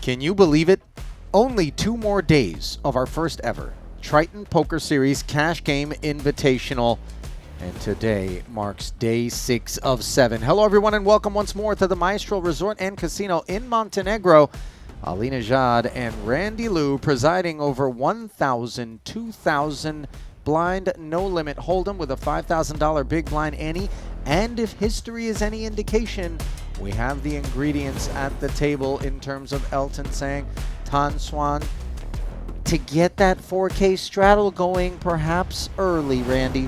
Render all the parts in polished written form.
Can you believe it? Only 2 more days of our first ever Triton Poker Series Cash Game Invitational. And today marks day 6 of 7. Hello, everyone, and welcome once more to the Maestral Resort and Casino in Montenegro. Ali Nejad and Randy Liu presiding over 1,000, 2,000 blind no-limit hold'em with a $5,000 big blind ante. And if history is any indication, we have the ingredients at the table in terms of Elton, Tsang, Xuan to get that 4K straddle going perhaps early, Randy.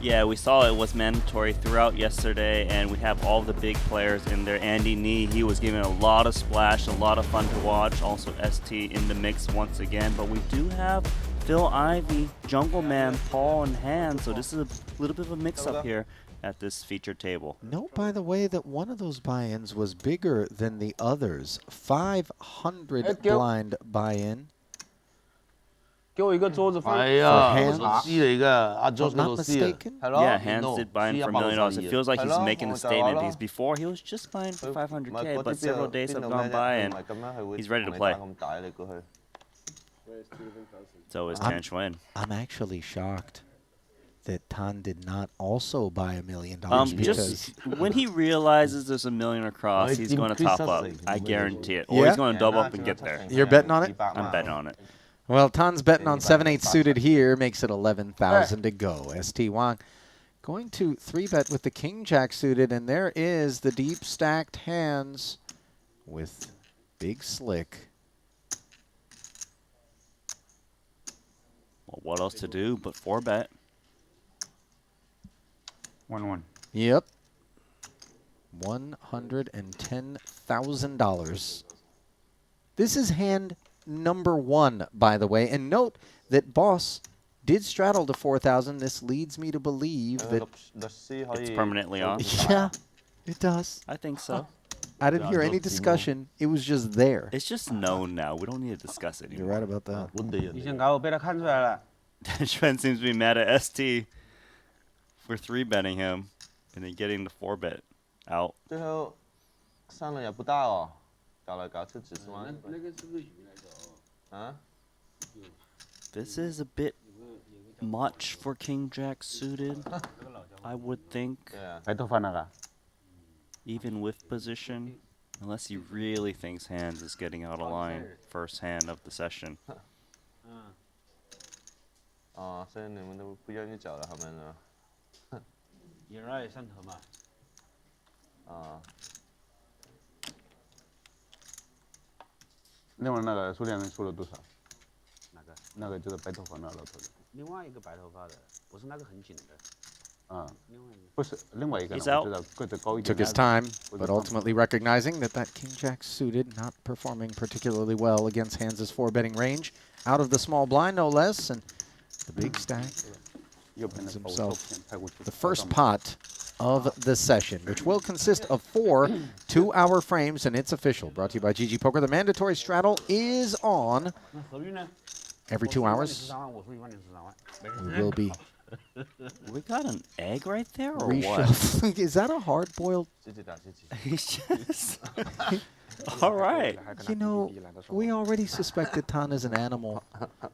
Yeah, we saw it was mandatory throughout yesterday, and we have all the big players in there. Andy Nee, he was giving a lot of splash, a lot of fun to watch. Also Esti in the mix once again, but we do have Phil, Ivey, Jungleman, Paul, and Handz, so this is a little bit of a mix-up here at this featured table. Note, by the way, that one of those buy-ins was bigger than the others. 500 blind buy-in. Not mistaken. Yeah, Handz did buy in for $1 million. It feels like he's making a statement because before he was just buying for 500K, but several days have gone by and he's ready to play. So is Xuan. I'm actually shocked that Tan did not also buy $1 million. Just when he realizes there's $1 million across, he's going to top up. I guarantee it. Or he's going to double up and get there. You're betting on it? I'm betting on it. Well, Tan's betting on 7-8 suited here, makes it 11,000 to go. Esti Wang going to 3-bet with the King-Jack suited, and there is the deep stacked hands with Big Slick. Well, what else to do but 4-bet? 1-1. Yep. $110,000. This is hand number 1, by the way. And note that Boss did straddle to 4,000. This leads me to believe that it's permanently on. Yeah, it does. I think so. I didn't hear any discussion. It was just there. It's just known now. We don't need to discuss it anymore. You're right about that. Xuan seems to be mad at ST for 3-betting him and then getting the 4-bet out. This is a bit much for King-Jack suited, I would think. Even with position, unless he really thinks Handz is getting out of line first hand of the session. He's out. Took his time, but ultimately recognizing that King-Jack suited not performing particularly well against Handz' 4-betting range. Out of the small blind, no less, and the big stack wins himself the first pot of the session, which will consist of 4 2-hour frames, and it's official. Brought to you by GG Poker. The mandatory straddle is on every 2 hours. We will be. We got an egg right there, or reshuffling. what? Is that a hard-boiled? He's just. All right. You know, we already suspected Tan is an animal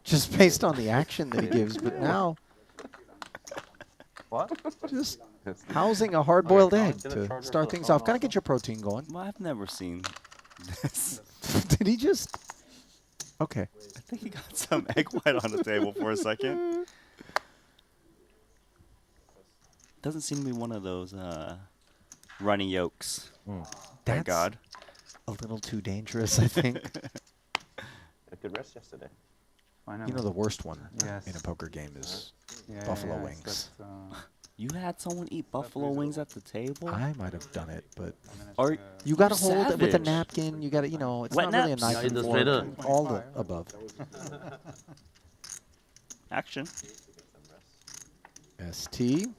just based on the action that he gives, but now just housing a hard-boiled egg to start things off. Gotta get your protein going. Well, I've never seen this. Did he just? Okay. I think he got some egg white on the table for a second. Doesn't seem to be one of those runny yolks. Thank God. A little too dangerous, I think. A good rest yesterday. You know, the worst one in a poker game is buffalo wings. You had someone eat buffalo wings at the table? I might have done it, but you got to hold it with a napkin. You got to, you know, it's Wet not really a naps. knife and fork. All the above. Action. ST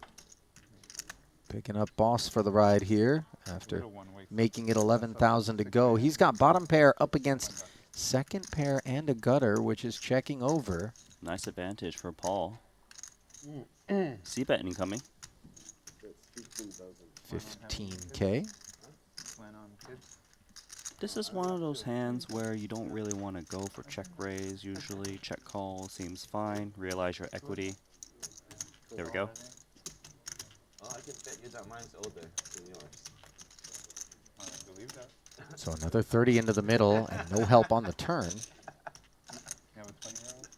picking up Boss for the ride here after making it 11,000 to go. He's got bottom pair up against second pair and a gutter, which is checking over. Nice advantage for Paul. C-bet incoming. 15K. This is one of those hands where you don't really want to go for check raise usually. Check call seems fine. Realize your equity. There we go. Oh, I can bet you that mine's older than yours. I believe that. So another 30 into the middle and no help on the turn. You have a 20-year-old?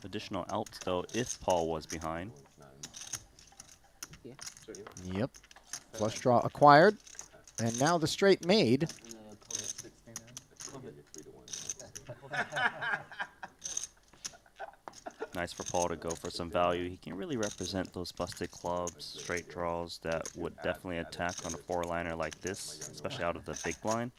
Additional outs though if Paul was behind. Yep. Flush draw acquired. And now the straight made. Nice for Paul to go for some value. He can really represent those busted clubs, straight draws that would definitely attack on a 4-liner like this, especially out of the big blind.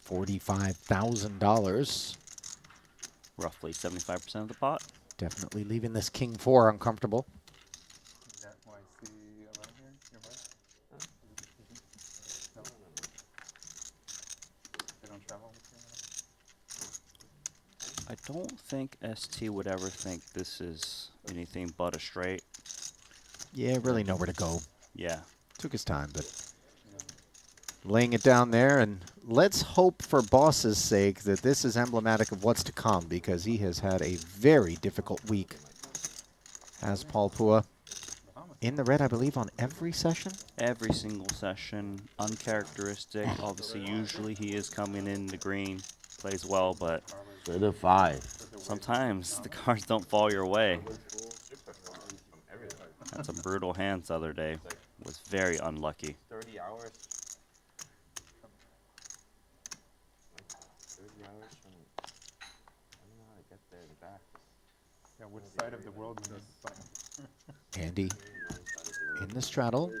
$45,000. Roughly 75% of the pot. Definitely leaving this King 4 uncomfortable. Is that why I see around here nearby? No? They don't travel with you? I don't think ST would ever think this is anything but a straight. Yeah, really nowhere to go. Yeah. Took his time, but laying it down there. And let's hope for Boss's sake that this is emblematic of what's to come, because he has had a very difficult week. Has Paul Phua in the red, I believe, on every session? Every single session. Uncharacteristic. Obviously, usually he is coming in the green. Plays well, but sometimes the cards don't fall your way. Had some brutal hands the other day. Was very unlucky. 30 hours. 30 hours from. I don't know how to get there and back. Yeah, which side of the world is this? Andy in the straddle.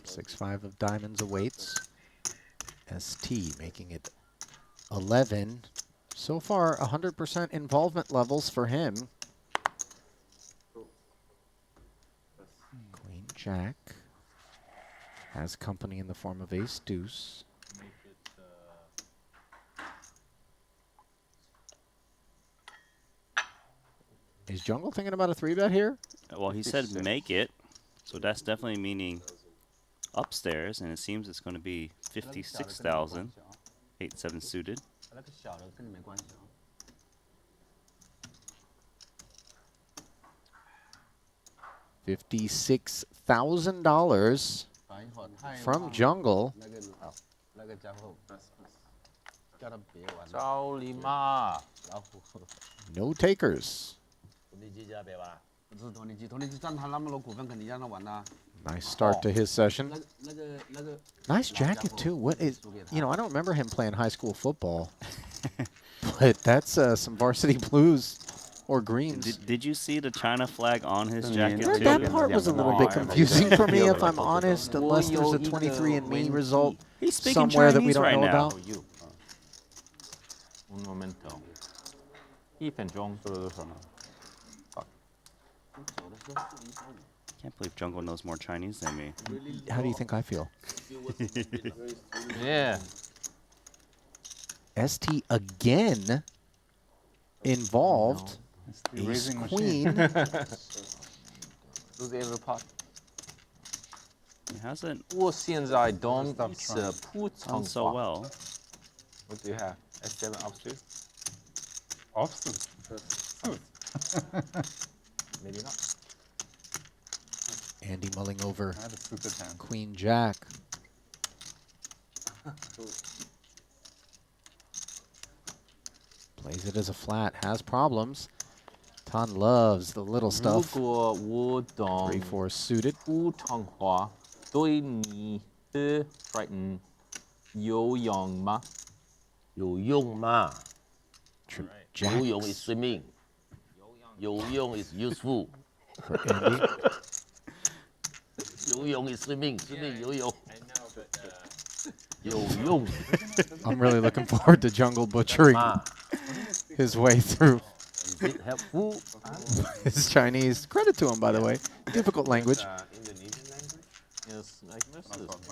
6-5 of diamonds awaits. ST making it 11. So far, 100% involvement levels for him. Queen Jack has company in the form of Ace Deuce. Is Jungle thinking about a 3-bet here? Well, he said make it, so that's definitely meaning upstairs, and it seems it's going to be 56,000. 8-7 suited. $56,000 from Jungle. No takers. Nice start to his session. Nice jacket too. What is, you know, I don't remember him playing high school football, but that's some varsity blues or greens. Did you see the China flag on his jacket too? That part was a little bit confusing for me, if I'm honest, unless there's a 23andMe result He's speaking somewhere that Chinese we don't right know now. about. Un momento. 1分钟。 Can't believe Jungle knows more Chinese than me. How do you think I feel? Yeah. ST again involved. Ace raising Queen. Lose every pot. He hasn't 我现在 don't done so well. What do you have? S7 offsuit? Offsuit. Maybe not. Andy mulling over I had a suited hand. Queen Jack. Plays it as a flat, has problems. Tan loves the little stuff. 如果我懂 3-4 suited. 普通话，对你的 Triton 有用吗？有用吗？ Jack 游泳 is swimming. 游泳 is useful. for Andy. 游泳 is swimming. Swimming 游泳。游泳 I'm really looking forward to Jungle butchering 嘛 his way through is it helpful? his Chinese. Credit to him, by the way. Difficult language. Indonesian language? Yes,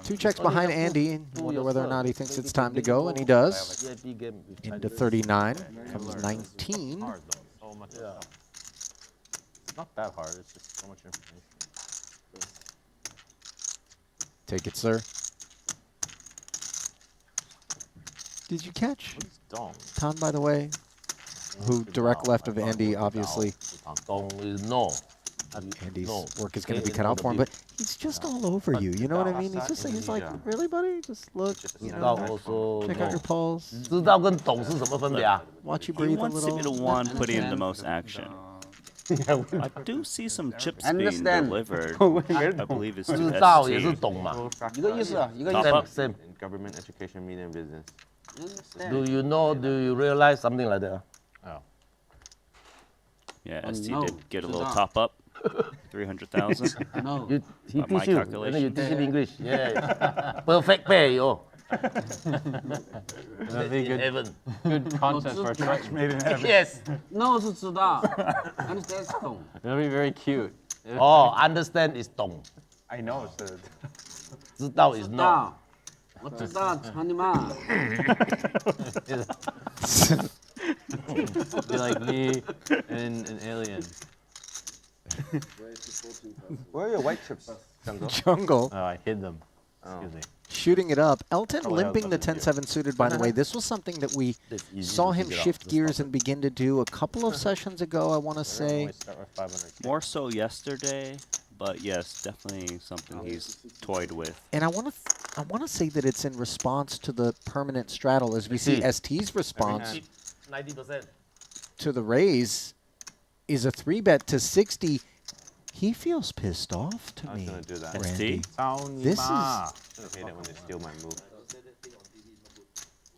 2 checks behind Andy, and wonder whether or not he thinks it's time to go, and he does. Into 39, comes 19. Hard though. So much stuff. Not that hard. It's just so much information. Take it, sir. Did you catch Tan, by the way? Who direct left of Andy, obviously. Andy's work is going to be cut out for him, but he's just all over you. You know what I mean? He's like, really, buddy? Just look, you know, check out your pulse. Watch you breathe He a wants to little. be the one putting in the most action. I do see some chips being delivered. I believe it's to ST. Top up. In government, education, media, and business. Do you realize something like that? Oh. Yeah, ST did get a little top up. 300,000. No. He By my teach you, and then you calculation. teach him English. Yeah. Perfect pair, yo. That'd be good, Evan. good content for a Triton. Made in heaven. Yes. No 是知道 ，understand 是懂。 That'd be very cute. Oh, understand is 懂， I know, sir. 知道is 知 not. 道，我知道，操你妈！ Be like me and an alien. Where are your white chips, Jungle? Jungle Oh, I hid them. Excuse me. shooting it up. Elton Probably limping the has something 10-7 suited, by the way. This was something that we saw him shift gears and begin to do a couple of sessions ago, I want to say. More so yesterday, but yes, definitely something he's toyed with. And I want to say that it's in response to the permanent straddle, as we see ST's response 90%. to the raise is a 3-bet to 60. He feels pissed off to I was me, gonna do that. Randy. ST? This is, I hate it when they steal my move.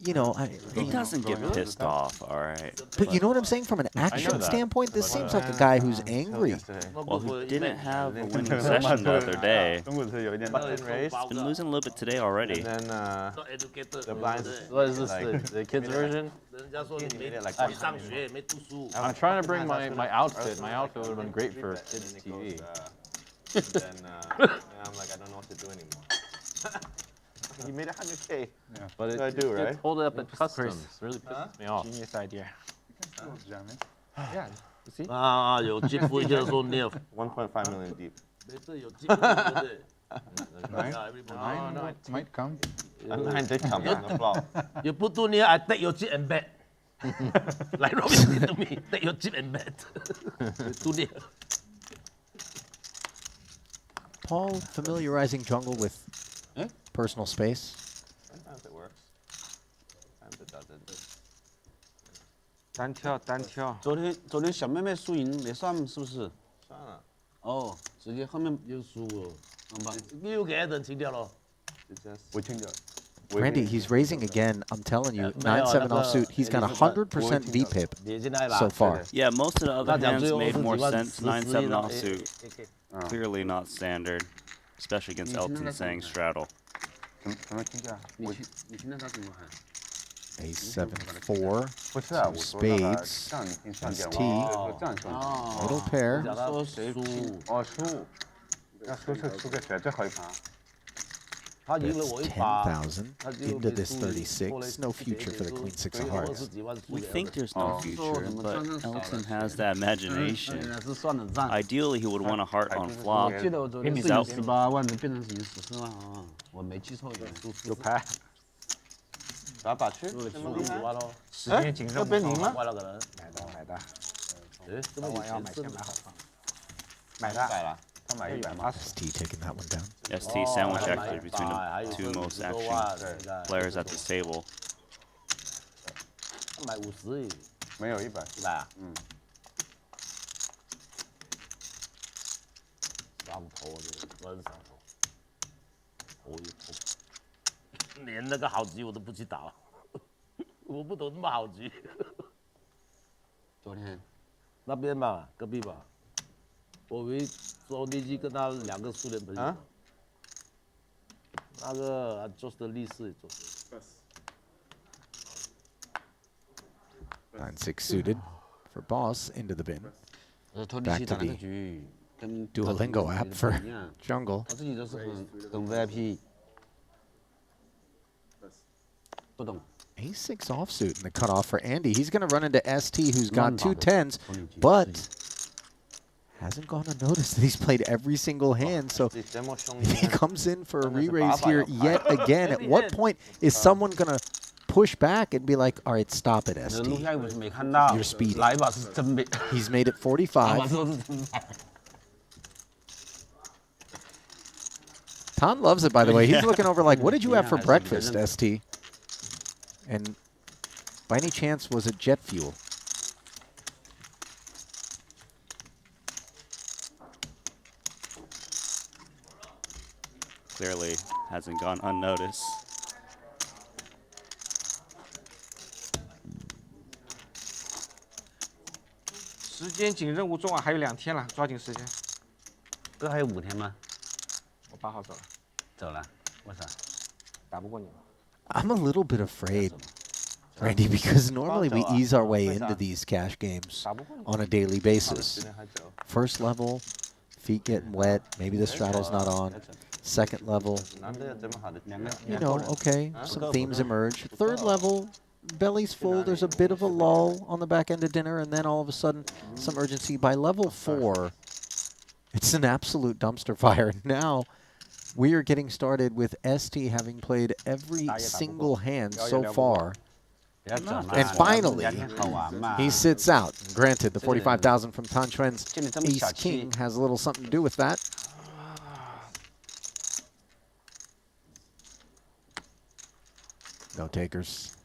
you know, He doesn't get pissed off, all right. but you know what I'm saying? From an action that. standpoint, this seems like a guy who's angry. Well, who didn't have a winning session the other day. Button raise, Been losing a little bit today already. and then Not educated. the blinds. What is this, Like, the kids version? 人家说你没 like 没上学，没读书。 I'm trying to bring my outfit. My outfit would have been great for kids TV. Then I'm like, I don't know what to do anymore. He made 100K. But What do I do, right? It's hold it up at customs. Really pisses me off. Genius idea. Yeah. 啊，有进步就说你有， 1.5 million deep. 每次有进步对不对 Nine?？Everybody. Nine might come. 9 did come on the flop. You put 2 near, I take your chip and bet. Like Robin did to me, take your chip and bet. 2 near. Paul familiarizing jungle with personal space. Sometimes it works. Sometimes it doesn't. 单挑单挑。昨天小妹妹输赢没算是不是？算了，哦，直接后面又输了，好吧。又给 Adrian 清掉了。 it's just. 我听着。 Randy, he's raising again. I'm telling you, 9-7 offsuit. He's got 100% VPIP 连进来了。 so far. Yeah, most of the other 那讲 hands 最后 made 是 more 几万 sense. 9-7 offsuit. offsuit。 Clearly not standard, especially against Elton Tsang straddle. 怎么听着？你听到他怎么喊？ A7-4. 不是啊，我说那个 Spades. 这样你听算点 ST 我这样说。 Middle pair. 说谁输？哦，输，要输是输个绝对好一盘。他赢了 That's 我一把， 10,000 into this 36. No future for the Queen 6 of 20 Hearts. 几万输 We 给 think Elton there's no future, but Elton has that 原 imagination. 来是算的账。 Ideally, he would want a heart on flop. 我记得我昨天是 He's out. 赢18万的变成赢14万啊，我没记错的。有牌。打把去，输了这么厉害15万喽。时间谨慎。要被赢吗？怪那个人，买的。哎，这么有钱是买好房。买的。100了。他买180。 ST taking that one down. ST sandwich actor between the two most action players at this table. 买50，没有100。 100啊？上头的，真上头，头一头，连那个好局我都不去打了，我不懂那么好局。昨天那边吧，隔壁吧，我以为说那局跟他2个苏联朋友，啊那个做的力士做的。 9-6 suited for boss into the bin. 托利西打那个局，跟 Duolingo app for 一样， Jungle. 我自己都是很 VIP， 不懂。 A6 offsuit in the cutoff for Andy. He's going to run into Esti, who's got 2 10s, but hasn't gone unnoticed that he's played every single hand. So he comes in for a re-raise here yet again. At what point is someone going to push back and be like, all right, stop it, 录 Esti. 下不是没看到 You're speeding. 哪一把是真的？ He's made it 哪把 45. 都是真的。 Tom loves it, by the way. He's looking over like, what did you have for breakfast, Esti? And by any chance, was it jet fuel? Clearly hasn't gone unnoticed. 时间紧，任务重啊，还有2天了，抓紧时间。不是还有5天吗？我8号走了，走了，为啥？打不过你了。 I'm a little bit afraid, Randy, because normally we ease our way into these cash games on a daily basis. First level, feet getting wet, maybe the straddle's not on. Second level, you know, okay, some themes emerge. Third level, belly's full, there's a bit of a lull on the back end of dinner, and then all of a sudden, some urgency. By level 4, it's an absolute dumpster fire. Now, we are getting started with Esti having played every single hand so far. And finally, he sits out. Granted, the 45,000 from Tan Chuan's Ace King has a little something to do with that. No takers.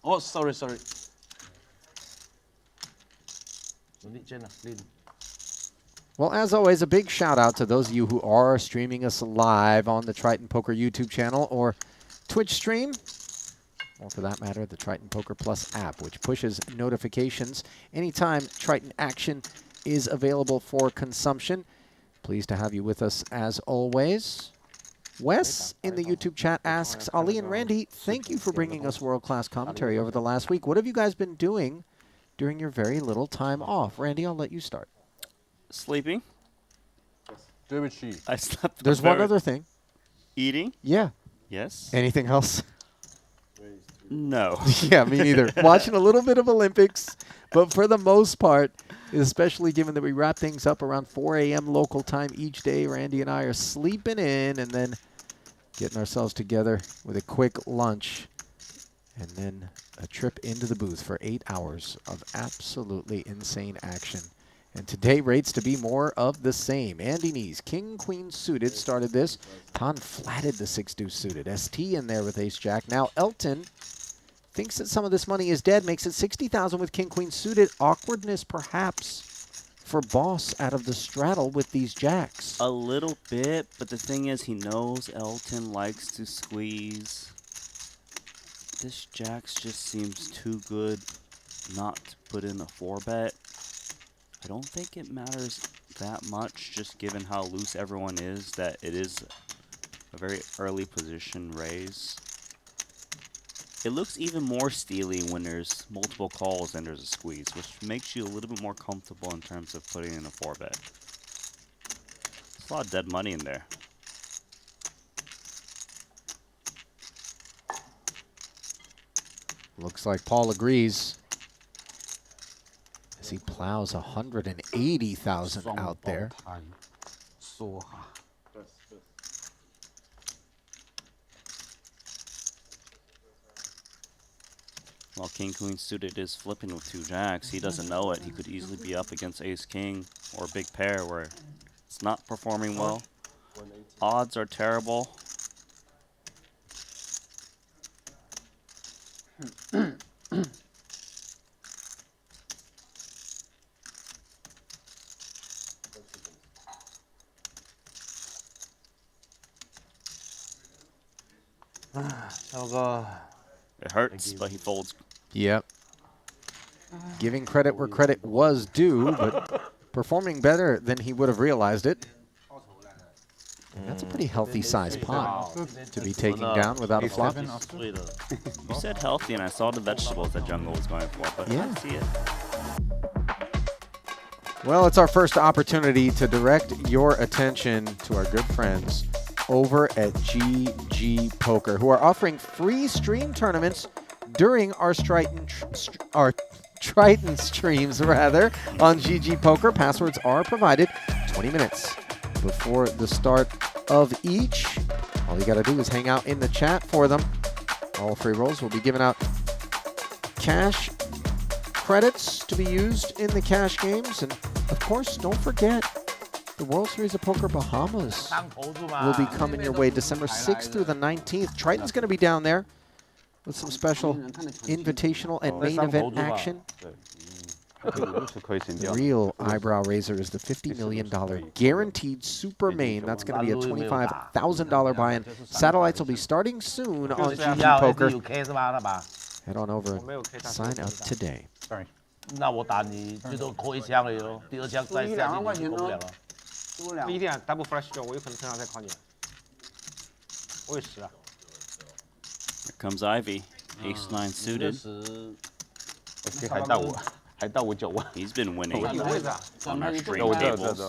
Oh, sorry. Well, as always, a big shout out to those of you who are streaming us live on the Triton Poker YouTube channel or Twitch stream, or for that matter, the Triton Poker Plus app, which pushes notifications anytime Triton action is available for consumption. Pleased to have you with us as always. Wes in the YouTube chat asks, Ali and Randy, thank you for bringing us world-class commentary over the last week. What have you guys been doing during your very little time off? Randy, I'll let you start. Sleeping. I slept. There's one other thing. Eating. Yeah. Yes. Anything else? No. Yeah, me neither. Watching a little bit of Olympics, but for the most part, especially given that we wrap things up around 4 a.m. local time each day, Randy and I are sleeping in and then getting ourselves together with a quick lunch and then a trip into the booth for 8 hours of absolutely insane action. And today rates to be more of the same. Andy Knees, King, Queen suited started this. Tan flatted the 6-deuce suited. ST in there with ace-jack. Now Elton thinks that some of this money is dead, makes it 60,000 with King, Queen suited. Awkwardness perhaps for Boss out of the straddle with these jacks. A little bit, but the thing is he knows Elton likes to squeeze. This jacks just seems too good not to put in a 4-bet. I don't think it matters that much, just given how loose everyone is, that it is a very early position raise. It looks even more steely when there's multiple calls and there's a squeeze, which makes you a little bit more comfortable in terms of putting in a 4-bet. There's a lot of dead money in there. Looks like Paul agrees as he plows 180,000 out there. While King Queen suited is flipping with 2 jacks, he doesn't know it. He could easily be up against Ace King or a big pair where it's not performing well. Odds are terrible. It hurts, but he folds. Yep. Giving credit where credit was due, but performing better than he would have realized it. And that's a pretty healthy size pot to be taking down without a flop. You said healthy, and I saw the vegetables that Jungle was going for, but Yeah. I see it. Well, it's our first opportunity to direct your attention to our good friends over at GG Poker, who are offering free stream tournaments during our Triton streams on GG Poker. Passwords are provided 20 minutes before the start of each. All you got to do is hang out in the chat for them. All free rolls will be giving out cash credits to be used in the cash games. And of course, don't forget, the World Series of Poker Bahamas will be coming your way December 6th through the 19th. Triton's going to be down there with some special invitational and main event action. The real eyebrow raiser is the $50 million guaranteed super main. That's going to be a $25,000 buy-in. Satellites will be starting soon on GG Poker. Head on over and sign up today. Sorry. 那我打你最多扣一枪而已咯，第二枪再塞进去就扣不了了。不一定啊 ，double flush draw， 我有可能身上再考你。我有10啊。Here comes Ivey, ace 9 suited. 还到我9万。 He's been winning 你的位置啊？ on our stream tables.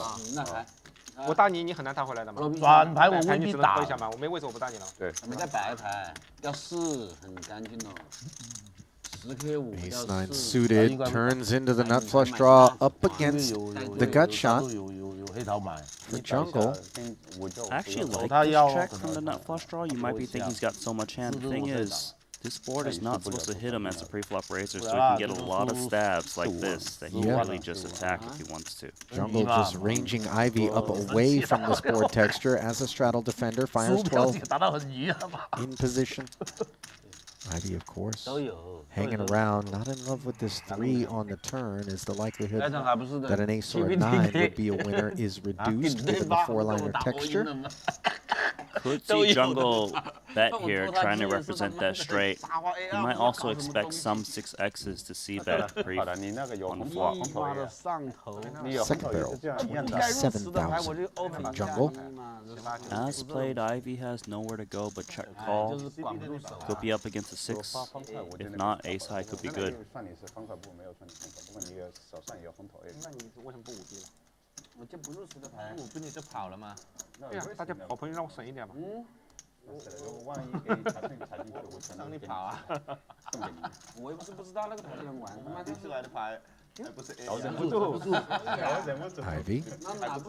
我大你很难打回来的嘛。转牌我牌你只能未必打扣一下嘛，我没位置我不打你了。对。没在摆牌，要试很干净哦。Ace 9 suited turns into the nut flush draw up against the gut shot for Jungle. I actually like this check from the nut flush draw. You might be thinking he's got so much hand. The thing is, this board is not supposed to hit him as a pre-flop raiser, so he can get a lot of stabs like this that he can really just attack if he wants to. Jungle just ranging Ivey up away from this board texture as a straddle defender, fires 12 in position. Ivey, of course, hanging around, not in love with this 3 on the turn, as the likelihood that an ace or a 9 would be a winner is reduced given the 4-liner texture. Could see Jungle bet here, trying to represent that straight. You might also expect some 6Xs to see bet brief on the flop. Second barrel, 27,000 from Jungle. As played, Ivey has nowhere to go but check call. Could be up against a 6. If not, ace high could be good. 我这不入出的牌，我不你就跑了吗？对呀，大家跑朋友让我省一点嘛。万一给踩进去，我让你跑啊！我又不是不知道那个牌能玩，他妈第4来的牌。 Ivey,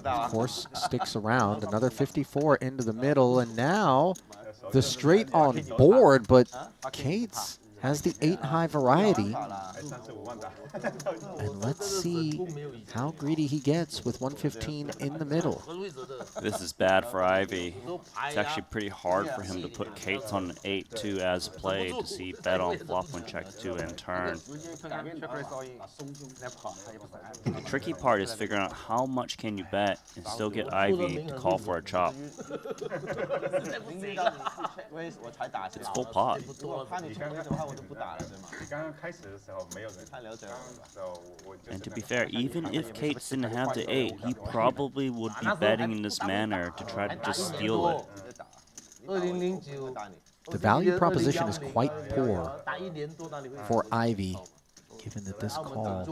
of course, sticks around. Another 54 into the middle, and now the straight on board, but Kate's has the 8-high variety. And let's see how greedy he gets with 115 in the middle. This is bad for Ivey. It's actually pretty hard for him to put Kate's on an 8-2 as played to see bet on flop when check 2 and turn. The tricky part is figuring out how much can you bet and still get Ivey to call for a chop. It's full pot. And to be fair, even if Kate didn't have the 8, he probably would be betting in this manner to try to just steal it. The value proposition is quite poor for Ivey, given that this call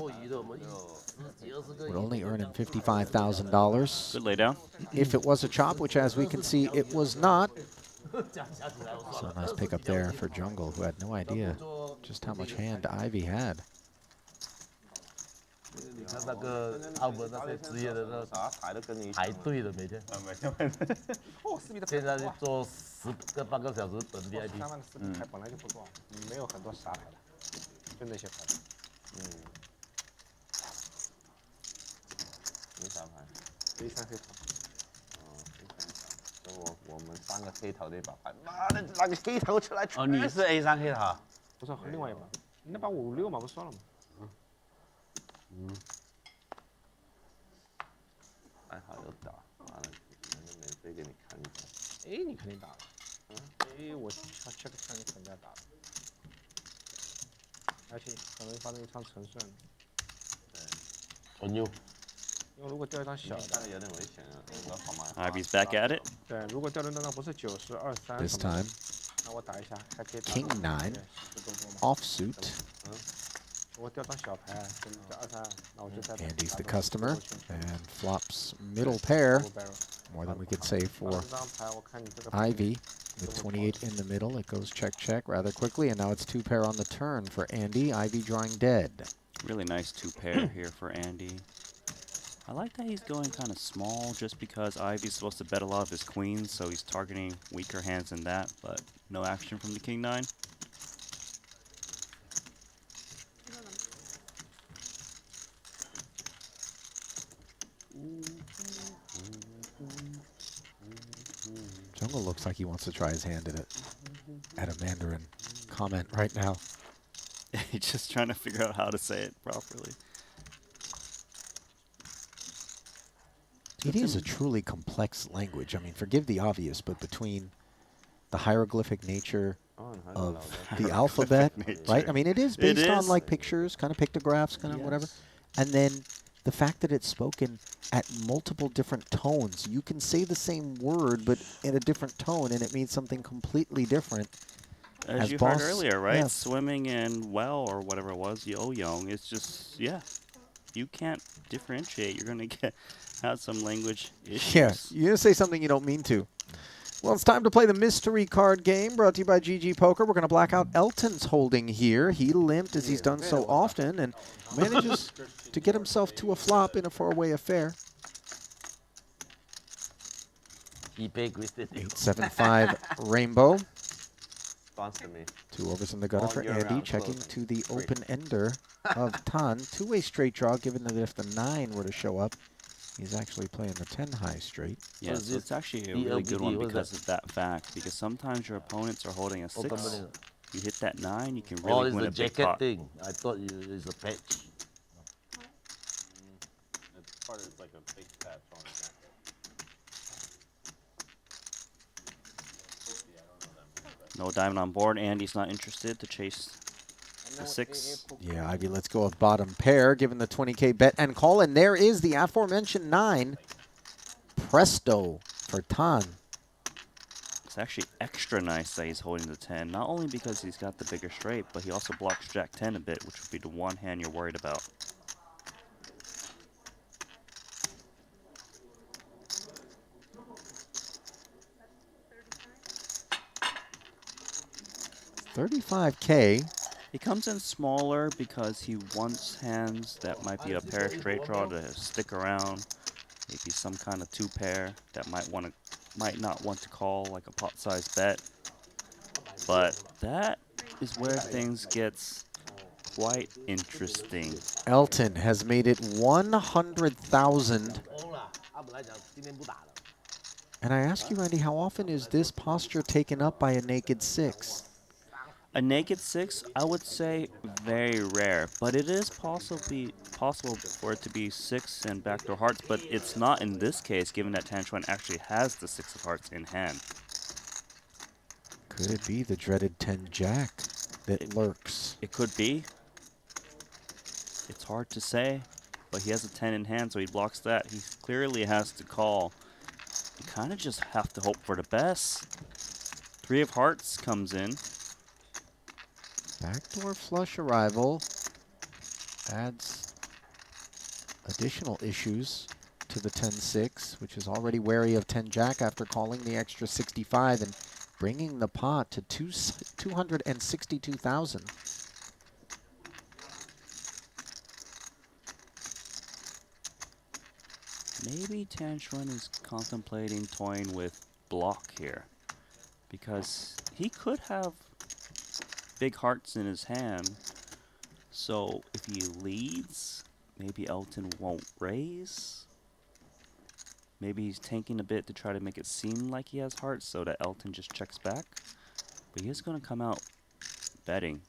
would only earn him $55,000. Good laydown. If it was a chop, which as we can see, it was not. So a nice pickup there for Jungle, who had no idea just how much hand Ivey had. 你看那个澳门那些职业的那排队的每天，现在坐10个半个小时等 VIP。3万的4牌本来就不多，没有很多傻牌的，就那些牌。没啥牌。没3黑桃。我们3个黑桃的一把牌，妈的，拿个黑桃出来！哦，你是 A3 黑桃？不是，另外一把，那把5、6嘛，不算了吗？还好有打，完了，免费给你看一下。A 你肯定打了，A 我 check 枪你肯定要打了，而且可能发生一场纯顺。纯优。因为如果掉一张小的，有点危险啊，那个号码。Ivey's back at it. 对，如果掉的那张不是90、23 This time, 那我打一下还可以打。 King 9 offsuit. 我掉张小牌，跟这23，那我就再 Andy's 打 the 个 customer 15圈 and flops middle pair. double barrel More than we could say 打 for 了这张牌，我看你这个 Ivy with 28 in the middle. It goes check, check rather quickly, and now it's 2 pair on the turn for Andy. Ivy drawing dead. Really nice 2 pair here for Andy. I like that he's going kind of small just because Ivy's supposed to bet a lot of his queens, so he's targeting weaker hands than that, but no action from the king 9. Jungle looks like he wants to try his hand at a Mandarin comment right now. He's just trying to figure out how to say it properly. It is a truly complex language. I mean, forgive the obvious, but between the hieroglyphic nature of the alphabet, right? I mean, it is based on like pictures, kind of pictographs, kind of whatever. And then the fact that it's spoken at multiple different tones. You can say the same word, but in a different tone, and it means something completely different. As you heard earlier, right? Swimming and well, or whatever it was, yo-yoing, it's just, you can't differentiate. You're going to have some language issues. Yeah, you're going to say something you don't mean to. Well, it's time to play the mystery card game brought to you by GG Poker. We're going to black out Elton's holding here. He limped as he's done so often and manages to get himself to a flop in a 4-way affair. 8-7-5 Rainbow. Sponsor me. 2 overs in the gutter for Andy, checking to the open ender of Tan. 2-way straight draw, given that if the 9 were to show up, he's actually playing the 10 high straight. Yeah, so it's actually a really good one because of that fact. Because sometimes your opponents are holding a 6. You hit that 9, you can really win a big pot. Thing. I thought it was a patch. It's part of like a big patch on it. No diamond on board. Andy's not interested to chase the 6. Yeah, Ivy, let's go of bottom pair, given the 20K bet and call. And there is the aforementioned 9. Presto for Tan. It's actually extra nice that he's holding the 10, not only because he's got the bigger straight, but he also blocks Jack 10 a bit, which would be the one hand you're worried about. $35K. He comes in smaller because he wants hands that might be a pair straight draw to stick around. Maybe some kind of 2 pair that might not want to call like a pot-sized bet. But that is where things gets quite interesting. Elton has made it 100,000. And I ask you, Andy, how often is this posture taken up by a naked 6? A naked 6, I would say very rare, but it is possible for it to be 6 and backdoor hearts, but it's not in this case, given that Xuan actually has the 6 of hearts in hand. Could it be the dreaded 10 jack that lurks? It could be. It's hard to say, but he has a 10 in hand, so he blocks that. He clearly has to call. You kind of just have to hope for the best. 3 of hearts comes in. Backdoor flush arrival adds additional issues to the 10-6, which is already wary of 10 jack after calling the extra 65 and bringing the pot to 262,000. Maybe Xuan is contemplating toying with block here, because he could have big hearts in his hand. So if he leads, maybe Elton won't raise. Maybe he's tanking a bit to try to make it seem like he has hearts so that Elton just checks back. But he is going to come out betting.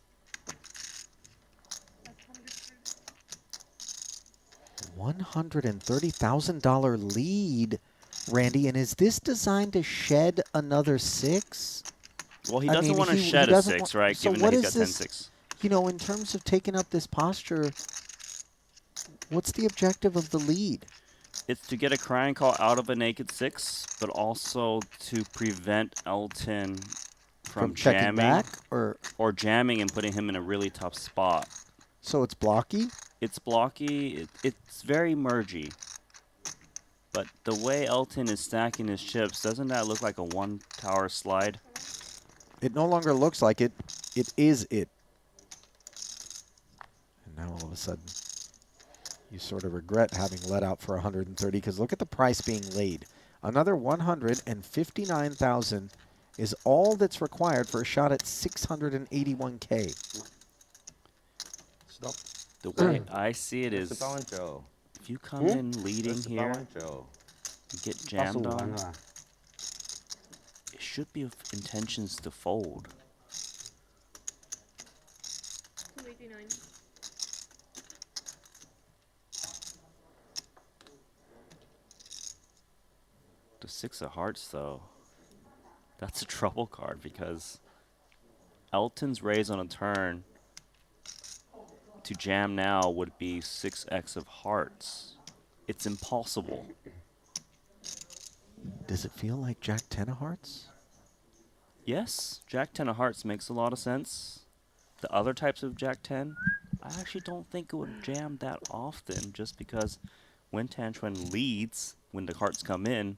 $130,000 lead, Randy, and is this designed to shed another 6? Well, he doesn't want to shed a 6, right? So given what that he's is got this, 10-6. you know, in terms of taking up this posture, what's the objective of the lead? It's to get a crying call out of a naked 6, but also to prevent Elton from checking jamming back or jamming and putting him in a really tough spot. So it's blocky? It's blocky. It's very mergy. But the way Elton is stacking his chips, doesn't that look like a one-tower slide? It no longer looks like it. It is it. And now all of a sudden, you sort of regret having let out for 130 because look at the price being laid. Another 159,000 is all that's required for a shot at 681K. Stop. The way I see it is, Joe. if you come in leading here, Joe. you get jammed on, it should be of intentions to fold. 289. The 6 of hearts, though, that's a trouble card because Elton's raise on a turn to jam now would be 6x of hearts. It's impossible. Does it feel like Jack 10 of hearts? Yes, Jack 10 of hearts makes a lot of sense. The other types of Jack 10, I actually don't think it would jam that often just because when Tantruan leads, when the hearts come in,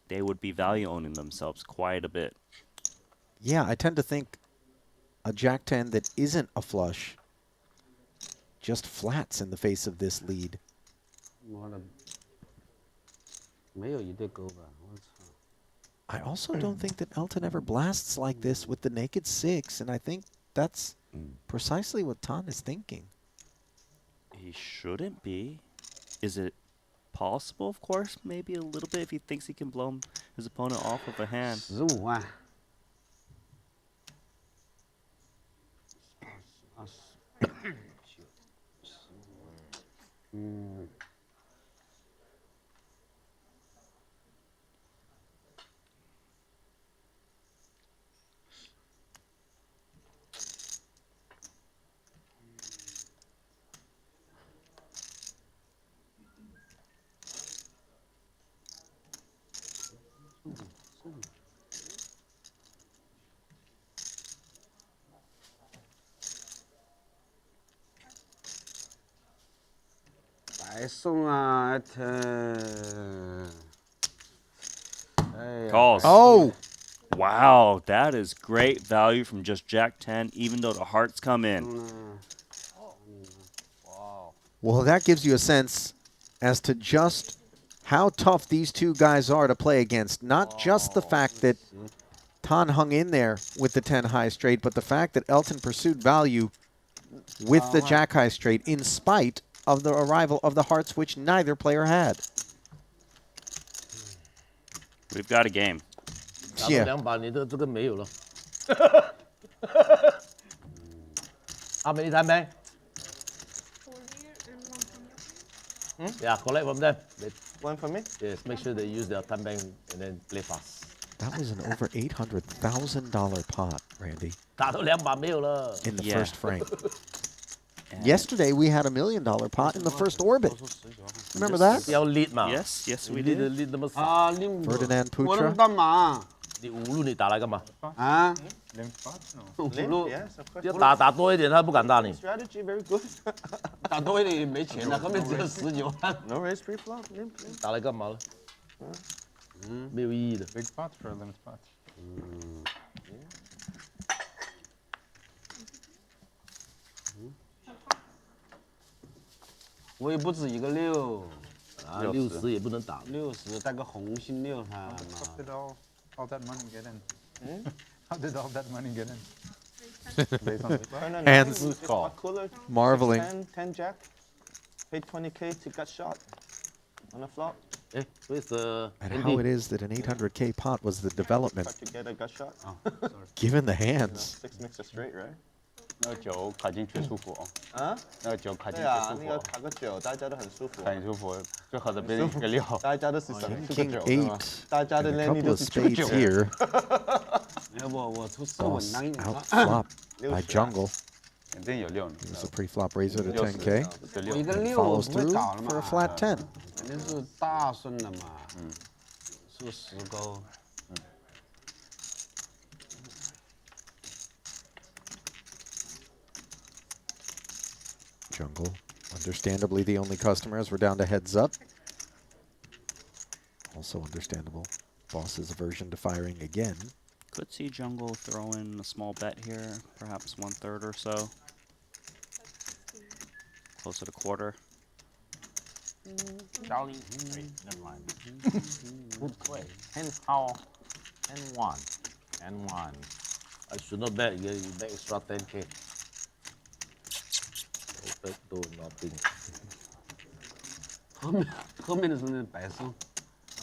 they would be value owning themselves quite a bit. Yeah, I tend to think a Jack 10 that isn't a flush just flats in the face of this lead. I also don't think that Elton ever blasts like this with the naked 6, and I think that's precisely what Tan is thinking. He shouldn't be. Is it possible? Of course, maybe a little bit if he thinks he can blow his opponent off of a hand. 15万。白送啊，Elton。哎呀 Calls. Oh! Wow, that is great value from just Jack 10, even though the hearts come in. Well, that gives you a sense as to just how tough these two guys are to play against. Not just the fact that Tan hung in there with the 10 high straight, but the fact that Elton pursued value with the Jack high straight in spite of the arrival of the hearts, which neither player had. We've got a game. 打到2把，你的这个没有了。How many time bank? Yeah, collect from them. One for me? Yes, make sure they use their time bank and then play fast. That was an over $800,000 pot, Randy, 打到2把没有了。 in the Yeah. first frame. Yesterday, we had $1 million pot in the first orbit. Remember that? 要 lead 嘛 Yes, yes, we lead did. lead 那么少，啊，你 Ferdinand 我能 Putra. 干嘛？你5路你打来干嘛？啊？ Limp pot? No. 五路 Yes, of course. 要打多一点，他不敢打你。 Strategy very good. 打多一点也没钱了，根本只有19万。 No raise pre-flop. Limp. 打来干嘛了？没有意义的。 Big pot for a limp pot. 我也不止一个6，啊，60也不能打。 60带个红心6他 How 妈。 did all that money get in? How did all that money get in? Based on the flop? Handz Call. Cooler. marveling. 10 jack. Paid 20K to get shot on a flop. 哎，where's the And how it is that an 800K pot was the development, Tried to get a gut shot. given the hands. 6 mix a straight, right? 那个酒卡进去舒服哦，啊？那个酒卡进对啊，去舒服哦，那个卡个9，大家都很舒服。很舒服，就喝着别人一个料。大家都是想 King 出个 King 9的嘛 8. 大家的 And a 能力 couple 都 of 是出个 spades 9。 here. 要不我出4稳 Boss 当一点。 out flop by Jungle. 肯定有料，你 It 知 was 道 a pre-flop raiser to 60 10K. 这我一个料。 6我 Follows 不会 through 搞了 for a 嘛， flat 10. 肯定是大顺的嘛。出10勾。Jungle, understandably the only customer as we're down to heads up. Also understandable. Boss's aversion to firing again. Could see Jungle throw in a small bet here, perhaps 1/3 or so. Closer to quarter. Charlie. Wait, never mind. Good play. Hand how? And 1. And 1. I should not bet. You bet extra 10K. Bet do nothing. 后面的时候呢白送，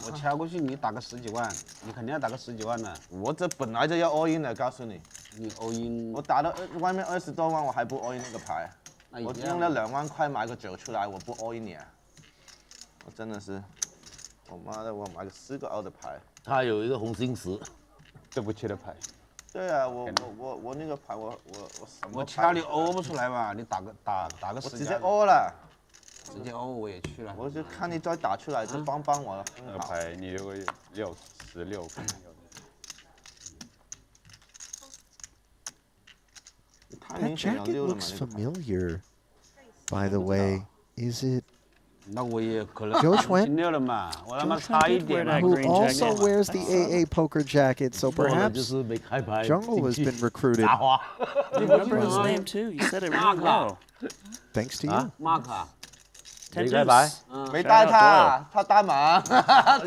我掐过去你打个10几万，你肯定要打个10几万的。我这本来就要 all in 的，告诉你。你 all in， 我打到外面20多万，我还不 all in 那个牌。我用了2万块买个酒出来，我不 all in 你啊！我真的是，我妈的，我买个4个澳的牌。他有一个红心石，对不起的牌。对啊，我那个牌我什么？我掐你 all 不出来嘛，你打个我10直接 all 了。直接 all 我也去了。我就看你再打出来，就帮我。那个牌你如果16分。 That jacket looks familiar, by the way. Is it 那我也可能 Xuan? 16了嘛，我他妈差一点嘛。 Who also wears the AA poker jacket, so perhaps Jungle has been recruited. I remember his name too. You said it really well. Thanks to you. Mark， 10 没开牌， 没带他单嘛，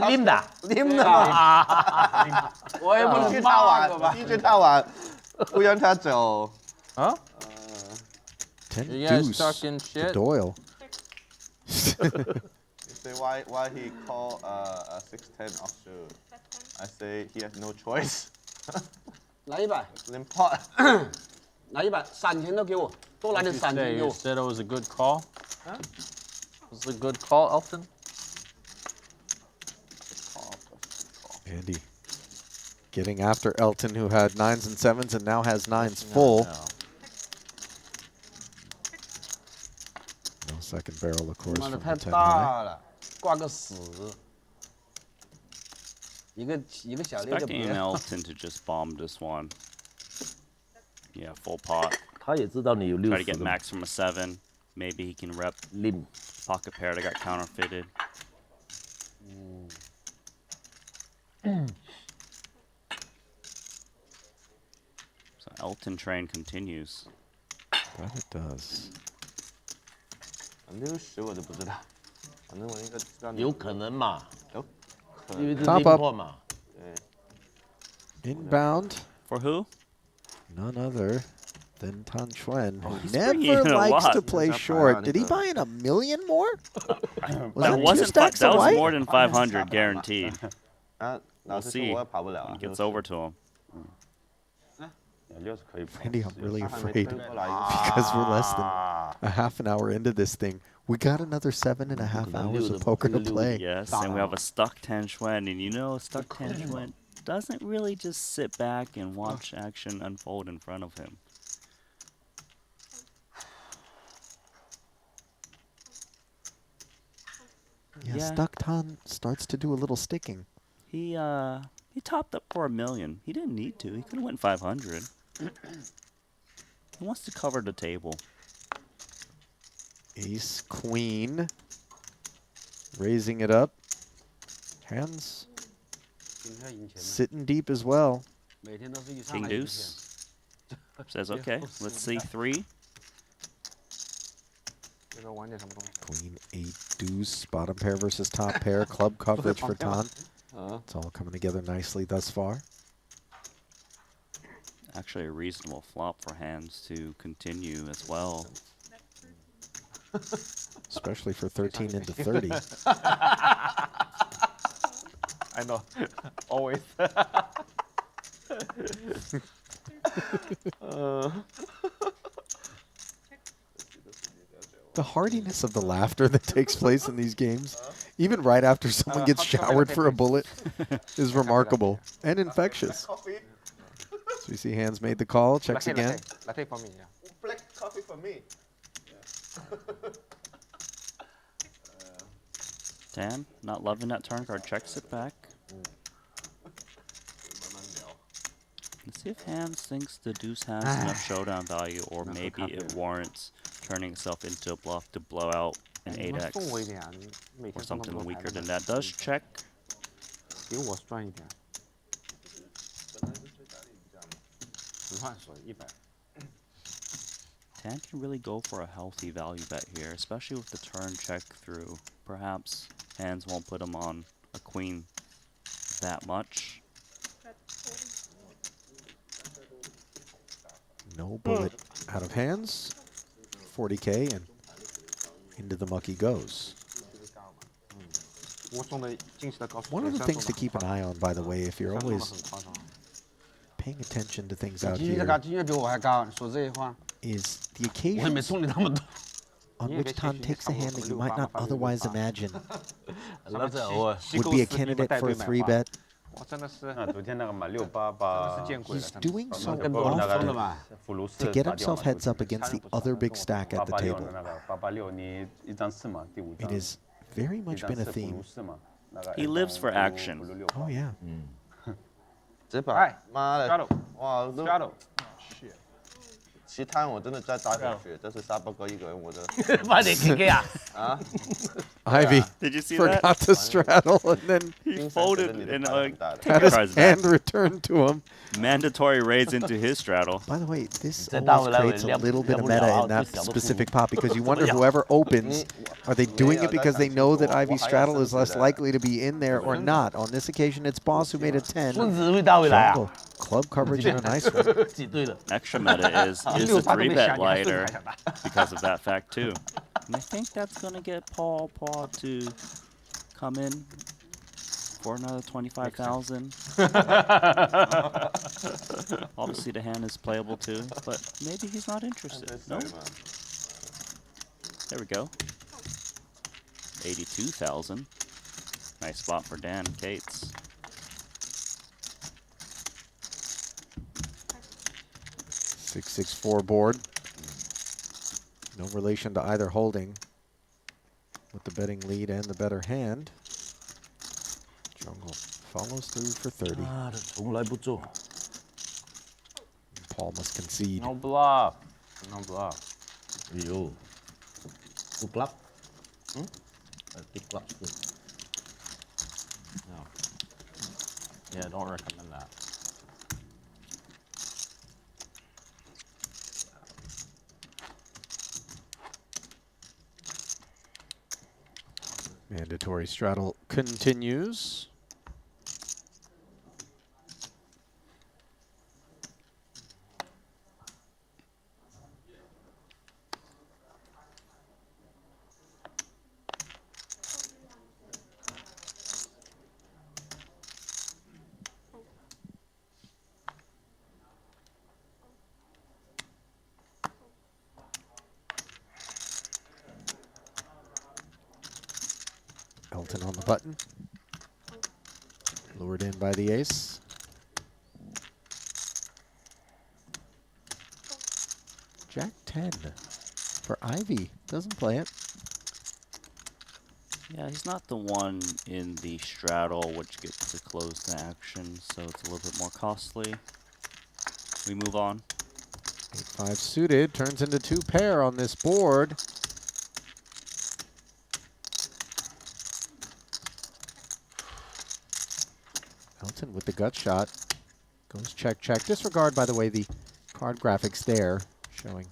拎的，拎的嘛。我也不能逼着他 Mark 吧玩，逼着他玩，不让他走。 Huh? 10 You guys deuce talking to shit? Doyle. You say why he call a 6-10 offsuit? I say he has no choice. 来100， Limp pot. 来100，散钱都给我，多来点散钱给 You 我。 said it was a good call? Was it a good call, Elton? Andy getting after Elton, who had 9s and 7s and now has 9s full. No second barrel, of course, 妈的 from 太 the 10 high. 大了，挂个死。一个小六就不 Expecting 要。 Elton to just bomb this one. Yeah, full pot. 他也知道你有 Try to 60 get 的 max from a 7. Maybe he can rep 拎。 pocket pair that got counterfeited. So Elton train continues. But it does. 60我都不知道，反正我应该知道。有可能嘛？因为是 Top 拎 up 破嘛。 Inbound, For who? none other than Xuan, who he's bringing in never a likes lot. to play short. Did he buy in $1 million more? Was That 2 wasn't stacks that of was white? more than 500 guaranteed. 老 We'll 实说 see 我也跑不了 when 啊 it。gets over to him. 60可以跑。 Randy, I'm really 他还没 afraid 推过来。 because we're less than a half an hour into this thing. We got another 7.5 hours of poker to play. Yes, and we have a stuck 10 Xuan, and you know, stuck 10 Xuan doesn't really just sit back and watch action unfold in front of him. Yeah, Yeah. Stuck Ton starts to do a little sticking. He topped up for $1 million. He didn't need to. He could have went 500. He wants to cover the table. Ace, Queen, raising it up. Handz sitting deep as well. 每天都是一上 King 来一 deuce. Says, okay, let's see 3. 这个玩点什么东西？ Queen, 8, deuce, bottom pair versus top pair, club coverage for Ton. It's all coming together nicely thus far. Actually, a reasonable flop for Handz to continue as well. Especially for 13 into 30. I know, always. The hardiness of the laughter that takes place in these games, even right after someone gets showered for a bullet, is remarkable and infectious. So we see Handz made the call, checks again. Latte for me, yeah. Black coffee for me. 10, not loving that turn card, checks it back. Let's see if Handz thinks the deuce has enough showdown value, or maybe it warrants turning itself into a bluff to blow out an 8x 送我一点啊，你每 or 天送那 something 么多牌 weaker 的 than that. Does check. 给我赚一点。10万所100。Tan can really go for a healthy value bet here, especially with the turn check through. Perhaps Handz won't put him on a queen that much. No bullet out of Handz. 40K and into the muck he goes. One of the things to keep an eye on, by the way, if you're always paying attention to things out here, is the occasion on which Tan takes a hand that you might not otherwise imagine would be a candidate for a 3-bet. He's doing so often to get himself heads up against the other big stack at the table. It has very much been a theme. He lives for action. Oh, yeah. 这把妈的，哇都。其他我真的再打点血，这是沙包哥一个人，我的。把你 KK 啊！啊 Ivey Did you see forgot that? to straddle and then He folded and had his hand returned to him. Mandatory raids into his straddle. By the way, this always creates a little bit of meta in that specific pot because you wonder whoever opens, are they doing it because they know that Ivey's straddle is less likely to be in there or not? On this occasion, it's Boss who made a 10. Jungle. Club coverage in a nice one. Extra meta is a 3-bet lighter because of that fact too. And I think that's going to get Phua to come in for another 25,000. Obviously the hand is playable too, but maybe he's not interested. No? There we go. 82,000. Nice spot for Dan Cates. 6-6-4 board. No relation to either holding with the betting lead and the better hand. Jungle follows through for 30. Paul must concede. No bluff. No bluff. You. Good bluff. Big bluff. No. Yeah, don't recommend that. Mandatory straddle continues. Elton on the button. Lured in by the ace. Jack 10 for Ivey. Doesn't play it. Yeah, he's not the one in the straddle which gets to close the action, so it's a little bit more costly. We move on. 8-5 suited, turns into 2 pair on this board. Elton with the gut shot. Goes check, check. Disregard, by the way, the card graphics there, showing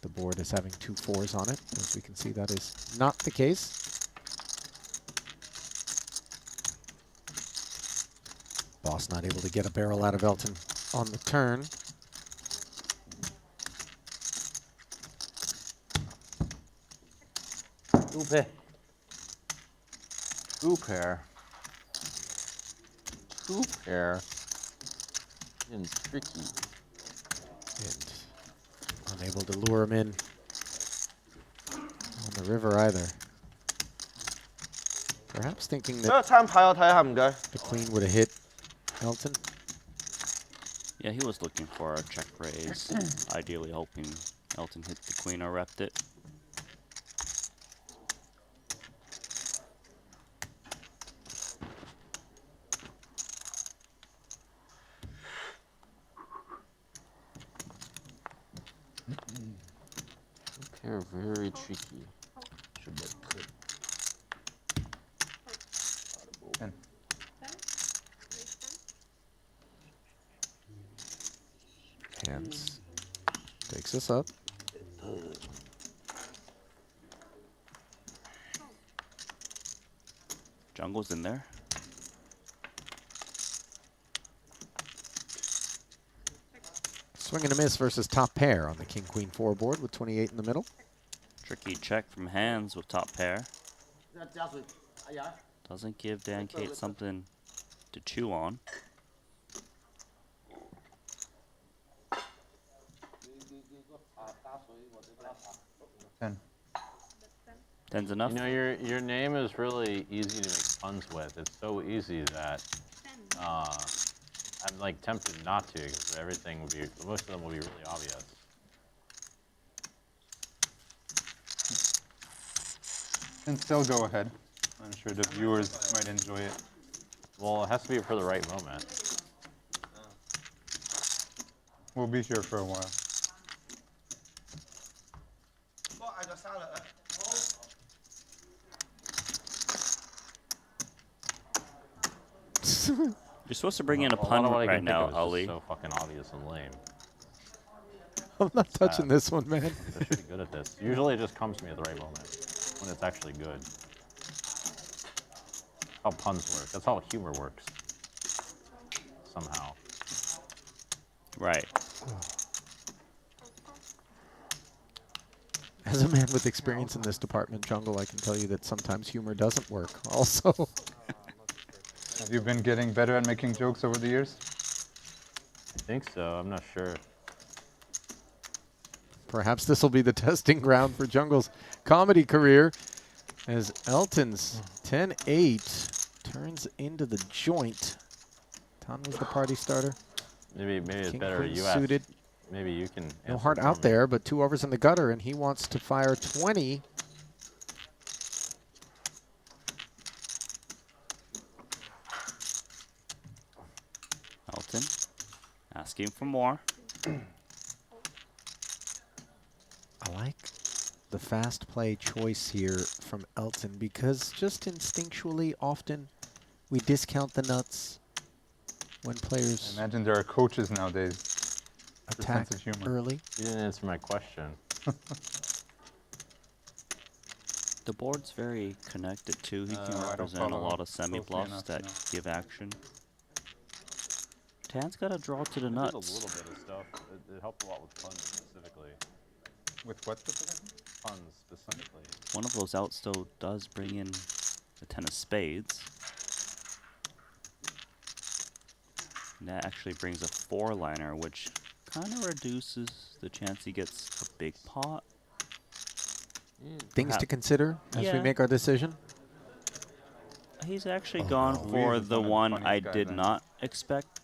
the board as having 2 4s on it. As we can see, that is not the case. Boss not able to get a barrel out of Elton on the turn. Two pair. Two pair. And tricky. And unable to lure him in on the river either. Perhaps thinking that the queen would have hit Elton. Yeah, he was looking for a check raise, ideally hoping Elton hit the queen or repped it. They're very tricky. Should be good. 10. Handz takes us up. Jungle's in there. Swing and a miss versus top pair on the King-Queen 4 board with 28 in the middle. Tricky check from Handz with top pair. Doesn't give Dan Kate something to chew on. 10. 10's enough. You know, your name is really easy to make puns with. It's so easy that I'm like tempted not to, because everything would be, most of them will be really obvious. And still go ahead. I'm sure the viewers might enjoy it. Well, it has to be for the right moment. We'll be here for a while. You're supposed to bring in a A lot pun of what I right can think now, of is Ali. just so fucking obvious and lame. I'm not touching this one, man. I should be good at this. Usually it just comes to me at the right moment, when it's actually good. How puns work. That's how humor works. Somehow. Right. As a man with experience in this department, Jungle, I can tell you that sometimes humor doesn't work also. Have you been getting better at making jokes over the years? I think so. I'm not sure. Perhaps this will be the testing ground for Jungle's comedy career as Elton's 10-8 turns into the joint. Ton was the party starter. Maybe it's King better Queen you ask. suited. Maybe you can. No answer heart for out me. there, but 2 overs in the gutter, and he wants to fire 20. Elton asking for more. I like the fast play choice here from Elton because just instinctually often we discount the nuts when players I imagine there are coaches nowadays. attack sense of humor. early. You didn't answer my question. The board's very connected too. He can I don't represent a follow lot of semi-bluffs enough to that know. give action. Tan's got to draw to the I did nuts. a little bit of stuff. It helped a lot with puns specifically. With what specifically? Puns specifically. One of those outs though does bring in the 10 of spades. And that actually brings a 4-liner, which kind of reduces the chance he gets a big pot. Things to consider as we Yeah. make our decision. He's actually gone Louise for is the one one of the I funniest did guys, not expect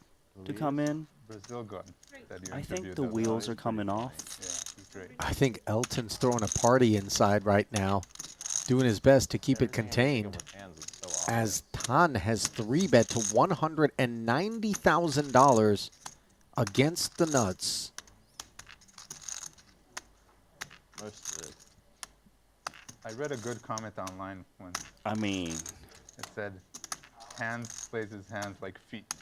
to come in. Brazil gun that you I think interviewed the that wheels was are coming pretty off. funny. Yeah, he's great. I think Elton's throwing a party inside right now, doing his best to keep it contained. As Tan has 3-bet to $190,000 against the nuts. Most of it. I read a good comment online once. I mean, It said, Handz plays his hands like feet.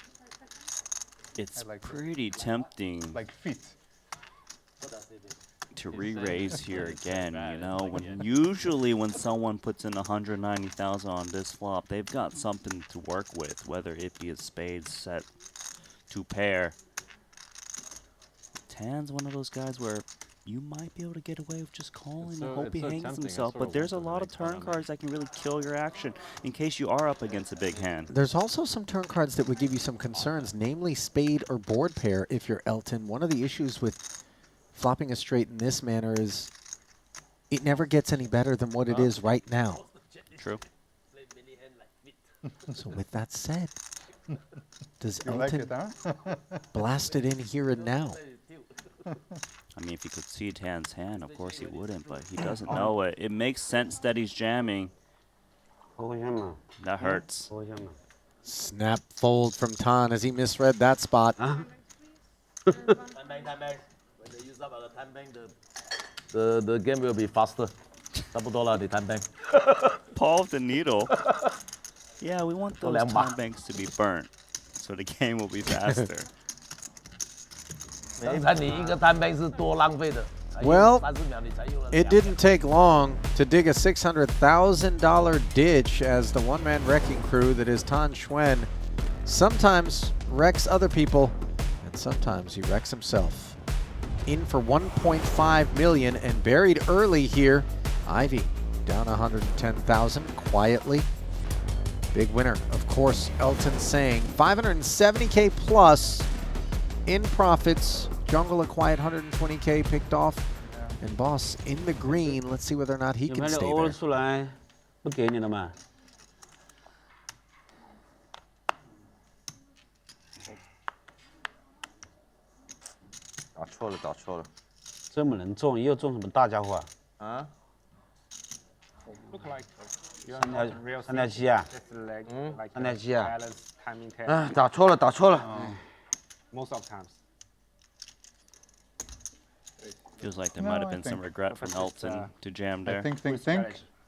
it's like that. pretty tempting Like feet. to re-raise here again. You know, when usually when someone puts in 190,000 on this flop, they've got something to work with, whether it be a spade set to pair. Tan's one of those guys where you might be able to get away with just calling and hope he hangs himself, but there's a lot of turn cards that can really kill your action in case you are up against a big hand. There's also some turn cards that would give you some concerns, namely spade or board pair if you're Elton. One of the issues with flopping a straight in this manner is it never gets any better than what it is right now. True. So with that said, does You like Elton it, huh? blast it in here and now? I mean, if he could see Tan's hand, of course he wouldn't, but he doesn't know it. It makes sense that he's jamming. That hurts. Snap fold from Tan as he misread that spot. The game will be faster. 差不多了，你弹 bank。 Paul with the needle. Yeah, we want those time banks to be burnt, so the game will be faster. 你看你一个弹 bank 是多浪费的。 Well, it didn't take long to dig a $600,000 ditch as the one-man wrecking crew that is Tan Xuan sometimes wrecks other people, and sometimes he wrecks himself. In for 1.5 million and buried early here. Ivey down 110,000 quietly. Big winner, of course, Elton Tsang. 570K plus in profits. Jungle a quiet 120K picked off. And Boss in the green. Let's see whether or not he can stay there. 出来，不给你了嘛？打错了，打错了。这么能中，又中什么大家伙啊？啊？Look like 3.7啊？3.7啊？啊，打错了，打错了。Most of times. Feels like there might have been some regret from Elton to jam there. Think,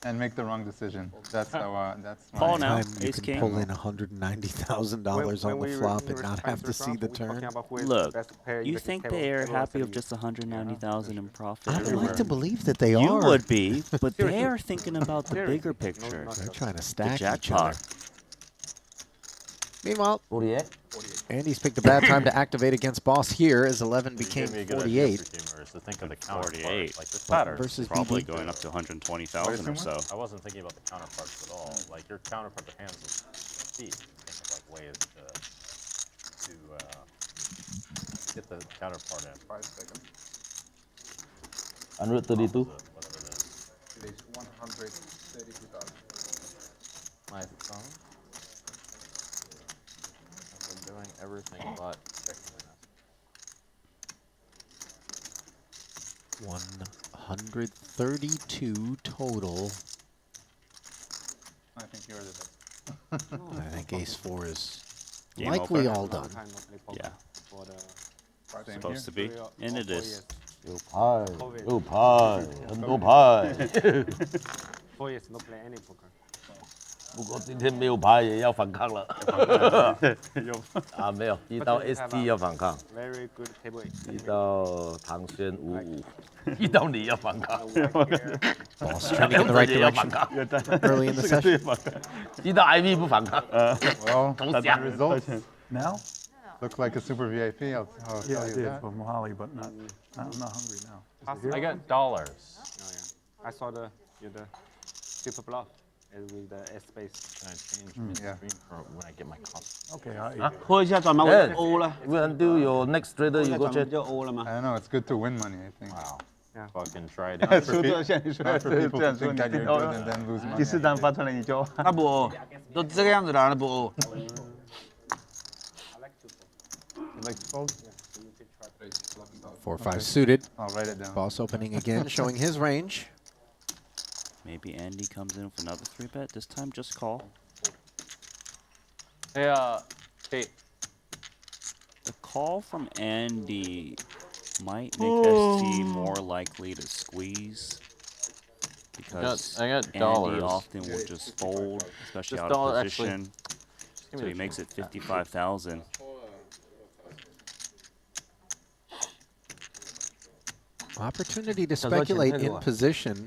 and make the wrong decision. That's how. That's Paul now, You ace can king. pull in $190,000 on the flop and not have to see the turn. Look, you think they are happy with just 190,000 in profit? I would like to believe that they You are. would be, but they are thinking about the bigger picture. They're trying to The stack each other. jackpot. Meanwhile, 48. Andy's picked a bad time to activate against Boss here as 11 You became gave me a good idea 48. for gamers to think of the counterpart. 48. Like this pattern. Versus Probably BB. going up to 120,000 or so. I wasn't thinking about the counterparts at all. Like your counterpart to Handz is speed. Think of like ways to get the counterpart in. 5 seconds. 132. Whatever it is. It is 132,000. My phone. I've been doing everything but checking the message. 132 total. I think yours is I think ace 4 is Game likely over. all done. Yeah, Same supposed to here. be. And it is. 有牌，有牌，很多牌。 4 years no play any poker. 不过今天没有牌也要反抗了。啊，没有，一到 ST 要反抗， Very good table. 一到唐轩55，一到你要反抗。 Boss trending in the right 也要 direction 反抗。 early in the session. 一到 Ivey 不反抗。 Well, 同 the 乡。 results now look like a super VIP. I'll tell you that. for Molly, but not. I'm not hungry now. I got dollars. Oh, yeah. I saw the super bluff with the S space. Can I change midstream for when I get my cost? Okay, I eat 啊 it.，喝一下转嘛，我 Yes. 就 O 了。 Until your next trader 喝一 you 下 go 转嘛 check. 就 O 了吗？ I don't know. It's good to win money. I think. Wow. Yeah. Fucking try it Not out. for, not for people to think that you're good and then lose money. 第4张发出来你就那不 O，都这个样子了，那不 O。 You like to fold? 4-5 suited. I'll write it down. Boss opening again, showing his range. Maybe Andy comes in with another 3-bet. This time, just call. Hey, hey. The call from Andy might make ST more likely to squeeze. Because I got Andy dollars. often will just fold, especially Just out dollar- of actually, position. give me So he the makes it 55,000. Opportunity to That's what you speculate think in of. position.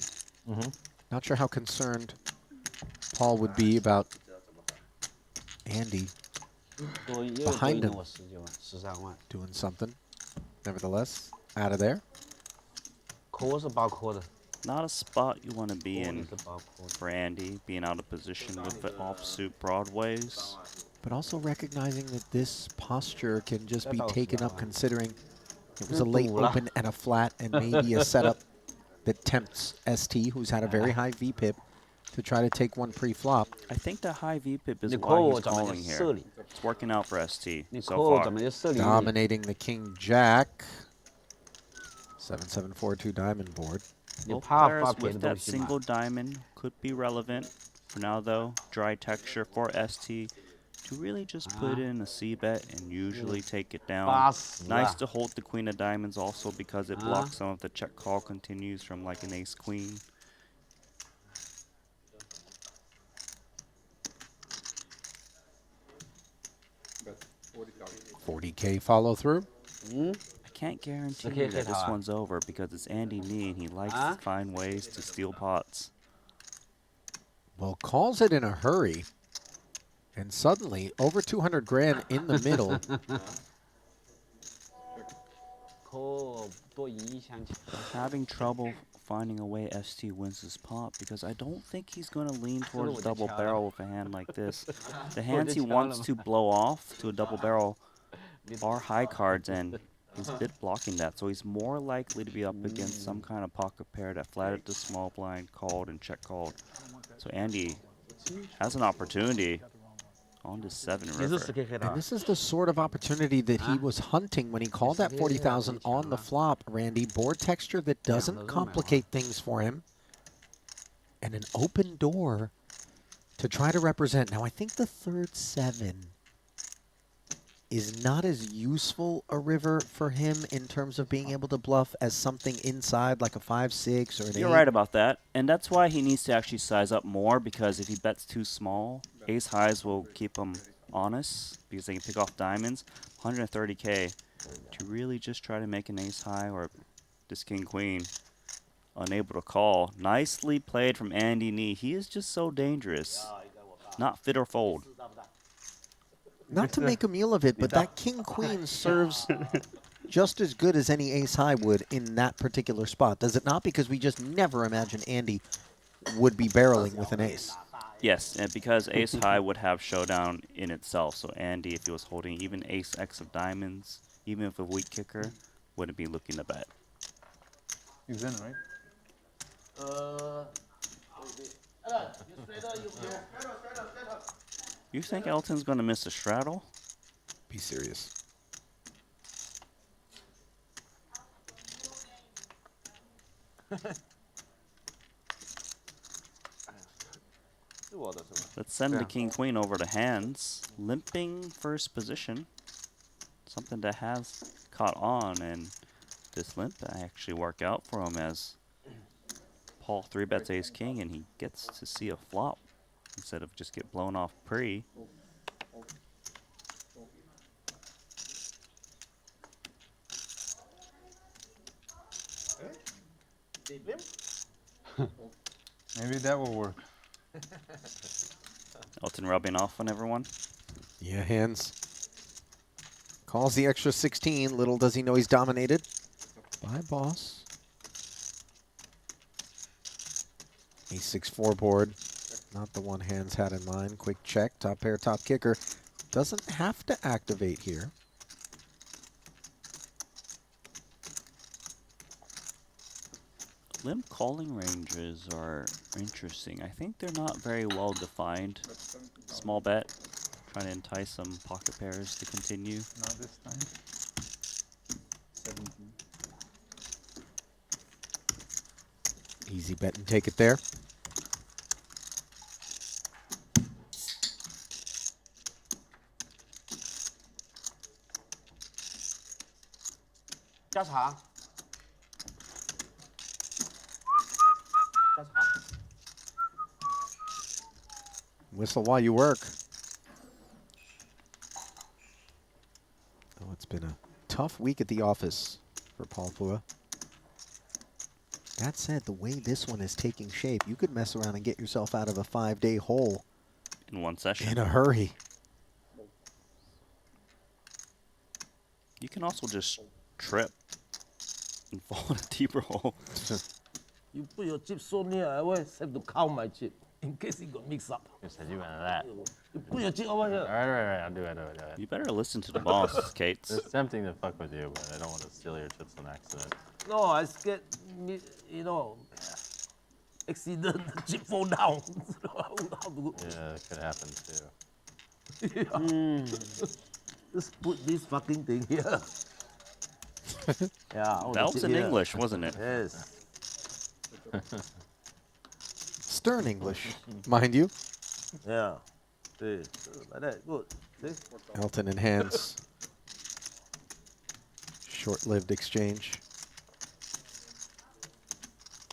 Not sure how concerned Paul would be about Andy 多又 Behind 多 him. 我10几万，13万， doing something. Nevertheless, out of there. 抠是包抠的， Not a spot you want to be 抠 in 是包抠的。 for Andy, being out of position with the offsuit broadways. But also recognizing that this posture can just be That's taken also up fine. considering it was a late Tula. open and a flat and maybe a setup that tempts ST, who's had a very high VPIP, to try to take one pre-flop. I think the high VPIP is 你 why 抠 he's 我怎么 calling 就 here. 射你？ It's working out for ST 你 so 抠我 far. 怎么就射你？ Dominating the King Jack. 7-7-4-2 diamond board. 你 Both 怕 players 发别 with 的 that 东西嘛？ single diamond could be relevant. For now, though, dry texture for ST. to really just put in a c-bet and usually take it down. Pass. Nice to hold the queen of diamonds also because it blocks some of the check call continues from like an ace-queen. 40K follow through. I can't guarantee that this one's over because it's Andy Nee and he likes to find ways to steal pots. Well, calls it in a hurry. And suddenly, over 200 grand in the middle. Having trouble finding a way Esti wins this pot because I don't think he's going to lean towards double barrel with a hand like this. The hands he wants to blow off to a double barrel are high cards and he's bit blocking that. So he's more likely to be up against some kind of pocket pair that flatted the small blind, called, and check called. So Andy has an opportunity on the 7 river. And this is the sort of opportunity that he was hunting when he called that 40,000 on the flop, Randy. Board texture that doesn't complicate things for him. And an open door to try to represent. Now, I think the third 7 is not as useful a river for him in terms of being able to bluff as something inside like a 5-6 or an 8. You're right about that. And that's why he needs to actually size up more because if he bets too small, ace highs will keep him honest because they can pick off diamonds. 130K to really just try to make an ace high or this king queen unable to call. Nicely played from Andy Nee. He is just so dangerous. Not fit or fold. Not to make a meal of it, but that king-queen serves just as good as any ace-high would in that particular spot. Does it not? Because we just never imagined Andy would be barreling with an ace. Yes, and because ace-high would have showdown in itself. So Andy, if he was holding even ace-x of diamonds, even if a weak kicker, wouldn't be looking to bet. He's in, right? You think Elton's going to miss a straddle? Be serious. Let's send the king-queen over to Handz. Limping first position. Something that has caught on, and this limp actually work out for him as Paul 3-bets ace-king, and he gets to see a flop instead of just get blown off pre. Maybe that will work. Elton rubbing off on everyone. Yeah, Handz calls the extra 16. Little does he know he's dominated by boss. Ace-6-4 board. Not the one Handz had in mind. Quick check. Top pair, top kicker. Doesn't have to activate here. Limp calling ranges are interesting. I think they're not very well defined. Small bet, trying to entice some pocket pairs to continue. Not this time. 17. Easy bet and take it there. Whistle while you work. Oh, it's been a tough week at the office for Paul Phua. That said, the way this one is taking shape, you could mess around and get yourself out of a 5-day hole in one session. In a hurry. You can also just trip and fall in a deeper hole. You put your chip so near, I always have to count my chip in case it got mixed up. You said you went to that. You put your chip over here. All right, I'll do it. You better listen to the boss, Kate. It's tempting to fuck with you, but I don't want to steal your chips on accident. No, I scared, you know, accident, the chip fall down. Yeah, it could happen too. Just put this fucking thing here. Yeah. That was in English, wasn't it? Yes. Stern English, mind you. Yeah. Like that. Good. See? Elton and Handz. Short-lived exchange.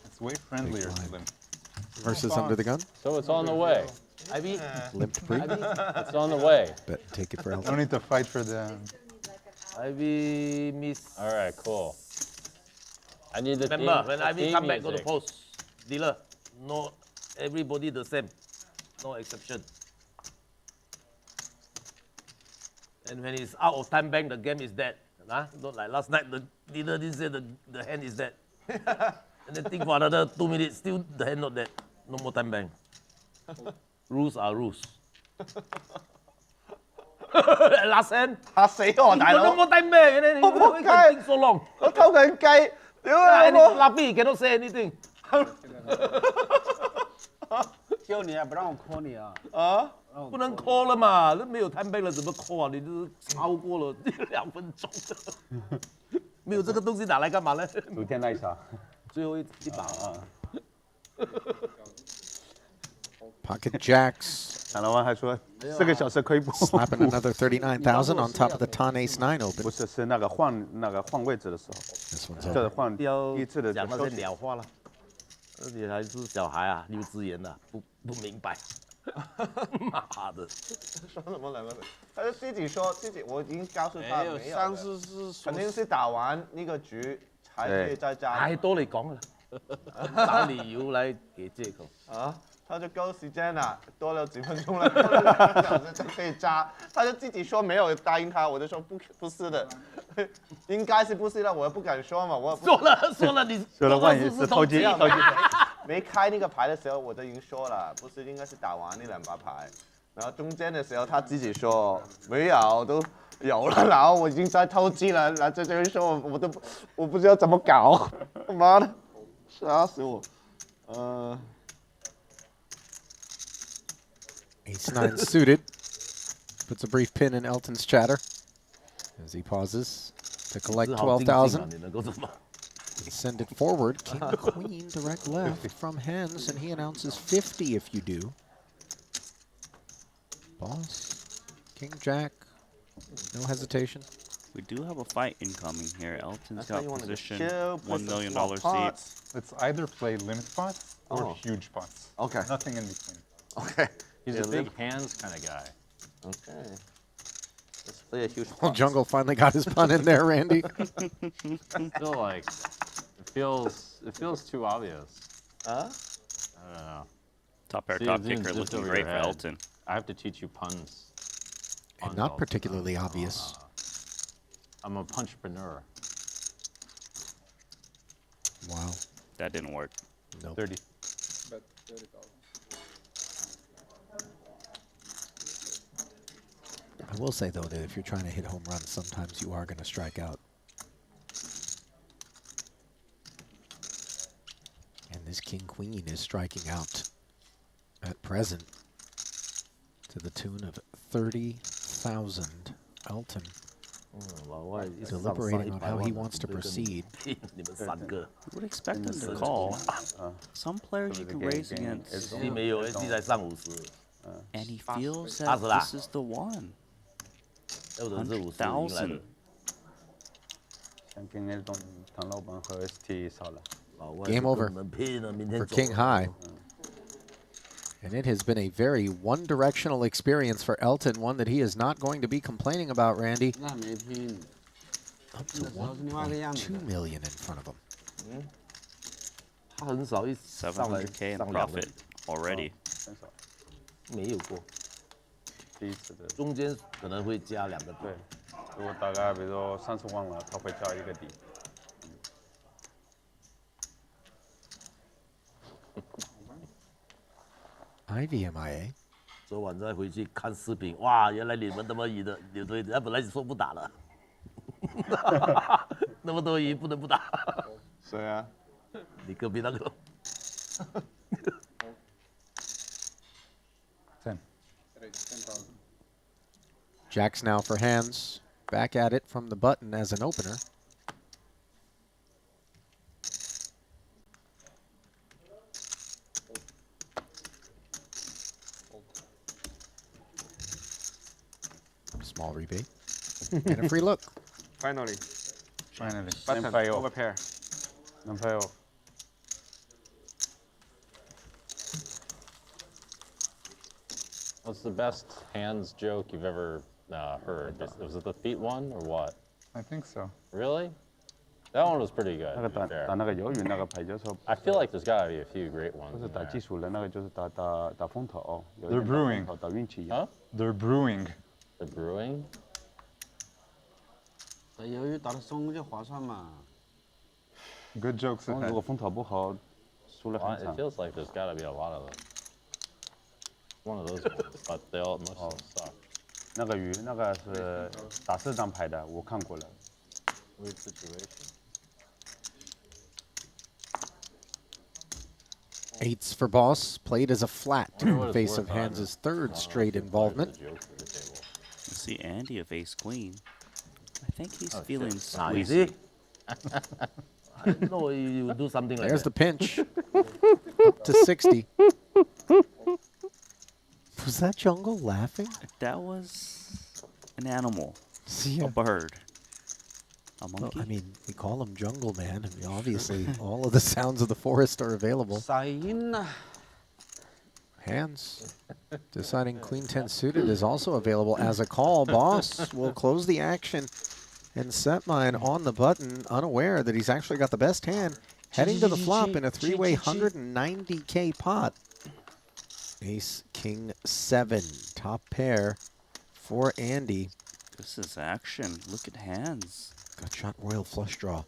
It's way friendlier to them. Versus under the gun. So it's on the way. Ivy. Limped pre. It's on the way. Bet take it for Don't Elton. need to fight for the. Ivy miss. All right, cool. I need the Remember, theme, when the Ivy theme come back, go to music. post. Dealer, no, everybody the same, no exception. And when it's out of time bank, the game is dead. Huh? Not like last night, the dealer didn't say the hand is dead. And then think for another 2 minutes, still the hand not dead. No more time bank. Rules are rules. Last hand. 嚇死我大 No 佬！ more time bank. And then you can think so long. 我偷佢雞，屌 And 你 it's 老母！ Lappy, cannot say anything. 叫你啊，不让我 call 你啊。啊！不能 call 了嘛，那没有 time bank 了，怎么 call 啊？你就是超过了2分钟的，没有这个东西拿来干嘛呢？昨天那一场，最后一把啊。 Pocket jacks. 打了完还说4个小时可以补。 Slapping another 39,000 on top of the Ton Ace 9 open. 不是，是那个换位置的时候， This one's 这 open. 换第一次的讲那些休息。鸟话了，而且还是小孩啊，幼稚园的，不明白。妈的！说什么2个字？他就自己说自己，我已经告诉他没有没有上的次是肯定是打完那个局才可以再加。太多你講啦，找理由來給借口。啊，他就夠時間了，多了幾分鐘了，2個小時就可以加。他就自己說沒有答應他，我就說不是的，應該是不是的，我又不敢說嘛，我說了，你說了萬一是偷雞。沒開那個牌的時候我就已經說了，不是應該是打完那2把牌，然後中間的時候他自己說沒有都有了，然後我已經在偷雞了，然後在這邊說我不知道怎麼搞，媽的，嚇死我，Ace 9 suited. Puts a brief pin in Elton's chatter as he pauses to collect 12,000. Send it forward. King, queen, direct left from Handz, and he announces 50 if you do. Boss, king, jack, no hesitation. We do have a fight incoming here. Elton's That's why got you wanna position, chill, put $1 some million small seat. pots. Let's either play limit pots or Oh. huge pots. Okay. Nothing in between. Okay. He's Yeah, a big hands kind of guy. Okay. Let's play a huge Well, pot. Jungle finally got his pun in there, Randy. I feel like it feels too obvious. Huh? I don't know. Top pair, See, top it's in kicker, just looking over great your for head. Elton. I have to teach you puns. And not particularly obvious. I'm a punchpreneur. Wow. That didn't work. No. 30. Bet 30,000. I will say, though, that if you're trying to hit home runs, sometimes you are going to strike out. And this king-queen is striking out at present to the tune of 30,000. Elton deliberating on how he wants to proceed. You would expect him to call. Some players you can raise against. Esti 沒有，Esti 才上50， And he feels that this is the one. Elton 是50 100,000. 想跟 Elton 唐老板和 ST 少了。 Game over for King High. And it has been a very one-directional experience for Elton, one that he is not going to be complaining about, Randy. 那没拼， Up to 1.2 million in front of him. 他很少一上來 700K in 上2 profit already. 很少。沒有過，第一次的。中間可能會加2個對，如果大概比如說30萬了，他會加一個底。 Ivey MIA. 昨晚再回去看視頻，哇，原來你們那麼贏的，對，人家本來說不打了，那麼多贏不能不打。誰啊？你隔壁那個。 10. Jacks now for Handz. Back at it from the button as an opener. Small rebate. And a free look. Finally. Finally. Button fail. over pair. No fail. What's the best hands joke you've ever heard? Was it the feet one or what? I think so. Really? That one was pretty good. 那个 to be 打 fair. 打那个鱿鱼那个牌就是说， I feel like there's got to be a few great 不 ones. 是 in 打 there. 技术的，那个就是打风头，有一 They're 点打 brewing. 风头打运气一 Huh? 样。 They're brewing. The brewing? 打鱿鱼打得松就划算嘛。 Good jokes 如 ahead. 果风头不好，输了 Well, 很 it 惨。 feels like there's got to be a lot of them. One of those ones, but they all most of them suck. 那个鱼那个是打4张牌的，我看过了。 Weird situation. Eights for boss, played as a flat Wonder in what the it's face worth of on Handz' it. third straight involvement. The joke for the table. You see Andy of ace queen. I think he's Oh, feeling shit. Ah, you squeezy. see? I didn't know you do something like There's the that. pinch. Up to 60. Was that Jungle laughing? That was an animal, See, a bird, a well, monkey. I mean, we call him Jungleman. I mean, obviously, all of the sounds of the forest are available. 晒音啊！ Handz deciding Queen 10 suited is also available as a call. Boss will close the action and set mine on the button, unaware that he's actually got the best hand, heading to the flop in a three-way 190K pot. Ace, King, 7, top pair for Andy. This is action. Look at Handz. Got shot royal flush draw.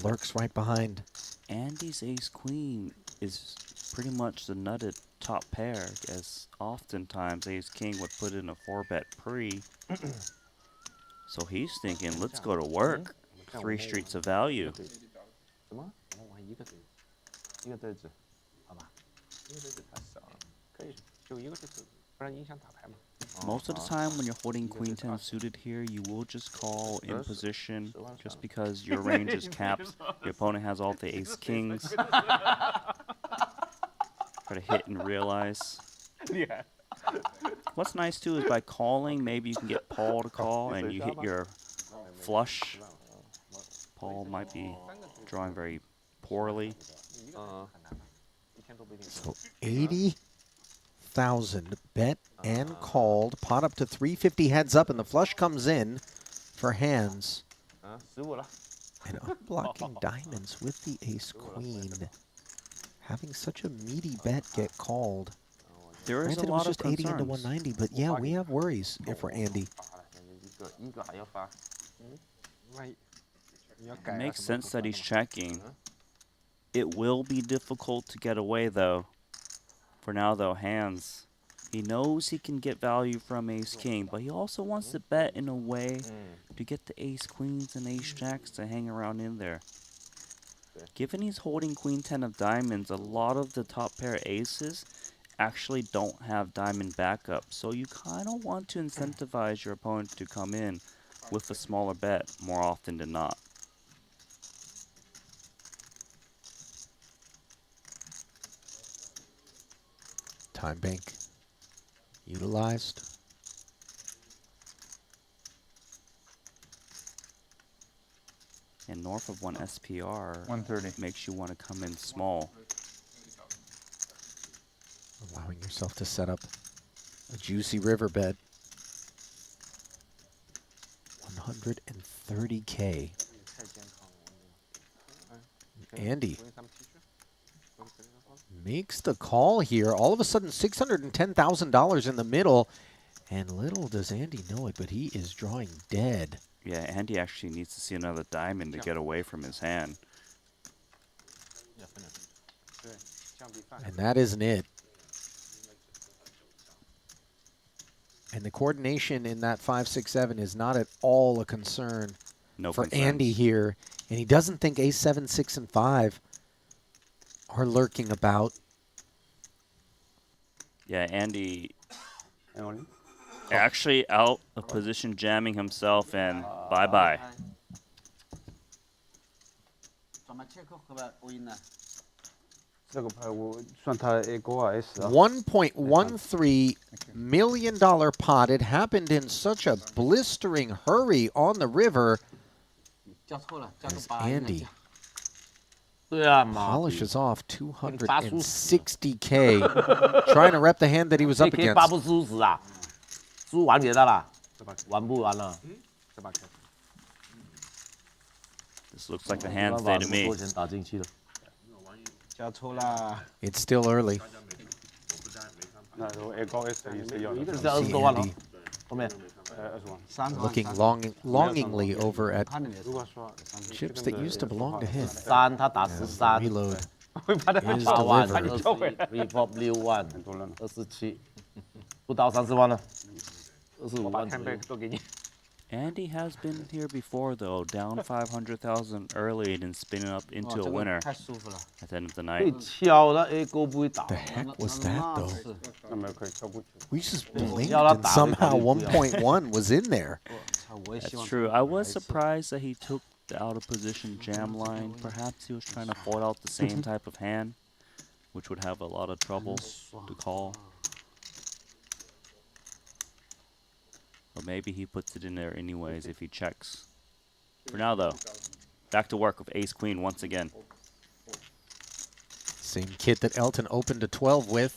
Lurks right behind. Andy's ace queen is pretty much the nutted top pair, as oftentimes ace king would put in a 4-bet pre. So he's thinking, let's go to work. 3 streets of value. 什么？我玩一个对子，一个对子，好吧？一个对子太少了，可以就一个对子，不然影响打牌嘛。 Most of the time when you're holding queen 10 suited here, you will just call in position just because your range is capped. Your opponent has all the ace kings. Try to hit and realize. What's nice too is by calling, maybe you can get Paul to call and you hit your flush. Paul might be drawing very poorly. So 80,000 bet and called. Pot up to 350 heads up, and the flush comes in for Handz. 15了。 And unblocking diamonds with the ace queen. Having such a meaty bet get called. There is Granted, a it was lot of just 80 into concerns. 190, but yeah, we have worries if we're Andy. 一个还要发。 It makes sense that he's checking. It will be difficult to get away though. For now though, Handz, he knows he can get value from ace king, but he also wants to bet in a way to get the ace queens and ace jacks to hang around in there. Given he's holding queen 10 of diamonds, a lot of the top pair aces actually don't have diamond backup, so you kind of want to incentivize your opponent to come in with a smaller bet more often than not. Time bank utilized. And north of 1 SPR 130. makes you want to come in small. Allowing yourself to set up a juicy river bet. 130K. Andy makes the call here. All of a sudden, $610,000 in the middle. And little does Andy know it, but he is drawing dead. Yeah, Andy actually needs to see another diamond to get away from his hand. And that isn't it. And the coordination in that 5-6-7 is not at all a concern for Andy here. And he doesn't think ace 7, 6, and 5 are lurking about. Yeah, Andy actually out of position jamming himself, and bye-bye. 怎么切克喝吧？我赢了。这个牌我算它 A 勾啊 S 啊。 $1.13 million pot. It happened in such a blistering hurry on the river. 叫错了，加 As 个8 Andy 对啊，妈的 polishes off 260K, trying to rep the hand that he was up 可以8 against. 不输死啊，输完给他了，玩不完了。这把开。 This looks like a Handz day to me. 多钱打进去了。 加错啦。 It's still early. 那如果 A 高 S 也是要的。这20多万了，后面。 30万。 Looking longingly over at chips that used to belong to him. 3他打13。 Reload 会把他 is 8万 delivered. ，repop 6万，27，不到30万了，25万。 都给你。 Andy has been here before, though, down 500,000 early and then spinning up into a winner 太舒服了。 at the end of the 可以 night. 敲了 A 勾不会打。 The heck was that though? 那么可以跳过去。 We just blinked Yeah, I'll and打 somehow 不了。 1.1 was in there. That's true. I was surprised that he took the out of position jam line. Perhaps he was trying to fold out the same type of hand, which would have a lot of trouble to call. Or maybe he puts it in there anyways if he checks. For now, though, back to work with ace queen once again. Same kit that Elton opened to 12 with.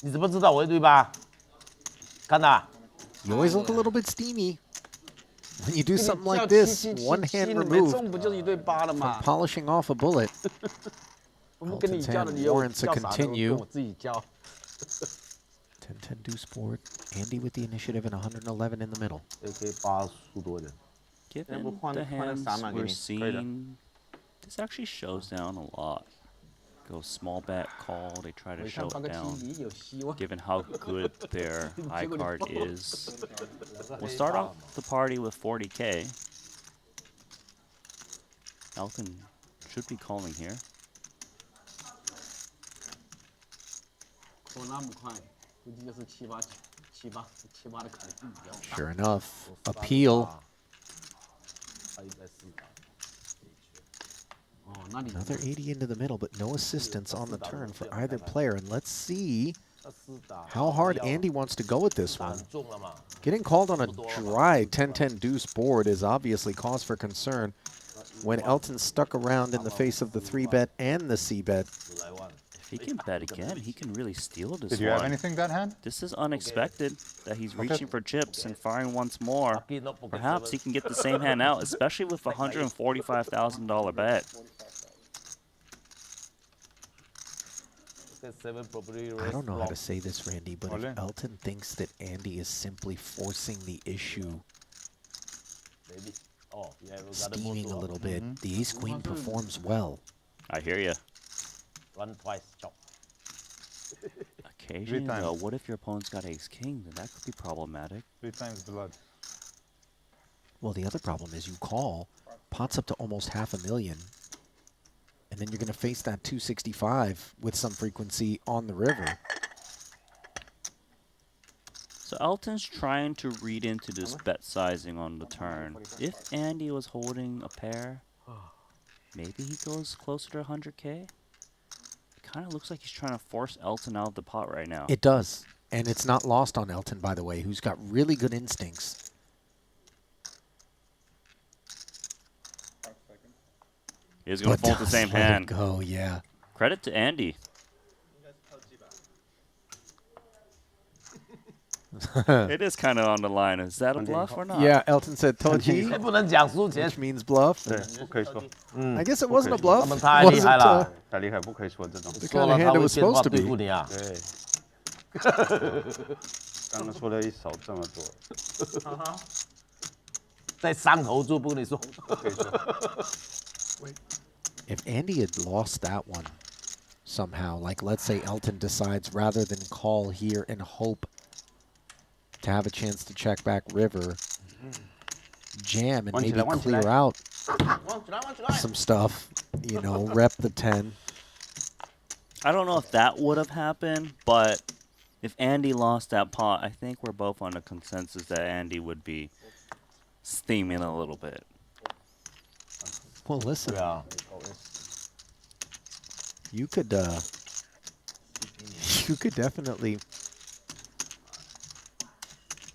你怎么知道我会对吧？看呐。 You always look a little bit steamy when you do something like this. One hand removed 中不就是1对8了 from 吗？ polishing off a bullet. 我们跟你 Elton's 教的， hand 你又 warrants a 叫啥的？ continue. 我自己教。 10-10 deuce board. Andy with the initiative and 111 in the middle. AK 8输多一点。 Given the hands we're seeing, this actually shows down a lot. Go small bet, call, they try to show it down. Given how good their high card is. We'll start off the party with 40K. Elton should be calling here. 扣那么快，估计就是7、8的可能性比较大。 Sure enough, appeal. Another 80 into the middle, but no assistance on the turn for either player. And let's see how hard Andy wants to go with this one. Getting called on a dry 10-10 deuce board is obviously cause for concern when Elton stuck around in the face of the 3-bet and the C-bet. If he can bet again, he can really steal this one. Did you have anything that hand? This is unexpected that he's reaching for chips and firing once more. Perhaps he can get the same hand out, especially with a $145,000 bet. I don't know how to say this, Randy, but if Elton thinks that Andy is simply forcing the issue, steaming a little bit, the ace-queen performs well. I hear you. Run twice, chop. Occasionally, though, what if your opponent's got ace-king? Then that could be problematic. 3 times blood. Well, the other problem is you call, pots up to almost $500,000, and then you're going to face that 265 with some frequency on the river. So Elton's trying to read into this bet sizing on the turn. If Andy was holding a pair, maybe he goes closer to 100K? Kind of looks like he's trying to force Elton out of the pot right now. It does, and it's not lost on Elton, by the way, who's got really good instincts. He's going to fold the same hand. Go, yeah. Credit to Andy. It is kind of on the line. Is that a bluff or not? Yeah, Elton said Toji, which means bluff. I guess it wasn't a bluff. It wasn't the kind of hand it was supposed to be. 刚刚说了一手这么多。在伤口做不跟你说。 If Andy had lost that one somehow, like let's say Elton decides rather than call here and hope to have a chance to check back river, jam and maybe clear out some stuff, you know, rep the 10. I don't know if that would have happened, but if Andy lost that pot, I think we're both on a consensus that Andy would be steaming a little bit. Well, listen. You could definitely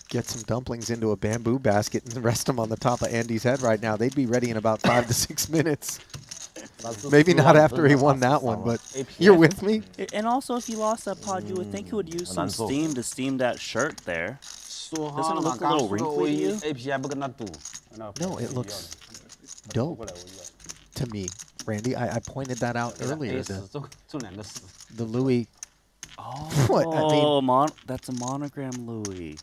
get some dumplings into a bamboo basket and rest them on the top of Andy's head right now. They'd be ready in about 5 to 6 minutes. Maybe not after he won that one, but you're with me? And also, if he lost that pod, you would think he would use some steam to steam that shirt there. Doesn't it look a little wrinkly to you? API 不跟他赌。 No, it looks dope to me. Randy, I pointed that out earlier. The Louis. Oh, what? I mean, that's a monogram Louis.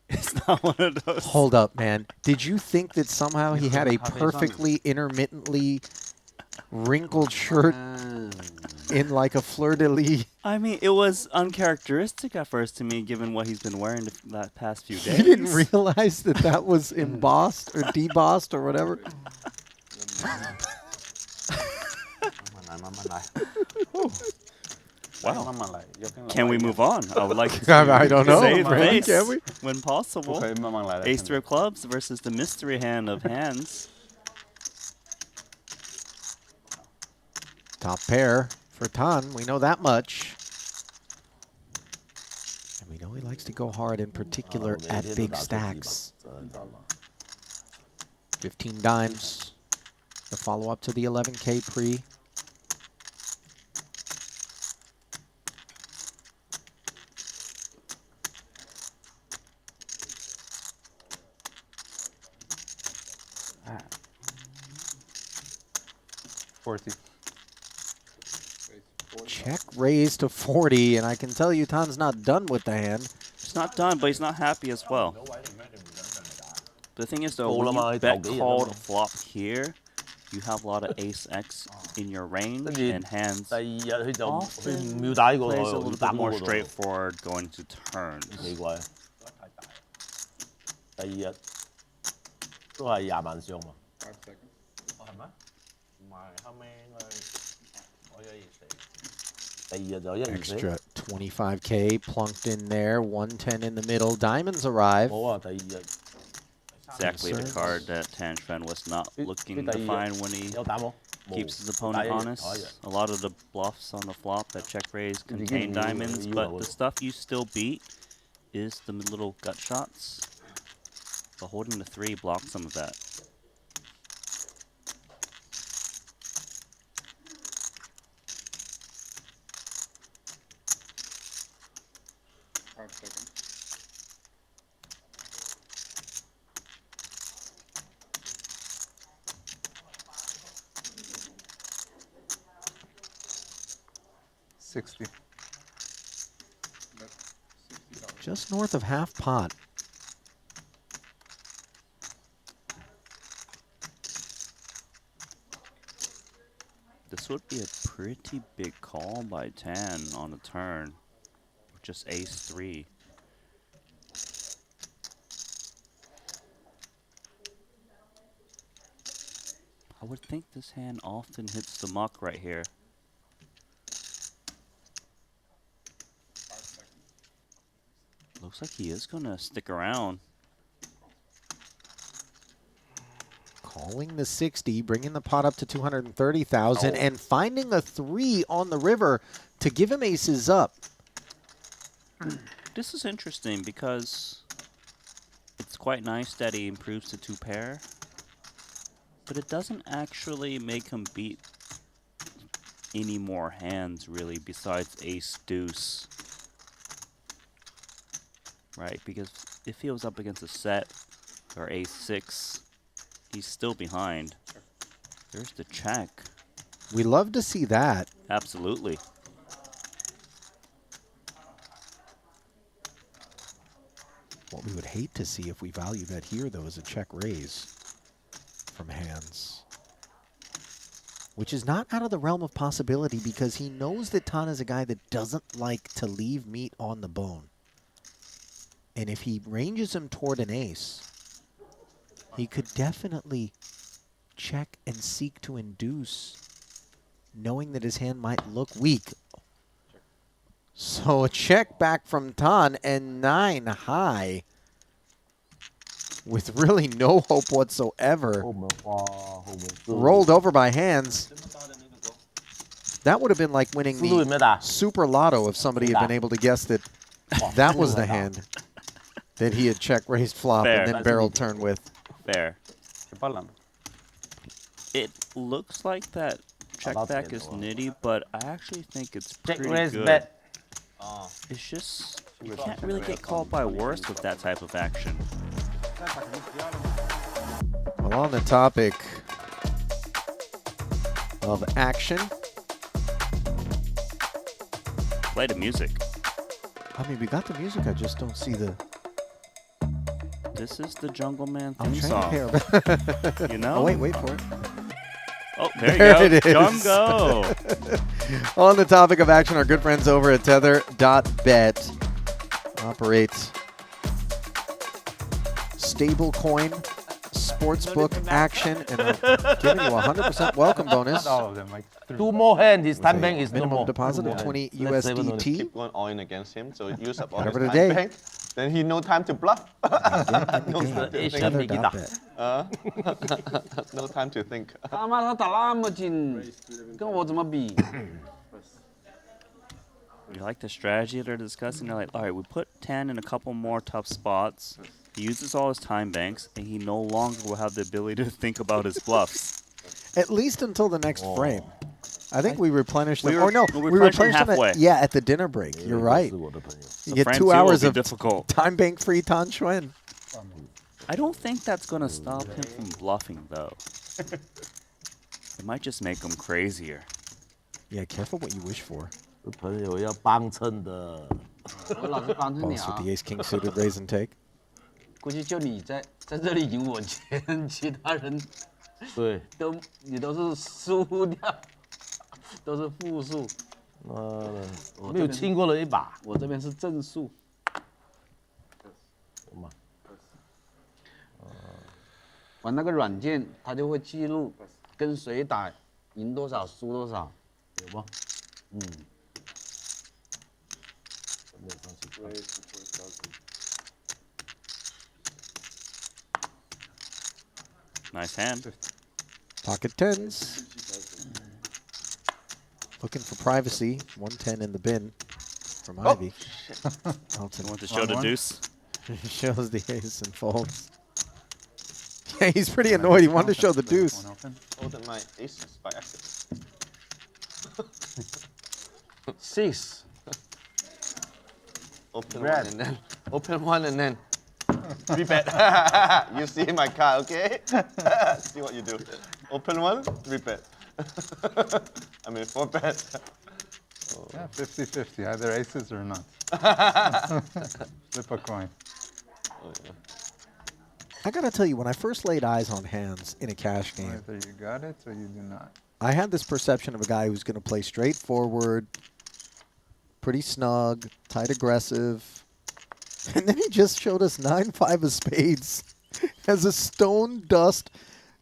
It's not one of those. Hold up, man. Did you think that somehow he had a perfectly intermittently wrinkled shirt in like a fleur-de-lis? I mean, it was uncharacteristic at first to me, given what he's been wearing the past few days. You didn't realize that that was embossed or debossed or whatever? Wow. Can we move on? I would like to I don't know. save Really? face Can we? when possible. Ace 3 of clubs versus the mystery hand of Handz. Top pair for Tan. We know that much. And we know he likes to go hard, in particular at big stacks. 15 dimes. The follow-up to the 11K pre. Check raise to 40, and I can tell you Tan's not done with the hand. He's not done, but he's not happy as well. The thing is, though, when you bet called flop here, you have a lot of ace X in your range, and Handz often plays a little bit more straightforward going to turns. 第二日都係20萬上嘛。係咩？唔係，後尾我有第二日就1二四。 Extra 25K plunked in there, 110 in the middle. Diamonds arrive. 冇啊，第二日。 Exactly the card that Tanchfen was not looking to find when he keeps his opponent honest. A lot of the bluffs on the flop that check raise contain diamonds, but the stuff you still beat is the little gut shots. But holding the 3 blocks some of that. Just north of half pot. This would be a pretty big call by Tan on the turn. Just ace 3. I would think this hand often hits the muck right here. Looks like he is gonna stick around. Calling the 60, bringing the pot up to 230,000, and finding a 3 on the river to give him aces up. This is interesting because it's quite nice that he improves to 2 pair, but it doesn't actually make him beat any more hands really besides ace deuce. Right, because if he was up against a set or ace 6, he's still behind. There's the check. We love to see that. Absolutely. What we would hate to see if we value that here, though, is a check raise from Handz, which is not out of the realm of possibility because he knows that Tan is a guy that doesn't like to leave meat on the bone. And if he ranges him toward an ace, he could definitely check and seek to induce, knowing that his hand might look weak. So a check back from Tan and 9 high with really no hope whatsoever. Rolled over by Handz. That would have been like winning the Super Lotto if somebody had been able to guess that that was the hand that he had check raised flop Fair. and then barrel turn with. Fair. It looks like that check back is nitty, but I actually think it's pretty good. Bet. It's just you can't really get called by worse with that type of action. Well, on the topic of action, play the music. I mean, we got the music. I just don't see the. This is the Jungleman I'm theme trying song. to pair. You know? Oh, wait for it. Oh, there you go. It is. Jungo. On the topic of action, our good friends over at Tether.bet operates stablecoin sportsbook action and are giving you a 100% welcome bonus. Not all of them, like 2 more hands, his time bank is no Minimum more. deposit of 20 USDT. Keep going all in against him, so use up all his Whatever time today. bank. Then he no time to bluff. No time to think. Tether.bet. No time to think. 他妈他打那么紧，跟我怎么比？ You like the strategy they're discussing? They're like, all right, we put Tan in a couple more tough spots. He uses all his time banks, and he no longer will have the ability to think about his bluffs. At least until the next frame. I think we replenished them. We Oh, no. we We replenished them replenished them halfway. at the dinner break. You're right. You get frame 2 two hours will be of difficult. time bank free Tan Xuan. I don't think that's going to stop him from bluffing, though. It might just make him crazier. Yeah, careful what you wish for. 朋友要帮衬的。我老是帮衬你 Boss with 啊 the ace king suited raise and take. 估计就你在这里赢我钱，其他人对你都是输掉，都是负数。没有亲过了一把。我这边是正数。玩那个软件，它就会记录跟谁打，赢多少，输多少，有不？嗯。 Nice hand. Pocket tens. Looking for privacy. 110 in the bin from Ivey. Elton Want to show the deuce? Shows the ace and folds. Yeah, he's pretty annoyed. He wanted to show the deuce. Open my aces by accident. 6. Open one and then. Open one and then. Rebet. You see my card, okay? See what you do. Open one, rebet. I mean, 4-bet. Yeah, 50-50, either aces or not. Flip a coin. Oh, yeah. I gotta tell you, when I first laid eyes on Handz in a cash game, Either you got it or you do not. I had this perception of a guy who's gonna play straightforward, pretty snug, tight aggressive. And then he just showed us 9-5 of spades as a stone dust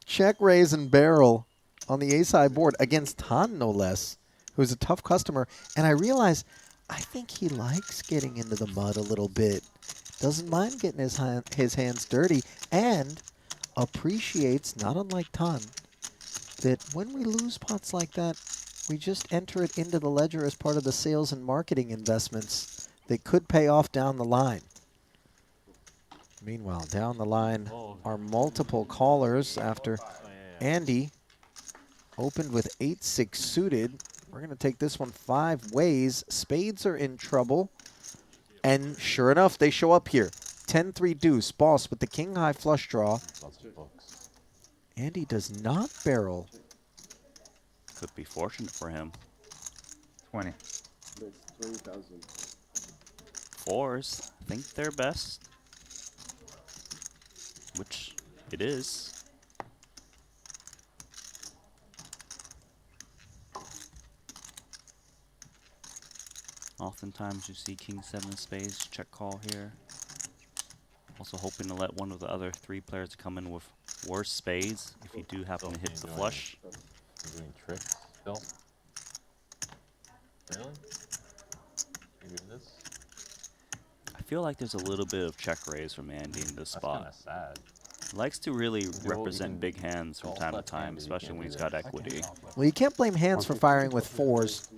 check raise and barrel on the ace-high board against Tan, no less, who's a tough customer. And I realized I think he likes getting into the mud a little bit. Doesn't mind getting his hands dirty and appreciates, not unlike Tan, that when we lose pots like that, we just enter it into the ledger as part of the sales and marketing investments that could pay off down the line. Meanwhile, down the line are multiple callers after Andy opened with 8-6 suited. We're going to take this one 5 ways. Spades are in trouble. And sure enough, they show up here. 10-3 deuce. Boss with the king-high flush draw. Andy does not barrel. Could be fortunate for him. 20. 20,000. Fours think they're best. Which it is. Oftentimes you see king 7 spades check call here. Also hoping to let one of the other 3 players come in with worse spades if you do happen to hit the flush. You're doing tricks still? Really? You doing this? I feel like there's a little bit of check raise from Andy in this spot. That's kind of sad. Likes to really represent big hands from time to time, especially when he's got equity. Well, you can't blame Handz for firing with 4s,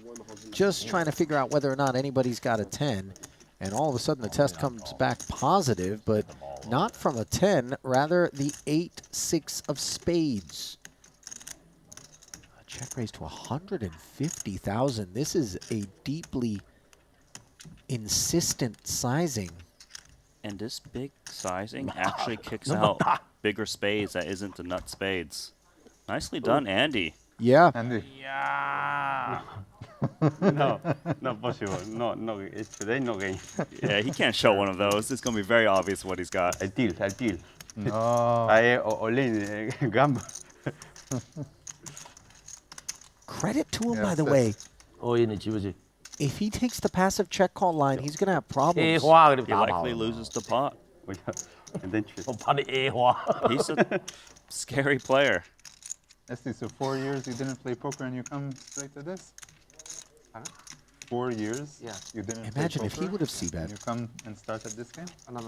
just trying to figure out whether or not anybody's got a 10. And all of a sudden the test comes back positive, but not from a 10, rather the 8-6 of spades. A check raise to 150,000. This is a deeply insistent sizing. And this big sizing actually kicks out bigger spades that isn't the nut spades. Nicely done, Andy. Yeah. Andy. Yeah. No, no possible. No, no. Today no game. Yeah, he can't show one of those. It's gonna be very obvious what he's got. I deal. No. I only gamble. Credit to him, Yeah, by the sis. way. Oh, in the If he takes the passive check call line, he's gonna have problems. He likely loses the pot. And then He's a scary player. Esti, so 4 years you didn't play poker and you come straight to this? 4 years? Yeah. You didn't Imagine play if he poker would have c-bet. and you come and start at this game? No.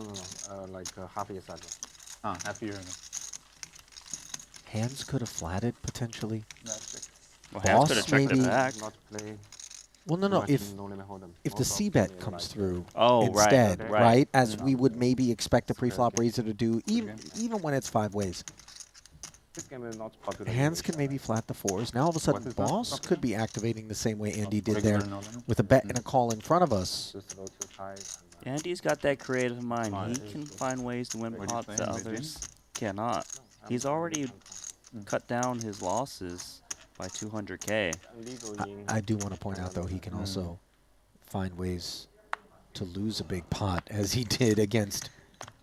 Like half a year ago. Ah, half a year ago. Handz could have flatted potentially. Well, Handz could have checked maybe. it back. Not play. Well, no. If No limit hold'em. the Most of c-bet them comes like, through Oh, instead, right. right? As we would maybe expect a pre-flop raiser to do, even when it's 5 ways. This game is not popular. Hands can maybe flat the 4s. Now all of a sudden, is that? boss could be activating the same way Andy did Regular there no limit? with a bet and a call in front of us. Just low to high. Andy's got that creative mind. He can find ways to win What do you pots play, that Adrian? others cannot. He's already cut down his losses by 200K. I do want to point out, though, he can also find ways to lose a big pot, as he did against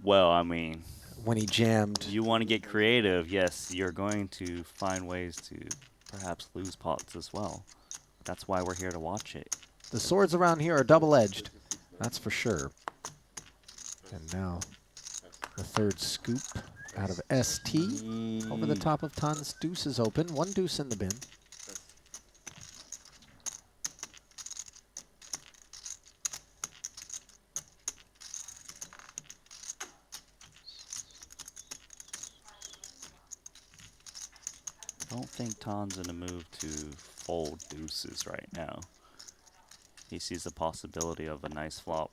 Well, I mean, when he jammed. you want to get creative, yes, you're going to find ways to perhaps lose pots as well. That's why we're here to watch it. The swords around here are double-edged, that's for sure. And now the third scoop out of ST. Over the top of Tan's deuce is open. 1 deuce in the bin. I don't think Tan's in a move to fold deuces right now. He sees the possibility of a nice flop.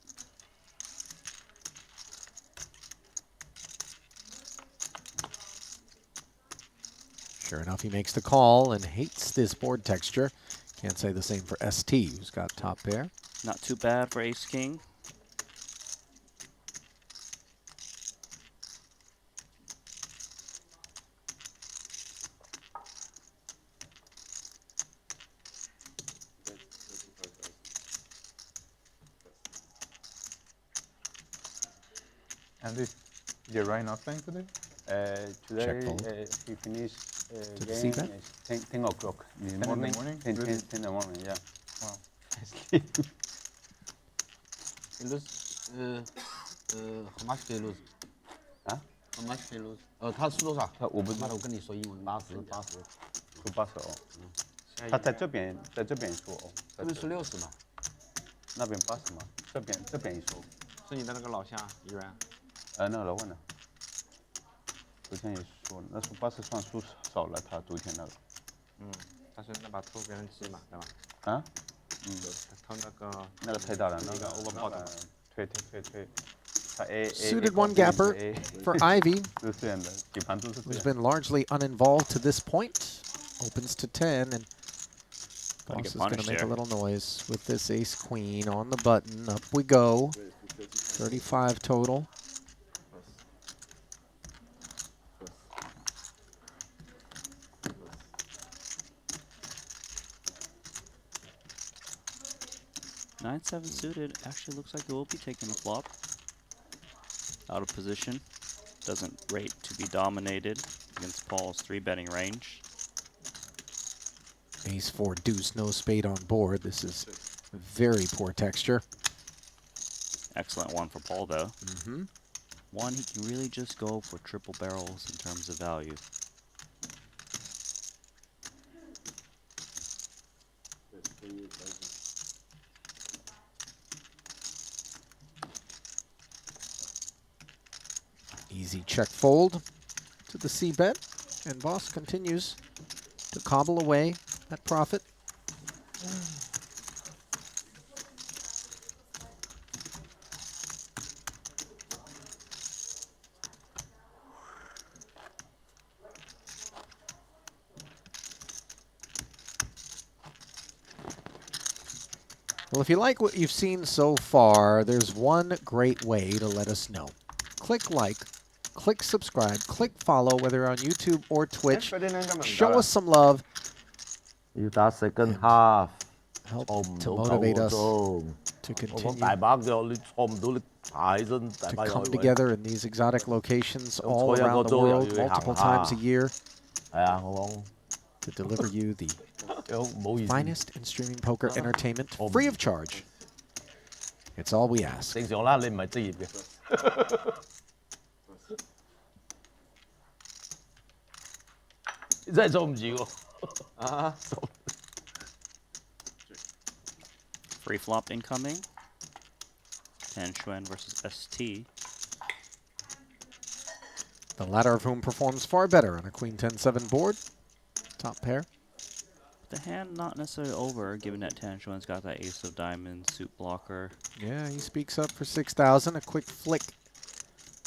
Sure enough, he makes the call and hates this board texture. Can't say the same for ST, who's got top pair. Not too bad for ace-king. Andy, you're right not playing today? Today fold. he finished To the game c-bet? at 10 o'clock in the 10 in the morning. morning? 10 Really? in the morning, yeah. Wow. You lose, how much do you lose? 啊 How much do you lose? 他输多少？我不知道妈的，我跟你说英文，80。输80哦。他在这边输哦，这边输60嘛。那边80嘛，这边一输。是你的那个老乡依然。那个老问了，昨天也说了，那输80算输少了，他昨天那个。但是那把偷别人鸡嘛，对吧？啊？偷那个太大了，那个 overpot 的。退。他 A Suited one gapper for Ivey, 是这样的，底盘都是这 who's 样。 been largely uninvolved to this point. Opens to 10, and Gotta boss get is going to punished make a there. little noise with this ace-queen on the button. Up we go. 35 total. Nine seven suited actually looks like it will be taking a flop. Out of position. Doesn't rate to be dominated against Paul's 3-betting range. Ace-4 deuce, no spade on board. This is very poor texture. Excellent one for Paul, though. Mm-hmm. One, he can really just go for triple barrels in terms of value. Easy check fold. to the C bet, and Boss continues to cobble away at profit. Well, if you like what you've seen so far, there's one great way to let us know. Click like, click subscribe, click follow, whether you're on YouTube or Twitch. Show us some love. You that second half. Help to motivate us to continue to come together in these exotic locations all around the world multiple times a year to deliver you the finest in streaming poker entertainment free of charge. It's all we ask. Free flop incoming. Xuan versus Esti. The latter of whom performs far better on a Queen 10-7 board. Top pair. The hand not necessarily over, given that Xuan's got that ace of diamonds, suit blocker. Yeah, he speaks up for 6,000. A quick flick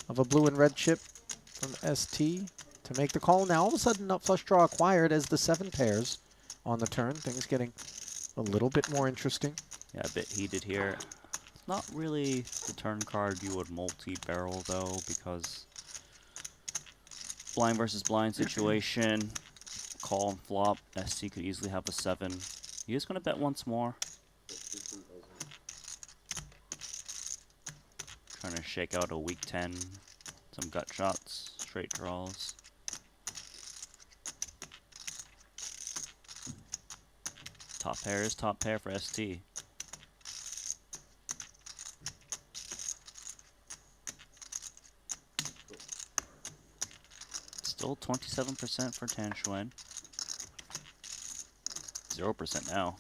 of a blue and red chip from Esti to make the call. Now all of a sudden nut flush draw acquired as the 7 pairs on the turn. Things getting a little bit more interesting. Yeah, a bit heated here. Not really the turn card you would multi-barrel though, because blind versus blind situation. Call and flop. Esti could easily have a 7. He is going to bet once more. Trying to shake out a weak 10. Some gut shots. Straight draws. Top pair is top pair for Esti. Still 27% for Xuan. 0% now.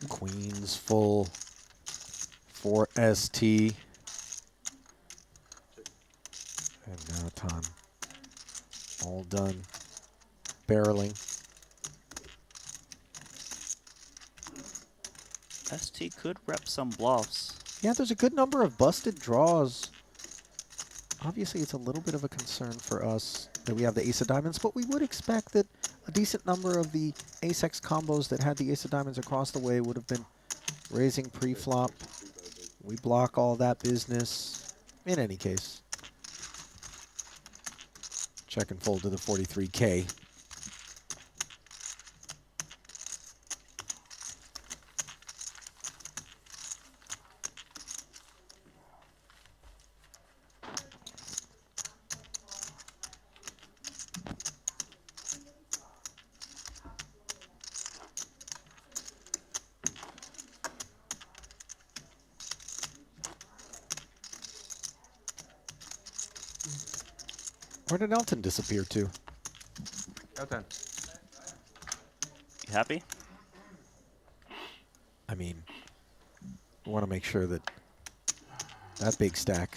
Queens full for Esti. And now time. All done. Barreling. Esti could rep some bluffs. Yeah, there's a good number of busted draws. Obviously, it's a little bit of a concern for us that we have the ace of diamonds, but we would expect that a decent number of the ace-x combos that had the ace of diamonds across the way would have been raising pre-flop. We block all that business. In any case, check and fold to the 43K. Where did Elton disappear to? Elton. You happy? I mean, we want to make sure that that big stack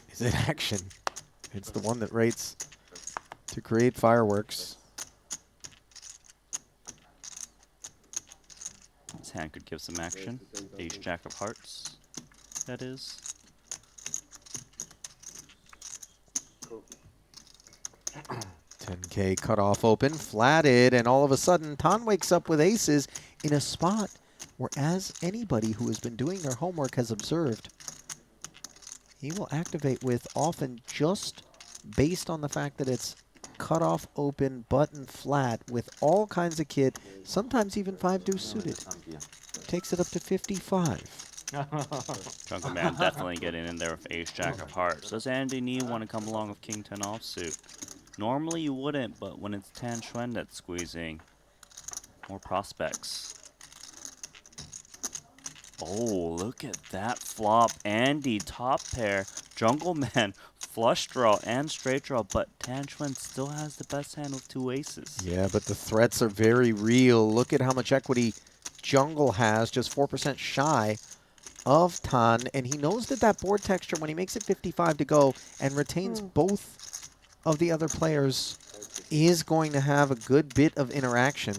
is in action. It's the one that rates to create fireworks. This hand could give some action. Ace Jack of Hearts, that is. $10K cutoff open, flatted, and all of a sudden, Tan wakes up with aces in a spot where, as anybody who has been doing their homework has observed, he will activate with often just based on the fact that it's cutoff open, button flat, with all kinds of kit, sometimes even 5-deuce suited. Takes it up to 55. Jungleman definitely getting in there with Ace Jack of Hearts. Does Andy Nee want to come along with King 10 offsuit? Normally you wouldn't, but when it's Xuan that's squeezing, more prospects. Oh, look at that flop. Andy top pair, Jungleman flush draw and straight draw, but Xuan still has the best hand with 2 aces. Yeah, but the threats are very real. Look at how much equity Jungle has, just 4% shy of Tan, and he knows that that board texture, when he makes it 55 to go and retains both of the other players, is going to have a good bit of interaction.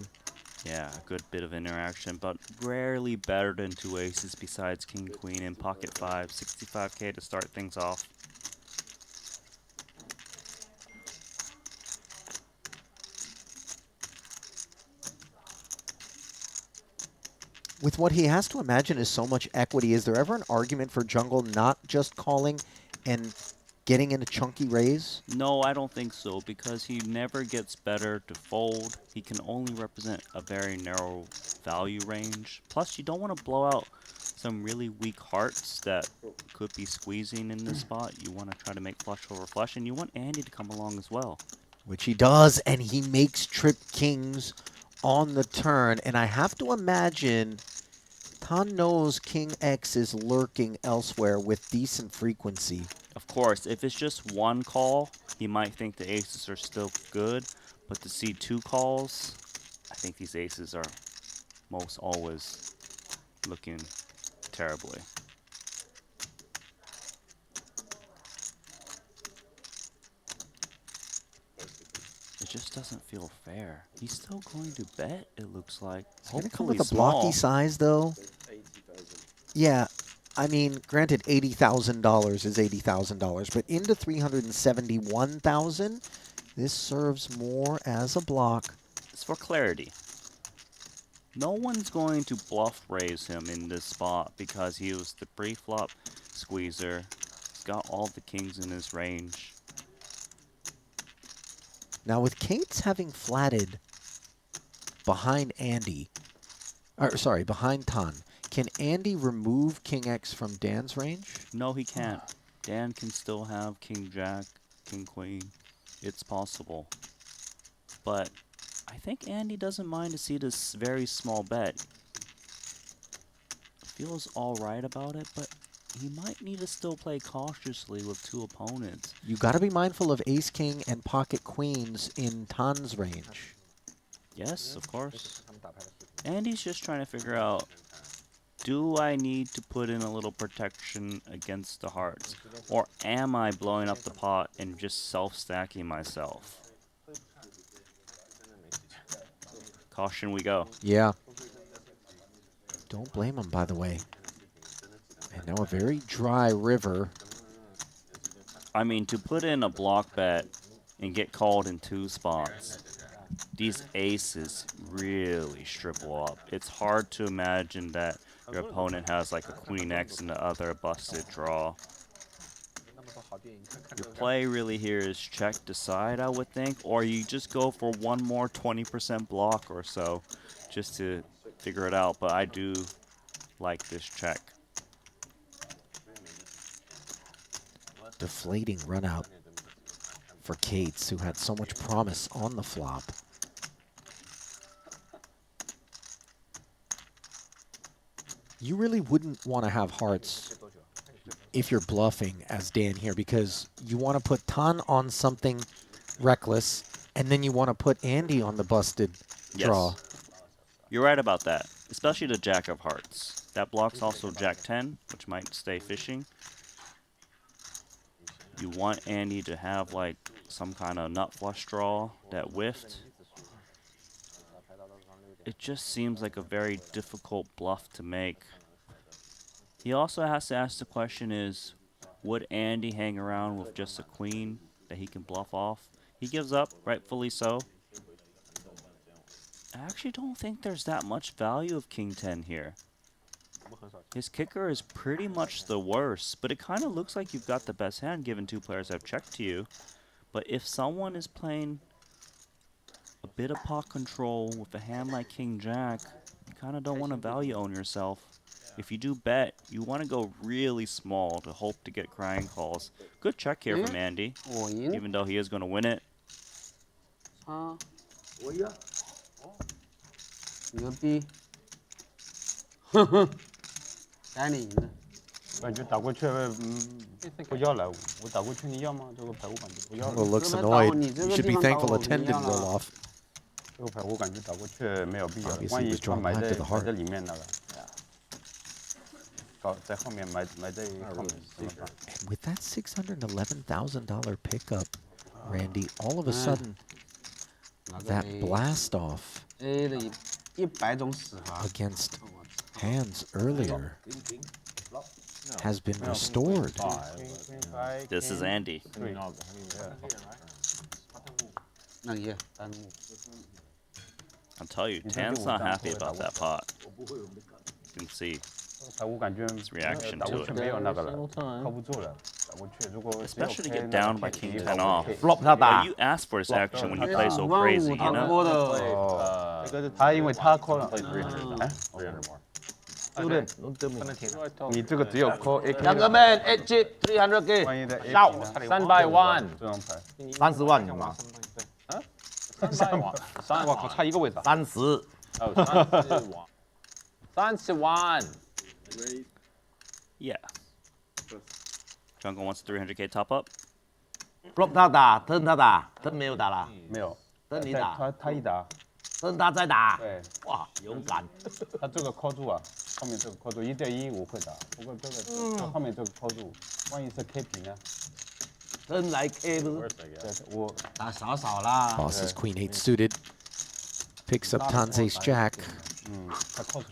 Yeah, a good bit of interaction, but rarely better than 2 aces besides king, queen, and pocket 5. 65k to start things off. With what he has to imagine is so much equity, is there ever an argument for jungle not just calling and getting in a chunky raise? No, I don't think so, because he never gets better to fold. He can only represent a very narrow value range. Plus, you don't want to blow out some really weak hearts that could be squeezing in this spot. You want to try to make flush over flush, and you want Andy to come along as well. Which he does, and he makes trip kings on the turn. And I have to imagine Tan knows King X is lurking elsewhere with decent frequency. Of course, if it's just one call, he might think the aces are still good, but to see 2 calls, I think these aces are most always looking terribly. It just doesn't feel fair. He's still going to bet, it looks like. He's going to come with a blocky size, though. Yeah, I mean, granted, $80,000 is $80,000, but into $371,000, this serves more as a block. It's for clarity. No one's going to bluff raise him in this spot because he was the pre-flop squeezer. He's got all the kings in his range. Now, with Kate's having flatted behind Andy, or sorry, behind Tan, can Andy remove King X from Dan's range? No, he can't. Dan can still have King Jack, King Queen. It's possible. But I think Andy doesn't mind to see this very small bet. Feels alright about it, but he might need to still play cautiously with 2 opponents. You got to be mindful of Ace King and Pocket Queens in Tan's range. Yes, of course. Andy's just trying to figure out, do I need to put in a little protection against the hearts? Or am I blowing up the pot and just self-stacking myself? Caution we go. Yeah. Don't blame him, by the way. And now a very dry river. I mean, to put in a block bet and get called in 2 spots, these aces really shrivel up. It's hard to imagine that your opponent has like a Queen X and the other busted draw. Your play really here is check decide, I would think, or you just go for one more 20% block or so just to figure it out, but I do like this check. Deflating run out for Cates, who had so much promise on the flop. You really wouldn't want to have hearts if you're bluffing as Dan here, because you want to put Tan on something reckless, and then you want to put Andy on the busted draw. You're right about that, especially the Jack of Hearts. That blocks also Jack 10, which might stay fishing. You want Andy to have like some kind of nut flush draw that whiffed. It just seems like a very difficult bluff to make. He also has to ask the question is, would Andy hang around with just a queen that he can bluff off? He gives up, rightfully so. I actually don't think there's that much value of King 10 here. His kicker is pretty much the worst, but it kind of looks like you've got the best hand given 2 players have checked to you. But if someone is playing a bit of pot control with a hand like King Jack, you kind of don't want to value own yourself. If you do bet, you want to go really small to hope to get crying calls. Good check here from Andy, even though he is going to win it. 牛逼，哼哼，该你赢了。感觉打过去不要了，我打过去你要吗？这个牌我感觉不要了。 Jungle looks annoyed. You should be thankful a 10 didn't roll off. 这个牌我感觉打过去没有必要， Obviously 万一 was drawn 埋 back 在 to the 埋 heart. 在里面那个。在后面埋在后面。 And with that $611,000 pickup, Randy, all of a sudden, that blast off A 的100种死法 against Handz earlier has been restored. This is Andy. 那也单目。 I'll tell you, Tan's not happy about that pot. You can see 我感觉 his reaction 打 to 过去 it. 没有那个了，靠不住了。打过去如果 Especially to get down by king 10 off. Flop 他打 You ask for his action when you play so crazy, you 他 know? 多的。哦，他因为他扣了， 300 more. 对不对？你这个只有扣 AK。 Jungleman, 8 chip, 300K， 万一的 AK 少呢300万，这张牌30万有吗？ 300万，我靠，差一个位置。 30。哦，30万。 Yeah. Jungle wants 300k top up. Flop 他打，turn 他打，turn 没有打啦，没有。 turn 你打他一打， ，turn 他再打。对，哇，勇敢。他这个扣住啊，后面这个扣住1对1我会打，不过这个后面这个扣住，万一是 K 平呢？ turn 来 K 不是？ 对，我打少啦。 Bosses Queen 8 suited. Picks up Tan's Ace Jack. 他扣住。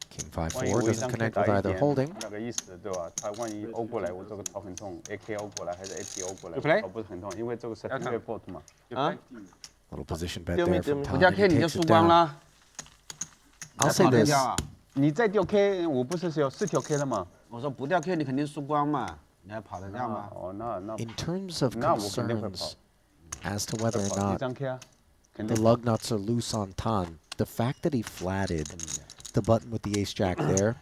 King 5-4 doesn't connect with either holding. 那个意思对吧？他万一欧过来，我这个头很痛 ，AK 欧过来还是 AP 欧过来，头不是很痛，因为这个是 2-way fault 嘛。啊？ Little position bet there from 不 Tan. 掉 and K he 你就 takes 输 it 光 down. 了。 I'll say this. 你再掉 K， 我不是有4条 K 了吗？我说不掉 K 你肯定输光嘛，你还跑得掉吗？哦，那 In terms of 那我肯定会 concerns 跑。 as to whether or 一 not 张 K 啊，肯 the 定。 lug nuts are loose on Tan, the fact that he flatted the button with the ace jack there,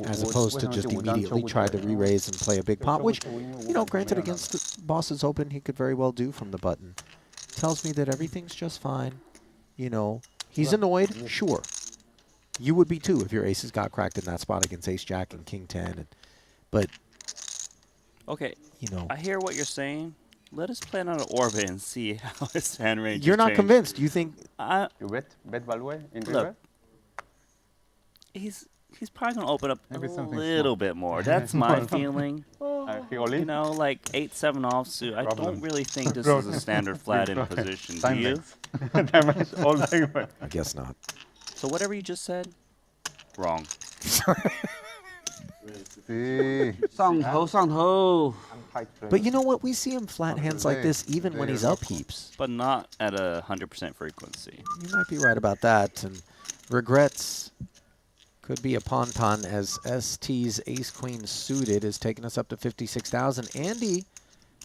as opposed to just immediately try to re-raise and play a big pot, which, you know, granted against the boss's open, he could very well do from the button, tells me that everything's just fine. You know, he's annoyed, sure. You would be too if your aces got cracked in that spot against ace jack and king 10. But, Okay, you know, I hear what you're saying. Let us plan on an orbit and see how his hand range you're not change. convinced. You think You bet value in Look, river? he's probably gonna open up Maybe a something little bit more. That's my feeling. All You in? know, like 8-7 offsuit. I don't Problem. really think this is a standard flat in position. Do you? Diamonds all day. I guess not. So whatever you just said, wrong. 上头。 But you know what? We see him flat hands like this even when he's up heaps. But not at 100% frequency. You might be right about that. And regrets could be upon Tan as ST's ace-queen suited is taking us up to 56,000. Andy,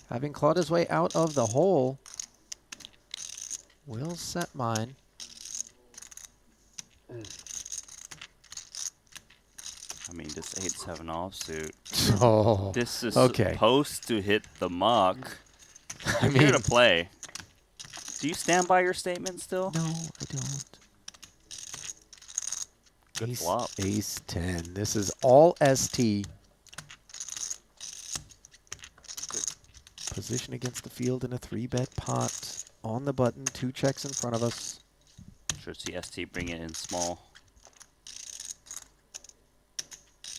having clawed his way out of the hole, will set mine. I mean, this 8-7 offsuit. Oh, This is okay. supposed to hit the muck. I I'm here to mean, play. Do you stand by your statement still? no, I don't. Good Ace, flop. ace 10. This is all ST. Position against the field in a 3-bet pot. On the button, 2 checks in front of us. Sure see ST bring it in small.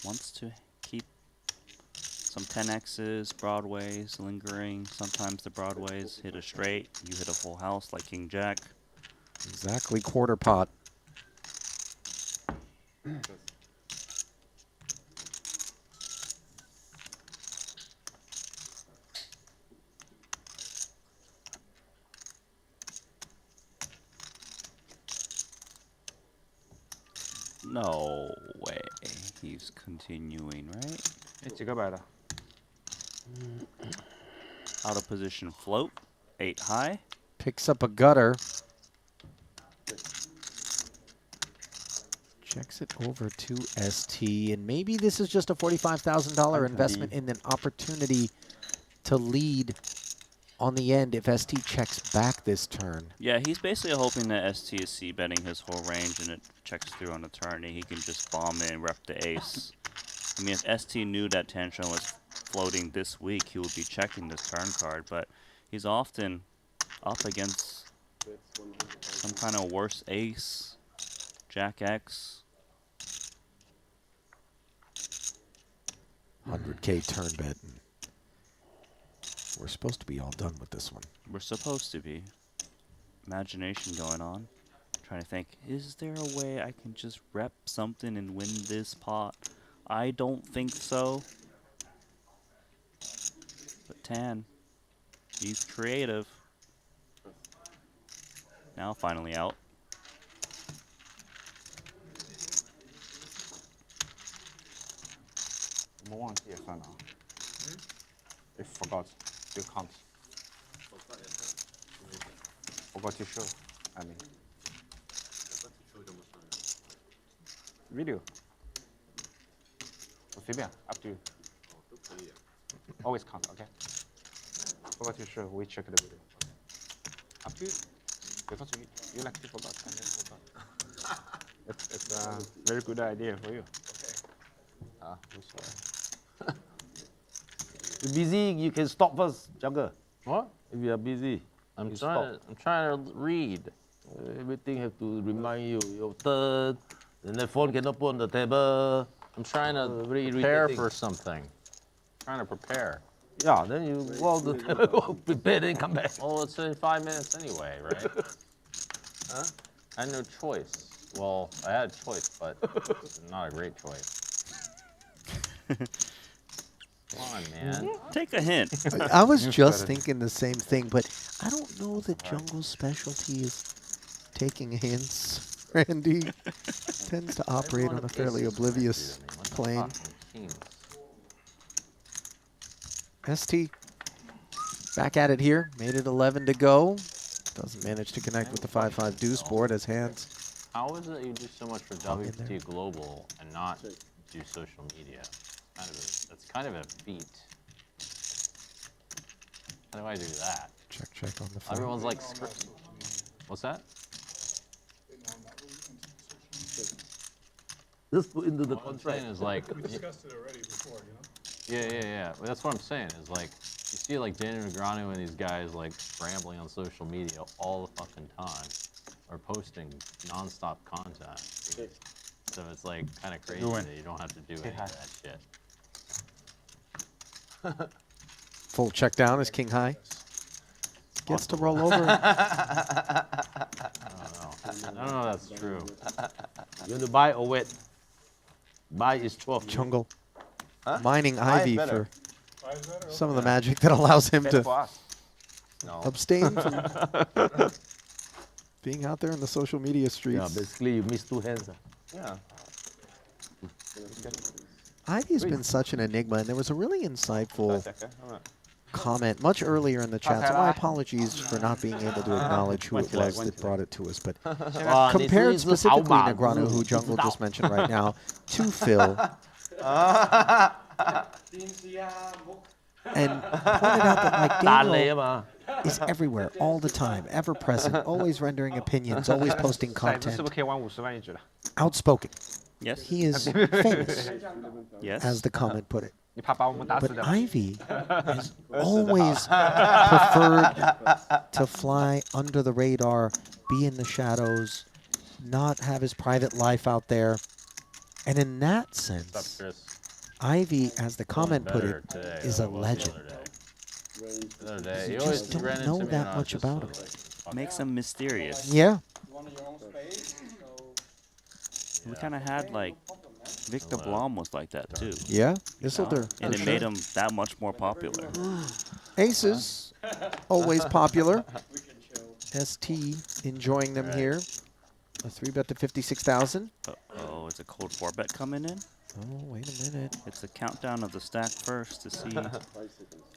Wants to keep some 10x's, broadways, lingering. Sometimes the broadways hit a straight. You hit a full house like King Jack. Exactly quarter pot. No way. He's continuing, right? 几个白的？ Out of position float. 8 high. Picks up a gutter. Checks it over to ST. And maybe this is just a $45,000 investment in an opportunity to lead on the end if ST checks back this turn. Yeah, he's basically hoping that ST is c-betting his whole range and it checks through on the turn and he can just bomb in and rep the ace. I mean, if ST knew that Tantrum was floating this week, he would be checking this turn card, but he's often up against some kind of worse ace, Jack X, 100K turn bet. And we're supposed to be all done with this one. We're supposed to be. Imagination going on. Trying to think, is there a way I can just rep something and win this pot? I don't think so. But Tan, he's creative. Now finally out. I forgot. You can't. Forgot to show. I mean. Video. 随便 up to you. Always count, okay? Forgot to show. We check the video. Up to you. Because you like to forget and then forgot. It's a very good idea for you. Okay. You're busy, you can stop first, Jungle. What? If you are busy, I'm you trying. stop. I'm trying to read. Everything have to remind you your turn. And the phone cannot put on the table. I'm trying to very prepare irritating. for something. Trying to prepare. Yeah, then you go out the table, prepare, then come back. Well, it's in 5 minutes anyway, right? Huh? I had no choice. Well, I had a choice, but it's not a great choice. Come on, man. Take a hint. I was just thinking the same thing, but I don't know that Jungle's specialty is taking hints. Randy tends to operate on a fairly oblivious plane. Esti back at it here. Made it 11 to go. Doesn't manage to connect with the 5-5 deuce board as Handz. How is it you do so much for WPT Global and not do social media? That's kind of a feat. How do I do that? Check on the phone. Everyone's like, what's that? Just put into the What I'm contract. saying is like, We discussed it already before, you know? yeah. Well, that's what I'm saying is like, you see like Daniel Negreanu and these guys like scrambling on social media all the fucking time, or posting non-stop content. So it's like kind of crazy that you don't have to do any of that shit. Full check down as King High gets to roll over. I don't know if that's true. You want to buy or wait? Buy is 12. Jungle Huh? mining Buy is Ivey better. for some of the magic that allows him Better to for us. No. abstain from being out there in the social media Yeah, streets. basically you miss 2 hands. Yeah. Ivey's been such an enigma, and there was a really insightful Alright. comment much earlier in the chat, so my apologies for not being able to acknowledge who it was that brought it to us. But compared specifically Negreanu, who Jungle just mentioned right now, to Phil, and pointed out that like Daniel is everywhere, all the time, ever present, always rendering opinions, always posting 是 content, 不是可以玩50万一局了？ outspoken. Yes. He is famous, Yes. as the comment put it. 你怕把我们打死 But 的？ Ivey has always preferred to fly under the radar, be in the shadows, not have his private life out there. And in that What's up, sense, Chris? Ivey, as the comment put Better it, today is than a I was legend. The other day. You You just always ran don't know into me that and I was much just about him. like, Makes him mysterious. Yeah. We kind of had like Victor Blom was like that too. Yeah, you know? Isildur, And for it made sure. him that much more popular. Aces, always popular. ST enjoying them here. A 3-bet to 56,000. Oh, is a cold 4-bet coming in? Oh, wait a minute. It's a countdown of the stack first to see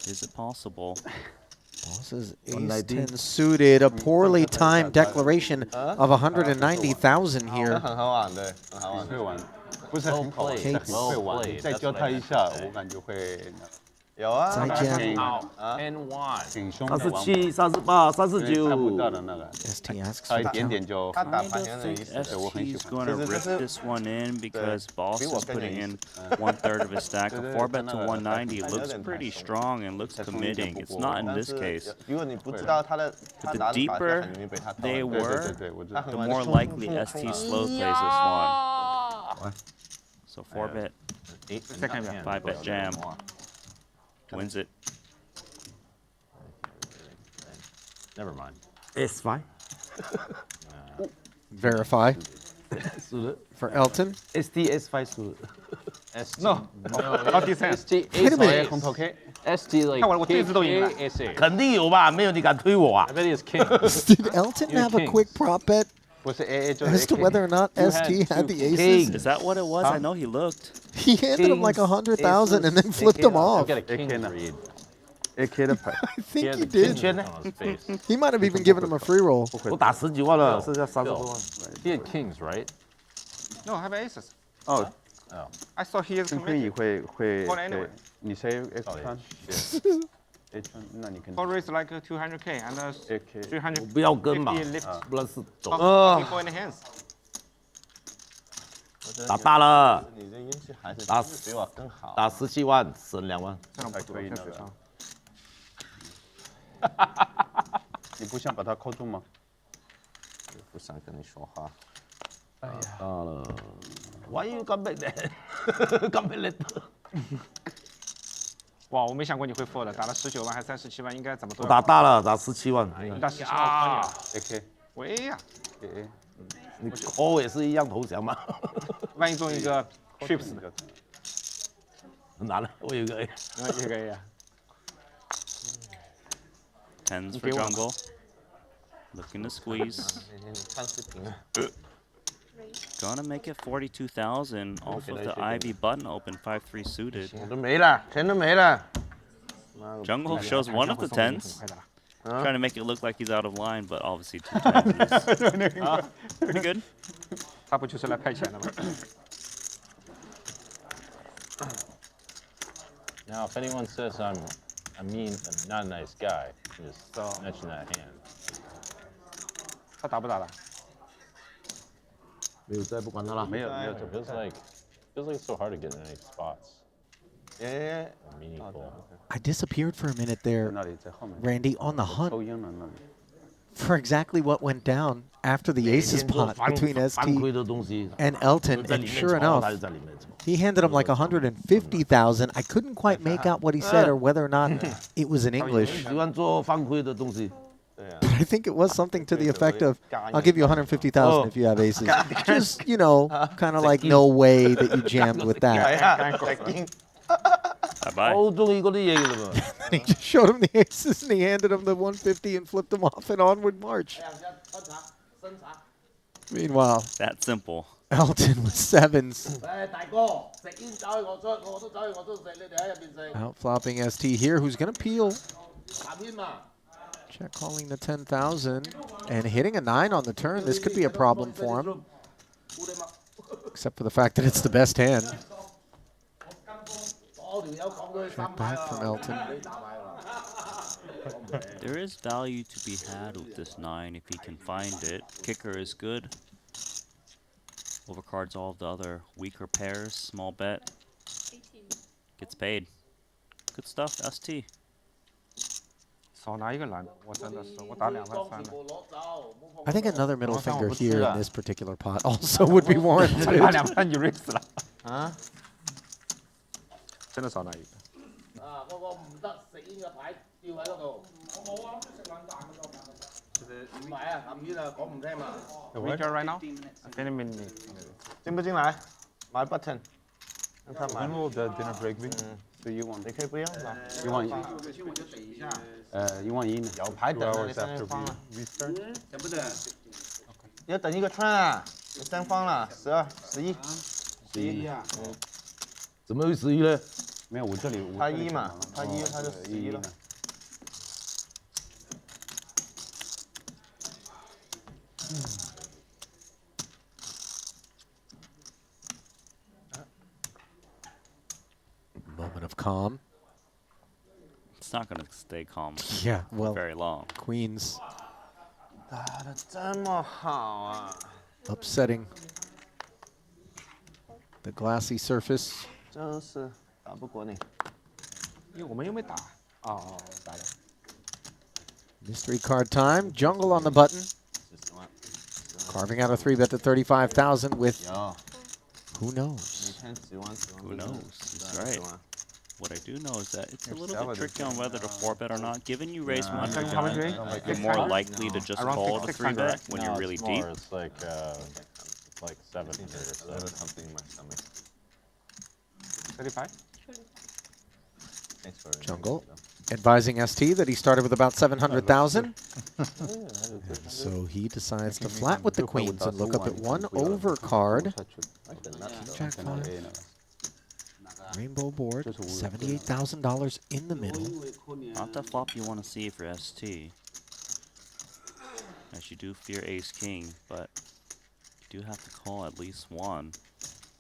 is it possible. Bosses ace 119. 10 suited. A poorly timed declaration of 190,000 here. 很好玩的，很好玩的。会玩，不是很好玩， Well 但 played. 很会 Well 玩。 played. 你再 That's 教 what 他 I 一 meant 下 to，say. 我感觉会有啊。再见。And why? 挺凶的玩法， 37、38、因为看不到39。的那个， ST asks 差 for 一 the 点 count. 点就。他打 I 盘 don't 前的 think 意思是我很喜 ST's 欢。 going to 这 rip 是 this one in because Boss 比我 is 更有 putting 意 in 思。 1/3 of his stack. A 对对 4-bet 对 to 190 那个 looks 有点 pretty 太 strong and looks 再冲一点 committing. 不 It's 过 not in 但 this 是 case. 如果你不知道他的 But 他 the 打的法 deeper 是很容易被他套 they 的。对 were, 对对，我知道。他很 the 容易 more likely ST slow plays this one. So 4-bet 8 second hand. 5-bet jam. Wins it. Never mind. S5. Verify for Elton. Esti S5 suited. No，到第三。 Wait a minute. 红头 K， ST like 看我对子都赢了。 SA. 肯定有吧，没有你敢推我啊 I？ bet he has king. Did Elton You're have a kings. quick prop bet 不是 AA 就是 as to AK。 whether or not You had ST had two the aces? Is that what it was? I know he looked. He handed him like Kings, 100,000 and then aces, flipped him AK. off. I've got a king AK 呢 read. AK 的牌。 I He think had he the king did. on his face. He might have even given him a free roll. 我打10几万了，剩下30多万。 He had kings, right? No, I have aces. 哦， Oh. I saw he is 真可以 committed. 会 Call anyway. 你谁 A 到底穿 A 穿，那你肯 For 定 raise like 200k and AK。 300. 我不要跟嘛， lift. 不然是走。 People in the hands. 打大了，你这运气还是打比我更好。打17万，省2万。这种还可以那个水仓。你不想把它扣住吗？不想跟你说话。大了，Why you come back then? Come back later. 哇，我没想过你会 fold 的，打了19万还37万，应该怎么都我要打大了，打17万。你打17万我帮你了。 AK 喂呀， AA。你 call 也是一样投降嘛。万一中一个 trips 呢？拿了，我有个 A。也可以啊。 Tens for jungle. Looking to squeeze. 看视频。 Gonna make it 42,000 off of the Ivey button open 5-3 suited. 我都没了，钱都没了。 Jungle shows one of the tens. 快点了。 Trying to make it look like he's out of line, but obviously 2 tens is pretty good. 他不就是来派遣的吗？ Now, if anyone says I'm not a nice guy, just mention that hand. 他打不打了？没有再不管他了。没有 It feels like it's so hard to get in any spots. 哎， Meaningful. I disappeared for a minute there, 那里在后面。 Randy, on the hunt 抽烟了那里。 for exactly what went down after the aces pot between 犯 ST 规的东西。 and Elton, 在 and 里面 sure 抽，他 enough, 就在里面抽。 he handed him like 150,000. I couldn't quite make out what he said or whether or not it was in English. 喜欢做犯规的东西。 But I think it was something to the effect of, I'll give you 150,000 if you have aces. Just, you know, kind of like no way that you jammed with that. Bye-bye. 好中意嗰啲嘢㗎啦 And he just showed him the aces and he handed him the 150 and flipped him off and onward march. Meanwhile, That simple. Elton with sevens. 大哥，食煙走去我出，我都走去我都食，你哋喺入邊食。 Out flopping ST here, who's going to peel. 鹹煙嘛。 Check calling the 10,000 and hitting a 9 on the turn. This could be a problem for him, except for the fact that it's the best hand. Check back from Elton. There is value to be had with this 9 if he can find it. Kicker is good. Overcards all of the other weaker pairs. Small bet. Gets paid. Good stuff, ST. 少拿一个蓝的，我真的是我打23000了。 I think another middle finger here in this particular pot also would be warranted. 打23000你 raise 了啊？真的少拿一个。啊，嗰個唔得食煙嘅牌吊喺嗰度。我冇啊，食冷淡嘅唔係啊，鹹煙啊，講唔聽嘛。Wager right now? 10 minutes. 进不进来？买 button。让他买。 When will the dinner break be? So you want 你可以不要吧。 you want you want 1呢？有牌等 2 了，你 hours 三 after 方了。 we restart? 你要等一个 turn 啊，你三方了，12、11、11。怎么会11呢？没有，我这里他1嘛，他1他就11了。 Moment of calm. It's not going to stay calm Yeah, for well, very long. Queens 打得这么好啊！ upsetting the glassy surface. 真是打不过你。因为我们又没打。哦，打了。 Mystery card time. Jungle on the button. Carving out a 3-bet to 35,000 with who knows? Who knows? He's right. What I do know is that it's a little bit tricky on whether to 4-bet or not. Given you raise from under gun, you're more likely to just call the 3-bet when you're really deep. It's like 700 or so. Something in my stomach. 35? Thanks for Jungle advising Esti that he started with about 700,000. So he decides to flat with the queens and look up at one over card. Jack 5. Rainbow board, $78,000 in the middle. Not the flop you want to see for ST. As you do fear ace-king, but you do have to call at least one.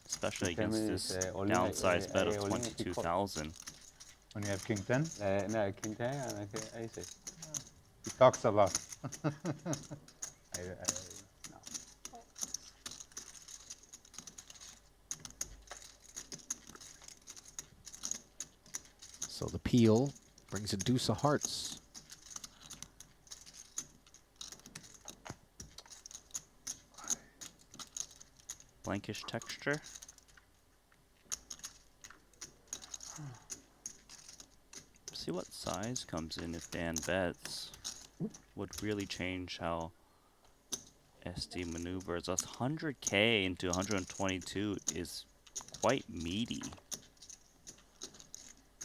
Especially against this downsized bet of 22,000. When you have king 10, No, king 10 and aces. he talks a lot. No. So the peel brings a deuce of hearts. Blankish texture. See what size comes in if Dan bets. Would really change how SD maneuvers. Us 100K into 122 is quite meaty.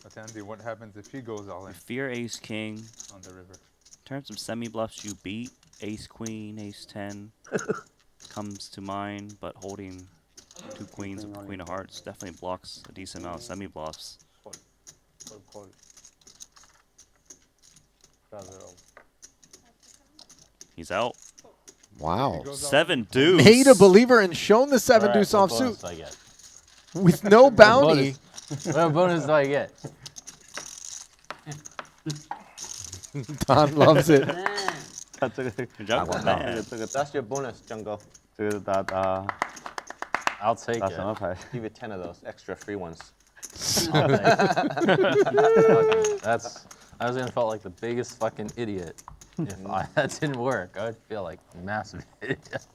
But Andy, what happens if he goes all in Fear ace king. on the river? In terms of semi bluffs, you beat ace queen, ace 10 comes to mind, but holding two queens with queen of hearts definitely blocks a decent amount of semi bluffs. He's out. Wow. 7 deuce. Made a believer and shown the 7 deuce offsuit with no bounty. What bonus do I get? Don loves it. That's your bonus, Jungle. I'll take it. Give you 10 of those extra free ones. I was gonna feel like the biggest fucking idiot if that didn't work. I would feel like a massive idiot.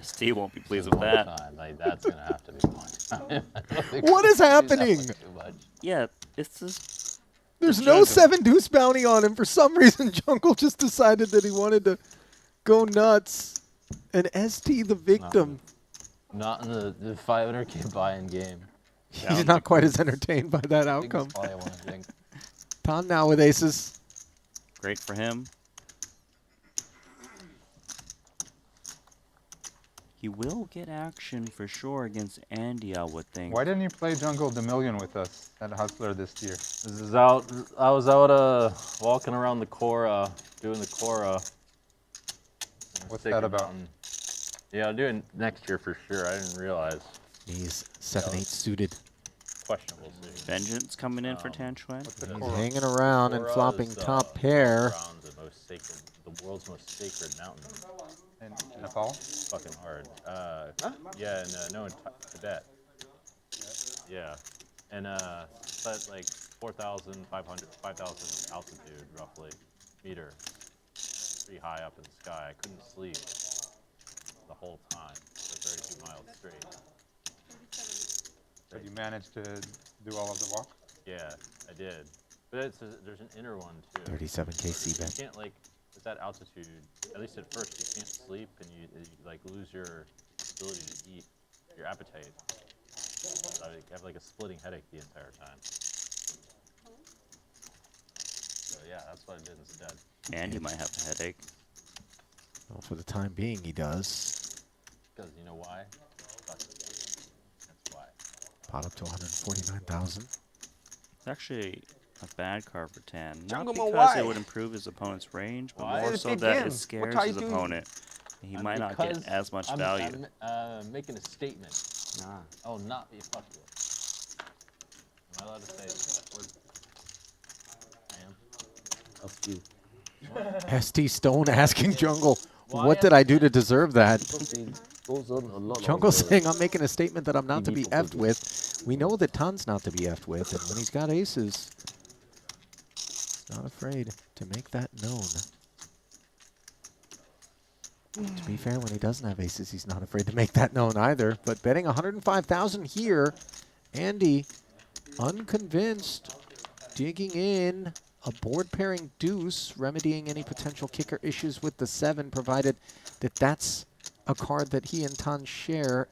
ST won't be pleased with that. Like, that's gonna have to be one time. What is happening? Yeah, it's just. There's no 7 deuce bounty on him. For some reason, Jungle just decided that he wanted to go nuts. And ST the victim. Not in the 500K buy-in game. He's not quite as entertained by that outcome. Ton now with aces. Great for him. He will get action for sure against Andy, I would think. Why didn't you play Jungle the Million with us at Hustler this year? I was out walking around the Cora, doing the Cora. What's that about? Yeah, I'll do it next year for sure. I didn't realize. He's 7-8 suited. Questionable. Vengeance coming in for Tanchuan. He's hanging around and flopping top pair. The world's most sacred mountain. In Nepal? Fucking hard. Yeah, no, in Tibet. Yeah, and but like 4,500, 5,000 altitude roughly, meter. Pretty high up in the sky. I couldn't sleep the whole time for 32 miles straight. But you managed to do all of the walk? Yeah, I did. But there's an inner one too. 37K C-bet. You can't like, at that altitude, at least at first, you can't sleep and you like lose your ability to eat, your appetite. So I have like a splitting headache the entire time. So yeah, that's what I did instead. And you might have a headache. Well, for the time being, he does. Because you know why? That's why. Pot up to 149,000. It's actually a bad card for Tan. Not Jungleman, because why? it would improve his opponent's range, but Why? more It's a so big that game. it scares What are his you doing? opponent. He might not get as much value. I'm making a statement. I will not be fucked with. Am I allowed to say that word? I am. ST Stone asking Jungle, what did I do to deserve that? Jungle saying, I'm making a statement that I'm not to be effed with. We know that Tan's not to be effed with, and when he's got aces, he's not afraid to make that known. To be fair, when he doesn't have aces, he's not afraid to make that known either. But betting 105,000 here, Andy, unconvinced, digging in. A board pairing deuce, remedying any potential kicker issues with the 7, provided that that's a card that he and Tan share.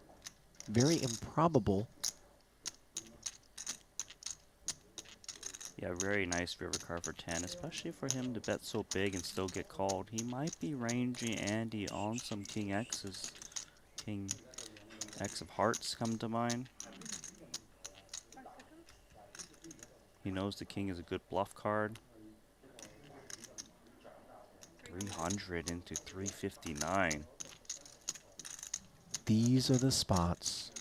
Very improbable. Yeah, very nice river card for 10, especially for him to bet so big and still get called. He might be ranging Andy on some King X's. King X of Hearts come to mind. He knows the king is a good bluff card. 300 into 359. These are the spots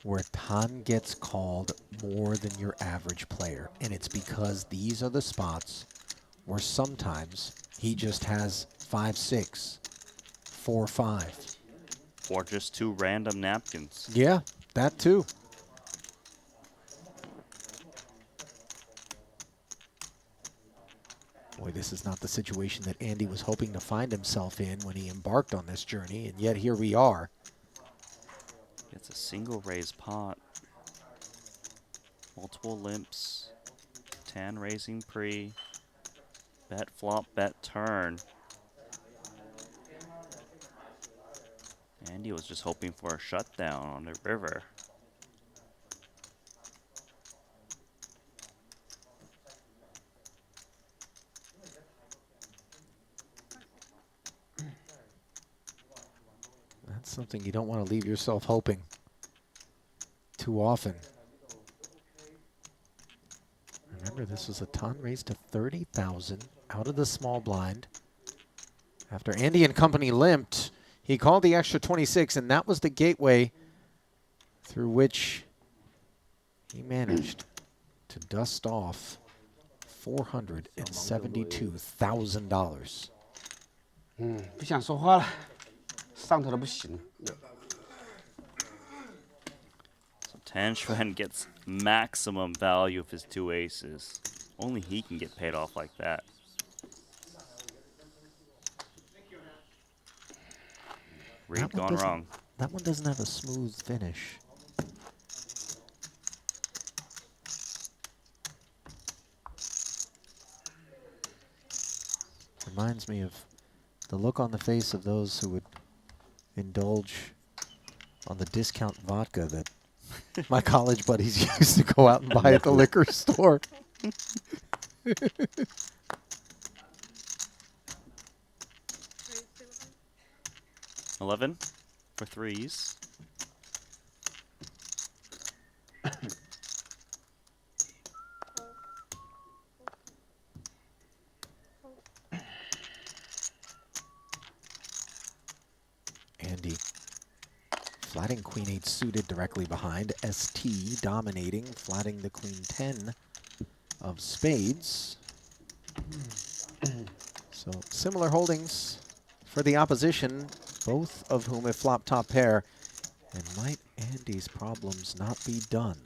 where Tan gets called more than your average player. And it's because these are the spots where sometimes he just has 5-6, 4-5. Or just 2 random napkins. Yeah, that too. Boy, this is not the situation that Andy was hoping to find himself in when he embarked on this journey, and yet here we are. It's a single raise pot. Multiple limps. Tan raising pre. Bet flop, bet turn. Andy was just hoping for a shutdown on the river. That's something you don't want to leave yourself hoping too often. Remember, this was a Tan raise to 30,000 out of the small blind. After Andy and company limped, he called the extra 26, and that was the gateway through which he managed to dust off $472,000. 不想说话了，上头的不行。 So Tan Xuan gets maximum value of his 2 aces. Only he can get paid off like that. Read gone wrong. That one doesn't have a smooth finish. Reminds me of the look on the face of those who would indulge on the discount vodka that my college buddies used to go out and buy at the liquor store. 11 for 3s. Andy flatting Queen 8 suited directly behind. Esti dominating, flatting the Queen 10 of spades. So similar holdings for the opposition, both of whom have flopped top pair. And might Andy's problems not be done?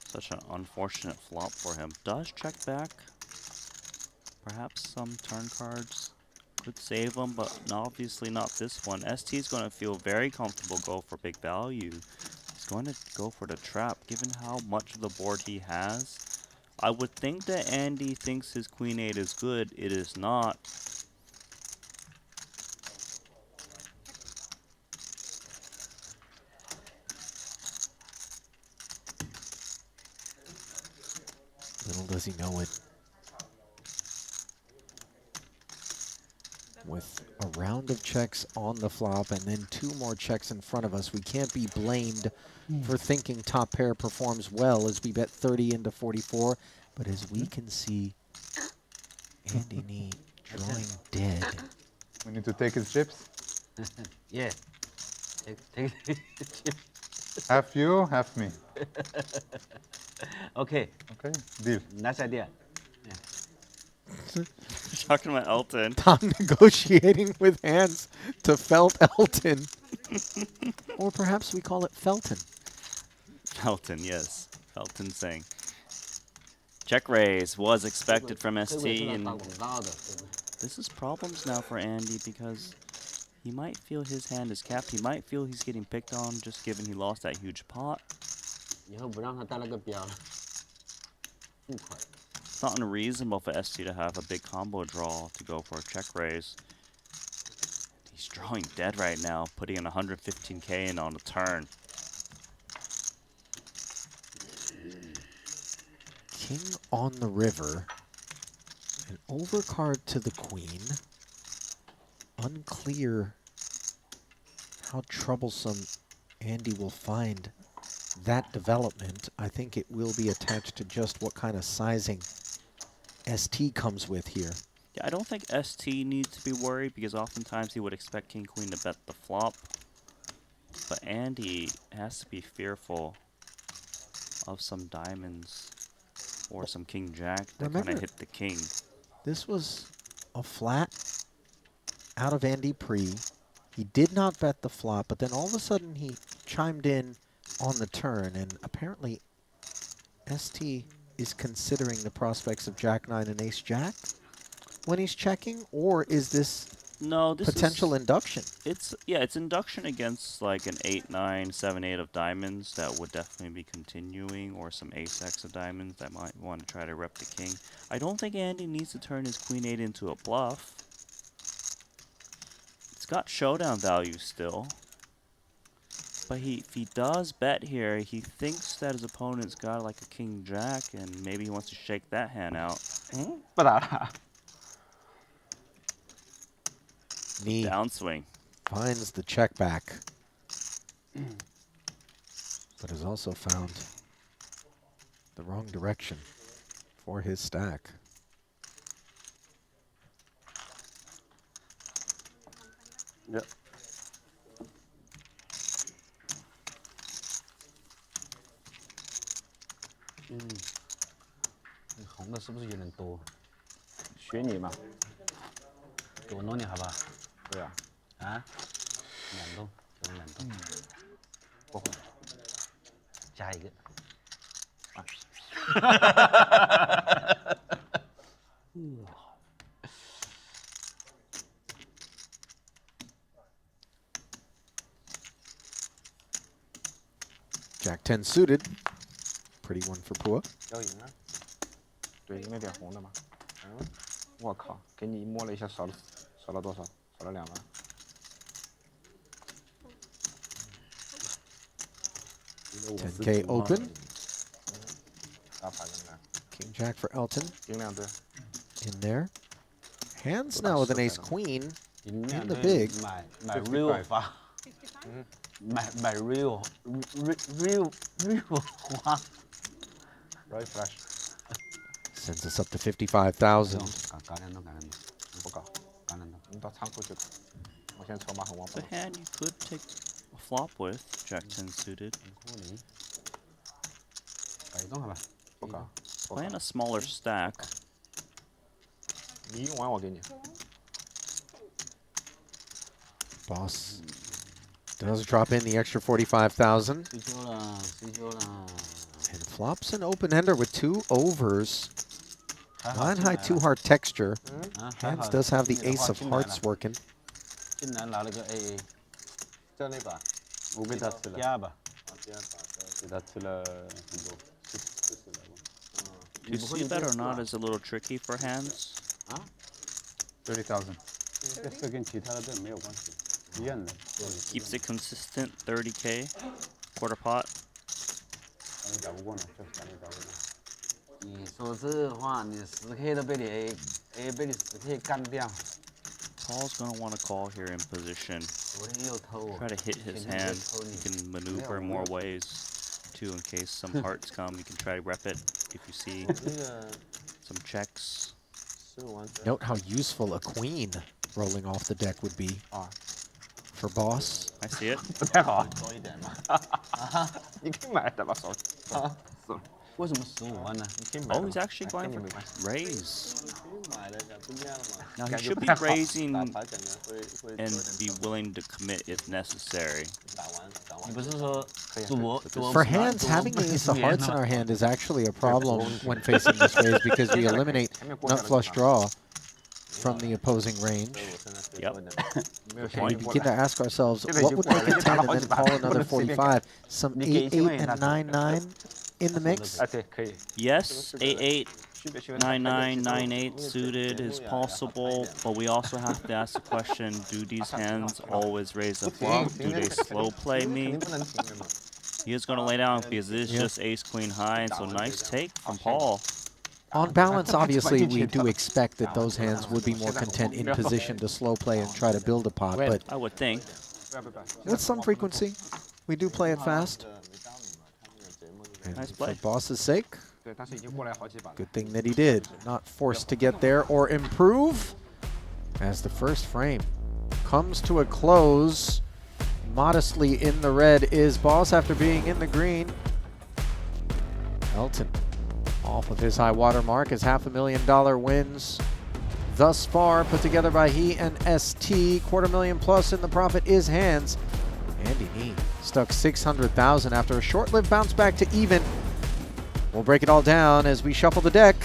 Such an unfortunate flop for him. Does check back. Perhaps some turn cards could save him, but obviously not this one. ST's going to feel very comfortable, go for big value. He's going to go for the trap, given how much of the board he has. I would think that Andy thinks his Queen 8 is good. It is not. Little does he know it. With a round of checks on the flop and then 2 more checks in front of us, we can't be blamed for thinking top pair performs well as we bet 30 into 44. But as we can see, Andy Nee drawing dead. We need to take his chips. Yeah. Take the chips. Half you, half me. Okay. Okay, deal. Nice idea. Talking about Elton. Tom negotiating with Handz to felt Elton. Or perhaps we call it Felton. Elton, yes. Elton Tsang. Check raise was expected from ST, and this is problems now for Andy because he might feel his hand is capped. He might feel he's getting picked on just given he lost that huge pot. It's not unreasonable for ST to have a big combo draw to go for a check raise. He's drawing dead right now, putting in 115k in on a turn. King on the river. An overcard to the queen. Unclear how troublesome Andy will find that development. I think it will be attached to just what kind of sizing ST comes with here. Yeah, I don't think ST needs to be worried because oftentimes he would expect King Queen to bet the flop. But Andy has to be fearful of some diamonds or some King Jack that kind of hit the king. This was a flat out of Andy pre. He did not bet the flop, but then all of a sudden he chimed in on the turn, and apparently ST is considering the prospects of Jack-9 and Ace-Jack when he's checking, or is this potential induction? It's induction against like an 8-9, 7-8 of diamonds that would definitely be continuing, or some Ace-X of diamonds that might want to try to rep the king. I don't think Andy needs to turn his Queen 8 into a bluff. It's got showdown value still. But if he does bet here, he thinks that his opponent's got like a King Jack, and maybe he wants to shake that hand out. Knee downswing finds the check back, but has also found the wrong direction for his stack. Yep.嗯，你红的是不是有点多？学你嘛。给我弄点好不好？对啊。啊？2洞，给我2洞。不红。加一个。Jack-10 suited. Pretty one for Phua. 要赢啊！对，应该点红的嘛。嗯，我靠，给你摸了一下，少了多少？少了2万。10K open. 打牌怎么样？ King Jack for Elton. 赢2对。 In there. Hands now with an ace queen in the big. My real 发。My real 花。Right flash. Sends us up to 55,000. 搞2洞，搞2洞。不搞，搞2洞。你到仓库去搞。我现在筹码很旺。It's a hand you could take a flop with, Jack-10 suited. 搞1洞好吧？不搞。Playing a smaller stack. 你用完我给你。Boss does drop in the extra 45,000. And flops an open-ender with 2 overs. 9 high 2 heart texture. Handz does have the ace of hearts working. 竟然拿了个 AA。这那把，我给他吃了。第二把。第2把，给他吃了很多，40来万。To see that or not is a little tricky for Handz. 30,000。这跟其他的这没有关系，一样的。Keeps it consistent, 30k, quarter pot. 把你打不过呢，就是把你打不过。你说这话，你10K 都被你 A 被你10K 干掉。 Paul's gonna want to call here in position. Try to hit his hand. You can maneuver more ways too in case some hearts come. You can try to rep it if you see some checks. Note how useful a queen rolling off the deck would be for boss. I see it. 不太好。多一点嘛。你可以买的吧，少。为什么15万呢？ Oh, he's actually going for raise. 买了就不一样了嘛。 Now he should be raising and be willing to commit if necessary. 你不是说For hands, having the ace of hearts in our hand is actually a problem when facing this raise because we eliminate nut flush draw from the opposing range. Yep. We begin to ask ourselves, what would make a 10 and then call another 45? Some 8-8 and 9-9 in the mix? Yes, 8-8, 9-9, 9-8 suited is possible, but we also have to ask the question, do these hands always raise the flop? Do they slow play me? He is going to lay down because it is just ace-queen high, and so nice take from Paul. On balance, obviously, we do expect that those hands would be more content in position to slow play and try to build a pot, but I would think. with some frequency, we do play it fast. And Nice play. for boss's sake, good thing that he did. Not forced to get there or improve as the first frame comes to a close. Modestly in the red is boss after being in the green. Elton off of his high water mark as $500,000 wins thus far put together by he and Esti. $250,000 plus in the profit is Handz. Andy Nee stuck 600,000 after a short-lived bounce back to even. We'll break it all down as we shuffle the deck.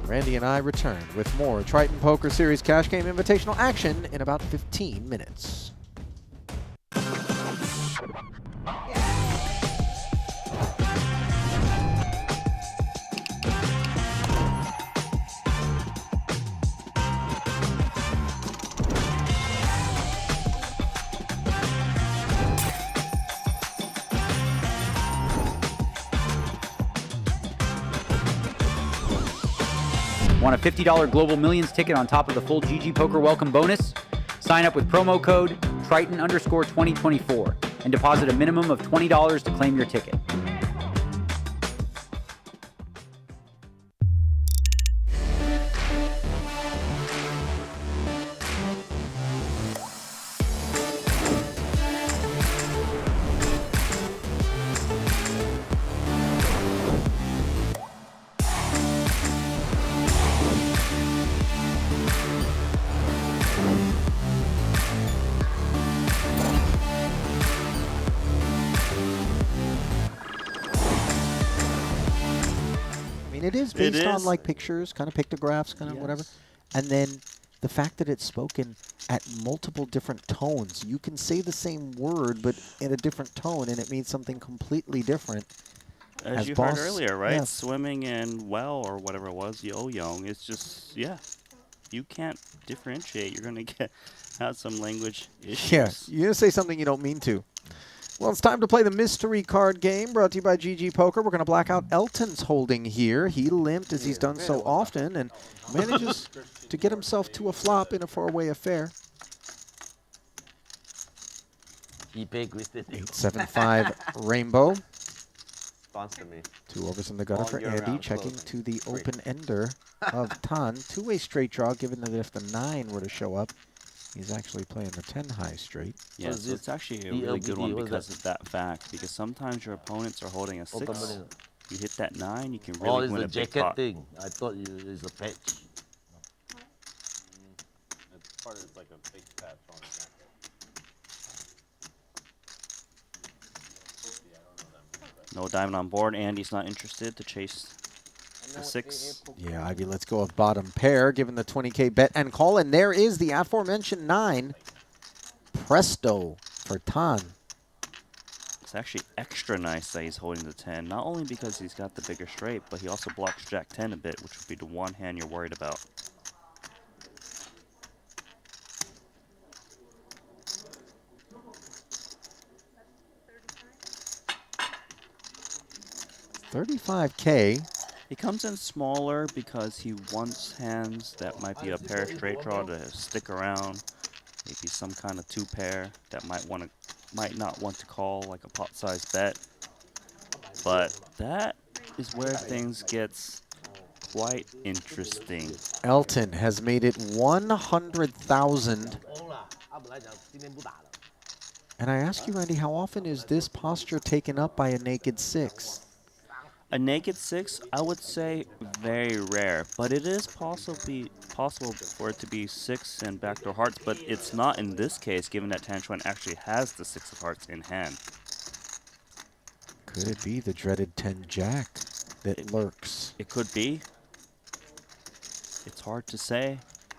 Randy and I return with more Triton Poker Series Cash Game Invitational action in about 15 minutes. Want a $50 Global Millions ticket on top of the full GG Poker welcome bonus? Sign up with promo code Triton_2024 and deposit a minimum of $20 to claim your ticket. It is based on like pictures, kind of pictographs, kind of whatever. And then the fact that it's spoken at multiple different tones. You can say the same word, but in a different tone, and it means something completely different. As you heard earlier, right? Yeah. Swimming and well, or whatever it was, yo-yoing. It's just, you can't differentiate. You're going to have some language issues. Yeah, you're going to say something you don't mean to. Well, it's time to play the mystery card game brought to you by GG Poker. We're going to black out Elton's holding here. He limped as he's done so often and manages to get himself to a flop in a four-way affair. 8-7-5 Rainbow. 2 overs in the gutter for Andy, checking to the open ender of Tan. Two-way straight draw, given that if the 9 were to show up, he's actually playing the 10 high straight. Yeah, so it's actually a really good one because of that fact. Because sometimes your opponents are holding a 6. You hit that 9, you can really win a big pot. Thing. I thought it was a patch. It's part of like a big patch on the jacket. No diamond on board. Andy's not interested to chase the 6. Yeah, Ivey, let's go with bottom pair, given the 20K bet and call. And there is the aforementioned 9. Presto for Tan. It's actually extra nice that he's holding the 10, not only because he's got the bigger straight, but he also blocks Jack 10 a bit, which would be the one hand you're worried about. $35K. He comes in smaller because he wants hands that might be a pair straight draw to stick around. Maybe some kind of 2 pair that might not want to call, like a pot-sized bet. But that is where things gets quite interesting. Elton has made it 100,000. And I ask you, Randy, how often is this posture taken up by a naked 6? A naked 6, I would say very rare, but it is possible for it to be 6 and backdoor hearts, but it's not in this case, given that Xuan actually has the 6 of hearts in hand. Could it be the dreaded 10 jack that lurks? It could be. It's hard to say,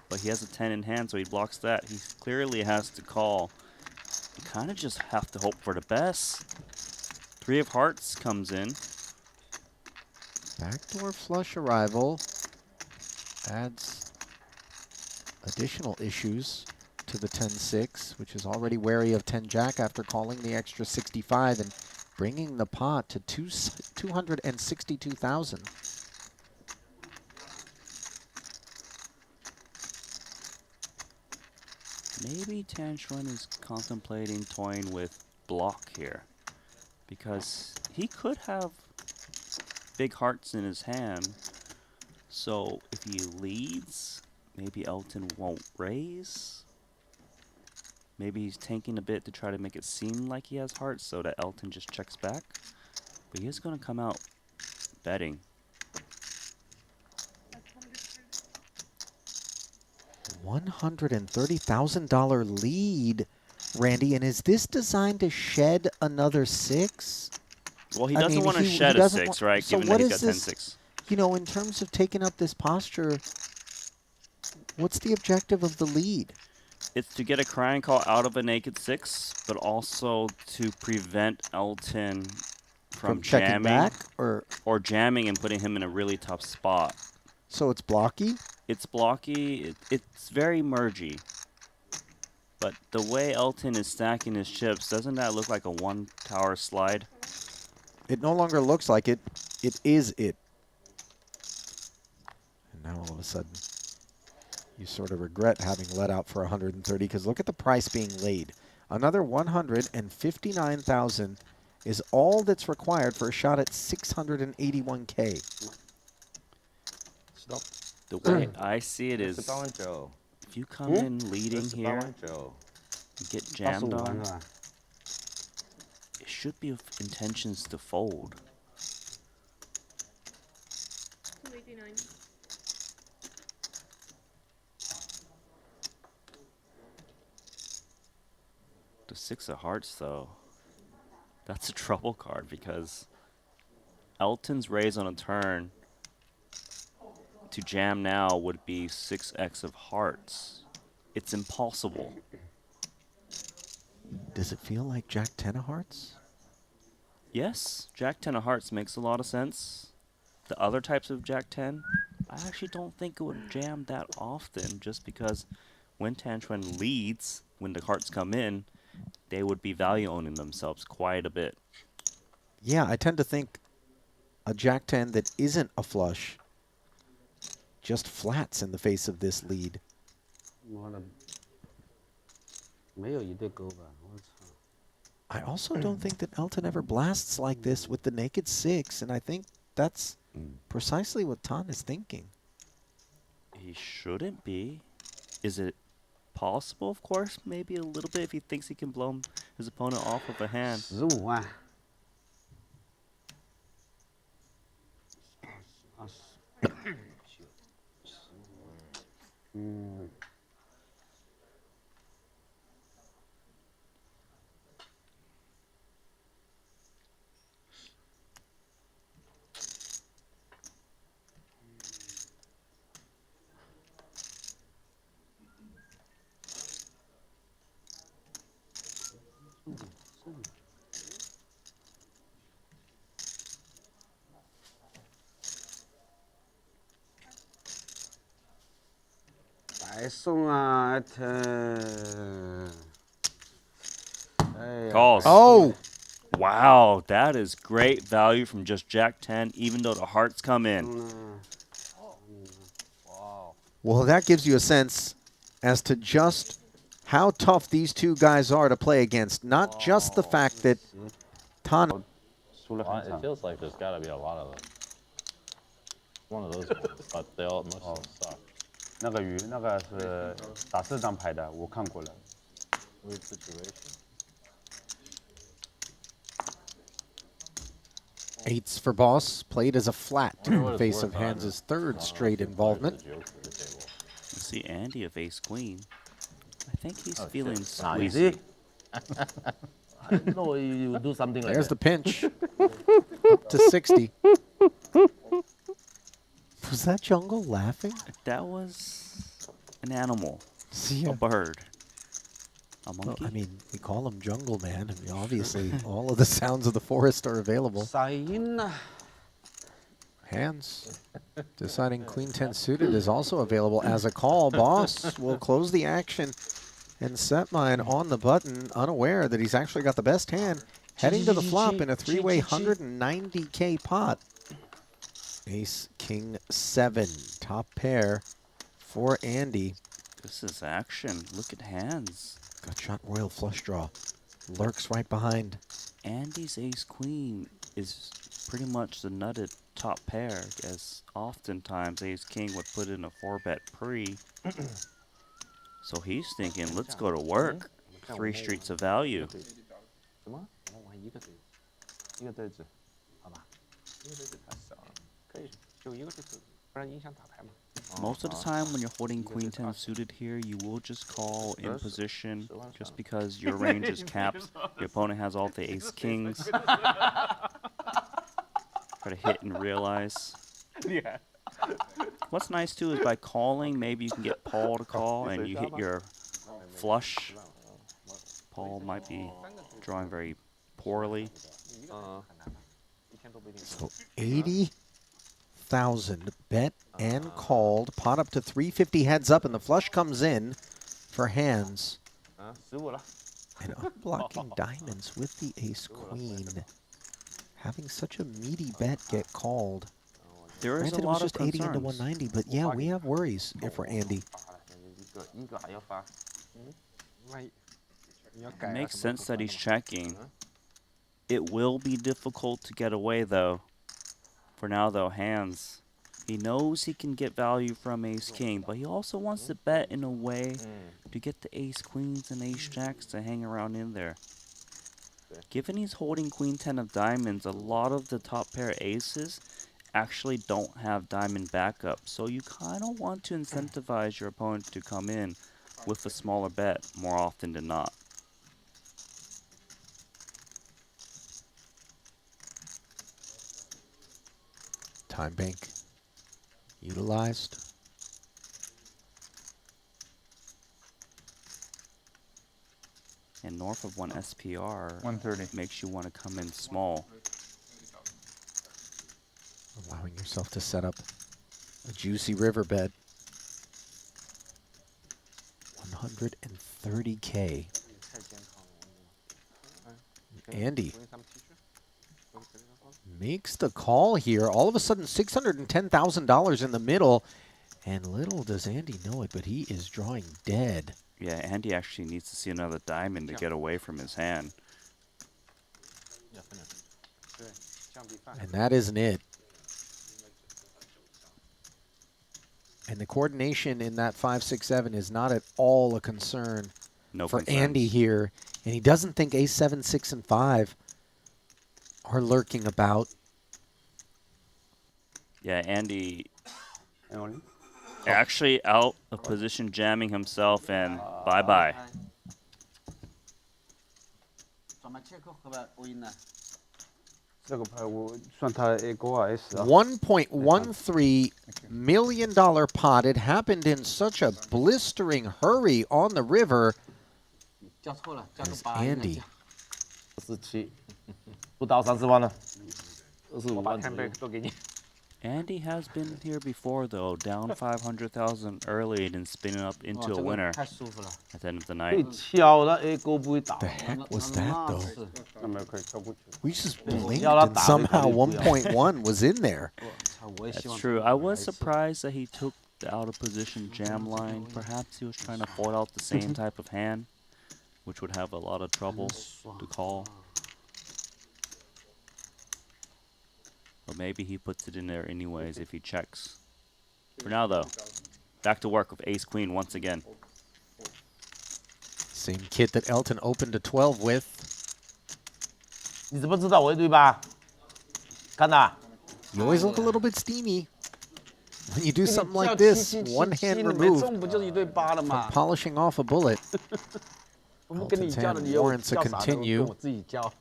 but he has a 10 in hand, so he blocks that. He clearly has to call. You kind of just have to hope for the best. 3 of hearts comes in. Backdoor flush arrival adds additional issues to the 10-6, which is already wary of 10 jack after calling the extra 65 and bringing the pot to 262,000. Maybe Xuan is contemplating toying with block here, because he could have big hearts in his hand. So if he leads, maybe Elton won't raise. Maybe he's tanking a bit to try to make it seem like he has hearts so that Elton just checks back. But he is going to come out betting. $130,000 lead, Randy, and is this designed to shed another 6? Well, he doesn't want to shed a 6, right? So given what that he's is got this, 10-6. you know, in terms of taking up this posture, what's the objective of the lead? It's to get a crying call out of a naked 6, but also to prevent Elton from checking jamming back, or jamming and putting him in a really tough spot. So it's blocky? It's blocky. It's very mergy. But the way Elton is stacking his chips, doesn't that look like a 1 tower slide? It no longer looks like it. It is it. And now all of a sudden, you sort of regret having let out for 130, because look at the price being laid. Another 159,000 is all that's required for a shot at 681K. Stop. The way I see it is, if you come in leading here, you get jammed on, it should be intentions to fold. 289. The 6 of hearts, though, that's a trouble card, because Elton's raise on a turn to jam now would be 6x of hearts. It's impossible. Does it feel like Jack 10 of hearts? Yes, Jack 10 of hearts makes a lot of sense. The other types of Jack 10, I actually don't think it would jam that often, just because when Xuan leads, when the hearts come in, they would be value owning themselves quite a bit. Yeah, I tend to think a Jack 10 that isn't a flush just flats in the face of this lead. I also don't think that Elton ever blasts like this with the naked 6, and I think that's precisely what Tan is thinking. He shouldn't be. Is it possible? Of course, maybe a little bit if he thinks he can blow his opponent off of a hand. 白送啊，Elton。 Calls. Oh! Wow, that is great value from just Jack 10, even though the hearts come in. Well, that gives you a sense as to just how tough these two guys are to play against. Not just the fact that Tan... It feels like there's got to be a lot of them. One of those ones, but they all most of them suck. 那个鱼那个是打4张牌的，我看过了。 Weird situation. Eights for Boss, played as a flat Wonder in what the it's face worth of on Handz' third straight involvement. You see Andy of ace queen. I think he's feeling You squeezy. see? I didn't know you do something like There's that. the pinch. Up to 60. Was that Jungle laughing? That was an animal. See A ya. bird. A Well, monkey? I mean, we call him Jungleman. I mean, obviously, all of the sounds of the forest are available. Handz deciding Queen 10 suited is also available as a call. Boss will close the action and set mine on the button, unaware that he's actually got the best hand, heading to the flop in a three-way 190K pot. Ace, King, 7, top pair for Andy. This is action. Look at Handz. Got shot royal flush draw. Lurks right behind. Andy's ace queen is pretty much the nutted top pair, as oftentimes ace king would put in a 4-bet pre. So he's thinking, let's go to work. 3 streets of value. 什么？我玩一个对子，一个对子，好吧？一个对子太少了，可以就一个对子，不然影响打牌嘛。 Most of the time when you're holding queen 10 suited here, you will just call in position just because your range is capped. Your opponent has all the ace kings. Try to hit and realize. What's nice too is by calling, maybe you can get Paul to call and you hit your flush. Paul might be drawing very poorly. So 80,000 bet and called. Pot up to 350 heads up, and the flush comes in for Handz. And unblocking diamonds with the ace queen. Having such a meaty bet get called. There is Granted, a lot it was just of 80 into concerns. 190, but yeah, we have worries if we're Andy. It makes sense that he's checking. It will be difficult to get away though. For now though, Handz, he knows he can get value from ace king, but he also wants to bet in a way to get the ace queens and ace jacks to hang around in there. Given he's holding queen 10 of diamonds, a lot of the top pair aces actually don't have diamond backup, so you kind of want to incentivize your opponent to come in with a smaller bet more often than not. Time bank utilized. And north of 1 SPR 130 makes you want to come in small. Allowing yourself to set up a juicy river bed. 130K. Andy makes the call here. All of a sudden, $610,000 in the middle. And little does Andy know it, but he is drawing dead. Yeah, Andy actually needs to see another diamond to get away from his hand. And that isn't it. And the coordination in that 5-6-7 is not at all a concern for Andy here. And he doesn't think ace 7, 6, and 5 are lurking about. Yeah, Andy actually out of position jamming himself, and bye-bye. 这个牌我算他的 A 勾啊 S 啊。 $1.13 million pot. It happened in such a blistering hurry on the river. 叫错了，叫个 As 8 Andy 47，不到30万了，25万左右。都给你。 Andy has been here before, though, down 500,000 early and then spinning up into a winner at the end of the 可以 night. 敲了 A 勾不会打。 The heck was that, though? 那么可以跳过去。 We just blinked and somehow 1.1 was in there. That's true. I was surprised that he took the out of position jam line. Perhaps he was trying to fold out the same type of hand, which would have a lot of trouble to call. But maybe he puts it in there anyways if he checks. For now, though, back to work with ace-queen once again. Same kit that Elton opened a 12 with. 你怎么知道我会对吧？看呐， You always look a little bit steamy when you do something like this. One hand removed 中不就是1对8了 from 吗？ polishing off a bullet. 我们跟你 Elton's 叫的 hand 理由 warrants a 叫啥都跟 continue. 我自己叫。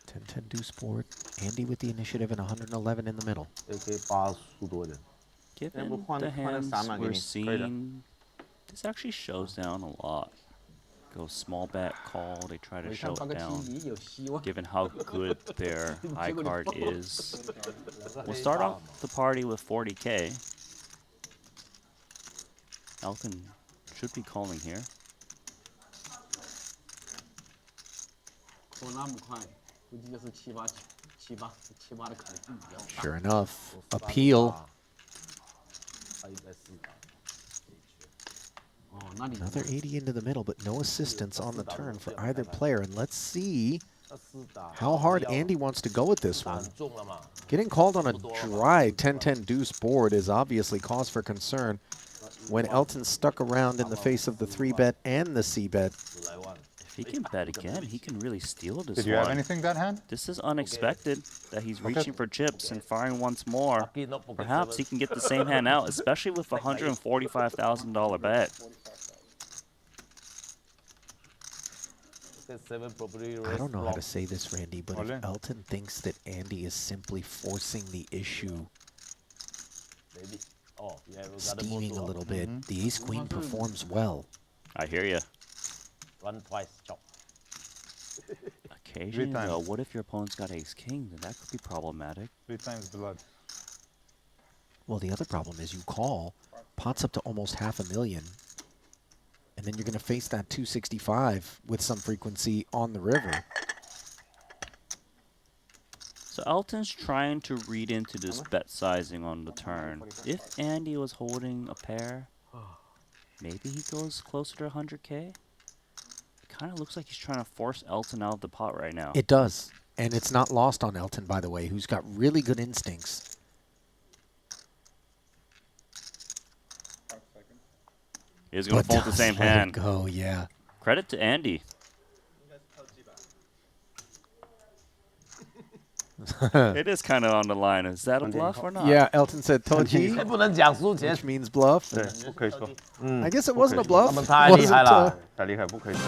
10-10 deuce board. Andy with the initiative and 111 in the middle. AK 8输多的。 Given the换个 hands 3码给 we're 你，可以的。 seeing, this actually shows down a lot. Go small bet call, they try to 我 show 想发 it 个 down. 7-1有希望。 Given how good their high 结果你 card 爆了 is. We'll start off the party with 40K. Elton should be calling here. 扣那么快，估计就是7-8的可能性比较大。 Sure enough, appeal. 他应该是打。哦，那你 Another 80 into the middle, but no assistance on the turn for either player. And let's see how hard Andy wants to go with this one. 中了嘛。 Getting called on a dry 10-10 deuce board is obviously cause for concern when Elton stuck around in the face of the 3-bet and the c-bet. If he can bet again, he can really steal this Did you have one. anything that hand? This is unexpected that he's reaching for chips and firing once more. Perhaps he can get the same hand out, especially with a $145,000 bet. I don't know how to say this, Randy, but if Elton thinks that Andy is simply forcing the issue, steaming a little bit, the ace-queen performs well. I hear you. Run twice, chop. Occasionally, though, what if your opponent's got ace-king? Then that could be problematic. 3 times blood. Well, the other problem is you call, pots up to almost $500,000, and then you're going to face that 265 with some frequency on the river. So Elton's trying to read into this bet sizing on the turn. If Andy was holding a pair, maybe he goes closer to 100K? It kind of looks like he's trying to force Elton out of the pot right now. It does, and it's not lost on Elton, by the way, who's got really good instincts. He's going to fold the same let it hand. go, yeah. Credit to Andy. It is kind of on the line. Is that a bluff or not? Yeah, Elton said Toji, 不能讲输钱 which。means bluff. 对，不可以说。 I guess it wasn't a bluff. 他们太厉害 Wasn't, 了。太厉害，不可以说。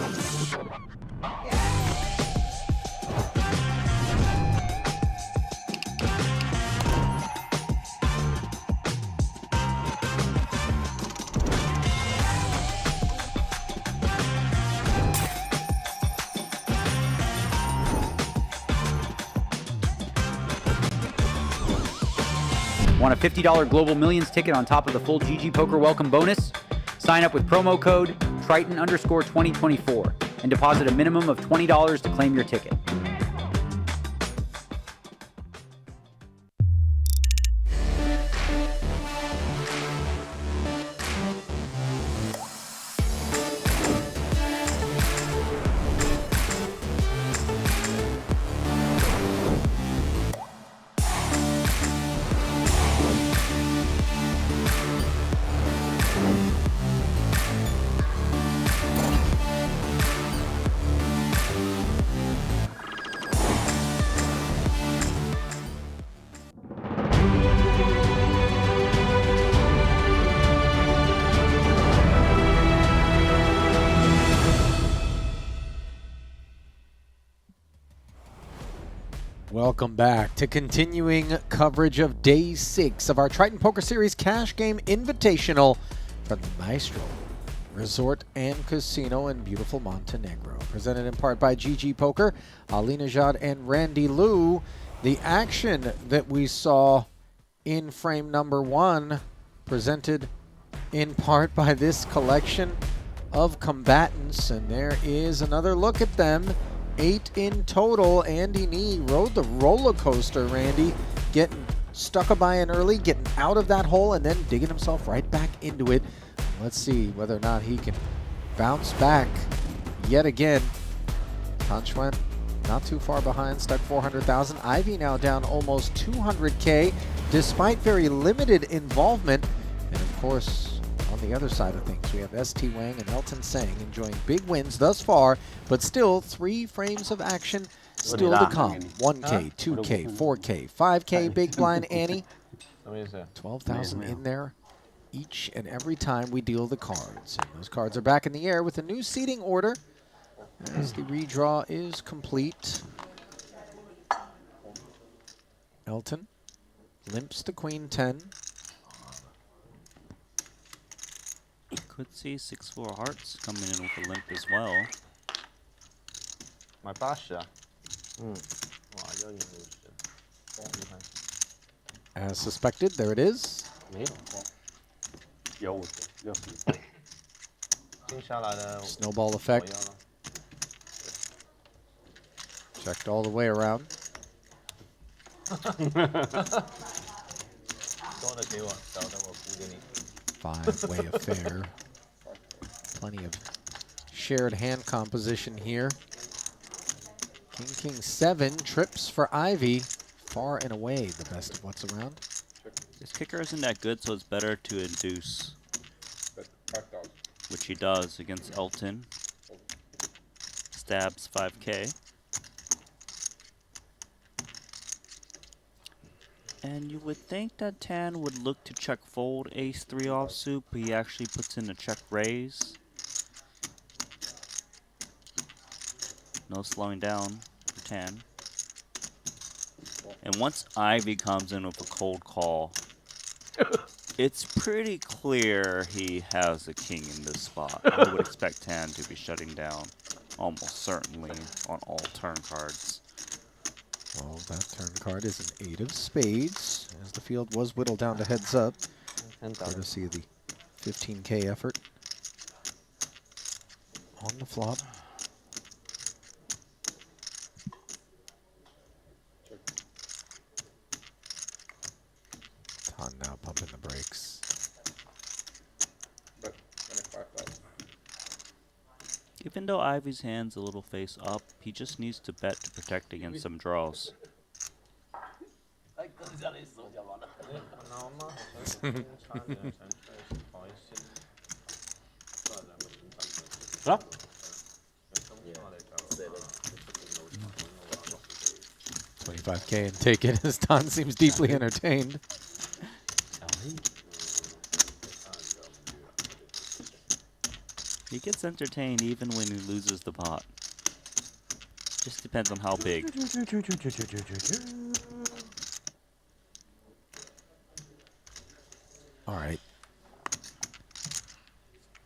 Want a $50 Global Millions ticket on top of the full GG Poker welcome bonus? Sign up with promo code Triton_2024 and deposit a minimum of $20 to claim your ticket. Welcome back to continuing coverage of Day 6 of our Triton Poker Series Cash Game Invitational from the Maestral Resort and Casino in beautiful Montenegro. Presented in part by GG Poker, Ali Nejad and Randy Liu. The action that we saw in frame number 1 presented in part by this collection of combatants. And there is another look at them. 8 in total. Andy Nee rode the roller coaster, Randy, getting stuck by an early, getting out of that hole, and then digging himself right back into it. Let's see whether or not he can bounce back yet again. Xuan not too far behind, stuck 400,000. Ivey now down almost 200K, despite very limited involvement. And of course, on the other side of things, we have Esti, Wang, and Elton Tsang enjoying big wins thus far, but still 3 frames of action Still to come. 1K, 2K, 4K, 5K big blind Annie. 12,000 in there each and every time we deal the cards. And those cards are back in the air with a new seating order as the redraw is complete. Elton limps to Queen 10. You could see 6-4 hearts coming in with a limp as well. 买80啊。哇，要赢60。厉害。 As suspected, there it is. 没有。有50，60。接下来呢 Snowball effect. Checked all the way around. 多的给我，少的我补给你。 5-way affair. Plenty of shared hand composition here. King, King 7 trips for Ivey. Far and away the best of what's around. His kicker isn't that good, so it's better to induce. Which he does against Elton. Stabs 5K. And you would think that Tan would look to check fold ace-3 offsuit, but he actually puts in a check raise. No slowing down for Tan. And once Ivey comes in with a cold call, it's pretty clear he has a king in this spot. I would expect Tan to be shutting down almost certainly on all turn cards. Well, that turn card is an 8 of spades, as the field was whittled down to heads up. Courtesy of the 15K effort on the flop. Tan now pumping the brakes. Even though Ivey's hand's a little face up, he just needs to bet to protect against some draws. Huh? 25K and take it as Tan seems deeply entertained. He gets entertained even when he loses the pot. Just depends on how big. All right.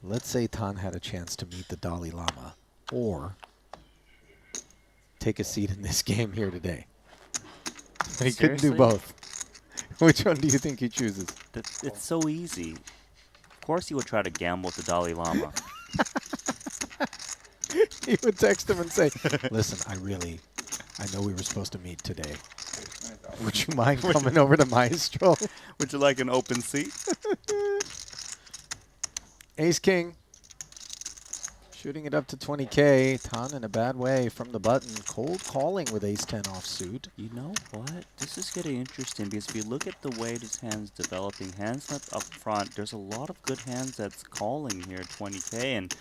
Let's say Tan had a chance to meet the Dalai Lama or take a seat in this game here today. But he couldn't do Seriously? both. Which one do you think he chooses? It's so easy. Of course he would try to gamble with the Dalai Lama. He would text him and say, listen, I know we were supposed to meet today. Would you mind coming over to Maestral? Would you like an open seat? Ace King. Shooting it up to 20K. Tan in a bad way from the button. Cold calling with ace 10 offsuit. You know what? This is getting interesting because if you look at the way this hand's developing, hands up front, there's a lot of good hands that's calling here 20K, and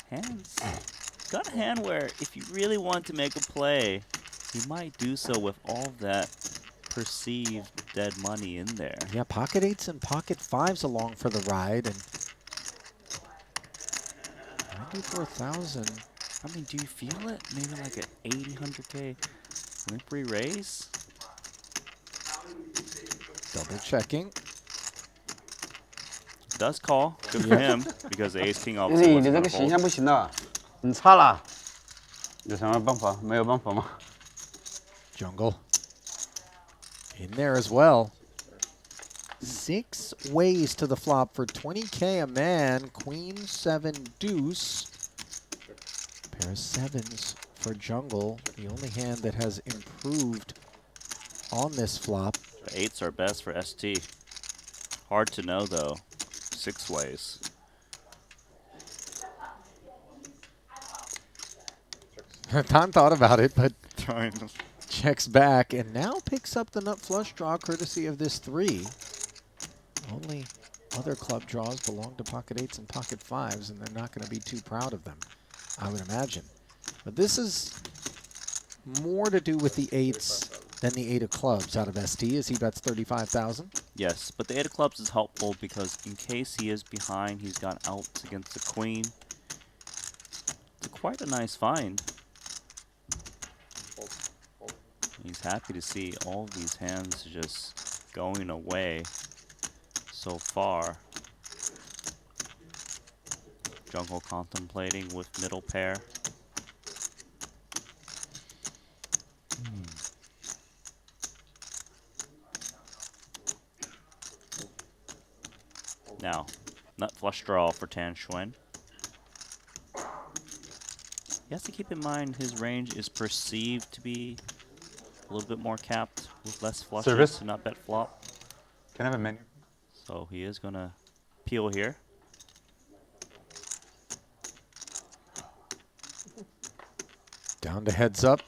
hands got a hand where if you really want to make a play, you might do so with all that perceived dead money in there. Yeah, pocket 8s and pocket 5s along for the ride, and 94,000. I mean, do you feel it? Maybe like an 80, 100K limp re-raise? Double checking. Does call. Good for him because the ace king 你 obviously 你 wasn't 这 gonna 个形象 fold. 不行了，你差了。有什么办法？没有办法吗？ Jungle. In there as well. 6 ways to the flop for 20K a man. Queen 7 deuce. Pair of 7s for Jungle. The only hand that has improved on this flop. The 8s are best for ST. Hard to know though. 6 ways. Tan thought about it, but checks back and now picks up the nut flush draw courtesy of this 3. Only other club draws belong to pocket 8s and pocket 5s, and they're not going to be too proud of them, I would imagine. But this is more to do with the 8s than the 8 of clubs out of Esti as he bets 35,000. Yes, but the 8 of clubs is helpful because in case he is behind, he's got outs against the queen. It's quite a nice find. He's happy to see all these hands just going away so far. Jungle contemplating with middle pair. Now, nut flush draw for Tan Xuan. He has to keep in mind his range is perceived to be a little bit more capped with less flushes Service. to not bet flop. Can I have a menu? So he is going to peel here. Down to heads up.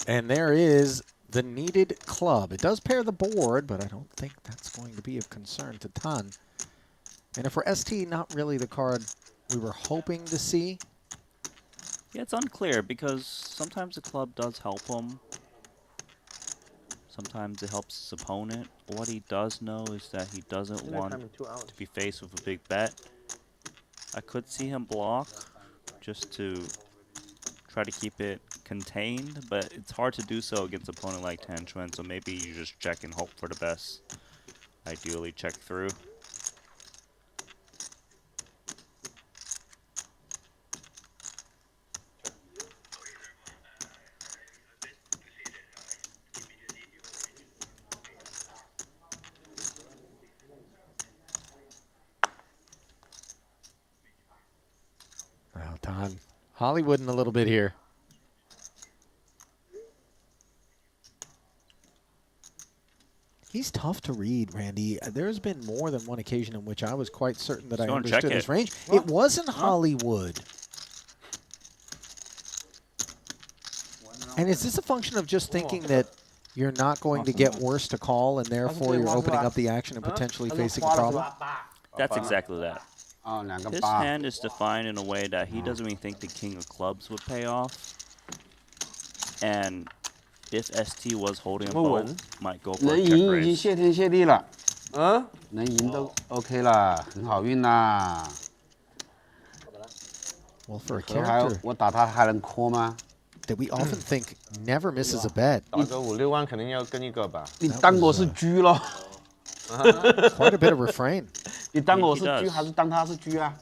And there is the needed club. It does pair the board, but I don't think that's going to be of concern to Tan. And if for ST, not really the card we were hoping to see. Yeah, it's unclear because sometimes the club does help him. Sometimes it helps his opponent. What he does know is that he doesn't want to be faced with a big bet. I could see him block just to try to keep it contained, but it's hard to do so against an opponent like Tan Xuan, so maybe you just check and hope for the best. Ideally check through. Well done. Hollywooding a little bit here. He's tough to read, Randy. There's been more than one occasion in which I was quite certain that I understood his range. It wasn't Hollywood. And is this a function of just thinking that you're not going to get worse to call and therefore you're opening up the action and potentially facing a problem? That's exactly that. His hand is defined in a way that he doesn't even think the king of clubs would pay off. And if ST was holding a both, might go for a check 能赢已经 raise. 谢天谢地了。能赢都 OK 了，很好运呐。 Well, for a 还 character 我打他还能 call 吗？ that we often think never misses a bet. 打个5、6万肯定要跟一个吧。你当我是狙咯。 Quite a bit of refrain. 你当我是 He 狙 does. 还是当他是狙啊？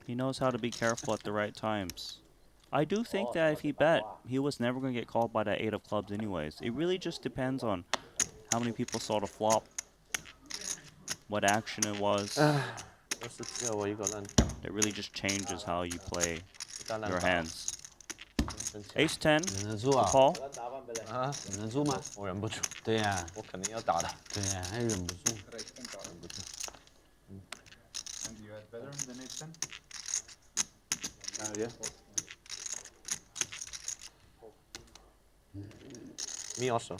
He knows how to be careful at the right times. I do think that if he bet, he was never going to get called by that 8 of clubs anyways. It really just depends on how many people saw the flop, what action it was. It really just changes how you play your hands. Ace 10, 忍得住啊 call. 忍得住吗？我忍不住。对呀、我肯定要打的。对呀、还忍不住。 And you had better than ace 10? Yeah. Me also.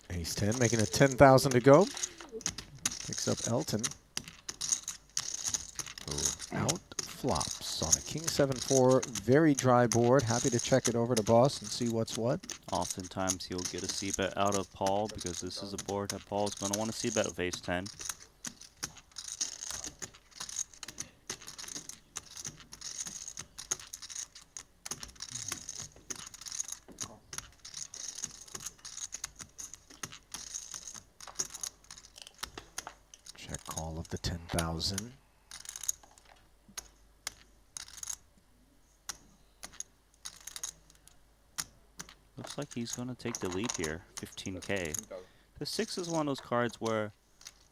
Ace 10, making it 10,000 to go. Picks up Elton. Out flops on a king 7-4, very dry board. Happy to check it over to boss and see what's what. Oftentimes he'll get a c-bet out of Paul because this is a board that Paul's going to want to c-bet with ace 10. Check call of the 10,000. Looks like he's going to take the lead here, 15k. The 6 is one of those cards where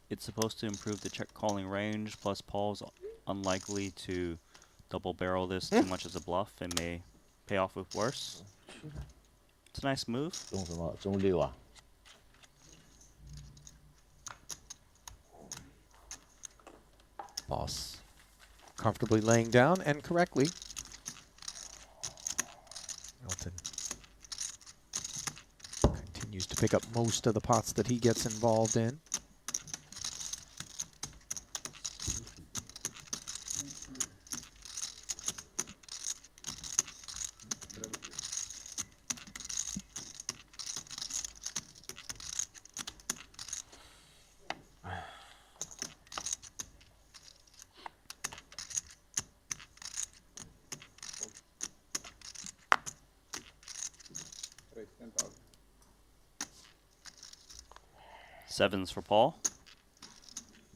it's supposed to improve the check calling range, plus Paul's unlikely to double barrel this too much as a bluff and may pay off with worse. It's a nice move. 中什么？中6啊？ Boss comfortably laying down and correctly. Elton pick up most of the pots that he gets involved in. Sevens for Paul.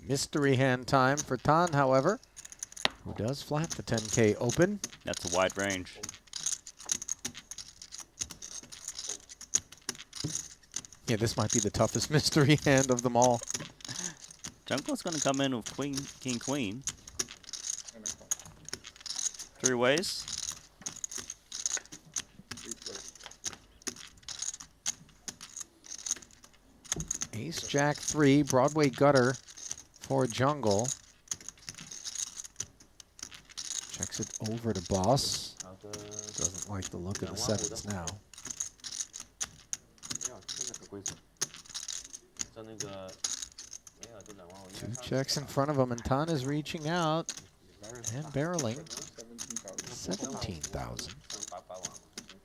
Mystery hand time for Tan, however, who does flat the 10K open. That's a wide range. Yeah, this might be the toughest mystery hand of them all. Jungle's going to come in with queen, king, queen. 3 ways. Ace, Jack 3, Broadway gutter for Jungle. Checks it over to boss. Doesn't like the look of the sevens now. 2 checks in front of him, and Tan is reaching out and barreling 17,000.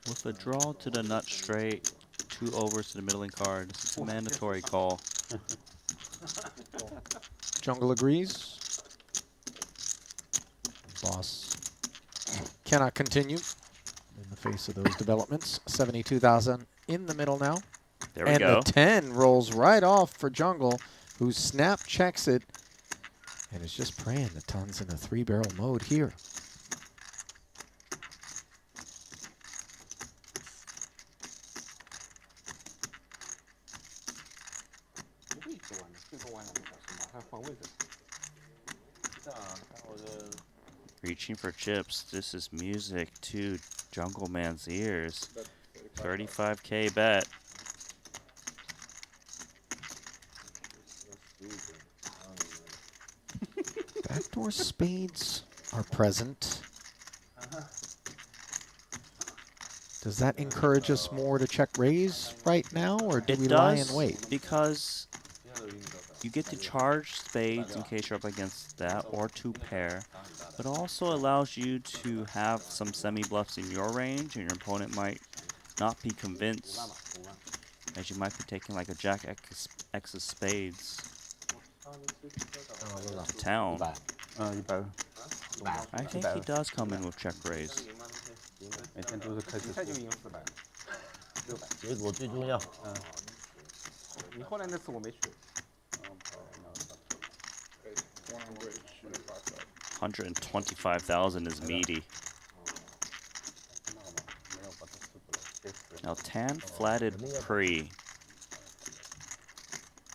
With a draw to the nut straight, 2 overs to the middling card. This is a mandatory call. Jungle agrees. Boss cannot continue in the face of those developments. 72,000 in the middle now. There we and go. the 10 rolls right off for Jungle, who snap checks it and is just praying that Tan's in a 3-barrel mode here. Reaching for chips. This is music to Jungleman's ears. 35K bet. Backdoor spades are present. Does that encourage us more to check raise right now, or do we lie and wait? Because you get to charge spades in case you're up against that, or 2 pair. But also allows you to have some semi-bluffs in your range, and your opponent might not be convinced, as you might be taking like a Jack X of spades to town. I think he does come in with check raise. 结果最重要。你后来那次我没去。 125,000 is meaty. Now Tan flatted pre.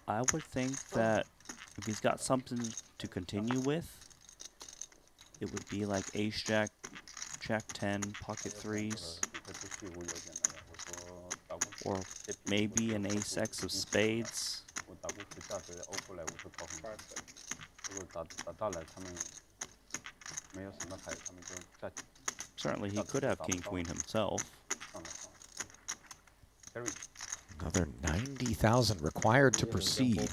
I would think that if he's got something to continue with, it would be like Ace Jack, Jack 10, pocket 3s. Or maybe an Ace X of spades. Certainly he could have King Queen himself. Another 90,000 required to proceed.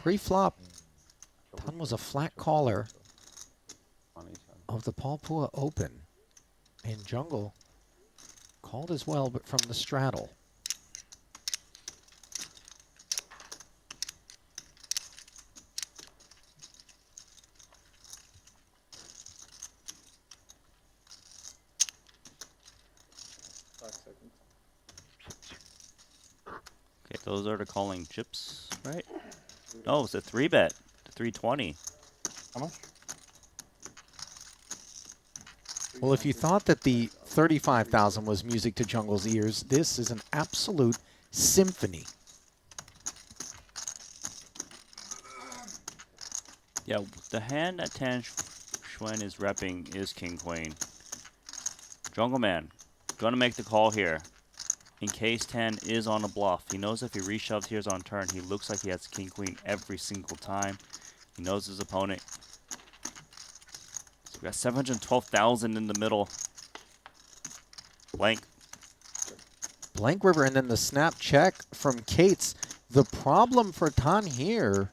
Pre-flop, Tan was a flat caller of the Phua Open, and Jungle called as well, but from the straddle. Okay, those are the calling chips, right? No, it's a 3-bet, 320. How much? Well, if you thought that the 35,000 was music to Jungle's ears, this is an absolute symphony. Yeah, the hand that Tan Xuan is repping is King Queen. Jungleman, gonna make the call here. In case Tan is on a bluff. He knows if he reshoves here's on turn, he looks like he has King Queen every single time. He knows his opponent. So we got 712,000 in the middle. Blank. Blank river, and then the snap check from Kates. The problem for Tan here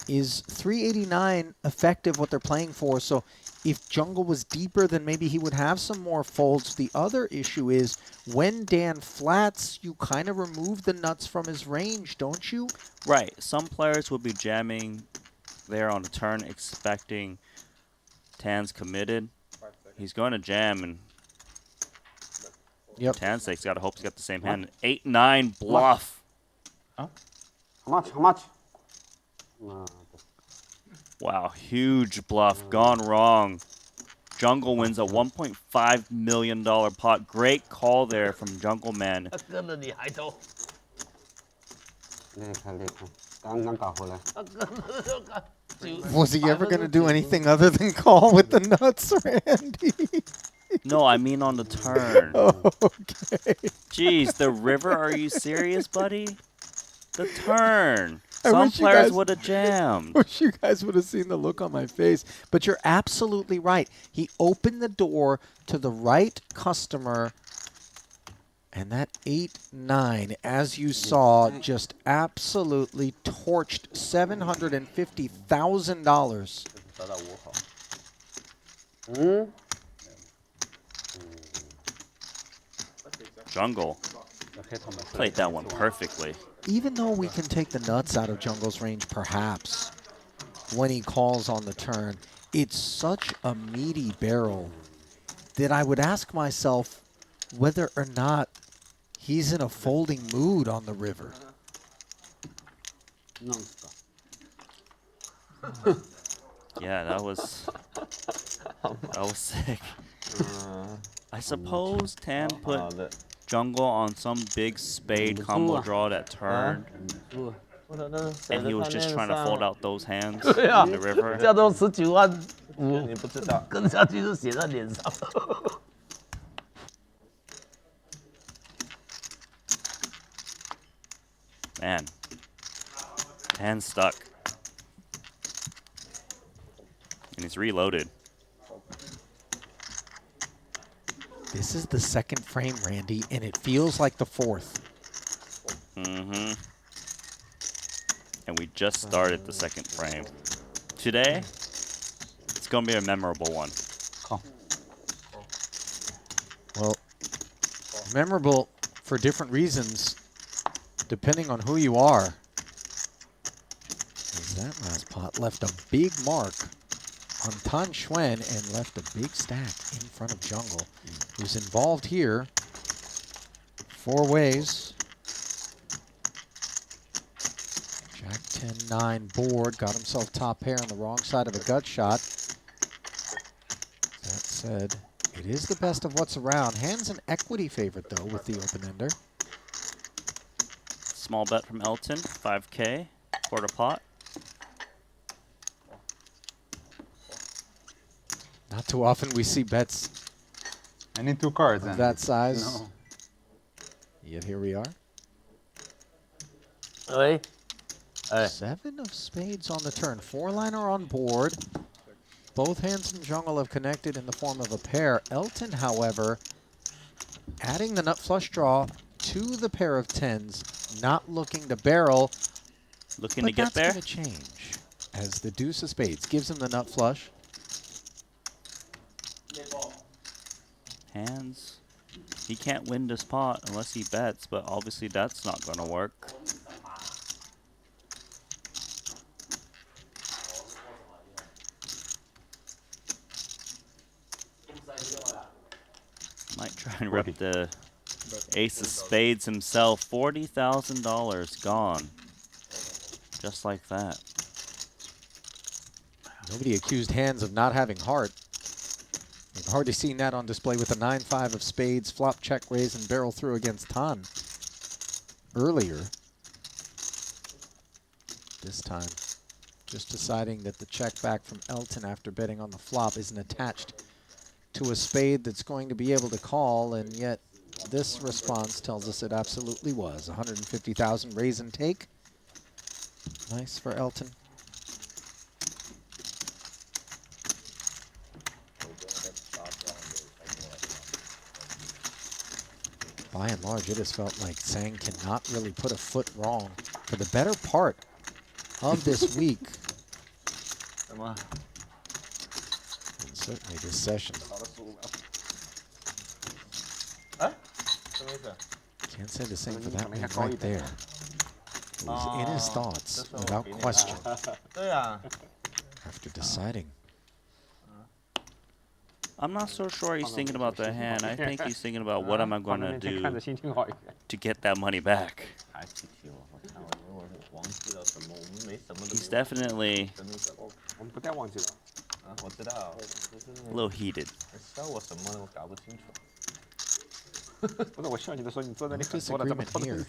is 389 effective what they're playing for. So if jungle was deeper, then maybe he would have some more folds. The other issue is when Dan flats, you kind of remove the nuts from his range, don't you? Right. Some players will be jamming there on the turn, expecting Tan's committed. He's going to jam, and Tan's sake's got to hope he's got the same hand. 8-9 bluff. How much? How much? Wow, huge bluff. Gone wrong. Jungle wins a $1.5 million pot. Great call there from Jungleman. Was he ever going to do anything other than call with the nuts, Randy? No, I mean on the turn. Okay. Jeez, the river? Are you serious, buddy? The turn. I Some wish you players guys- would have jammed. Wish you guys would have seen the look on my face. But you're absolutely right. He opened the door to the right customer. And that 8-9, as you saw, just absolutely torched $750,000. Jungle played that one perfectly. Even though we can take the nuts out of Jungle's range, perhaps, when he calls on the turn, it's such a meaty barrel that I would ask myself whether or not he's in a folding mood on the river. Yeah, that was sick. I suppose Tan put Jungle on some big spade combo draw that turned, and he was just trying to fold out those hands in the river. 这样都19万5，你不知道，跟下去就写在脸上。 Man, Tan's stuck. And he's reloaded. This is the second frame, Randy, and it feels like the fourth. Mm-hmm. And we just started the second frame. Today, it's going to be a memorable one. Well, memorable for different reasons, depending on who you are. As that last pot left a big mark on Tan Xuan and left a big stack in front of Jungle, who's involved here 4 ways. Jack 10-9 board, got himself top pair on the wrong side of a gut shot. That said, it is the best of what's around. Handz an equity favorite, though, with the open-ender. Small bet from Elton, 5K, quarter pot. Not too often we see bets I need 2 cards. of then. that size. No. Yet here we are. Hey. 7 of spades on the turn. 4-liner on board. Both Handz and Jungle have connected in the form of a pair. Elton, however, adding the nut flush draw to the pair of 10s, not looking to barrel. Looking to get there. But that's going to change as the deuce of spades gives him the nut flush. Handz. He can't win this pot unless he bets, but obviously that's not going to work. Might try and rep the ace of spades himself. $40,000 gone. Just like that. Nobody accused Handz of not having heart. We've hardly seen that on display with a 9-5 of spades, flop, check, raise, and barrel through against Tan earlier. This time, just deciding that the check back from Elton after betting on the flop isn't attached to a spade that's going to be able to call, and yet this response tells us it absolutely was. 150,000 raise and take. Nice for Elton. By and large, it has felt like Tsang cannot really put a foot wrong for the better part of this week. And certainly this session. Can't say the same for that man right there. He's in his thoughts without question after deciding. I'm not so sure he's thinking about the hand. I think he's thinking about what am I going to do to get that money back. He's definitely a little heated. Disagreement here.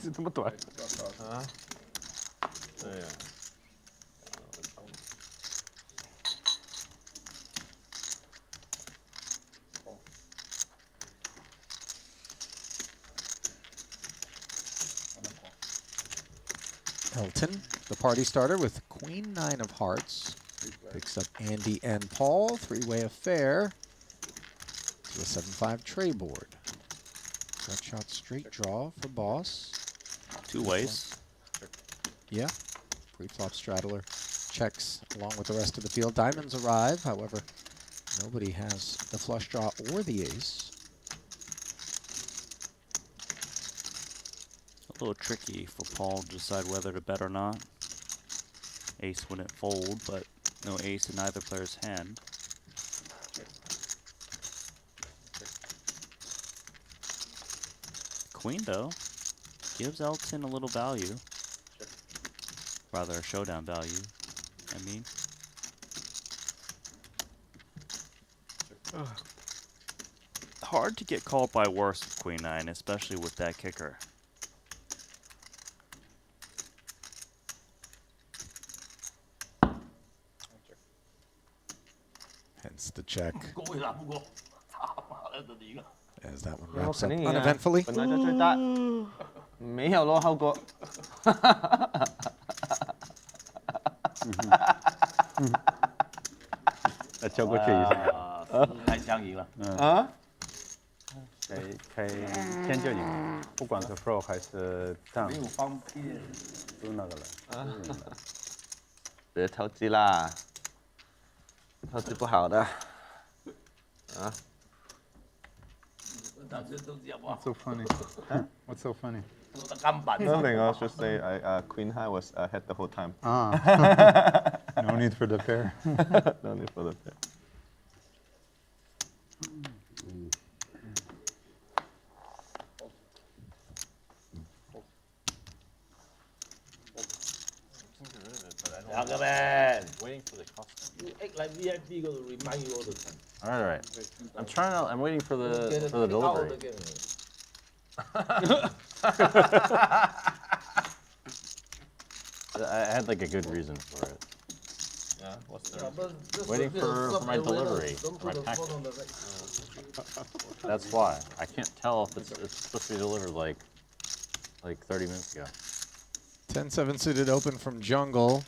Elton, the party starter with Queen 9 of hearts. Picks up Andy and Paul. Three-way affair to a 7-5 tray board. Gut shot straight draw for boss. Two ways. Yeah. Pre-flop straddler checks along with the rest of the field. Diamonds arrive, however, nobody has the flush draw or the ace. A little tricky for Paul to decide whether to bet or not. Ace wouldn't fold, but no ace in either player's hand. Queen, though, gives Elton a little value. Rather, a showdown value, I mean. Hard to get called by worse with Queen 9, especially with that kicker. Hence the check. As that one wraps up uneventfully. 沒有咯，後果。跳过去一下。太相宜了。啊？可以天就赢，不管是 Pro 还是 Down。没有方便。都那个了。别投机啦，投机不好的。啊。 What's so funny? What's so funny? Nothing. I was just say Queen High was ahead the whole time. Ah. No need for the pair. No need for the pair. Jungleman. Waiting for the custom. You act like VIP going to remind you all the time. All right. I'm trying to. I'm waiting for the delivery. I had like a good reason for it. Yeah. What's the? Waiting for my delivery, for my package. That's why I can't tell if it's supposed to be delivered like 30 minutes ago. 10-7 suited open from Jungle,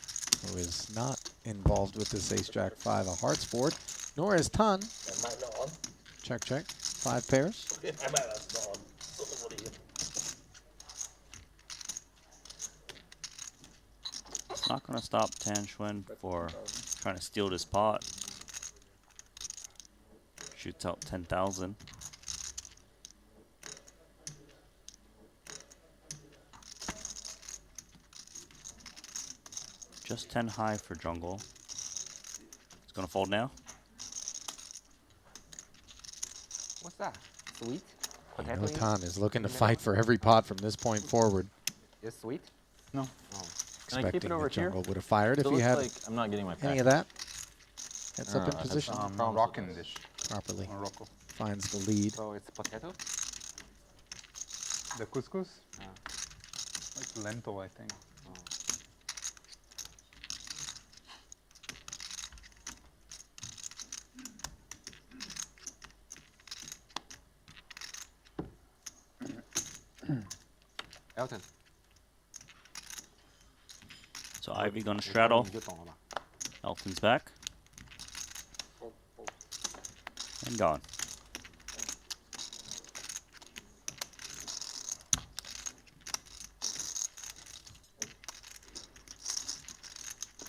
who is not involved with this ace-jack 5 a hearts board, nor is Tan. Check, check. 5 pairs. It's not going to stop Xuan for trying to steal this pot. Shoots out 10,000. Just 10 high for Jungle. It's going to fold now. What's that? Sweet? You know, Tan is looking to fight for every pot from this point forward. Is sweet? No. Oh. Can I keep it over that Jungle here? would have fired if It he looks had like I'm not getting my any package. of that. Heads up in I have position. some Rocking dish. Properly. Morocco. Finds the lead. So it's potato? The couscous? Like lentil, I think. Elton， So Ivey gonna straddle. 你就懂了吧？ Elton's back. And gone.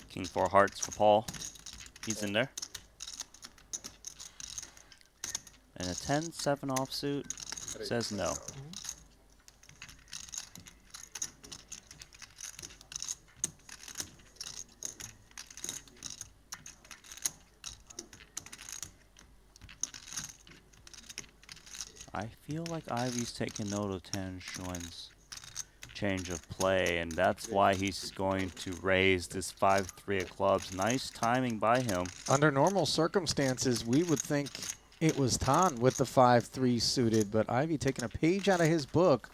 King 4 hearts for Paul. He's in there. And a 10-7 offsuit says no. I feel like Ivey's taking note of Xuan's change of play, and that's why he's going to raise this 5-3 of clubs. Nice timing by him. Under normal circumstances, we would think it was Tan with the 5-3 suited, but Ivey taking a page out of his book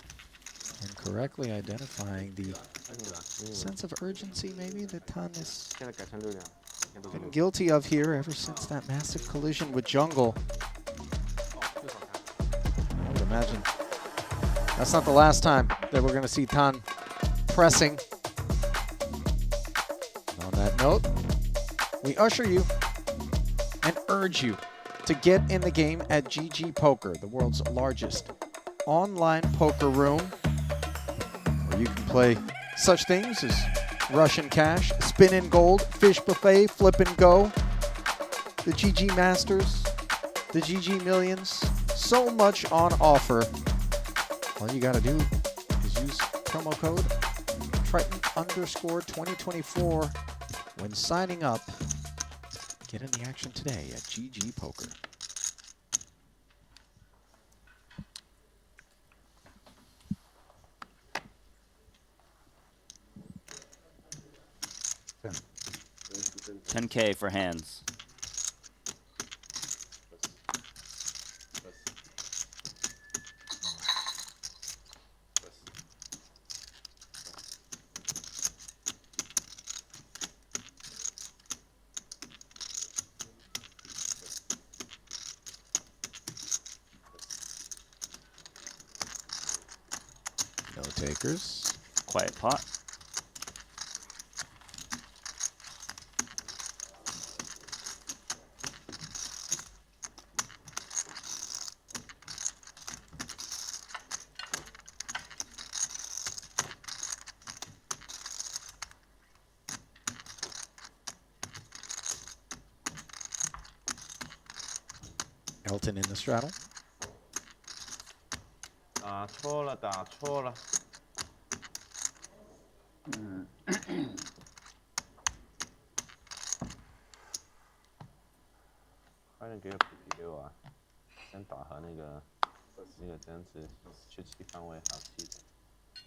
and correctly identifying the sense of urgency maybe that Tan has 现在改成6两， been guilty of here ever since that massive collision with Jungle. I would imagine that's not the last time that we're going to see Tan pressing. And on that note, we usher you and urge you to get in the game at GG Poker, the world's largest online poker room, where you can play such things as Russian cash, spin and gold, fish buffet, flip and go, the GG Masters, the GG Millions, so much on offer. All you gotta do is use promo code Triton_2024 when signing up. Get in the action today at GG Poker. $10K for Handz. No takers. Quiet pot. Elton in the straddle. 打错了，打错了。快点给个 PP 给我啊！先打和那个这样子去起范围好记的。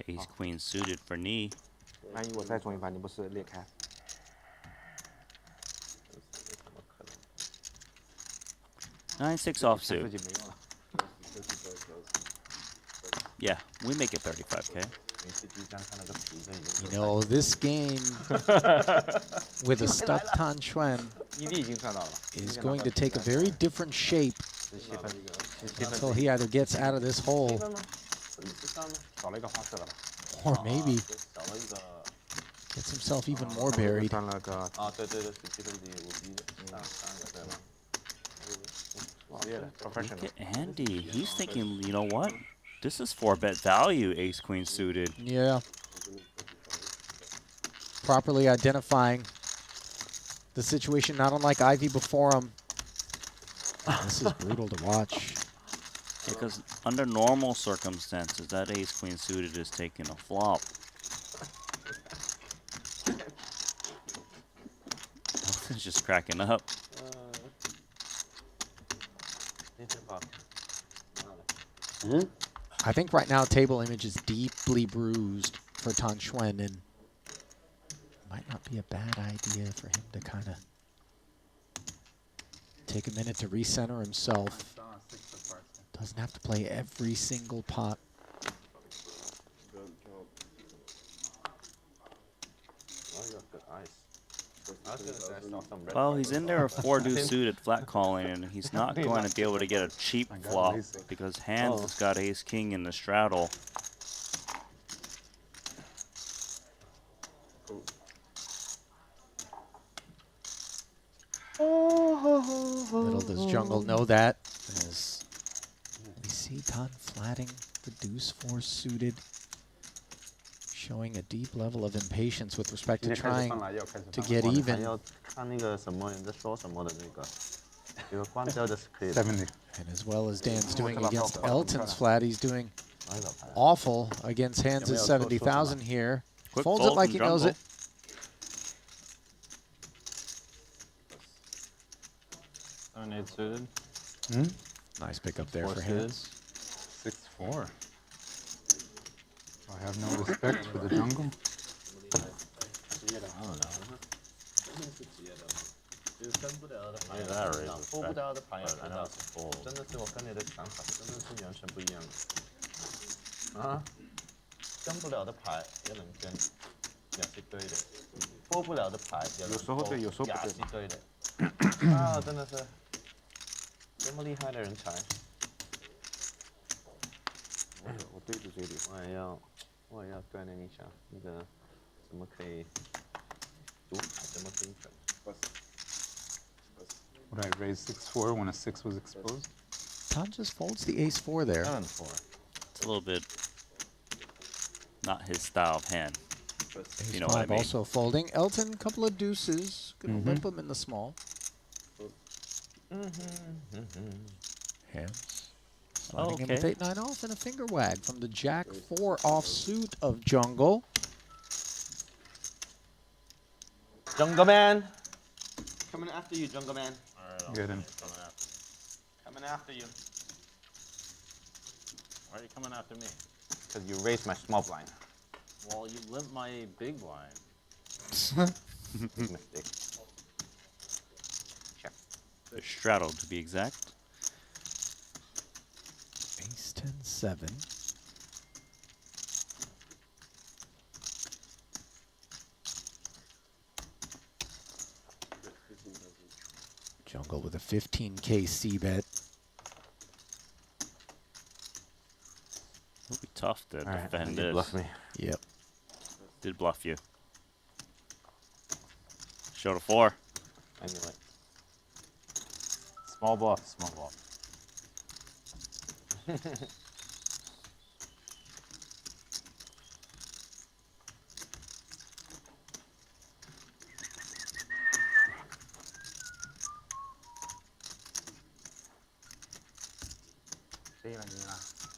Ace Queen suited for knee. 万一我再中一把，你不是裂开？ 9-6 offsuit. Yeah, we make it 35K. You know, this game with a stuck Tan Xuan is going to take a very different shape until he either gets out of this hole or maybe gets himself even more buried. Look at Andy. He's thinking, you know what? This is 4-bet value, Ace Queen suited. Yeah. Properly identifying the situation, not unlike Ivey before him. This is brutal to watch. Because under normal circumstances, that Ace Queen suited is taking a flop. Elton's just cracking up. I think right now table image is deeply bruised for Tan Xuan, and it might not be a bad idea for him to kind of take a minute to recenter himself. Doesn't have to play every single pot. Well, he's in there a 4-deuce suited flat calling, and he's not going to be able to get a cheap flop because Handz has got Ace King in the straddle. Little does Jungle know that, as we see Tan flatting the deuce 4 suited, showing a deep level of impatience with respect to trying to get even. 要看那个什么人在说什么的那个，有关掉的 script。 And as well as Dan's doing against Elton's flat, he's doing awful against Handz' 70,000 here. Quick Folds it fold like from he knows Jungle. it. Seven-eight suited. Nice pickup there Four for suited. Handz. 6-4. I have no respect for the jungle. I don't know. 就是跟不了的牌， Maybe that raises 拨不到的牌， but I know it's a fold. 真的是我跟你的想法真的是完全不一样的。啊，跟不了的牌也能跟，也是对的；拨不了的牌也能有时候对有时候不对也是对的。啊，真的是这么厉害的人才。我对着这里，我也要锻炼一下那个怎么可以读牌怎么精准。 Would I raise 6-4 when a 6 was exposed? Tan just folds the ace-4 there. 7-4. It's a little bit not his style of hand. You know what I mean? Also folding. Elton, couple of deuces. Gonna limp him in the small. Handz. Sliding him with 8-9 off and a finger wag from the Jack-4 offsuit of Jungle. Jungleman, coming after you, Jungleman. Get him. Coming after you. Why are you coming after me? Because you raised my small blind. Well, you limp my big blind. Big mistake. Check. The straddle, to be exact. Ace-10-7. Jungle with a 15K C-bet. It'll be tough to defend this. Bluff me. Yep. Did bluff you. Showed a 4. Anyway. Small bluff, small bluff.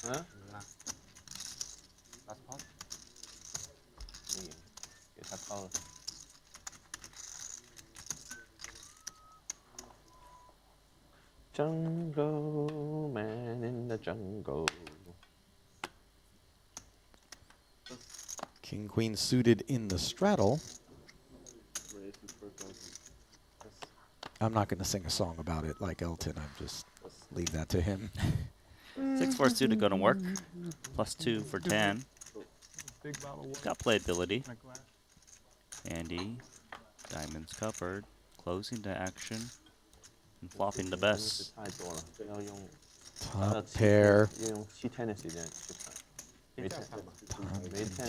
Huh? ？Last pot。给他掏了。Jungle man in the jungle. King Queen suited in the straddle. I'm not going to sing a song about it like Elton. I'm just leave that to him. 6-4 suited gonna work. +2 for Tan. Got playability. Andy, diamonds covered, closing to action, and flopping the best. 太多了，要用 Top pair. 要用7天的时间去看。每天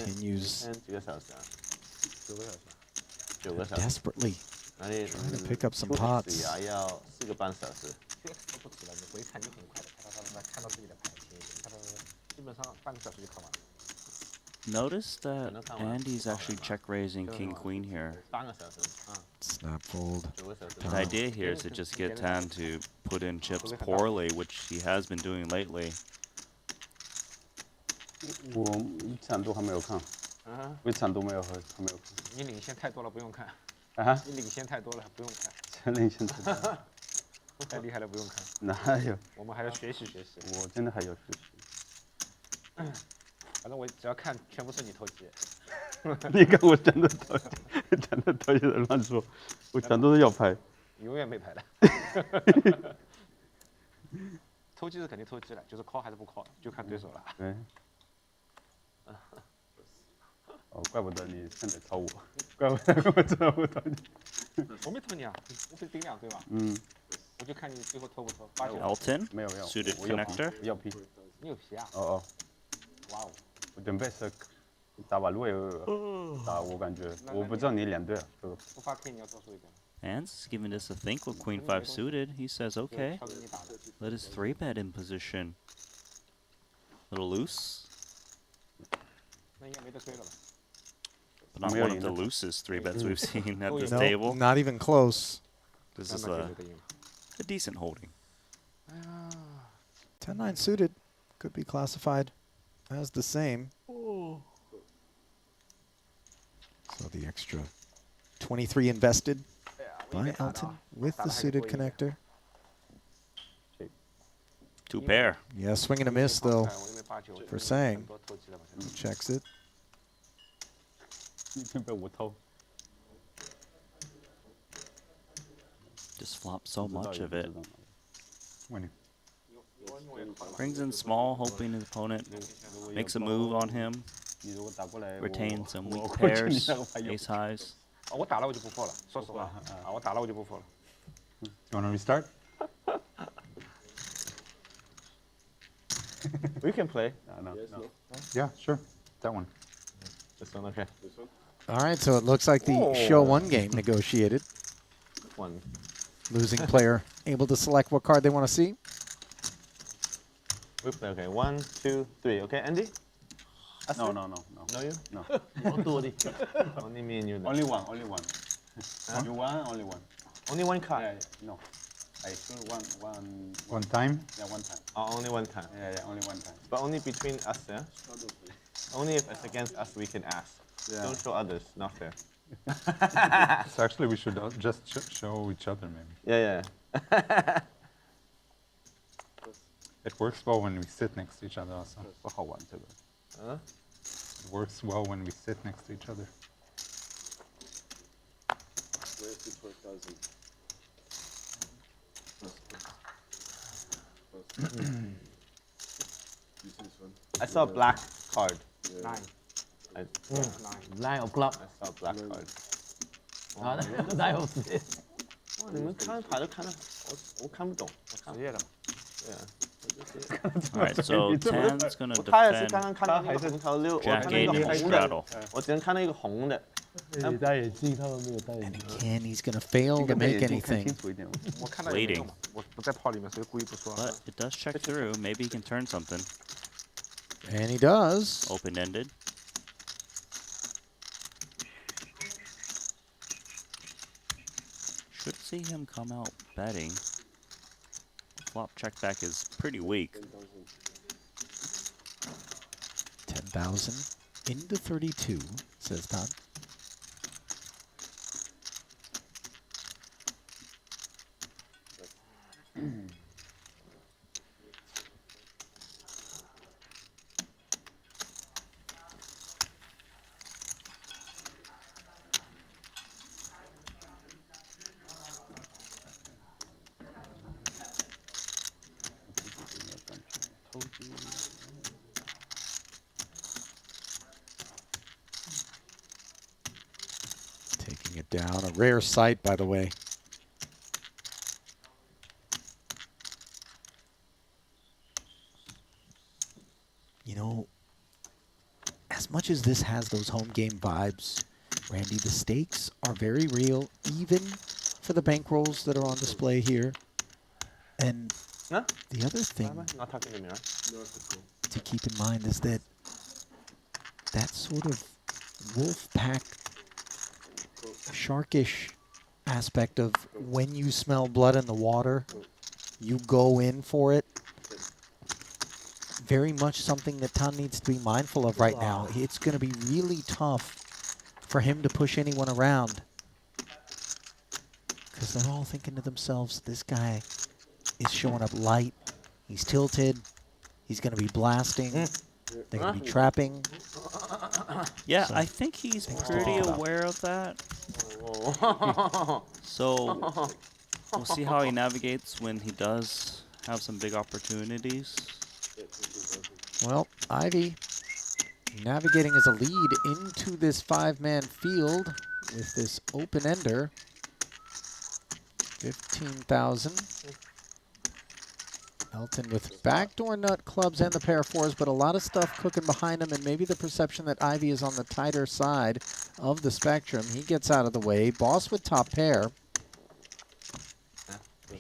continues 几个小时啊？9个小时。 desperately 哪里 trying to pick up some pots. 也要4个半小时。不止了，你回看就很快的，看到自己的牌，基本上半个小时就看完了。 Notice that Andy's actually check raising King Queen here. 3个小时。 Snap fold. The idea here is to just get Tan to put in chips poorly, which he has been doing lately. 我一场都还没有看，我一场都没有喝，还没有看。你领先太多了，不用看。啊？你领先太多了，不用看。真领先太多。太厉害了，不用看。哪有？我们还要学习学习。我真的还要学习。反正我只要看，全部是你投机。你看我真的投机，真的投机的乱说，我全都是要牌。永远没牌的。投机是肯定投机了，就是 call 还是不 call， 就看对手了。对。哦，怪不得你现在抄我，怪不得我知道我抄你。我没偷你啊，我是顶2对吧？嗯。我就看你最后偷不偷。 Elton, 没有 suited 我有 connector. 我要 P。你有皮啊？哦。哇哦。我准备是打把路也打，我感觉我不知道你2队啊，这个。不发 K 你要多说一点。Handz is giving this a think with Queen 5 suited. He says, okay, let his 3-bet in position. Little loose. But not one of the loosest 3-bets we've seen at this table. Not even close. This is a decent holding. 10-9 suited could be classified as the same. So the extra 23 invested by Elton with the suited connector. 2 pair. Yeah, swing and a miss though for Tsang. Checks it. Just flops so much of it. Winning. Brings in small, hoping his opponent makes a move on him. Retain some weak pairs, ace highs. 我打了我就不破了，说实话，我打了我就不破了。 You want to restart? We can play. No. Yeah, sure. That one. This one, okay. All right, so it looks like the show 1 game negotiated. One. Losing player able to select what card they want to see. We play, okay. 1, 2, 3. Okay, Andy? No. No, you? No. Only me and you. Then. Only one. You won, only one. Only one card? Yeah, no. I shoot one time? Yeah, one time. Oh, only one time? Yeah, only one time. But only between us, yeah? Only if it's against us we can ask. Yeah. Don't show others, not fair. So actually we should just show each other maybe. Yeah. It works well when we sit next to each other also. 不好玩这个。 Huh? It works well when we sit next to each other. I saw a black card. 9 9 o'clock. I saw a black card. 9 of this. 哇，你们看牌都看得，我看不懂。职业的。Yeah. Alright, so Tan's gonna 我他也是 defend 刚刚看到那个红桃六，我 Jack 看到一 8 个 and 红的 straddle.，我只能看到一个红的。你戴眼镜，他们没有戴眼镜。 And he's going to fail to make anything. 我看到 Waiting. 我不在炮里面，所以故意不说。 But it does check through. Maybe he can turn something. And he does. Open-ended. Should see him come out betting. Flop check back is pretty weak. 10,000 into 32, says Todd. Taking it down, a rare sight, by the way. You know, as much as this has those home game vibes, Randy, the stakes are very real, even for the bankrolls that are on display here. And the other thing Not talking to me, right? to keep in mind is that that sort of wolf pack sharkish aspect of when you smell blood in the water, you go in for it. Very much something that Tan needs to be mindful of right now. It's going to be really tough for him to push anyone around, because they're all thinking to themselves, this guy is showing up light. He's tilted. He's going to be blasting. They're going to be trapping. Yeah, So, I think he's pretty aware of that. So we'll see how he navigates when he does have some big opportunities. Well, Ivey navigating as a lead into this 5-man field with this open-ender. 15,000. Elton with backdoor nut clubs and the pair fours, but a lot of stuff cooking behind him, and maybe the perception that Ivey is on the tighter side of the spectrum. He gets out of the way. Boss with top pair.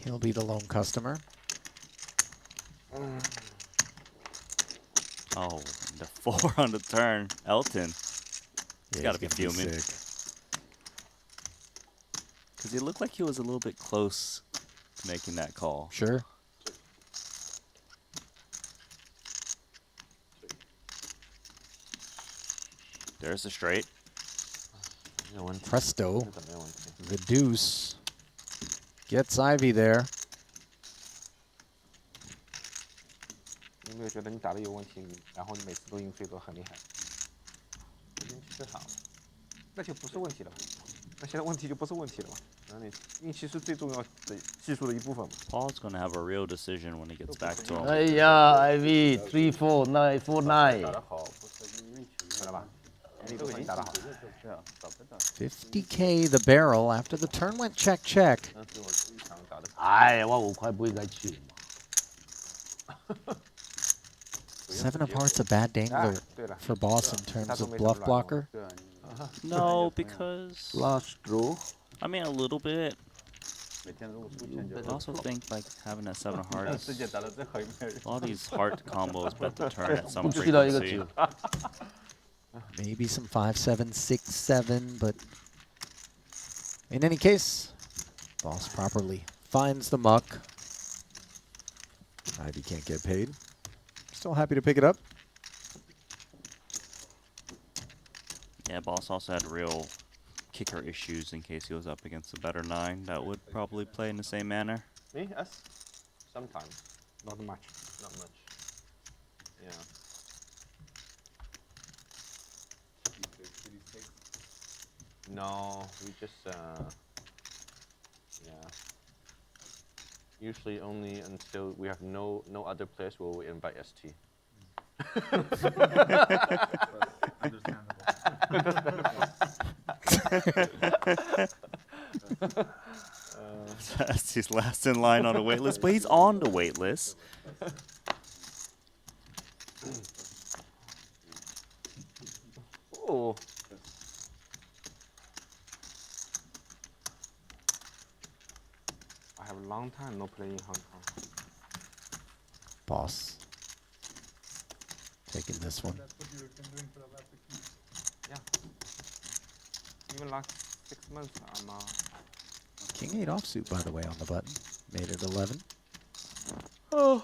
He'll be the lone customer. Oh, the 4 on the turn. Elton. He's got to be gonna fuming. Because he looked like he was a little bit close to making that call. Sure. There's a straight. Presto. The deuce gets Ivey there. 你有没有觉得你打的有问题，然后你每次都赢飞都很厉害？运气最好，那就不是问题了。那现在问题就不是问题了嘛？然后你运气是最重要的技术的一部分嘛。 Paul's going to have a real decision when he gets back to him. 哎呀 ，Ivy 34949。 看到吧？你都已经打得好。 50K the barrel after the turn went check check. 哎，我5块不应该去。 7 of hearts a bad dangler for Boss in terms of bluff blocker. No, because last draw. I mean a little bit. I also think like having that 7 of hearts. A lot of these heart combos bet the turn at some frequency. Maybe some 5, 7, 6, 7, but in any case, Boss properly finds the muck. Ivey can't get paid. Still happy to pick it up. Yeah, Boss also had real kicker issues in case he was up against a better 9 that would probably play in the same manner. Me? Us? Sometimes. Not much. Not much. Yeah. No, we just yeah. Usually only until we have no other players will we invite ST. He's last in line on the wait list, but he's on the wait list. Oh. I have a long time no play in Hong Kong. Boss taking this one. That's what you've been doing for the last 6 months. Yeah. Even last 6 months, I'm King 8 offsuit, by the way, on the button. Made it 11. Oh.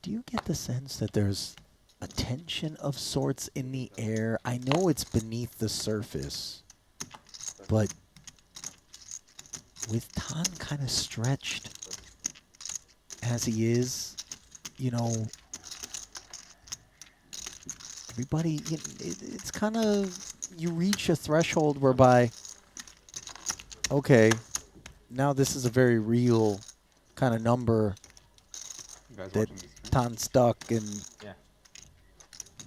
Do you get the sense that there's a tension of sorts in the air? I know it's beneath the surface, but with Tan kind of stretched as he is, you know, everybody, it's kind of, you reach a threshold whereby, okay, now this is a very real kind of number that Tan stuck, and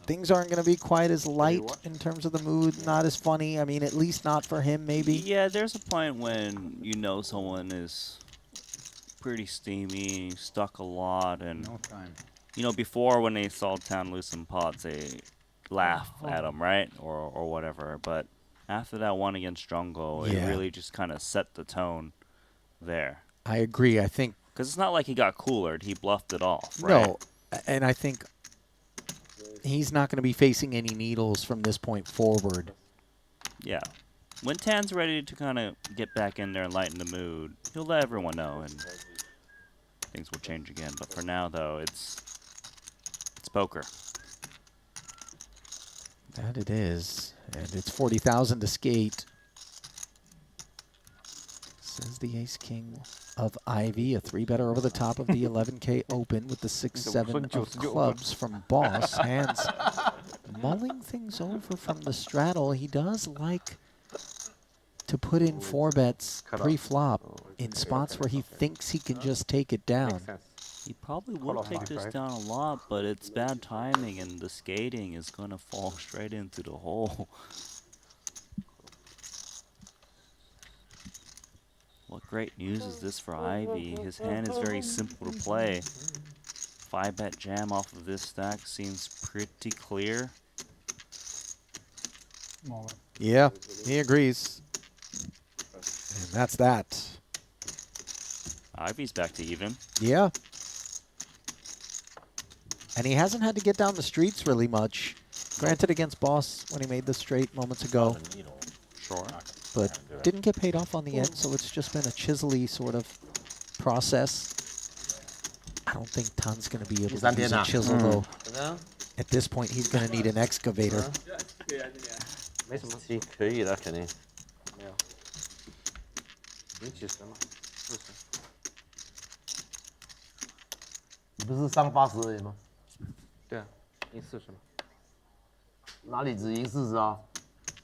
things aren't going to be quite as light in terms of the mood, not as funny. I mean, at least not for him, maybe. Yeah, there's a point when you know someone is pretty steamy, stuck a lot, and No time. you know, before when they saw Town lose some pots, they laugh at him, right, or whatever. But after that one against Jungle, it really just kind of set the tone there. I agree. I think because it's not like he got coolered; he bluffed it off. Right? No, and I think he's not going to be facing any needles from this point forward. Yeah. When Tan's ready to kind of get back in there and lighten the mood, he'll let everyone know, and things will change again. But for now, though, it's poker. That it is, and it's 40,000 to skate. Says the Ace King of Ivey, a 3-better over the top of the 11K open with the 6-7 of clubs from Boss. Handz mulling things over from the straddle. He does like to put in 4 bets pre-flop in spots where he thinks he can just take it down. He probably will take this down a lot, but it's bad timing, and the skating is going to fall straight into the hole. What great news is this for Ivey? His hand is very simple to play. 5-bet jam off of this stack seems pretty clear. Yeah, he agrees. And that's that. Ivey's back to even. Yeah. And he hasn't had to get down the streets really much. Granted against Boss when he made the straight moments ago. Sure. But didn't get paid off on the end, so it's just been a chisely sort of process. I don't think Tan's going to be able to use a chisel, though. At this point, he's going to need an excavator. 没什么题，可以的，肯定。没有。赢几十嘛，40。你不是上80而已吗？对啊，赢40嘛。哪里只赢40啊？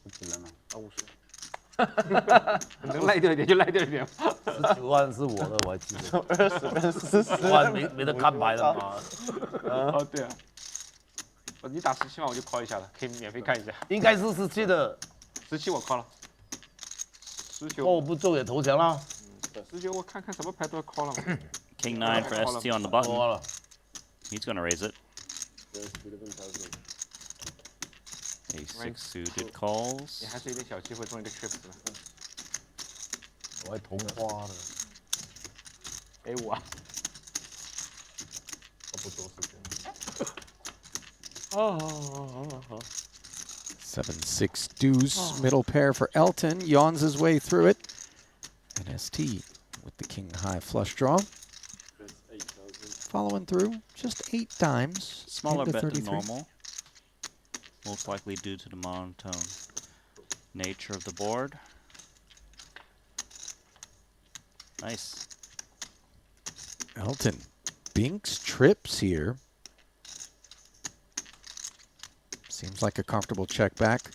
我几人了？到50。能赖掉一点就赖掉一点。19万是我的，我还记得。20跟40万没得看牌了嘛。哦，对啊。你打17万我就 call 一下了，可以免费看一下。应该是17的。17我 call 了。19。我不做也投降了。19我看看什么牌都要 call 了。King 9 for ST on the button. He's going to raise it. A6 suited calls. 你还是有点小机会中一个 trips 了。我还同花呢。A5啊。我不做事情。 7-6 deuce, middle pair for Elton. Yawns his way through it. And ST with the king high flush draw. Following through, just 8 times. Smaller into bet 33. than normal. Most likely due to the monotone nature of the board. Nice. Elton binks trips here. Seems like a comfortable check back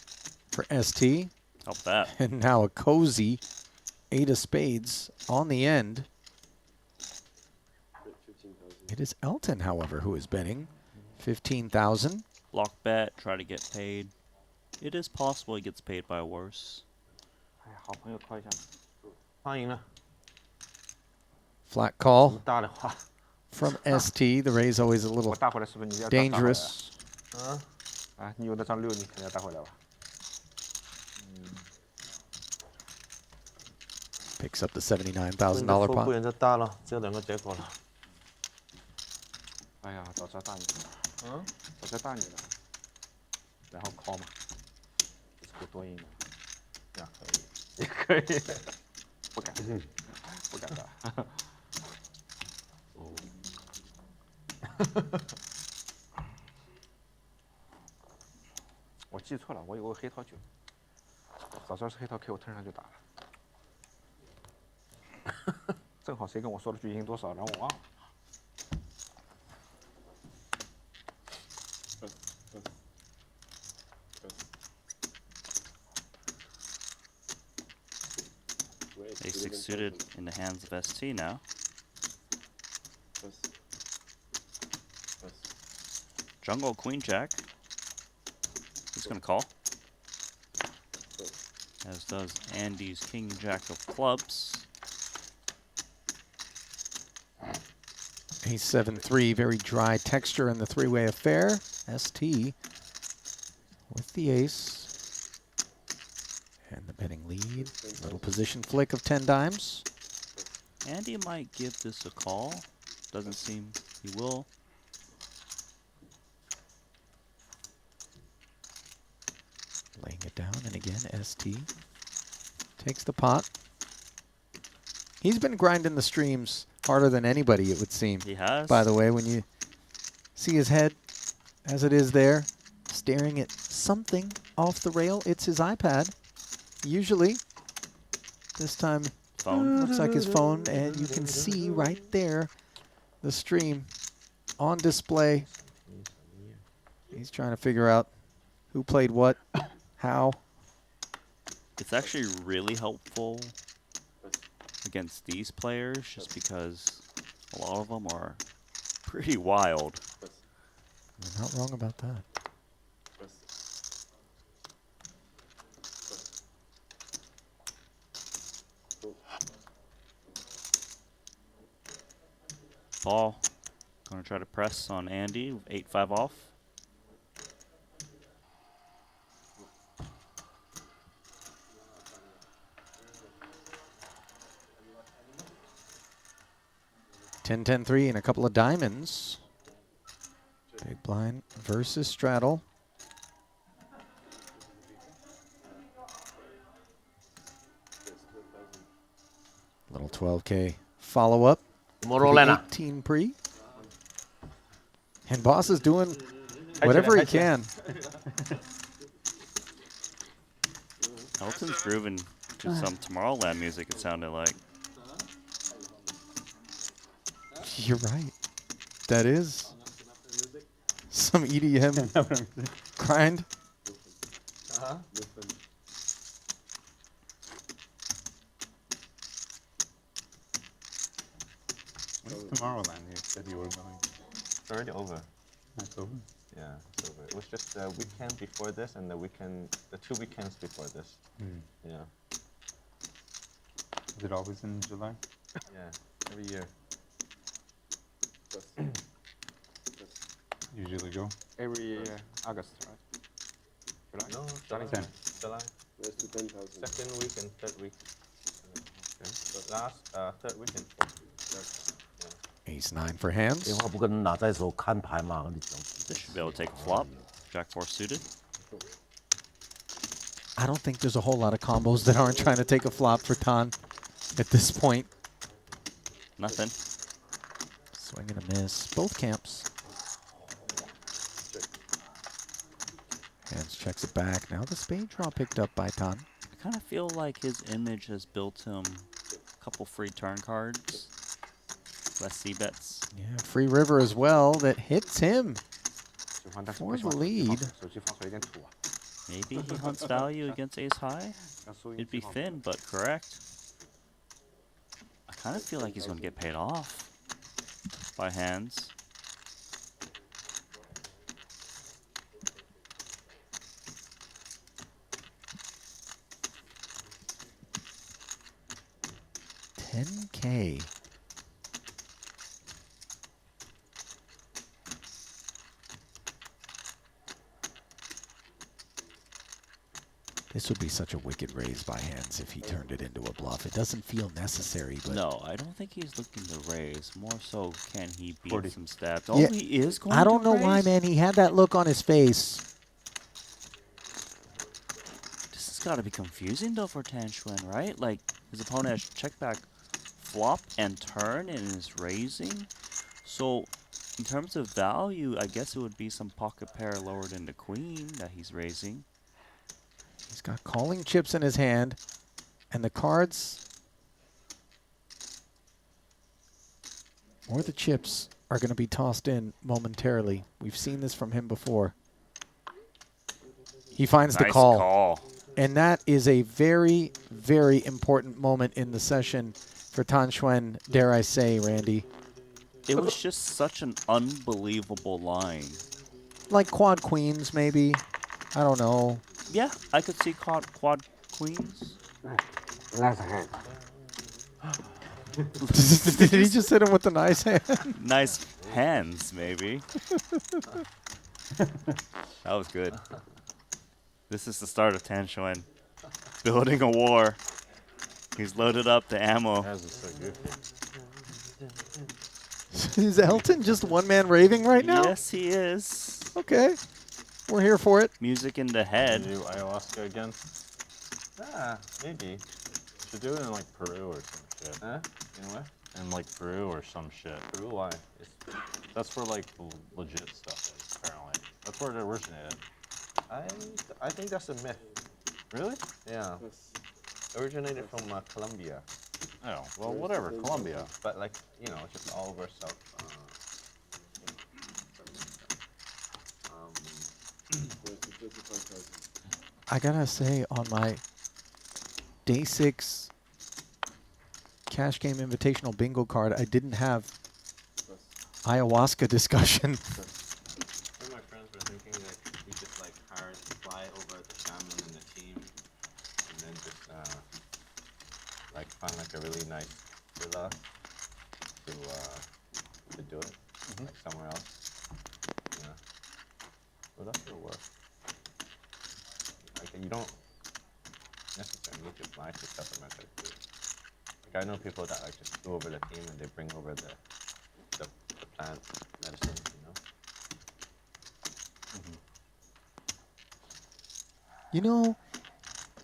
for ST. Help that. And now a cozy 8 of spades on the end. It is Elton, however, who is betting 15,000. Block bet, try to get paid. It is possible he gets paid by worse. 哎，好朋友 call 一下。欢迎了。 Flat call 大的话 from ST. The raise always a little 我带回来是不是你要 dangerous. 啊，你有那张6，你肯定要带回来吧？ Picks up the $79,000 pot. 不然就大了，只有2个结果了。哎呀，早知道大你了。早知道大你了。然后 call 嘛，不多赢了。这样可以。也可以。不敢。不敢的。哦。我记错了，我有个黑桃9，早知道是黑桃 K， 我turn上就打了。正好谁跟我说了句赢多少，然后我忘了。A6 suited in the hands of ST now. Jungle Queen Jack. He's going to call. As does Andy's King Jack of Clubs. Ace 7-3, very dry texture in the three-way affair. ST with the ace. And the betting lead. Little position flick of 10 dimes. Andy might give this a call. Doesn't seem he will. Laying it down, and again, ST takes the pot. He's been grinding the streams harder than anybody, it would seem. He has. By the way, when you see his head as it is there, staring at something off the rail, it's his iPad. Usually, this time, phone. Looks like his phone, and you can see right there the stream on display. He's trying to figure out who played what, how. It's actually really helpful against these players just because a lot of them are Pretty wild. You're not wrong about that. Paul going to try to press on Andy, 8-5 off. Ten, 10, 3 and a couple of diamonds. Big blind versus straddle. Little 12K follow up. Morolena. 18 pre. And Boss is doing whatever he can. Elton's grooving to some Tomorrowland music, it sounded like. You're right. That is some EDM grind. When's Tomorrowland you said you were going? It's already over. It's over? Yeah, it's over. It was just the weekend before this and the 2 weekends before this. Yeah. Is it always in July? Yeah, every year. Usually go? Every August, right? July? No, July. July. Second week and third week. The last third week and fourth. Ace 9 for Handz. 电话不跟拿在手看牌嘛？你讲 This should be able to take a flop. Jack 4 suited. I don't think there's a whole lot of combos that aren't trying to take a flop for Tan at this point. Nothing. Swing and a miss. Both camps. Handz checks it back. Now the spade draw picked up by Tan. I kind of feel like his image has built him a couple free turn cards. Less C-bets. Yeah, free river as well that hits him for the lead. Maybe he hunts value against ace high. It'd be thin, but correct. I kind of feel like he's going to get paid off by Handz. $10K. This would be such a wicked raise by Handz if he turned it into a bluff. It doesn't feel necessary, but No, I don't think he's looking to raise. More so, can he beat 40. some stabs? Yeah, Oh, he is going to I don't know why, raise? man. He had that look on his face. This has got to be confusing, though, for Tan Xuan, right? Like, his opponent has check back flop and turn and is raising. So, in terms of value, I guess it would be some pocket pair lower than the queen that he's raising. He's got calling chips in his hand, and the cards or the chips are going to be tossed in momentarily. We've seen this from him before. He finds the Nice call. And that is a very, very important moment in the session for Tan Xuan, dare I say, Randy. It was just such an unbelievable line. Like quad queens, maybe. I don't know. Yeah, I could see quad queens. Nice hand. Did he just hit him with a nice hand? Nice hands, maybe. That was good. This is the start of Tan Xuan. Building a war. He's loaded up the ammo. Is Elton just one man raving right now? Yes, he is. Okay. We're here for it. Music in the head. Do ayahuasca again? Ah, maybe. Should do it in like Peru or some shit. Huh? You know what? In like Peru or some shit. Peru, why? That's where like the legit stuff is, apparently. That's where it originated. I think that's a myth. Really? Yeah. Originated from Colombia. Oh, well, whatever, Colombia. But like, you know, just all over South. I gotta say, on my day 6 cash game invitational bingo card, I didn't have ayahuasca discussion. Some of my friends were thinking that we should like hire to fly over the shaman and the team, and then just like find like a really nice villa to do it, like somewhere else. Yeah, well that will work. Like you don't necessarily need to fly to supplement it. Like I know people that like just go over the team and they bring over the plant medicine, you know. You know,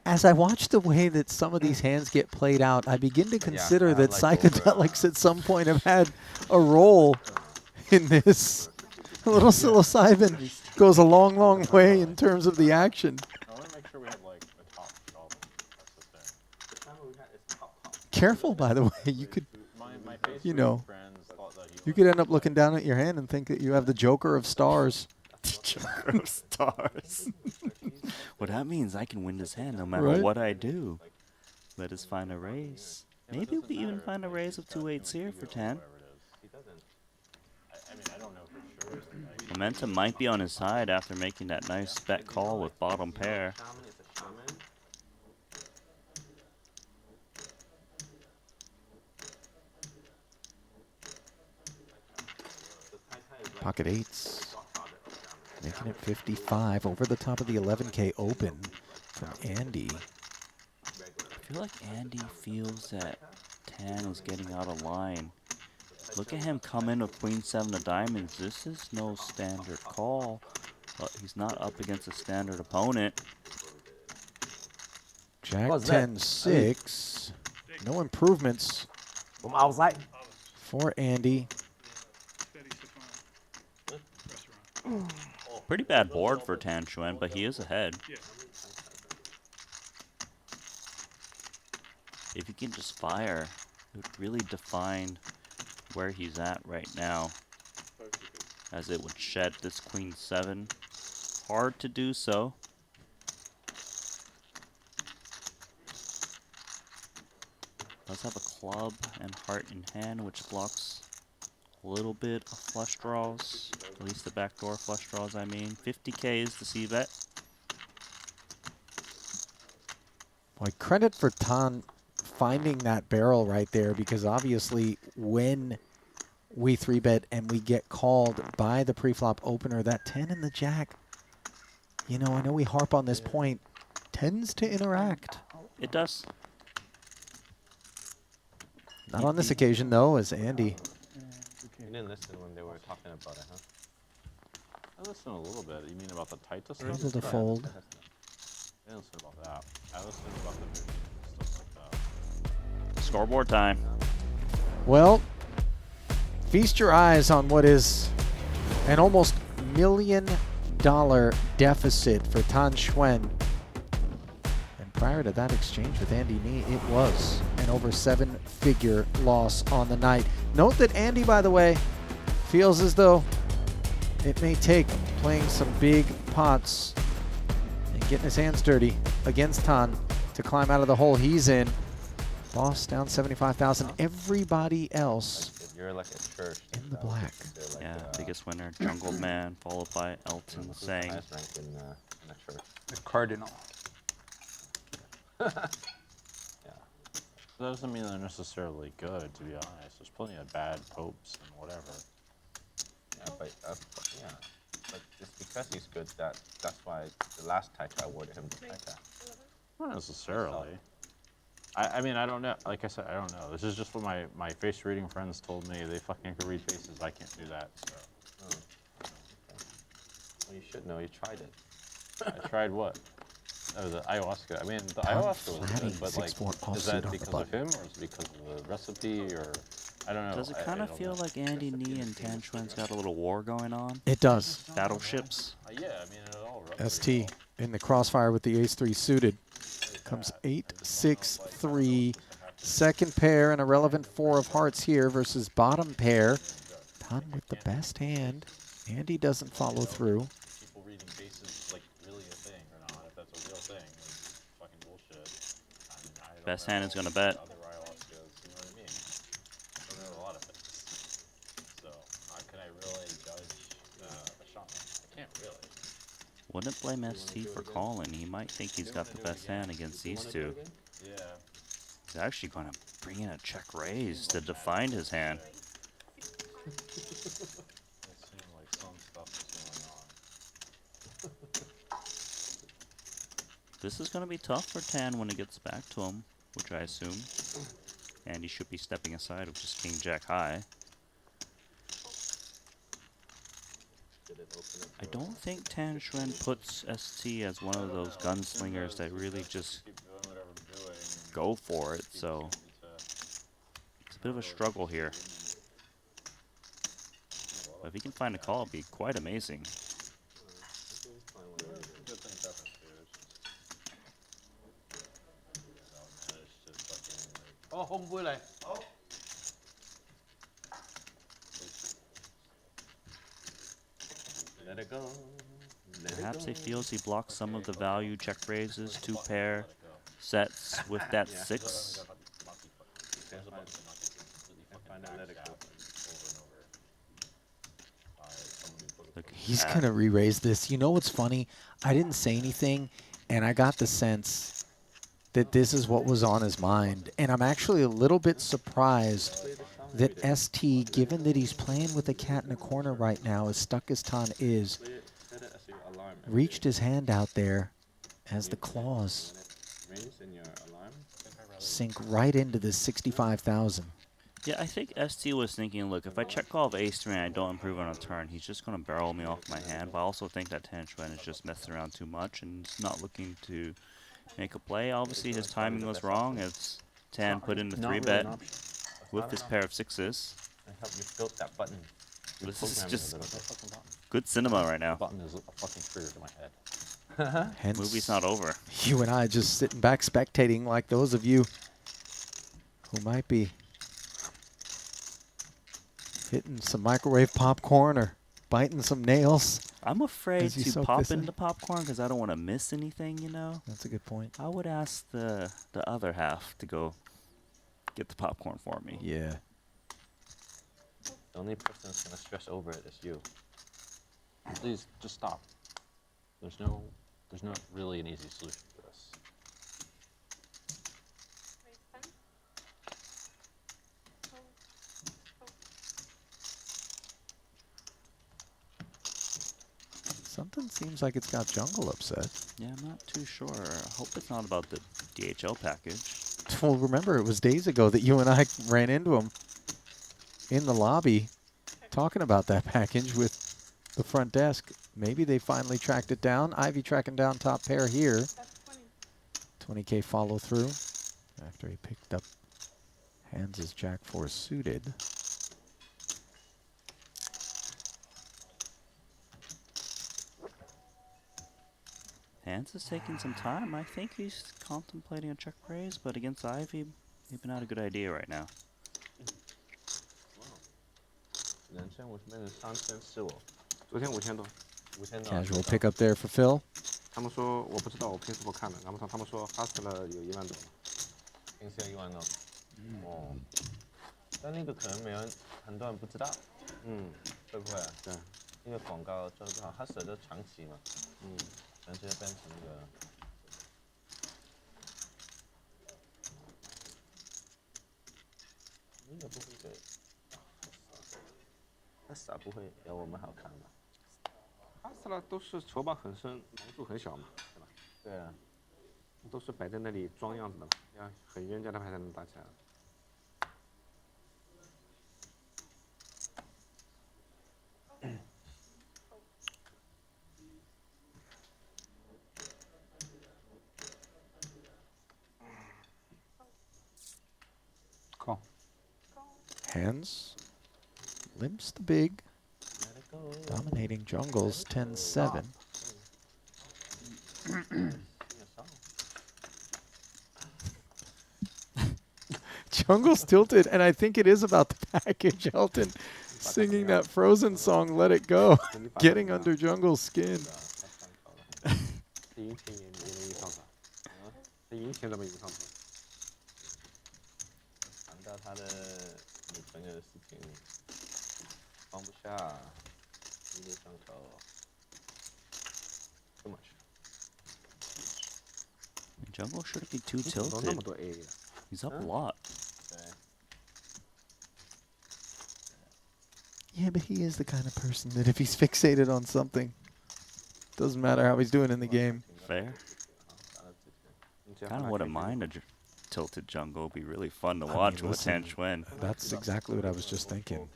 as I watch the way that some of these hands get played out, I begin to consider that psychedelics at some point have had a role in this. A little psilocybin goes a long, long way in terms of the action. I want to make sure we have like a top shelf. That's the thing. Careful, by the way. You could, My you know, friends thought that you could end up looking down at your hand and think that you have the Joker of Stars. Joker of Stars. Well, that means I can win this hand no matter Right. what I do. Let us find a raise. Maybe we even find a raise of 2/8 here for 10. I mean, I don't know for sure. Momentum might be on his side after making that nice bet call with bottom pair. Pocket eights. Making it 55 over the top of the 11K open from Andy. I feel like Andy feels that Tan is getting out of line. Look at him come in with Queen 7 of diamonds. This is no standard call, but he's not up against a standard opponent. Jack What's 10, that? 6. No improvements From outside. for Andy. Pretty bad board for Tan Xuan, but he is ahead. If he can just fire, it would really define where he's at right now, as it would shed this Queen 7. Hard to do so. Does have a club and heart in hand, which blocks a little bit of flush draws, at least the backdoor flush draws, I mean. 50K is the C-bet. Boy, credit for Tan finding that barrel right there, because obviously when we 3-bet and we get called by the pre-flop opener, that 10 and the jack, you know, I know we harp on this point, tends to interact. It does. Not on this occasion, though, as Andy. You didn't listen when they were talking about it, huh? I listened a little bit. You mean about the tightest? Able to fold. I didn't listen about that. I listened about the movie and stuff like that. Scoreboard time. Well, feast your eyes on what is an almost $1 million deficit for Tan Xuan. And prior to that exchange with Andy Nee, it was an over 7-figure loss on the night. Note that Andy, by the way, feels as though it may take playing some big pots and getting his hands dirty against Tan to climb out of the hole he's in. Lost down 75,000. Everybody else You're like a church. in the black. Like, Yeah, biggest winner, Jungleman, followed by Elton, Tsang. highest rank in a church. The Cardinal. That doesn't mean they're necessarily good, to be honest. There's plenty of bad popes and whatever. Yeah, but just because he's good, that's why the last title I awarded him the title. Not necessarily. I mean, I don't know. Like I said, I don't know. This is just what my face reading friends told me. They fucking can read faces. I can't do that. So. Well, you should know. You tried it. I tried what? Oh, the ayahuasca. I mean, the ayahuasca was good, but like, is that because of him, or is it because of the recipe, or I don't know. Does it kind of feel like Andy Nee and Tan Xuan's got a little war going on? It does. Battleships? Yeah, I mean, it all ST in the crossfire with the ace-3 suited. Comes 8-6-3. Second pair and a relevant 4 of hearts here versus bottom pair. Tan with the best hand. Andy doesn't follow through. People reading faces like really a thing or not? If that's a real thing, like fucking bullshit. I mean, I don't Best know hand is gonna bet. Other ayahuascas, you know what I mean? I don't know a lot of things, so I'm not Can't really. Wouldn't blame ST for calling. He might think he's got the best hand against these two. Yeah. He's actually going to bring in a check raise to define his hand. It seemed like some stuff is going on. This is going to be tough for Tan when it gets back to him, which I assume. And he should be stepping aside with just King Jack high. I don't think Tan Xuan puts ST as one of those gunslingers that really just go for it, so it's a bit of a struggle here. But if he can find a call, it'd be quite amazing. Oh, home boy like. Let it go. Perhaps he feels he blocks some of the value check raises, 2 pair sets with that 6. Look, he's going to re-raise this. You know what's funny? I didn't say anything, and I got the sense that this is what was on his mind. And I'm actually a little bit surprised that ST, given that he's playing with a cat in a corner right now, as stuck as Tan is, reached his hand out there as the claws sink right into this 65,000. Yeah, I think ST was thinking, look, if I check call of ace 3 and I don't improve on a turn, he's just going to barrel me off my hand. But I also think that Tan Xuan is just messing around too much and he's not looking to make a play. Obviously, his timing was wrong as Tan put in the 3-bet with his pair of 6s. I hope you built that button. This is just good cinema right now. Button is a fucking trigger to my head. Hence, movie's not over. You and I just sitting back spectating like those of you who might be hitting some microwave popcorn or biting some nails. I'm afraid as you to soak pop this in. into popcorn because I don't want to miss anything, you know? That's a good point. I would ask the other half to go get the popcorn for me. Yeah. The only person that's gonna stress over it is you. Please, just stop. There's not really an easy solution to this. Something seems like it's got Jungle upset. Yeah, I'm not too sure. I hope it's not about the DHL package. Well, remember, it was days ago that you and I ran into him in the lobby talking about that package with the front desk. Maybe they finally tracked it down. Ivey tracking down top pair here. 20K follow through after he picked up Handz' Jack 4 suited. Handz is taking some time. I think he's contemplating a check raise, but against Ivey, maybe not a good idea right now. 2500是我，昨天5000多。 5000多。 Casual pickup there for Phil. 他们说我不知道，我平时不看的。然后他们说 Hustler 有1万多。平时有1万多。哦。但那个可能很多人不知道。会不会啊？对。因为广告做得不好，Hustler 都长期嘛。长期就变成那个。那个不会给。Hustler 不会有我们好看吧？ Hustler 都是球棒很深，盲注很小嘛，对吧？对啊。都是摆在那里装样子的嘛，要很冤家的牌才能打起来。Call. Handz limps the big, dominating jungles 10-7. Jungle's tilted, and I think it is about the package. Elton singing that Frozen song, Let It Go, getting under Jungle's skin. 赢钱也能一上场，赢钱怎么赢上场？谈到他的女朋友的事情，放不下，一路上口。Jungle shouldn't be too 怎么都那 tilted. 么多 A 的？ He's up a lot. Yeah, but he is the kind of person that if he's fixated on something, doesn't matter how he's doing in the game. Fair. Kind of wouldn't mind a tilted jungle. It'd be really fun to watch with listen, Xuan. That's exactly what I was just thinking.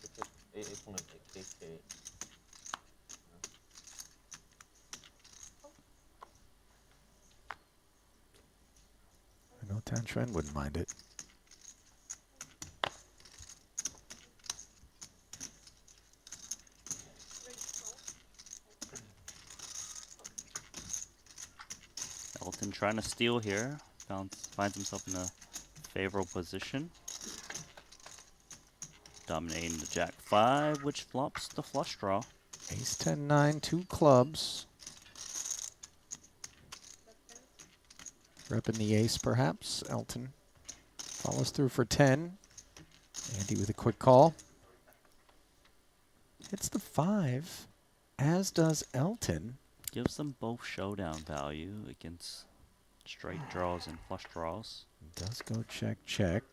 I know Xuan wouldn't mind it. Elton trying to steal here. Finds himself in a favorable position. Dominating the Jack 5, which flops the flush draw. Ace 10 9, 2 clubs. Repping the ace, perhaps. Elton follows through for 10. Andy with a quick call. Hits the 5, as does Elton. Gives them both showdown value against straight draws and flush draws. Does go check, check.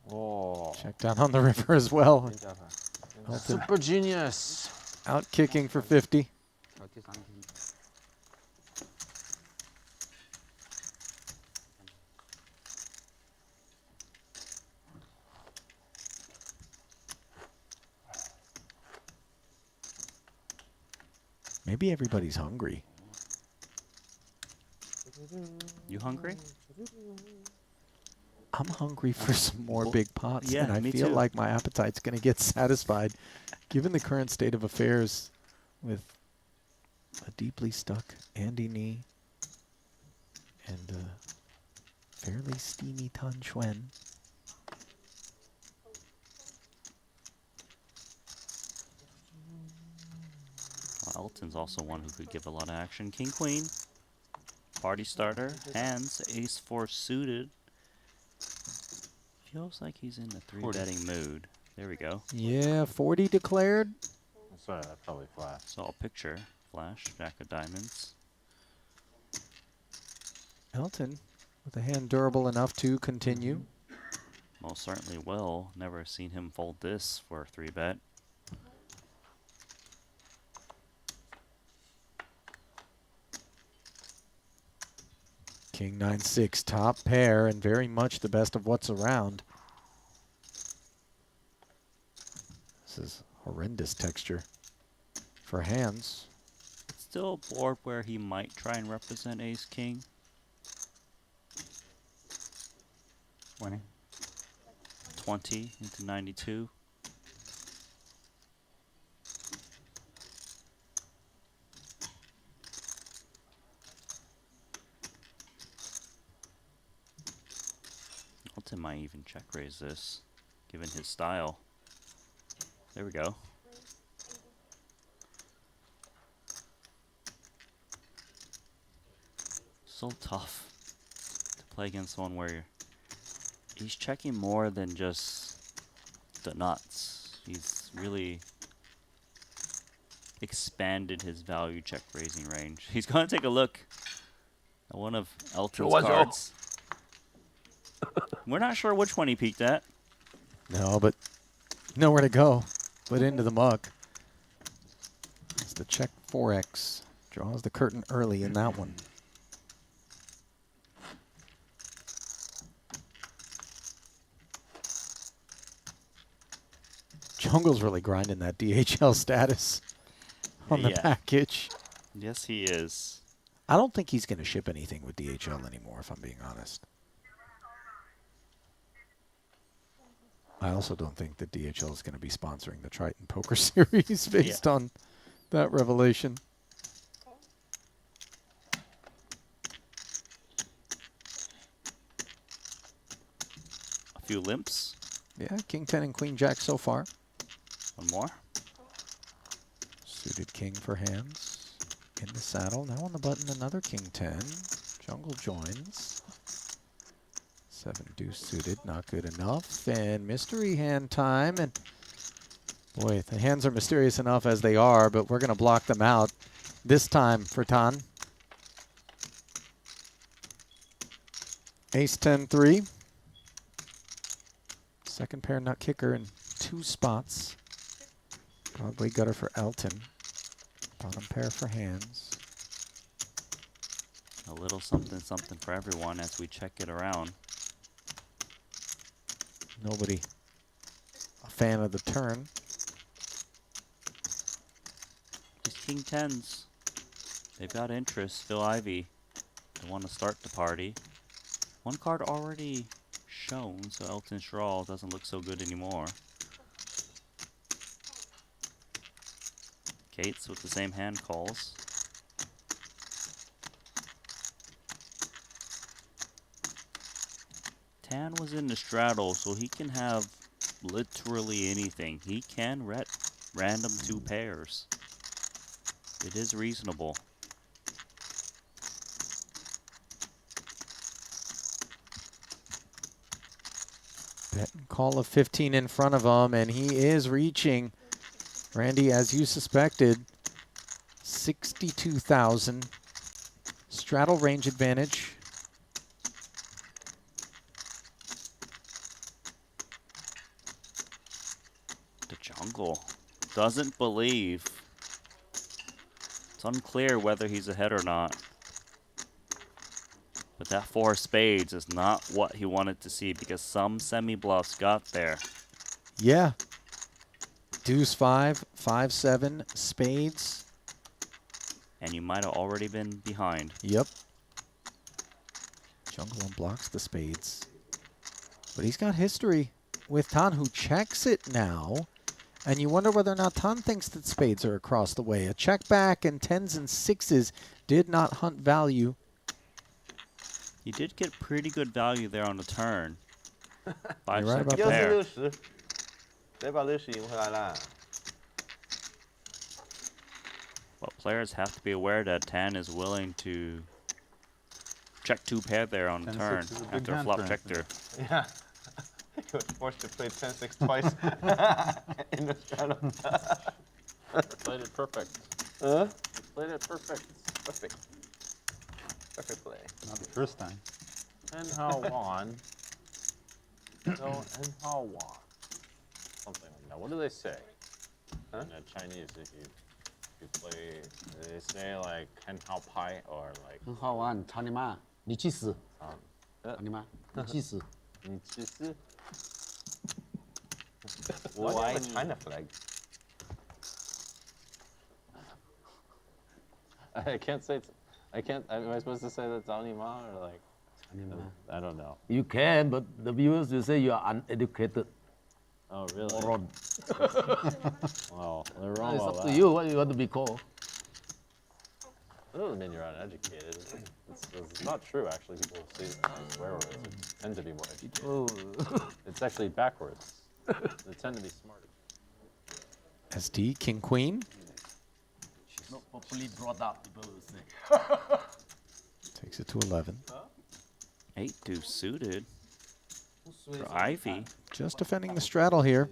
Oh. Check down on the river as well. Elton Super genius. out kicking for 50. Maybe everybody's hungry. You hungry? I'm hungry for some more big pots, yeah, and I me feel too. like my appetite's going to get satisfied given the current state of affairs with a deeply stuck Andy knee and a fairly steamy Tan Xuan. Elton's also one who could give a lot of action. King Queen. Party starter. Handz. Ace 4 suited. Feels like he's in the 3-betting mood. There we go. Yeah, 40 declared. Sorry, that probably flashed. Saw a picture. Flash. Jack of diamonds. Elton with a hand durable enough to continue. Most certainly will. Never seen him fold this for a 3-bet. King 9-6, top pair, and very much the best of what's around. This is horrendous texture for Handz. It's still a board where he might try and represent Ace King. 20 into 92. Elton might even check raise this, given his style. There we go. So tough to play against one where he's checking more than just the nuts. He's really expanded his value check raising range. He's going to take a look at one of Elton's cards. We're not sure which one he peeked at. No, but nowhere to go but into the muck. It's the check 4x. Draws the curtain early in that one. Jungle's really grinding that DHL status on the package. Yes, he is. I don't think he's going to ship anything with DHL anymore, if I'm being honest. I also don't think that DHL is going to be sponsoring the Triton Poker Series based on that revelation. A few limps. Yeah, King 10 and Queen Jack so far. One more. Suited King for Handz. In the saddle. Now on the button, another King 10. Jungle joins. 7 deuce suited, not good enough. And mystery hand time. And boy, the hands are mysterious enough as they are, but we're going to block them out this time for Tan. Ace 10-3. Second pair nut kicker in 2 spots. Broadway gutter for Elton. Bottom pair for Handz. A little something something for everyone as we check it around. Nobody a fan of the turn. Just king tens. They've got interest. Phil Ivey. They want to start the party. One card already shown, so Elton's draw doesn't look so good anymore. Gates with the same hand calls. Tan was in the straddle, so he can have literally anything. He can random 2 pairs. It is reasonable. Bet and call of 15 in front of him, and he is reaching. Randy, as you suspected, 62,000. Straddle range advantage. The jungle doesn't believe. It's unclear whether he's ahead or not. But that 4 spades is not what he wanted to see because some semi-bluffs got there. Yeah. Deuce 5, 5-7, spades. And you might have already been behind. Yep. Jungleman blocks the spades. But he's got history with Tan, who checks it now. And you wonder whether or not Tan thinks that spades are across the way. A check back and 10s and 6s did not hunt value. You did get pretty good value there on the turn. 5 You're right about second pair. 60，得把60赢回来了。 But players have to be aware that Tan is willing to check 2 pair there on the 10-6 turn is a big after a hand flop for him. checker. Yeah. He was forced to play 10-6 twice in the straddle. Played it perfect. Huh? Played it perfect. Perfect. Perfect play. Not the first time. And how Juan. No, and how Juan. Something like that. What do they say? Huh? In Chinese, if you play, they say like 很好拍 or like 很好玩，操你妈！你去死！操你妈！你去死！你去死！ Why do you have a China flag? I can't say. I can't. Am I supposed to say that Zhao Ma or like? I don't know. You can, but the viewers will say you are uneducated. Oh really? Moron. Well, they're wrong It's about up that. to you what you want to be called. That doesn't mean you're uneducated. It's not true, actually. People say swear words tend to be more educated. Oh. It's actually backwards. They tend to be smarter. SD, king, queen. Not properly brought up, people will say. Takes it to 11. 8 deuce suited for Ivey. Just defending the straddle here.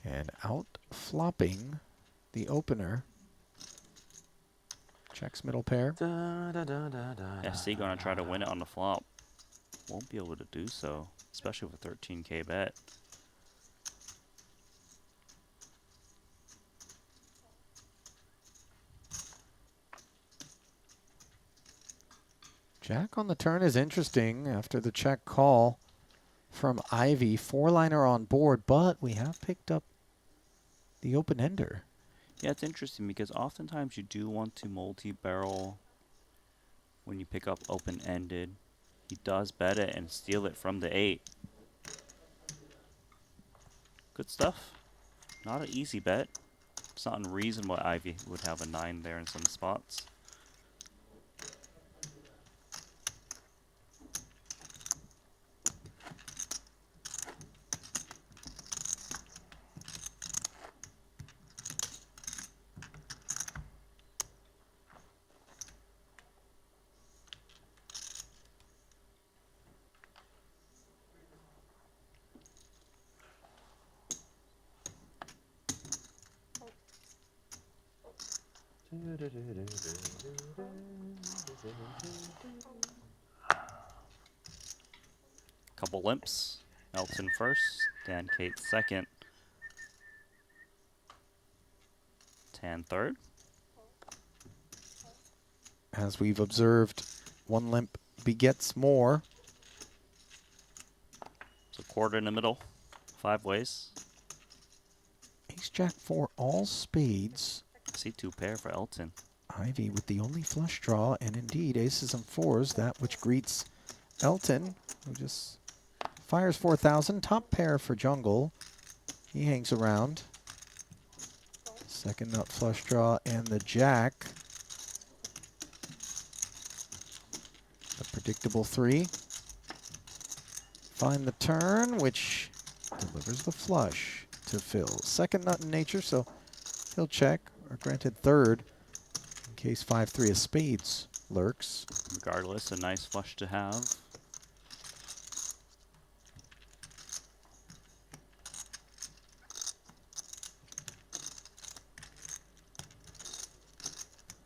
And out flopping the opener. Checks middle pair. Esti gonna try to win it on the flop. Won't be able to do so, especially with a 13K bet. Jack on the turn is interesting after the check call from Ivey. 4-liner on board, but we have picked up the open-ender. Yeah, it's interesting because oftentimes you do want to multi-barrel when you pick up open-ended. He does bet it and steal it from the 8. Good stuff. Not an easy bet. It's not unreasonable Ivey would have a 9 there in some spots. Couple limps. Elton first, Dan Kate second. Tan third. As we've observed, one limp begets more. So quarter in the middle, 5 ways. Ace Jack for all spades. I see 2 pair for Elton. Ivey with the only flush draw, and indeed aces and fours, that which greets Elton, who just fires 4,000. Top pair for Jungle. He hangs around. Second nut flush draw and the jack. A predictable 3. Find the turn, which delivers the flush to Phil. Second nut in nature, so he'll check, or granted third, in case 5-3 of spades lurks. Regardless, a nice flush to have.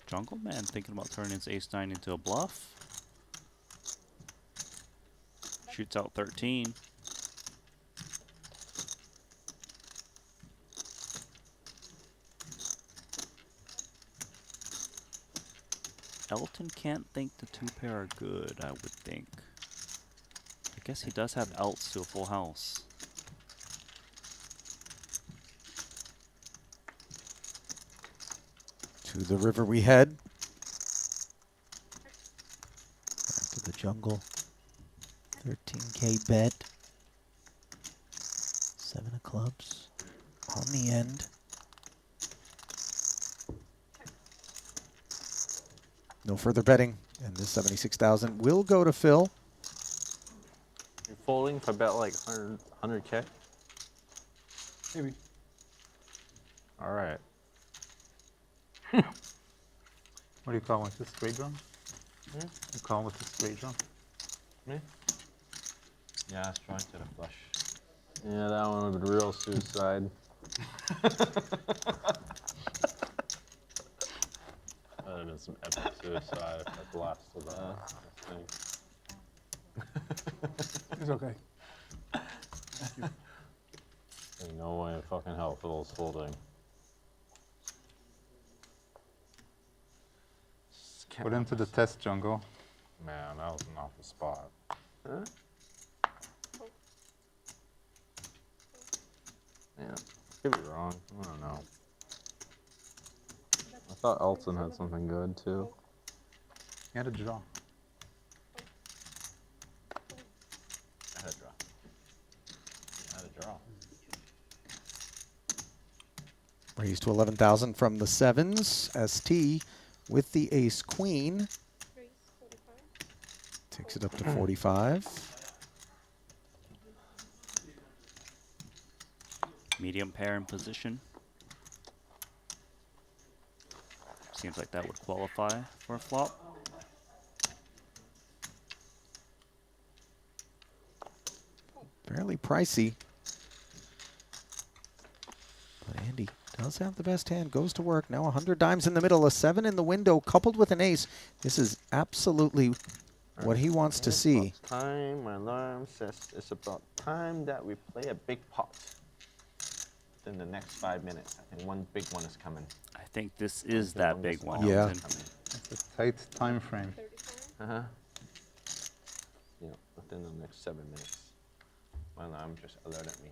Jungleman thinking about turning his ace-9 into a bluff. Shoots out 13. Elton can't think the 2 pair are good, I would think. I guess he does have outs to a full house. To the river we head. Back to the jungle. 13K bet. 7 of clubs on the end. No further betting, and this 76,000 will go to Phil. You're folding if I bet like 100K? Maybe. All right. What do you call with the straight drum? Hmm? You call with the straight drum? Me? Yeah, strong to the flush. Yeah, that one would have been real suicide. That would have been some epic suicide if I blasted that thing. It's okay. Ain't no way in fucking hell Phil's folding. Put into the test, Jungle. Man, that was an awful spot. Huh? Yeah, could be wrong. I don't know. I thought Elton had something good too. He had a draw. I had a draw. I had a draw. Raised to 11,000 from the sevens. Esti with the ace queen. Takes it up to 45. Medium pair in position. Seems like that would qualify for a flop. Fairly pricey. But Andy does have the best hand. Goes to work. Now 100 dimes in the middle. A 7 in the window coupled with an ace. This is absolutely what he wants to see. Time, my alarm says it's about time that we play a big pot. In the next 5 minutes, I think one big one is coming. I think this is that big one. Yeah. Elton. It's a tight time frame. Uh-huh. Yeah, within the next 7 minutes. My alarm just alerted me.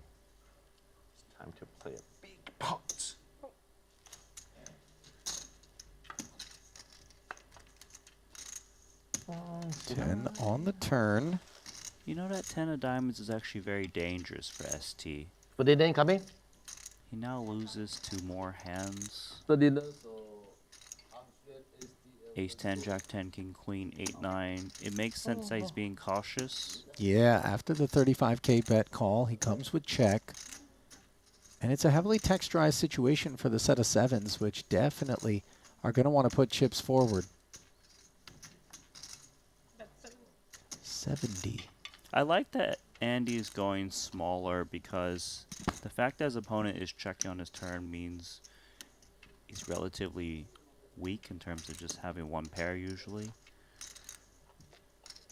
It's time to play a big pot. 10 on the turn. You know that 10 of diamonds is actually very dangerous for ST. Ferdinand coming? He now loses 2 more hands. Ferdinand. Ace 10, Jack 10, King Queen, 8, 9. It makes sense that he's being cautious. Yeah, after the 35K bet call, he comes with check. And it's a heavily texturized situation for the set of sevens, which definitely are going to want to put chips forward. 70. I like that Andy is going smaller because the fact that his opponent is checking on his turn means he's relatively weak in terms of just having one pair usually.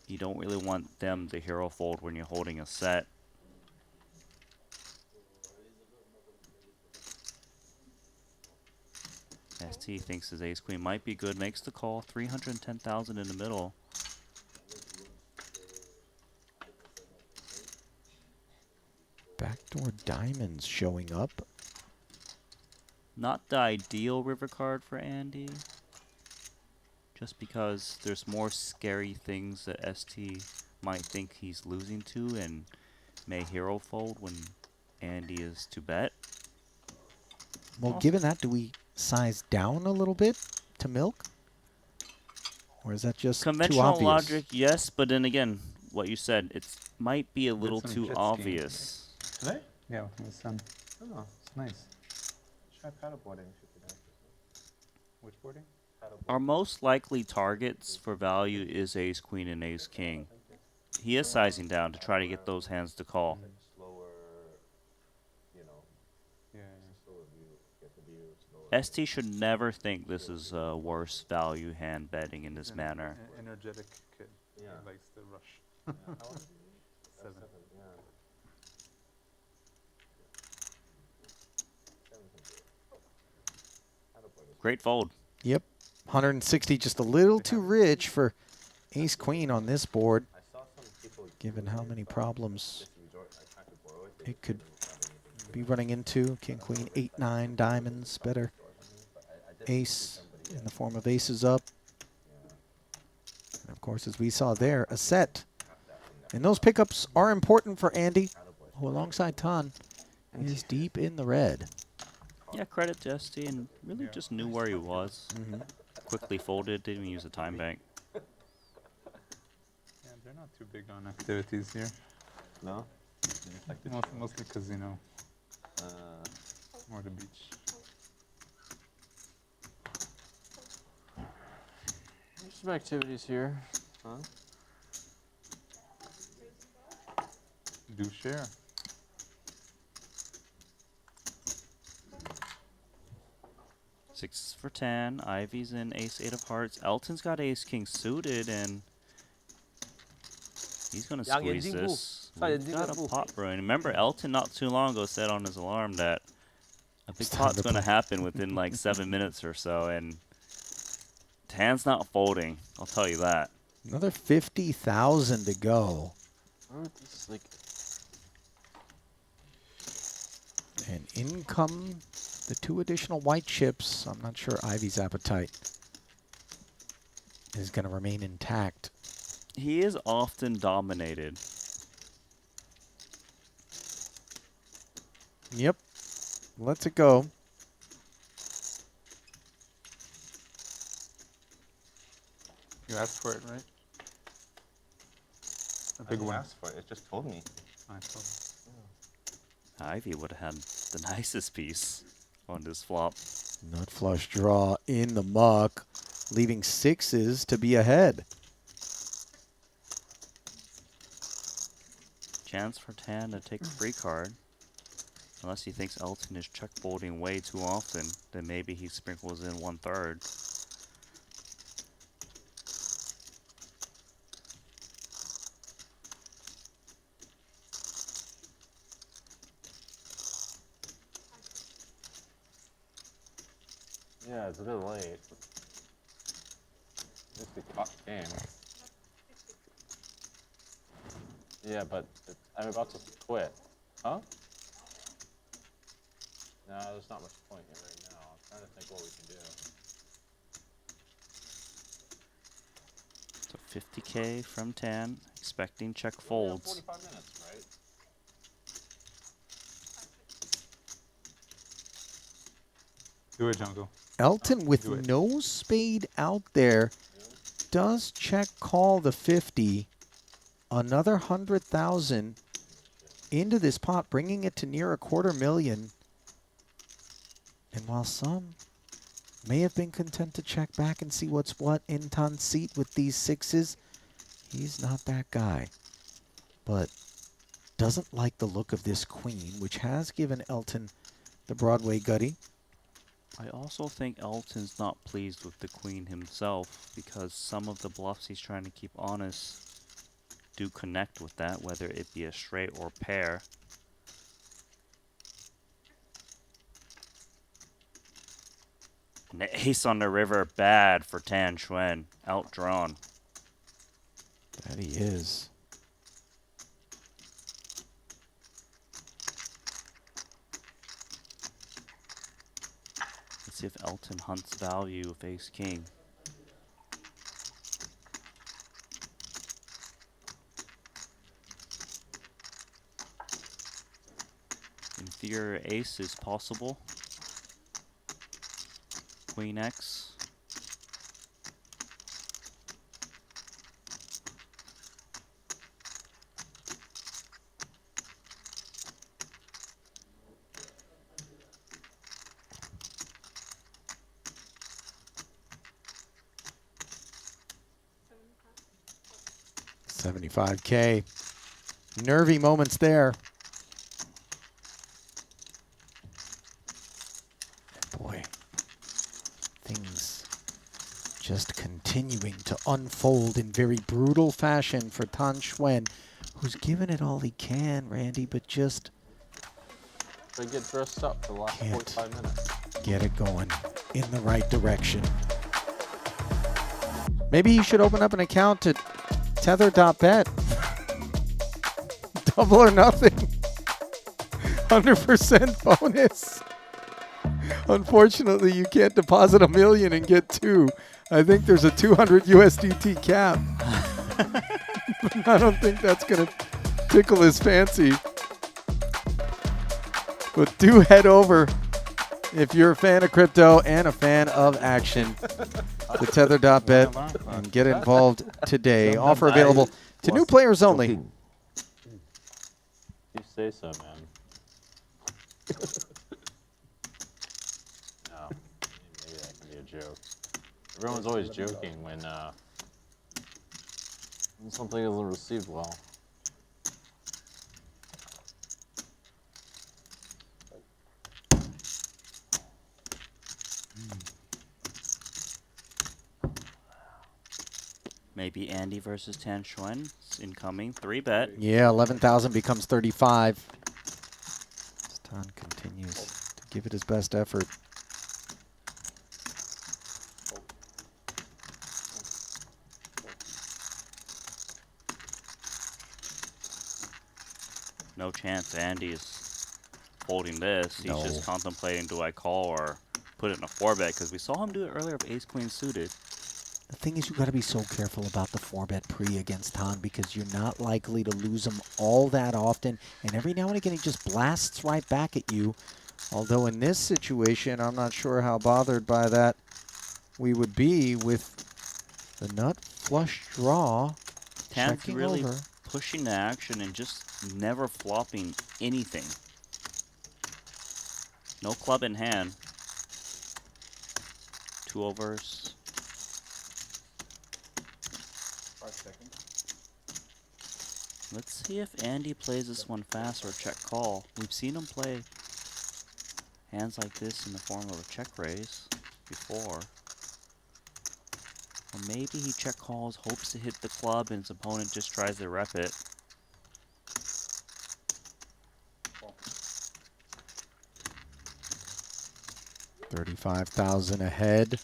You don't really want them to hero fold when you're holding a set. Esti thinks his ace queen might be good, makes the call, 310,000 in the middle. Backdoor diamonds showing up. Not the ideal river card for Andy. Just because there's more scary things that Esti might think he's losing to and may hero fold when Andy is to bet. Well, given that, do we size down a little bit to milk? Or is that just too Conventional obvious? logic, yes, but then again, what you said, it might be a little some too jet obvious. Today? Yeah, with my son. Oh, It's nice. try paddleboarding. Which boarding? Our most likely targets for value is ace queen and ace king. He is sizing down to try to get those hands to call. Esti should never think this is a worse value hand betting in this manner. Energetic kid. Yeah. He likes the rush. 7. Great fold. Yep. 160, just a little too rich for ace queen on this board, given how many problems it could be running into. King, queen, 8, 9, diamonds, better. Ace in the form of aces up. And of course, as we saw there, a set. And those pickups are important for Andy, who alongside Tan is deep in the red. Yeah, credit to Esti and really just knew where he was. Quickly folded, didn't even use a time bank. Yeah, they're not too big on activities here. No? Mostly casino. More the beach. There's some activities here. Huh? Do share. Six for 10. Ivey's in ace 8 of hearts. Elton's got ace king suited, and he's gonna squeeze this. We've got a pot brewing. Remember, Elton not too long ago said on his alarm that a big pot's gonna happen within like 7 minutes or so, and Tan's not folding. I'll tell you that. Another 50,000 to go. And in come the 2 additional white chips. I'm not sure Ivey's appetite is going to remain intact. He is often dominated. Yep. Let's it go. You asked for it, right? A big one. Asked for it. It just told me. I told him. Ivey would have had the nicest piece on this flop. Nut flush draw in the muck, leaving 6s to be ahead. Chance for Tan to take a free card. Unless he thinks Elton is check folding way too often, then maybe he sprinkles in 1/3. Yeah, it's a bit late. It's the clock game. Yeah, but I'm about to quit. Huh? No, there's not much point here right now. I'm trying to think what we can do. So 50K from Tan, expecting check folds. 45 minutes, right? Do it, Jungle. Elton with no spade out there does check call the 50. Another 100,000 into this pot, bringing it to near $250,000. And while some may have been content to check back and see what's what in Tan's seat with these 6s, he's not that guy. But doesn't like the look of this queen, which has given Elton the Broadway gutty. I also think Elton's not pleased with the queen himself because some of the bluffs he's trying to keep honest do connect with that, whether it be a straight or pair. And the ace on the river, bad for Tan Xuan. Outdrawn. That he is. Let's see if Elton hunts value with ace king. Inferior ace is possible. Queen X. $75K. Nervy moments there. Boy, things just continuing to unfold in very brutal fashion for Tan Xuan, who's given it all he can, Randy, but just They get dressed up for the last 45 minutes. get it going in the right direction. Maybe he should open up an account to tether.bet. Double or nothing. 100% bonus. Unfortunately, you can't deposit $1 million and get 2. I think there's a 200 USDT cap. I don't think that's going to tickle his fancy. But do head over, if you're a fan of crypto and a fan of action, to tether.bet and get involved today. Offer available to new players only. You say so, man. No, maybe that can be a joke. Everyone's always joking when something isn't received well. Maybe Andy versus Tan Xuan. It's incoming. 3-bet. Yeah, 11,000 becomes 35. Tan continues to give it his best effort. No chance Andy's holding this. He's No. just contemplating, do I call or put it in a 4-bet? Because we saw him do it earlier with ace-queen suited. The thing is, you got to be so careful about the 4-bet pre against Tan because you're not likely to lose him all that often. And every now and again, he just blasts right back at you. Although in this situation, I'm not sure how bothered by that we would be with the nut flush draw. Tan's checking really over. pushing the action and just never flopping anything. No club in hand. 2 overs. 5 seconds. Let's see if Andy plays this one fast or check call. We've seen him play hands like this in the form of a check raise before. Or maybe he check calls, hopes to hit the club, and his opponent just tries to rep it. $35,000 ahead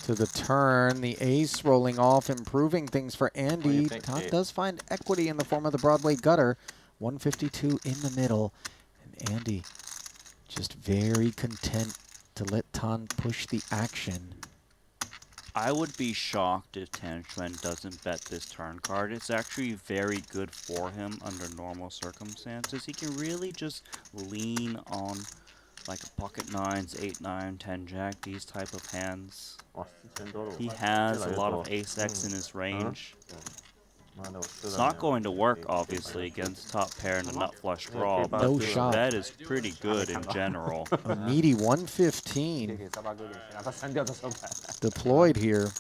to the turn. The ace rolling off, improving things for Andy. think, Tan Kate? does find equity in the form of the Broadway gutter. 152 in the middle. And Andy just very content to let Tan push the action. I would be shocked if Tan Xuan doesn't bet this turn card. It's actually very good for him under normal circumstances. He can really just lean on like a pocket nines, 8-9, 10-jack, these type of hands. He has a lot of ace-x in his range. It's not going to work, obviously, against top pair and a nut flush draw, but No the shot. bet is pretty good in general. A meaty 115 deployed here.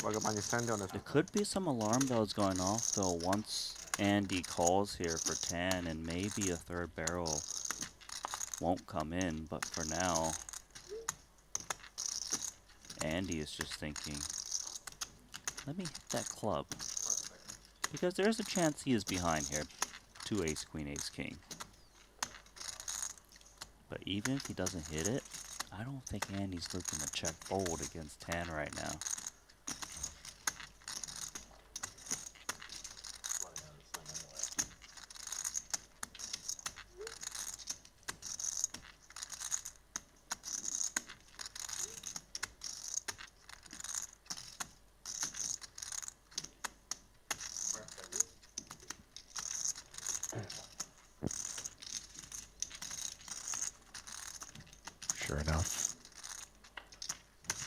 There could be some alarm bells going off, though, once Andy calls here for Tan, and maybe a third barrel won't come in, but for now, Andy is just thinking, let me hit that club. Because there's a chance he is behind here. 2 ace, queen, ace, king. But even if he doesn't hit it, I don't think Andy's looking to check fold against 10 right now. Sure enough.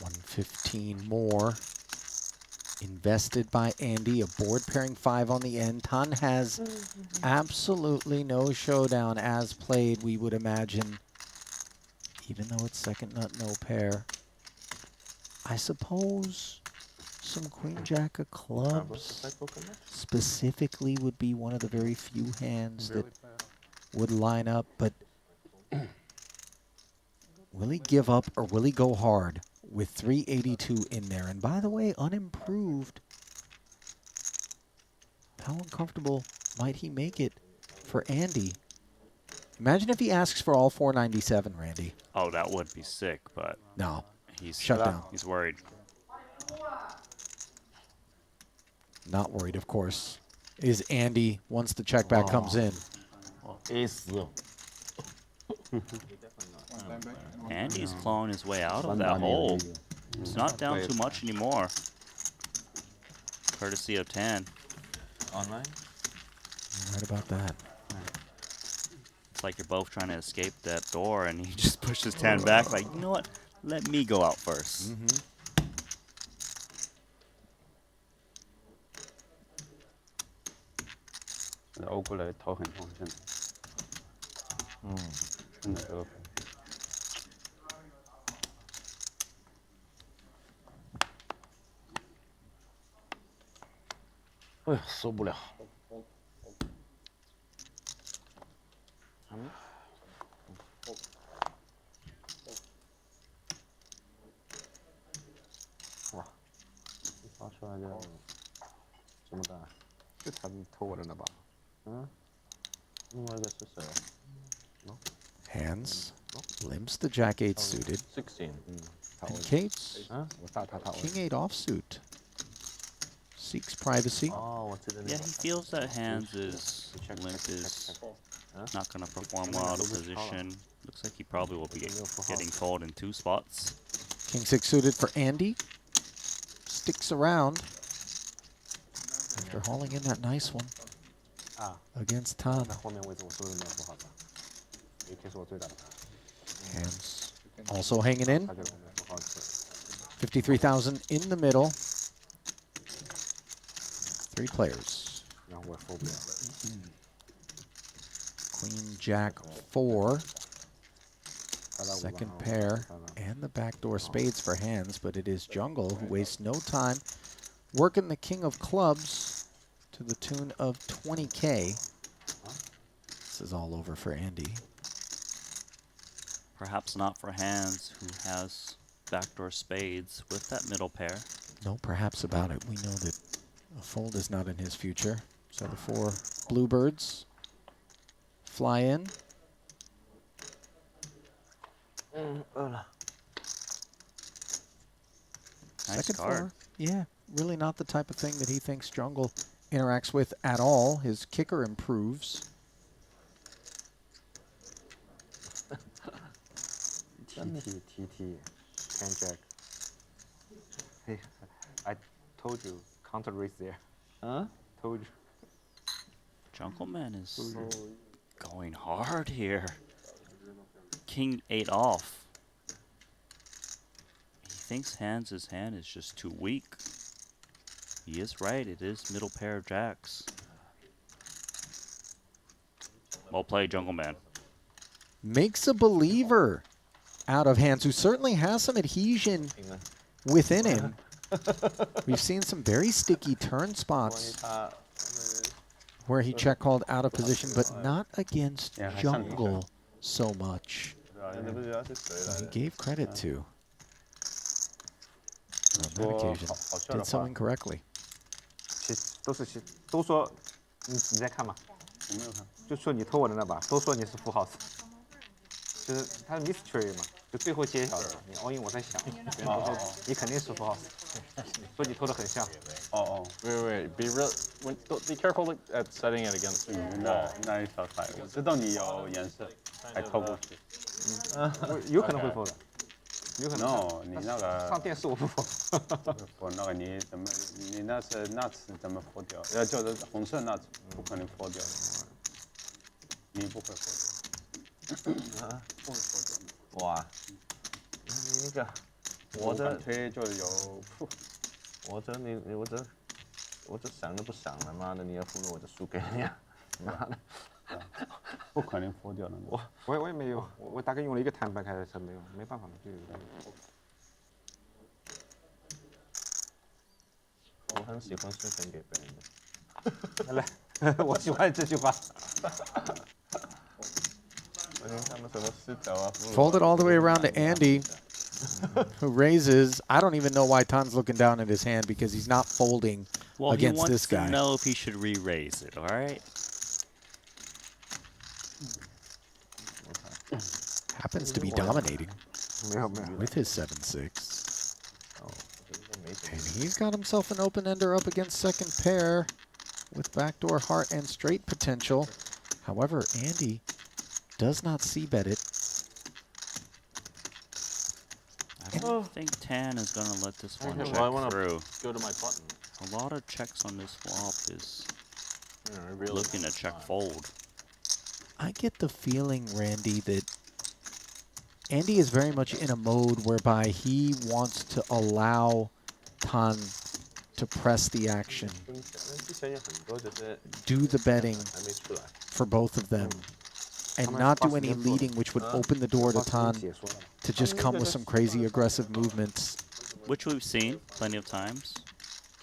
115 more. Invested by Andy. A board pairing 5 on the end. Tan has absolutely no showdown as played, we would imagine. Even though it's second nut, no pair. I suppose some queen jack of clubs specifically would be one of the very few hands that would line up, but will he give up or will he go hard with 382 in there? And by the way, unimproved. How uncomfortable might he make it for Andy? Imagine if he asks for all 497, Randy. Oh, that would be sick, but no, he's shut down. He's worried. Not worried, of course, is Andy once the check back comes in. Andy's clawing his way out of that hole. It's not down too much anymore. Courtesy of 10. Online? Right about that. It's like you're both trying to escape that door, and he just pushes 10 back like, you know what? Let me go out first. Handz limps the jack 8 suited. 16. And Kate's king 8 offsuit. Seeks privacy. Yeah, he feels that Handz is limp is not going to perform well out of position. Looks like he probably will be getting called in 2 spots. King 6 suited for Andy. Sticks around after hauling in that nice one against Tan. Handz also hanging in. 53,000 in the middle. 3 players. Queen Jack 4. Second pair and the backdoor spades for Handz, but it is Jungle who wastes no time working the king of clubs to the tune of 20K. This is all over for Andy. Perhaps not for Handz, who has backdoor spades with that middle pair. No perhaps about it. We know that a fold is not in his future. So the 4 bluebirds fly in. Nice Second card. 4. Yeah, really not the type of thing that he thinks Jungle interacts with at all. His kicker improves. TT, 10 jack. Hey, I told you, counter raise there. Huh? Told you. Jungleman is going hard here. King 8 off. He thinks Handz' hand is just too weak. He is right, it is middle pair of jacks. Well played, Jungleman. Makes a believer out of Handz, who certainly has some adhesion within him. We've seen some very sticky turn spots where he check called out of position, but not against Jungle so much. He gave credit to. On that 说 occasion, 好笑的 did so 话， incorrectly. 其实都说你在看吗？我没有看。就说你偷我的那把，都说你是full house，就是它是 mystery 嘛，就最后揭晓的。你 all in 我在想，别人都说你肯定是full house，说你偷的很像。哦哦， Wait, be real. Be careful at setting it against the wall. 那一小菜，我知道你有颜色，还偷过去。有可能会否的，有可能。 No， 你那个上电视我不否。我那个你怎么，你那是 nuts 怎么脱掉？就是红色 nuts 不可能脱掉，你不会脱掉。啊，不会脱掉。哇，你那个，我这推就有，我这想都不想了，妈的，你要俘虏我就输给你啊，妈的。不可能脱掉的。我也没有，我大概用了一个弹板开才没有，没办法了，就。我很喜欢送分给别人的。来，我喜欢这句话。Folded all the way around to Andy, who raises. I don't even know why Tan's looking down at his hand because he's not folding against this guy. Well, he wants to know if he should re-raise it, all right? Happens to be dominating with his 7-6. And he's got himself an open-ender up against second pair with backdoor heart and straight potential. However, Andy does not c-bet it. I don't think Tan is going to let this one check through. Go to my button. A lot of checks on this flop is looking to check fold. I get the feeling, Randy, that Andy is very much in a mode whereby he wants to allow Tan to press the action, do the betting for both of them, and not do any leading, which would open the door to Tan to just come with some crazy aggressive movements. Which we've seen plenty of times,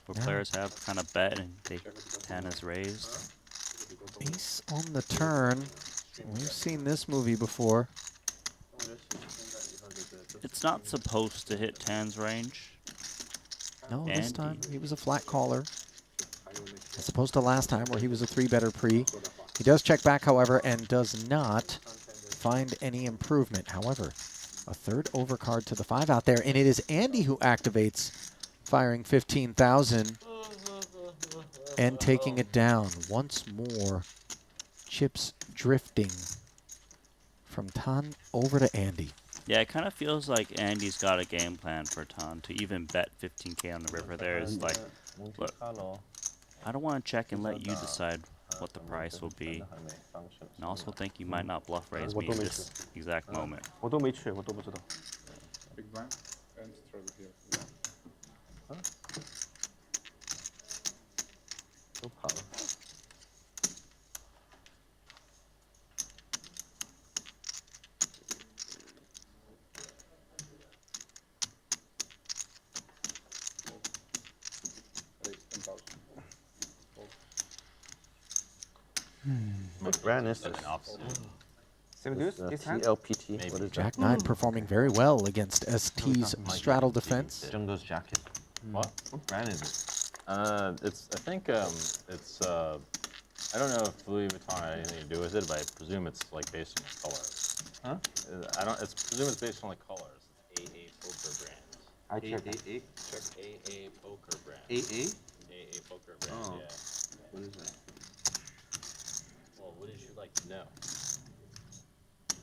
where players have kind of bet and Tan is raised. Ace on the turn. We've seen this movie before. It's not supposed to hit Tan's range. No, this time he was a flat caller, as opposed to last time where he was a 3-better pre. He does check back, however, and does not find any improvement. However, a third overcard to the 5 out there, and it is Andy who activates, firing 15,000 and taking it down once more. Chips drifting from Tan over to Andy. Yeah, it kind of feels like Andy's got a game plan for Tan to even bet 15K on the river there. Is like, look, I don't want to check and let you decide what the price will be. And I also think you might not bluff raise me in this exact moment. Big blind and struggle here. TLPT. What is Jack 9 performing very well against ST's straddle defense. Jungle's jacket. What? What brand is it? It's. I think it's. I don't know if Louis Vuitton had anything to do with it, but I presume it's like based on the colors. Huh? I don't. It's presumed it's based on the colors. AA Poker brand. I check. AA Poker brand. AA? AA Poker brand. Oh. Yeah. What is that? Well, what did you like to know?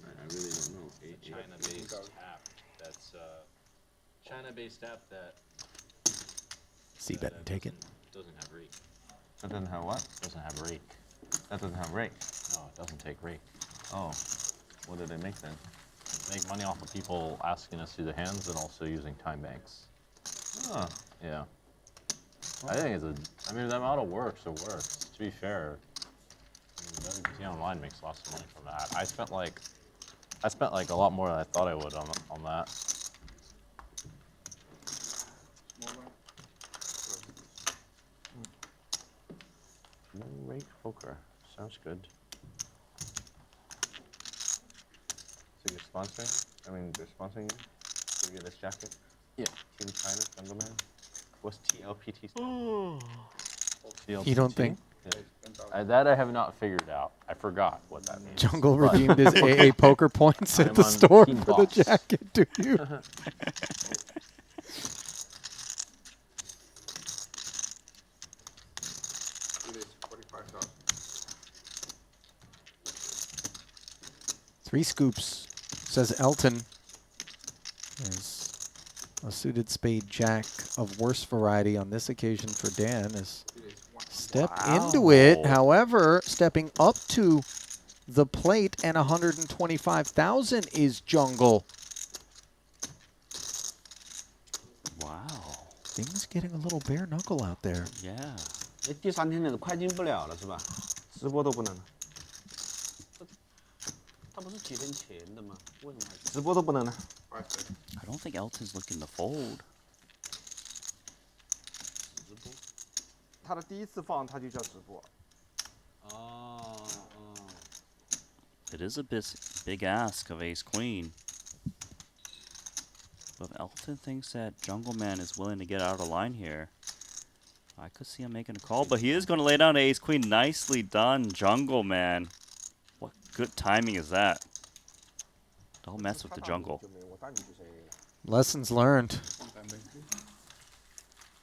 I really don't know. China-based app. That's China-based app that. C-bet and take it. Doesn't have rake. That doesn't have what? Doesn't have rake. That doesn't have rake. No, it doesn't take rake. Oh. What do they make then? Make money off of people asking us to do the hands and also using time banks. Huh. Yeah. I think it's a. I mean, the model works. It works. To be fair, WPT Online makes lots of money from that. I spent like a lot more than I thought I would on that. No rake poker. Sounds good. So you're sponsoring? I mean, they're sponsoring you to get this jacket? Yeah, Team China, Jungleman. What's TLPT? You don't think That I have not figured out. I forgot what that means. Jungle But- redeemed his AA poker points at I'm the on store Team for the Boss. jacket, do you? It is 45,000. 3 scoops, says Elton. There's a suited spade jack of worse variety on this occasion for Dan as stepped into it. However, stepping up to the plate and 125,000 is Jungle. Wow. Things getting a little bare knuckle out there. Yeah. 第3天的快进不了了是吧？直播都不能了。他不是几天前的吗？为什么还直播都不能了？ I don't think Elton's looking to fold. 直播？他的第一次放他就叫直播。哦。 It is a big ask of Ace Queen. But if Elton thinks that Jungleman is willing to get out of line here, I could see him making a call. But he is going to lay down to Ace Queen. Nicely done, Jungleman. What good timing is that? Don't mess with the jungle. Lessons learned.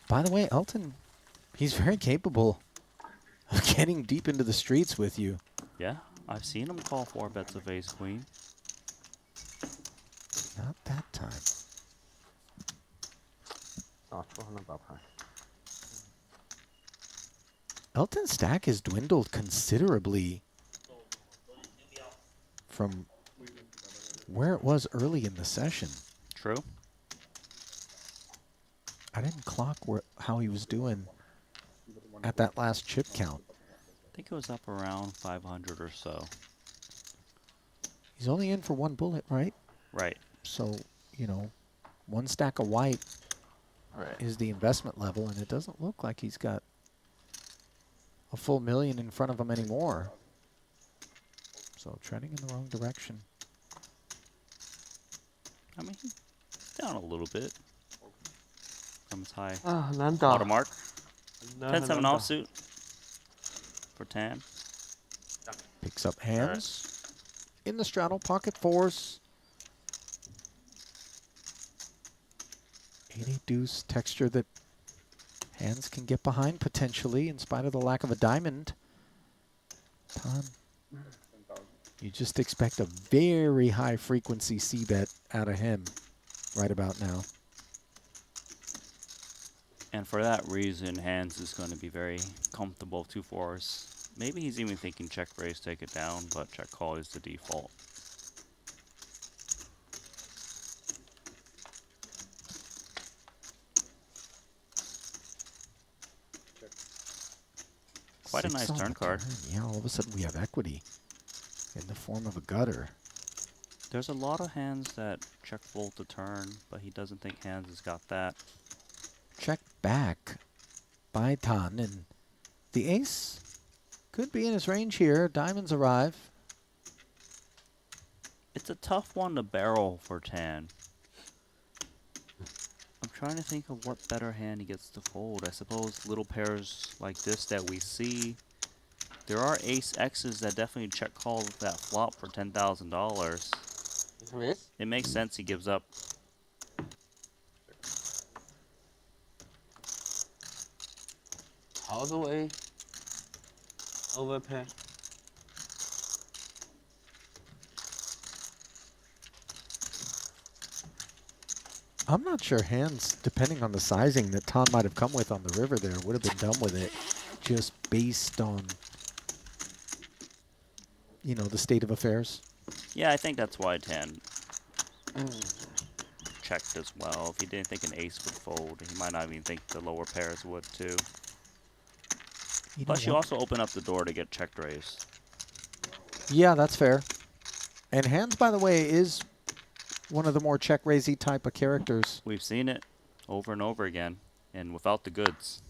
By the way, Elton, he's very capable of getting deep into the streets with you. Yeah, I've seen him call 4 bets of Ace Queen. Not that time. 啊，出了把牌。 Elton's stack has dwindled considerably from where it was early in the session. True. I didn't clock how he was doing at that last chip count. I think it was up around 500 or so. He's only in for 1 bullet, right? Right. So, you know, 1 stack of white is the investment level, and it doesn't look like he's got a full million in front of him anymore. So trending in the wrong direction. I mean, he's down a little bit from his high 难打。 watermark. 难 10-7 打。 offsuit for Tan. Picks up hands in the straddle, pocket 4s. 80 deuce texture that hands can get behind potentially in spite of the lack of a diamond. Tan, you just expect a very high frequency C-bet out of him right about now. And for that reason, Handz is going to be very comfortable 2-4s. Maybe he's even thinking check raise, take it down, but check call is the default. Quite a Six nice on turn the card. Yeah, all of a sudden we have equity in the form of a gutter. There's a lot of hands that check fold to turn, but he doesn't think Handz has got that. Check back by Tan, and the ace could be in his range here. Diamonds arrive. It's a tough one to barrel for Tan. I'm trying to think of what better hand he gets to fold. I suppose little pairs like this that we see. There are ace X's that definitely check call that flop for $10,000. It makes sense he gives up. All the way. Overpay. I'm not sure hands, depending on the sizing that Tan might have come with on the river there, would have been done with it just based on, you know, the state of affairs. Yeah, I think that's why Tan checked as well. If he didn't think an ace would fold, he might not even think the lower pairs would too. You know Plus, you what? also open up the door to get check raised. Yeah, that's fair. And hands, by the way, is one of the more check raisey type of characters. We've seen it over and over again, and without the goods.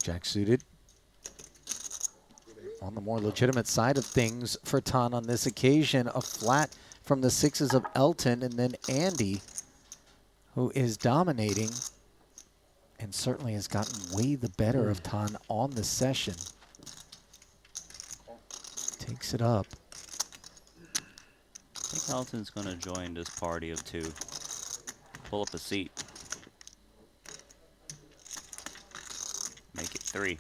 Jack suited. On the more legitimate side of things for Tan on this occasion, a flat from the sixes of Elton, and then Andy, who is dominating and certainly has gotten way the better of Tan on the session. Takes it up. I think Elton's going to join this party of two. Pull up a seat. Make it 3.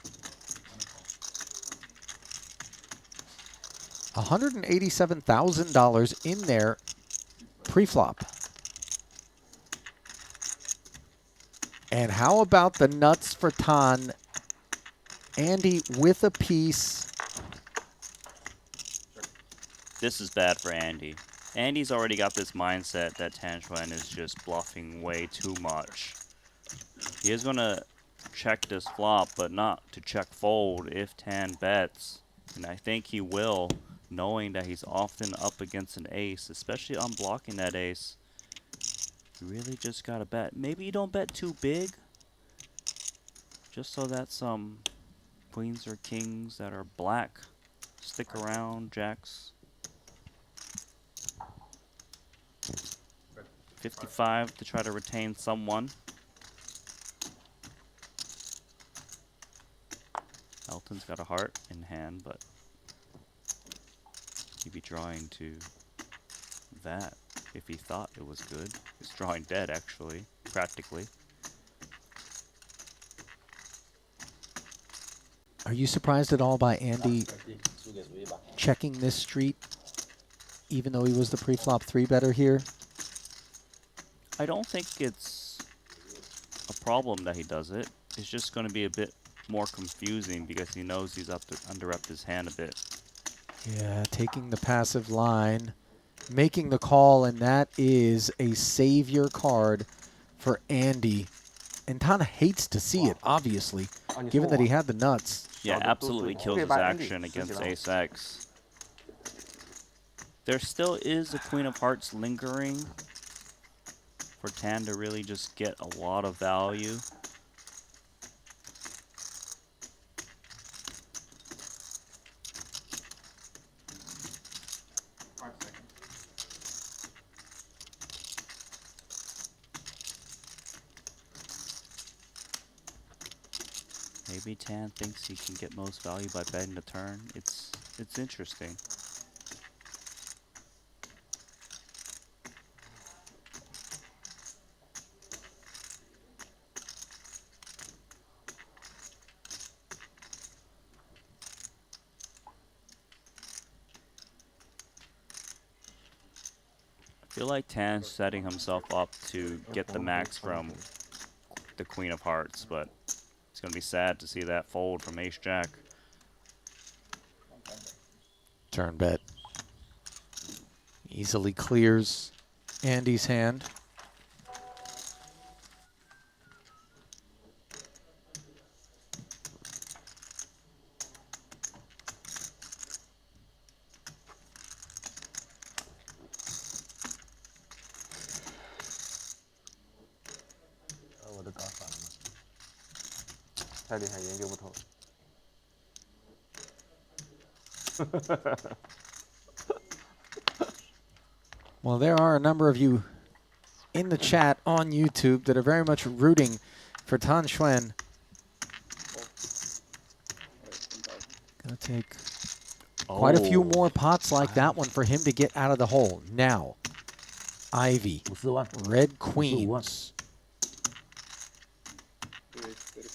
$187,000 in there pre-flop. And how about the nuts for Tan? Andy with a piece. This is bad for Andy. Andy's already got this mindset that Xuan is just bluffing way too much. He is going to check this flop, but not to check fold if Tan bets. And I think he will, knowing that he's often up against an ace, especially unblocking that ace. You really just got to bet. Maybe you don't bet too big, just so that some queens or kings that are black stick around, jacks. 55 to try to retain someone. Elton's got a heart in hand, but he'd be drawing to that if he thought it was good. He's drawing dead, actually, practically. Are you surprised at all by Andy checking this street, even though he was the pre-flop 3-better here? I don't think it's a problem that he does it. It's just going to be a bit more confusing because he knows he's under-upped his hand a bit. Yeah, taking the passive line, making the call, and that is a savior card for Andy. And Tan hates to see it, obviously, given that he had the nuts. Yeah, absolutely kills his action against ace-x. There still is a Queen of Hearts lingering for Tan to really just get a lot of value. Maybe Tan thinks he can get most value by betting the turn. It's interesting. I feel like Tan's setting himself up to get the max from the Queen of Hearts, but it's going to be sad to see that fold from ace-jack. Turn bet. Easily clears Andy's hand. Well, there are a number of you in the chat on YouTube that are very much rooting for Tan Xuan. Gonna take quite a few more pots like that one for him to get out of the hole. Now, Ivey, red queens.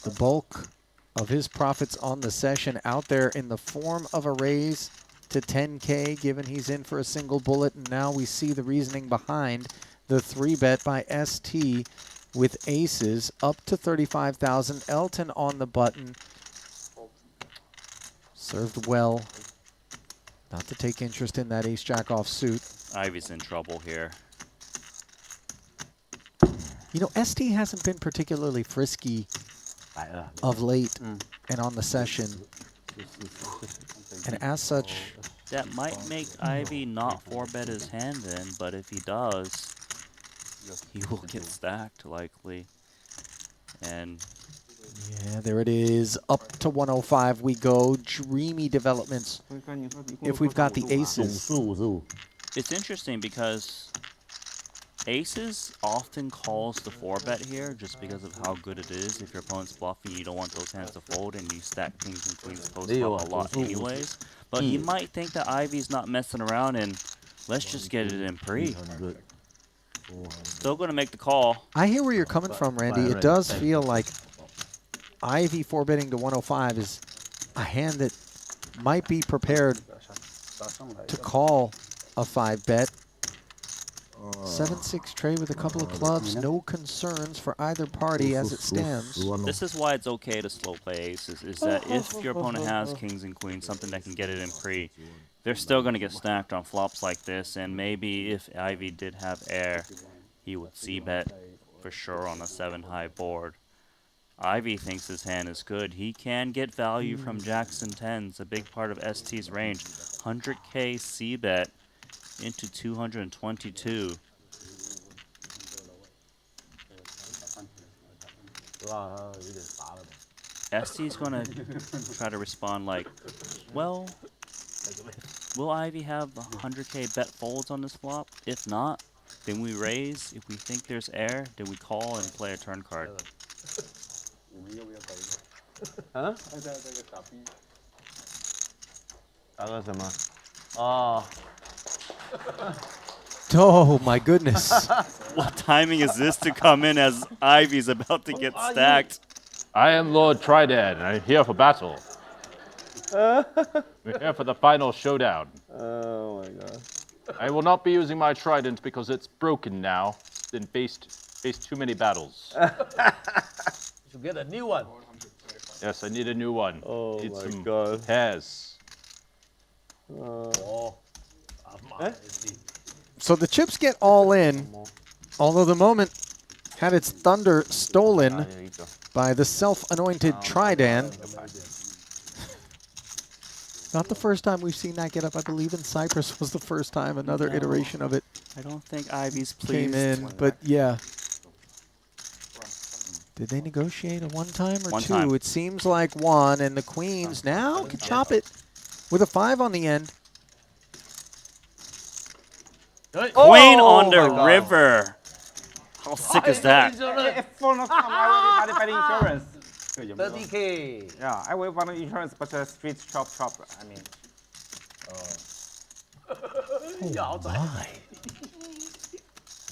The bulk of his profits on the session out there in the form of a raise to 10K, given he's in for a single bullet. And now we see the reasoning behind the 3-bet by Esti with aces up to 35,000. Elton on the button. Served well. Not to take interest in that ace-jack offsuit. Ivey's in trouble here. You know, Esti hasn't been particularly frisky of late and on the session. And as such, that might make Ivey not 4-bet his hand in, but if he does, he will get stacked likely. And Yeah, there it is. Up to 105 we go. Dreamy developments. If we've got the aces. It's interesting because aces often calls the 4-bet here just because of how good it is. If your opponent's bluffing, you don't want those hands to fold, and you stack kings and queens post flop a lot anyways. But he might think that Ivey's not messing around, and let's just get it in pre. Still going to make the call. I hear where you're coming from, Randy. It does feel like Ivey 4-betting to 105 is a hand that might be prepared to call a 5-bet. 7-6 trade with a couple of clubs. No concerns for either party as it stands. This is why it's okay to slow play aces, is that if your opponent has kings and queens, something that can get it in pre, they're still going to get stacked on flops like this, and maybe if Ivey did have air, he would c-bet for sure on a 7-high board. Ivey thinks his hand is good. He can get value from jacks and 10s, a big part of ST's range. 100k c-bet into 222. Esti's gonna try to respond like, well, will Ivey have 100k bet folds on this flop? If not, then we raise. If we think there's air, then we call and play a turn card. Huh? Oh my goodness. What timing is this to come in as Ivey's about to get stacked? I am Lord Triton, and I'm here for battle. We're here for the final showdown. Oh my god. I will not be using my trident because it's broken now. It's been faced too many battles. You should get a new one. Yes, I need a new one. Oh need my some god. pairs. So the chips get all in, although the moment had its thunder stolen by the self-anointed Triton. Not the first time we've seen that get up. I believe in Cyprus was the first time another iteration of it I don't think Ivey's pleased. came in, but yeah. Did they negotiate a one-time or One two? time. It seems like one, and the queens now can chop it with a 5 on the end. Queen on the river. How sick is that? If phone come, I will buy the insurance. 30k. Yeah, I will buy the insurance, but street chop. I mean. Oh my.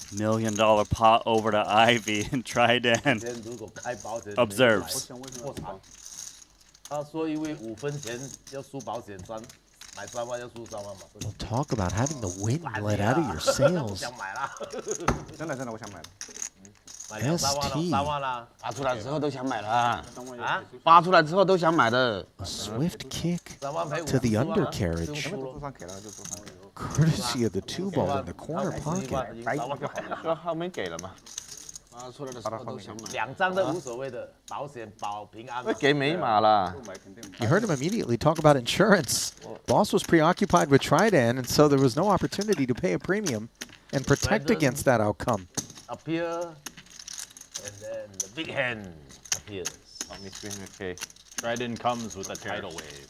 $1 million pot over to Ivey and Triton. Observes. 他说因为5分钱要输保险3，买3万要输3万嘛。 We'll talk about having the wind let out of your sails. 想买啦。真的，我想买了。买2、3万了，3万啦。拔出来之后都想买了啊！拔出来之后都想买的。 A swift kick to the undercarriage, courtesy of the 2-ball in the corner pocket. 说后面给了嘛？拔出来的时候都想买。 2张都无所谓的，保险保平安。给美码啦。 You heard him immediately talk about insurance. Boss was preoccupied with Triton, and so there was no opportunity to pay a premium and protect against that outcome. Appear, and then the big hand appears. Only 300k. Triton comes with a tidal wave.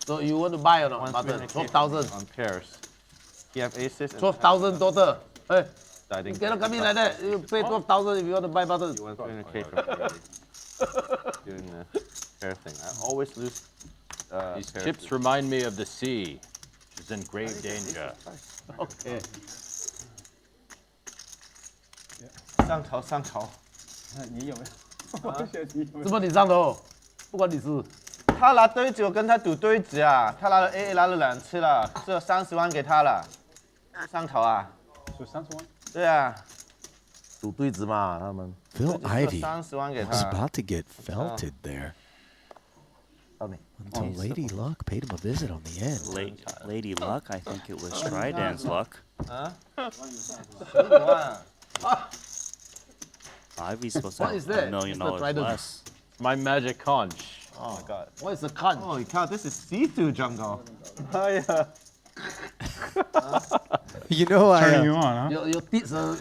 So you want to buy or not? 12,000 on pairs. You have aces. 12,000 total. Hey, you cannot come in like that. You pay 12,000 if you want to buy button. You want 300k from doing the pair thing. I always lose. These chips remind me of the sea, which is in grave danger. Okay. 上头。你有没有？怎么你上头？不关你事。他拿对子，我跟他赌对子啊！他拿了 AA 拿了2次了，只有30万给他了。上头啊！是30万？对啊。赌对子嘛，他们。 Phil Ivey 30万给他。 was about to get felted there. 到你。 Until Lady Luck paid him a visit on the end. Lady Luck, I think it was Triton's luck. 啊？15万。 Ivey's supposed to have $1 million less. My magic conch. Oh my god. What is the conch? Holy cow, this is see-through jungle. Oh yeah. You know, Turning you on, huh? Your tits are.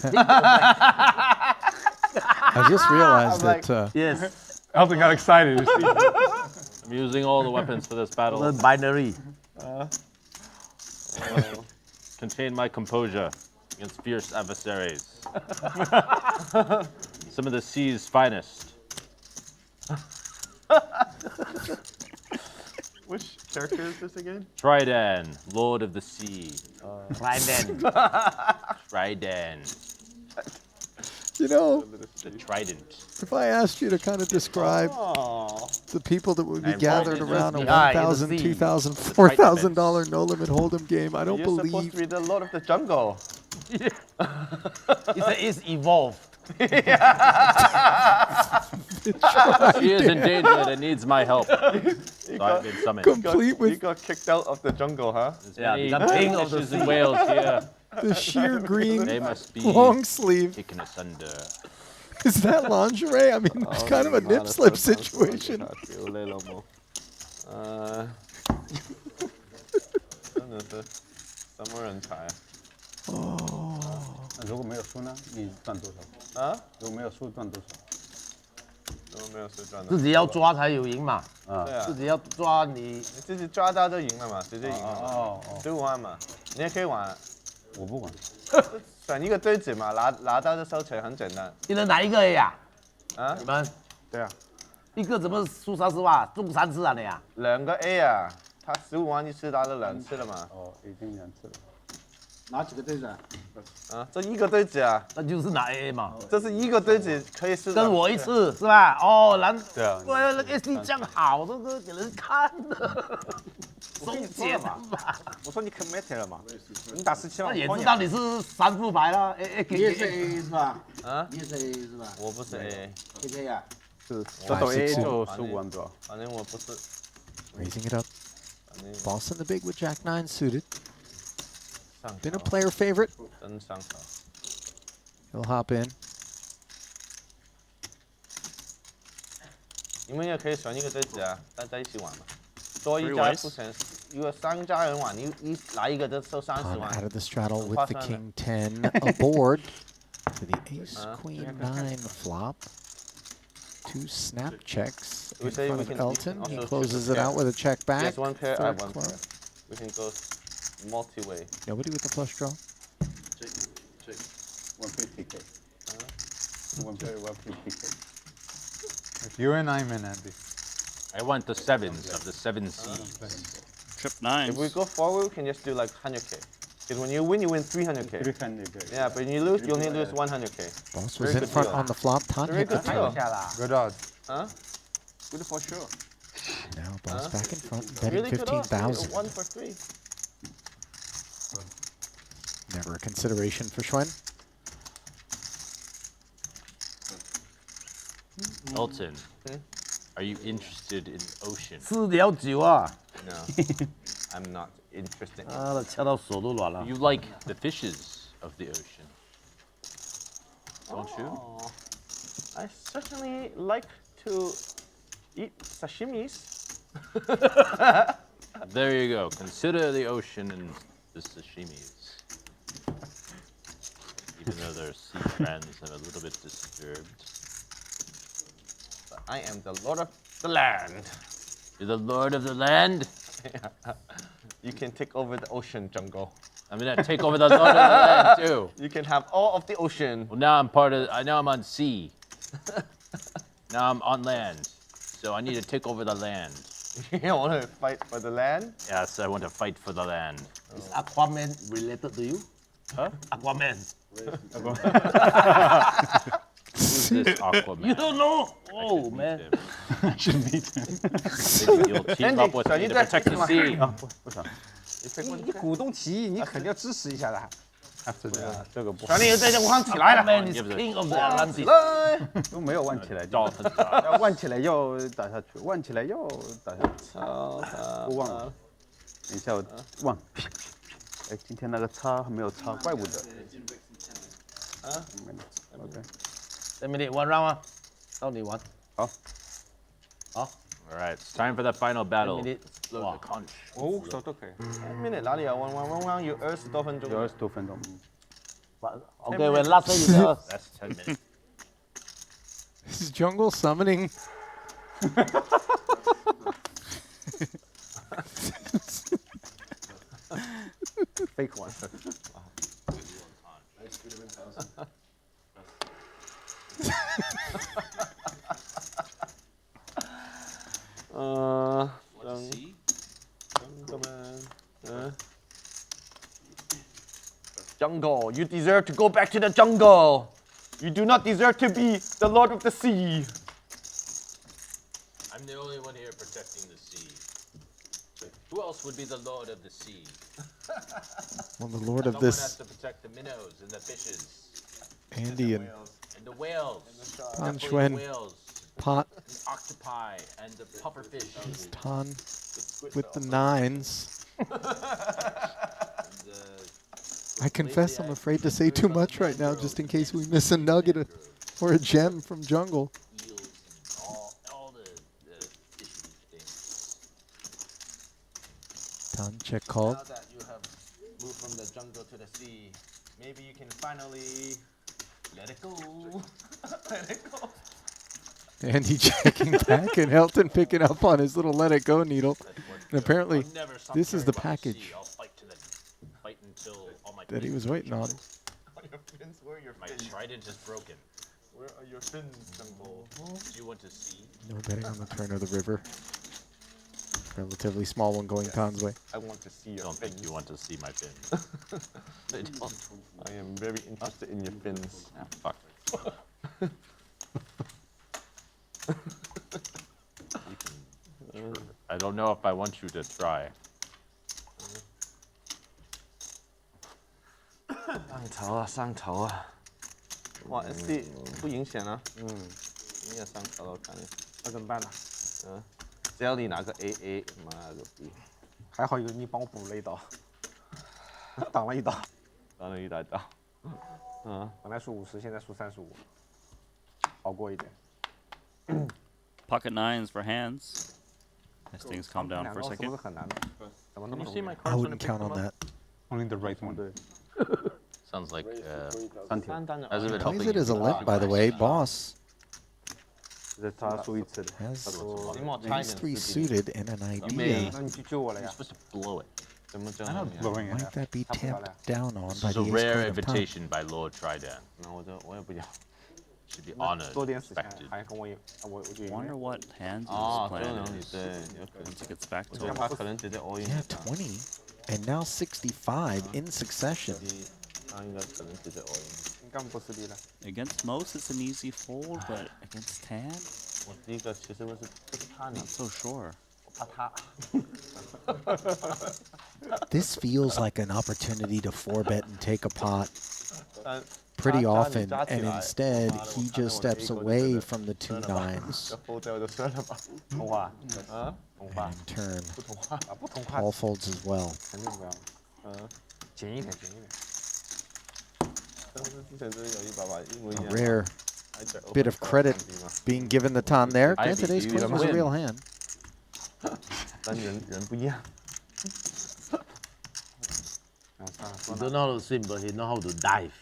I just realized that yes. Elton got excited. I'm using all the weapons for this battle. The binary. Contain my composure against fierce adversaries. Some of the sea's finest. Which character is this again? Triton, Lord of the Sea. Trident. Triton. You know, The Trident. if I asked you to kind of describe the people that would be I'm gathered right, around a in the $1,000, sea. $2,000, $4,000 no limit hold'em game, I don't You're supposed to believe. be the Lord of the Jungle. It's evolved. She is endangered and needs my help. So I've been summoned. Complete You with got kicked out of the jungle, huh? Yeah, Many become king of the fishes sea. and whales here. the sheer green They must be long sleeve. taken asunder. Is that lingerie? I mean, it's kind of a nip slip situation. 真的是什么人才哦，如果没有输呢？你赚多少？啊？如果没有输赚多少？怎么没有谁赚的？自己要抓才有赢嘛。啊，对啊，自己要抓你。你自己抓到就赢了嘛，直接赢了嘛。哦15万嘛，你也可以玩，我不玩。选一个堆子嘛，拿到就收钱，很简单。一人拿一个而已啊？啊？你们对啊，一个怎么输30万？中3次啊你啊？ 2个 A 啊，他15万一次拿了2次了嘛。哦，已经2次了。拿几个对子啊？啊，这一个堆子啊，那就是拿 AA 嘛。这是一个堆子可以试。跟我一次是吧？哦，对啊。对，那个 Esti 这样好，这个给人看的。收钱嘛。我说你 commit 了嘛，你打17万，那也知道你是3副牌了。你也是 AA 是吧？啊？你也是 AA 是吧？我不是 AA。KK 啊？是，这斗 AA 就15万多。反正我不是。 Raising it up. Boss in the big with Jack 9 suited. Been a player favorite. 真上手。 He'll hop in. 你们也可以选一个堆子啊，大家一起玩嘛。多一家付钱，如果3家人玩，你拿一个就收30 On 万。 out of the straddle with the king 10 aboard for the ace queen 9 flop. 2 snap checks in front of Elton. He closes it out with a check back. Yes, one pair, I have Third one club. pair. We can go multi-way. Nobody with the flush draw. Check. 150k. 150k. If you're in, I'm in, Andy. I want the sevens of the 7 Cs. Trip 9. If we go forward, we can just do like 100k. Because when you win 300k. 300k. Yeah, but when you lose, you only lose 100k. Boss was in front on the flop. Tanya Very good deal. Good odds. Huh? Good for sure. Now boss back in front, betting Really good odds. 15,000. 1 for 3. Never a consideration for Xuan. Elton, are you interested in ocean? 4了9啊。 No, I'm not interested. 啊，掐到手都软了。 You like the fishes of the ocean, don't you? Oh, I certainly like to eat sashimis. There you go. Consider the ocean and the sashimis. Even though their sea friends are a little bit disturbed. But I am the lord of the land. You're the lord of the land? You can take over the ocean, Jungle. I'm gonna take over the lord of the land too. You can have all of the ocean. Well, now I'm part of. Now I'm on sea. Now I'm on land, so I need to take over the land. You want to fight for the land? Yes, I want to fight for the land. Is Aquaman related to you? Huh? Aquaman. Who's this Aquaman? You don't know? Oh man. I should meet him. Maybe you'll team up with me to protect the sea. 不少。你鼓动提议，你肯定要支持一下的。 After that，这个不。权力在这往起来了。 Aquaman is king of the Atlantic. 都没有弯起来， Dolphins. 要弯起来又打下去，弯起来又打下去。不忘了，等一下我忘。哎，今天那个叉还没有叉，怪不得。啊 ？OK。 10 minute one round 啊，到你玩。好。好。 All right, it's time for the final battle. 10 minute. Blow the conch. 哦，手都可以。 1 minute 哪里啊？1 round 有20多分钟。有20多分钟。 Okay, when last time you tell us. That's 10 minutes. Is Jungle summoning Fake one. Jungle, you deserve to go back to the jungle. You do not deserve to be the Lord of the Sea. I'm the only one here protecting the sea. Who else would be the Lord of the Sea? Well, the Lord of Someone has this, to protect the minnows and the fishes. Andy and And the whales. Tan Definitely Xuan, the whales. Pot, And octopi and the pufferfish. Tan with the 9s. I confess I'm afraid to say too much right now, just in case we miss a nugget or a gem from Jungle. All the fishy things. Tan check called. Now that you have moved from the jungle to the sea, maybe you can finally let it go. Let it go. Andy checking back and Elton picking up on his little let it go needle. And apparently, this is the package that he was waiting on. My trident is broken. Where are your fins, Jungle? Do you want to see? No betting on the turn of the river. Relatively small one going Tan's way. I want to see your Don't fins. think you want to see my fin. I am very interested in your fins. Ah, fuck. I don't know if I want you to try. 上头啊，上头啊！哇，Esti 不影响啊。你也上头了，我看你。那怎么办呢？只要你拿个 AA，妈个逼！还好有你帮我补了一刀，挡了一刀。挡了一大刀。本来输50，现在输35，好过一点。 Pocket 9s for Handz. As things calm down for a 2是 second. 不是很难的？怎么那么 Can you see my I cards when I wouldn't pick count them on up? that. Only the right one. Sounds like3条。 as if it Plays helping it as a you limp, by the way. Boss 这是他输一次的。 has 你莫差一 these 点 3 刺激 suited and an may- idea. 那你去救我了 You're 呀？ supposed to blow it. 怎么讲 I'm not blowing it. Might that be tamped down on This by is the a ace rare queen of time? invitation by Lord Triton. 那我也不要。 Should be honored, 多点死钱 respected. 还跟我我就赢 Wonder 了。 what Handz' 哦，这 plan 种 is 对，有可能 once。he gets back 我 to 觉得 it. 他可能直接 all in。 Yeah, 20. And now 65 in succession. 他应该可能直接 all in。你干不失利了？ Against most, it's an easy fold, but against Tan, 我第一个其实不是怕你 not，so sure. 我怕他。 This feels like an opportunity to 4-bet and take a pot 但 pretty 他 often, 加起 and 来 instead 妈的 he 我看到 just 我的 steps 第一个就 away 觉得 from the 2 算了吧 9s 要 fold 掉就算了吧。童话，童话 and in turn. 不童话。不同话 All folds as well. 肯定不要。减一点，减一点。但是之前真的有一把把英文 A 一样 rare 还在 bit of credit being given the Tan there. Ivey, Granted, ace do you queen was a win? real hand. 但人不一样。 He don't know how to swim, but he know how to dive.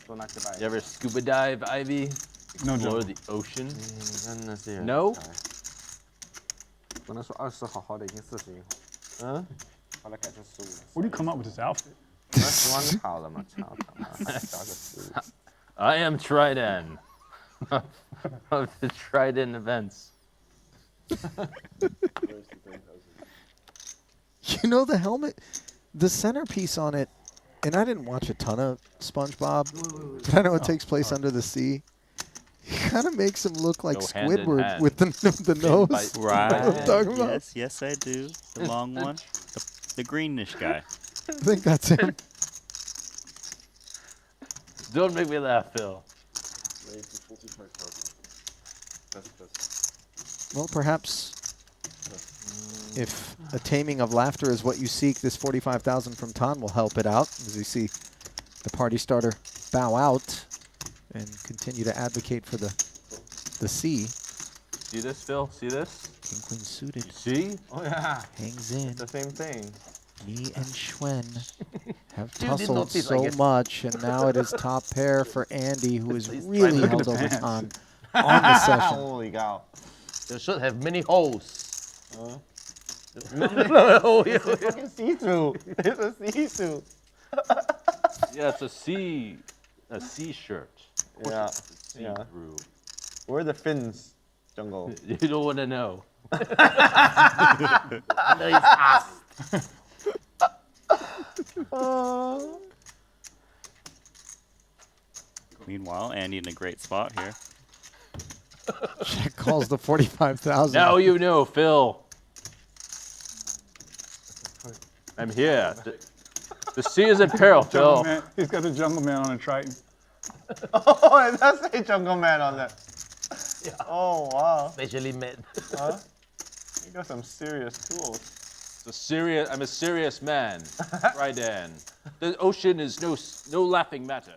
多拿几百。 You ever scuba dive, Ivy? No Explore joke. the ocean? 真的是人 No? 本来说20好好的，已经40赢。后来改成15了。 Where do you come up with this outfit? 那10万就好了嘛，超加个15。 I am Triton of the Triton events. You know the helmet, the centerpiece on it, and I didn't watch a ton of SpongeBob, but I know it takes place under the sea. It kind of makes him look like Go hand in Squidward hand. with the nose. bite. You know what I'm talking about? Yes, yes, I do. The long one. The greenish guy. I think that's him. Don't make me laugh, Phil. Well, perhaps if a taming of laughter is what you seek, this 45,000 from Tan will help it out. As you see the party starter bow out and continue to advocate for the C. See this, Phil? See this? King Queen suited. See? Oh yeah. Hangs in. It's the same thing. Me and Xuan have Dude, didn't tussled notice, I so guess. much, and now it is top pair for Andy, who has Look really at held the over pants. Tan on the session. Holy cow. You should have many holes. Oh, yeah. It's fucking see-through. It's a see-through. Yeah, it's a C shirt. Yeah. See-through. Where are the fins, Jungle? You don't want to know. Under his ass. Meanwhile, Andy in a great spot here. Check calls the 45,000. Now you know, Phil. I'm here. The sea is in peril, Phil. Jungleman, he's got the Jungleman on a Triton. Oh, it does say Jungleman on there. Yeah. Oh, wow. Especially men. Huh? You got some serious tools. I'm a serious man, Triton. The ocean is no laughing matter.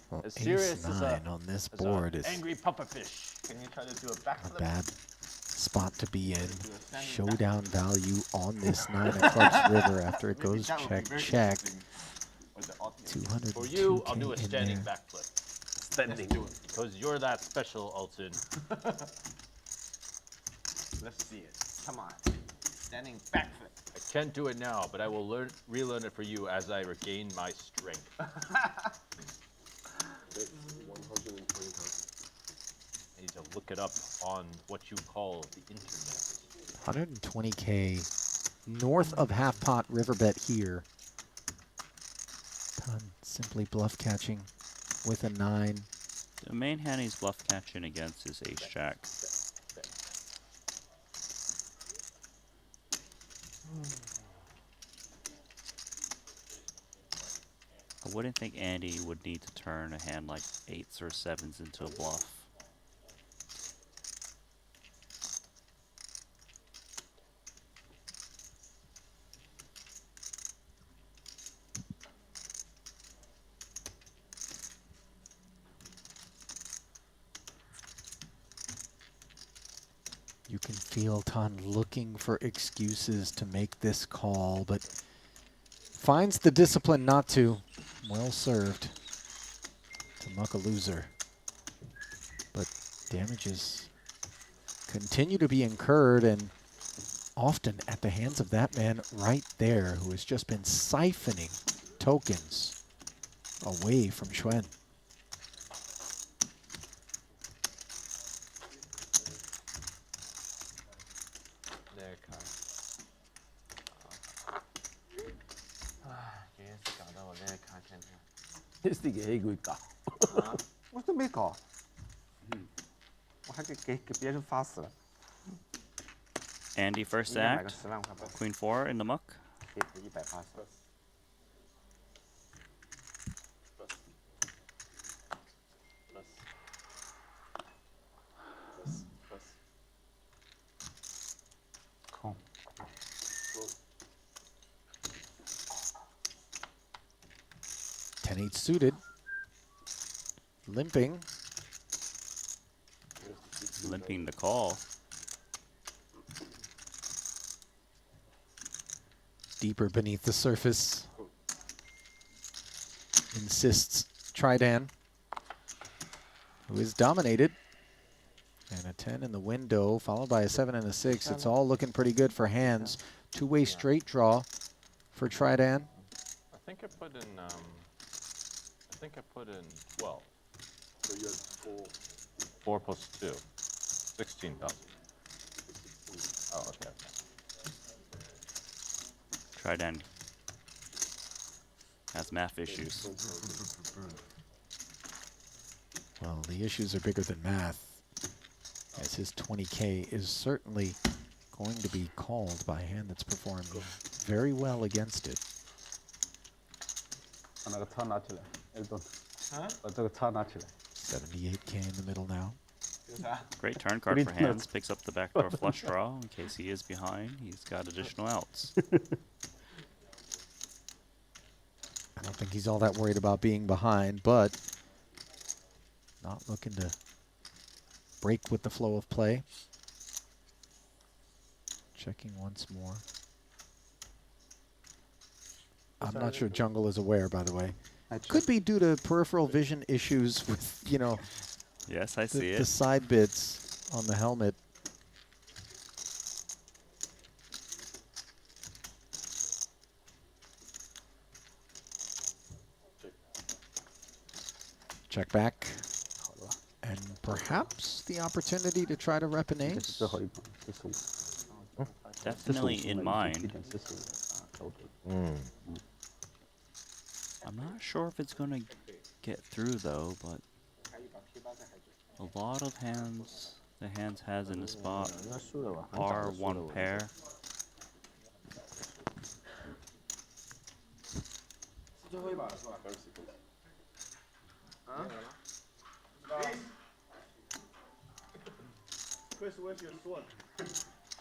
Well, As serious ace as 9 on this board is angry pufferfish. Can you try to do a a backflip? bad spot to be in. Showdown value on this 9 of clubs river after it goes check. For you, I'll do a 202K in standing there. backflip. Standing. Because you're that special, Elton. Let's see it. Come on. Standing backflip. I can't do it now, but I will relearn it for you as I regain my strength. 120,000. I need to look it up on what you call the internet. 120K north of half pot river bet here. Ton simply bluff catching with a 9. The main hand he's bluff catching against is ace jack. I wouldn't think Andy would need to turn a hand like 8s or 7s into a bluff. You can feel Ton looking for excuses to make this call, but finds the discipline not to. Well served to muck a loser. But damages continue to be incurred, and often at the hands of that man right there who has just been siphoning tokens away from Xuan. Esti 给黑鬼搞。我都没搞，我还给别人发死了。 Andy first 应该买个 act, 10万块吧， queen 4 in the muck. 可以赔180。空。 10-8 suited. Limping. Limping the call. Deeper beneath the surface. Insists Triton, who is dominated. And a 10 in the window, followed by a 7 and a 6. It's all looking pretty good for Handz. Two-way straight draw for Triton. I think I put in 12. So you had 4. 4 plus 2. 16,000. Oh, okay. Triton has math issues. Well, the issues are bigger than math, as his 20K is certainly going to be called by a hand that's performed very well against it. 把那个叉拿起来 ，Elton。把这个叉拿起来。 78K in the middle now. Great turn card for Handz. Picks up the backdoor flush draw in case he is behind. He's got additional outs. I don't think he's all that worried about being behind, but not looking to break with the flow of play. Checking once more. I'm not sure Jungle is aware, by the way. Could be due to peripheral vision issues with, you know, Yes, I see the it. side bits. on the helmet. Check back. And perhaps the opportunity to try to rep an ace. Definitely in mind. I'm not sure if it's going to get through though, but a lot of hands the Handz has in the spot are one pair.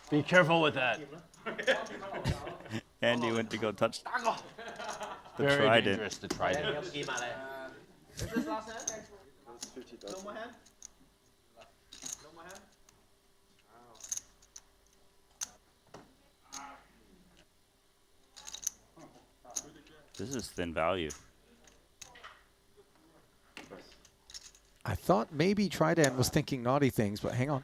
Be careful with that. Andy went to go touch the Very Triton. dangerous, the Triton. This is thin value. I thought maybe Triton was thinking naughty things, but hang on.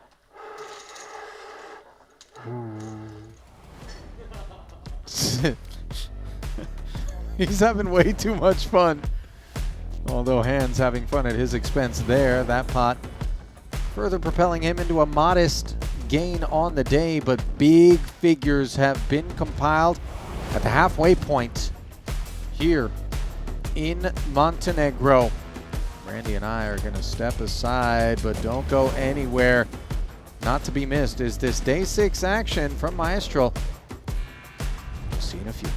He's having way too much fun. Although Handz having fun at his expense there. That pot further propelling him into a modest gain on the day, but big figures have been compiled at the halfway point here in Montenegro. Randy and I are going to step aside, but don't go anywhere. Not to be missed is this day 6 action from Maestral. We'll see you in a few.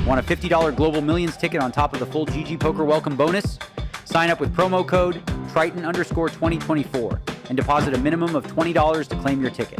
Want a $50 Global Millions ticket on top of the full GG Poker welcome bonus? Sign up with promo code Triton_2024 and deposit a minimum of $20 to claim your ticket.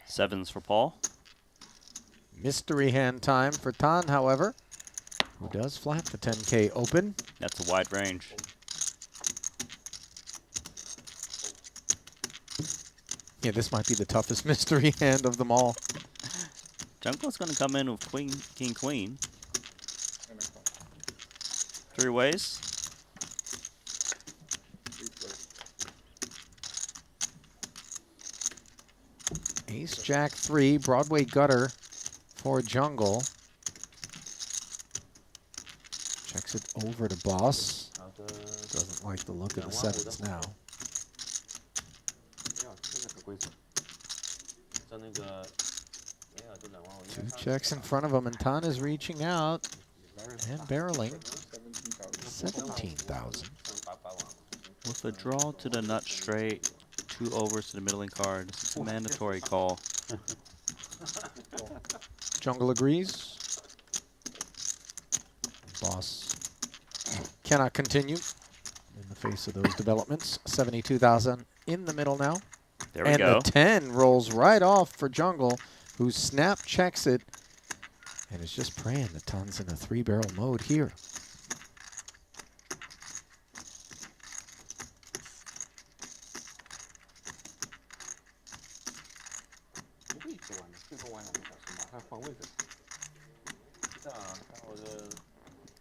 Sevens for Paul. Mystery hand time for Tan, however, who does flat the 10K open. That's a wide range. Yeah, this might be the toughest mystery hand of them all. Jungle's going to come in with queen, king, queen. 3 ways. Ace, Jack 3, Broadway gutter for Jungle. Checks it over to boss. Doesn't like the look of the sevens now. 2 checks in front of him, and Tan is reaching out and barreling 17,000. With a draw to the nut straight, 2 overs to the middling card. This is a mandatory call. Jungle agrees. Boss cannot continue in the face of those developments. 72,000 in the middle now. There we and go. the 10 rolls right off for Jungle, who snap checks it and is just praying the Ton's in a 3-barrel mode here.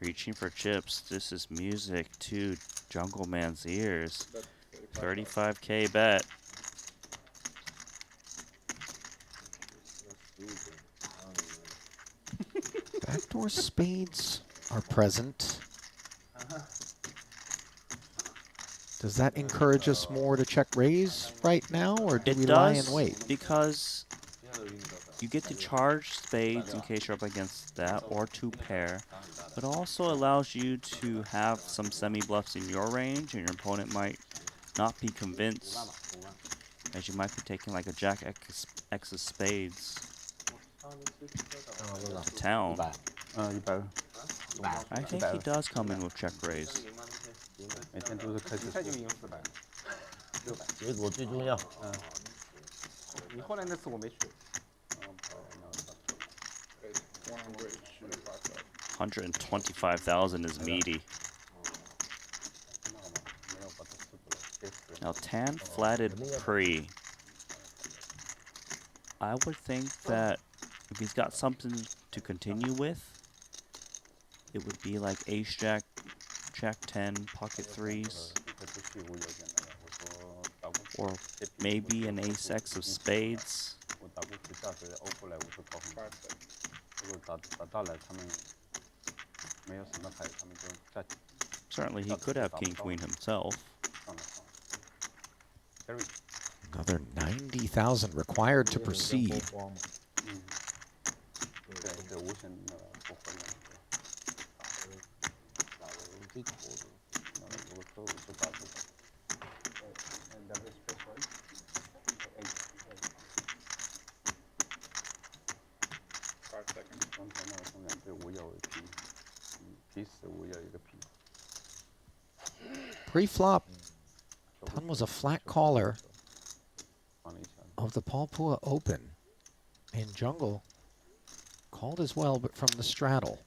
Reaching for chips. This is music to Jungleman's ears. 35K bet. Backdoor spades are present. Does that encourage us more to check raise right now, or do we lie and wait? Because you get to charge spades in case you're up against that, or 2-pair. But also allows you to have some semi-bluffs in your range, and your opponent might not be convinced, as you might be taking like a Jack X of spades to town. I think he does come in with check raise. 结果最重要。你后来那次我没去。 125,000 is meaty. Now Tan flatted pre. I would think that if he's got something to continue with, it would be like ace jack, jack 10, pocket threes, or maybe an ace x of spades. Certainly he could have king queen himself. Another 90,000 required to proceed. Pre-flop, Tan was a flat caller of the Phua Open, and Jungle called as well, but from the straddle.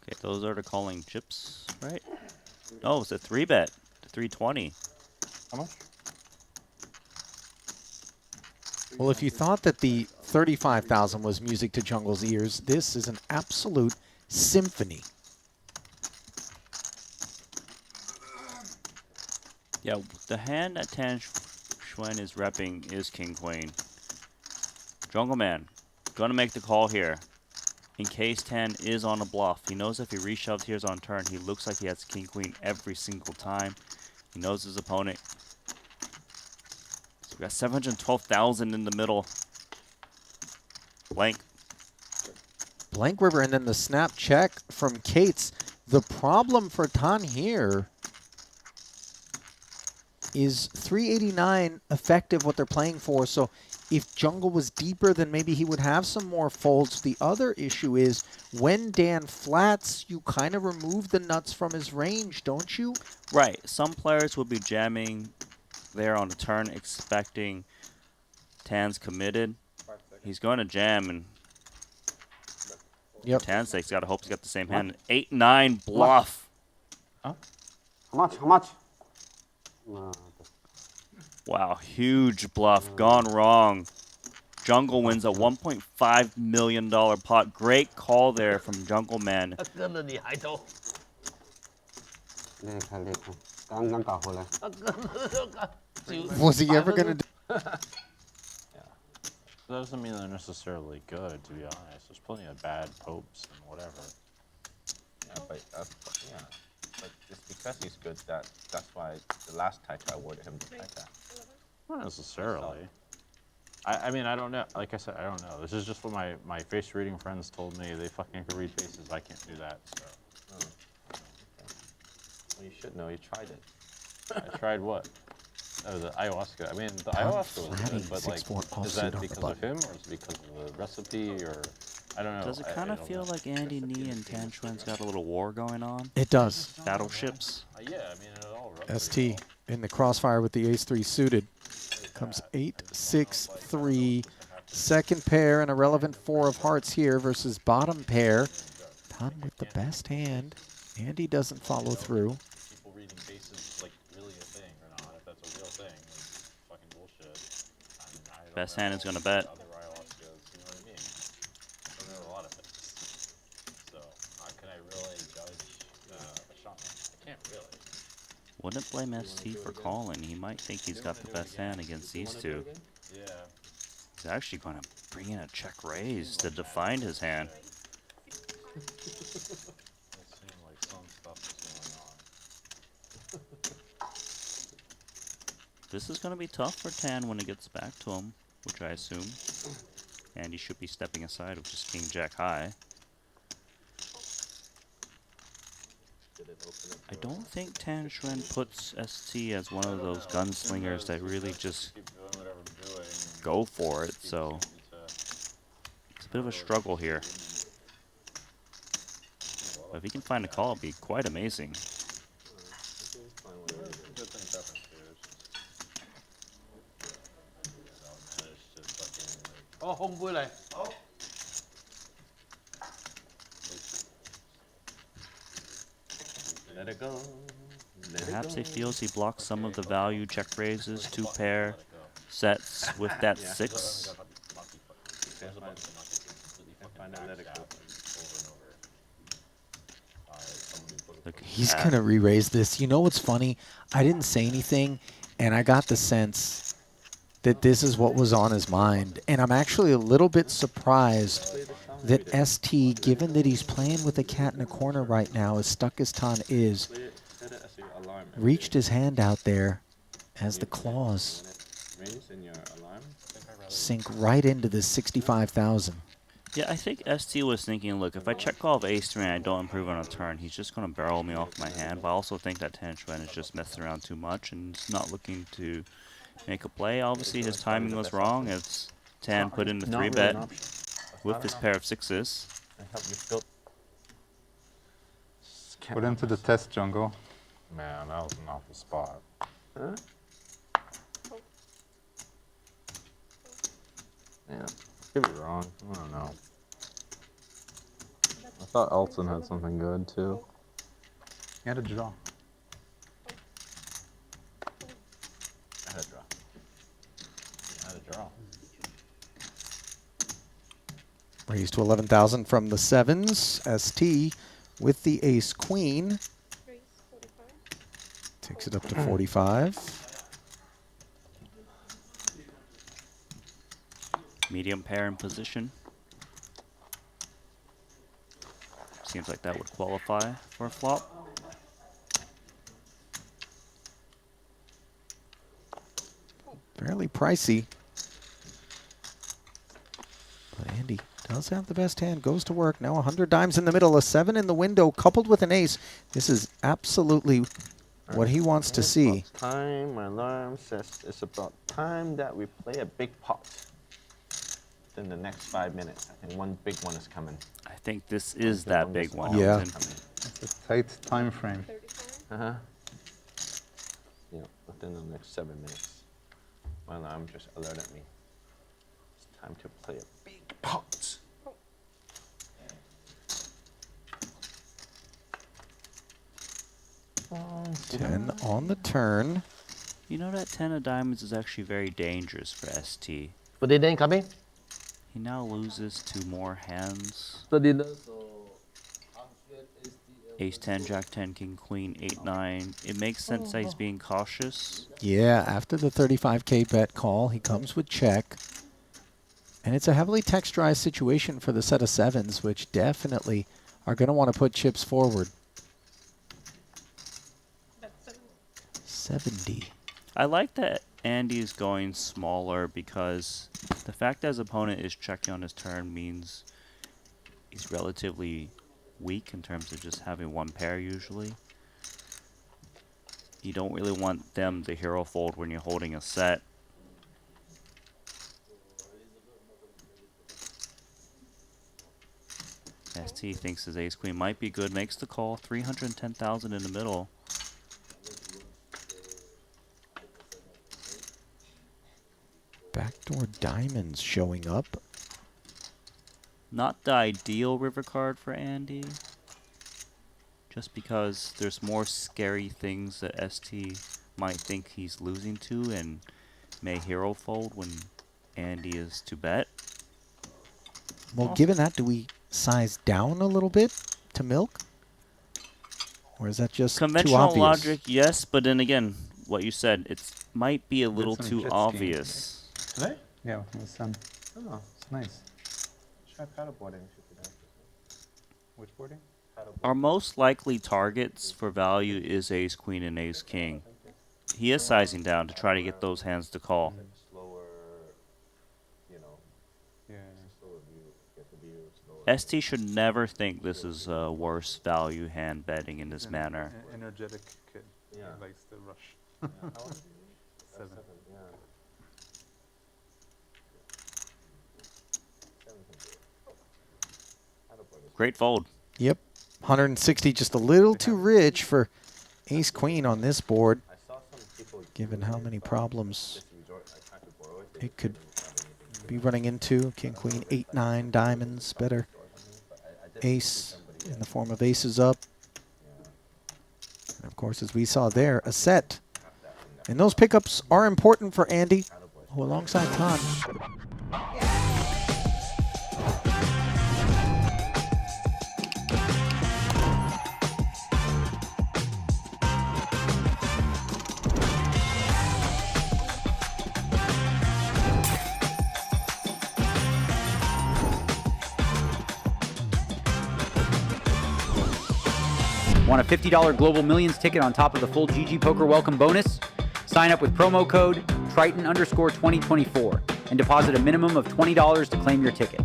Okay, those are the calling chips, right? Oh, it's a 3-bet to 320. How much? Well, if you thought that the 35,000 was music to Jungle's ears, this is an absolute symphony. Yeah, the hand that Xuan is repping is king queen. Jungleman, gonna make the call here. In case Tan is on a bluff, he knows if he reshoves here's on turn, he looks like he has king queen every single time. He knows his opponent. So we got 712,000 in the middle. Blank. Blank river, and then the snap check from Kate's. The problem for Tan here is 389 effective what they're playing for. So if Jungle was deeper, then maybe he would have some more folds. The other issue is when Dan flats, you kind of remove the nuts from his range, don't you? Right. Some players will be jamming there on the turn expecting Tan's committed. He's going to jam, and Tan's got to hope he's got the same hand. 8-9 bluff. Huh? How much? How much? Wow, huge bluff gone wrong. Jungle wins a $1.5 million pot. Great call there from Jungleman. Was he ever going to do? That doesn't mean they're necessarily good, to be honest. There's plenty of bad popes and whatever. Yeah, but it's because he's good that's why the last title I awarded him the title. Not necessarily. I mean, I don't know. Like I said, I don't know. This is just what my face reading friends told me. They fucking can read faces. I can't do that. So. Well, you should know. You tried it. I tried what? Oh, the ayahuasca. I mean, the ayahuasca was good, but like, is that because of him, or is it because of the recipe, or I don't know. Does it kind of feel like Andy Nee and Tan Xuan's got a little war going on? It does. Battleships. Yeah, I mean, it all. ST in the crossfire with the ace-3 suited. Comes 8-6-3. Second pair and a relevant 4 of hearts here versus bottom pair. Done with the best hand. Andy doesn't follow through. People reading faces like really a thing or not? If that's a real thing, it's fucking bullshit. I don't Best know. hand is gonna bet. Other ayahuascas, you know what I mean? I don't know a lot of things. So how can I really judge a shot? I can't really. Wouldn't blame ST for calling. He might think he's got the best hand against these two. Yeah. He's actually going to bring in a check raise to define his hand. This is going to be tough for Tan when it gets back to him, which I assume. And he should be stepping aside with just King Jack high. I don't think Tan Xuan puts ST as one of those gunslingers that really just go for it, so it's a bit of a struggle here. But if he can find a call, it'd be quite amazing. Oh, home boy like. Let it go. Perhaps he feels he blocks some of the value check raises, 2 pair sets with that 6. Look, He's going to re-raise this. You know what's funny? I didn't say anything, and I got the sense that this is what was on his mind. And I'm actually a little bit surprised that ST, given that he's playing with a cat in a corner right now, as stuck as Tan is, reached his hand out there as the claws sink right into this 65,000. Yeah, I think ST was thinking, look, if I check call of ace-3 and I don't improve on a turn, he's just going to barrel me off my hand. But I also think that Tan Xuan is just messing around too much and is not looking to make a play. Obviously, his timing was wrong as Tan put in the 3-bet with his pair of 6s. Put him to the test, Jungle. Man, that was an awful spot. Huh? Yeah. Could be wrong. I don't know. I thought Elton had something good too. He had a draw. I had a draw. I had a draw. Raised to 11,000 from the 7s. ST with the ace-queen. Takes it up to 45. Medium pair in position. Seems like that would qualify for a flop. Fairly pricey. But Andy does have the best hand. Goes to work. Now 100 dimes in the middle. A 7 in the window coupled with an ace. This is absolutely what he wants to see. Time, my alarm says it's about time that we play a big pot. In the next 5 minutes, I think one big one is coming. I think this is that big one. Yeah. It's a tight time frame. Uh-huh. Yeah, within the next 7 minutes. My alarm just alerted me. It's time to play a big pot. 10 on the turn. You know that 10 of diamonds is actually very dangerous for ST. Ferdinand coming. He now loses 2 more hands. Ferdinand. Ace 10, Jack 10, King Queen, 8 9. It makes sense that he's being cautious. Yeah, after the 35K bet call, he comes with check. And it's a heavily texturized situation for the set of 7s, which definitely are going to want to put chips forward. 70. I like that Andy's going smaller because the fact that his opponent is checking on his turn means he's relatively weak in terms of just having one pair usually. You don't really want them to hero fold when you're holding a set. Esti thinks his ace queen might be good, makes the call, 310,000 in the middle. Backdoor diamonds showing up. Not the ideal river card for Andy, just because there's more scary things that Esti might think he's losing to and may hero fold when Andy is to bet. Well, given that, do we size down a little bit to milk? Or is that just too Conventional obvious? logic, yes, but then again, what you said, it might be a little too obvious. Today? Yeah, with my son. Oh, it's nice. Try paddleboarding. Which boarding? Our most likely targets for value is ace queen and ace king. He is sizing down to try to get those hands to call. Esti should never think this is a worse value hand betting in this manner. Energetic kid. Yeah. He likes the rush. 7. Great fold. Yep. 160, just a little too rich for ace queen on this board, given how many problems it could be running into. King, queen, 8, 9, diamonds, better ace in the form of aces up. And of course, as we saw there, a set. And those pickups are important for Andy, who alongside Tan. Want a $50 Global Millions ticket on top of the full GG Poker welcome bonus? Sign up with promo code Triton_2024 and deposit a minimum of $20 to claim your ticket.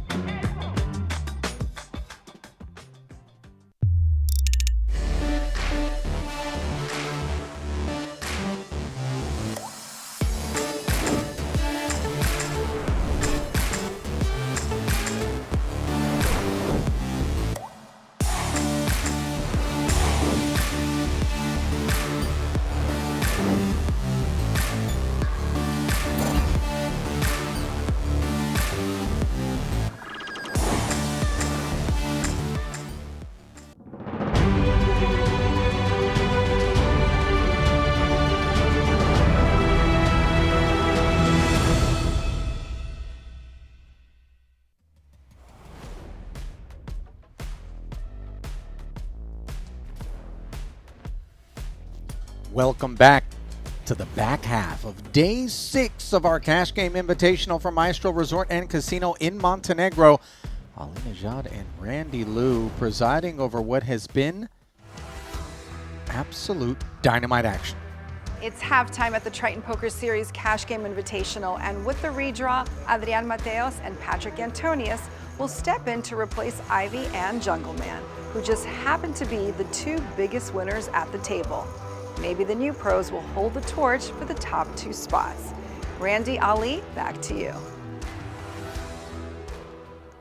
Welcome back to the back half of Day 6 of our Cash Game Invitational from Maestral Resort and Casino in Montenegro. Ali Nejad and Randy Liu presiding over what has been absolute dynamite action. It's halftime at the Triton Poker Series Cash Game Invitational, and with the redraw, Adrian, Mateos, and Patrik Antonius will step in to replace Ivey and Jungleman, who just happen to be the two biggest winners at the table. Maybe the new pros will hold the torch for the top 2 spots. Randy, Ali, back to you.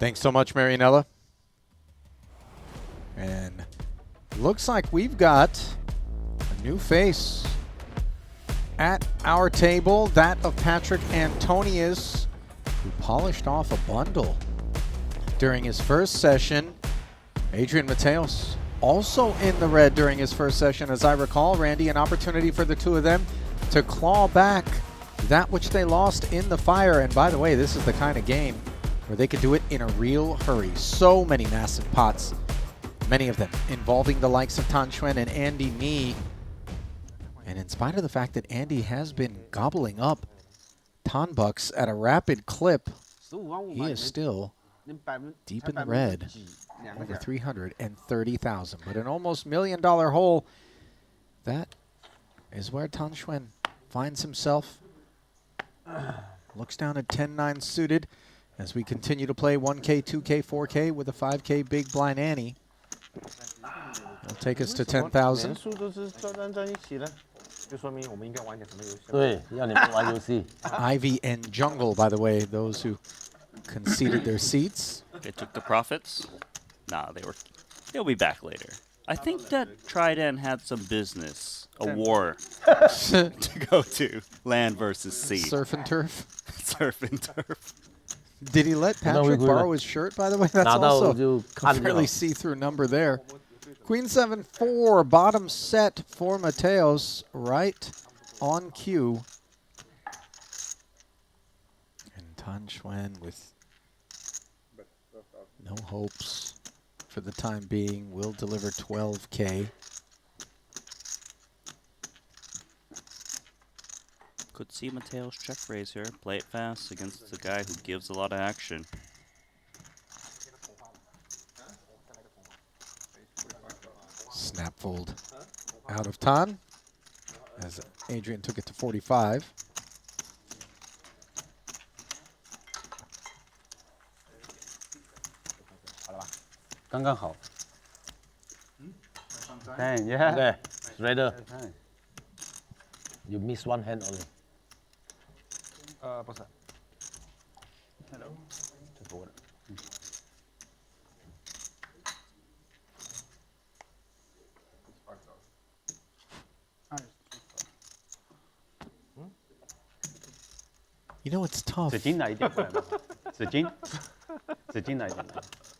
Thanks so much, Marianella. And looks like we've got a new face at our table, that of Patrik Antonius, who polished off a bundle during his first session. Adrian Mateos also in the red during his first session, as I recall. Randy, an opportunity for the two of them to claw back that which they lost in the fire. And by the way, this is the kind of game where they could do it in a real hurry. So many massive pots, many of them involving the likes of Xuan and Andy Nee. And in spite of the fact that Andy has been gobbling up Tan bucks at a rapid clip, he is still deep in the red, over 330,000. But an almost $1 million hole, that is where Tan Xuan finds himself Looks down at 10-9 suited as we continue to play 1K, 2K, 4K with a 5K big blind Annie. It'll take us to 10,000. 连数都是站在一起的，就说明我们应该玩点什么游戏。对，要你们玩游戏。Ivy and Jungle, by the way, those who conceded their seats. They took the profits. Nah, they'll be back later. I think that Triton had some business, a war to go to, land versus sea. Surf and turf. Surf and turf. Did he let Patrik borrow his shirt, by the way? That's also a fairly see-through number there. Queen 7-4, bottom set for Mateos, right on cue. And Tan Xuan with no hopes for the time being will deliver 12K. Could see Mateos check raise here. Play it fast against the guy who gives a lot of action. Snap fold out of Tan as Adrian took it to 45. Dang, yeah. Okay, Raider. You miss one hand only. 不是。Hello。这是我的。You know, it's tough. 纸巾拿一点过来吧。纸巾拿一点。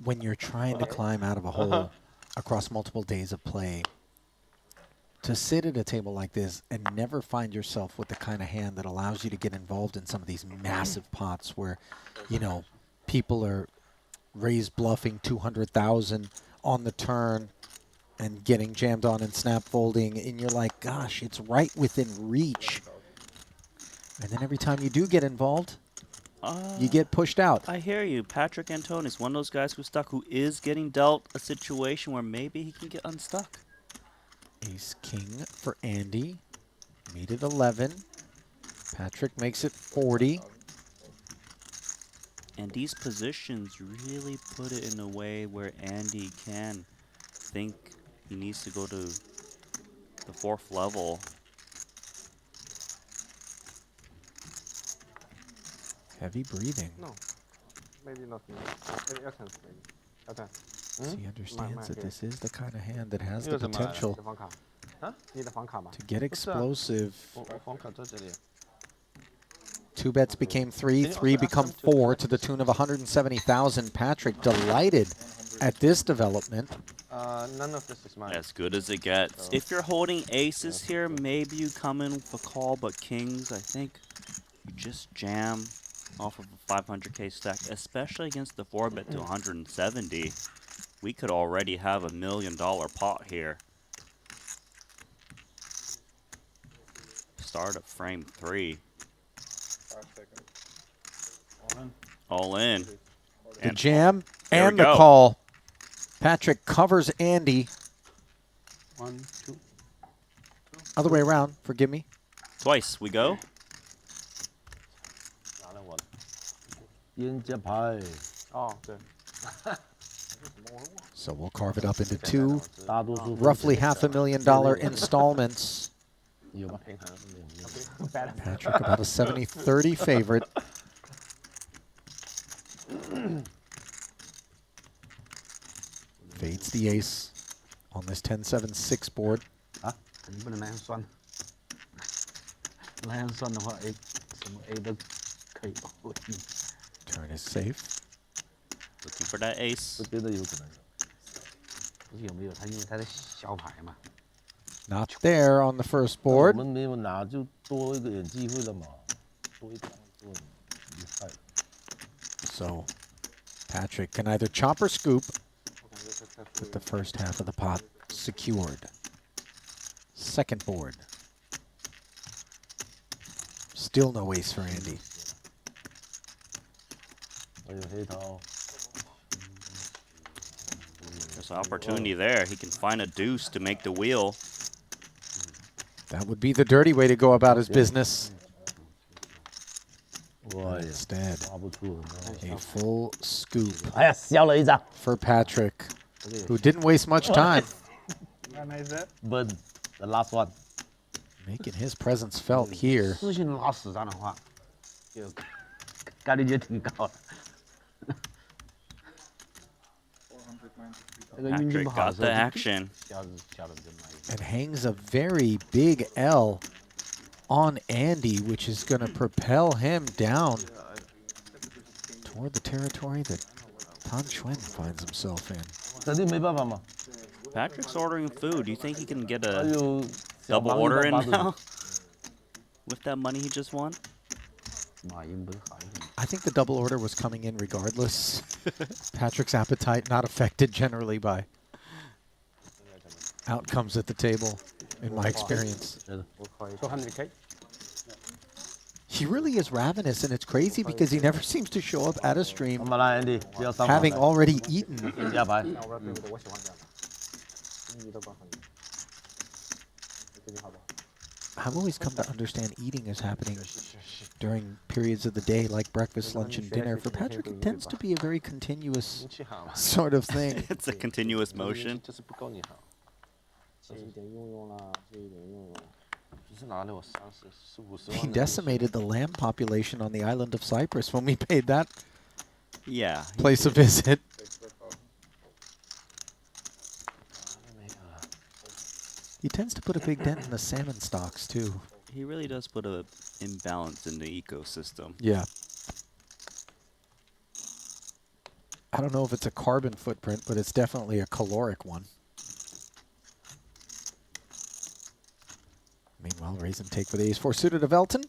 When you're trying to climb out of a hole across multiple days of play, to sit at a table like this and never find yourself with the kind of hand that allows you to get involved in some of these massive pots where, you know, people are raise bluffing 200,000 on the turn and getting jammed on and snap folding, and you're like, gosh, it's right within reach. And then every time you do get involved, you get pushed out. I hear you. Patrik Antonius, one of those guys who's stuck, who is getting dealt a situation where maybe he can get unstuck. Ace King for Andy. Made it 11. Patrik makes it 40. And these positions really put it in a way where Andy can think he needs to go to the 4th level. Heavy breathing. No, maybe not me. Maybe Elton. Elton. He understands that this is the kind of hand that has the potential to get explosive. 2 bets became 3, 3 become 4 to the tune of 170,000. Patrik delighted at this development. None of this is mine. As good as it gets. If you're holding aces here, maybe you come in with a call, but kings, I think you just jam off of a 500K stack, especially against the 4-bet to 170. We could already have $1 million pot here. Start of frame 3. All in. The jam and the call. Patrik covers Andy. 1, 2. Other way around, forgive me. Twice, we go. So we'll carve it up into 2, roughly $500,000 installments. Patrik about a 70-30 favorite. Fades the ace on this 10-7-6 board. Turn is safe. Looking for that ace. Not there on the first board. So Patrik can either chop or scoop with the first half of the pot secured. Second board. Still no ace for Andy. There's an opportunity there. He can find a deuce to make the wheel. That would be the dirty way to go about his business. Instead, a full scoop 哎呀，笑了一张。 for Patrik, who didn't waste much time. Burn the last one. Making his presence felt here. 私信拉屎这样的话，就概率就挺高的。这个运气 Patrik 不好的 got 时 the 候， action. And hangs a very big L on Andy, which is going to propel him down toward the territory that Tan Xuan finds himself in. 肯定没办法嘛。 Patrik's ordering food. Do you think he can get 还 a 有 double 小 order in 忙180 now? With that money he just won? 马云不是好一点。 I think the double order was coming in regardless. Patrik's appetite not affected generally by outcomes at the table, in my experience. 200K. He really is ravenous, and it's crazy because he never seems to show up at a stream 我们来 Andy，不要上 having already eaten. 加牌。那我对不对？我喜欢这样。你的关很。对你好不好？ I've always come to understand eating is happening during periods of the day like breakfast, lunch, and dinner. For Patrik, it tends to be a very continuous sort of thing. It's a continuous motion. 就是不够你好。这一点用用啦，这一点用用。就是拿了我30、50 He decimated the lamb population on the island of Cyprus when we paid that Yeah. place a visit. He tends to put a big dent in the salmon stocks, too. He really does put a imbalance in the ecosystem. Yeah. I don't know if it's a carbon footprint, but it's definitely a caloric one. Meanwhile, raise and take for the ace-4 suited of Elton.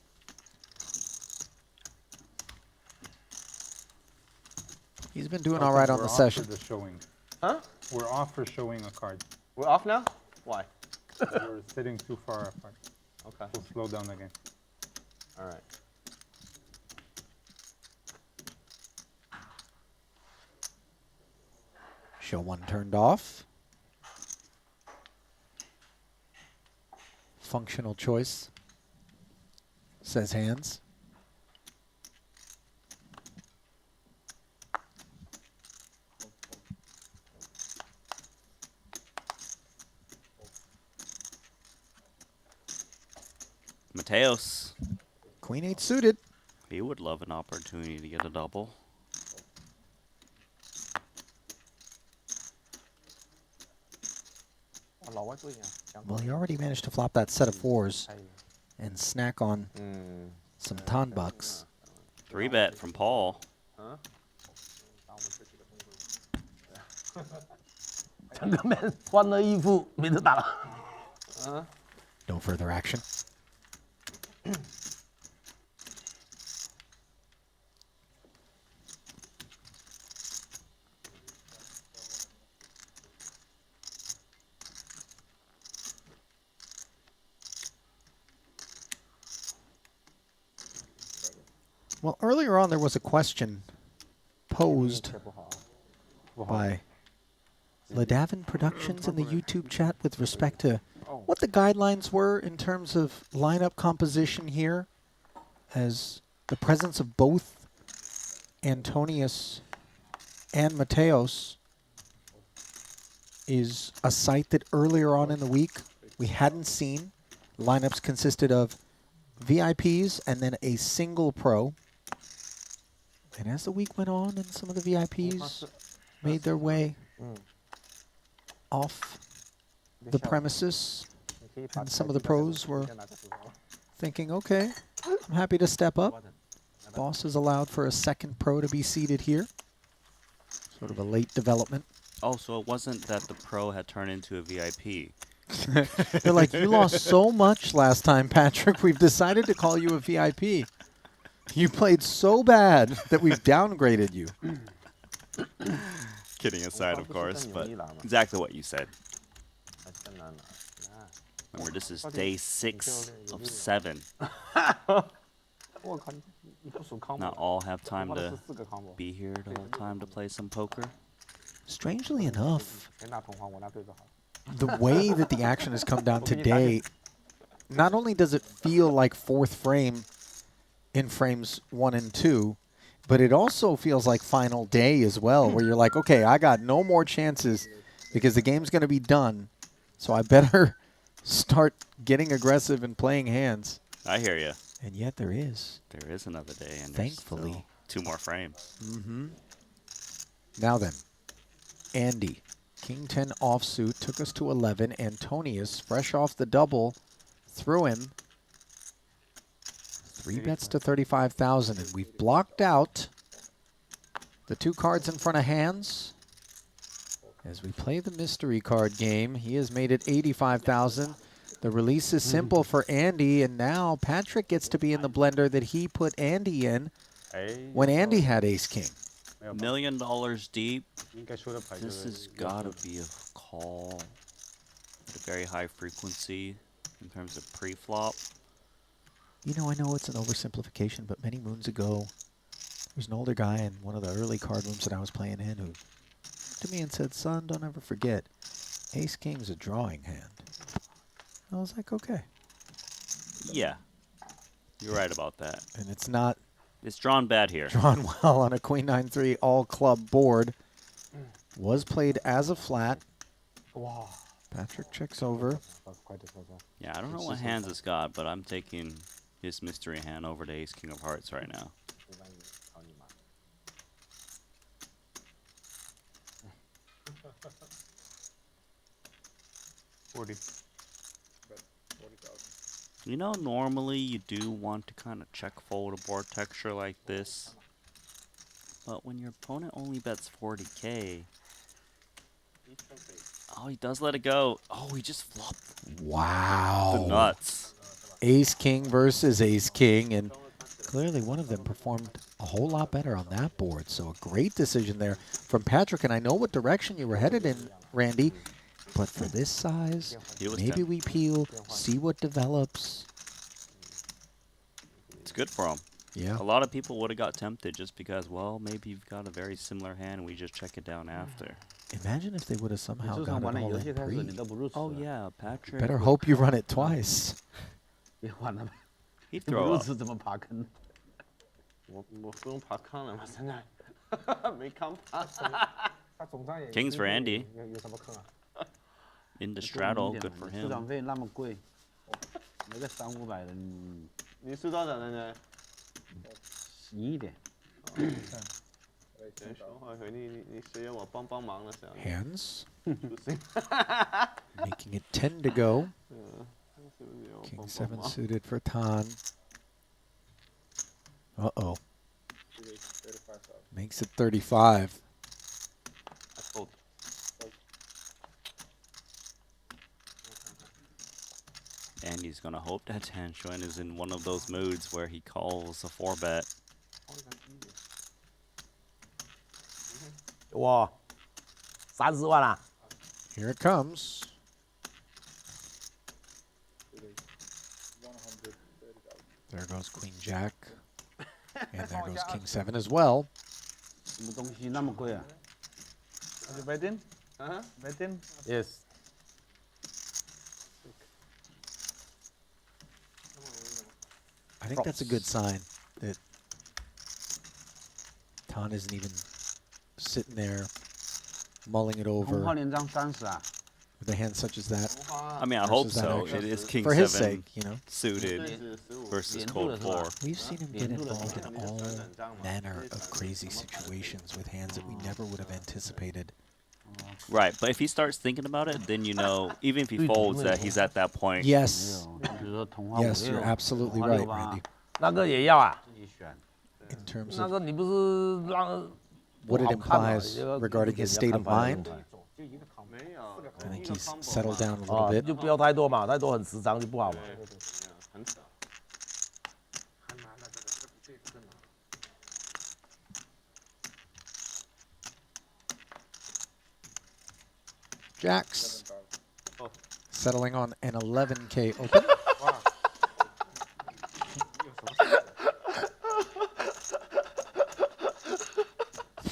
He's been doing all right on the session. The showing. Huh? We're off for showing a card. We're off now? Why? We're sitting too far apart. Okay. We'll slow down again. All right. Show 1 turned off. Functional choice, says Handz. Mateos. Queen 8 suited. He would love an opportunity to get a double. Well, he already managed to flop that set of 4s and snack on some ton bucks. 3-bet from Paul. Jungleman 换了衣服，没得打了。 No further action. Well, earlier on there was a question posed by Ledavin Productions in the YouTube chat with respect to what the guidelines were in terms of lineup composition here, as the presence of both Antonius and Mateos is a sight that earlier on in the week we hadn't seen. Lineups consisted of VIPs and then a single pro. And as the week went on and some of the VIPs made their way off the premises, and some of the pros were thinking, okay, I'm happy to step up. Boss has allowed for a second pro to be seated here. Sort of a late development. Oh, so it wasn't that the pro had turned into a VIP. They're like, you lost so much last time, Patrik. We've decided to call you a VIP. You played so bad that we've downgraded you. Kidding aside, of course, but exactly what you said. Remember, this is day 6 of 7. Not all have time to be here the whole time to play some poker. Strangely enough, the way that the action has come down today, not only does it feel like fourth frame, in frames 1 and 2, but it also feels like final day as well, where you're like, okay, I got no more chances because the game's going to be done, so I better start getting aggressive and playing hands. I hear you. And yet there is. There is another day, and thankfully, there's 2 more frames. Now then, Andy, King 10 offsuit, took us to 11. Antonius, fresh off the double, threw him. 3 bets to 35,000, and we've blocked out the 2 cards in front of Handz. As we play the mystery card game, he has made it 85,000. The release is simple for Andy, and now Patrik gets to be in the blender that he put Andy in when Andy had ace-king. $1 million deep. This has got to be a call at a very high frequency in terms of pre-flop. You know, I know it's an oversimplification, but many moons ago, there was an older guy in one of the early card rooms that I was playing in who looked at me and said, son, don't ever forget, ace-king's a drawing hand. I was like, okay. Yeah, you're right about that. And it's not... It's drawn bad here. Drawn well on a queen 9-3 all-club board. Was played as a flat. Wow. Patrik checks over. Yeah, I don't know what hands it's got, but I'm taking his mystery hand over to ace king of hearts right now. You know, normally you do want to kind of check fold a board texture like this, but when your opponent only bets 40k, oh, he does let it go. Oh, he just flopped. Wow. The nuts. Ace-king versus ace-king, and clearly one of them performed a whole lot better on that board, so a great decision there from Patrik, and I know what direction you were headed in, Randy, but for this size, maybe we peel, see what develops. It's good for him. Yeah. A lot of people would have got tempted just because, well, maybe you've got a very similar hand and we just check it down after. Imagine if they would have somehow got it all in pre. Oh, yeah, Patrik. Better hope you run it twice. He'd throw up. Kings for Andy. Into straddle, good for him. 你输多少呢？ 11点。你需要我帮帮忙的时候。 Hands. Making it 10 to go. King 7 suited for Tan. Uh-oh. Makes it 35. And he's going to hope that Xuan is in one of those moods where he calls a 4-bet. Wow. 30万啦. Here it comes. There goes Queen Jack. And there goes King 7 as well. 什么东西那么贵啊？ Are you bet in? Bet in? Yes. I think that's a good sign that Tan isn't even sitting there mulling it over 红花连张30啊？ with a hand such as that. I mean, I hope versus that so. action. It is King For 7 his sake, you know. suited versus Code 4. We've seen him get involved in all manner of crazy situations with hands that we never would have anticipated. Right, but if he starts thinking about it, then you know, even if he folds, that he's at that point. Yes. Yes, you're absolutely right, Randy. 那个也要啊。 In terms 那 of 个你不是让 what it 不好看嘛 implies 要 regarding 给 his 人家 state 看 of 法 mind. I think he's settled down a little 啊， bit. 就不要太多嘛，太多很时长就不好嘛。 Jacks settling on an 11K open.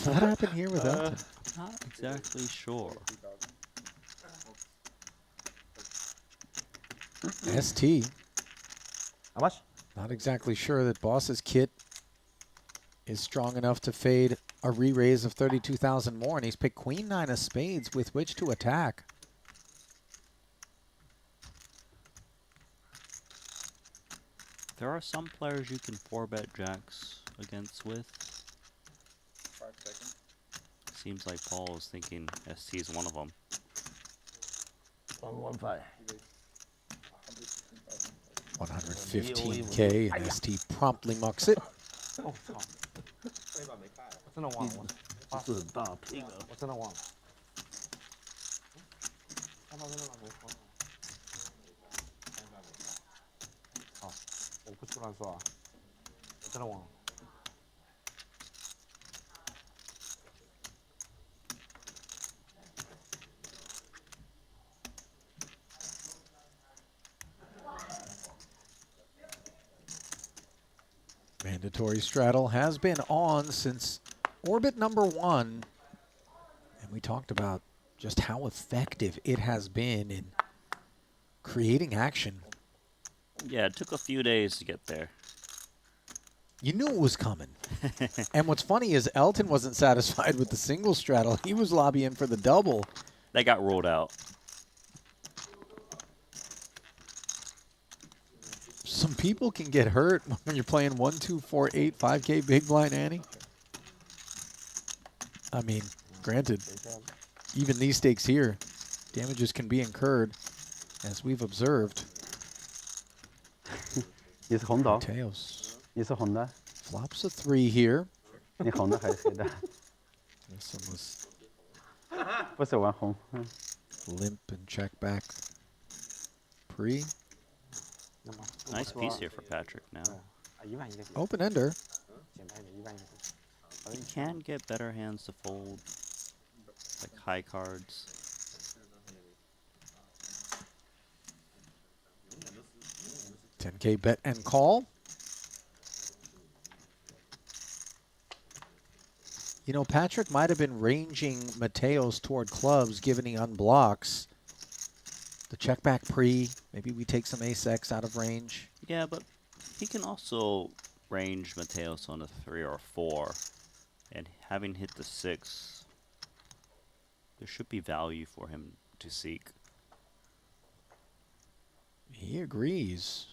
What happened here with Elton? Not exactly sure. Esti. How much? Not exactly sure that Boss's kit is strong enough to fade a re-raise of 32,000 more, and he's picked Queen 9 of spades with which to attack. There are some players you can 4-bet jacks against with. 5 seconds. Seems like Paul is thinking ST is one of them. 115. 115K, and ST promptly mucks it. 我操！我真的忘了，这是很大拼啊！我真的忘了。他真的没说。好，我不去乱说啊，我真的忘了。Mandatory straddle has been on since orbit number 1. And we talked about just how effective it has been in creating action. Yeah, it took a few days to get there. You knew it was coming. And what's funny is Elton wasn't satisfied with the single straddle. He was lobbying for the double. That got ruled out. Some people can get hurt when you're playing 1, 2, 4, 8, 5K big blind ante. I mean, granted, even these stakes here, damages can be incurred, as we've observed. 你是红的。 Mateos 你是红的。 flops a 3 here. 你红的还是黑的？ This one was 不是玩红。 limp and check back. Pre. Nice piece here for Patrik now. Open ender. He can get better hands to fold, like high cards. $10K bet and call. You know, Patrik might have been ranging Mateos toward clubs given he unblocks. The check back pre, maybe we take some ace-X out of range. Yeah, but he can also range Mateos on a 3 or 4. And having hit the 6, there should be value for him to seek. He agrees.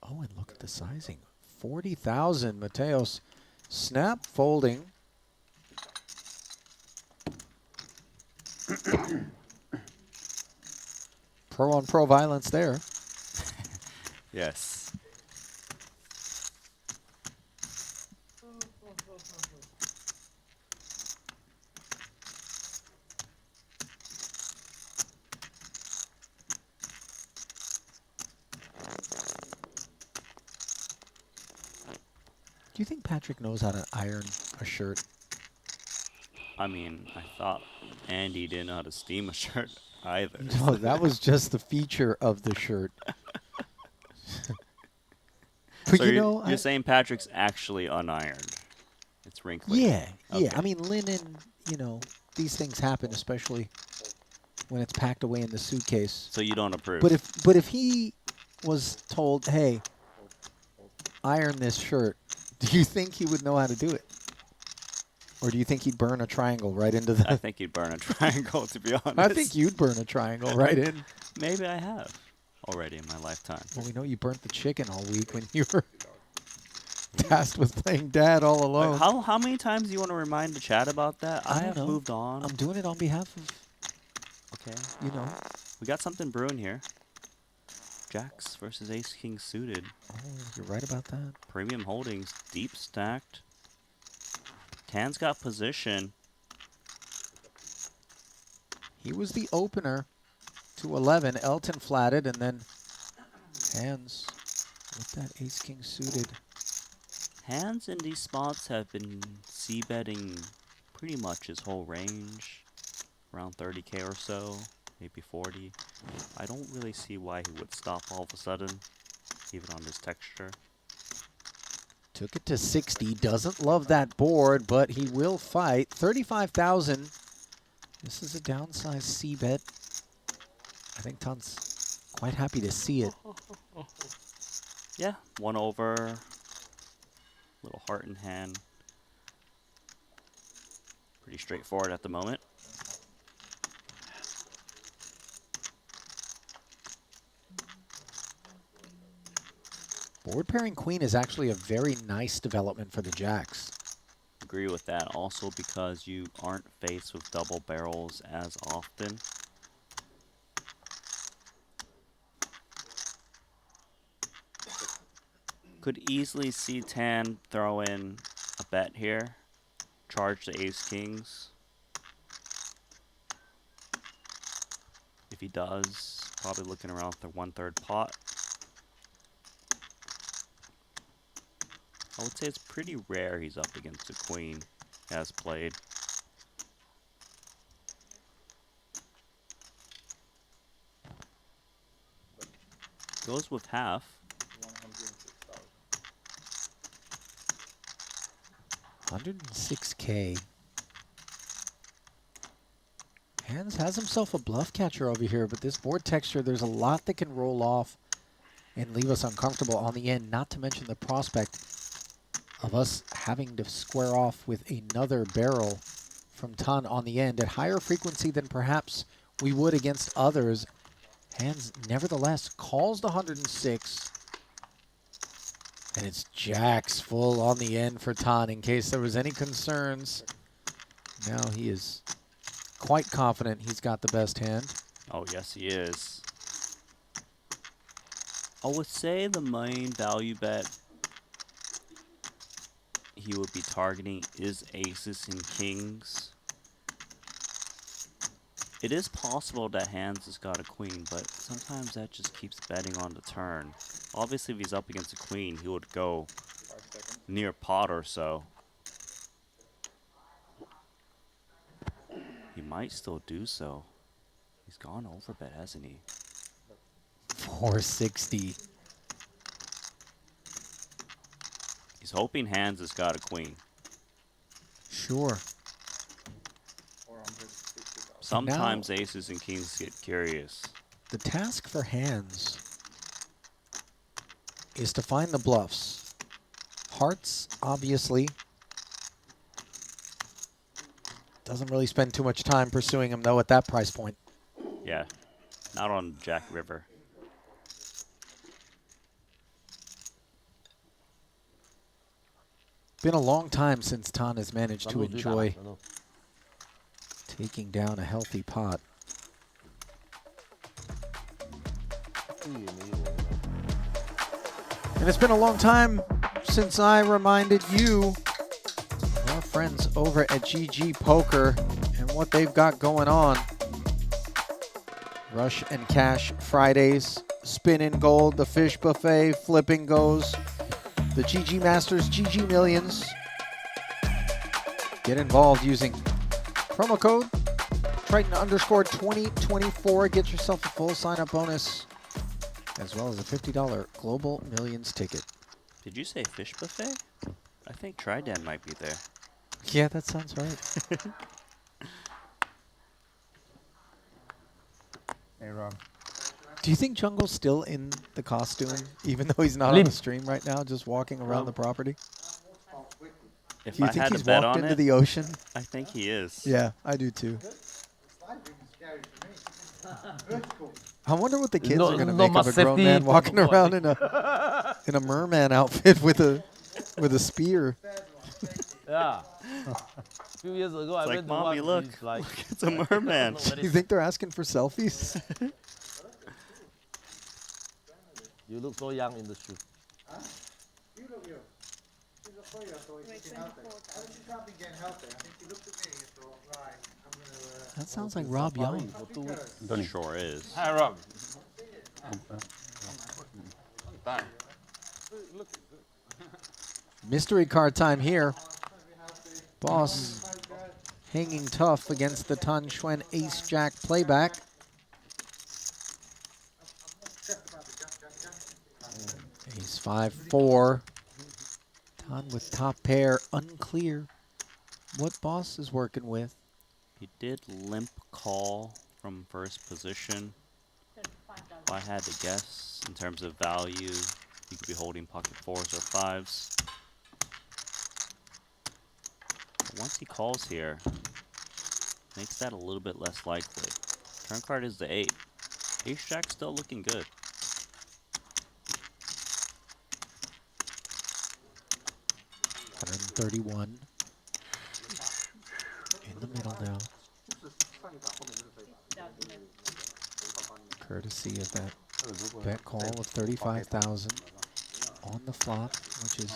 Oh, and look at the sizing. 40,000, Mateos. Snap folding. Pro on pro violence there. Yes. Do you think Patrik knows how to iron a shirt? I mean, I thought Andy didn't know how to steam a shirt either. No, that was just the feature of the shirt. But So you you're, know, you're saying Patrick's actually unironed. It's wrinkly. yeah, yeah. Okay. I mean, linen, you know, these things happen, especially when it's packed away in the suitcase. So you don't approve. But if he was told, hey, iron this shirt, do you think he would know how to do it? Or do you think he'd burn a triangle right into the... I think he'd burn a triangle, to be honest. I think you'd burn a triangle right in. Maybe I have already in my lifetime. Well, we know you burnt the chicken all week when you were tasked with playing dad all alone. How many times do you want to remind the chat about that? I don't have know. moved on. I'm doing it on behalf of, Okay. you know. We got something brewing here. Jacks versus Ace King suited. Oh, you're right about that. Premium holdings, deep stacked. Tan's got position. He was the opener to 11. Elton flatted, and then Handz with that ace king suited. Handz in these spots have been c-betting pretty much his whole range. Around 30K or so, maybe 40. I don't really see why he would stop all of a sudden, even on this texture. Took it to 60. Doesn't love that board, but he will fight. 35,000. This is a downsized c-bet. I think Tan's quite happy to see it. Yeah, 1 over. Little heart in hand. Pretty straightforward at the moment. Board pairing queen is actually a very nice development for the jacks. Agree with that. Also because you aren't faced with double barrels as often. Could easily see Tan throw in a bet here. Charge the ace kings. If he does, probably looking around the 1/3 pot. I would say it's pretty rare he's up against a queen as played. Goes with half. 106K. Handz has himself a bluff catcher over here, but this board texture, there's a lot that can roll off and leave us uncomfortable on the end, not to mention the prospect of us having to square off with another barrel from Tan on the end at higher frequency than perhaps we would against others. Handz nevertheless calls the 106. And it's jacks full on the end for Tan in case there was any concerns. Now he is quite confident he's got the best hand. Oh, yes, he is. I would say the main value bet he would be targeting is aces and kings. It is possible that Handz has got a queen, but sometimes that just keeps betting on the turn. Obviously, if he's up against a queen, he would go near pot or so. He might still do so. He's gone over bet, hasn't he? 460. He's hoping Handz has got a queen. Sure. Sometimes aces and kings get curious. The task for Handz is to find the bluffs. Hearts, obviously. Doesn't really spend too much time pursuing them, though, at that price point. Yeah, not on Jack River. Been a long time since Tan has managed to enjoy taking down a healthy pot. And it's been a long time since I reminded you, our friends over at GG Poker, and what they've got going on. Rush and Cash Fridays, Spin and Gold, the Fish Buffet, Flipping Goes, the GG Masters, GG Millions. Get involved using promo code Triton_2024. Get yourself a full sign-up bonus, as well as a $50 Global Millions ticket. Did you say Fish Buffet? I think Triton might be there. Yeah, that sounds right. Hey, Rob. Do you think Jungle's still in the costume, even though he's not on the stream right now, just walking around the property? If Do you I think had he's to bet walked on into it, the ocean? I think he is. Yeah, I do too. I wonder what the kids are going to make of a grown man walking around in a merman outfit with a spear. Yeah. A few years ago, I It's like, went to Mommy, one, look, he's like, it's a merman. You think they're asking for selfies? You look so young in the shoe. That sounds like Rob Young. Sure is. Hi, Rob. Mystery card time here. Boss hanging tough against the Tan Xuan Ace-Jack playback. Ace 5-4. Tan with top pair, unclear what Boss is working with. He did limp call from first position. If I had to guess in terms of value, He could be holding pocket 4s or 5s. But once he calls here, makes that a little bit less likely. Turn card is the 8. Ace Jack still looking good. $131 in the middle now. Courtesy of that bet call of 35,000 on the flop, which is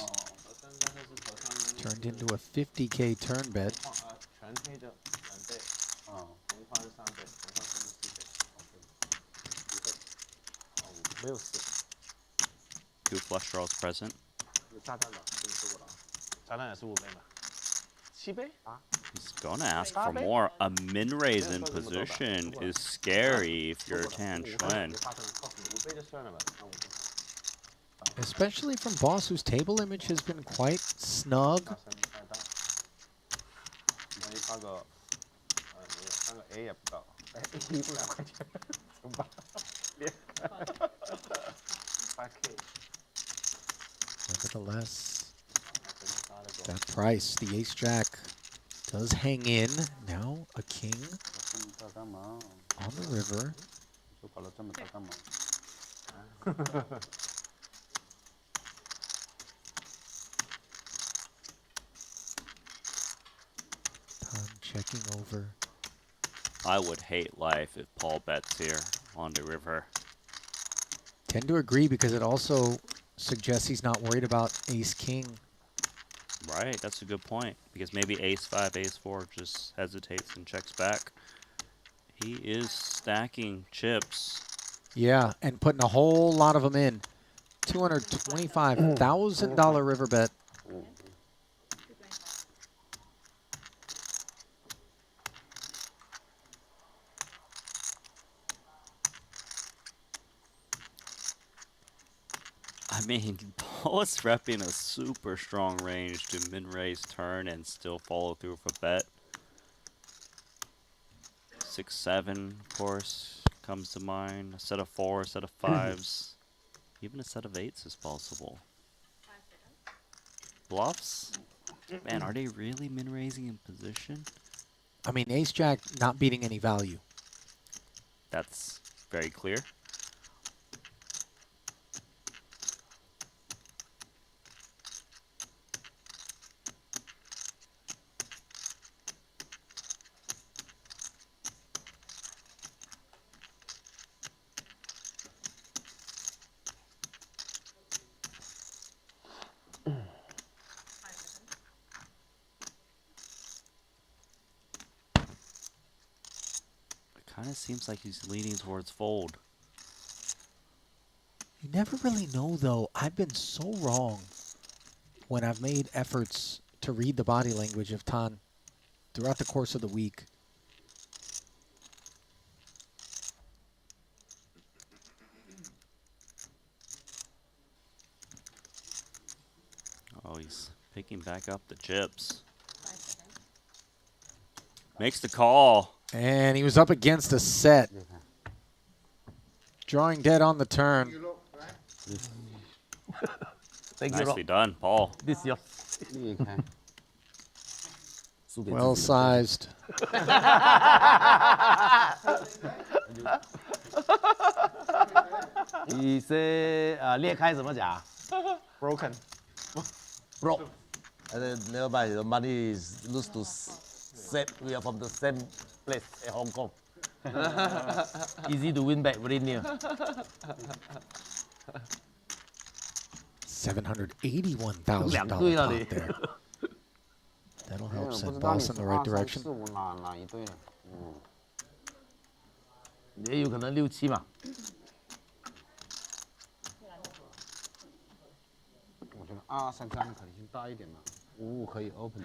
turned into a 50K turn bet. Two flush draws present. He's gonna ask for more. A min raise in position is scary if you're Tan Xuan. Especially from Boss, whose table image has been quite snug. Nevertheless, that price, the Ace Jack, does hang in. Now a king on the river. Tom checking over. I would hate life if Paul bets here on the river. Tend to agree because it also suggests he's not worried about ace-king. Right, that's a good point. Because maybe ace-5, ace-4 just hesitates and checks back. He is stacking chips. Yeah, and putting a whole lot of them in. $225,000 river bet. I mean, Paul is repping a super strong range to min-raise turn and still follow through with a bet. 6-7, of course, comes to mind. A set of 4, a set of 5s. Even a set of 8s is possible. Bluffs? Man, are they really min-raising in position? I mean, ace-jack not beating any value. That's very clear. Kind of seems like he's leaning towards fold. You never really know, though. I've been so wrong when I've made efforts to read the body language of Tan throughout the course of the week. Oh, he's picking back up the chips. Makes the call. And he was up against a set. Drawing dead on the turn. Nicely done, Paul. This year. Well sized. He say 裂开怎么讲 Broken. Broke. And then nearby the money is loose to set. We are from the same place in Hong Kong. Easy to win back, very near. $781,000 pot there. That'll help send Boss in the right direction. 也有可能6、7嘛。我觉得2、3张可能性大一点嘛，5可以 open。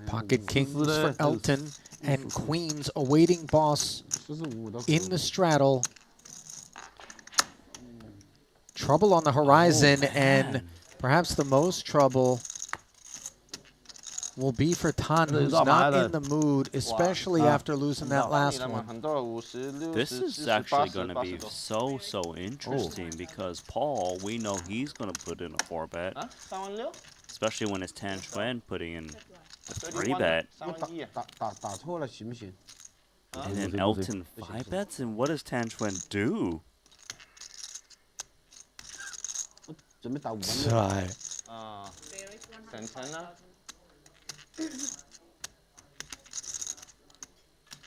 Pocket kings for Elton and queens awaiting Boss in the straddle. Trouble on the horizon, and perhaps the most trouble will be for Tan, who's not in the mood, especially after losing that last one. This is actually going to be so interesting because Paul, we know he's going to put in a 4-bet, especially when it's Tan Xuan putting in a 3-bet. And then Elton 5-bets, and what does Tan Xuan do?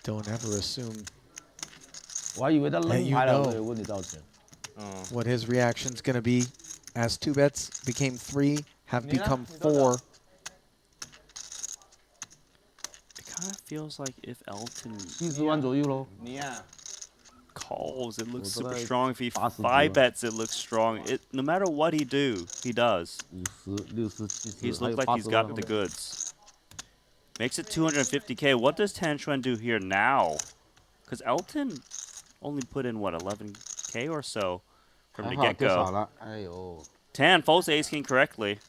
Don't ever assume 我还以为他扔牌了，我也问你道歉。 what his reaction's going to be as 2 bets became 3, have become 4. It kind of feels like if Elton 70万左右咯。 calls, it looks super strong. If he 5-bets, it looks strong. No matter what he does. He's looked like he's got the goods. Makes it 250K. What does Tan Xuan do here now? Because Elton only put in, what, 11K or so from the get-go. Tan folds the ace-king correctly.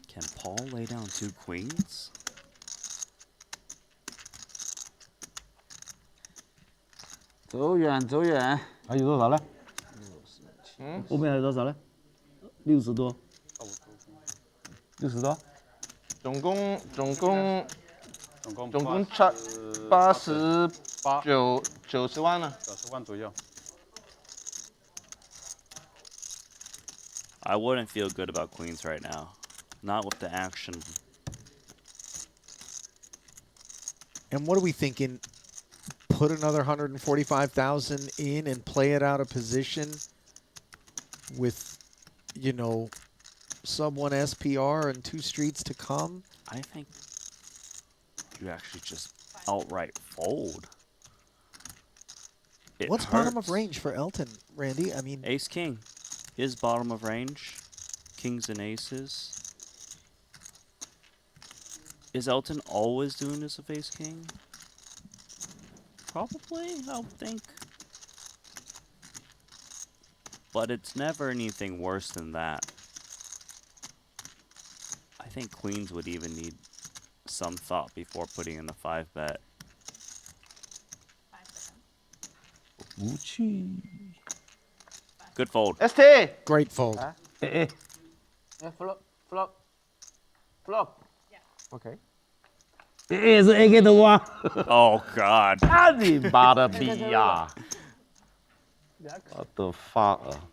Can Paul lay down 2 queens? 走远走远。还有多少呢？后面还有多少呢？60多。60多。总共90万了。90万左右。 I wouldn't feel good about queens right now. Not with the action. And what are we thinking? Put another 145,000 in and play it out of position with, you know, sub 1 SPR and 2 streets to come? I think you actually just outright fold. What's bottom of range for Elton, Randy? I mean, ace king. His bottom of range. Kings and aces. Is Elton always doing this with ace king? Probably, I would think. But it's never anything worse than that. I think queens would even need some thought before putting in a 5-bet. Good fold. Esti! Great fold. Flop. Okay. 是 AK 的哇！ Oh God! 啊你妈的逼呀 ！What the fuck 啊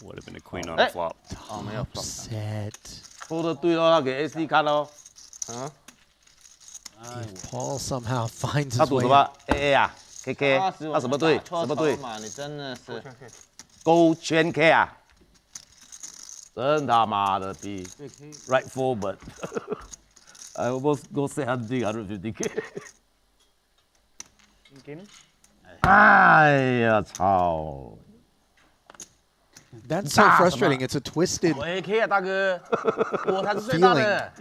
！Would have been a queen on a flop. 哦，没有 Set. 抽的对咯，给 SD 看咯。嗯。 If Paul somehow finds 他 his 赌 way 什么 ？AA 啊 ？KK。他什么队？什么队？嘛，你真的是。勾圈 K 啊！真他妈的逼 ！Right forward. I almost go say 150K. 哎呀操 That's so frustrating. It's a twisted 我 AK 啊，大哥，我才是最大的。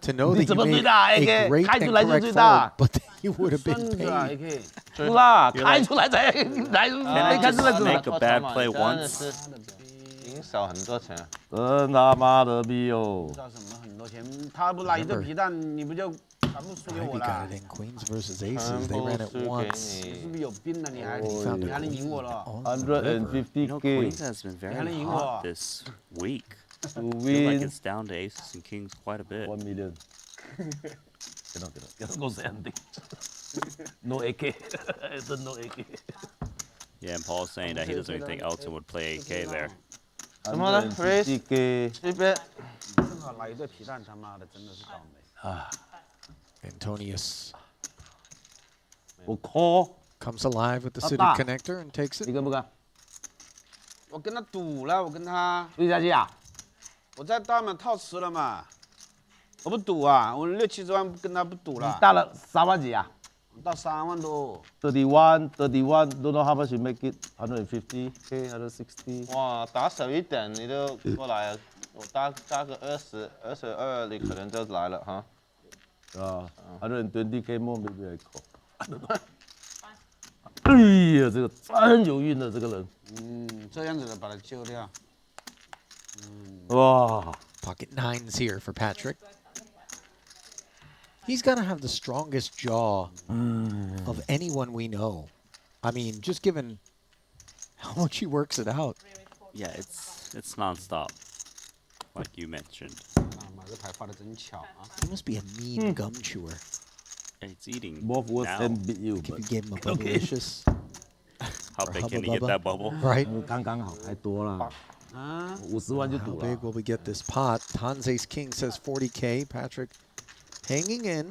to know that 你怎 you 么最 made 大 a AK？ great 开 and 出来就是 correct 最 fold, 大。 but that you would have been 真的啊 paid. AK。输啦，开出来才来， Can I 开出来 just 怎么 make a bad play once? 赢少很多钱。真他妈的逼哦！知道什么很多钱，他不拿一个皮蛋，你不就全部输给 Ivey 我 got 了 it？ in queens versus aces. They ran it once. 你是不是有病啊？你还 found 你还能赢我了？ You know, 150K queens has been very hot this week. I feel like it's down to aces and kings quite a bit. 1 million. Go say anything. No AK. No AK. Yeah, and Paul's saying that he doesn't even think Elton would play AK there. 什么呢 ？150K 这边。正好来一对皮蛋，他妈的真的是倒霉。 Antonius 我 call comes alive with the suited connector and takes 你 it. 跟不跟？我跟他赌了，我跟他，追下去啊？我在大满套吃了嘛，我不赌啊，我6、70万跟他不赌你了。大了3万几啊？到3万多。31, don't know how much you make it. 150K, 160. 哇，打11点你都过来了，我搭个22，你可能就来了哈。 120K more maybe I call. 哎呀，这个真有运的这个人。这样子的把它救掉。哇 Pocket nines here for Patrik. He's got to have the strongest jaw of anyone we know. I mean, just given how much he works it out. Yeah, it's nonstop, like you mentioned. 妈，这牌画的真巧啊 He must be a mean gum chewer. And it's eating Both was now. 10 beat you, If you but gave him a bubblicious. How or big Hubba can he get Bubba. that bubble? Right. 刚刚好，太多了。啊！ 50万就 How 赌 big 了。 will we get this pot? Handz Ace King says 40K. Patrik hanging in.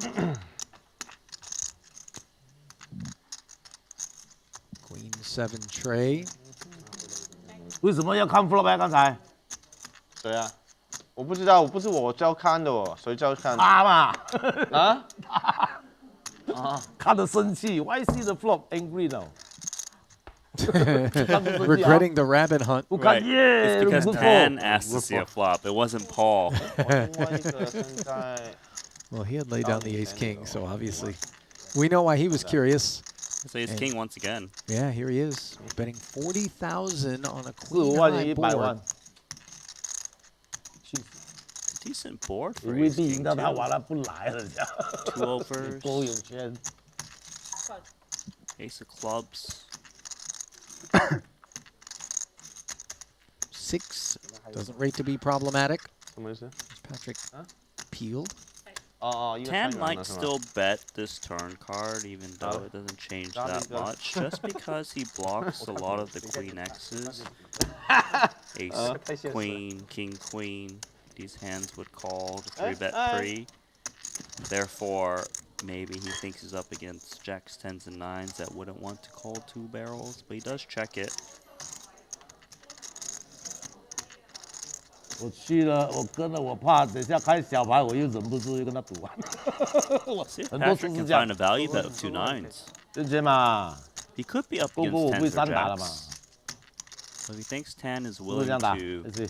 Queen 7 tray. 为什么要看 flop 呀？刚才谁啊？我不知道，不是我叫看的哦，谁叫看？他嘛，啊？看得生气。Why see the flop angry now？ Regretting the rabbit hunt. 不看 Right. 耶， It's because 不错。 Tan asked to see a flop. It wasn't Paul. 另外一个现在 Well, he had laid down the Ace King, so obviously we know why he was curious. So he's king once again. Yeah, here he is, betting 40,000 on a 45 queen 万 high 100 board. 万。 Decent board for 未 ace 必 king 赢到他 too. 完了不来了，这样。 Two overs. 多有钱。 Ace of clubs. 6 doesn't rate to be problematic. 什么意思？ Patrik peeled. 哦，一个 Tan 太远 might 了是吗？ still bet this turn card, even though it doesn't change that much, just because he blocks a lot of the queen X's. Ace, queen, king, queen. These hands would call the 3-bet pre. Therefore, maybe he thinks he's up against jacks, 10s, and 9s that wouldn't want to call 2 barrels, but he does check it. 我去了，我跟了，我怕等下开小牌，我又忍不住又跟他赌啊。 See if 很多次 Patrik 是 can 这样 find a value bet of 2 9s. 对不对嘛？ He could be up 不 against 过我不会 10s or 三打了嘛， jacks. But he thinks Tan is 是不是 willing 这样打？ to 就是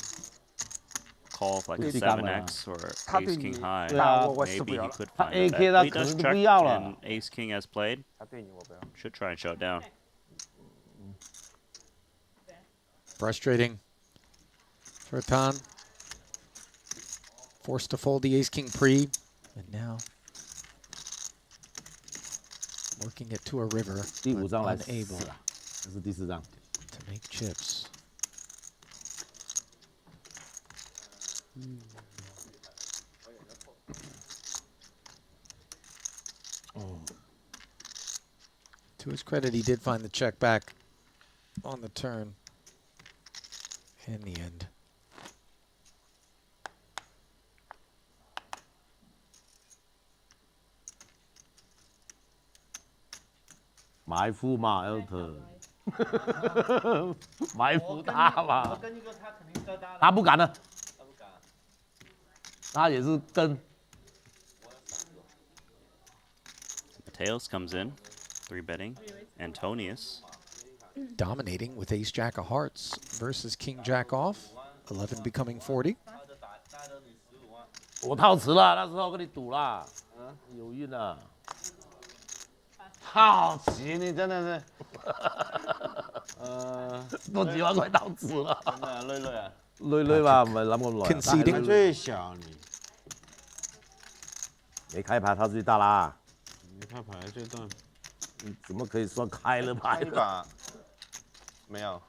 call like a 自己干嘛 7x or 他对 ace 你 king high. 对啊， Maybe he could 他 find a bet. AK But 他 he 可 does 能就 check 不要了 and。ace king has played. 他对你我不要。 Should try and shut down. Frustrating for Tan. Forced to fold the Ace King pre, and now working it to a river. 第5张来 but 死 unable 了，这是第4张。 to make chips. To his credit, he did find the check back on the turn in the end. 埋伏嘛，Elton，埋伏他嘛，他不敢了，他也是跟。 Mateos comes in, 3-betting. Antonius. Dominating with Ace Jack of Hearts versus King Jack off. 11 becoming 40. 我套词了，那时候跟你赌啦，有运啊。好奇你真的是，多几万块套词了。真的累累啊。累累吧，唔係諗咁耐。 Conceding 最小你，没开牌，他最大啦。你看牌这段，你怎么可以算开了牌呢？一把没有，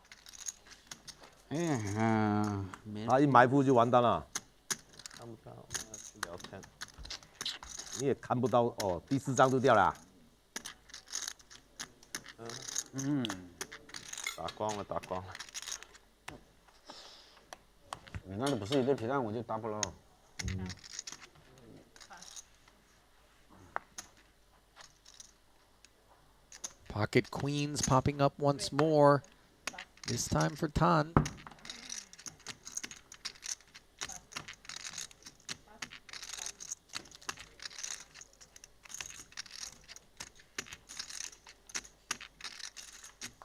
哎呀，他一埋伏就完蛋了，看不到，聊天。你也看不到哦。第4张就掉了啊。打光了，打光了。你那里不是一对皮蛋，我就 double 了。Pocket queens popping up once more. This time for Tan.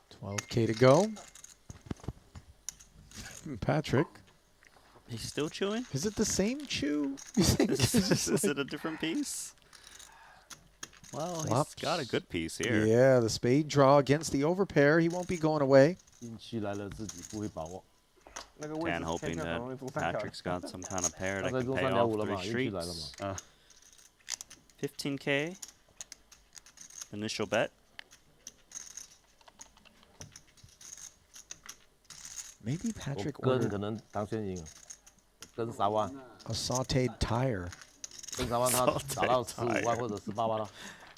$12K to go. Patrik. He's still chewing? Is it the same chew? You think? Is it a different piece? Well, Flops. he's got a good piece here. Yeah, the spade draw against the overpair. He won't be going away. 运气来了，自己不会把握。 Again, hoping that Patrick's got some kind of pair that 他在 can 中 pay 3.5 off 了嘛， 3 运气来了 streets. 嘛。 15K. Initial bet. Maybe Patrik 跟 ordered 可能唐先赢，跟3万， a sauteed tire. 跟3万他打到15万或者18万了。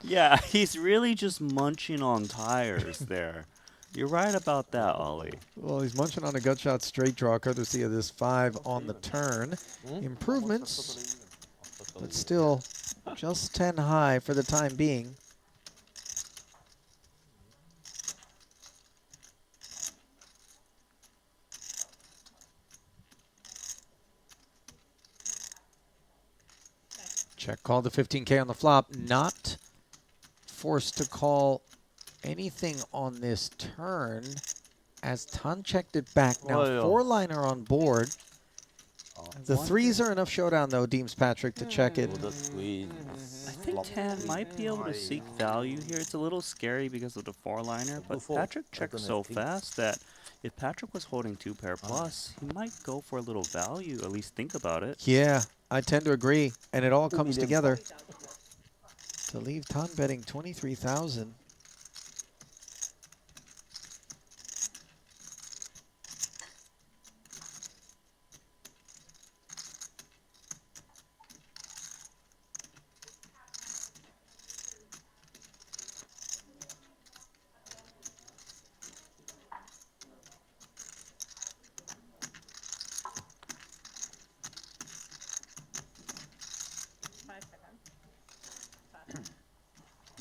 Yeah, he's really just munching on tires there. You're right about that, Ollie. Well, he's munching on a gut shot straight draw, courtesy of this 5 on the turn. Improvements, but still just 10 high for the time being. Check call the 15K on the flop. Not forced to call anything on this turn as Tan checked it back. Now, Oh, yeah. 4-liner on board. The 3s are enough showdown, though, deems Patrik, to check it. The queen. I think Tan might be able to seek value here. It's a little scary because of the 4-liner, but Patrik checked so fast that if Patrik was holding 2-pair plus, he might go for a little value, at least think about it. Yeah, I tend to agree, and it all comes together to leave Tan betting 23,000.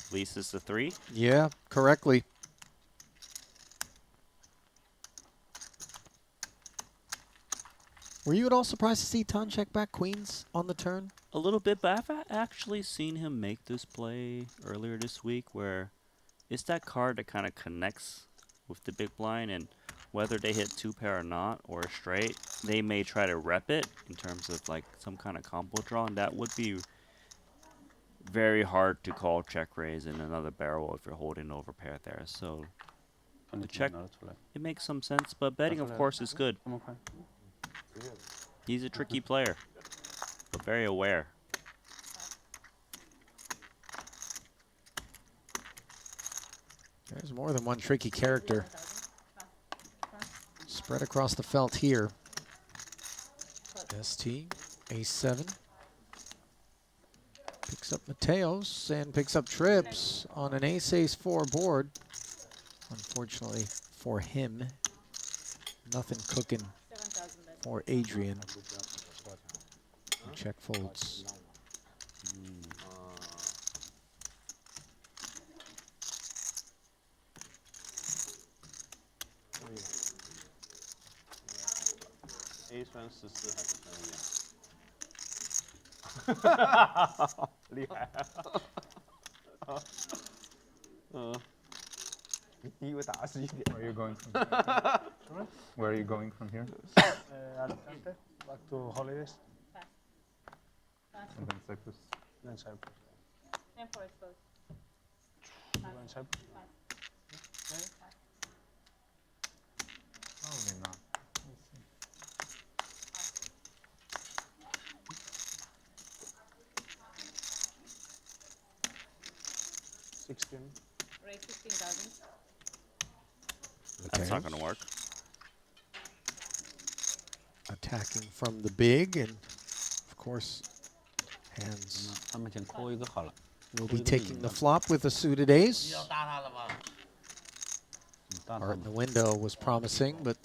Leases the 3. Yeah, correctly. Were you at all surprised to see Tan check back queens on the turn? A little bit, but I've actually seen him make this play earlier this week where it's that card that kind of connects with the big blind, and whether they hit 2-pair or not, or straight, they may try to rep it in terms of like some kind of combo draw, and that would be very hard to call check raise in another barrel if you're holding over pair there. So the check, it makes some sense, but betting of course is good. He's a tricky player, but very aware. There's more than one tricky character spread across the felt here. Esti, ace-7. Picks up Mateos and picks up trips on an ace-ace-4 board. Unfortunately for him, nothing cooking for Adrian. Check folds. A 算14还是厉害。你以为打21点 Where are you going from here? Where are you going from here? Alicante, back to holidays. And then Cyprus. Then Cyprus. And for exposed. Then Cyprus. Probably not. 16. Rate 16,000. That's not going to work. Attacking from the big, and of course, Handz will be taking the flop with a suited ace. Art in the window was promising, but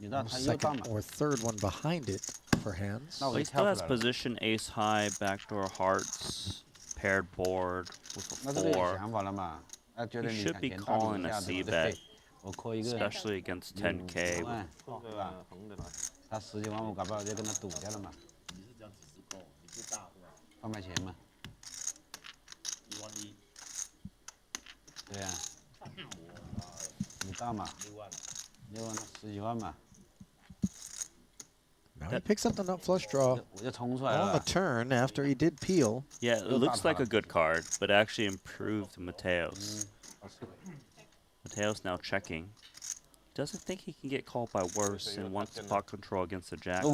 no second or third one behind it for Handz. Well, he still has position ace high, backdoor hearts, paired board with a 4. He should be calling a C bet, especially against 10K. 他10几万我搞不好就跟他赌掉了嘛。2块钱嘛。对呀、不大嘛。6万，10几万嘛。Now he picks up the nut flush draw on the turn after he did peel. Yeah, it looks like a good card, but actually improved Mateos. Mateos now checking. Doesn't think he can get called by worse and wants pot control against the jack.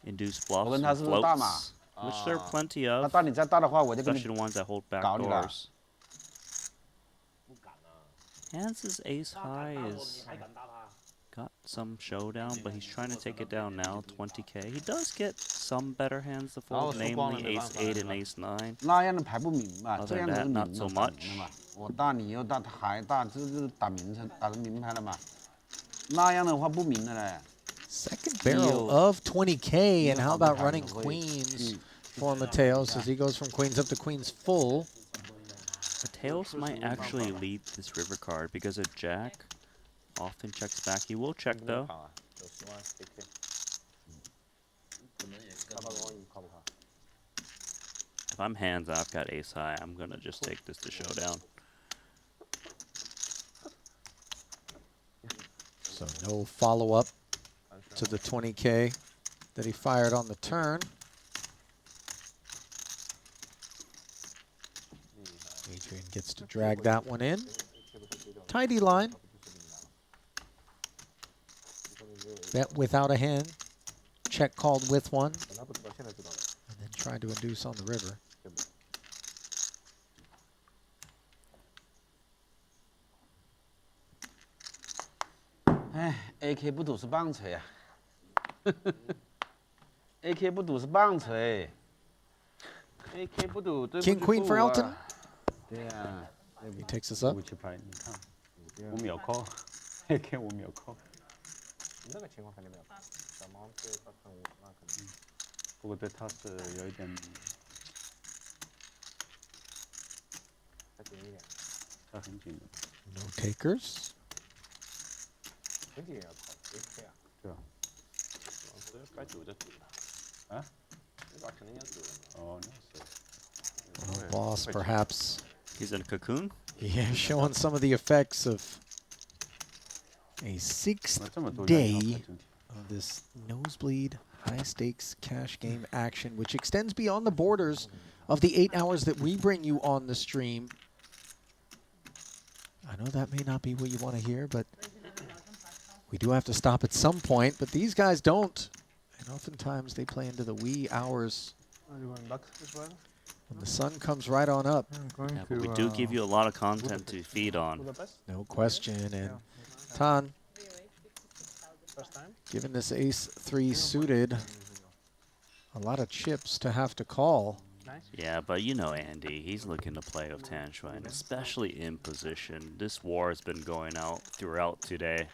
Induce bluffs and floats, which there are plenty of, especially the ones that hold back doors. Handz's ace high is got some showdown, but he's trying to take it down now, 20k. He does get some better hands to fold, namely ace 8 and ace 9. Other than that, not so much. Second barrel of 20k, and how about running queens for Mateos as he goes from queens up to queens full? Mateos might actually lead this river card because a jack often checks back. He will check though. If I'm Handz, I've got ace high. I'm gonna just take this to showdown. So no follow-up to the 20k that he fired on the turn. Adrian gets to drag that one in. Tidy line. Bet without a hand. Check called with one. And then try to induce on the river. AK 不赌是棒槌啊！AK 不赌是棒槌。AK 不赌对不起 King Queen for Elton. 对呀。He takes us up. 武器牌，你看，我秒 call，AK 我秒 call。那个情况肯定没有。小猫对他看我，那肯定。不过对他是有一点。再紧一点。他很紧的。No takers. 很紧要考，AK 啊。对吧？该赌就赌了。啊？这把肯定要赌了。哦，那是。Well, boss, perhaps. He's in a cocoon? Yeah, showing some of the effects of a 6th day of this nosebleed high-stakes cash game action, which extends beyond the borders of the 8 hours that we bring you on the stream. I know that may not be what you want to hear, but we do have to stop at some point, but these guys don't. And oftentimes they play into the wee hours. Are you going back as well? When the sun comes right on up. Yeah, but we do give you a lot of content to feed on. No question. And Tan, given this ace 3 suited, a lot of chips to have to call. Yeah, but you know Andy, he's looking to play with Xuan, especially in position. This war has been going out throughout today.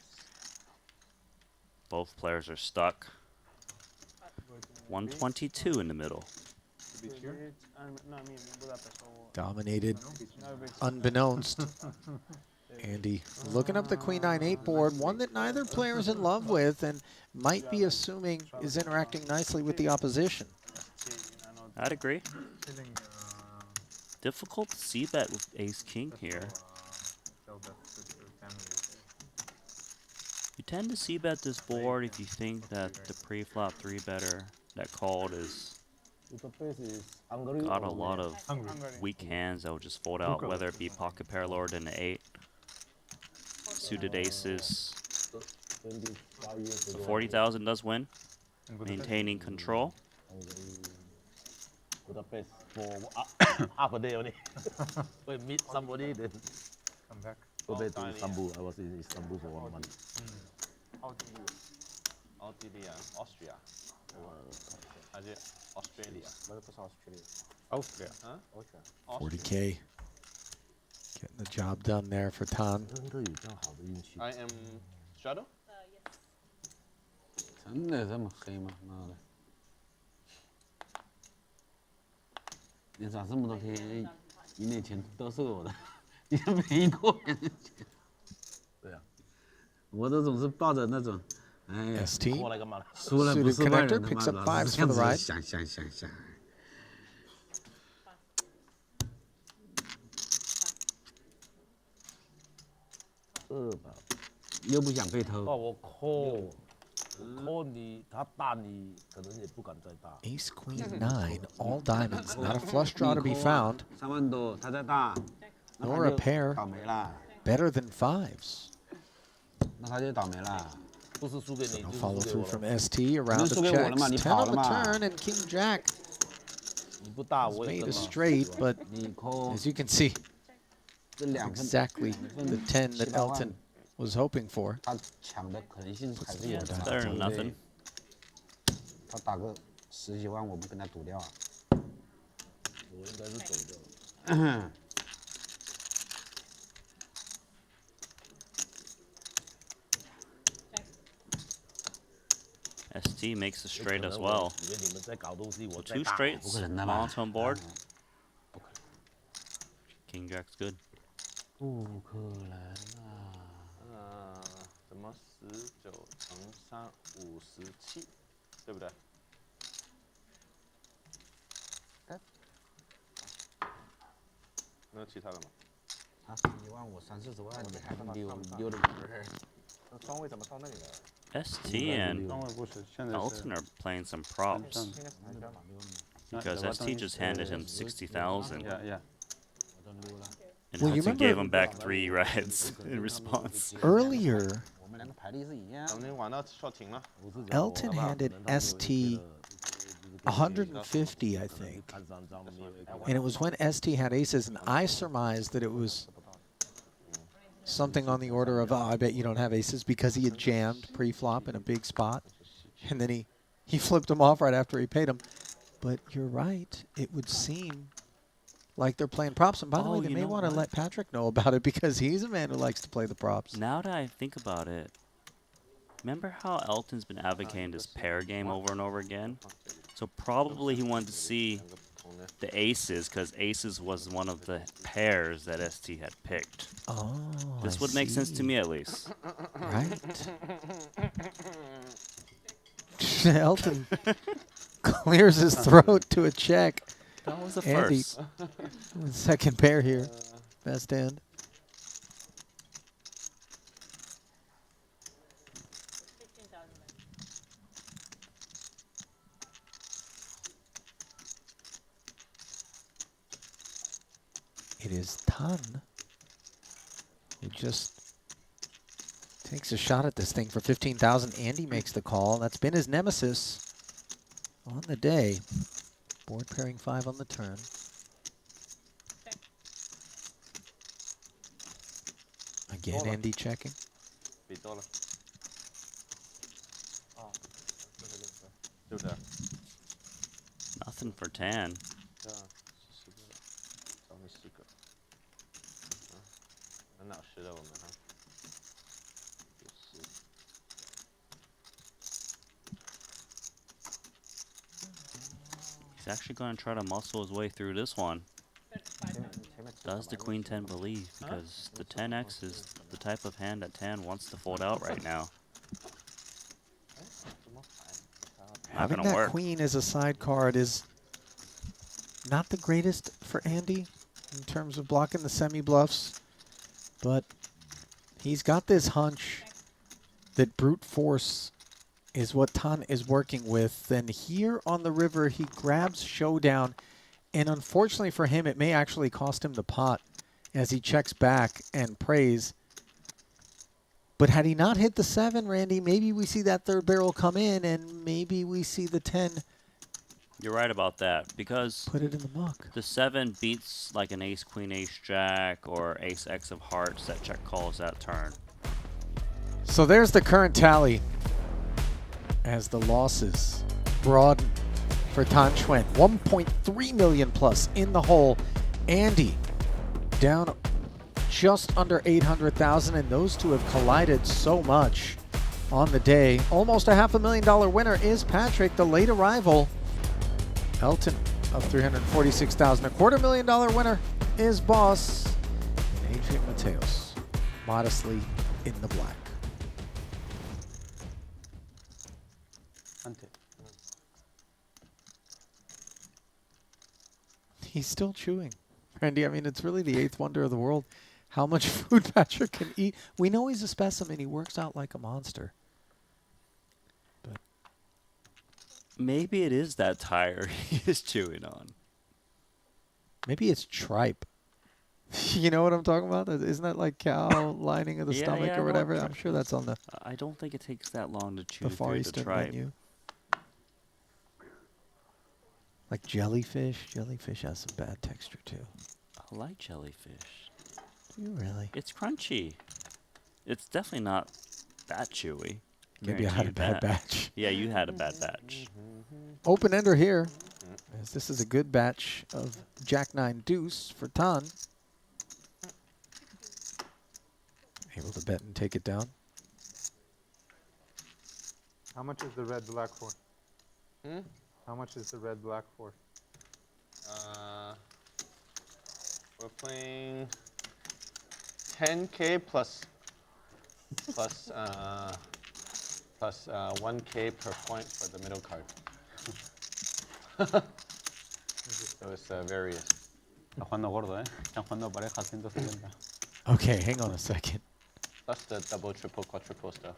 Both players are stuck. 122 in the middle. Dominated, unbeknownst. Andy looking up the Queen 9-8 board, one that neither player is in love with and might be assuming is interacting nicely with the opposition. I'd agree. Difficult to see bet with ace-king here. You tend to see bet this board if you think that the pre-flop 3-better that called is got a lot of weak hands that will just fold out, whether it be pocket pair lower than the 8, suited aces. The 40,000 does win, maintaining control. Half a day only. We meet somebody, then come back. Go back to Istanbul. I was in Istanbul for 1 month. How did you? Austria. Australia. 那不是 Australia. Austria. Austria. 40K. Getting the job done there for Tan. I am Shadow. 真的这么黑吗？妈的！你咋这么多天赢点钱都是我的，你没过别人钱。对啊，我都总是抱着那种，哎呀， ST 输了不是外人 picks up 他妈 5s for the ride. 想。这把又不想被偷。哦，我 call Ace, queen, 9, all diamonds. Not a flush draw to be found. 3万多，他在大，那 Nor 他 a 就 pair 倒霉啦， better than 5s. 那他就倒霉啦。 No follow through from ST, a round of 输给我了嘛， checks. 你 10 跑 on 了 the 嘛。 turn and King Jack has made a straight, but as you can see, exactly the 10 that Elton was hoping for. 他抢的可能性还是有的。 It's better than nothing. 他打个10几万，我不跟他赌掉啊。我应该是走掉。ST makes a straight as well. So 2 straights, monotone board. King Jack's good. 不可能啊！怎么19乘3 57，对不对？没有其他的吗？他11万，我30、40万，你还溜的不是？那双位怎么到那里来了？ ST and Elton are playing some props. Because ST just handed him 60,000. And Well, you Elton gave remember- him back 3 reds in response. Earlier, 我们两个牌力是一样。咱们玩到说停了。 Elton handed ST 150, I think. And it was when ST had aces, and I surmised that it was something on the order of, I bet you don't have aces, because he had jammed pre-flop in a big spot. And then he flipped them off right after he paid them. But you're right. It would seem like they're playing props. And by the way, they may want to let Patrik know about it, because he's a man who likes to play the props. Now that I think about it, remember how Elton's been advocating this pair game over and over again? So probably he wanted to see the aces, because aces was one of the pairs that ST had picked. Oh, This I would make sense see. to me at least. Right. Elton clears his throat to a check. That was the Andy, first. with second pair here. Best end. It is Tan who just takes a shot at this thing for 15,000. Andy makes the call. That's been his nemesis on the day. Board pairing 5 on the turn. Again, Andy checking. 比多了。哦，对不对？ Nothing for Tan. 对啊，10个，找你10个。很老实的我们哈。He's actually going to try to muscle his way through this one. Does the Queen 10 believe? Because the 10x is the type of hand that Tan wants to fold out right now. Not Having gonna that work. queen as a side card is not the greatest for Andy in terms of blocking the semi-bluffs, but he's got this hunch that brute force is what Tan is working with. Then here on the river, he grabs showdown, and unfortunately for him, it may actually cost him the pot as he checks back and prays. But had he not hit the 7, Randy, maybe we see that third barrel come in, and maybe we see the 10 You're right about that, because put it in the muck. the 7 beats like an ace, queen, ace, jack, or ace, x of hearts that check calls that turn. So there's the current tally as the losses broaden for Tan Xuan. 1.3 million plus in the hole. Andy down just under 800,000, and those two have collided so much on the day. Almost a $500,000 winner is Patrik, the late arrival. Elton of 346,000. A $250,000 winner is Boss. And Adrian Mateos modestly in the black. He's still chewing. Randy, I mean, it's really the 8th wonder of the world. How much food Patrik can eat. We know he's a specimen. He works out like a monster. Maybe it is that tire he is chewing on. Maybe it's tripe. You know what I'm talking about? Isn't that like cow lining of the stomach or whatever? I'm sure that's on the. I don't think it takes that long to chew the Far through the Eastern tripe. menu. Like jellyfish. Jellyfish has some bad texture too. I like jellyfish. Do you really? It's crunchy. It's definitely not that chewy. Maybe I had a bad batch. Yeah, you had a bad batch. Open ender here. As this is a good batch of Jack 9 deuce for Tan. Able to bet and take it down. How much is the red black for? Hmm? How much is the red black for? We're playing 10K plus 1K per point for the middle card. So it's various. Está jugando gordo, ¿eh? Están jugando pareja 170. Okay, hang on a second. Plus the double, triple, quadruple stuff.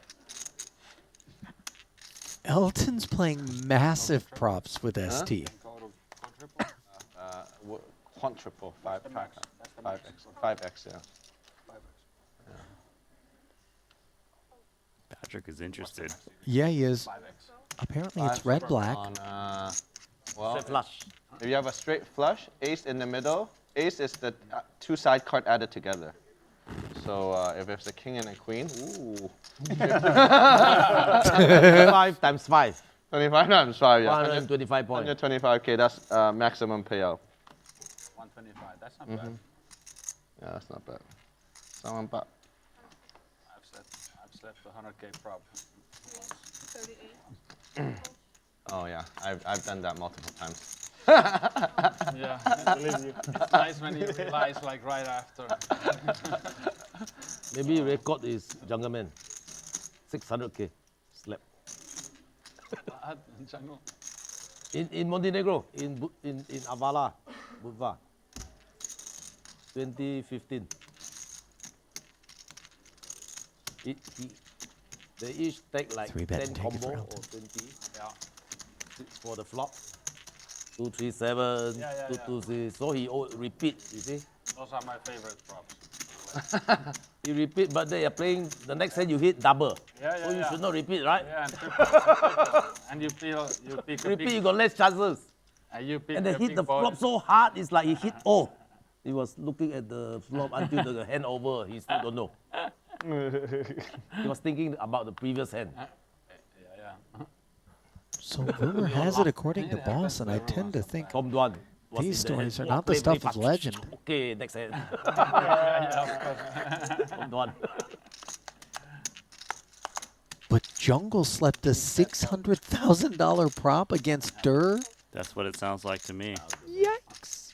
Elton's playing massive props with Esti. Quadruple, 5x, yeah. Patrik is interested. Yeah, he is. Apparently it's red black. Well, flush. If you have a straight flush, ace in the middle, ace is the two side card added together. So if it's a king and a queen, ooh. 25 times 5. 25 times 5, yeah. 125 points. 125K, that's maximum payout. 125, that's not bad. Yeah, that's not bad. Someone bad. I've set the 100K prop. 38. Oh yeah, I've done that multiple times. Yeah, I believe you. It's nice when you realize like right after. Maybe record is Jungleman. 600K. Slap. Jungle. In Montenegro, in Avala, Budva. 2015. They each take like 10 combo or 20. Yeah. For the flop. 2, 3, 7, 2, 2, 6. So he repeat, you see? Those are my favorite props. You repeat, but they are playing, the next hand you hit double. So you should not repeat, right? Yeah, and triple. And you pick a repeat, big, you got less chances. and you pick And they a hit big the ball. flop so hard, it's like he hit, oh. He was looking at the flop until the hand over, he still don't know. He was thinking about the previous hand. So rumor has it, according to Boss, and I tend to think these stories are not the stuff of legend. Okay, next hand. But Jungle slept a $600,000 prop against Durr? That's what it sounds like to me. Yikes.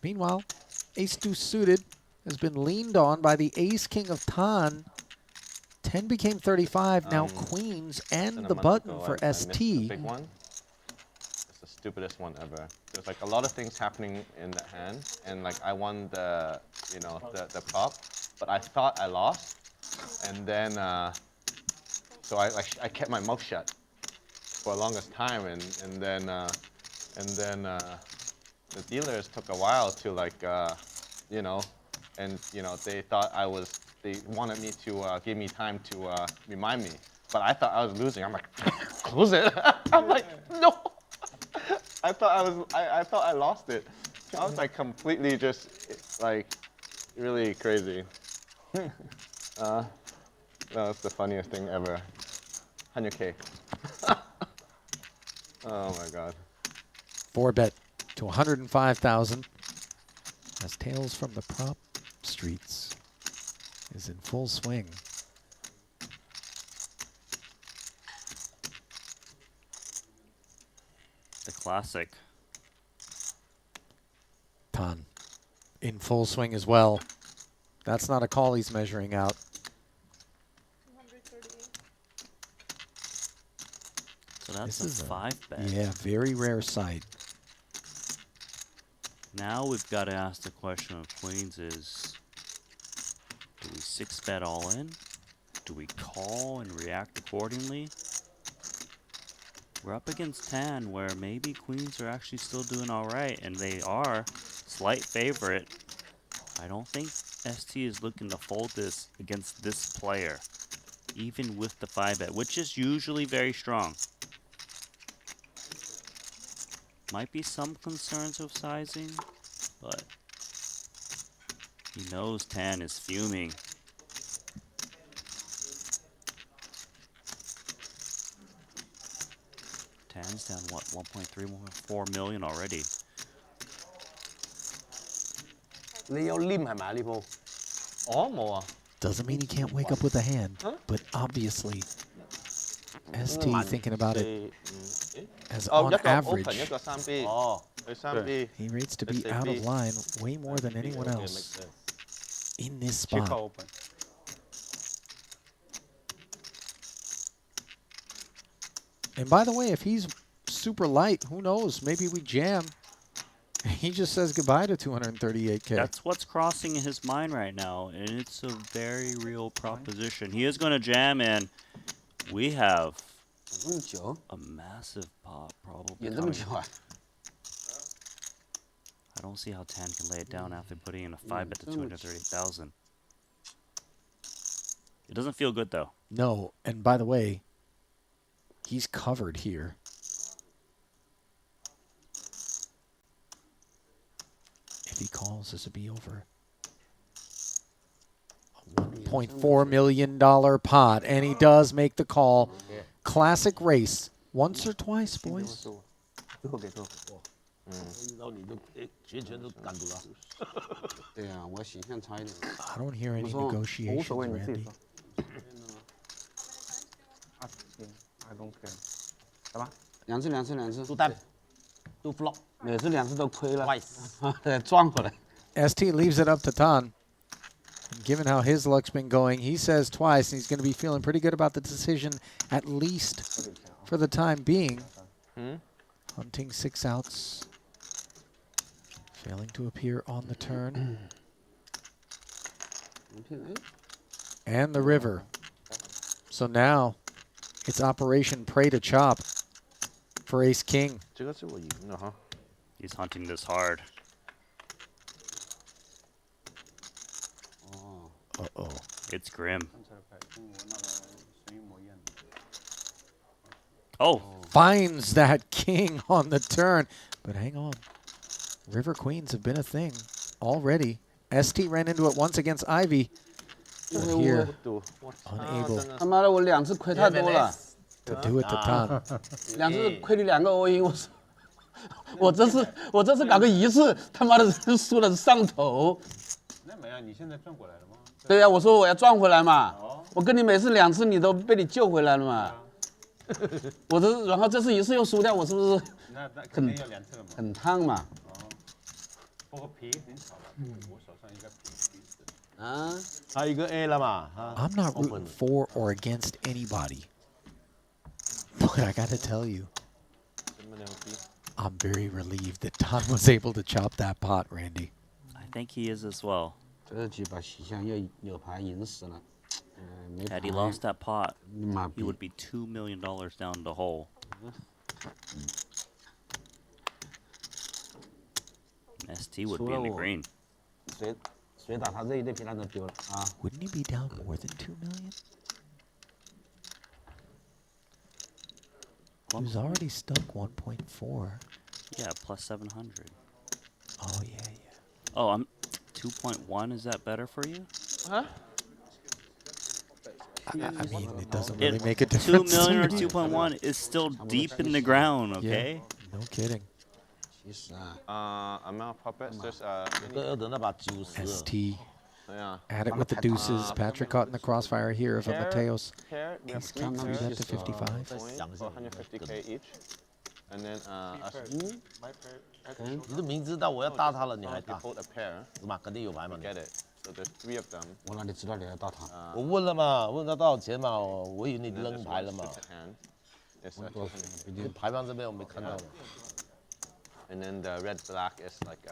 Meanwhile, Ace Deuce suited has been leaned on by the Ace King of Tan. 10 became 35, now queens and the button for ST. Big one. It's the stupidest one ever. There's like a lot of things happening in the hand, and like I won the, you know, the prop, but I thought I lost, and then so I kept my mouth shut for the longest time, and then the dealers took a while to like you know, and you know they thought they wanted me to give me time to remind me, but I thought I was losing. I'm like, close it. I'm like, no. I thought I lost it. I was like completely just like really crazy. No, that's the funniest thing ever. 100K. Oh my god. 4-bet to 105,000 as Tales from the Prop Streets is in full swing. The classic. Tan in full swing as well. That's not a call he's measuring out. So that's This is a 5-bet. Yeah, very rare sight. Now we've got to ask the question of queens is, do we 6-bet all in? Do we call and react accordingly? We're up against Tan, where maybe queens are actually still doing all right, and they are slight favorite. I don't think Esti is looking to fold this against this player, even with the 5-bet, which is usually very strong. Might be some concerns of sizing, but he knows Tan is fuming. Tan's down, what, 1.3, 1.4 million already. 你有黏係咪呢鋪？我冇啊。 Doesn't mean he can't wake up with a hand, but obviously, Esti thinking about it as on average, open 一個3B， 佢3B， he rates to be out of line way more than anyone else in this spot. open. And by the way, if he's super light, who knows? Maybe we jam. He just says goodbye to 238K. That's what's crossing in his mind right now, and it's a very real proposition. He is going to jam, and we have a massive pot probably coming. I don't see how Tan can lay it down after putting in a 5-bet to 230,000. It doesn't feel good, though. No, and by the way, he's covered here. If he calls, this would be over. A $1.4 million pot, and he does make the call. Classic race. Once or twice, boys. 然后你都全都赶住了。对啊，我形象差一点。 I don't hear any negotiations, Randy. I don't care. 来吧，两次。都单，都 flop。每次两次都亏了。 Twice 撞回来。 ST leaves it up to Tan. And given how his luck's been going, he says twice, and he's going to be feeling pretty good about the decision, at least for the time being. Hunting 6 outs. Failing to appear on the turn. And the river. So now it's Operation Pray to Chop for Ace King. He's hunting this hard. Uh-oh. It's grim. Oh. Finds that king on the turn. But hang on. River Queens have been a thing already. ST ran into it once against Ivey. But here, unable 他妈的，我2次亏太多了。 to do it to Tan. 2次亏你2个all in， 我这次搞个1次，他妈的输了上头。那没有，你现在转过来了吗？对呀，我说我要赚回来嘛。我跟你每次2次，你都被你救回来了嘛。我然后这次1次又输掉，我是不是那肯定要2次了嘛？很烫嘛？不过皮很少了，我手上应该皮是。啊，还有一个 A 了嘛？ I'm not rooting for or against anybody. But I got to tell you, I'm very relieved that Tan was able to chop that pot, Randy. I think he is as well. 这局把西乡又有牌赢死了。Had he lost that pot, he would be $2 million down the hole. ST would be in the green. 谁打他这一对皮蛋都丢了啊 Wouldn't he be down more than 2 million? He was already stuck 1.4. Yeah, plus 700. Oh, yeah. Oh, I'm 2.1. Is that better for you? Huh? I mean, it doesn't really make a difference. 2 million or 2.1 is still deep in the ground, okay? Yeah, no kidding. Amount of puppets, there's ST at it with the deuces. Patrik caught in the crossfire here of a Mateos. Ace King threw that to 55. 150K each. And then, 你都明知道我要大他了，你还大？ hold a pair. 是嘛？肯定有牌嘛？ Get it. So there's 3 of them. 我哪里知道你要大他？我问了嘛，问他多少钱嘛？我以为你扔牌了嘛。牌坊这边我没看到。 And then the red black is like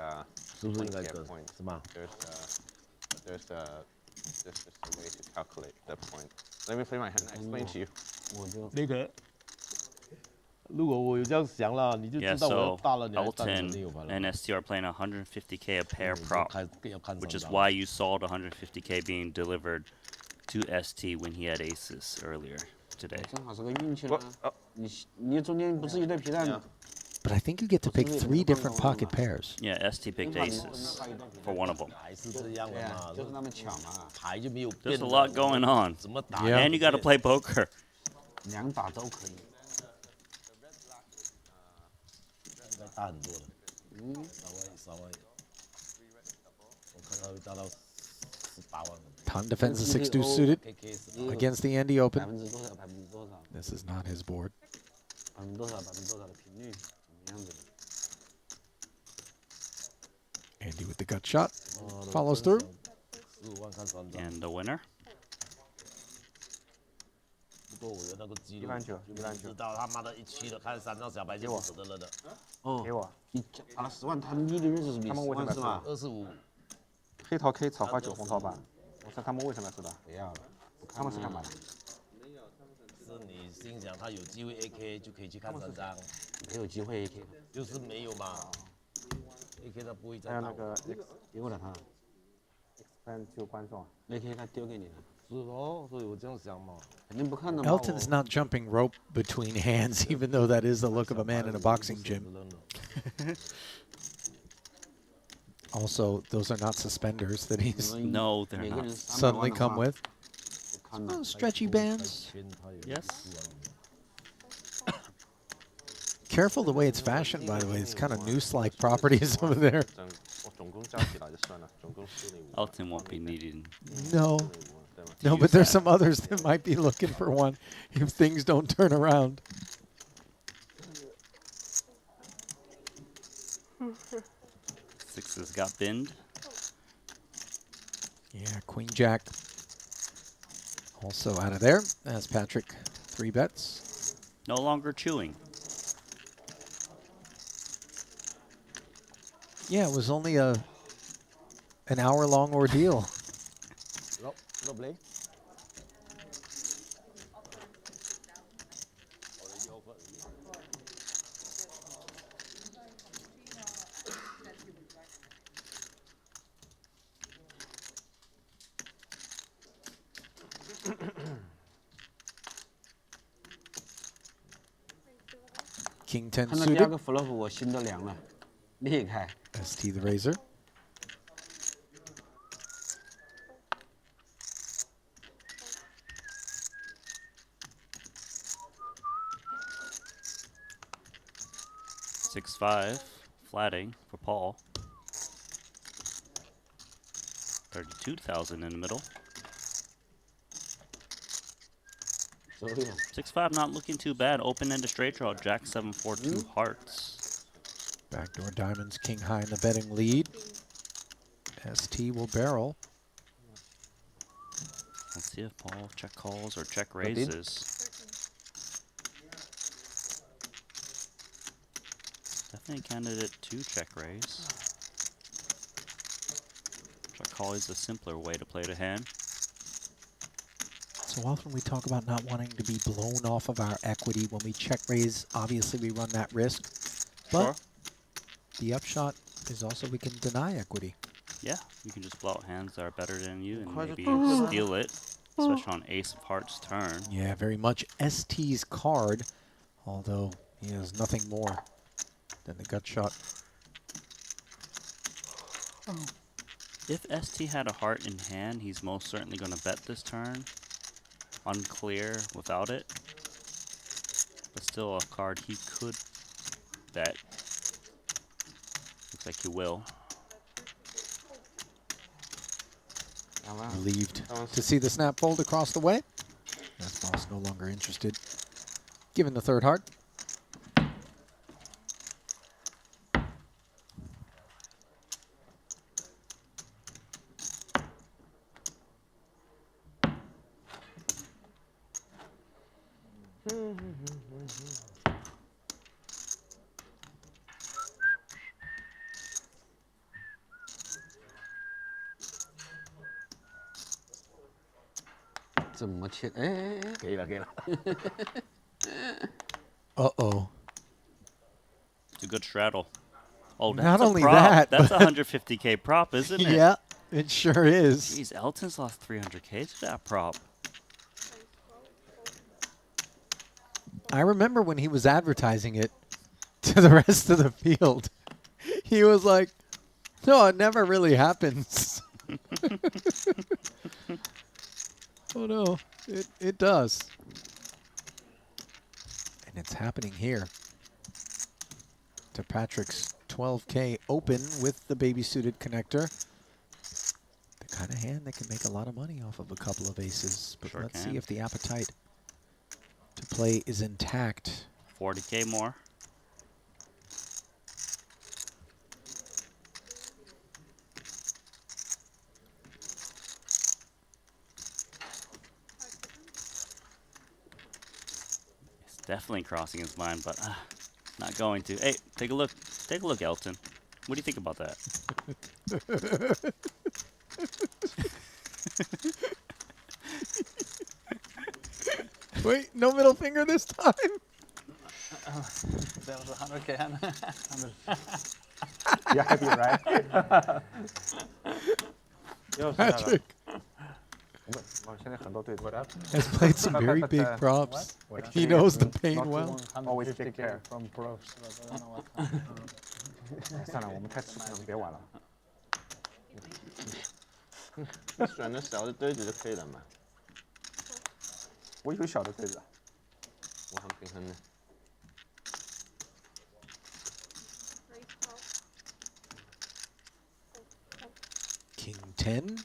是不是应该 1K 跟 point. 是吗？ There's this is a way to calculate the point. Let me play my hand. Explain to you. 那个，如果我有这样想啦，你就 Yeah, 知道我要 so 大了，你还站着 Elton 没有吧？ and Esti are playing 150k a pair prop, 要看 which is 上 why you saw the 150k being delivered to Esti when he had aces earlier today. 正好是个运气啦。你中间不是一对皮蛋。 But I think you get to pick 3 different pocket pairs. Yeah, Esti picked aces for one of them. 还是这样的嘛，就是那么巧嘛。牌就没有变 There's a lot going on. 怎么打 And you got to play poker. 2把都可以。应该大很多了。稍微，我看到会大到18万。 Tang defends the 6-2 suited against the Andy Open. 多少？ This is not his board. 多少的频率怎么样子的？ Andy with the gut shot. Follows through. 15万看3张。 And the winner? 不过我有那个记录， 19000知道他妈的一区的看3张小白就不舍得了的。哦，给我。你打了10万，他利润是他们为什么是吧？25。黑桃 K 草花9红桃8，我说他们为什么要知道？不要了，他们是干嘛的？是你心想他有机会 AK 就可以去看3张，没有机会 AK， 就是没有嘛。AK 他不会再打。还有那个 X 给我了他 expand to 观众 ，AK 他丢给你了。是咯，所以我这样想嘛。肯定不看的嘛。 Elton's not jumping rope between hands, even though that is the look of a man in a boxing gym. Also, those are not suspenders that he's No, they're not. suddenly come with. Oh, stretchy bands. Yes. Careful the way it's fashioned, by the way. It's kind of noose-like properties over there. 我总共加起来就算了，总共15。 Elton won't be needing. No. No, but there's some others that might be looking for one if things don't turn around. Sixes got binned. Yeah, Queen Jack. Also out of there as Patrik 3 bets. No longer chewing. Yeah, it was only an hour-long ordeal. No play. King 10 看到第2 suited. 个 flop 我心都凉了，裂开。 ST the razor. Six five, flatting for Paul. 32,000 in the middle. 6-5 not looking too bad. Open end to straight draw. Jack 7 4 2 hearts. Backdoor diamonds, king high in the betting lead. ST will barrel. Let's see if Paul check calls or check raises. Definitely a candidate to check raise. Check call is a simpler way to play the hand. So often we talk about not wanting to be blown off of our equity when we check raise. Obviously, we run that risk. But Sure. the upshot is also we can deny equity. Yeah, you can just blow out hands that are better than you and maybe steal it, especially on ace of hearts turn. Yeah, very much ST's card, although he has nothing more than the gut shot. If ST had a heart in hand, he's most certainly going to bet this turn. Unclear without it. But still a card he could bet. Looks like he will. Relieved to see the snap fold across the way. That's boss no longer interested. Given the 3rd heart. 怎么切？哎，给了给了。Uh-oh. It's a good straddle. Oh, that's Not a only prop. that, That's a but 150K prop, isn't it? Yeah, it sure is. Jeez, Elton's lost 300K to that prop. I remember when he was advertising it to the rest of the field. He was like, no, it never really happens. Oh, no, it does. And it's happening here. To Patrick's 12K open with the baby-suited connector. The kind of hand that can make a lot of money off of a couple of aces. But Sure let's can. see if the appetite to play is intact. 40K more. It's definitely crossing his mind, but not going to. Hey, take a look. Take a look, Elton. What do you think about that? Wait, no middle finger this time? That was 100K. You're happy, right? Patrick has played some very big props. He knows the pain well. Always take care. From pros. 算了，我们太吃亏了，别玩了。你选的小的对子就可以了嘛。我有小的对子。我很平衡的。King 10.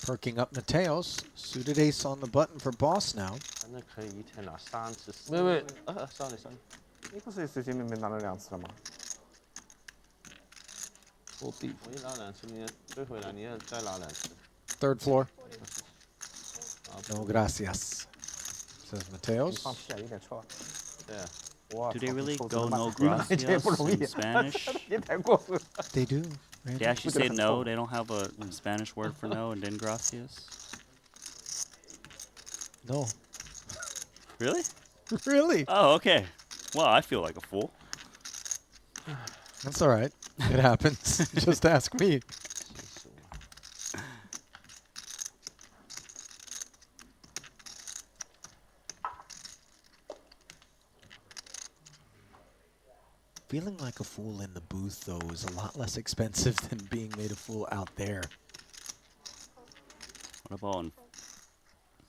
Perking up Mateos. Suited ace on the button for boss now. 那可以一天拿3次。Wait. Sorry. 你不是随随便便拿了2次了吗？我一拿2次，你追回来，你要再拿2次。 Third floor. No gracias, says Mateos. 放屁啊，有点错。对啊。 Do they really go no gracias in Spanish? They do. They actually say no. They don't have a Spanish word for no and then gracias. No. Really? Really? Oh, okay. Well, I feel like a fool. That's all right. It happens. Just ask me. Feeling like a fool in the booth, though, is a lot less expensive than being made a fool out there. What about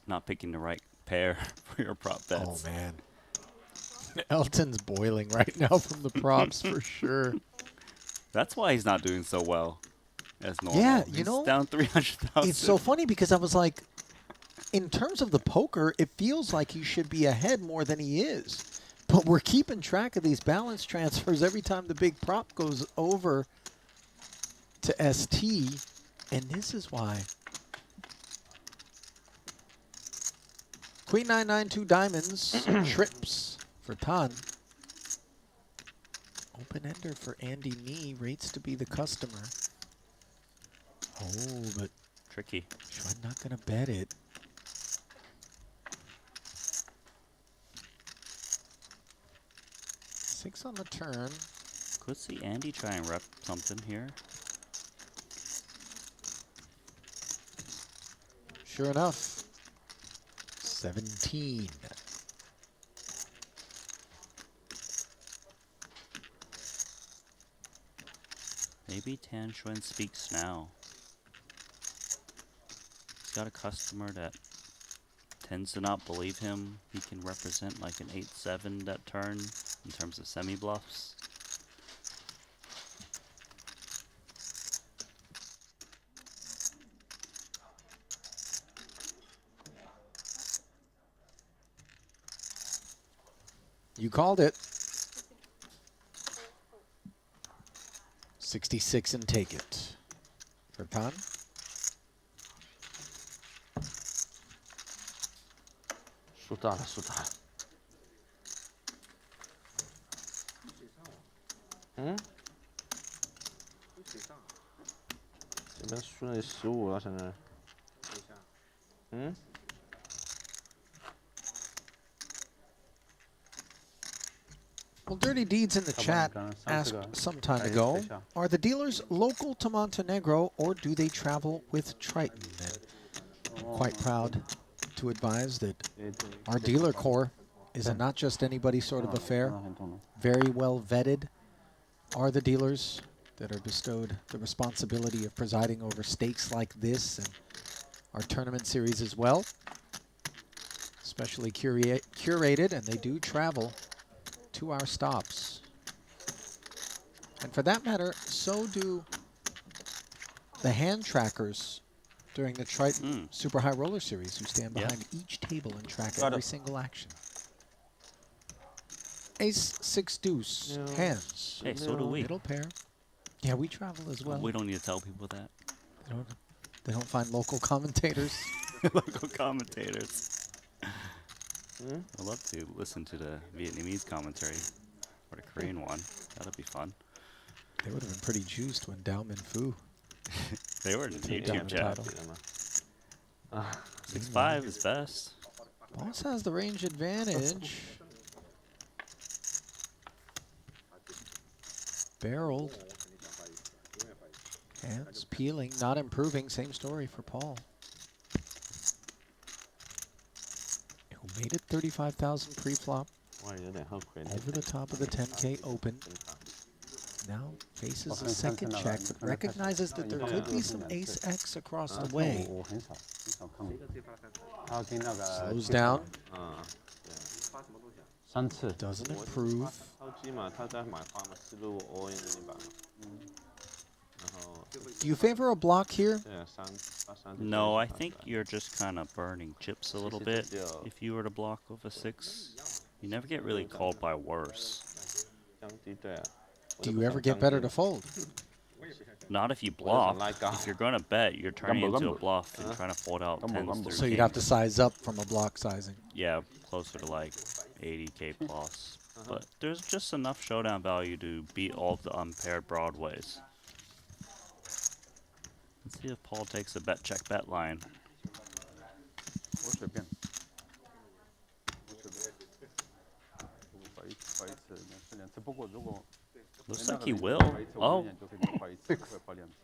not picking the right pair for your prop bets? Oh, man. Elton's boiling right now from the props for sure. That's why he's not doing so well as normal. Yeah, he's down 300,000. It's so funny because I was like, in terms of the poker, it feels like he should be ahead more than he is. But we're keeping track of these balance transfers every time the big prop goes over to ST, and this is why. Queen 9, 2 diamonds, trips for Tan. Open ender for Andy Nee, rates to be the customer. Oh, but tricky. Xuan not gonna bet it. Six on the turn. Could see Andy try and rep something here. Sure enough. 17. Maybe Tan Xuan speaks now. He's got a customer that tends to not believe him. He can represent like an 8-7 that turn in terms of semi-bluffs. You called it. 66 and take it. For Tan. Hmm? 这边输了15了，现在。嗯？ Well, Dirty Deeds in the chat asked some time ago, are the dealers local to Montenegro or do they travel with Triton? And I'm quite proud to advise that our dealer corps is a not just anybody sort of affair. Very well vetted are the dealers that are bestowed the responsibility of presiding over stakes like this and our tournament series as well. Especially curated, and they do travel to our stops. And for that matter, so do the hand trackers during the Triton Super High Roller Series, who stand behind each table and track every single action. Ace, 6 deuce, hands. Hey, so do we. Middle pair. Yeah, we travel as well. We don't need to tell people that. They don't find local commentators. Local commentators. I'd love to listen to the Vietnamese commentary or the Korean one. That'd be fun. They would have been pretty juiced when Dauman Fu. They were in the YouTube chat. 6-5 is best. Boss has the range advantage. Barreled. Hands peeling, not improving. Same story for Paul. Who made it 35,000 pre-flop. Over the top of the 10K open. Now faces a second check, but recognizes that there could be some ace X across the way. Slows down. Doesn't improve. Do you favor a block here? No, I think you're just kind of burning chips a little bit. If you were to block with a 6, you never get really called by worse. Do you ever get better to fold? Not if you block. If you're going to bet, you're turning into a bluff and trying to fold out 10s through So you'd have to size up from a block sizing. Yeah, closer to like 80K plus. But there's just enough showdown value to beat all of the unpaired broadways. Let's see if Paul takes a bet check bet line. Looks like he will. Oh.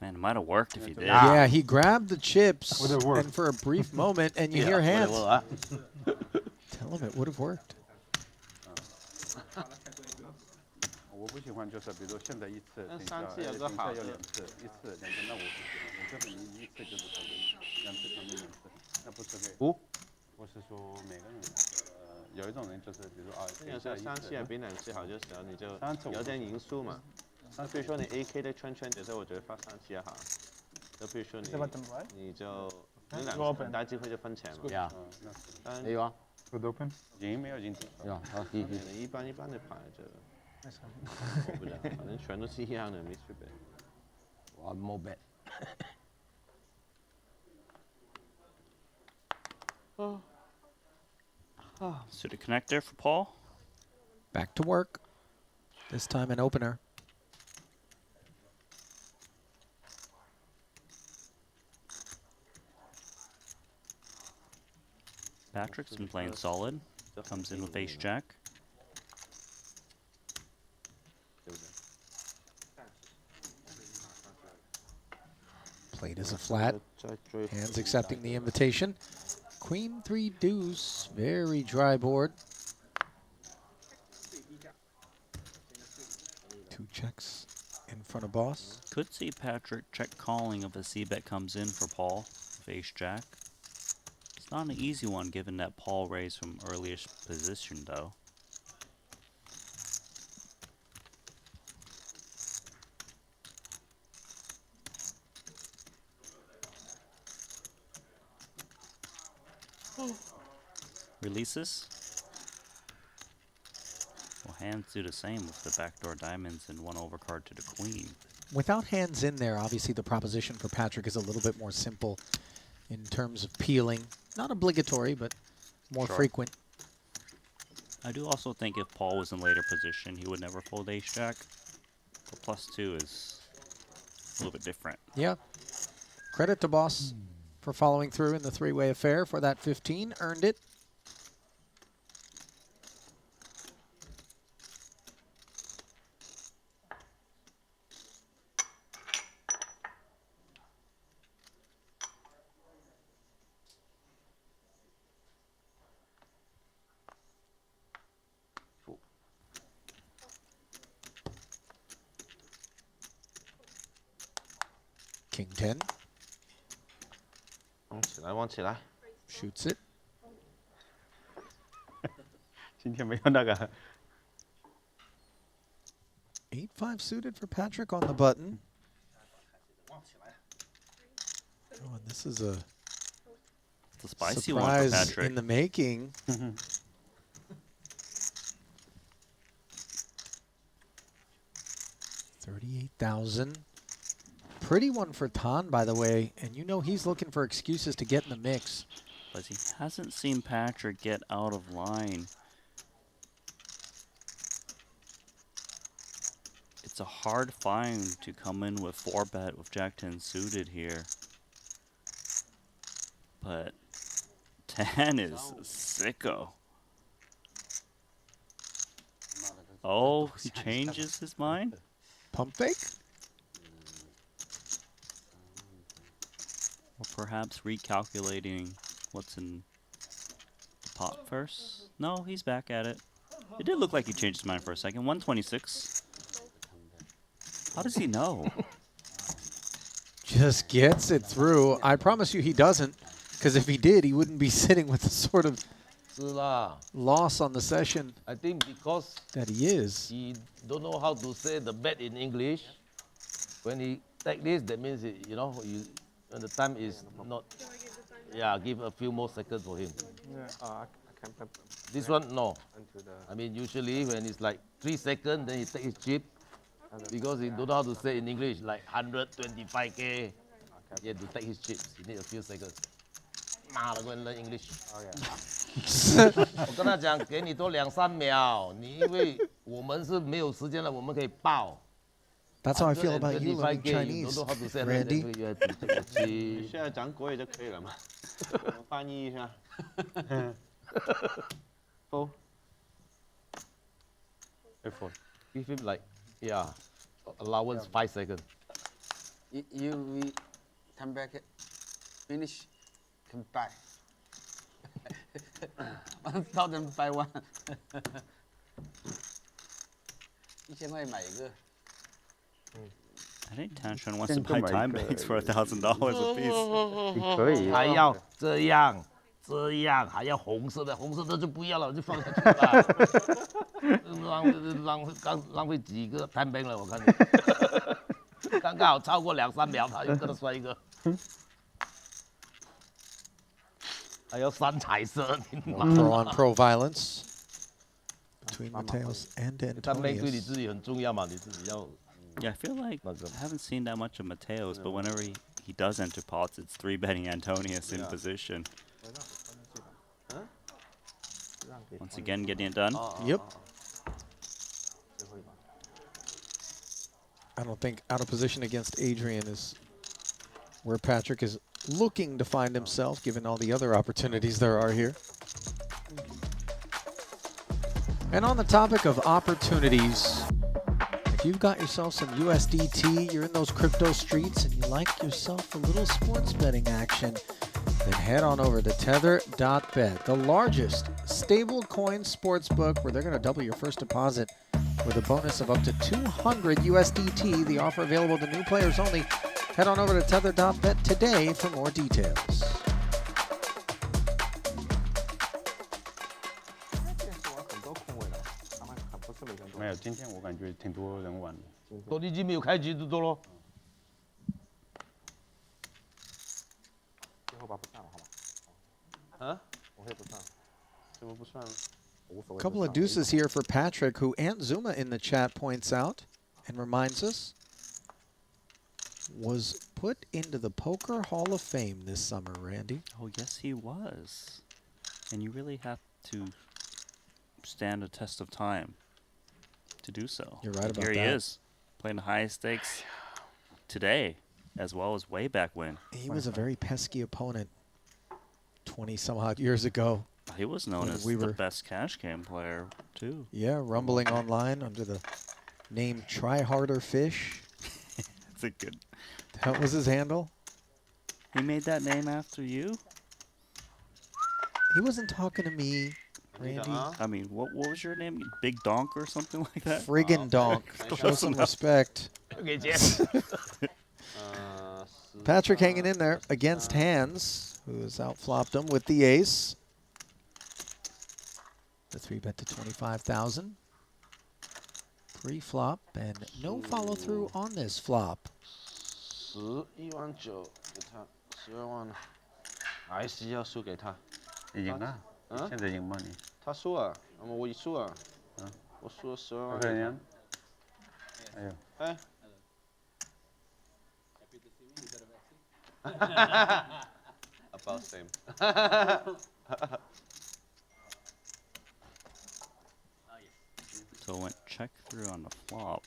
Man, it might have worked if he did. Yeah, he grabbed the chips and for a brief moment, and you hear hands. Tell him it would have worked. 我不喜欢就是比如说现在一次，等一下要2次，一次2次，那我这边一次就是可能2次可能2次，那不是对。我是说每个人，有一种人就是比如啊，有时候3次比2次好，就是你就有点赢数嘛。那比如说你 AK 的圈圈，有时候我觉得发3次也好。就比如说你就你2次很大机会就分钱嘛。没有啊。Good open， 赢没有赢？有，好，一般的牌就。 我不知道，反正全都是一样的，没区别。One more bet. Suited connector for Paul. Back to work. This time an opener. Patrick's been playing solid. Comes in with ace jack. Played as a flat. Hands accepting the invitation. Queen 3 deuce. Very dry board. 2 checks in front of boss. Could see Patrik check calling if a c-bet comes in for Paul with ace jack. It's not an easy one given that Paul raised from earliest position though. Releases. Well, hands do the same with the backdoor diamonds and 1 overcard to the queen. Without hands in there, obviously the proposition for Patrik is a little bit more simple in terms of peeling. Not obligatory, but more frequent. I do also think if Paul was in later position, he would never fold ace jack. But +2 is a little bit different. Yeah. Credit to boss for following through in the 3-way affair for that 15. Earned it. King 10. 往起来，往起来。 Shoots it. 今天没有那个 8-5 suited for Patrik on the button. Oh, and this is a spicy one for surprise Patrik. in the making. 38,000. Pretty one for Tan, by the way, and you know he's looking for excuses to get in the mix. But he hasn't seen Patrik get out of line. It's a hard find to come in with 4-bet with Jack 10 suited here. But Tan is sicko. Oh, he changes his mind? Pump fake? Or perhaps recalculating what's in the pot first? No, he's back at it. It did look like he changed his mind for a second. 126. How does he know? Just gets it through. I promise you he doesn't, because if he did, he wouldn't be sitting with the sort of loss on the session. I think because that he is. He don't know how to say the bet in English. When he take this, that means you know, when the time is not. Yeah, give a few more seconds for him. Yeah, I can't. This one, no. Until the I mean, usually when it's like 3 seconds, then he take his chip. Because he don't know how to say in English, like 125K. He had to take his chips. He need a few seconds. Go and learn English. 我跟他讲，给你多2、3秒，你因为我们是没有时间了，我们可以报。 That's how I feel about you learning 125K, Chinese, you don't know how to say Randy. You have to take a chip. 现在讲国语就可以了嘛？我翻译一下。Fold. Give him like, yeah, allowance 5 seconds. You come back, finish, come back. 1001 1000块买一个。 I think Tantron wants to buy time banks for $1,000 a piece. 可以。还要这样，还要红色的，红色的就不要了，就放下去吧。浪费几个 time bank 了，我看你。刚刚好超过2、3秒，他又跟他摔一个。还要3彩色，你妈。 Pro on pro violence between Mateos and time bank 对你 Antonius. 自己很重要嘛，你自己要。 Yeah, I feel like I haven't seen that much of Mateos, but whenever he does enter pots, it's 3-betting Antonius in position. Once again, getting it done. Yep. I don't think out of position against Adrian is where Patrik is looking to find himself, given all the other opportunities there are here. And on the topic of opportunities, if you've got yourself some USDT, you're in those crypto streets, and you like yourself a little sports betting action, then head on over to tether.bet, the largest stablecoin sportsbook where they're going to double your first deposit with a bonus of up to 200 USDT. The offer available to new players only. Head on over to tether.bet today for more details. 没有，今天我感觉挺多人玩的。都已经没有开局就多咯。最后把不算了，好吧？啊？我会不算。怎么不算？ A couple of deuces here for Patrik, who Aunt Zuma in the chat points out and reminds us was put into the Poker Hall of Fame this summer, Randy. Oh, yes, he was. And you really have to stand a test of time to do so. You're right about Here he that. is, playing the highest stakes today, as well as way back when. He was a very pesky opponent 20-some-odd years ago. He was known when as we the were, best cash game player, too. Yeah, rumbling online under the name Try Harder Fish. That's a good... That was his handle. He made that name after you? He wasn't talking to me, Randy. I mean, what was your name? Big Donk or something like that? Friggin' Donk. Show some respect. $10 Patrik hanging in there against Handz, who has outflopped him with the ace. The 3-bet to 25,000. Pre-flop and no follow-through on this flop. 11.9给他，12万了，还是要输给他。赢了，现在赢吗你？他输了，那么我输了，我输了12万。Ferdinand. 哎呦。哎。About same. So it went check through on the flop.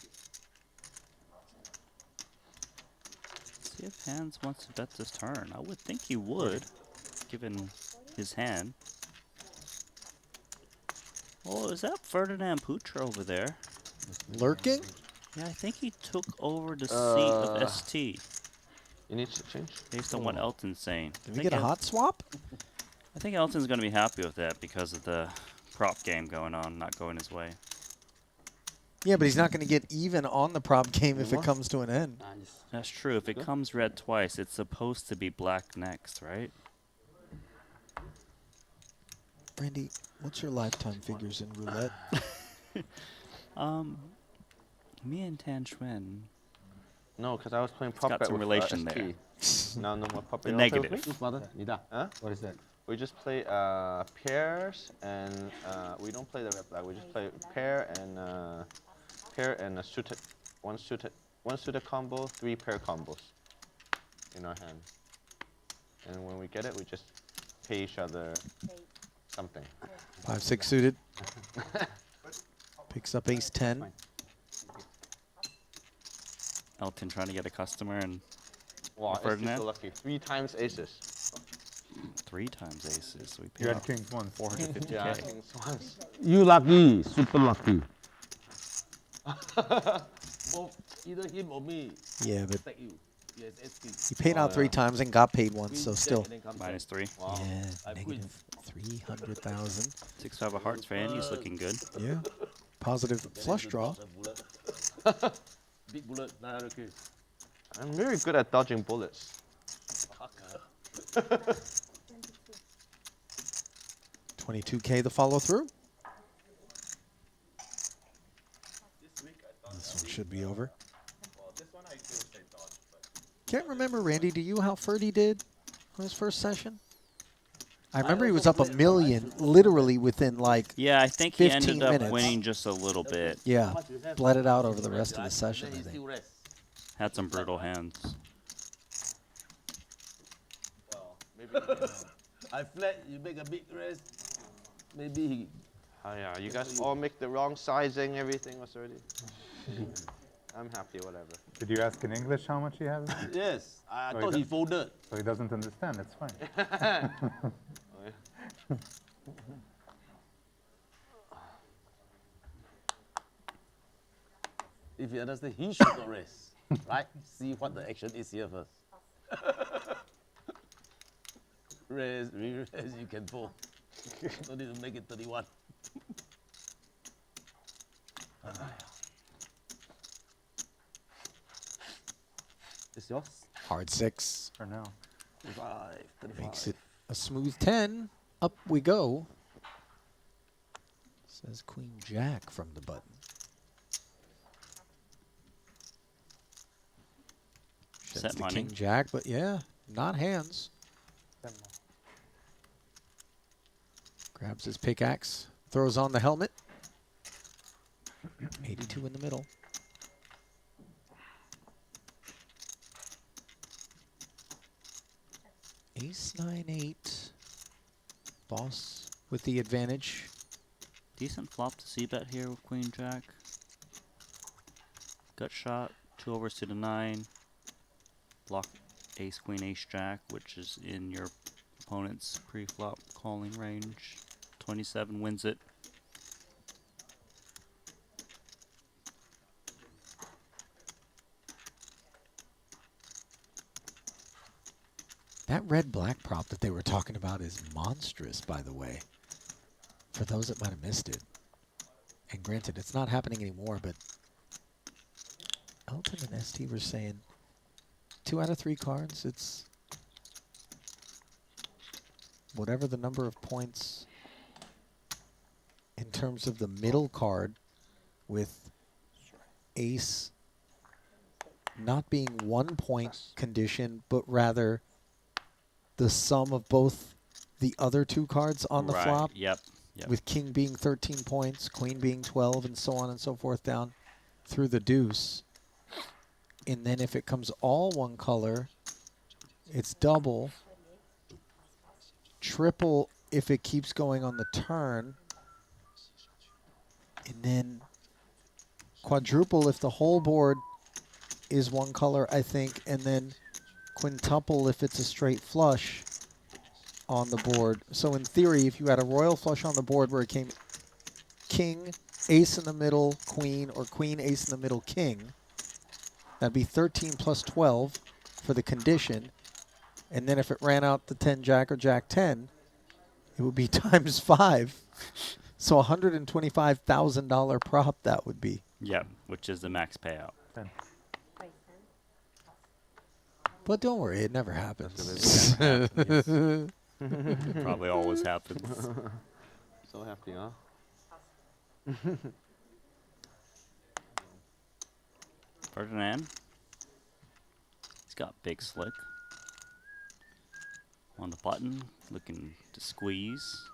See if Handz wants to bet this turn. I would think he would, given his hand. Oh, is that Ferdinand Putra over there? Lurking? Yeah, I think he took over the seat of Esti. You need to change? Based on what Elton's saying. Did we get a hot swap? I think Elton's going to be happy with that because of the prop game going on, not going his way. Yeah, but he's not going to get even on the prop game if it comes to an end. That's true. If it comes red twice, it's supposed to be black next, right? Randy, what's your lifetime figures in roulette? Me and Xuan. No, because I was playing prop got bet some with relation ST. there. Now no more prop The bet. negative. Huh? What is that? We just play pairs and we don't play the red black. We just play pair and a suited, one suited combo, 3 pair combos in our hand. And when we get it, we just pay each other something. 5-6 suited. Picks up ace-10. Elton trying to get a customer and Wow, Ferdinand. so lucky. 3 times aces. 3 times aces. So we You paid had out kings once. 450K. Yeah, kings once. You lucky, super lucky. Both either him or me. Yeah, but Take you. Yes, SP. he paid out 3 times and got paid once, so Queen still. jack and then comes -3. Wow. Yeah, I negative 300,000. 6-5 of hearts for Andy's looking good. Yeah. Positive flush draw. Big bullet, 900K. I'm very good at dodging bullets. 22K the follow through. This one should be over. Can't remember, Randy, do you how Ferdy did on his first session? I remember he was up $1 million literally within like Yeah, I think he 15 ended up minutes. winning just a little bit. Yeah, bled it out over the rest of the session, I think. Had some brutal hands. I flat, you make a big rest. Maybe he. Oh yeah, you guys all make the wrong sizing, everything was already. I'm happy, whatever. Did you ask in English how much he has? Yes, I So thought he do- folded. So he doesn't understand, that's fine. If you understand, he should not rest. Right? See what the action is here first. Rest, re-rest, you can fold. No need to make it 31. It's yours? Hard 6. For now. 35. Makes it a smooth 10. Up we go. Says Queen Jack from the button. Sheds Set the money. King Jack, but yeah, not Handz. Grabs his pickaxe, throws on the helmet. 82 in the middle. Ace 9-8. Boss with the advantage. Decent flop to c-bet here with Queen Jack. Gut shot, 2 overs to the 9. Block Ace Queen Ace Jack, which is in your opponent's pre-flop calling range. 27 wins it. That red-black prop that they were talking about is monstrous, by the way, for those that might have missed it. And granted, it's not happening anymore, but Elton and Esti were saying 2 out of 3 cards. It's whatever the number of points in terms of the middle card, with ace not being 1 point condition, but rather the sum of both the other 2 cards on the flop. Yep. With king being 13 points, queen being 12, and so on and so forth down through the deuce. And then if it comes all one color, it's double. Triple if it keeps going on the turn. And then quadruple if the whole board is one color, I think. And then quintuple if it's a straight flush on the board. So in theory, if you had a royal flush on the board where it came king, ace in the middle, queen, or queen, ace in the middle, king, that'd be 13 plus 12 for the condition. And then if it ran out the 10 jack or jack 10, it would be times 5. So $125,000 prop that would be. Yep, which is the max payout. But don't worry, it never happens. Probably always happens. So happy, huh? Ferdinand. He's got big slick. On the button, looking to squeeze.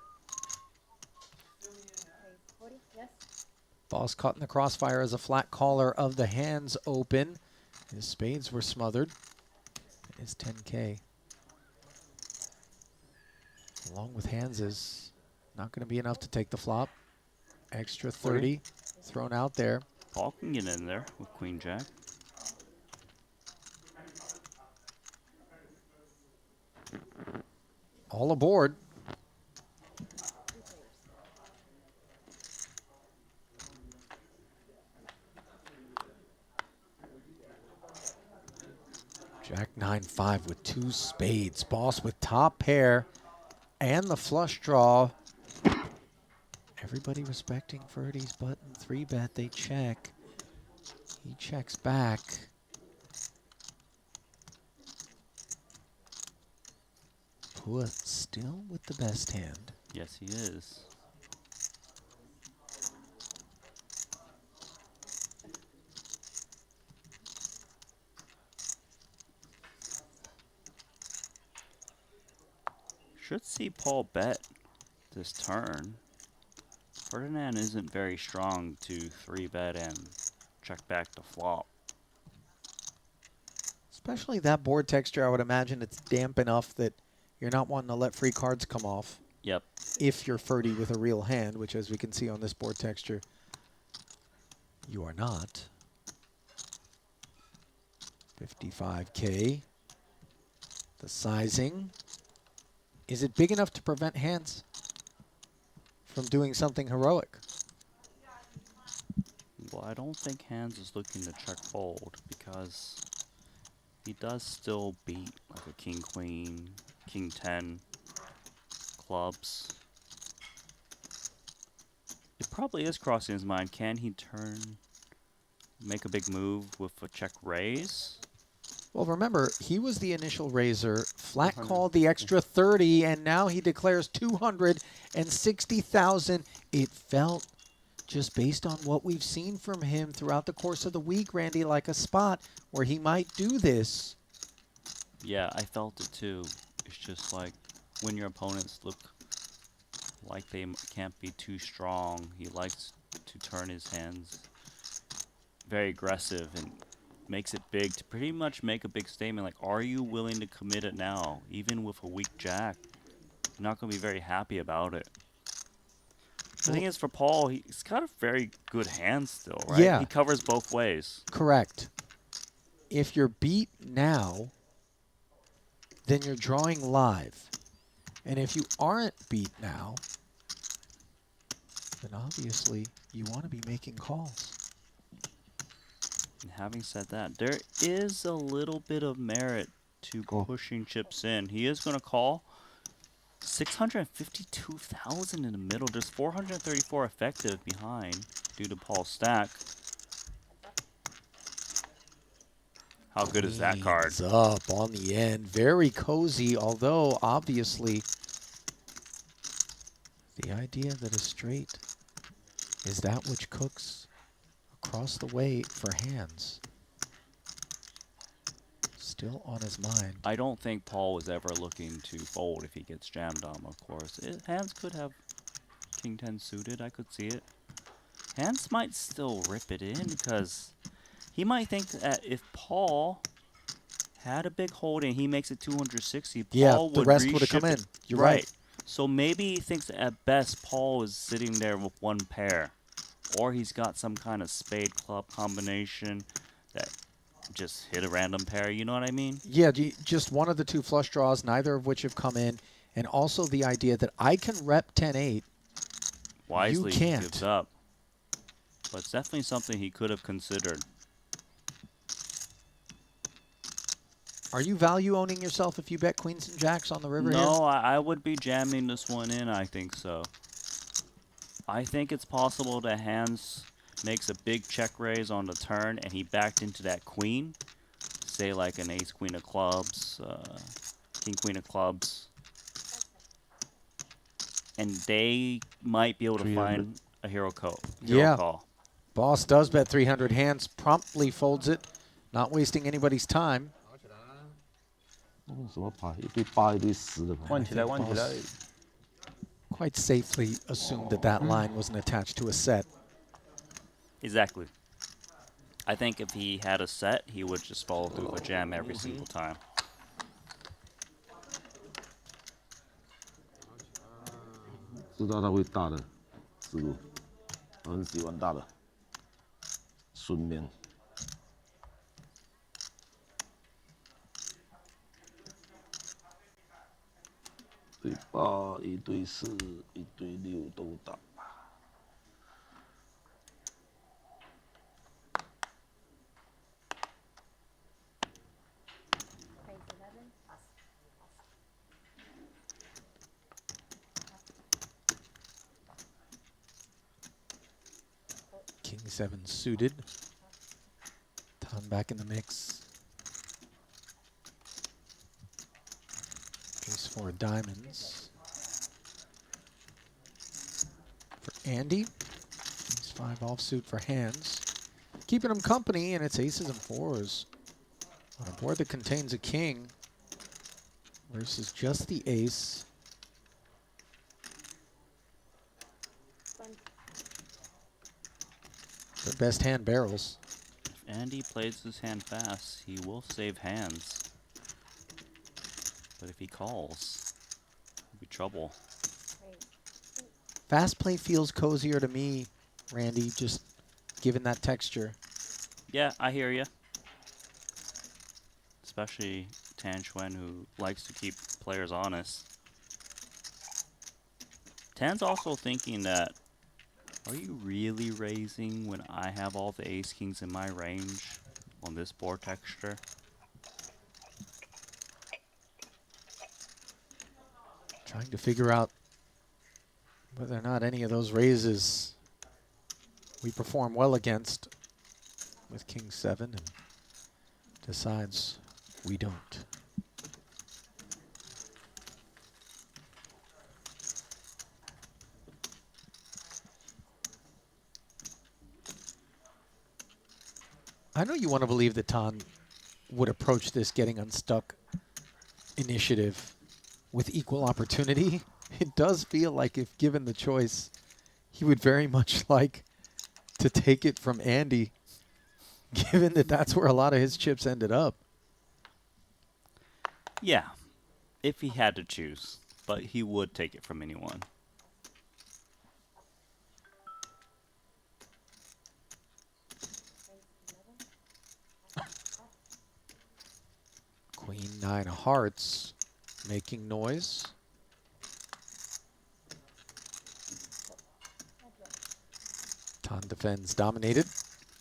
Boss caught in the crossfire as a flat caller of the hands open. His spades were smothered. His 10K. Along with hands is not going to be enough to take the flop. Extra 30 thrown out there. Paul can get in there with queen jack. All aboard. Jack 9-5 with 2 spades. Boss with top pair and the flush draw. Everybody respecting Ferdy's button. 3-bet, they check. He checks back. Phua still with the best hand. Yes, he is. Should see Paul bet this turn. Ferdinand isn't very strong to 3-bet and check back to flop. Especially that board texture, I would imagine it's damp enough that you're not wanting to let free cards come off. Yep. If you're Ferdy with a real hand, which as we can see on this board texture, you are not. 55K. The sizing. Is it big enough to prevent hands from doing something heroic? Well, I don't think Handz is looking to check fold because he does still beat like a king queen, king 10, clubs. It probably is crossing his mind. Can he make a big move with a check raise? Well, remember, he was the initial raiser, flat called the extra 30, and now he declares 260,000. It felt, just based on what we've seen from him throughout the course of the week, Randy, like a spot where he might do this. Yeah, I felt it too. It's just like when your opponents look like they can't be too strong, he likes to turn his hands very aggressive and makes it big to pretty much make a big statement like, are you willing to commit it now? Even with a weak jack, you're not going to be very happy about it. The thing is, for Paul, he's got a very good hand still, right? Yeah. He covers both ways. Correct. If you're beat now, then you're drawing live. And if you aren't beat now, then obviously you want to be making calls. And having said that, there is a little bit of merit to pushing chips in. He is going to call 652,000 in the middle. There's 434 effective behind due to Paul's stack. How good is that card? Queens up on the end. Very cozy, although obviously the idea that a straight is that which cooks across the way for Handz. Still on his mind. I don't think Paul was ever looking to fold if he gets jammed on, of course. Handz could have King 10 suited. I could see it. Handz might still rip it in because he might think that if Paul had a big hold and he makes it 260, Paul the rest would have come in. You're right. So maybe he thinks that at best Paul is sitting there with one pair. Or he's got some kind of spade club combination that just hit a random pair, you know what I mean? Yeah, just one of the two flush draws, neither of which have come in. And also the idea that I can rep 10-8. Wisely, you can't. He gives up. But it's definitely something he could have considered. Are you value owning yourself if you bet queens and jacks on the river here? No, I would be jamming this one in, I think so. I think it's possible that Handz makes a big check raise on the turn and he backed into that queen. Say like an ace queen of clubs, king queen of clubs. And they might be able to find a hero call. Boss does bet 300. Handz promptly folds it, not wasting anybody's time. Quite safely assumed that that line wasn't attached to a set. Exactly. I think if he had a set, he would just follow through with jam every single time. King 7 suited. Ton back in the mix. Ace 4 diamonds. For Andy. Ace 5 offsuit for Handz. Keeping him company, and it's aces and fours. On a board that contains a king versus just the ace. Their best hand barrels. If Andy plays his hand fast, he will save hands. But if he calls, it'll be trouble. Fast play feels cozier to me, Randy, just given that texture. Yeah, I hear you. Especially Xuan, who likes to keep players honest. Tan's also thinking that, are you really raising when I have all the ace kings in my range on this board texture? Trying to figure out whether or not any of those raises we perform well against with King 7, and decides we don't. I know you want to believe that Tan would approach this getting unstuck initiative with equal opportunity. It does feel like if given the choice, he would very much like to take it from Andy, given that that's where a lot of his chips ended up. Yeah, if he had to choose, but he would take it from anyone. Queen 9 of hearts making noise. Tan defends dominated.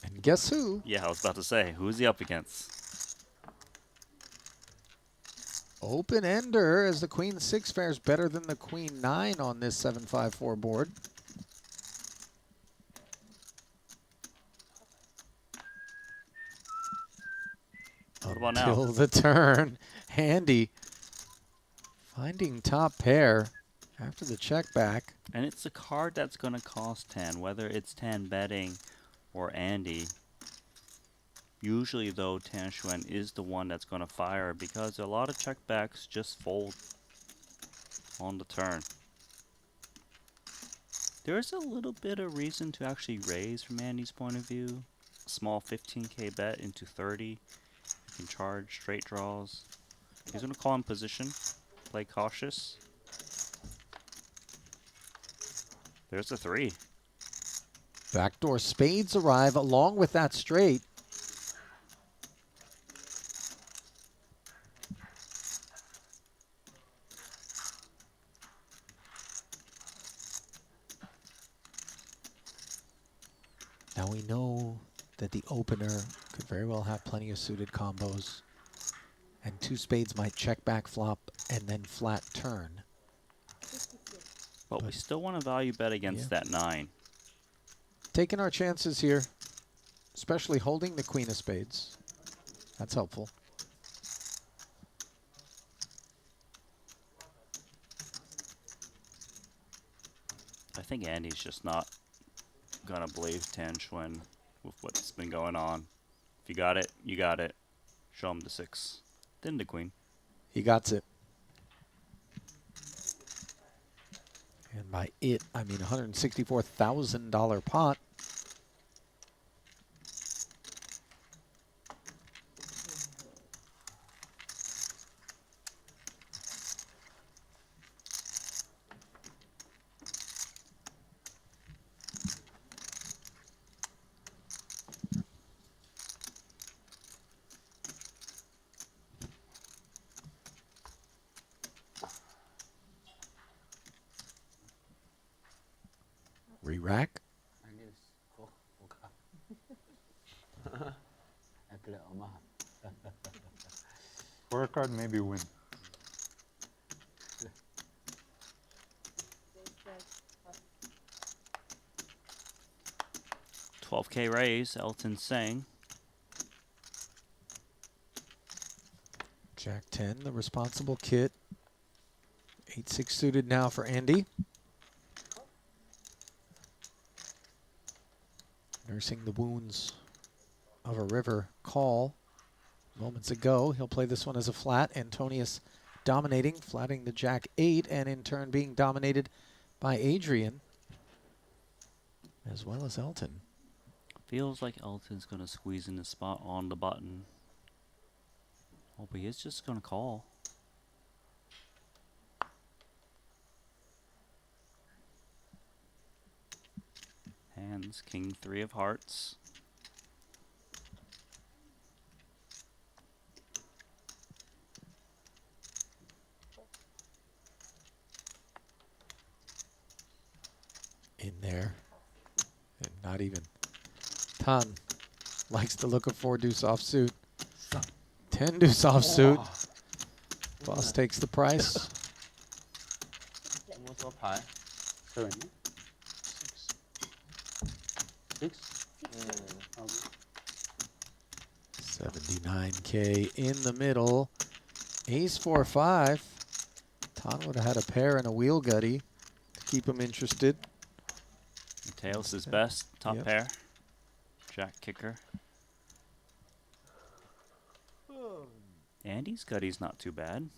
And guess who? Yeah, I was about to say, who's he up against? Open ender as the Queen 6 fares better than the Queen 9 on this 7-5-4 board. about now? Till the turn. Handy finding top pair after the check back. And it's a card that's going to cost 10, whether it's 10 betting or Andy. Usually, though, Xuan is the one that's going to fire because a lot of checkbacks just fold on the turn. There's a little bit of reason to actually raise from Andy's point of view. A small 15k bet into 30. You can charge straight draws. He's going to call in position, play cautious. There's a 3. Backdoor spades arrive along with that straight. Now we know that the opener could very well have plenty of suited combos, and 2 spades might check back flop and then flat turn. But we still want to value bet against that 9. Taking our chances here, especially holding the queen of spades. That's helpful. I think Andy's just not gonna believe Xuan with what's been going on. If you got it, you got it. Show him the 6. Then the queen. He got it. And by it, I mean $164,000 pot. Re-rack. Scorecard, maybe win. $12K raise, Elton Tsang. Jack 10, the responsible kit. 8-6 suited now for Andy. Nursing the wounds of a river call moments ago. He'll play this one as a flat. Antonius dominating, flatting the Jack 8, and in turn being dominated by Adrian, as well as Elton. Feels like Elton's going to squeeze in the spot on the button. Oh, but he's just going to call. Handz, King 3 of hearts. In there, and not even. Tan likes the look of 4 deuce offsuit. 10 deuce offsuit. Boss takes the price. 79K in the middle. Ace 4-5. Tan would have had a pair and a wheel gutty to keep him interested. Mateos is best, top pair. Jack kicker. Andy's gutty's not too bad.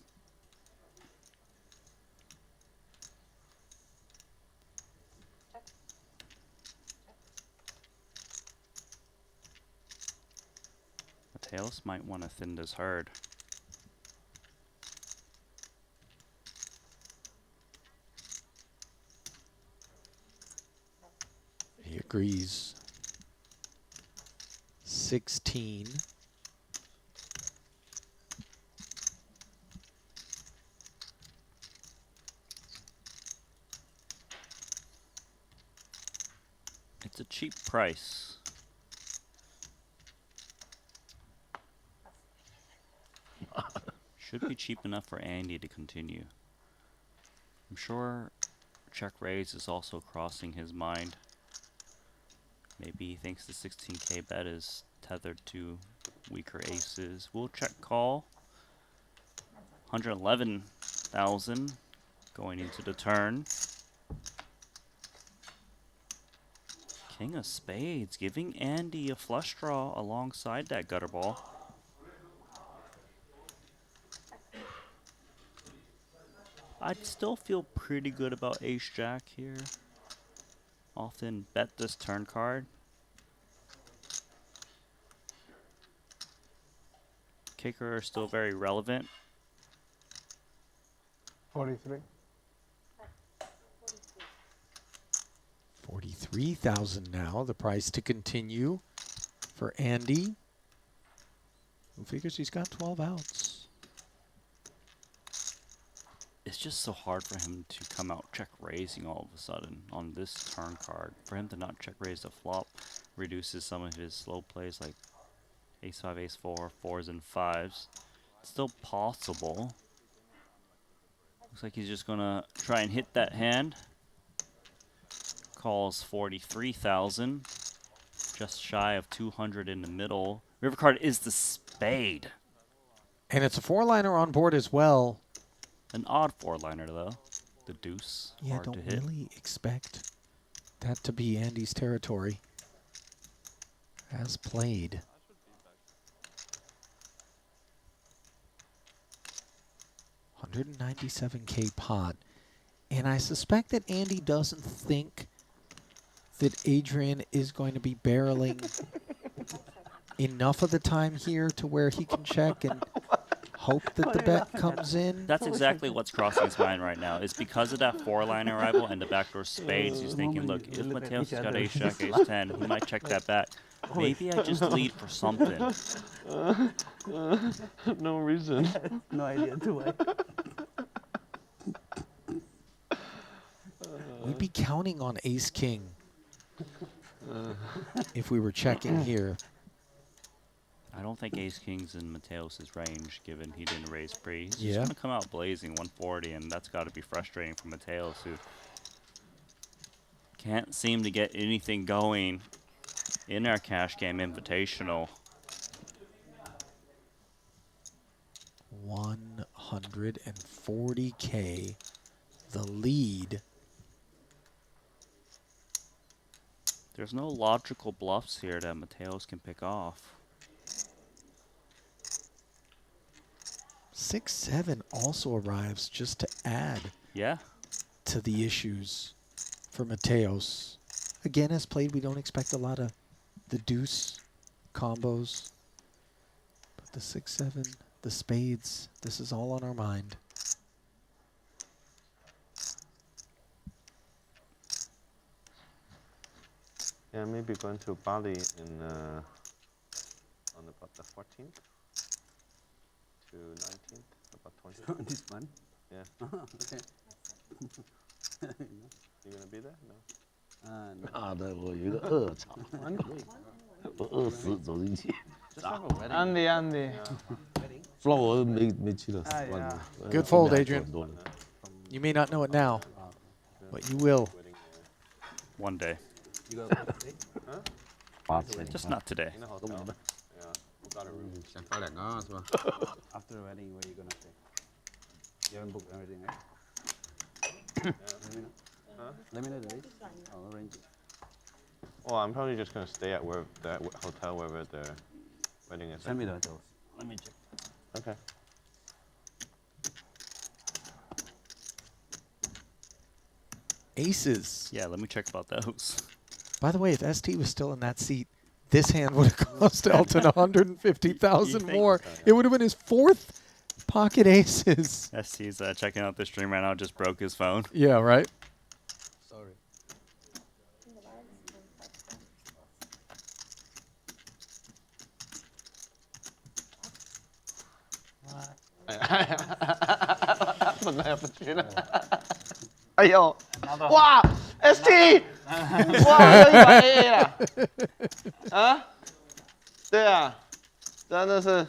Mateos might want to thin this hard. He agrees. 16. It's a cheap price. Should be cheap enough for Andy to continue. I'm sure check raise is also crossing his mind. Maybe he thinks the 16K bet is tethered to weaker aces. We'll check call. 111,000 going into the turn. King of spades, giving Andy a flush draw alongside that gutter ball. I'd still feel pretty good about ace-jack here. Often bet this turn card. Kicker is still very relevant. 43. 43,000 now, the price to continue for Andy, who figures he's got 12 outs. It's just so hard for him to come out check raising all of a sudden on this turn card. For him to not check raise the flop reduces some of his slow plays like ace 5, ace 4, 4s and 5s. It's still possible. Looks like he's just gonna try and hit that hand. Calls 43,000, just shy of 200 in the middle. River card is the spade. And it's a 4-liner on board as well. An odd 4-liner though. The deuce, Yeah, hard to don't hit. really expect that to be Andy's territory. As played. $197K pot. And I suspect that Andy doesn't think that Adrian is going to be barreling enough of the time here to where he can check and hope that the bet comes in. That's exactly what's crossing his mind right now. It's because of that 4-liner arrival and the backdoor spades. He's thinking, look, if Mateos has got ace jack, ace 10, he might check that back. Maybe I just lead for something. No reason. No idea too. We'd be counting on ace king if we were checking here. I don't think ace king's in Mateos' range, given he didn't raise pre. He's Yeah. just going to come out blazing 140, and that's got to be frustrating for Mateos, who can't seem to get anything going in our cash game invitational. 140K, the lead. There's no logical bluffs here that Mateos can pick off. 6-7 also arrives just to add to the issues for Mateos. Again, as played, we don't expect a lot of the deuce combos. But the 6-7, the spades, this is all on our mind. Yeah, maybe going to Bali in on about the 14th to 19th, about 20. This one? Yeah. Okay. You gonna be there? No. 妈的，我有个恶潮，我饿死走进去。Andy. 不然我没去了10万。 Good fold, Adrian. You may not know it now, but you will. One day. Just not today. After the wedding, where you gonna stay? You haven't booked everything, right? Let me know the dates. I'll arrange it. Well, I'm probably just gonna stay at where that hotel wherever the wedding is. Send me the details. Let me check. Okay. Aces. Yeah, let me check about those. By the way, if Esti was still in that seat, this hand would have cost Elton 150,000 more. It would have been his 4th pocket aces. Esti's checking out the stream right now, just broke his phone. Yeah, right? Sorry. Eh呦，哇 ，ST， 哇，又100 AA 了，啊？对啊，真的是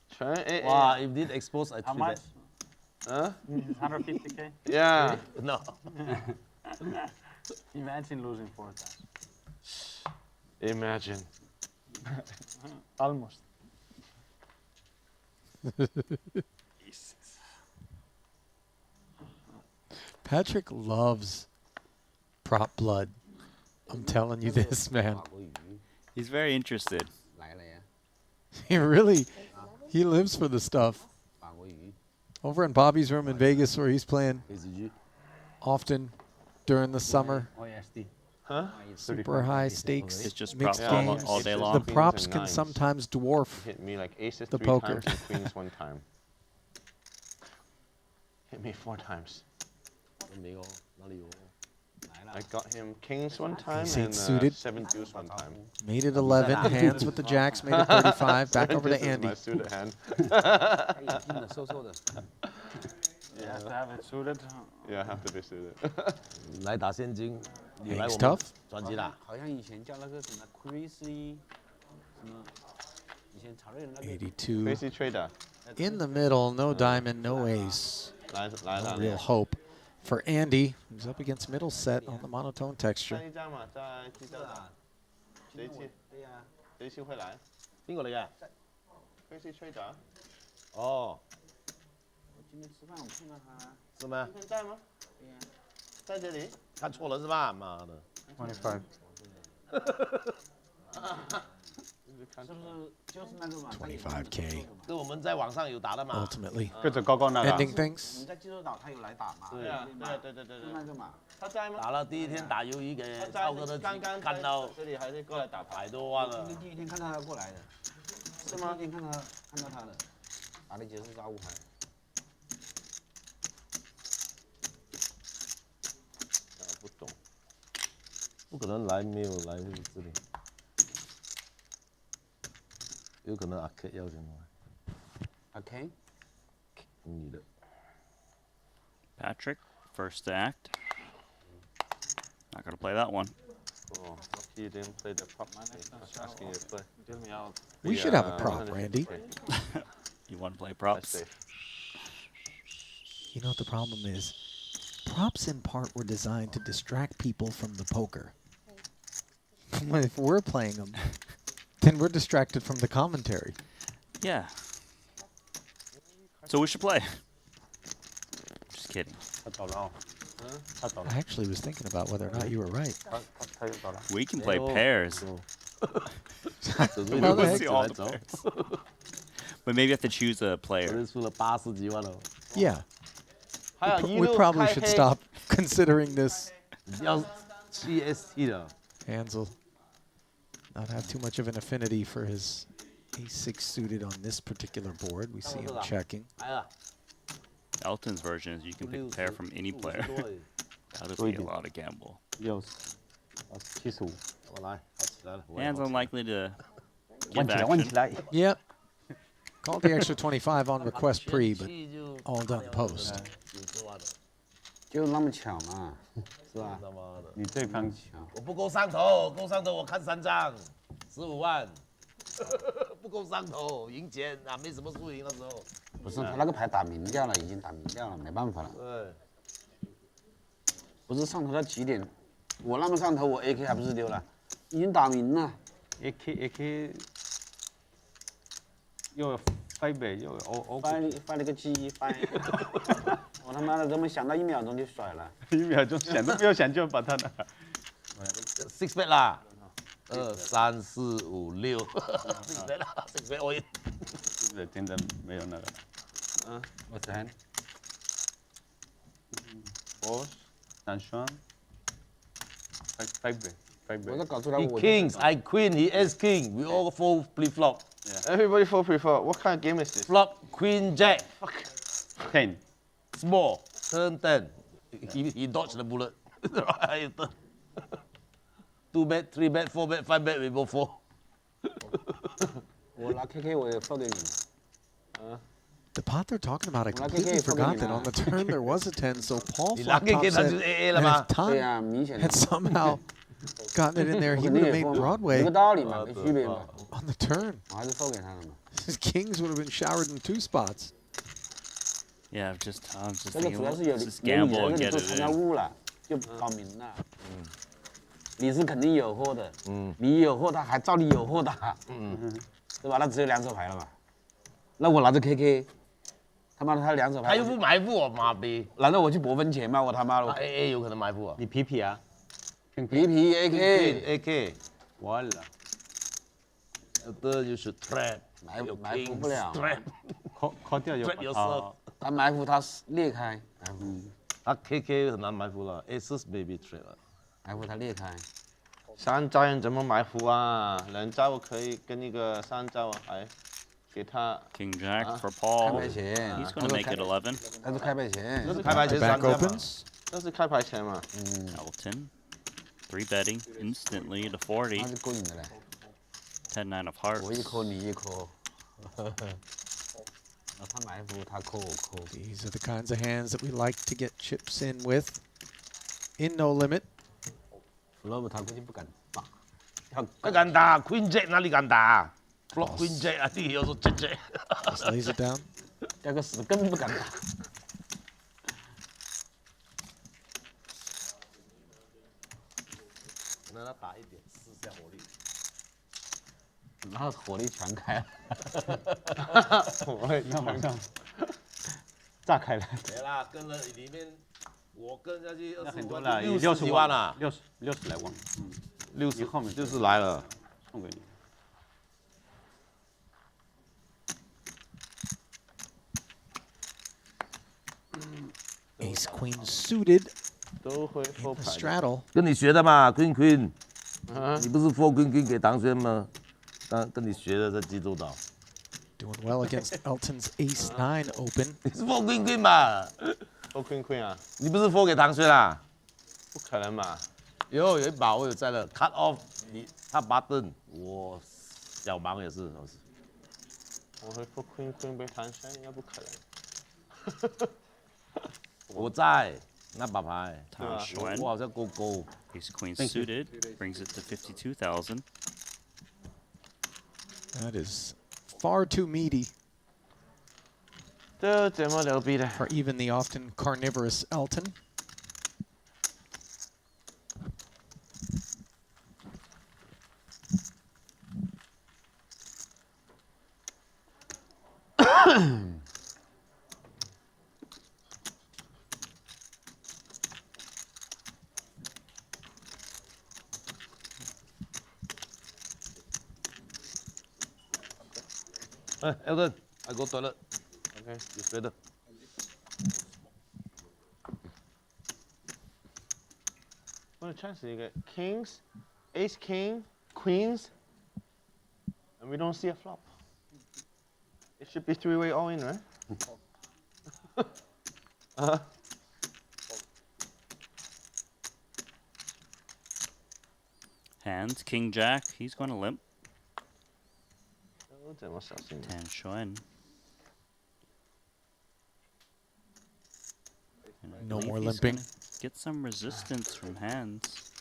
全 AA。 Wow, if did expose, I How treat much? that. 150K? Yeah. No. Imagine losing 4 times. Imagine. Almost. Patrik loves prop blood. I'm telling you this, man. He's very interested. He really, he lives for the stuff. Over in Bobby's room in Vegas where he's playing often during the summer. Huh? Super high stakes It's just mixed props games. all day long. The props and can nines. sometimes dwarf Hit me like aces the 3 poker. times and queens 1 time. Hit me 4 times. I got him kings 1 time Ace and eight suited. 7 deuce 1 time. Made it 11. Hands with the jacks made it 35. Back over to This is Andy. my suited hand. You have to have it suited. Yeah, have to be suited. 来打现金，你来 Hangs 我们 tough. 专辑啦。好像以前叫那个什么 crazy 什么，以前曹睿的那个 82. Crazy trader. In the middle, no diamond, no ace. 来 No real hope for Andy, who's up against middle set on the monotone texture. 一张嘛，在计较的。谁去？对呀，谁去会来邊個嚟嘅？ ？Crazy trader。哦，我今天吃饭我碰到他，是嗎？今天在吗？对呀，在这里。看錯了是吧？媽的！ 25. 是不是就是那个嘛？ 25K 跟我們在網上有打的嘛？ ultimately 跟着高高那个。 ending things. 你在济州岛他有来打嘛？对啊，对，就那个嘛。他在吗？打了第一天打魷魚嘅，他在超哥都刚剛看到這裡還是過來打牌100多萬了。今天第一天看到他过来的，是吗？第一天看到他的，打了结束杀5牌。不懂。不可能來沒有來這裡，有可能阿 K 邀請我。 OK， 女的。 Patrik, first act. Not gonna play that one. Oh, lucky you didn't play the prop. I was asking you to play. We should have a prop, Randy. You want to play props? You know what the problem is? Props in part were designed to distract people from the poker. If we're playing them, then we're distracted from the commentary. Yeah. So we should play. Just kidding. I actually was thinking about whether or not you were right. We can play pairs. How the heck? See all the pairs. But maybe you have to choose a player. Yeah. We probably should stop considering this. Handz will not have too much of an affinity for his ace-6 suited on this particular board. We see him checking. Elton's version is you can pick a pair from any player. That would be a lot of gamble. Hand's unlikely to give action. Yep. Called the extra 25 on request pre, but all done post. 就那么巧嘛，是吧？你对方我不够上头，够上头我看3张，15万，不够上头，赢钱啊，没什么输赢那时候。不是他那个牌打明掉了，已经打明掉了，没办法了。对，不是上头到几点，我那么上头，我 AK 还不是丢了，已经打明了。AK 又有翻倍又有 O 翻了个鸡翻。我他妈的根本想到1秒钟就甩了，1秒钟想都没有想就把它拿。6 bet 啦，2、3、4、5、6，6 bet 啦，6 bet all in。真的没有那个。嗯，我猜。Four, 3 Xuan, 5 bet. He kings, I queen, he ace king. We all 4 flip flop. Yeah. Everybody 4 pre-flop. What kind of game is this? Flop, queen, jack. Fuck. 10. Small, turn 10. He dodged the bullet. 2 bet, 3 bet, 4 bet, 5 bet, we both 4. 我拿 KK 我也放给你。The pot they're talking about, I completely forgot that on the turn there was a 10, so Paul You flat like top it, said, that's AA and lah, if Tom had somehow gotten it in there, he would have made Broadway 有个道理嘛，没区别嘛。 on the turn. 我还是放给他的嘛。 His kings would have been showered in 2 spots. Yeah, just Tom's just 这个 thinking, 主要是有 let's just 有 gamble 女 and 人 get 做 it 参加 in. 物了，就搞明了。你是肯定有货的，你有货，他还照你有货打，对吧？那只有2手牌了吧？那我拿着 KK， 他妈的他2手牌，他又不埋伏我，妈逼！难道我去博分钱吗？我他妈的，他 AA 有可能埋伏我。你皮皮啊？皮皮 AK，完了，有的就是 trap， 埋伏不了 trap， 扣掉有 trap yourself。他埋伏他裂开，他 KK 很难埋伏了 ，Aces maybe trap 了，埋伏他裂开。3招人怎么埋伏啊？2招我可以跟那个3招还给他。 King Jack for Paul. 开牌前 He's going to make it 11. 他是开牌前，这是开牌前 Back 3招嘛 opens. 这是开牌前嘛。Elton. 3 betting instantly to 40. 他是够瘾的嘞。 10-9 of hearts. 我一扣你一扣。他埋伏他扣我扣。 These are the kinds of hands that we like to get chips in with. In no limit. Flop 他估计不敢打。不敢打 ，Queen Jack 哪里敢打 ？Flop Queen Jack 啊，弟有说 Jack。 Just lays it down. 这个死根不敢打。让他打一点，试下火力。然后火力全开了。火力那马上炸开了。没啦，跟了里面我跟下去很25万，多了60几万啊，60来万。 60后面就是来了，送给你。 Ace Queen suited. 都会 In 复 the 牌。 straddle. 跟你学的嘛，Queen Queen，你不是 Four Queen Queen 给唐轩吗？跟你学的在济州岛。 Doing well against Elton's Ace 9 open. 你是 Four Queen Queen 嘛？ 都 Queen Queen 啊？你不是 Four 给唐轩啊？不可能嘛？有一把我有在了 ，Cut off 他button，我小盲也是，我会复 Queen Queen 被弹山，应该不可能。我在那把牌， Xuan. 我好像勾勾。 Ace Queen suited. Brings it to 52,000. That is far too meaty 这怎么牛逼的？ for even the often carnivorous Elton. Elton, I go toilet. Okay, you better. What a chance you get? Kings, Ace King, Queens, and we don't see a flop. It should be 3-way all in, right? Handz, King Jack. He's going to limp. 怎么小心？ 10 Xuan. No believe more he's limping. gonna Get some resistance from Handz.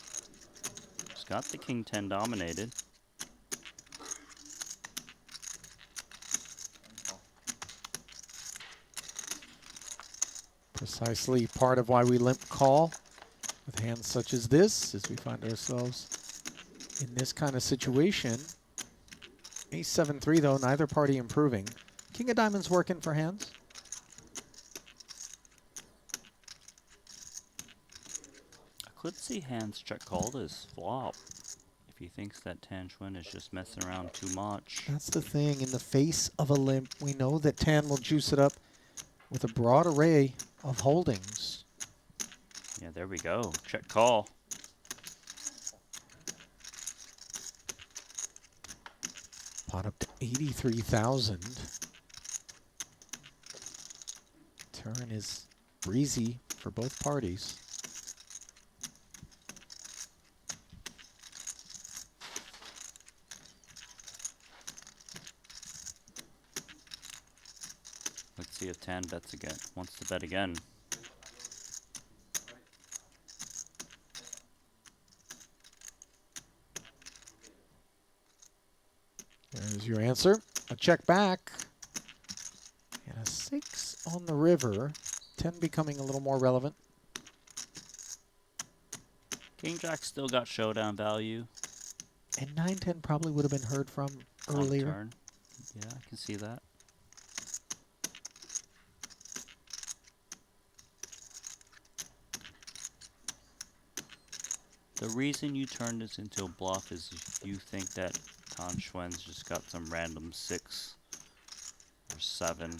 He's got the King 10 dominated. Precisely part of why we limp call with hands such as this, as we find ourselves in this kind of situation. Ace 7-3 though, neither party improving. King of Diamonds working for Handz. I could see Handz check called his flop if he thinks that Tan Xuan is just messing around too much. That's the thing, in the face of a limp, we know that Tan will juice it up with a broad array of holdings. Yeah, there we go. Check call. Pot up to 83,000. Turn is breezy for both parties. Let's see if Tan bets again. Wants to bet again. There's your answer. A check back. And a 6 on the river. 10 becoming a little more relevant. King Jack still got showdown value. And 9-10 probably would have been heard from on earlier. turn. Yeah, I can see that. The reason you turn this into a bluff is if you think that Xuan's just got some random 6 or 7.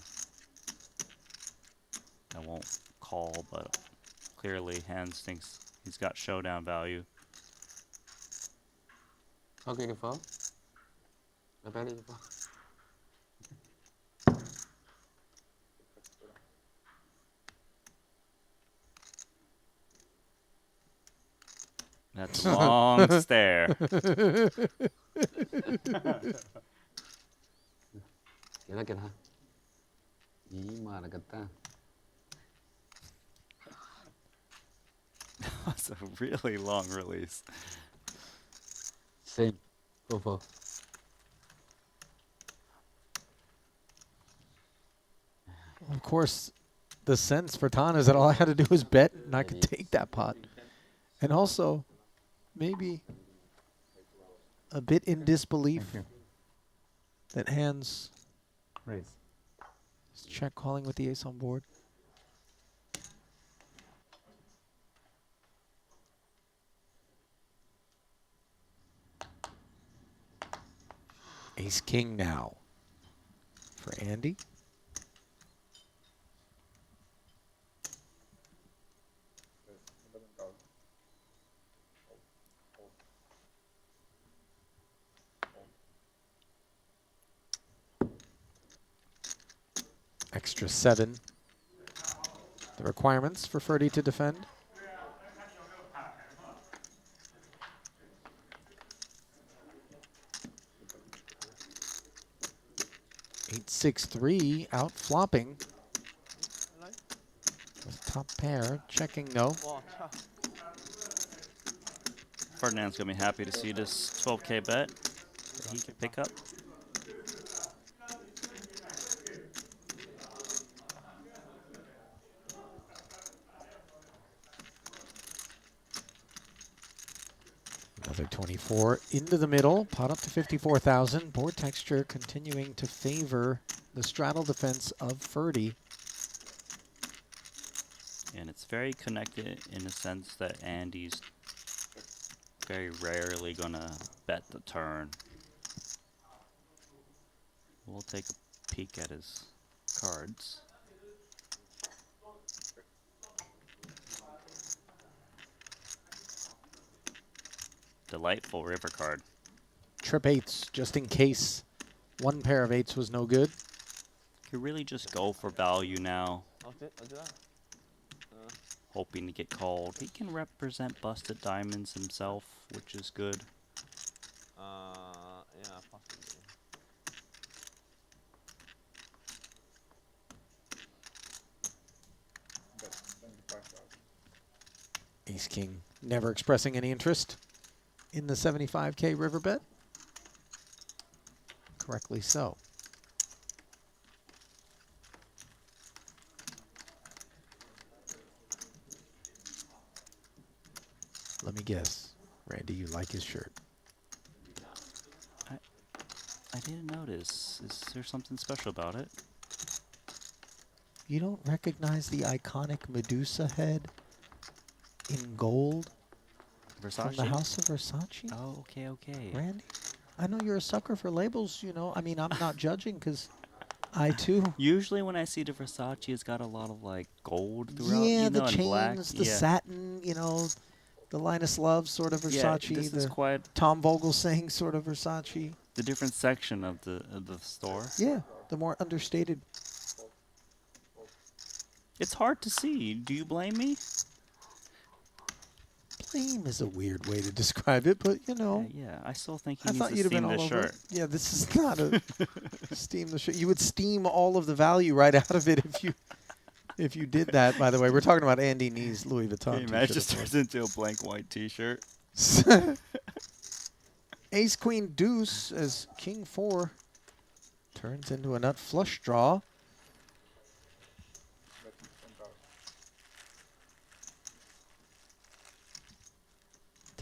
I won't call, but clearly Handz thinks he's got showdown value. Okay, the fall. The belly the fall. That's a long stare. Get her. That's a really long release. Same. Go for. Of course, the sense for Tan is that all I had to do was bet and I could take that pot. And also, maybe a bit in disbelief that Handz Raise. is check calling with the ace on board. Ace King now for Andy. Extra 7. The requirements for Ferdy to defend. Eight, 6, 3 out flopping. With top pair checking no. Ferdinand's gonna be happy to see this 12K bet that he can pick up. Another 24 into the middle, pot up to 54,000. Board texture continuing to favor the straddle defense of Ferdy. And it's very connected in the sense that Andy's very rarely gonna bet the turn. We'll take a peek at his cards. Delightful river card. Trip 8s, just in case one pair of 8s was no good. Could really just go for value now. Hoping to get called. He can represent busted diamonds himself, which is good. Yeah, possibly. Ace King never expressing any interest in the 75K river bet. Correctly so. Let me guess. Randy, you like his shirt. I didn't notice. Is there something special about it? You don't recognize the iconic Medusa head in gold? Versace? From the House of Versace? Oh, okay, okay. Randy, I know you're a sucker for labels, you know. I mean, I'm not judging because I too. Usually when I see the Versace, it's got a lot of like gold throughout. Yeah, you know, the and chains, black. the Yeah. satin, you know, the Linus Love sort of Versace. Yeah, this is the quite Tom Vogel saying sort of Versace. the different section of the store. Yeah, the more understated. It's hard to see. Do you blame me? Blame is a weird way to describe it, but you know. Yeah, I still think he I needs thought to you'd have steam been all this over shirt. it. Yeah, this is not a steam the shirt. You would steam all of the value right out of it if you did that. By the way, we're talking about Andy Nee's Louis Vuitton. Hey, man, it t-shirt, just of course. turns into a blank white T-shirt. Ace Queen Deuce as King 4 turns into a nut flush draw.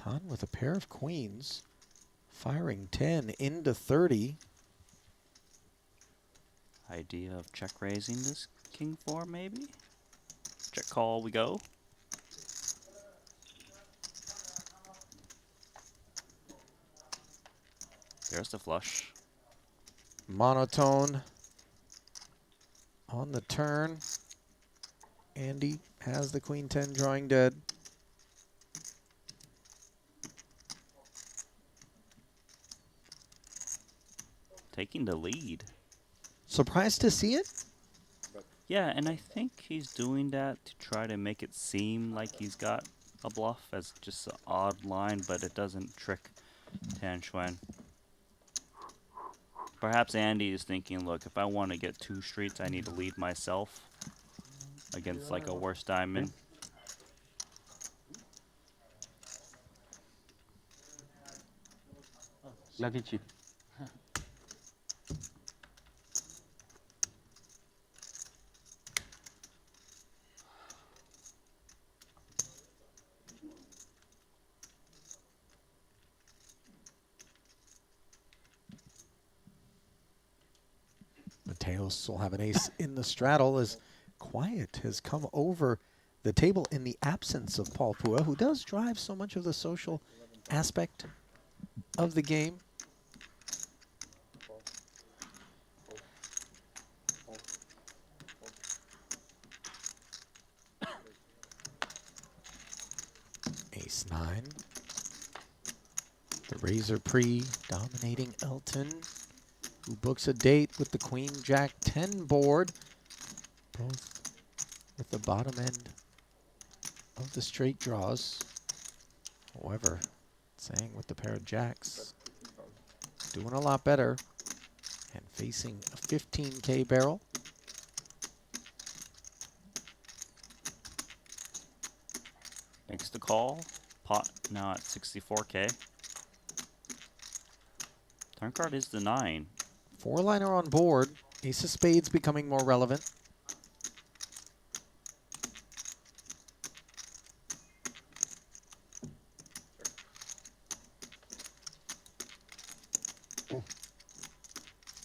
Tan with a pair of queens, firing 10 into 30. Idea of check raising this king 4 maybe? Check call we go. There's the flush. Monotone on the turn. Andy has the queen 10 drawing dead. Taking the lead. Surprised to see it? Yeah, and I think he's doing that to try to make it seem like he's got a bluff as just an odd line, but it doesn't trick Xuan. Perhaps Andy is thinking, look, if I want to get 2 streets, I need to lead myself against like a worse diamond. Lucky chip. Mateos will have an ace in the straddle as quiet has come over the table in the absence of Paul Phua, who does drive so much of the social aspect of the game. Ace 9. The razor pre-dominating Elton, who books a date with the Queen Jack 10 board, both with the bottom end of the straight draws. However, Tsang with the pair of jacks, doing a lot better and facing a 15K barrel. Makes the call. Pot now at 64K. Turn card is the 9. 4-liner on board. Ace of spades becoming more relevant.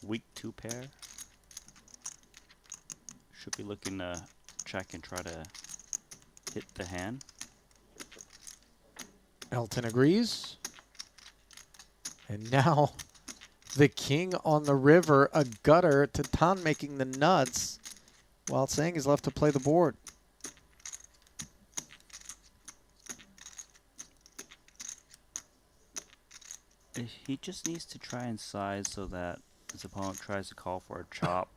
Weak 2 pair. Should be looking to check and try to hit the hand. Elton agrees. And now the king on the river, a gutter, to Tan making the nuts, while Tsang is left to play the board. He just needs to try and size so that his opponent tries to call for a chop.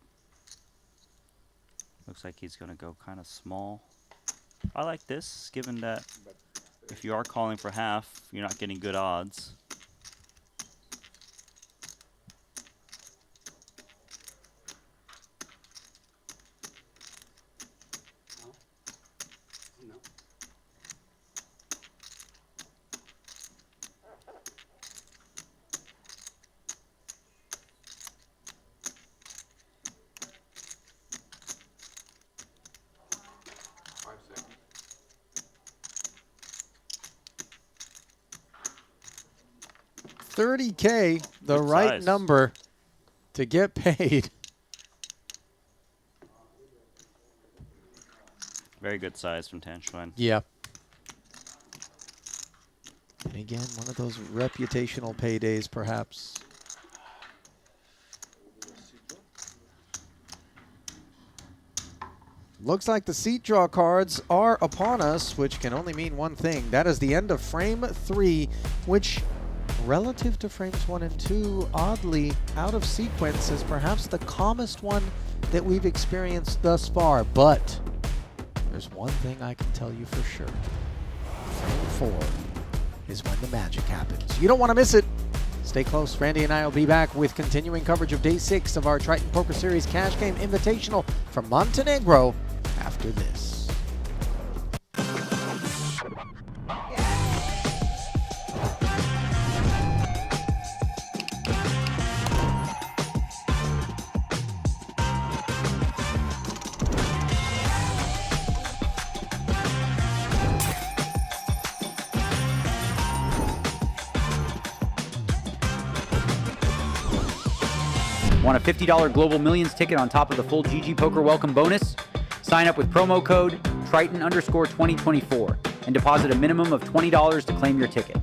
Looks like he's going to go kind of small. I like this, given that if you are calling for half, you're not getting good odds. $30K, the Good right size. number to get paid. Very good size from Xuan. Yeah. And again, one of those reputational paydays, perhaps. Looks like the seat draw cards are upon us, which can only mean one thing. That is the end of frame 3, which, relative to frames 1 and 2, oddly out of sequence, is perhaps the calmest one that we've experienced thus far. But there's one thing I can tell you for sure. Frame 4 is when the magic happens. You don't want to miss it. Stay close. Randy and I will be back with continuing coverage of Day 6 of our Triton Poker Series Cash Game Invitational from Montenegro after this. Want a $50 Global Millions ticket on top of the full GG Poker welcome bonus? Sign up with promo code Triton_2024 and deposit a minimum of $20 to claim your ticket.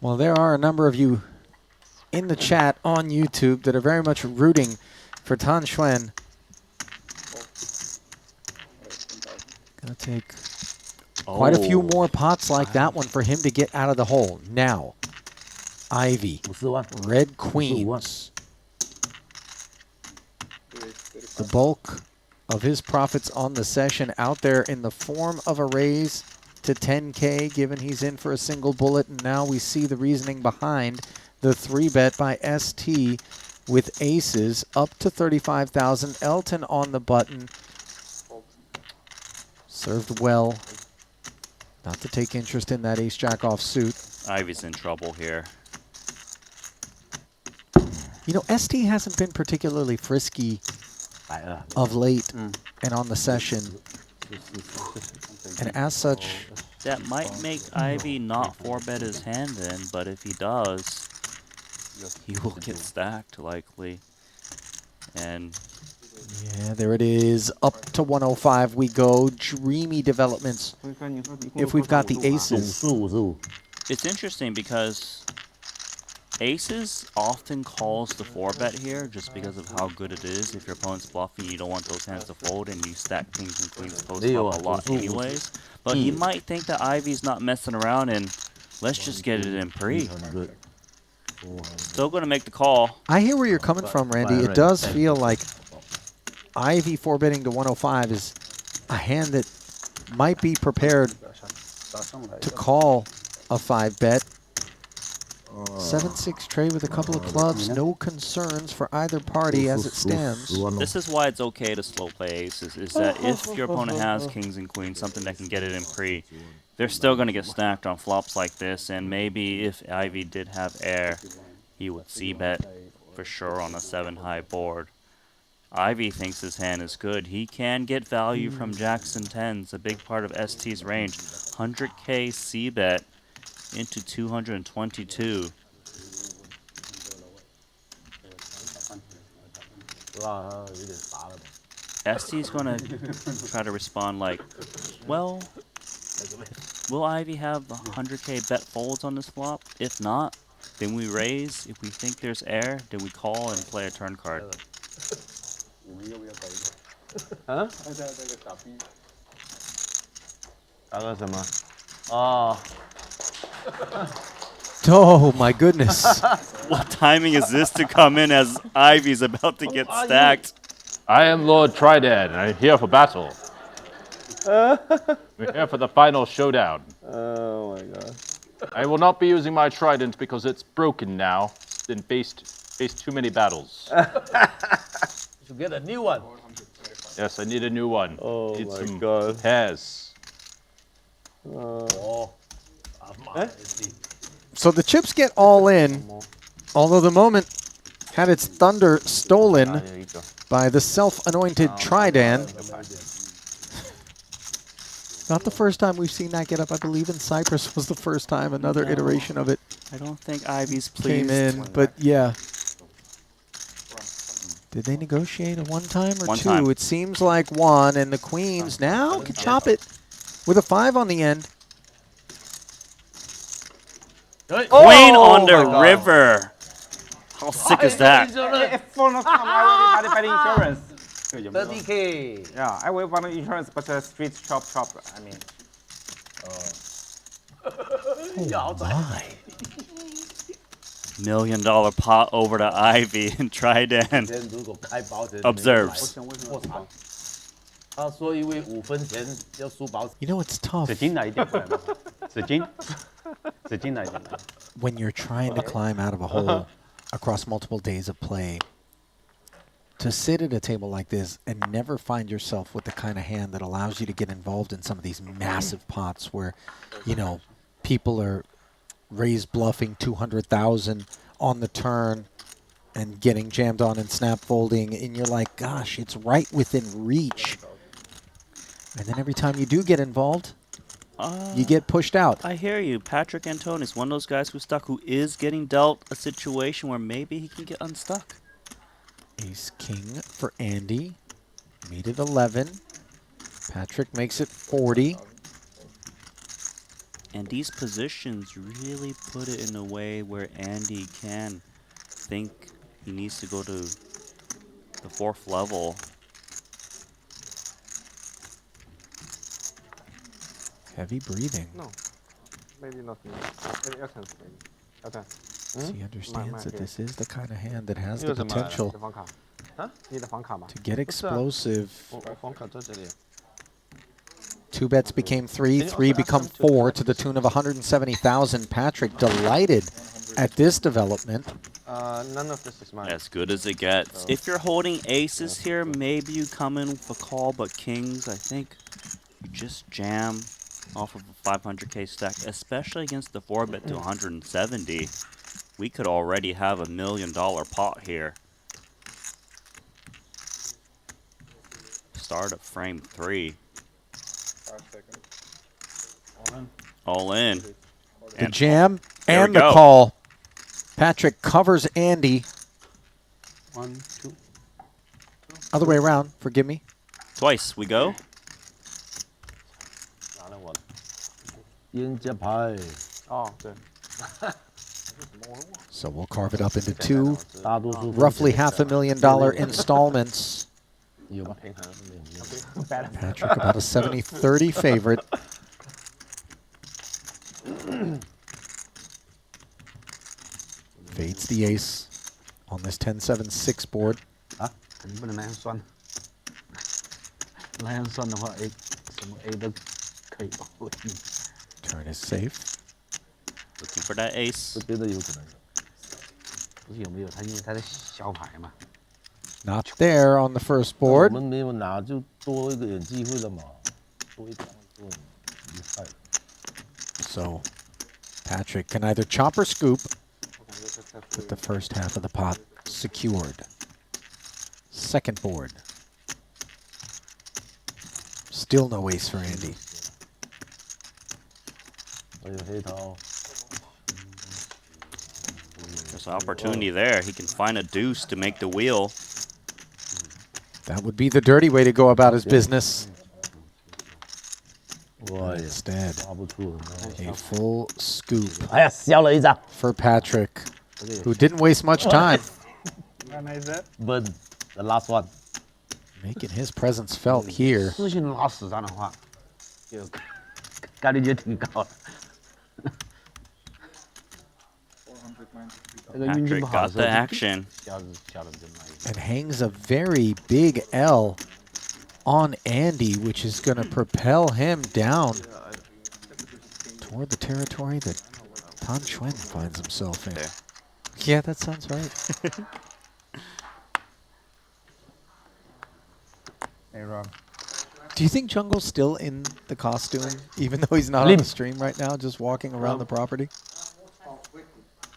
Well, there are a number of you in the chat on YouTube that are very much rooting for Tan Xuan. Gonna take quite a few more pots like that one for him to get out of the hole. Now, Ivey, red queens. The bulk of his profits on the session out there in the form of a raise to 10K, given he's in for a single bullet. And now we see the reasoning behind the 3-bet by Esti with aces up to 35,000. Elton on the button. Served well. Not to take interest in that ace-jack offsuit. Ivey's in trouble here. You know, Esti hasn't been particularly frisky of late and on the session. And as such, that might make Ivey not 4-bet his hand in, but if he does, he will get stacked likely. And yeah, there it is. Up to 105 we go. Dreamy developments. If we've got the aces. It's interesting because aces often calls the 4-bet here just because of how good it is. If your opponent's bluffing, you don't want those hands to fold, and you stack kings and queens post flop a lot anyways. But he might think that Ivey's not messing around and let's just get it in pre. Still going to make the call. I hear where you're coming from, Randy. It does feel like Ivey 4-betting to 105 is a hand that might be prepared to call a 5-bet. 7-6 trade with a couple of clubs. No concerns for either party as it stands. This is why it's okay to slow play aces, is that if your opponent has kings and queens, something that can get it in pre, they're still going to get stacked on flops like this. And maybe if Ivey did have air, he would c-bet for sure on a 7-high board. Ivey thinks his hand is good. He can get value from jacks and 10s, a big part of ST's range. 100K c-bet into 222. Esti's going to try to respond like, well, will Ivey have 100K bet folds on this flop? If not, then we raise. If we think there's air, then we call and play a turn card. Huh? Oh my goodness. What timing is this to come in as Ivey's about to get stacked? I am Lord Triton, and I'm here for battle. We're here for the final showdown. Oh my god. I will not be using my trident because it's broken now. It's been faced too many battles. You get a new one. Yes, I need a new one. Oh need my some god. pairs. So the chips get all in, although the moment had its thunder stolen by the self-anointed Triton. Not the first time we've seen that get up. I believe in Cyprus was the first time another iteration of it I don't think Ivey's came pleased. in, but yeah. Did they negotiate a one-time or One two? time. It seems like one, and the queens now can chop it with a 5 on the end. Queen on the river. How sick is that? If full of time, I will buy insurance. 30K. Yeah, I will buy the insurance, but street chop. I mean. Oh my. $1 million pot over to Ivey and Triton observes. You know, it's tough. When you're trying to climb out of a hole across multiple days of play, to sit at a table like this and never find yourself with the kind of hand that allows you to get involved in some of these massive pots where, you know, people are raised bluffing 200,000 on the turn and getting jammed on and snap folding, and you're like, gosh, it's right within reach. And then every time you do get involved, you get pushed out. I hear you. Patrik Antonius, one of those guys who's stuck, who is getting dealt a situation where maybe he can get unstuck. Ace King for Andy. Made it 11. Patrik makes it 40. And these positions really put it in a way where Andy can think he needs to go to the 4th level. Heavy breathing. No, maybe not me. Maybe Elton. Elton. He understands that this is the kind of hand that has the potential to get explosive. 2 bets became 3, 3 become 4 to the tune of 170,000. Patrik delighted at this development. None of this is mine. As good as it gets. If you're holding aces here, maybe you come in with a call, but kings, I think you just jam off of a 500k stack, especially against the 4-bet to 170. We could already have $1 million pot here. Start of frame 3. 5 seconds. All in. The jam there and we the go. call. Patrik covers Andy. 1, 2. Other way around, forgive me. Twice, we go. 冤家牌。哦，对。 So we'll carve it up into 2 roughly $500,000 installments. Patrik about a 70-30 favorite. Fades the ace on this 10-7-6 board. 你不能那样算，那样算的话 ，A 什么 A 都可以 all in。 Turn is safe. Looking for that ace. 这边的有可能。不是有没有？他因为他是小牌嘛。 Not there on the first board. 我们没有拿就多一个点机会了嘛，多一点就厉害。 So Patrik can either chop or scoop with the first half of the pot secured. Second board. Still no ace for Andy. 还有黑桃。 There's an opportunity there. He can find a deuce to make the wheel. That would be the dirty way to go about his business. Instead, a full scoop for Patrik, who didn't waste much time. But the last one. Making his presence felt here. 私信拉死上的话，就概率就挺高的。 Patrik got the action. And hangs a very big L on Andy, which is going to propel him down toward the territory that Tan Xuan finds himself in. Yeah, that sounds right. Hey, Rob. Do you think Jungle's still in the costume, even though he's not on the stream right now, just walking around the property?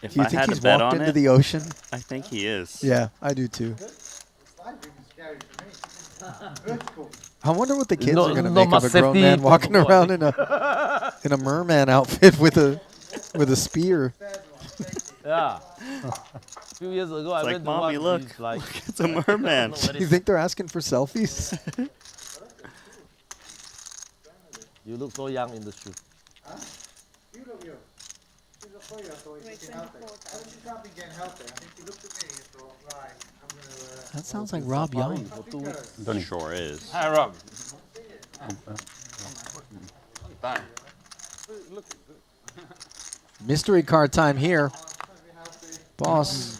If Do you I think had he's to bet walked on into it, the ocean? I think he is. Yeah, I do too. I wonder what the kids are going to make of a grown man walking around in a merman outfit with a spear. Yeah. A few years ago, I It's like, went to Mommy, one, look, he's like, it's a merman. Do you think they're asking for selfies? You look so young in the shoe. That sounds like Rob Young. Sure is. Hi, Rob. Mystery card time here. Boss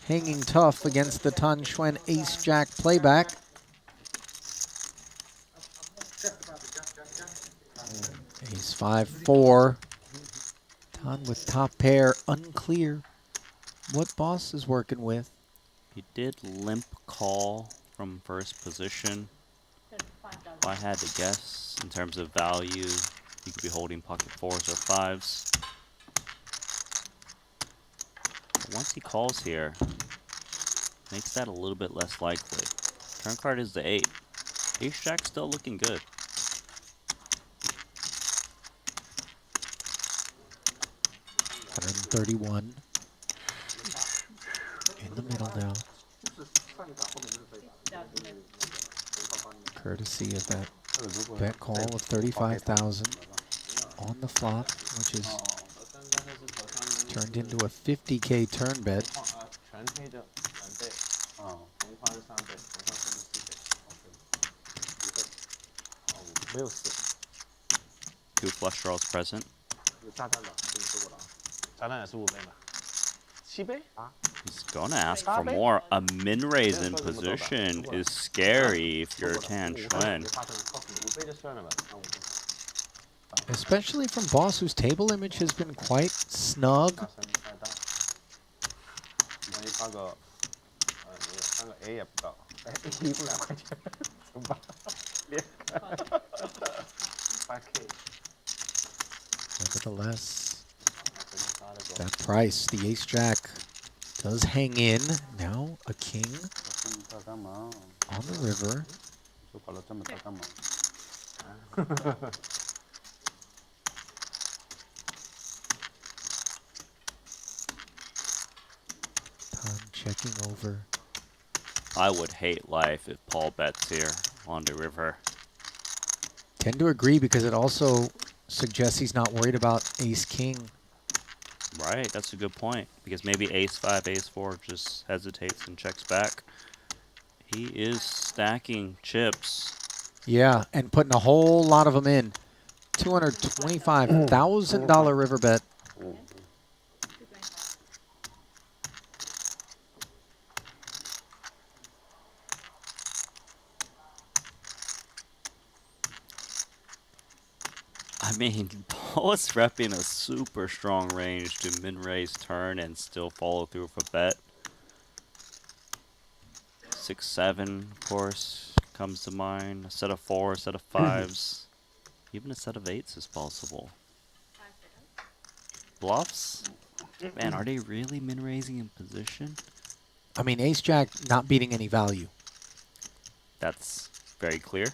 hanging tough against the Tan Xuan Ace-Jack playback. Ace 5-4. Tan with top pair, unclear what boss is working with. He did limp call from first position. If I had to guess in terms of value, he could be holding pocket 4s or 5s. But once he calls here, makes that a little bit less likely. Turn card is the 8. Ace Jack still looking good. $131 in the middle now. Courtesy of that bet call of 35,000 on the flop, which is turned into a 50K turn bet. Two flush draws present. He's gonna ask for more. A min raise in position is scary if you're Tan Xuan. Especially from boss whose table image has been quite snug. Nevertheless, that price, the ace jack, does hang in. Now a king on the river. Tan checking over. I would hate life if Paul bets here on the river. Tend to agree because it also suggests he's not worried about ace-king. Right, that's a good point. Because maybe ace-5, ace-4 just hesitates and checks back. He is stacking chips. Yeah, and putting a whole lot of them in. $225,000 river bet. I mean, Paul's repping a super strong range to min-raise turn and still follow through with a bet. 6-7, of course, comes to mind. A set of 4, a set of 5s. Even a set of 8s is possible. Bluffs? Man, are they really min-raising in position? I mean, ace-jack not beating any value. That's very clear.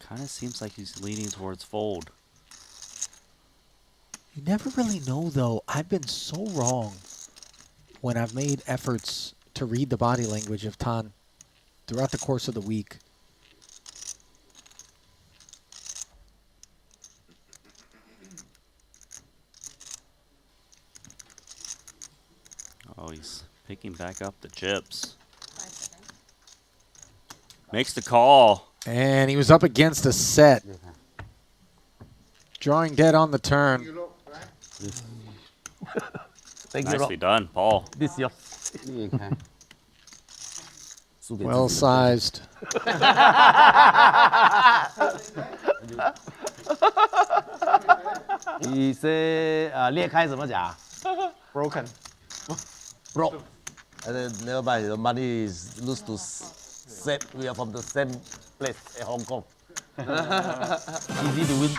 Kind of seems like he's leaning towards fold. You never really know, though. I've been so wrong when I've made efforts to read the body language of Tan throughout the course of the week. Oh, he's picking back up the chips. Makes the call. And he was up against a set. Drawing dead on the turn. Nicely done, Paul. This year. Well sized. 你是裂开怎么讲 Broken. Broke. And nearby, the money is loose to set. We are from the same place in Hong Kong. Easy to win.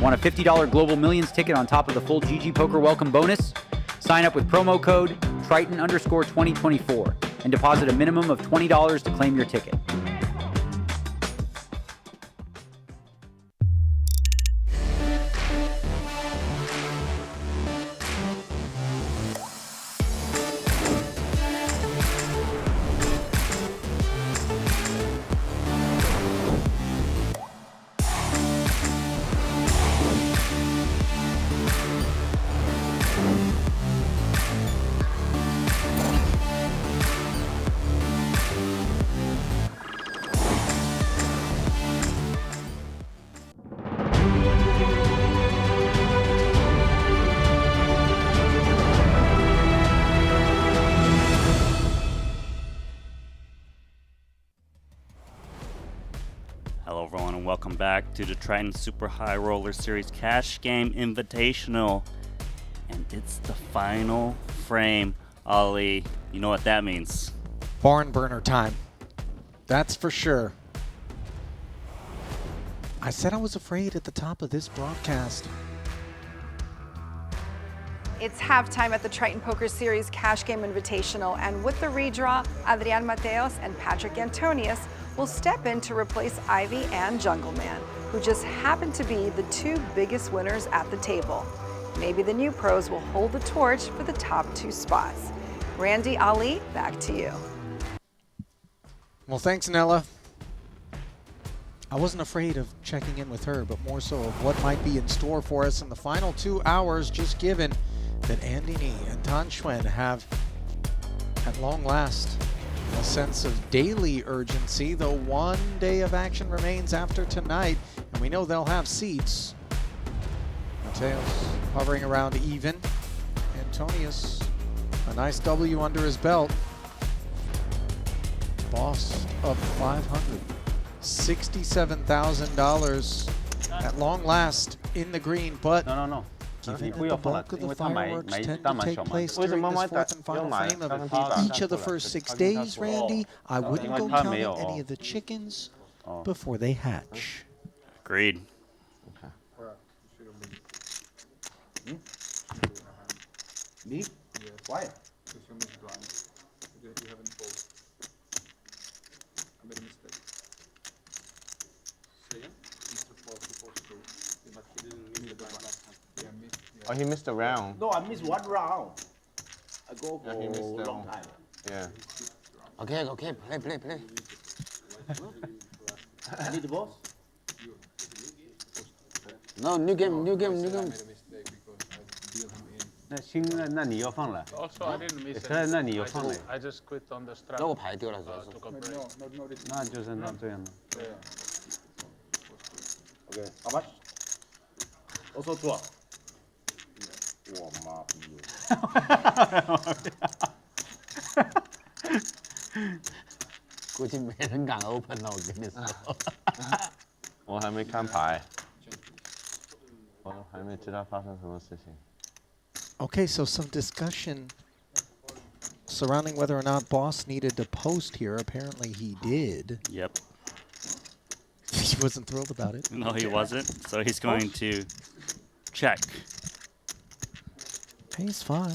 Want a $50 Global Millions ticket on top of the full GG Poker welcome bonus? Sign up with promo code Triton_2024 and deposit a minimum of $20 to claim your ticket. Welcome back to the Triton Super High Roller Series Cash Game Invitational. And it's the final frame, Ali. You know what that means. Barn burner time. That's for sure. I said I was afraid at the top of this broadcast. It's halftime at the Triton Poker Series Cash Game Invitational, and with the redraw, Adrian Mateos and Patrik Antonius will step in to replace Ivey and Jungleman, who just happen to be the two biggest winners at the table. Maybe the new pros will hold the torch for the top two spots. Randy, Ali, back to you. Well, thanks, Nella. I wasn't afraid of checking in with her, but more so of what might be in store for us in the final 2 hours, just given that Andy Nee and Xuan have, at long last, a sense of daily urgency, though 1 day of action remains after tonight, and we know they'll have seats. Mateos hovering around even. Antonius, a nice W under his belt. Boss of 500. $67,000 at long last in the green, but given that the bulk of the fireworks tend to take place during this fourth and final frame of each of the first 6 days, Randy, I wouldn't go counting any of the chickens before they hatch. Agreed. Me? Why? Because you missed blind. You haven't folded. I made a mistake. Say again? Mr. Phua supposed to, but he didn't miss the blind last time. Yeah, Oh, he missed a round. No, I missed 1 round. I go for he missed a that long one. time. Yeah. Okay, play. I need the boss. No, new game. I made a mistake because I deal him in. 那新的那你要放了。 Also, I didn't miss 可是那你要放了。 I just quit on the strap. 那我牌丢了主要是。 Took a break. No, this 那就是那这样的。 Yeah. Okay, how much? Also 2. 我妈逼我！估计没人敢 open 了，我跟你说。我还没看牌，我还没知道发生什么事情。 Okay, so some discussion surrounding whether or not Boss needed to post here. Apparently he did. Yep. He wasn't thrilled about it. No, he wasn't. So he's going to check. Ace 5.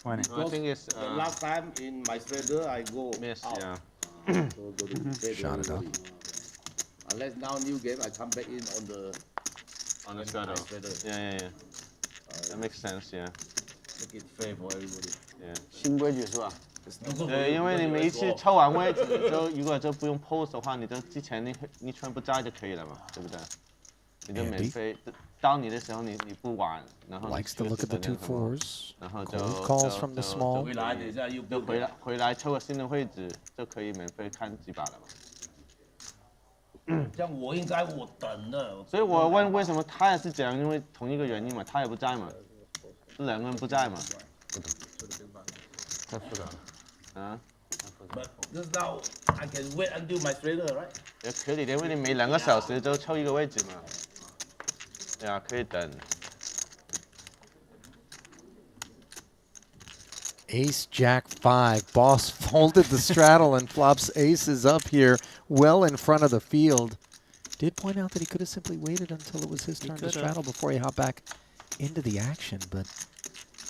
I think it's The last time in my strader, I go miss, out. yeah. So go to bed Shot it up. early. Unless now new game, I come back in on the straddle. strader. Yeah. That makes sense, yeah. Make it fair for everybody. Yeah. 新规矩是吧？对，因为你每一次抽完位置，就如果就不用 post 的话，你就之前你全部摘就可以了嘛，对不对？你就免费，当你的时候你不玩，然后 Likes to look at the 2 fours. 然后就 Cold calls from the small. 就回来抽个新的位置就可以免费看几把了嘛。这样我应该我等了。所以我问为什么他也是这样，因为同一个原因嘛，他也不在嘛，这2个人不在嘛。太复杂了。啊。 But just now I can wait until my strader, right? 也可以的，因为你每2个小时就抽一个位置嘛。对啊，可以等。 Ace Jack 5. Boss folded the straddle and flops aces up here well in front of the field. Did point out that he could have simply waited until it was his turn to straddle before he hopped back into the action, but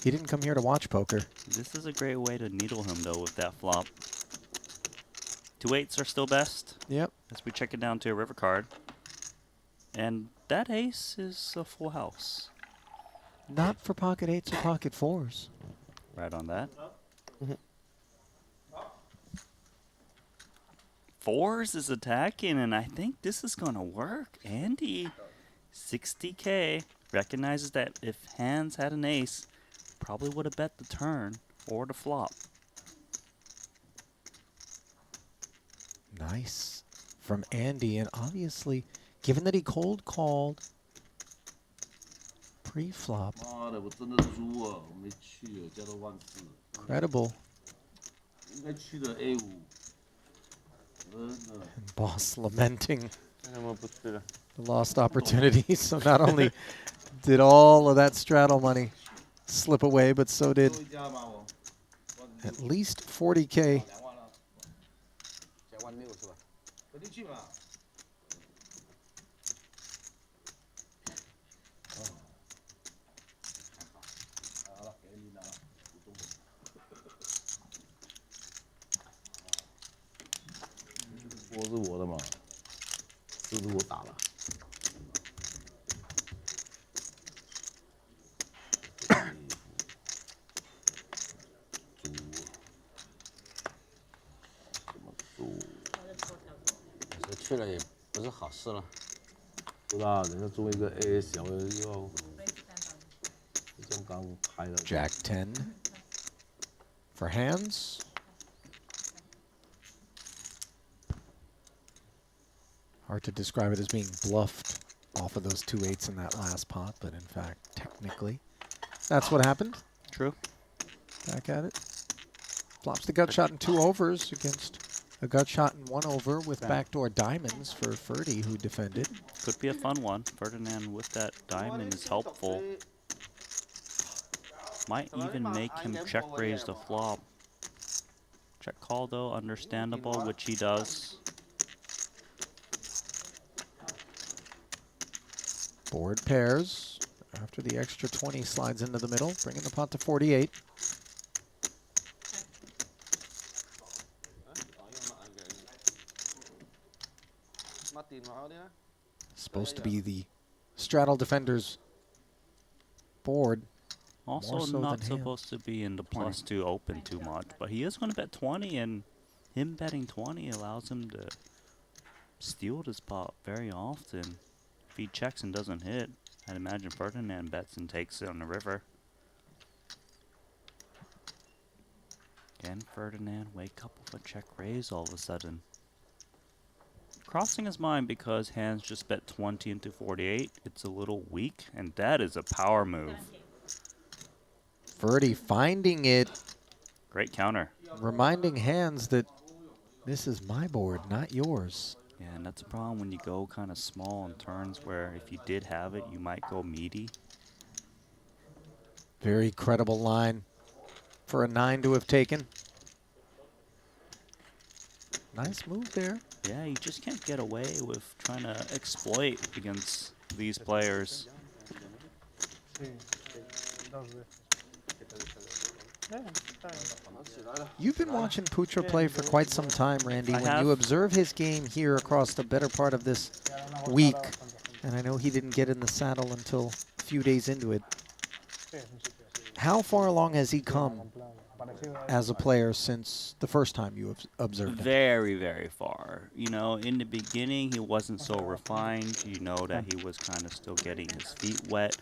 he didn't come here to watch poker. This is a great way to needle him, though, with that flop. 2 8s are still best. Yep. As we check it down to a river card. And that ace is a full house. Not for pocket 8s or pocket 4s. Right on that. 4s is attacking, and I think this is going to work. Andy, 60K, recognizes that if Handz had an ace, probably would have bet the turn or the flop. Nice from Andy, and obviously, given that he cold called pre-flop, 妈的，我真的输啊！我没去，加到14000。 credible. 应该去的 A5。And Boss lamenting the lost opportunity. So not only did all of that straddle money slip away, but so did at least 40K. Jack 10 for Handz. Hard to describe it as being bluffed off of those 2-8s in that last pot, but in fact, technically, that's what happened. True. Back at it. Flops the gut shot in 2 overs against a gut shot in 1 over with backdoor diamonds for Ferdy, who defended. Could be a fun one. Ferdinand with that diamond is helpful. Might even make him check raise the flop. Check call though, understandable, which he does. Board pairs after the extra 20 slides into the middle, bringing the pot to 48. Supposed to be the straddle defender's board. Also so not than supposed to be in the +2 open too much, but he is going to bet 20, and him betting 20 allows him to steal this pot very often. If he checks and doesn't hit, I'd imagine Ferdinand bets and takes it on the river. Again, Ferdinand wake up with a check raise all of a sudden. Crossing his mind because Handz just bet 20 into 48. It's a little weak, and that is a power move. Ferdy finding it. Great counter. Reminding Handz that this is my board, not yours. Yeah, and that's a problem when you go kind of small on turns where if you did have it, you might go meaty. Very credible line for a 9 to have taken. Nice move there. Yeah, you just can't get away with trying to exploit against these players. You've been watching Putra play for quite some time, Randy. I When have. you observe his game here across the better part of this week, and I know he didn't get in the saddle until a few days into it, how far along has he come as a player since the first time you have observed him? Very, very far. You know, in the beginning, he wasn't so refined. You know that he was kind of still getting his feet wet.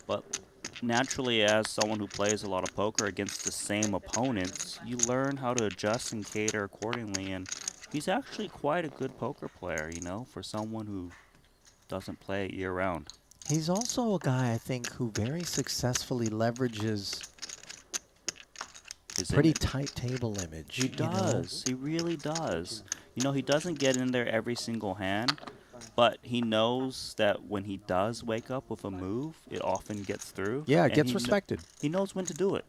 But naturally, as someone who plays a lot of poker against the same opponents, you learn how to adjust and cater accordingly. And he's actually quite a good poker player, you know, for someone who doesn't play it year-round. He's also a guy, I think, who very successfully leverages His pretty image. tight table image. He does. He really does. You know, he doesn't get in there every single hand, but he knows that when he does wake up with a move, it often gets through. Yeah, it and gets he respected. He knows when to do it.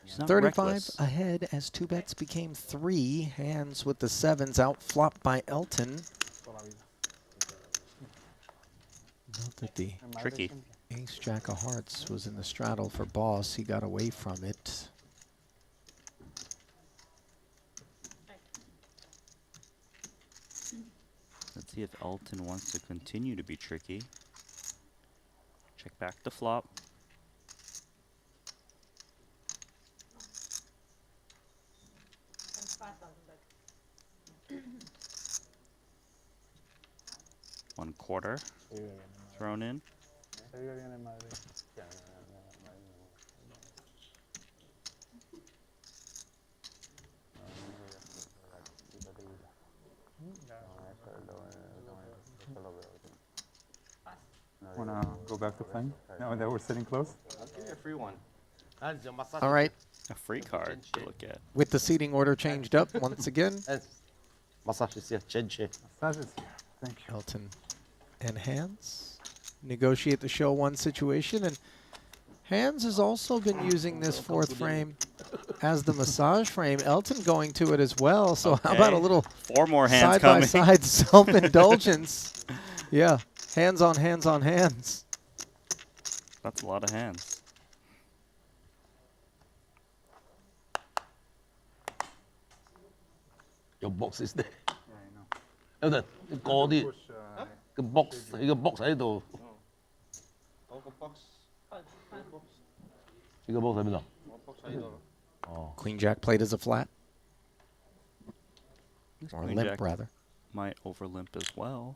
He's not 35 reckless. ahead as 2 bets became 3. Handz with the 7s out flopped by Elton. Note that the Tricky. ace jack of hearts was in the straddle for Boss. He got away from it. Let's see if Elton wants to continue to be tricky. Check back the flop. One quarter thrown in. Wanna go back to playing now that we're sitting close? I'll give you a free one. All right. A free card to look at. With the seating order changed up once again, Massage is here. Massage is here. Thank you. Elton and Handz negotiate the show one situation, and Handz has also been using this fourth frame as the massage frame. Elton going to it as well. So how about a little 4 more hands side-by-side self-indulgence? Yeah, hands on hands on hands. That's a lot of hands. Your box is there. Elton, 過啲個 box 你個 box 喺度。嗰個 box。你個 box 喺邊度？ box 喺度。哦。 Queen Jack played as a flat. Or Queen limp, Jack rather. Might over limp as well.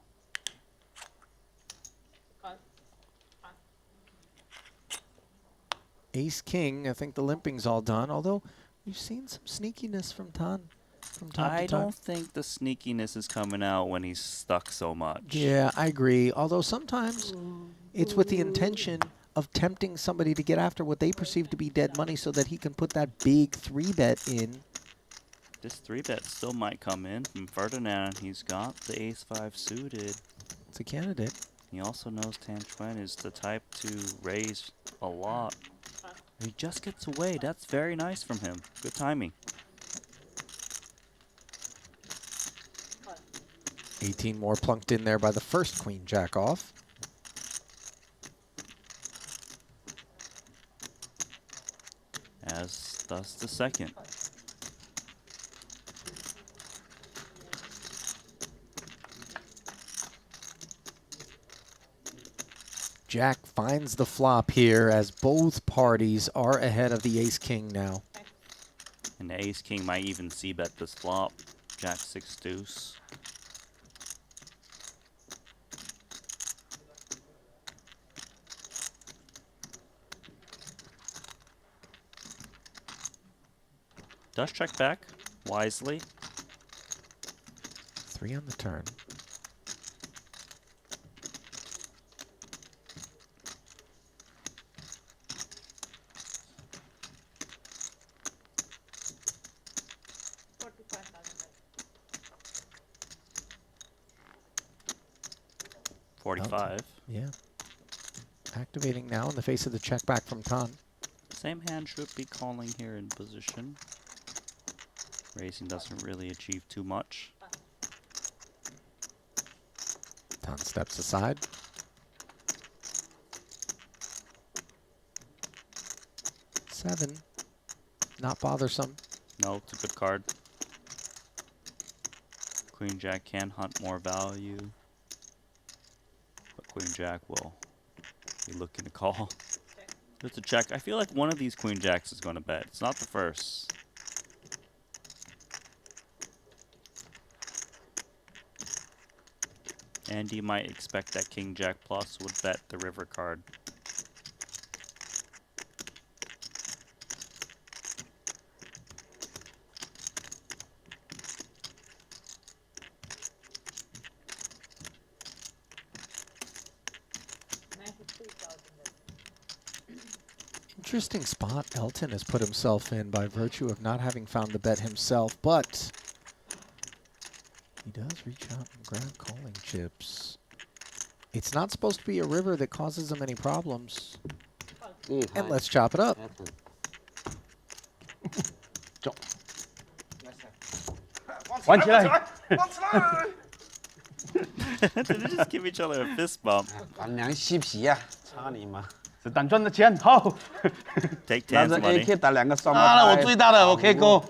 Ace King, I think the limping's all done, although we've seen some sneakiness from Tan from time I to time. don't think the sneakiness is coming out when he's stuck so much. Yeah, I agree. Although sometimes it's with the intention of tempting somebody to get after what they perceive to be dead money so that he can put that big 3-bet in. This 3-bet still might come in from Ferdinand. He's got the ace-5 suited. It's a candidate. He also knows Tan Xuan is the type to raise a lot. He just gets away. That's very nice from him. Good timing. 18 more plunked in there by the first Queen Jack off. As does the second. Jack finds the flop here as both parties are ahead of the Ace-King now. And the Ace-King might even c-bet this flop. Jack 6 deuce. Does check back wisely. 3 on the turn. Yeah. Activating now in the face of the check back from Tan. Same hand should be calling here in position. Raising doesn't really achieve too much. Tan steps aside. Seven. Not bothersome. No, it's a good card. Queen Jack can hunt more value. But Queen Jack will be looking to call. It's a check. I feel like one of these Queen Jacks is going to bet. It's not the first. And you might expect that King Jack plus would bet the river card. Interesting spot Elton has put himself in by virtue of not having found the bet himself, but he does reach out and grab calling chips. It's not supposed to be a river that causes him any problems. And let's chop it up. They just give each other a fist bump. 反凉嬉皮呀，操你妈！子弹赚的钱好。 Take 拿 Tan's 着 money. AK 打2个双胞啊，胎。我最大的，我可以勾。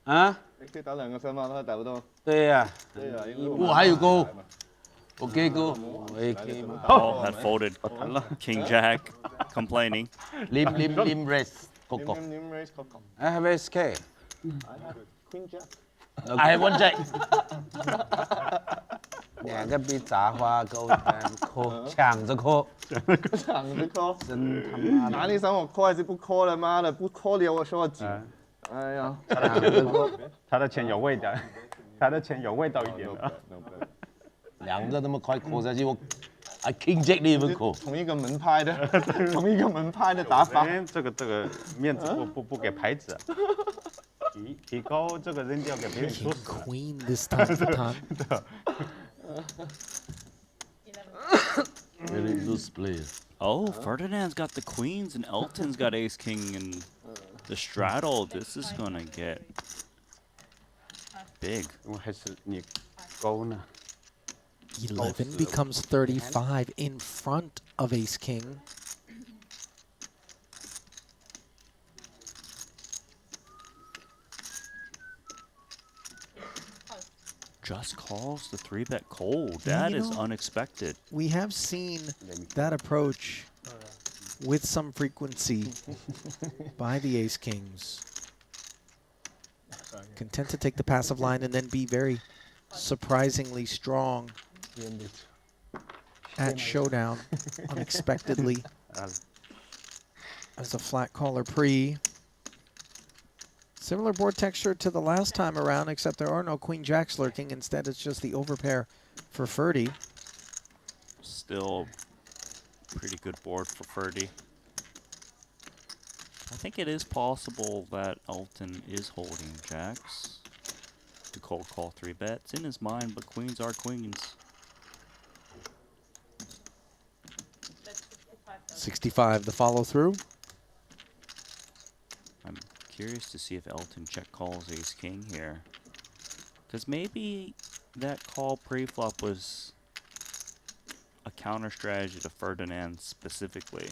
啊？你可以打2個雙胞胎打不到。对呀。對啊，我還有勾，我可以勾。 All had folded. King Jack complaining. Lim race. Coco. Lim race Coco. I have SK. Queen Jack. I have one Jack. 2个比杂花勾单扣，抢着扣。抢着 call。真他妈的。哪里想我 call 还是不 call 了？妈的，不 call 了我说紧。哎呀，他的钱有味道，他的钱有味道一点的。 2個那麼快 call 下去，我 I King Jack 你們 call。同一個門派的，同一個門派的打法。这个面子不給牌子。提高这个扔掉给别人说 King Queen this time to time. Very loose player. Oh, Ferdinand's got the queens and Elton's got ace king and the straddle. This is gonna get big. 还是你勾呢？ 11 becomes 35 in front of ace king. Just calls the 3-bet cold. That is unexpected. We have seen that approach with some frequency by the ace kings. Content to take the passive line and then be very surprisingly strong at showdown unexpectedly as a flat caller pre. Similar board texture to the last time around, except there are no queen jacks lurking. Instead, it's just the overpair for Ferdy. Still pretty good board for Ferdy. I think it is possible that Elton is holding jacks to cold call 3-bet. It's in his mind, but queens are queens. 65 the follow through. I'm curious to see if Elton check calls ace king here, because maybe that call pre-flop was a counter strategy to Ferdinand specifically.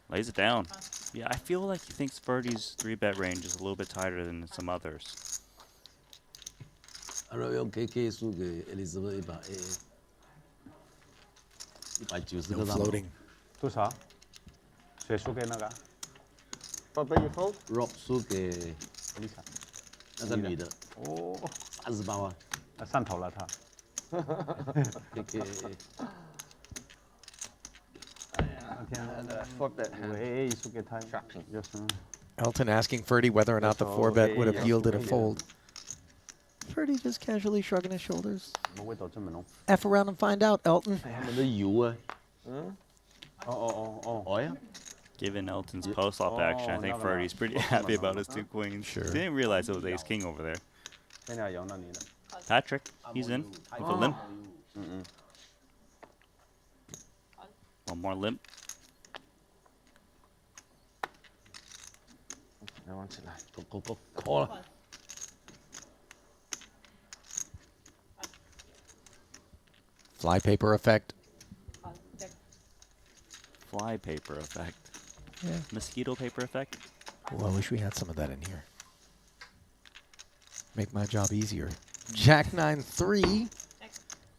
Lays it down. Yeah, I feel like he thinks Ferdy's 3-bet range is a little bit tighter than some others. 用 KK 输给 Elizabeth 190 个 floating. 多少？谁输给那个？ Rob 输给那个女的。哦，38万。上头了他。KK。 Elton asking Ferdy whether or not the 4-bet would have yielded a fold. Ferdy just casually shrugging his shoulders. F around and find out, Elton. Given Elton's post-flop action, I think Ferdy's pretty happy about his 2 queens. Sure. He didn't realize it was ace king over there. Patrik, he's in with a limp. One more limp. Call. Fly paper effect. Fly paper effect. Yeah. Mosquito paper effect. Oh, I wish we had some of that in here. Make my job easier. Jack 9-3.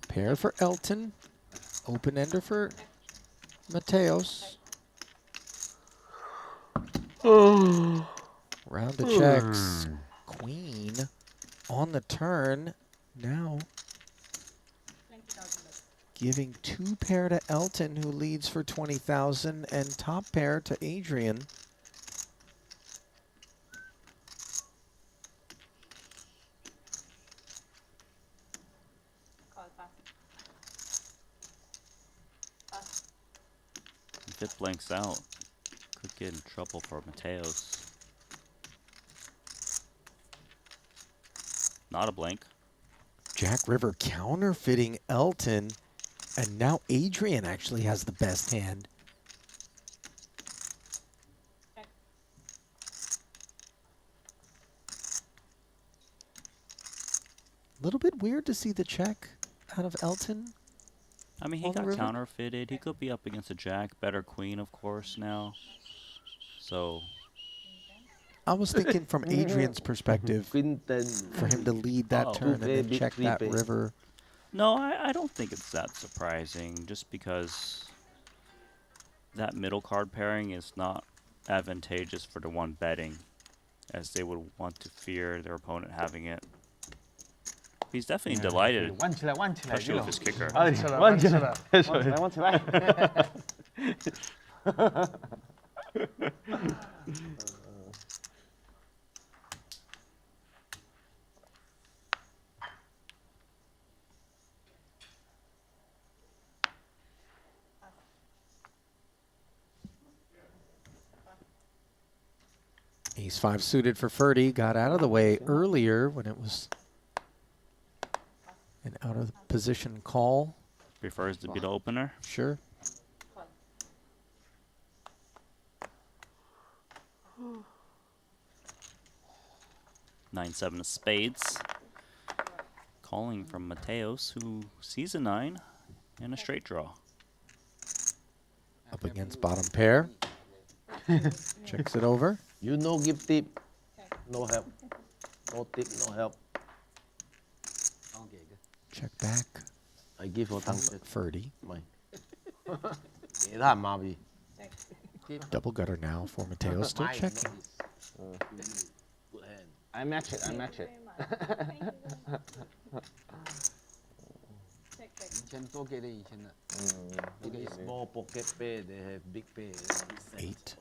Pair for Elton. Open ender for Mateos. Round of checks. Queen on the turn. Now giving 2 pair to Elton, who leads for 20,000, and top pair to Adrian. If it blanks out, could get in trouble for Mateos. Not a blank. Jack River counterfeiting Elton, and now Adrian actually has the best hand. A little bit weird to see the check out of Elton. I mean, he got counterfeited. He could be up against a jack. Better queen, of course, now. So I was thinking from Adrian's perspective, for him to lead that turn and then check that river. No, I don't think it's that surprising, just because that middle card pairing is not advantageous for the one betting, as they would want to fear their opponent having it. He's definitely delighted, especially with his kicker. Ace-5 suited for Ferdy. Got out of the way earlier when it was an out-of-position call. Prefers to be the opener. Sure. Nine, 7 of spades. Calling from Mateos, who sees a 9 and a straight draw. Up against bottom pair. Checks it over. You no give tip, no help. No tip, no help. Check back. I give for Ferdy. Maybe. Double gutter now for Mateos, still checking. I match it. I match it. Small pocket pair, they have big pair. 8.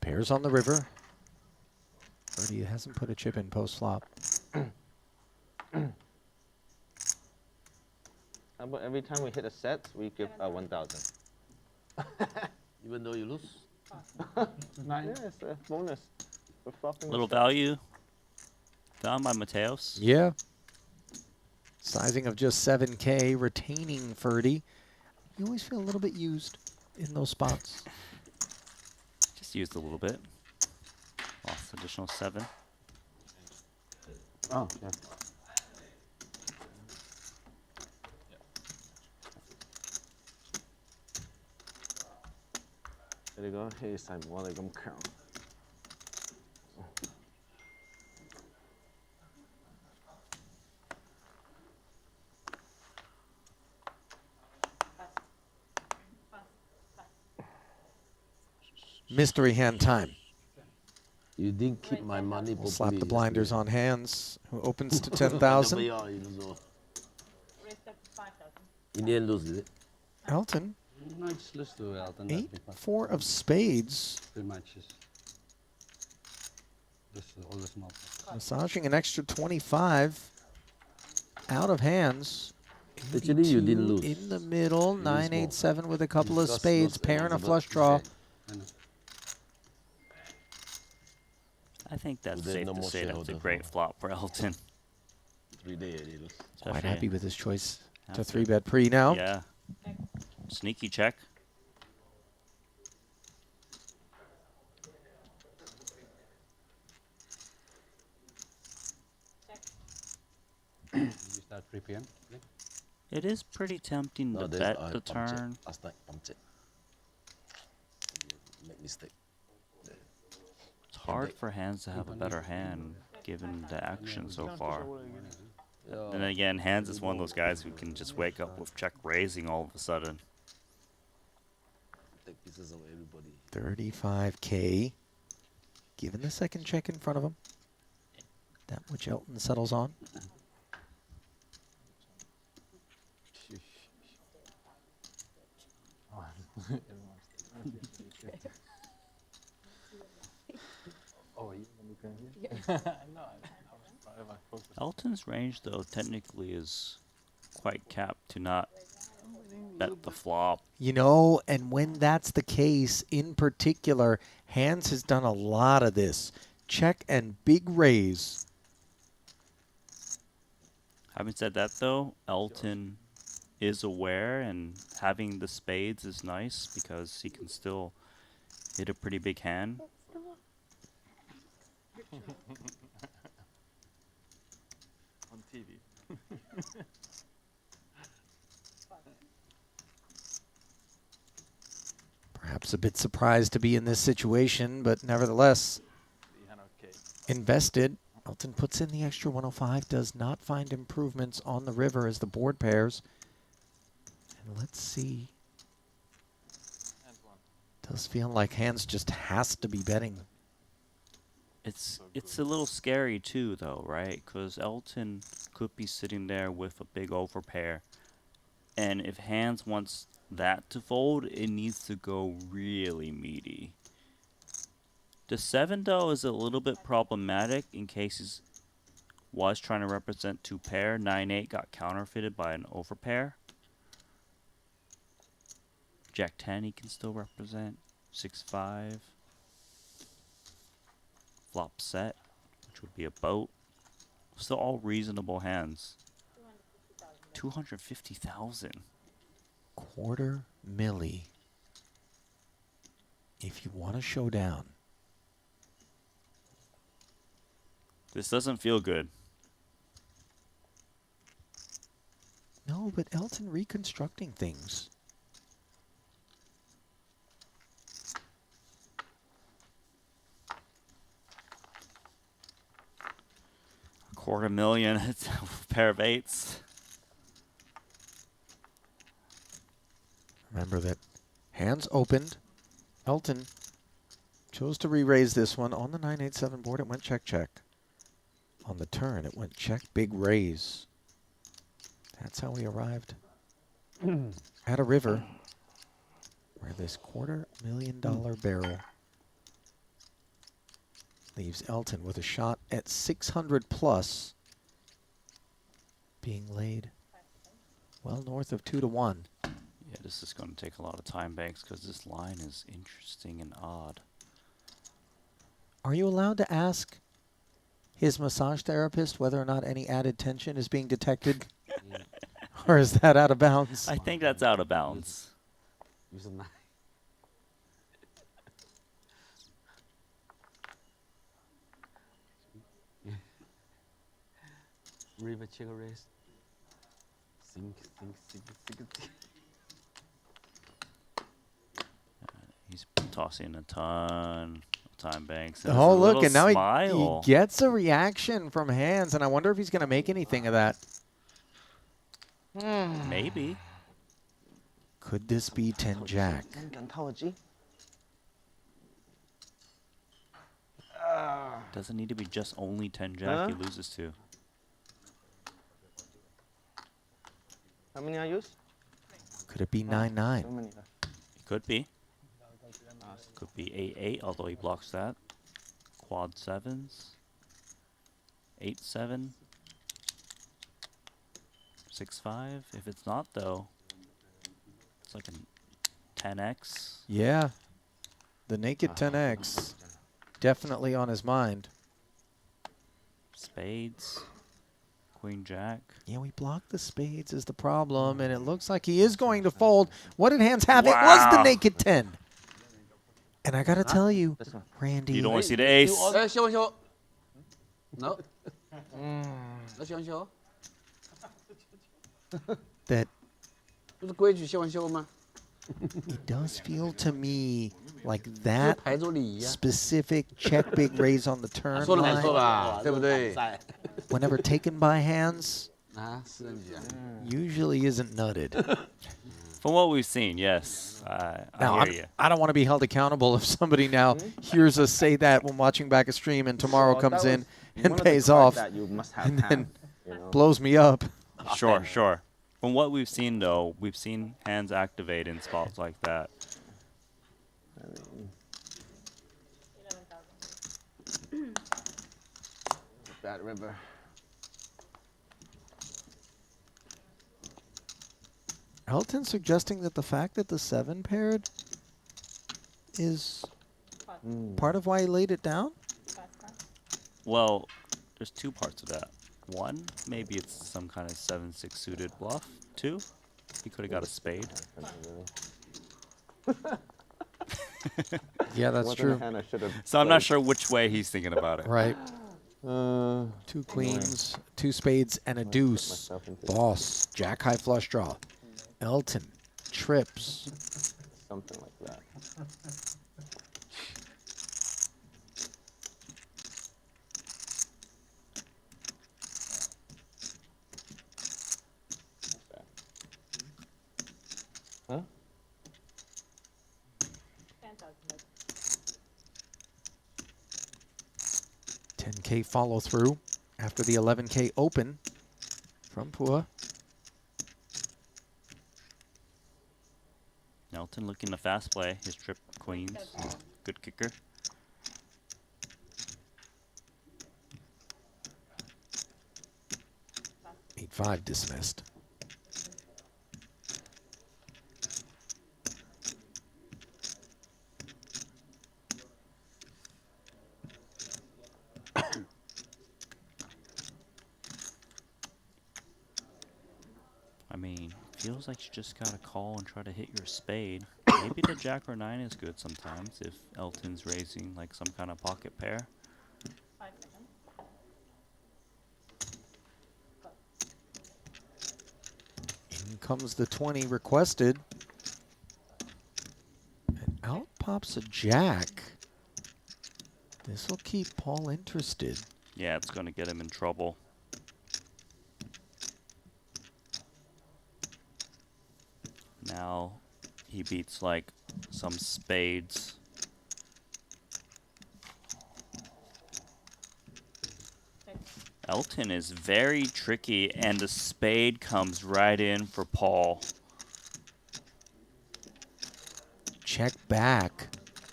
Pairs on the river. Ferdy hasn't put a chip in post-flop. But every time we hit a set, we give 1,000. Even though you lose? Yeah, it's a bonus. For flopping Little the set. value found by Mateos. Yeah. Sizing of just 7K, retaining Ferdy. You always feel a little bit used in those spots. Just used a little bit. Lost additional 7. Oh, yeah. There you go. Here's time. What I come count. Mystery hand time. You didn't keep my money. We'll slap the blinders on Handz, who opens to 10,000. You didn't lose, is it? Elton. No, just lose to Elton. 8, 4 of spades. Pretty much just all the small. Massaging an extra 25 out of hands. Actually, you didn't 82 lose. in the middle. You 9, lose 8, more. 7 with a couple of Just spades. lost Pair and a Elizabeth. flush draw. I think that's There's safe no to more say that's a shareholder. great flop for Elton. 3 days, you lose. Quite Especially happy with his choice to after- 3-bet pre now. Yeah. Sneaky check. You start 3 p.m. Yeah. It is pretty tempting to Nowadays, bet I the pump check. turn. Last night, pump check. Make mistake. It's hard for Handz to have a better hand given the action so far. And then again, Handz is one of those guys who can just wake up with check raising all of a sudden. Take pieces of everybody. 35K. Given the second check in front of him. That which Elton settles on. Oh, you can Elton's range, though, technically is quite capped to not bet the flop. You know, and when that's the case, in particular, Handz has done a lot of this. Check and big raise. Having said that, though, Elton is aware, and having the spades is nice because he can still hit a pretty big hand. On TV. Perhaps a bit surprised to be in this situation, but nevertheless, invested. Elton puts in the extra 105, does not find improvements on the river as the board pairs. And let's see. Does feel like Handz just has to be betting. It's a little scary too, though, right? Because Elton could be sitting there with a big overpair, and if Handz wants that to fold, it needs to go really meaty. The 7, though, is a little bit problematic in case he was trying to represent 2 pair. 9-8 got counterfeited by an overpair. Jack 10 he can still represent. 6-5. flop set, which would be a boat. Still all reasonable hands. 250,000. Quarter milli. If you want to show down. This doesn't feel good. No, but Elton reconstructing things. $250,000. It's a pair of eights. Remember that hands opened. Elton chose to re-raise this one. On the 9-8-7 board, it went check-check. On the turn, it went check, big raise. That's how we arrived at a river where this $250,000 barrel leaves Elton with a shot at 600 plus, being laid well north of 2-1. Yeah, this is going to take a lot of time, Banks, because this line is interesting and odd. Are you allowed to ask his massage therapist whether or not any added tension is being detected? Or is that out of bounds? I think that's out of bounds. Use a knife. River chicken race. Sink. He's tossing a ton of time, Banks. And Oh, there's a look, little and now he smile. gets a reaction from Handz, and I wonder if he's going to make anything of that. Maybe. Could this be 10 Jack? Doesn't need to be just only 10 Jack he loses to. How many I use? Could it be 9-9? It could be. Could be 8-8, although he blocks that. Quad sevens. 8-7. 6-5. If it's not, though, it's like a 10x. Yeah. The naked 10x. Definitely on his mind. Spades. Queen Jack. Yeah, we blocked the spades is the problem, and it looks like he is going to fold. What did Handz have? It was the naked 10. And I got to tell you, Randy. You don't want to see the ace. show. No. Let's show. That 不是规矩秀完秀吗？ it does feel to me like that specific check big raise on the turn 说得没 line, 错吧？对不对？ whenever taken by Handz, 啊，是你啊。 usually isn't nutted. From what we've seen, yes. Now, I hear you. I don't want to be held accountable if somebody now hears us say that when watching back a stream and tomorrow comes in and pays off and then blows me up. Sure, sure. From what we've seen, though, we've seen hands activate in spots like that. Bad river. Elton suggesting that the fact that the 7 paired is part of why he laid it down? Well, there's two parts of that. One, maybe it's some kind of 7-6 suited bluff. Two, he could have got a spade. Yeah, that's true. So I'm not sure which way he's thinking about it. Right. 2 queens, 2 spades, and a deuce. Boss, jack high flush draw. Elton, trips. Something like that. Huh? 10K follow through after the 11K open from Phua. Elton looking to fast play his trip queens. Good kicker. Eight 5 dismissed. Feels like you just gotta call and try to hit your spade. Maybe the jack or 9 is good sometimes if Elton's raising like some kind of pocket pair. 5 seconds. In comes the 20 requested. And out pops a jack. This will keep Paul interested. Yeah, it's gonna get him in trouble. Now he beats like some spades. Elton is very tricky, and the spade comes right in for Paul. Check back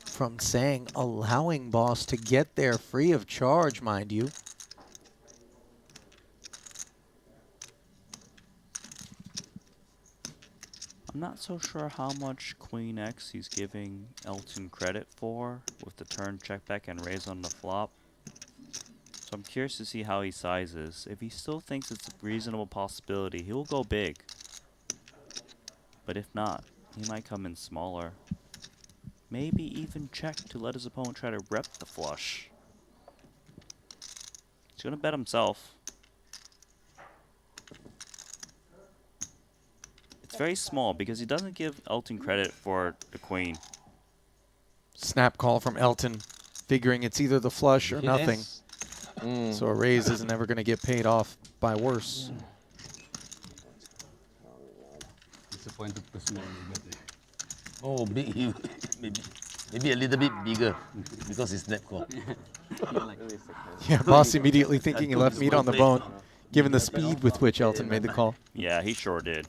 from Tsang, allowing boss to get there free of charge, mind you. I'm not so sure how much Queen X he's giving Elton credit for with the turn check back and raise on the flop. So I'm curious to see how he sizes. If he still thinks it's a reasonable possibility, he'll go big. But if not, he might come in smaller. Maybe even check to let his opponent try to rep the flush. He's gonna bet himself. It's very small because he doesn't give Elton credit for the queen. Snap call from Elton, figuring it's either the flush or nothing. So a raise is never going to get paid off by worse. Disappointed person. Oh, big, maybe a little bit bigger because it's net call. Yeah, boss immediately thinking he left meat on the bone, given the speed with which Elton made the call. Yeah, he sure did.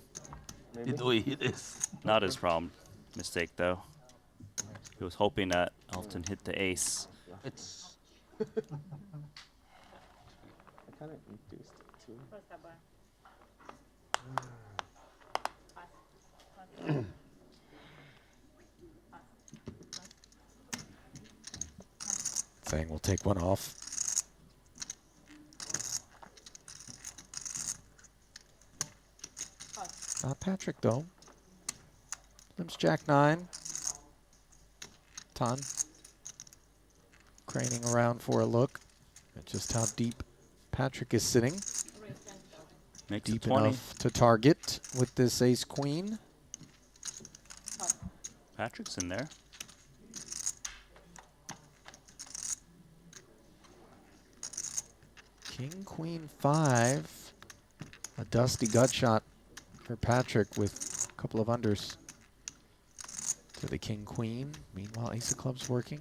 It is. Not his problem. Mistake, though. He was hoping that Elton hit the ace. It's I kind of induced it too. Tsang will take one off. Not Patrik, though. Limps Jack 9. Ton. Craning around for a look at just how deep Patrik is sitting. Makes Deep it 20. enough to target with this ace-queen. Patrick's in there. King, queen, 5. A dusty gut shot for Patrik with a couple of unders to the king, queen. Meanwhile, ace of clubs working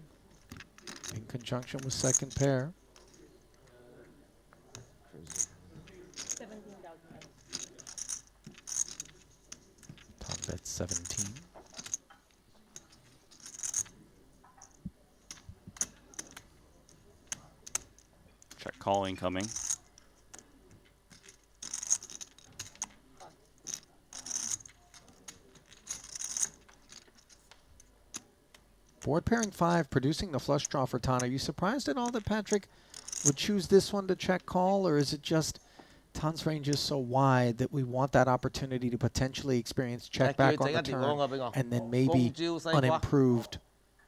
in conjunction with second pair. 17,000. Tom bet 17. Check call incoming. Board pairing 5, producing the flush draw for Ton. Are you surprised at all that Patrik would choose this one to check call, or is it just Ton's range is so wide that we want that opportunity to potentially experience check back on the turn and then maybe unimproved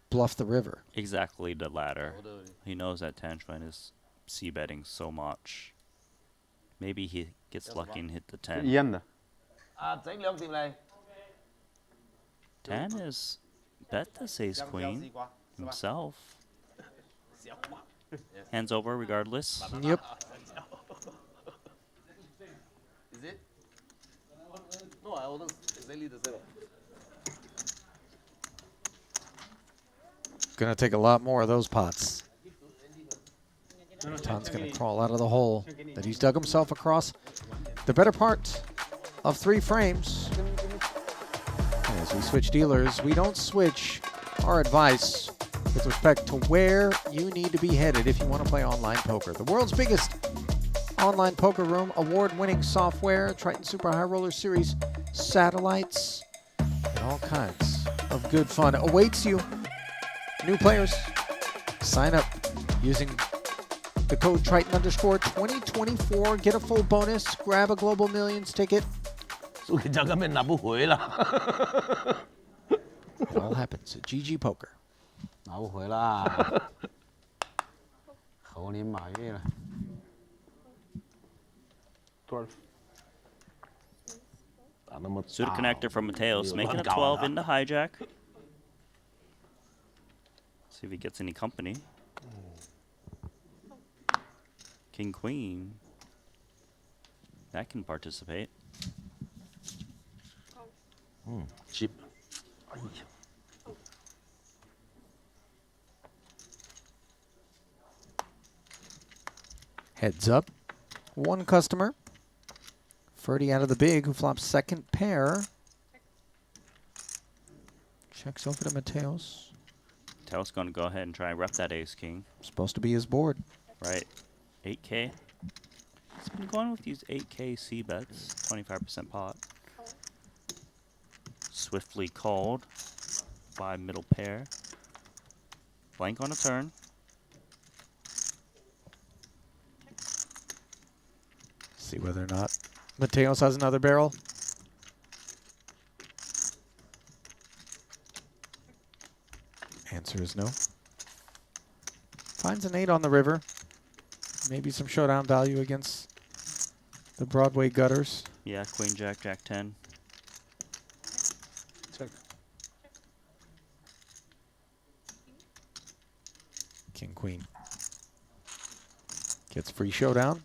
bluff the river? Exactly the latter. He knows that Tan Xuan is c-betting so much. Maybe he gets lucky and hit the 10. Tan is bet this ace queen himself. Hands over regardless. Yep. Is it? No, I wasn't exactly the same. Gonna take a lot more of those pots. Ton's gonna crawl out of the hole that he's dug himself across the better part of 3 frames. As we switch dealers, we don't switch our advice with respect to where you need to be headed if you want to play online poker. The world's biggest online poker room, award-winning software, Triton Super High Roller Series satellites, and all kinds of good fun awaits you. New players, sign up using the code Triton_2024. Get a full bonus. Grab a Global Millions ticket. 输给 Jungleman 拿不回了。 It all happens at GG Poker. 拿不回啦，猴年马月了。 12. Suited connector from Mateos, making a 12 into hijack. See if he gets any company. King Queen. That can participate. Chip. Heads up. One customer. Ferdy out of the big, who flops second pair. Checks over to Mateos. Mateos going to go ahead and try and rep that ace king. Supposed to be his board. Right. 8K. He's been going with these 8K C bets. 25% pot. Swiftly called by middle pair. Blank on a turn. See whether or not Mateos has another barrel. Answer is no. Finds an 8 on the river. Maybe some showdown value against the Broadway gutters. Yeah, Queen Jack, Jack 10. Check. King Queen. Gets free showdown.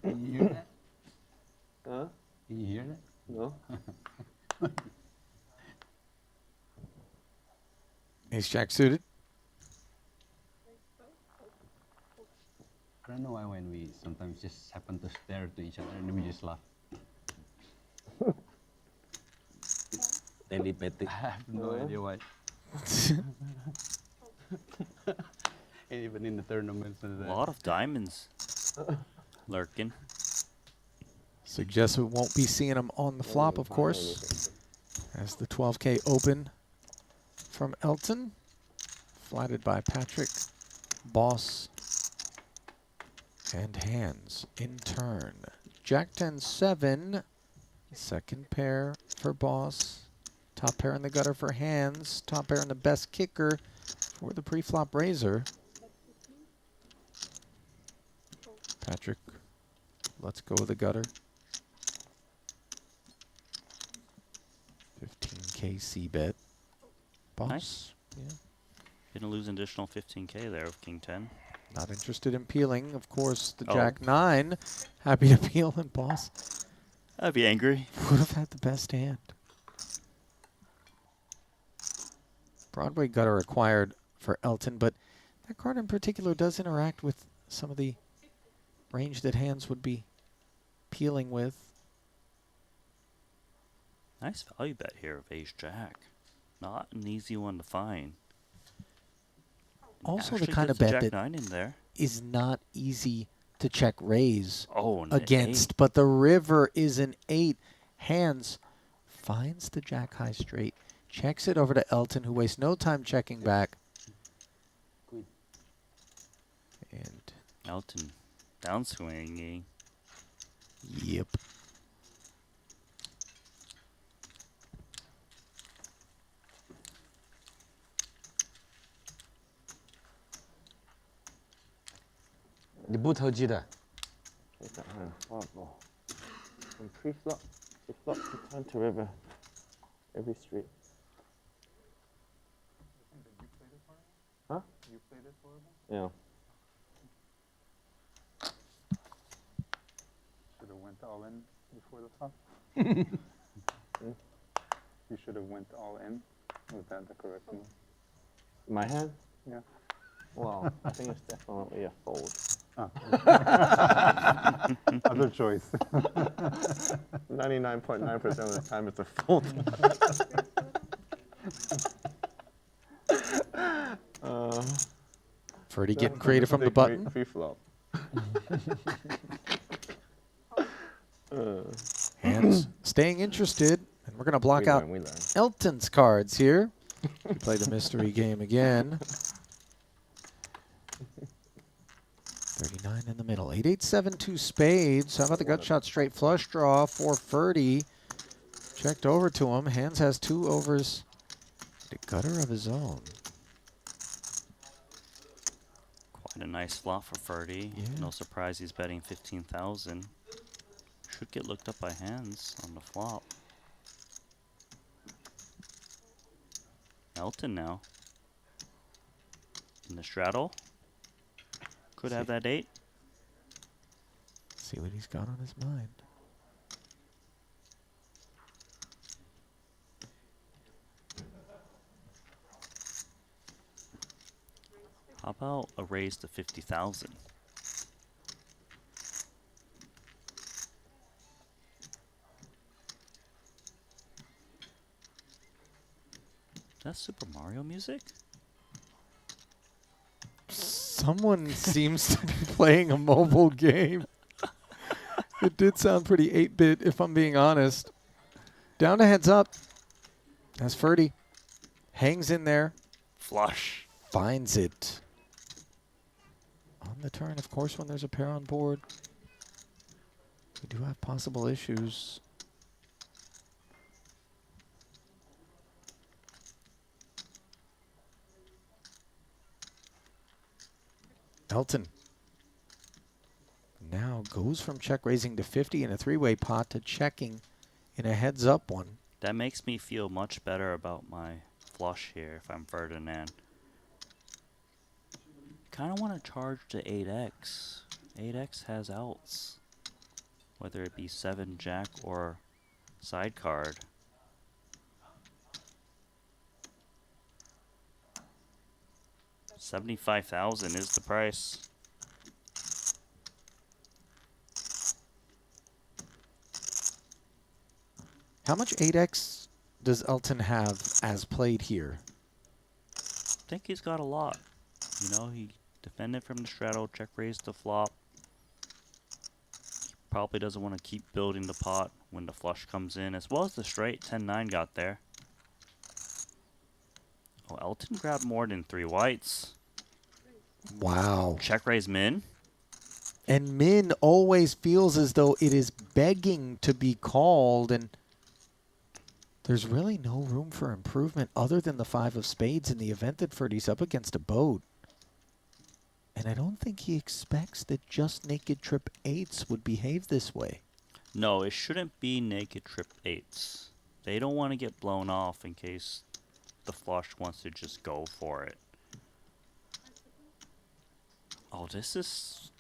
Can you hear that? Huh? Can you hear that? No. Ace Jack suited. I don't know why when we sometimes just happen to stare to each other and we just laugh. Telepathic. I have no idea why. And even in the tournaments. A lot of diamonds lurking. Suggests we won't be seeing him on the flop, of course. As the 12K open from Elton. Flatted by Patrik, Boss, and Handz in turn. Jack 10-7. Second pair for Boss. Top pair in the gutter for Handz. Top pair in the best kicker for the pre-flop raiser. Patrik, let's go with the gutter. 15K C bet. Boss. Nice. Yeah. Gonna lose an additional 15K there with King 10. Not interested in peeling. Of course, the Oh. Jack 9. Happy to peel, and Boss I'd be angry. would have had the best hand. Broadway gutter acquired for Elton, but that card in particular does interact with some of the range that Handz would be peeling with. Nice value bet here of Ace Jack. Not an easy one to find. Also, the Actually kind of gets a bet Jack that 9 in there. is not easy to check raise an against, 8. but the river is an 8. Handz finds the Jack high straight, checks it over to Elton, who wastes no time checking back. And Elton downswinging. Yep.你不投机的？ From pre-flop to flop to turn to river. Every street. Huh? You played it for them? Yeah. Should have went all in before the flop. You should have went all in. Was that the correct move? My hand? Yeah. Well, I think it's definitely a fold. Other choice. 99.9% of the time it's a fold. Ferdy getting creative from the button. Free flop. Handz staying interested, and we're going to block out Elton's cards here. We play the mystery game again. 39 in the middle. 8-8, 7-2 spades. How about the gut shot straight flush draw for Ferdy? Checked over to him. Handz has 2 overs. The gutter of his own. Quite a nice flop for Ferdy. Yeah. No surprise he's betting 15,000. Should get looked up by Handz on the flop. Elton now. In the straddle. Could have that 8. See what he's got on his mind. How about a raise to 50,000? That's Super Mario music? Someone seems to be playing a mobile game. It did sound pretty 8-bit, if I'm being honest. Down to heads up. As Ferdy hangs in there. Flush. Finds it. On the turn, of course, when there's a pair on board. We do have possible issues. Elton now goes from check raising to 50 in a 3-way pot to checking in a heads-up one. That makes me feel much better about my flush here if I'm Ferdinand. Kind of want to charge to 8x. 8x has outs, whether it be 7 jack or side card. $75,000 is the price. How much 8x does Elton have as played here? I think he's got a lot. You know, he defended from the straddle, check raised the flop. Probably doesn't want to keep building the pot when the flush comes in, as well as the straight 10-9 got there. Oh, Elton grabbed more than 3 whites. Wow. Check raise min. And min always feels as though it is begging to be called, and there's really no room for improvement other than the 5 of spades in the event that Ferdy's up against a boat. And I don't think he expects that just naked trip 8s would behave this way. No, it shouldn't be naked trip 8s. They don't want to get blown off in case the flush wants to just go for it. Oh, this is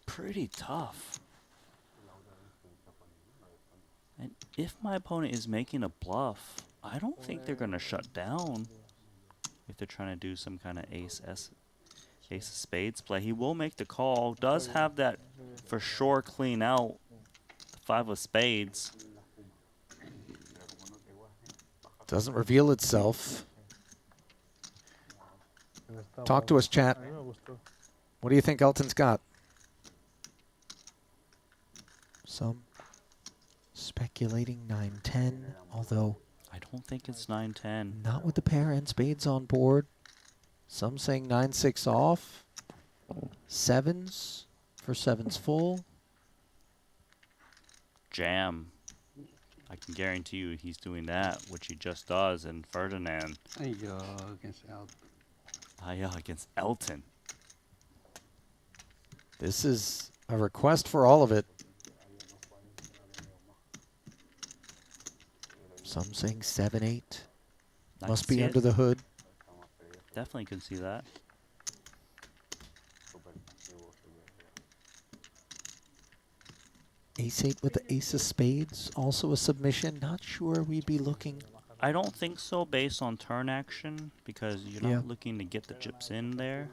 pretty tough. And if my opponent is making a bluff, I don't think they're going to shut down if they're trying to do some kind of ace of spades play. He will make the call. Does have that for sure clean out. 5 of spades. Doesn't reveal itself. Talk to us, chat. What do you think Elton's got? Some speculating 9-10, although I don't think it's 9-10. Not with the pair and spades on board. Some saying 9-6 off. 7s for 7s full. Jam. I can guarantee you he's doing that, which he just does, and Ferdinand. Against Elton. Against Elton. This is a request for all of it. Some saying 7-8. Must be under the hood. Definitely can see that. Ace-8 with the ace of spades. Also a submission. Not sure we'd be looking. I don't think so based on turn action, because you're not looking to get the chips in there.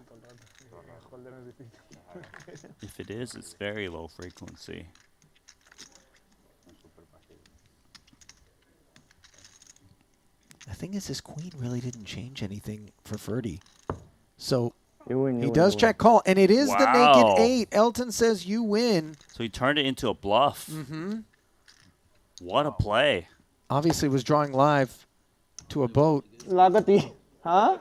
If it is, it's very low frequency. The thing is, his queen really didn't change anything for Ferdy. So he does check call, and it is the naked 8. Elton says you win. So he turned it into a bluff. Mm-hmm. What a play. Obviously was drawing live to a boat. Huh?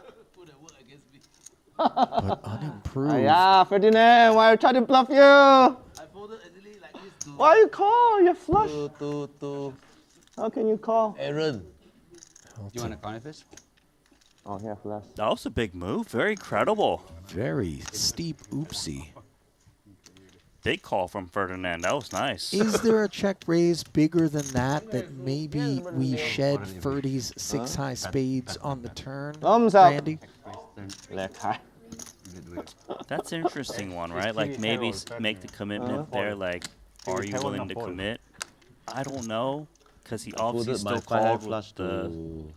But unimproved. Yeah, Ferdinand, why are you trying to bluff you? Why you call? You're flush. How can you call? Aaron. Do you want to count this? Oh, yeah, flush. That was a big move. Very credible. Very steep oopsie. Big call from Ferdinand. That was nice. Is there a check raise bigger than that maybe we shed Ferdy's 6 high spades on the turn? Thumbs up. Randy? That's an interesting one, right? Like maybe make the commitment there. Like, are you willing to commit? I don't know, because he obviously still called with the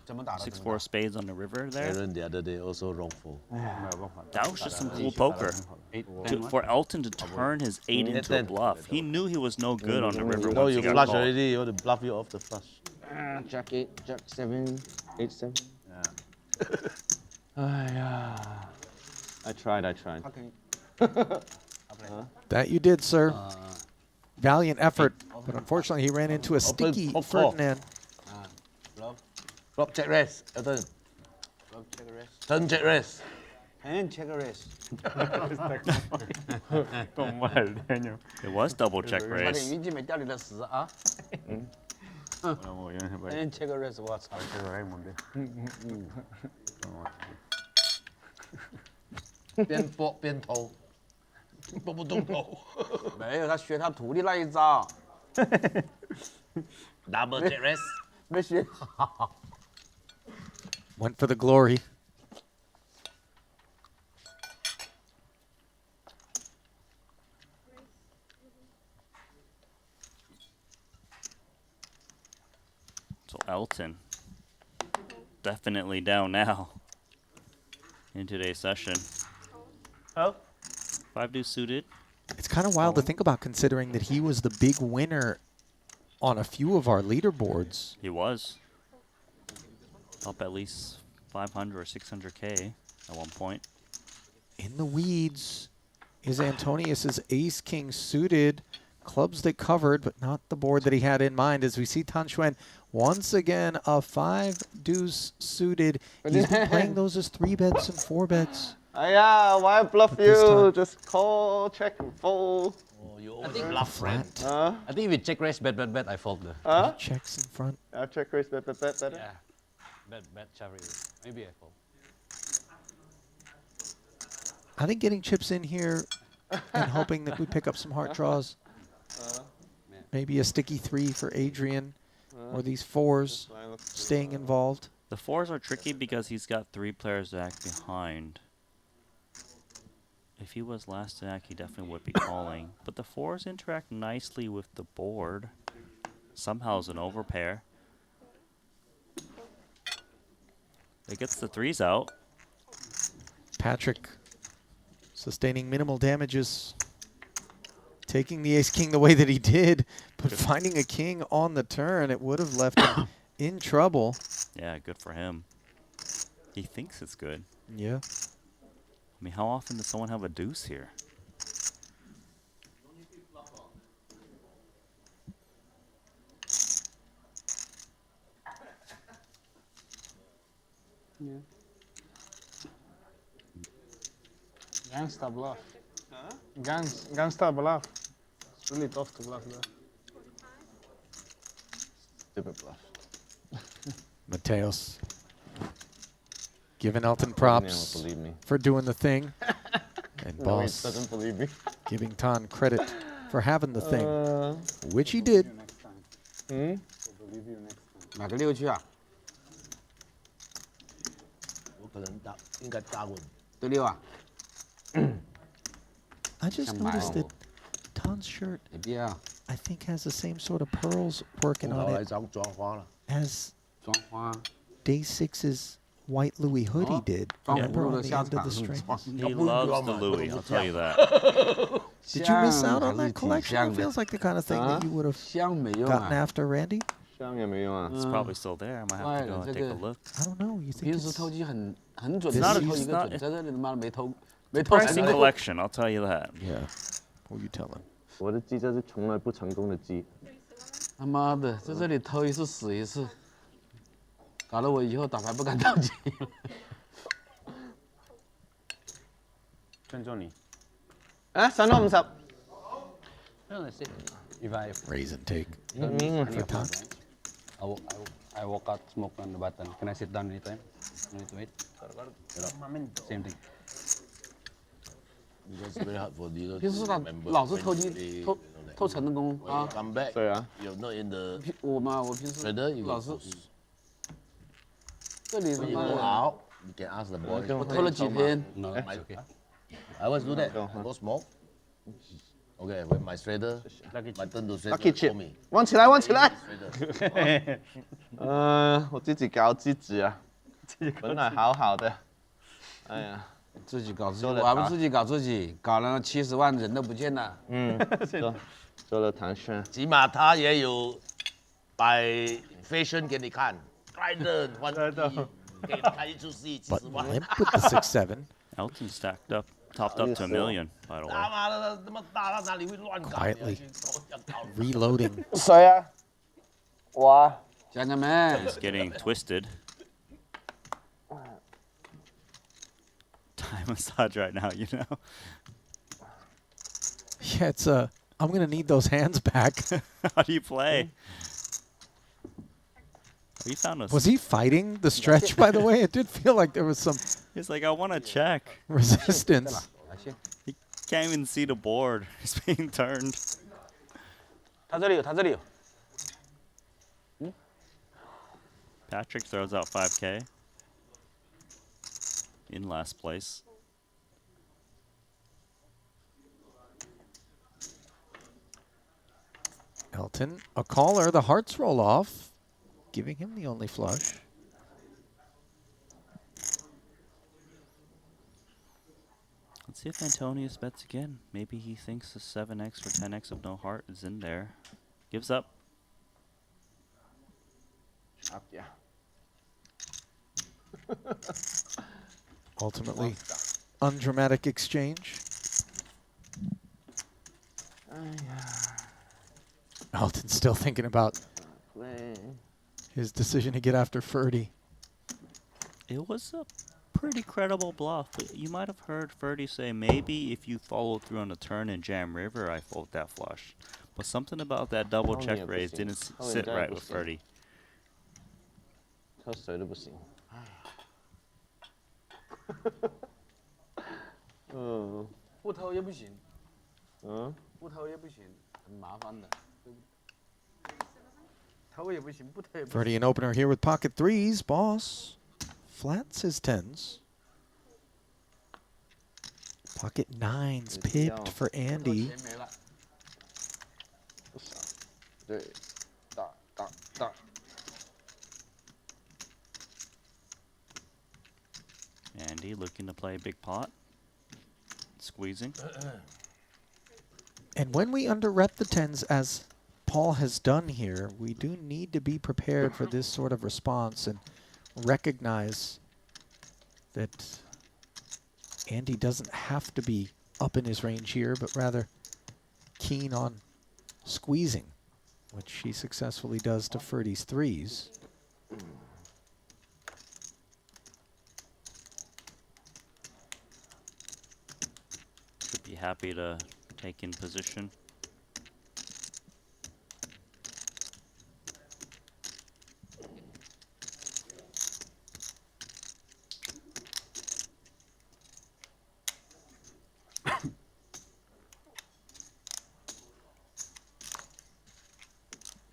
6-4 spades on the river there. Aaron the other day also wrongful. That was just some cool poker. For Elton to turn his 8 into a bluff. He knew he was no good on the river No, once you he got flush called. already. You want to bluff you off the flush. Jack 8, Jack 7, 8, 7. I tried. That you did, sir. Valiant effort, but unfortunately he ran into a sticky Ferdinand. Flop check raise, Elton. Turn check raise. And check raise. It was double check raise. 云锦美掉你的屎啊！And check raise，我操！边搏边投，搏不动头。没有，他学他徒弟那一招。Double check raise。没学。 Went for the glory. So Elton, definitely down now in today's session. Oh. 5 deuce suited. It's kind of wild to think about, considering that he was the big winner on a few of our leaderboards. He was up at least 500 or 600K at one point. In the weeds is Antonius's ace-king suited. Clubs that covered, but not the board that he had in mind, as we see Xuan once again a 5 deuce suited. He's been playing those as 3 bets and 4 bets. Yeah, why bluff you? Just call, check, and fold. I think bluff, friend. I think if you check raise, bet, I fold there. Huh? Checks in front. Check raise, bet. Yeah. Bet, shove raise. Maybe I fold. I think getting chips in here and hoping that we pick up some heart draws. Maybe a sticky 3 for Adrian, or these 4s staying involved. The 4s are tricky because he's got 3 players to act behind. If he was last to act, he definitely would be calling. But the 4s interact nicely with the board. Somehow it's an overpair. It gets the 3s out. Patrik sustaining minimal damages. Taking the ace-king the way that he did, but finding a king on the turn, it would have left him in trouble. Yeah, good for him. He thinks it's good. Yeah. I mean, how often does someone have a deuce here? Yeah. Gangsta bluff. Huh? Gangsta bluff. It's really tough to bluff there. Stupid bluff. Mateos giving Elton props for doing the thing. And No, Boss he doesn't believe me. giving Tan credit for having the thing, which he did. 买个6去啊？我可能大，应该大稳。对6啊？ I just noticed that Tan's shirt, 没必要。 I think, has the same sort of pearls working on it 来张抓花了。 as 装花。 Day 6's white Louis hoodie did. Remember on the end of the string? He loves the Louis, I'll tell you that. Did you miss out on that collection? It feels like the kind of thing that you would have gotten after Randy. It's probably still there. I might have to go and take a look. I don't know. You think it's pricey collection, I'll tell you that. Yeah. Who are you telling? 我的鸡这是从来不成功的鸡。他妈的，在这里偷一次死一次，搞得我以后打牌不敢当机了。尊重你。啊，上到50。If I raise and take. For time. I walk out, smoke on the button. Can I sit down anytime? No need to wait. Same thing. Because it's very hard for the 平时他老是偷鸡偷成的功啊。 Come back. 对啊。 You're not in the. 我平时老是。这里他 When you 妈 go 的。 out, you can ask the boys. 我偷了几天。 No, it's okay. I always do that. I go smoke. Okay, when my shredder, my turn to shredder. Lucky for chip. me. 往起来，往起来。 Shredder. 我自己搞自己啊，本来好好的，哎呀。 自己搞自己，我还不自己搞自己，搞了70万人都不见了。做了唐轩，起码他也有摆 fashion 给你看 ，Triton 换衣，给你看一出戏70万。 Limp with the 6-7. Elton stacked up, topped up to $1 million, by the way. 他妈的那么大，他哪里会乱搞 Quietly reloading. 谁啊？我啊。Jungleman. He's getting twisted. Thai massage right now, you know. Yeah, it's I'm gonna need those hands back. How do you play? He found us. Was he fighting the stretch? By the way, it did feel like there was some. He's like, I want to check. Resistance. He can't even see the board. He's being turned. 他这里有，他这里有。 Patrik throws out 5K. In last place. Elton, a caller, the hearts roll off, giving him the only flush. Let's see if Antonius bets again. Maybe he thinks the 7x or 10x of no heart is in there. Gives up. Up, yeah. Ultimately, undramatic exchange. Elton's still thinking about his decision to get after Ferdy. It was a pretty credible bluff. But you might have heard Ferdy say, maybe if you follow through on the turn in Jam River, I fold that flush. But something about that double check raise didn't sit right with Ferdy. 喝水都不行。不偷也不行。不偷也不行，很麻烦的。偷也不行，不偷也不行。 Ferdy an opener here with pocket threes. Boss flats his tens. Pocket nines pipped for Andy. 对，大。Andy looking to play big pot. Squeezing. And when we under-rep the tens, as Paul has done here, we do need to be prepared for this sort of response and recognize that Andy doesn't have to be up in his range here, but rather keen on squeezing, which he successfully does to Ferdy's threes. Should be happy to take in position.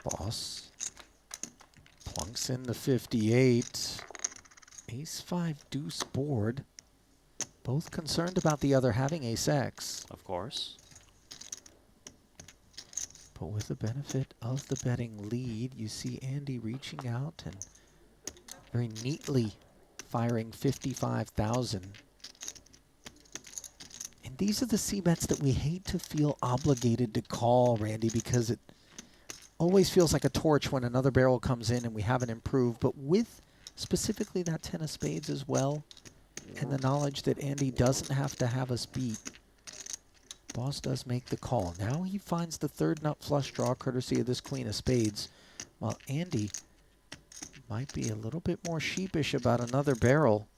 Boss plunks in the 58. Ace-5 deuce board. Both concerned about the other having ace-X. Of course. But with the benefit of the betting lead, you see Andy reaching out and very neatly firing 55,000. And these are the C-bets that we hate to feel obligated to call, Randy, because it always feels like a torch when another barrel comes in and we haven't improved. But with specifically that 10 of spades as well, and the knowledge that Andy doesn't have to have us beat, Boss does make the call. Now he finds the third nut flush draw, courtesy of this queen of spades, while Andy might be a little bit more sheepish about another barrel.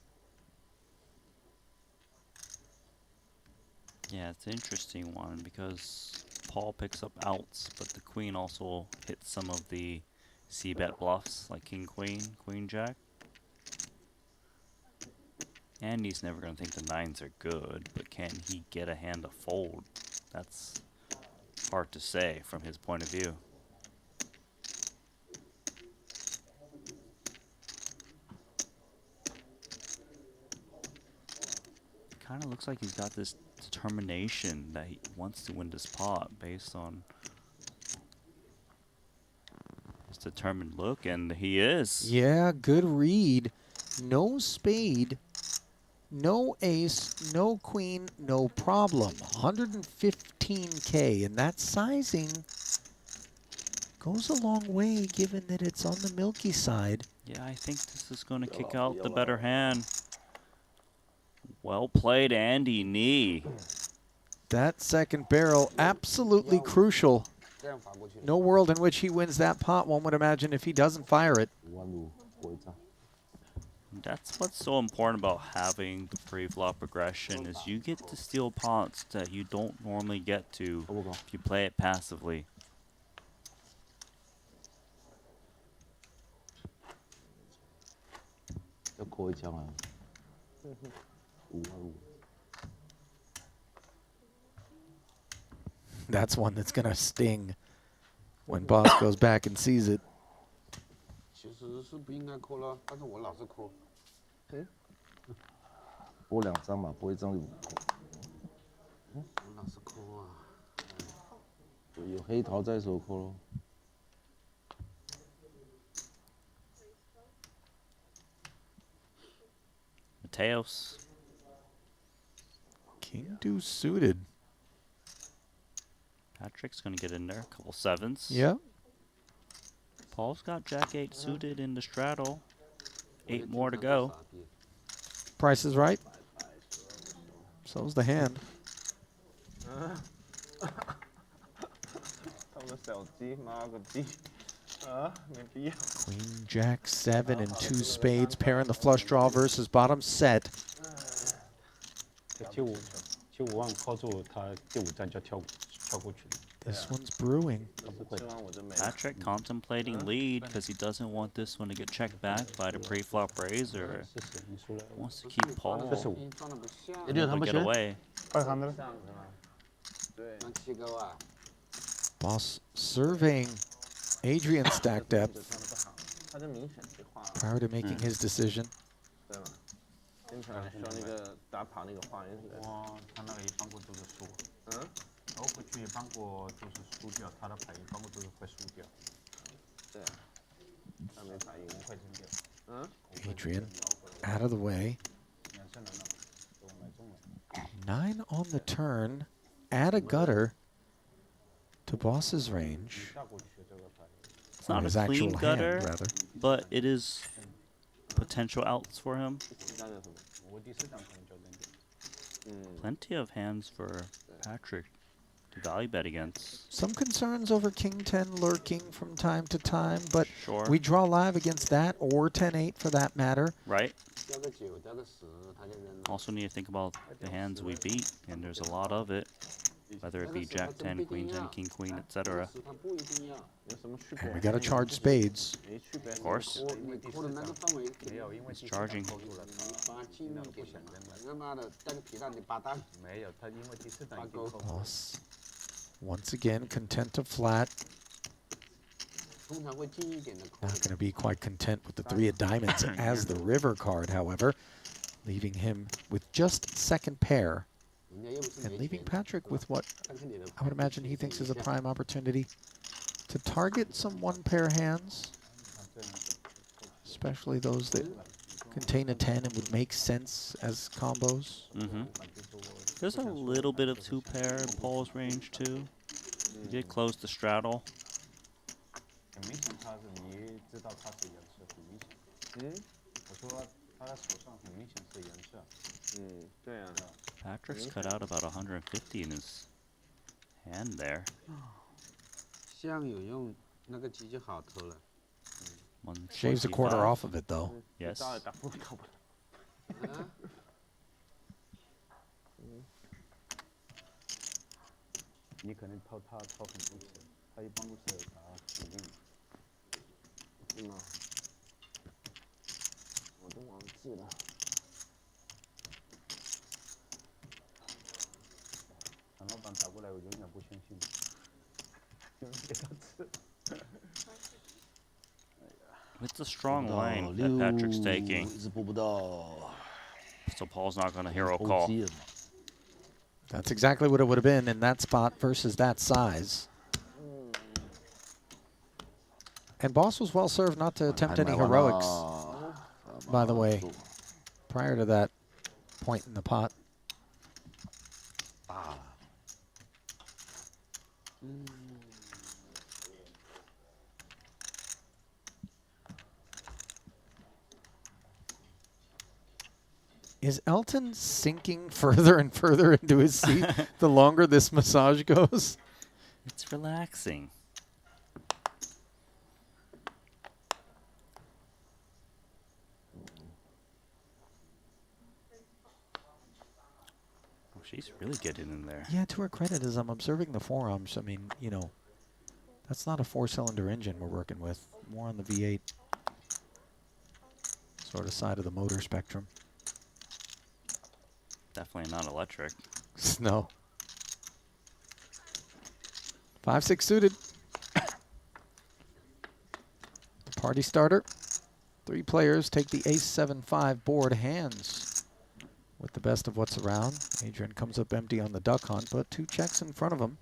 Yeah, it's an interesting one because Paul picks up outs, but the queen also hits some of the c-bet bluffs like king queen, queen jack. Andy's never going to think the nines are good, but can he get a hand to fold? That's hard to say from his point of view. Kind of looks like he's got this determination that he wants to win this pot based on his determined look, and he is. Yeah, good read. No spade, no ace, no queen, no problem. 115K, and that sizing goes a long way given that it's on the milky side. Yeah, I think this is going to kick out the better hand. Well played, Andy Nee. That second barrel, absolutely crucial. No world in which he wins that pot, one would imagine, if he doesn't fire it. That's what's so important about having the pre-flop aggression, is you get to steal pots that you don't normally get to if you play it passively. That's one that's going to sting when Boss goes back and sees it. 其实是不应该扣了，但是我老是扣。拨2张嘛，拨1张就不扣。我老是扣啊。有黑桃在手扣咯。Mateos. King deuce suited. Patrick's going to get in there. A couple sevens. Yep. Paul's got jack 8 suited in the straddle. 8 more to go. Price is right. So's the hand. Queen, jack 7 and 2 spades pairing the flush draw versus bottom set. 就5万靠住他第5站就跳过去。 This one's brewing. Patrick contemplating lead because he doesn't want this one to get checked back by the pre-flop raise, or wants to keep Paul able to get away. Boss surveying Adrian's stack depth prior to making his decision. 他那个打跑那个话也是。他那个一般过都是输。我回去一般过都是输掉，他的牌一般过都是会输掉。对啊，他没反应，快扔掉。Adrian out of the way. 9 on the turn. Add a gutter to Boss's range. It's not his a clean actual gutter, hand, rather. but it is potential outs for him. Plenty of hands for Patrick to value bet against. Some concerns over King 10 lurking from time to time, but Sure. we draw live against that, or 10-8 for that matter. Right. Also need to think about the hands we beat, and there's a lot of it, whether it be Jack 10, Queen 10, King Queen, etc. And we got to charge spades. Of course. He's charging. Boss, once again, content to flat. Not going to be quite content with the 3 of diamonds as the river card, however, leaving him with just second pair and leaving Patrick with what I would imagine he thinks is a prime opportunity to target some 1-pair hands, especially those that contain a 10 and would make sense as combos. There's a little bit of 2-pair in Paul's range too. He did close the straddle. 很明显他是你知道他是颜色，很明显。我说他的手上很明显是颜色。对啊。Patrick's cut out about 150 in his hand there. 像有用那个机就好偷了。 Shaves a quarter off of it though. Yes. 你可能偷他偷很多次，他一般都是打指令。是吗？我都忘记了。陈老板打过来，我永远不相信，永远给他吃。It's a strong line that Patrick's taking. So Paul's not going to hero call. That's exactly what it would have been in that spot versus that size. And Boss was well served not to attempt any heroics, by the way, prior to that point in the pot. Is Elton sinking further and further into his seat the longer this massage goes? It's relaxing. Oh, she's really getting in there. Yeah, to her credit, as I'm observing the forearms, I mean, you know, that's not a 4-cylinder engine we're working with. More on the V8 sort of side of the motor spectrum. Definitely not electric. No. 5-6 suited. Party starter. 3 players take the ace-7-5 board. Handz with the best of what's around. Adrian comes up empty on the duck hunt, but 2 checks in front of him.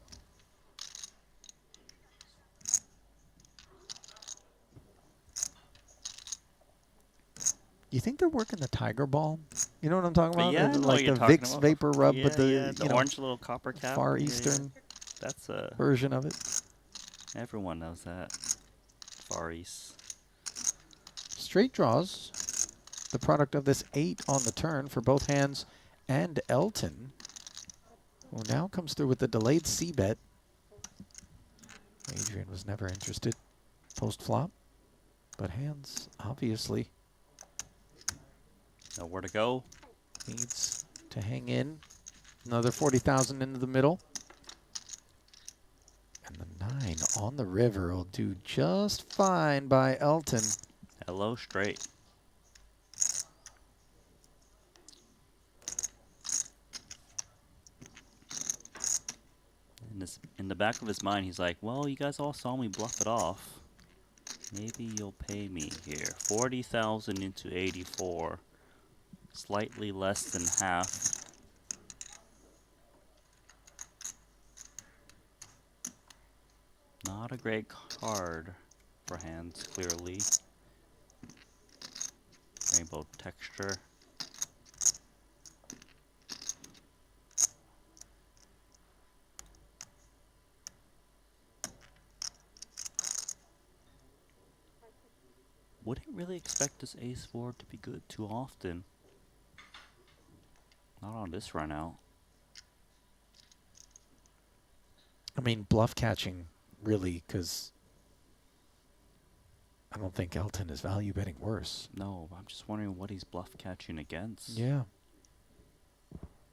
You think they're working the tiger ball? You know what I'm talking about? Yeah, Like the Vicks vapor rub with the, the you know, orange little copper cap. Far Eastern That's a version of it. Everyone knows that. Far East. Straight draws, the product of this 8 on the turn for both Handz and Elton, who now comes through with the delayed C-bet. Adrian was never interested post-flop, but Handz obviously nowhere to go. Needs to hang in. Another 40,000 into the middle. And the 9 on the river will do just fine by Elton. Hello, straight. In the back of his mind, he's like, well, you guys all saw me bluff it off. Maybe you'll pay me here. 40,000 into 84. Slightly less than half. Not a great card for Handz, clearly. Rainbow texture. Wouldn't really expect this ace-4 to be good too often. Not on this run out. I mean, bluff catching, really, because I don't think Elton is value betting worse. No, I'm just wondering what he's bluff catching against. Yeah.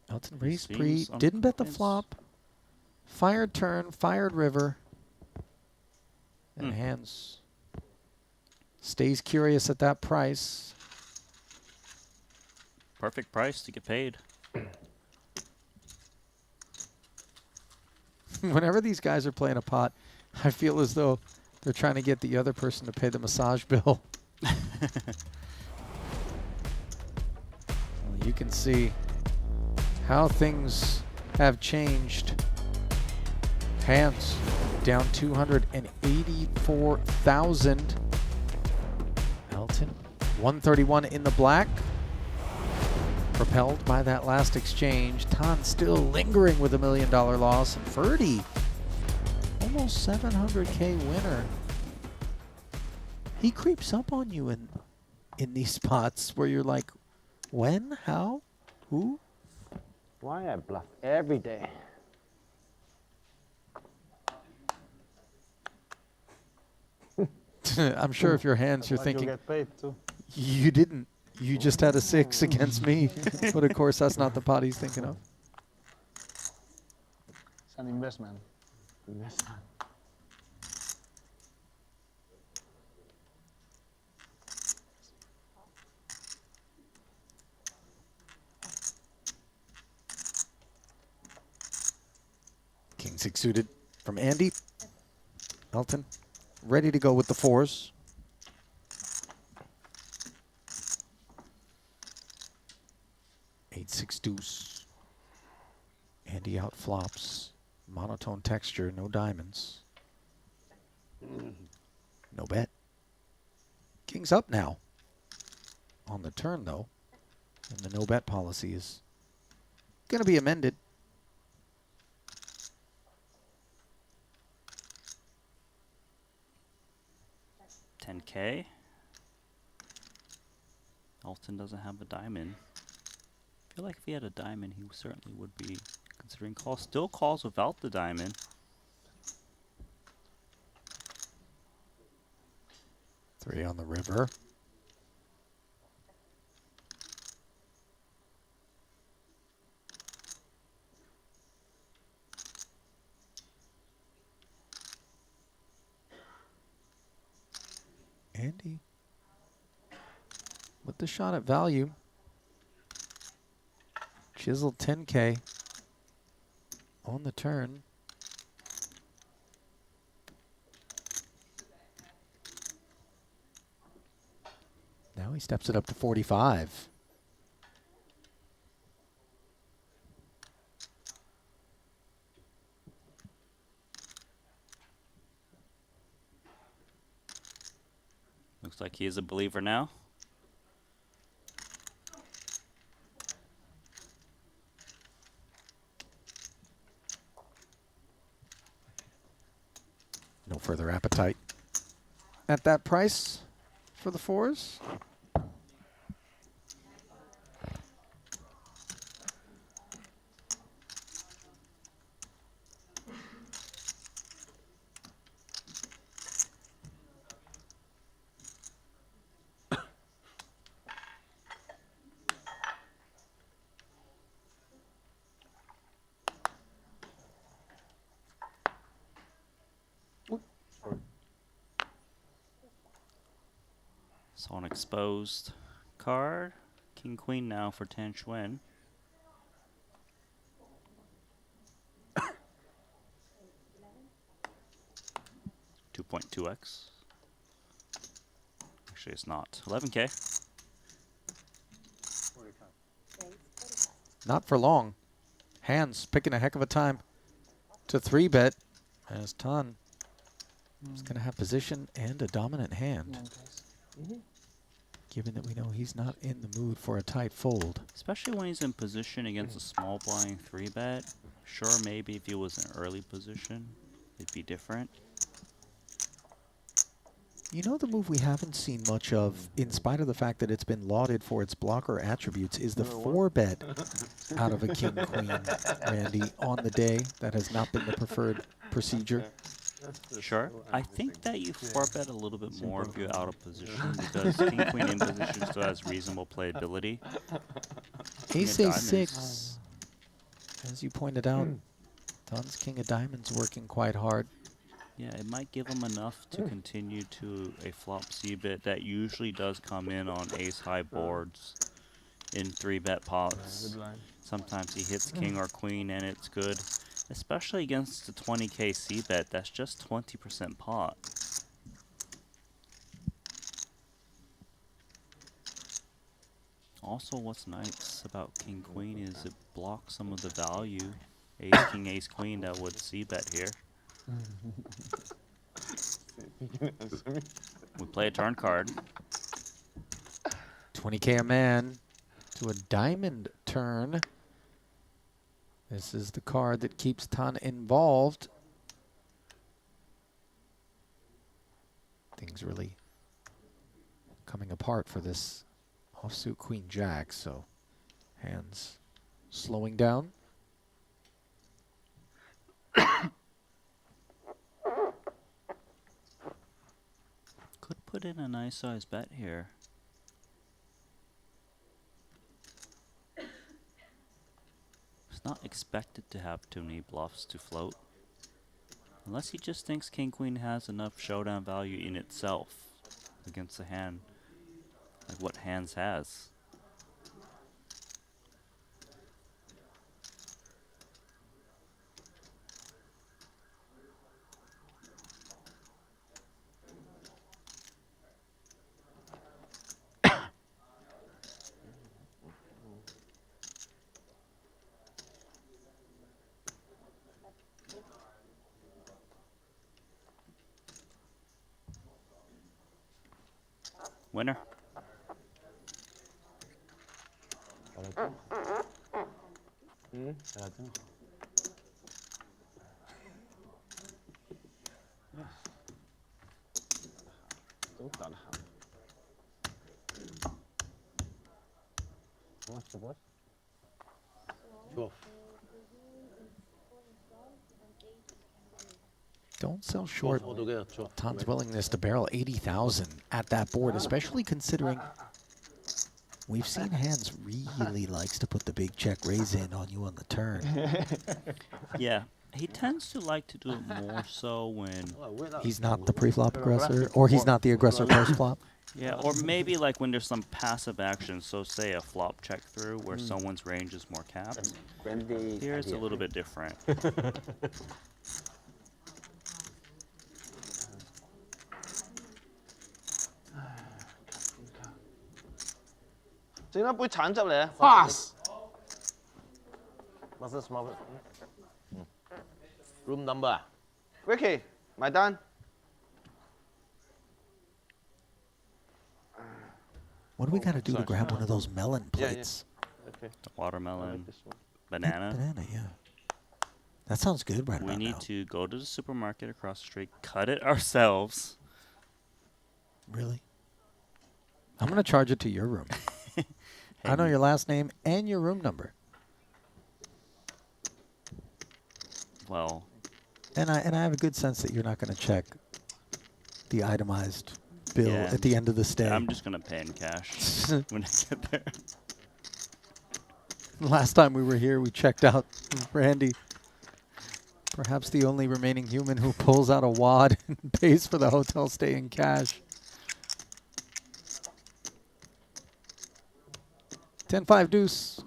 Elton He raised seems pre, didn't bet the unconvinced. flop. Fired turn, fired river. And Handz stays curious at that price. Perfect price to get paid. Whenever these guys are playing a pot, I feel as though they're trying to get the other person to pay the massage bill. Well, you can see how things have changed. Handz down 284,000. Elton 131 in the black. Propelled by that last exchange. Tan still lingering with $1 million loss. And Ferdy, almost 700K winner. He creeps up on you in these spots where you're like, when, how, who? Why I bluff every day? I'm sure if your hands, you're But thinking, you get paid too. you didn't. You just had a 6 against me. But of course, that's not the pot he's thinking of. It's an investment. King 6 suited from Andy. Elton ready to go with the 4s. Eight, 6 deuce. Andy out flops. Monotone texture, no diamonds. No bet. King's up now. On the turn though. And the no bet policy is going to be amended. $10K. Elton doesn't have a diamond. I feel like if he had a diamond, he certainly would be considering calls. Still calls without the diamond. Three on the river. Andy with the shot at value. Chiseled 10K on the turn. Now he steps it up to 45. Looks like he is a believer now. No further appetite at that price for the 4s. So an exposed card. King Queen now for Tan Xuan. $2.2x. Actually, it's not. 11K. Not for long. Handz picking a heck of a time to 3-bet as Tan is going to have position and a dominant hand. Given that we know he's not in the mood for a tight fold. Especially when he's in position against a small blind 3-bet. Sure, maybe if he was in early position, it'd be different. You know, the move we haven't seen much of, in spite of the fact that it's been lauded for its blocker attributes, is the 4-bet out of a King Queen, Randy, on the day. That has not been the preferred procedure. Sure. I think that you 4-bet a little bit more if you're out of position because King Queen in position still has reasonable playability. Ace A6, as you pointed out, Tan's King of Diamonds working quite hard. Yeah, it might give him enough to continue to a flop C-bet that usually does come in on ace-high boards in 3-bet pots. Sometimes he hits King or Queen and it's good. Especially against the 20K C-bet, that's just 20% pot. Also, what's nice about King Queen is it blocks some of the value Ace King Ace Queen that would C-bet here. We play a turn card. 20K a man to a diamond turn. This is the card that keeps Tan involved. Things really coming apart for this offsuit Queen Jack, so Handz slowing down. Could put in a nice size bet here. It's not expected to have too many bluffs to float. Unless he just thinks King-Queen has enough showdown value in itself against a hand like what Handz has. Winner. Don't sell short Tan's willingness to barrel 80,000 at that board, especially considering we've seen Handz really likes to put the big check raise in on you on the turn. Yeah, he tends to like to do it more so when he's not the pre-flop aggressor, or he's not the aggressor post-flop. Yeah, or maybe like when there's some passive action, so say a flop check through where someone's range is more capped. Here it's a little bit different. 整一杯橙汁嚟啊 Pass. Master small. Room number. Ricky，埋單。 What do we got to do to grab one of those melon plates? Okay. The watermelon, banana. Banana, yeah. That sounds good right We about need now. to go to the supermarket across the street, cut it ourselves. Really? I'm going to charge it to your room. I know your last name and your room number. Well. And I have a good sense that you're not going to check the itemized bill at the end of the stay. I'm just going to pay in cash when I get there. Last time we were here, we checked out Randy. Perhaps the only remaining human who pulls out a wad and pays for the hotel stay in cash. 10-5 deuce.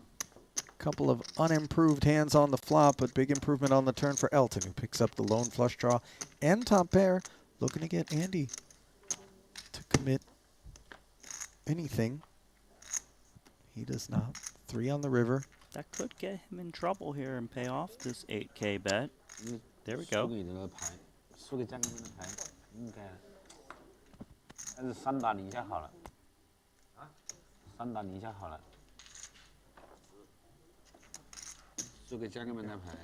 Couple of unimproved hands on the flop, but big improvement on the turn for Elton, who picks up the lone flush draw and top pair, looking to get Andy to commit anything. He does not. 3 on the river. That could get him in trouble here and pay off this 8K bet. There we go. 输给江哥的牌应该还是3打你一下好了。3打你一下好了。输给江哥们的牌，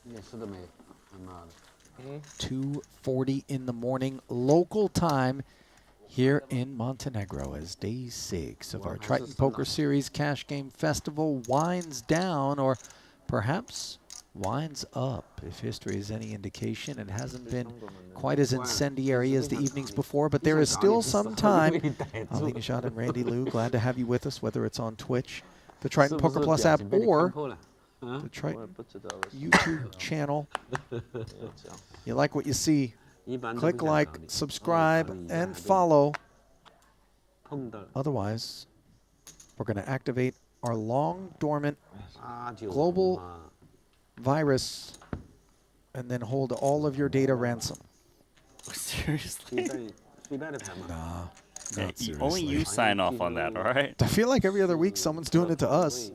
一点事都没，他妈的。 2:40 in the morning local time here in Montenegro as day 6 of our Triton Poker Series Cash Game Festival winds down, or perhaps winds up. If history is any indication, it hasn't been quite as incendiary as the evenings before, but there is still some time. Nejad and Randy Liu, glad to have you with us, whether it's on Twitch, the Triton Poker Plus app, or the Triton YouTube channel. You like what you see, click like, subscribe, and follow. Otherwise, we're going to activate our long dormant global virus and then hold all of your data ransom. Seriously? Nah. Yeah, only you sign off on that, all right? I feel like every other week someone's doing it to us.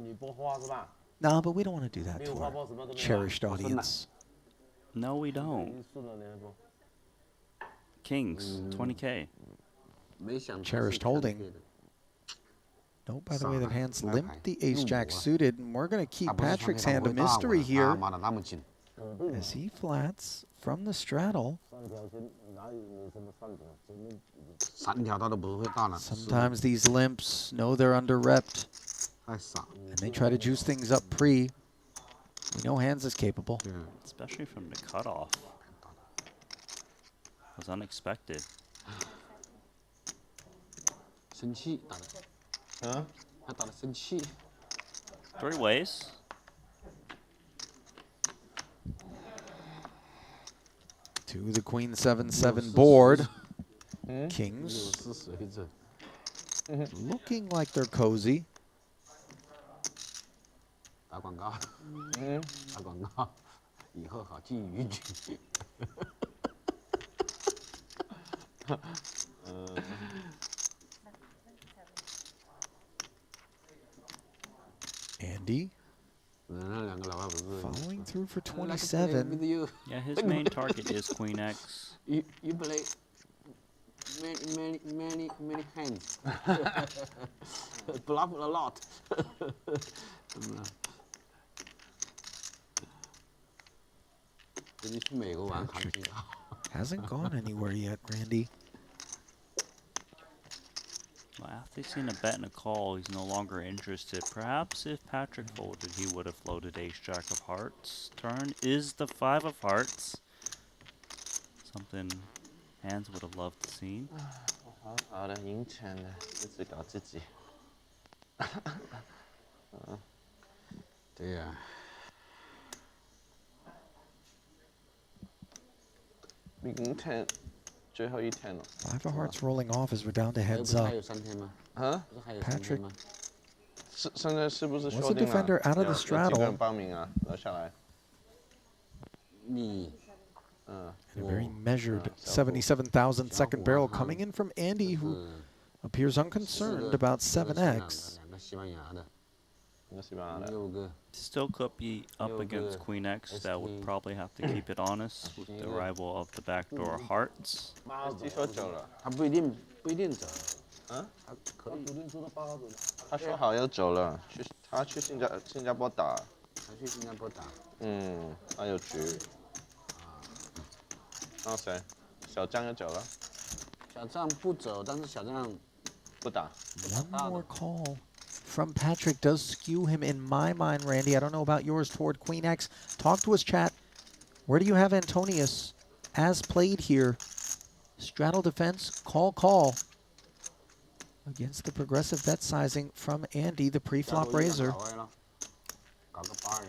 No, but we don't want to do that to our cherished audience. No, we don't. Kings, 20K. cherished holding. Note, by the way, that Handz limped the ace-jack suited, and we're going to keep Patrik's hand a mystery here as he flats from the straddle. Sometimes these limps know they're under-repped, and they try to juice things up pre. We know Handz is capable. Especially from the cutoff. It was unexpected. Huh? Three ways. To the queen 7-7 board. Kings looking like they're cozy. Andy following through for 27. Yeah, his main target is Queen X. You play many hands. Bluff a lot. Hasn't gone anywhere yet, Randy. Well, after seeing a bet and a call, he's no longer interested. Perhaps if Patrik folded, he would have floated ace-jack of hearts. Turn is the 5 of hearts. Something Handz would have loved to see. 好的，赢钱的，自己搞自己。对呀。赢10，最后一天了。 5 of hearts rolling off as we're down to heads up. 啊 Patrick 现在是不是 was 说 a 定了？ defender out of the 有几个人 straddle. 报名啊？留下来。你。 And a very measured 77,000 second barrel coming in from Andy, who appears unconcerned about 7x. Still could be up against Queen X. That would probably have to keep it honest with the arrival of the backdoor hearts. 他不一定走。啊？他说好要走了，他去新加坡打。他去新加坡打。嗯，他有局。 那谁？小张要走了。小张不走，但是小张不打。One more call from Patrik does skew him in my mind, Randy. I don't know about yours toward Queen X. Talk to us, chat. Where do you have Antonius as played here? Straddle defense, call. Against the progressive bet sizing from Andy, the pre-flop raiser.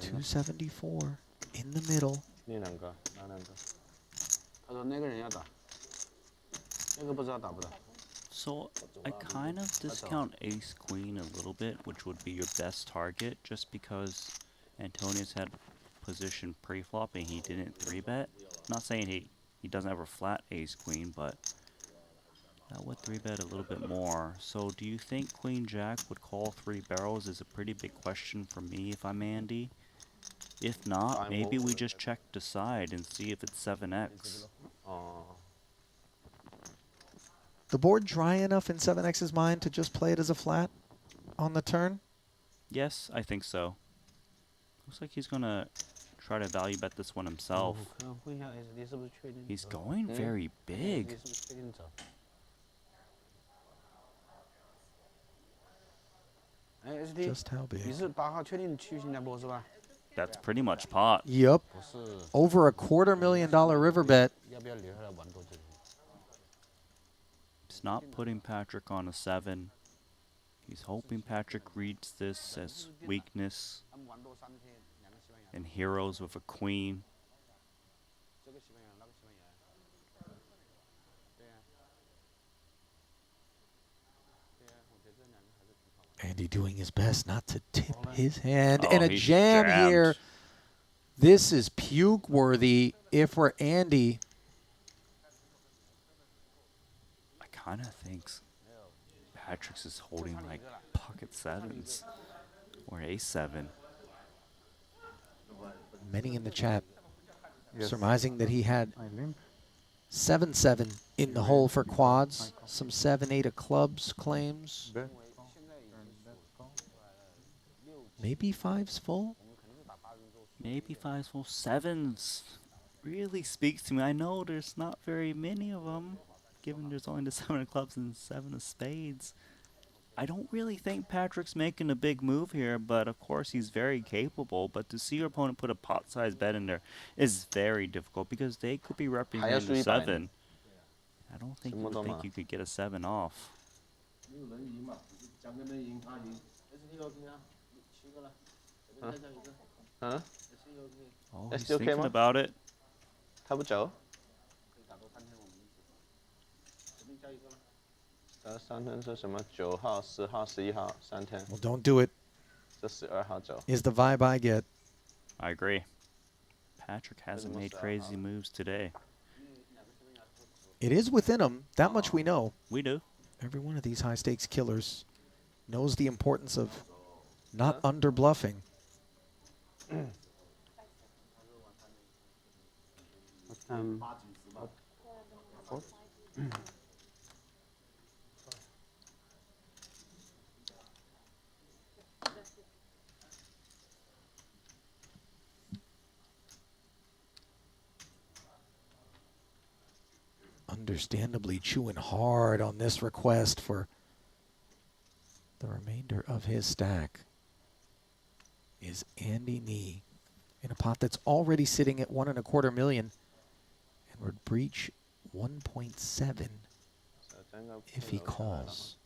274 in the middle. 你两个，哪两个？ 他说那个人要打，那个不知道打不打。 So I kind of discount Ace Queen a little bit, which would be your best target, just because Antonius had position pre-flop and he didn't 3-bet. Not saying he doesn't have a flat Ace Queen, but that would 3-bet a little bit more. So do you think Queen Jack would call 3 barrels is a pretty big question for me if I'm Andy? If not, maybe we just check the side and see if it's 7x. The board dry enough in 7x's mind to just play it as a flat on the turn? Yes, I think so. Looks like he's gonna try to value bet this one himself. He's going very big. Just how big? That's pretty much pot. Yup. Over a $250,000 river bet. He's not putting Patrik on a 7. He's hoping Patrik reads this as weakness and heroes with a queen. Andy doing his best not to tip his hand. Oh, and a he's jam jammed. here. This is puke worthy if we're Andy. I kind of think Patrick's is holding like pocket 7s or a7. Many in the chat surmising that he had 7-7 in the hole for quads. Some 7-8 of clubs claims. Maybe fives full. Maybe fives full. Sevens really speaks to me. I know there's not very many of them, given there's only the 7 of clubs and 7 of spades. I don't really think Patrick's making a big move here, but of course he's very capable. But to see your opponent put a pot-sized bet in there is very difficult because they could be representing the 7. I don't think you would think you could get a 7 off. Huh? Oh, he's thinking about it. 他不走。3天是什么？9号、10号、11号3天。 Well, don't do it. 这12号走。 Is the vibe I get. I agree. Patrick hasn't made crazy moves today. It is within him. That much we know. We do. Every one of these high-stakes killers knows the importance of not under-bluffing. Understandably chewing hard on this request for the remainder of his stack is Andy Nee in a pot that's already sitting at $1.25 million and would breach 1.7 if he calls.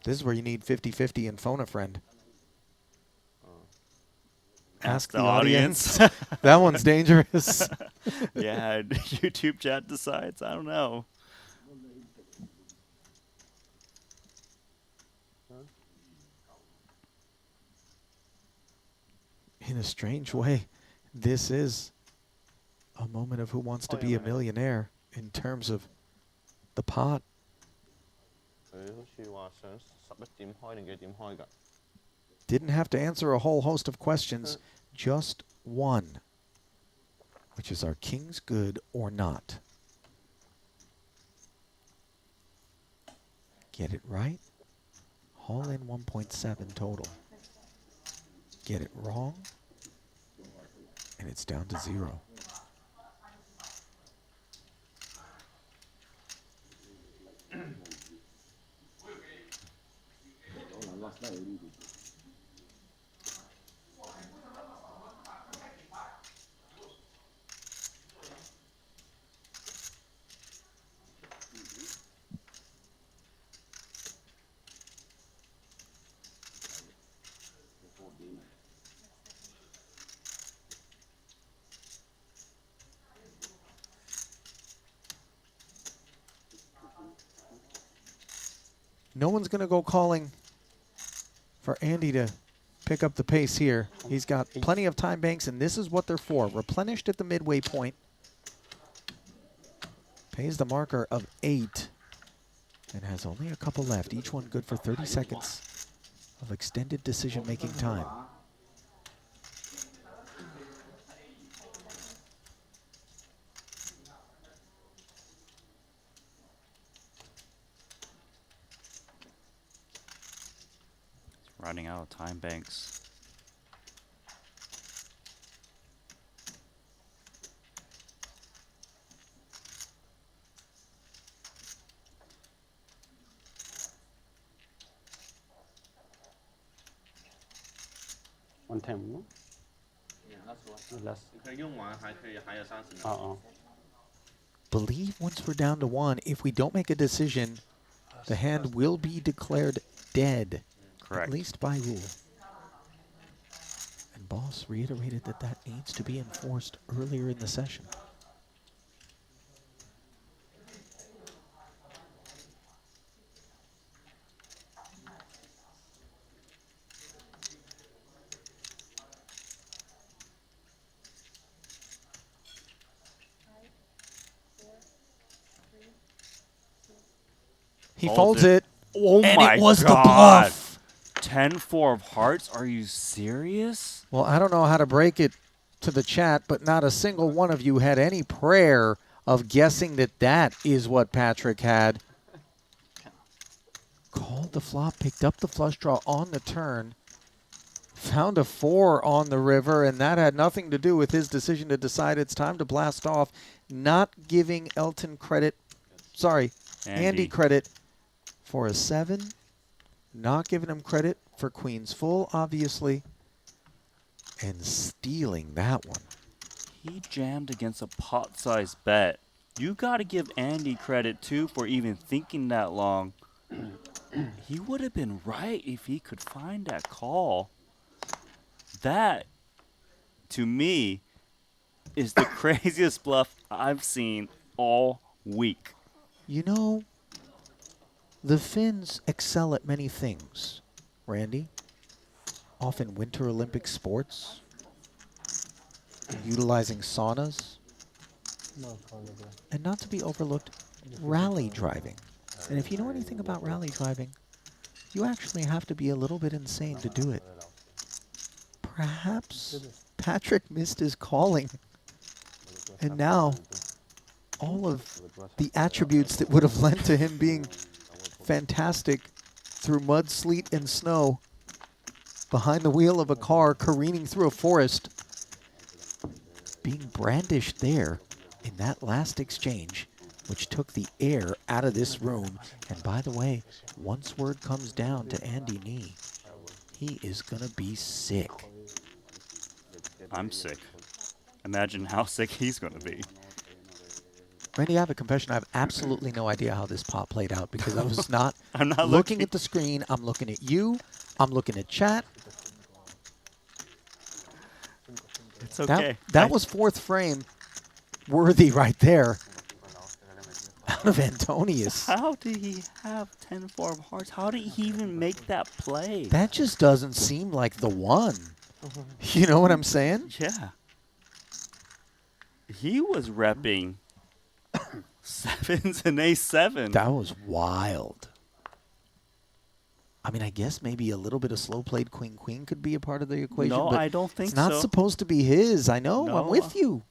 This is where you need 50-50 and phone a friend. Ask the audience. That one's dangerous. Yeah, YouTube chat decides. I don't know. In a strange way, this is a moment of who wants to be a millionaire in terms of the pot. Didn't have to answer a whole host of questions, just one, which is, are kings good or not? Get it right, haul in 1.7 total. Get it wrong, and it's down to 0. No one's going to go calling for Andy to pick up the pace here. He's got plenty of time banks, and this is what they're for. Replenished at the midway point. Pays the marker of 8 and has only a couple left, each one good for 30 seconds of extended decision-making time. Running out of time banks. One time, no? Less. Believe once we're down to 1, if we don't make a decision, the hand will be declared dead. Correct. At least by rule. And Boss reiterated that that needs to be enforced earlier in the session. He folds it. Oh and my it was God. the bluff. 10-4 of hearts? Are you serious? Well, I don't know how to break it to the chat, but not a single one of you had any prayer of guessing that that is what Patrik had. Called the flop, picked up the flush draw on the turn, found a 4 on the river, and that had nothing to do with his decision to decide it's time to blast off, not giving Elton credit, sorry, Andy credit for a 7, not giving him credit for Queen's full, obviously, and stealing that one. He jammed against a pot-sized bet. You got to give Andy credit, too, for even thinking that long. He would have been right if he could find that call. That, to me, is the craziest bluff I've seen all week. You know, the Finns excel at many things, Randy. Often Winter Olympic sports, utilizing saunas, and not to be overlooked, rally driving. And if you know anything about rally driving, you actually have to be a little bit insane to do it. Perhaps Patrik missed his calling, and now all of the attributes that would have lent to him being fantastic through mud, sleet, and snow, behind the wheel of a car careening through a forest, being brandished there in that last exchange, which took the air out of this room. And by the way, once word comes down to Andy Nee, he is going to be sick. I'm sick. Imagine how sick he's going to be. Randy, I have a confession. I have absolutely no idea how this pot played out because I was not, I'm not looking at the screen. I'm looking at you. I'm looking at chat. It's okay. That was fourth frame worthy right there. Out of Antonius. How did he have 10-4 of hearts? How did he even make that play? That just doesn't seem like the one. You know what I'm saying? Yeah. He was repping 7s and A7. That was wild. I mean, I guess maybe a little bit of slow played queen-queen could be a part of the equation. No, but I don't think it's not so. supposed to be his. I know. No. I'm with you.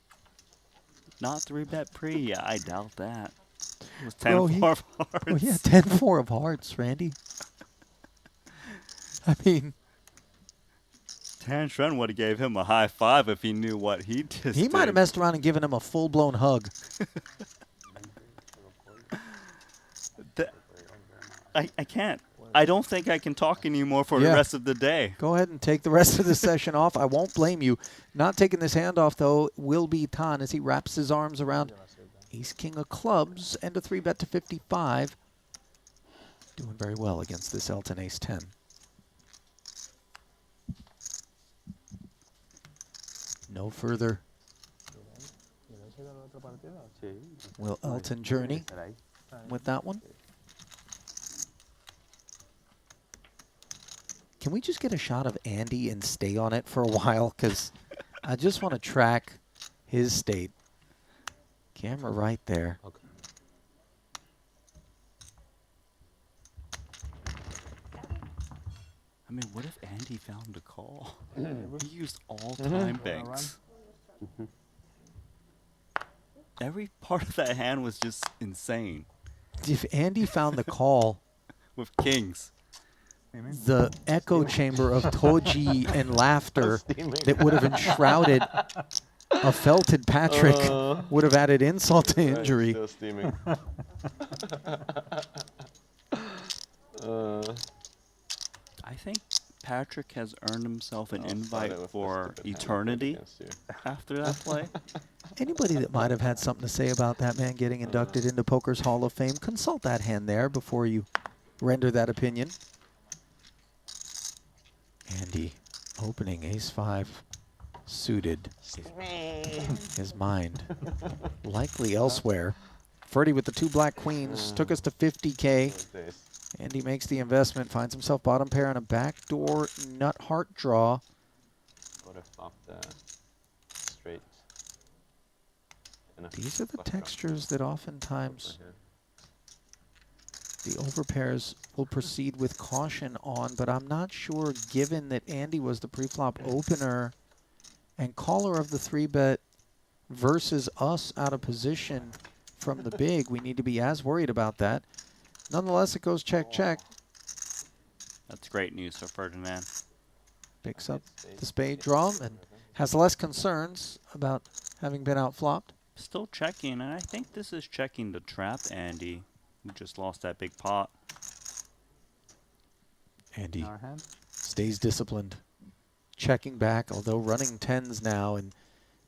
Not 3-bet pre. Yeah, I doubt that. It was 10-4 of hearts. Oh, yeah, 10-4 of hearts, Randy. I mean, Tan Xuan would have gave him a high five if he knew what he just he might have messed around and given him a full-blown hug. I can't. I don't think I can talk anymore for the rest of the day. Go ahead and take the rest of the session off. I won't blame you. Not taking this hand off, though, will be Tan as he wraps his arms around Ace-King of clubs and a 3-bet to 55. Doing very well against this Elton Ace-10. No further will Elton journey with that one. Can we just get a shot of Andy and stay on it for a while? Because I just want to track his state. Camera right there. Okay. I mean, what if Andy found a call? He used all time banks. Every part of that hand was just insane. If Andy found the call with kings, the echo chamber of Toji and laughter that would have enshrouded a felted Patrik would have added insult to injury. Still steaming. I think Patrik has earned himself an invite for eternity after that play. Anybody that might have had something to say about that man getting inducted into Poker's Hall of Fame, consult that hand there before you render that opinion. Andy opening Ace-5 suited. His mind likely elsewhere. Ferdy with the 2 black queens took us to 50K. Andy makes the investment, finds himself bottom pair on a backdoor nut heart draw. Straight. These are the textures that oftentimes the overpairs will proceed with caution on, but I'm not sure, given that Andy was the pre-flop opener and caller of the 3-bet versus us out of position from the big, we need to be as worried about that. Nonetheless, it goes check, check. That's great news for Ferdinand. Picks up the spade draw and has less concerns about having been outflopped. Still checking, and I think this is checking the trap, Andy, who just lost that big pot. Andy stays disciplined. Checking back, although running 10s now, and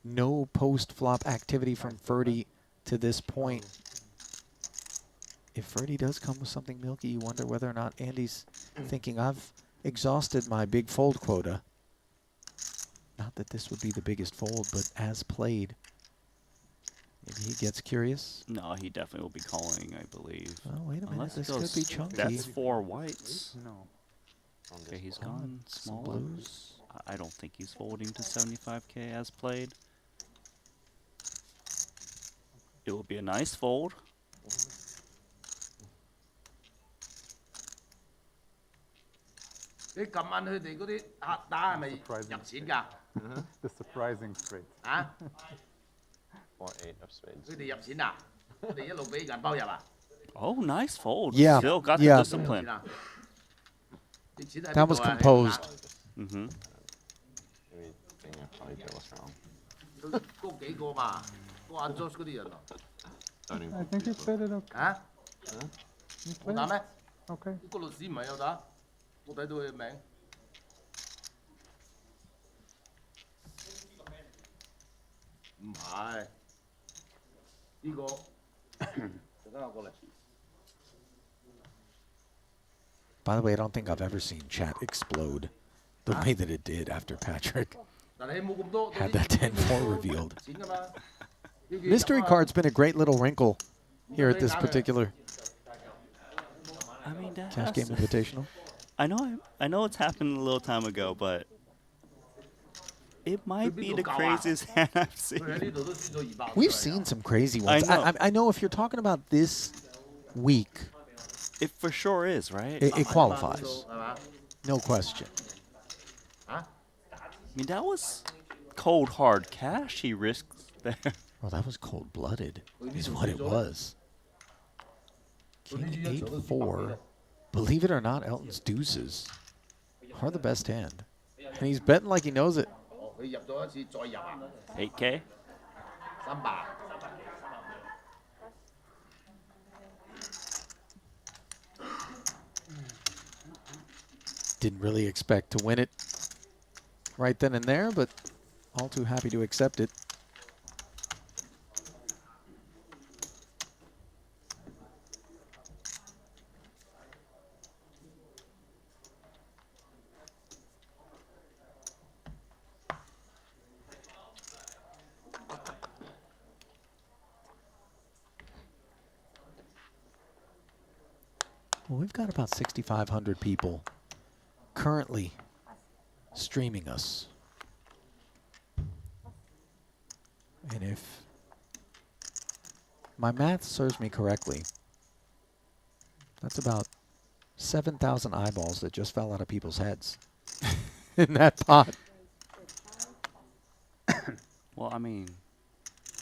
no post-flop activity from Ferdy to this point. If Ferdy does come with something milky, you wonder whether or not Andy's thinking, I've exhausted my big fold quota. Not that this would be the biggest fold, but as played. Maybe he gets curious. No, he definitely will be calling, I believe. Oh, wait a minute. Unless This it goes, could be chunky. That's 4 whites. No. Okay, he's gone Some smaller. blues. I don't think he's folding to 75K as played. It will be a nice fold. The surprising straight. 4-8 of spades. Oh, nice fold. Yeah, Still got yeah. the discipline. That was composed. Mm-hmm. Maybe being a probably that was wrong. I think you played it okay. You played it okay. By the way, I don't think I've ever seen chat explode the way that it did after Patrik had that 10-4 revealed. Mystery card's been a great little wrinkle here at this particular I mean, that Cash Game Invitational. I know it's happened a little time ago, but it might be the craziest hand I've seen. We've seen some crazy ones. I know. I know if you're talking about this week, It for sure is, right? it qualifies. No question. I mean, that was cold hard cash he risked there. Well, that was cold-blooded, is what it was. King 8-4. Believe it or not, Elton's deuces are the best hand. And he's betting like he knows it. 8K? Didn't really expect to win it right then and there, but all too happy to accept it. Well, we've got about 6,500 people currently streaming us. And if my math serves me correctly, that's about 7,000 eyeballs that just fell out of people's heads in that pot. Well, I mean,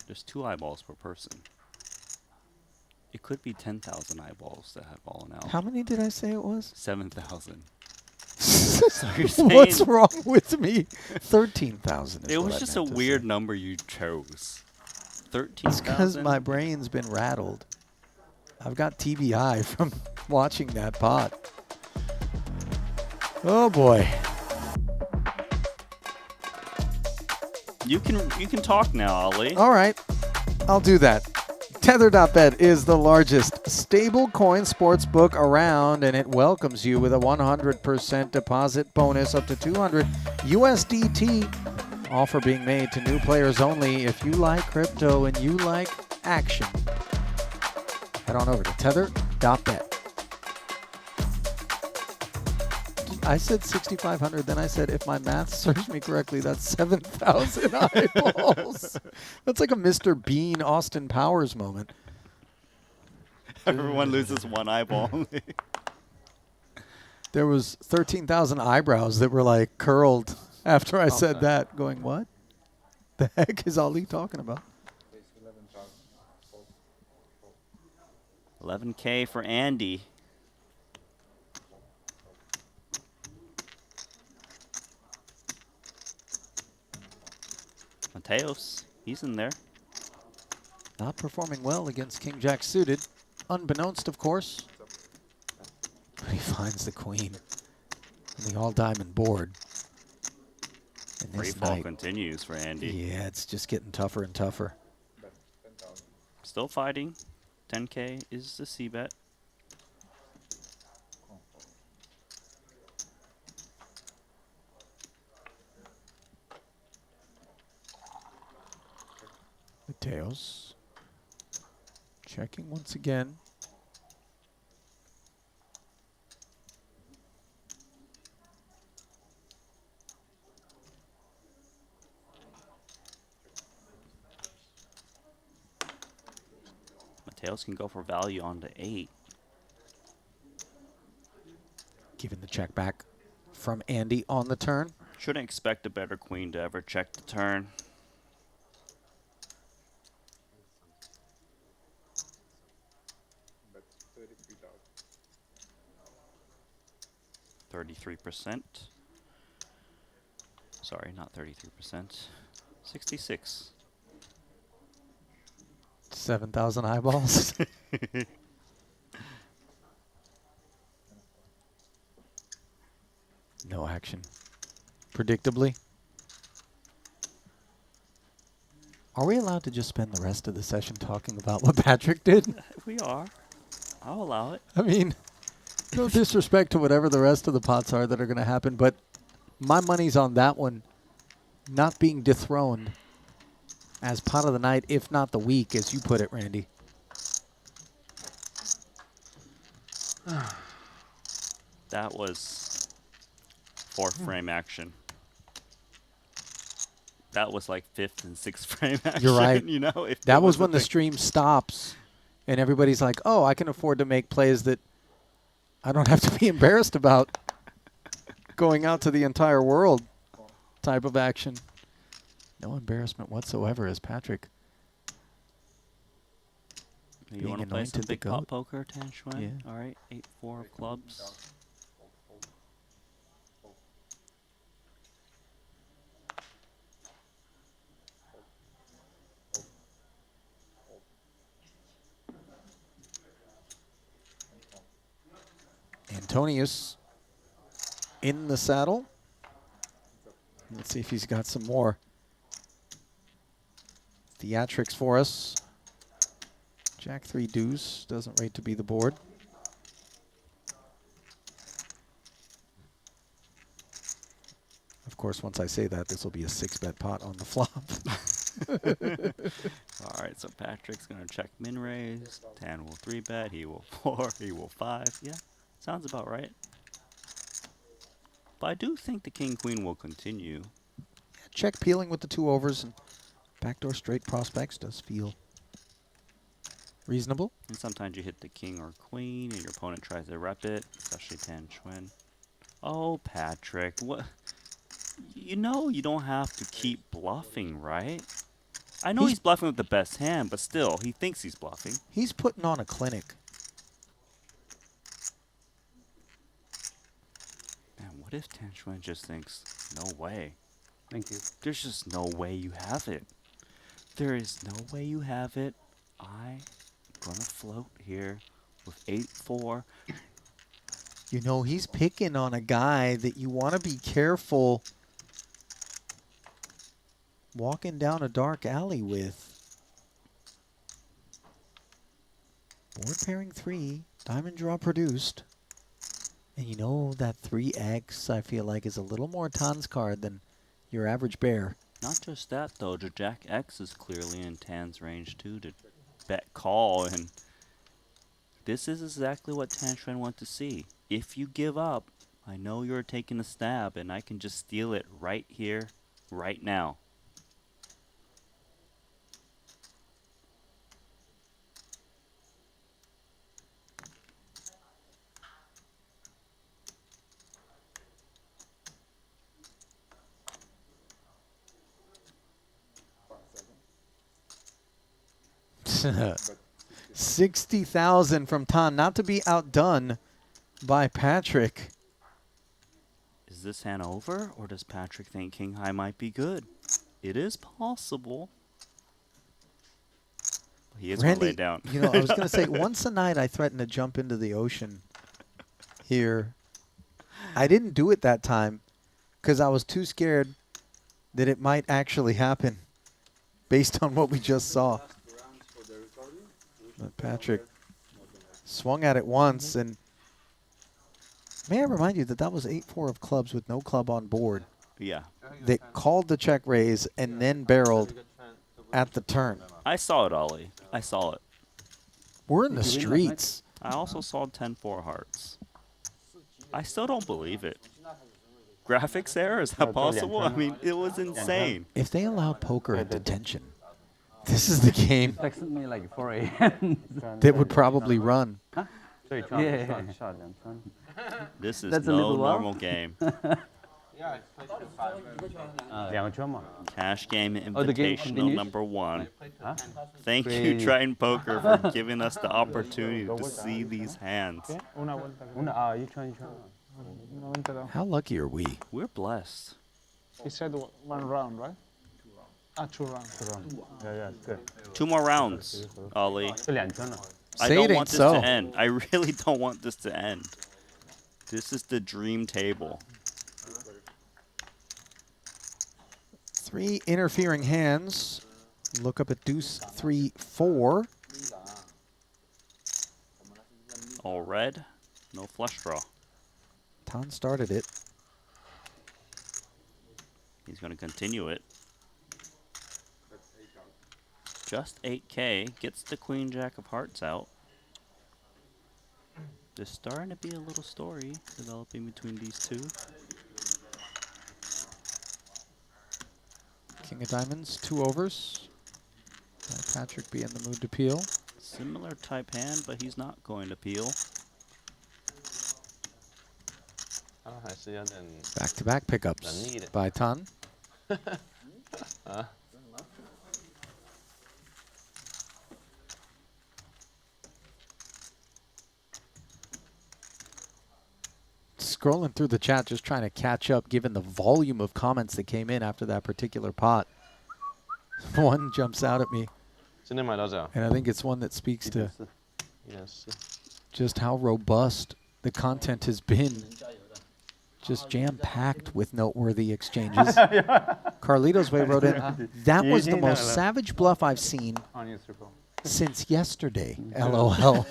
there's 2 eyeballs per person. It could be 10,000 eyeballs that have fallen out. How many did I say it was? 7,000. So you're saying What's wrong with me? 13,000 is It what was I just meant a to weird say. number you chose. It's 13,000? because my brain's been rattled. I've got TBI from watching that pot. Oh boy. You can talk now, Ali. All right, I'll do that. Tether.bet is the largest stablecoin sportsbook around, and it welcomes you with a 100% deposit bonus up to 200 USDT. Offer being made to new players only. If you like crypto and you like action, head on over to Tether.bet. I said 6,500, then I said, if my math serves me correctly, that's 7,000 eyeballs. That's like a Mr. Bean, Austin Powers moment. Everyone loses 1 eyeball. There was 13,000 eyebrows that were like curled after I said that, going, what the heck is Ali talking about? 11K for Andy. Mateos, he's in there. Not performing well against King Jack suited, unbeknownst, of course. But he finds the queen and the all-diamond board. And Free this fall night continues for Andy. Yeah, it's just getting tougher and tougher. Still fighting. 10K is the C bet. Mateos checking once again. Mateos can go for value on the 8. Giving the check back from Andy on the turn. Shouldn't expect a better queen to ever check the turn. But 33,000. 33%. Sorry, not 33%. 66. 7,000 eyeballs. No action. Predictably. Are we allowed to just spend the rest of the session talking about what Patrik did? We are. I'll allow it. I mean, no disrespect to whatever the rest of the pots are that are going to happen, but my money's on that one not being dethroned as pot of the night, if not the week, as you put it, Randy. That was 4th frame action. That was like 5th and 6th frame action. You're right. You know, if that was the when the thing. stream stops and everybody's like, oh, I can afford to make plays that I don't have to be embarrassed about going out to the entire world type of action. No embarrassment whatsoever as Patrik. You want to play some big pot poker, Tan Xuan? Yeah. All right, 8-4 of clubs. Antonius in the saddle. Let's see if he's got some more theatrics for us. Jack 3 deuce doesn't rate to be the board. Of course, once I say that, this will be a 6-bet pot on the flop. All right, so Patrick's going to check min raise. Tan will 3-bet. He will 4. He will 5. Yeah, sounds about right. But I do think the king-queen will continue. Check peeling with the 2 overs and backdoor straight prospects does feel reasonable. And sometimes you hit the king or queen and your opponent tries to rep it, especially Tan Xuan. Oh, Patrik, what? You know you don't have to keep bluffing, right? I know he's bluffing with the best hand, but still, he thinks he's bluffing. He's putting on a clinic. Man, what if Tan Xuan just thinks, no way. Thank you. There's just no way you have it. There is no way you have it. I'm gonna float here with 8-4. You know, he's picking on a guy that you want to be careful walking down a dark alley with. Board pairing 3, diamond draw produced. And you know that 3x I feel like is a little more Tan's card than your average bear. Not just that though, the Jack X is clearly in Tan's range too to bet call, and this is exactly what Tan Xuan wants to see. If you give up, I know you're taking a stab and I can just steal it right here, right now. 60,000 from Tan, not to be outdone by Patrik. Is this hand over, or does Patrik think King High might be good? It is possible. He is going to lay down. You know, I was going to say, once a night I threatened to jump into the ocean here. I didn't do it that time because I was too scared that it might actually happen based on what we just saw. But Patrik swung at it once, and may I remind you that that was 8-4 of clubs with no club on board. Yeah. That called the check raise and then barreled at the turn. I saw it, Ollie. I saw it. We're in the streets. I also saw 10-4 hearts. I still don't believe it. Graphics error? Is that possible? I mean, it was insane. If they allowed poker at detention, this is the game Texted me like 4 a.m. that would probably run. Huh? Yeah. This is That's a no little low. normal game. Cash Game the game Invitational continues? number 1. Huh? Thank you, Great. Triton Poker, for giving us the opportunity to see these hands. How lucky are we? We're blessed. He said 1 round, right? 2 rounds. Yeah, good. 2 more rounds, Ollie. I Say it don't ain't want this so. to end. I really don't want this to end. This is the dream table. 3 interfering hands. Look up at deuce 3-4. All red, no flush draw. Tan started it. He's going to continue it. Just 8K, gets the Queen Jack of Hearts out. There's starting to be a little story developing between these two. King of Diamonds, 2 overs. Patrik be in the mood to peel. Similar type hand, but he's not going to peel. Back-to-back pickups by Tan. Scrolling through the chat, just trying to catch up given the volume of comments that came in after that particular pot. One jumps out at me, and I think it's one that speaks to just how robust the content has been. Just jam-packed with noteworthy exchanges. Carlitos Way wrote in, that was the most savage bluff I've seen since yesterday. LOL.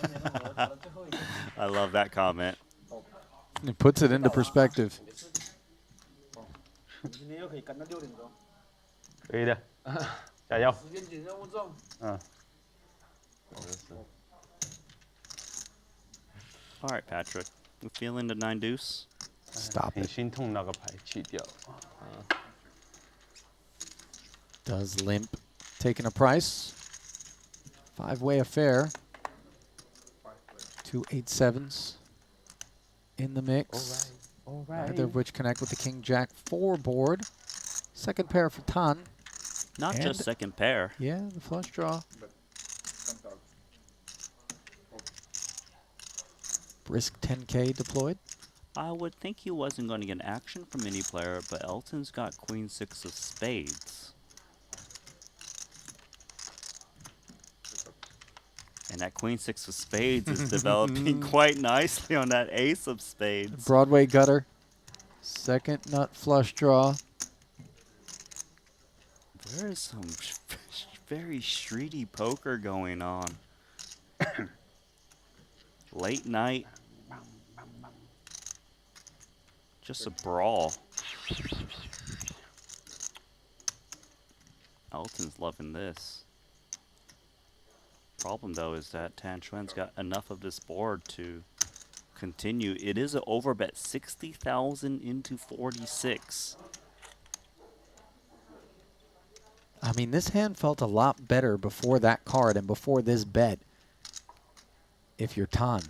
I love that comment. It puts it into perspective. All right, Patrik. We're feeling the 9 deuce. Stop it. Does limp taking a price? 5-way affair. 2 8-7s in the mix. Neither of which connect with the King Jack 4 board. Second pair for Tan. Not And just second pair. Yeah, the flush draw. Brisk 10K deployed. I would think he wasn't going to get action from any player, but Elton's got Queen 6 of spades. And that Queen 6 of spades is developing quite nicely on that Ace of spades. Broadway gutter. Second nut flush draw. There is some very streety poker going on. Late night. Just a brawl. Elton's loving this. Problem though is that Tan Xuan's got enough of this board to continue. It is an overbet, 60,000 into 46. I mean, this hand felt a lot better before that card and before this bet. If you're Tan.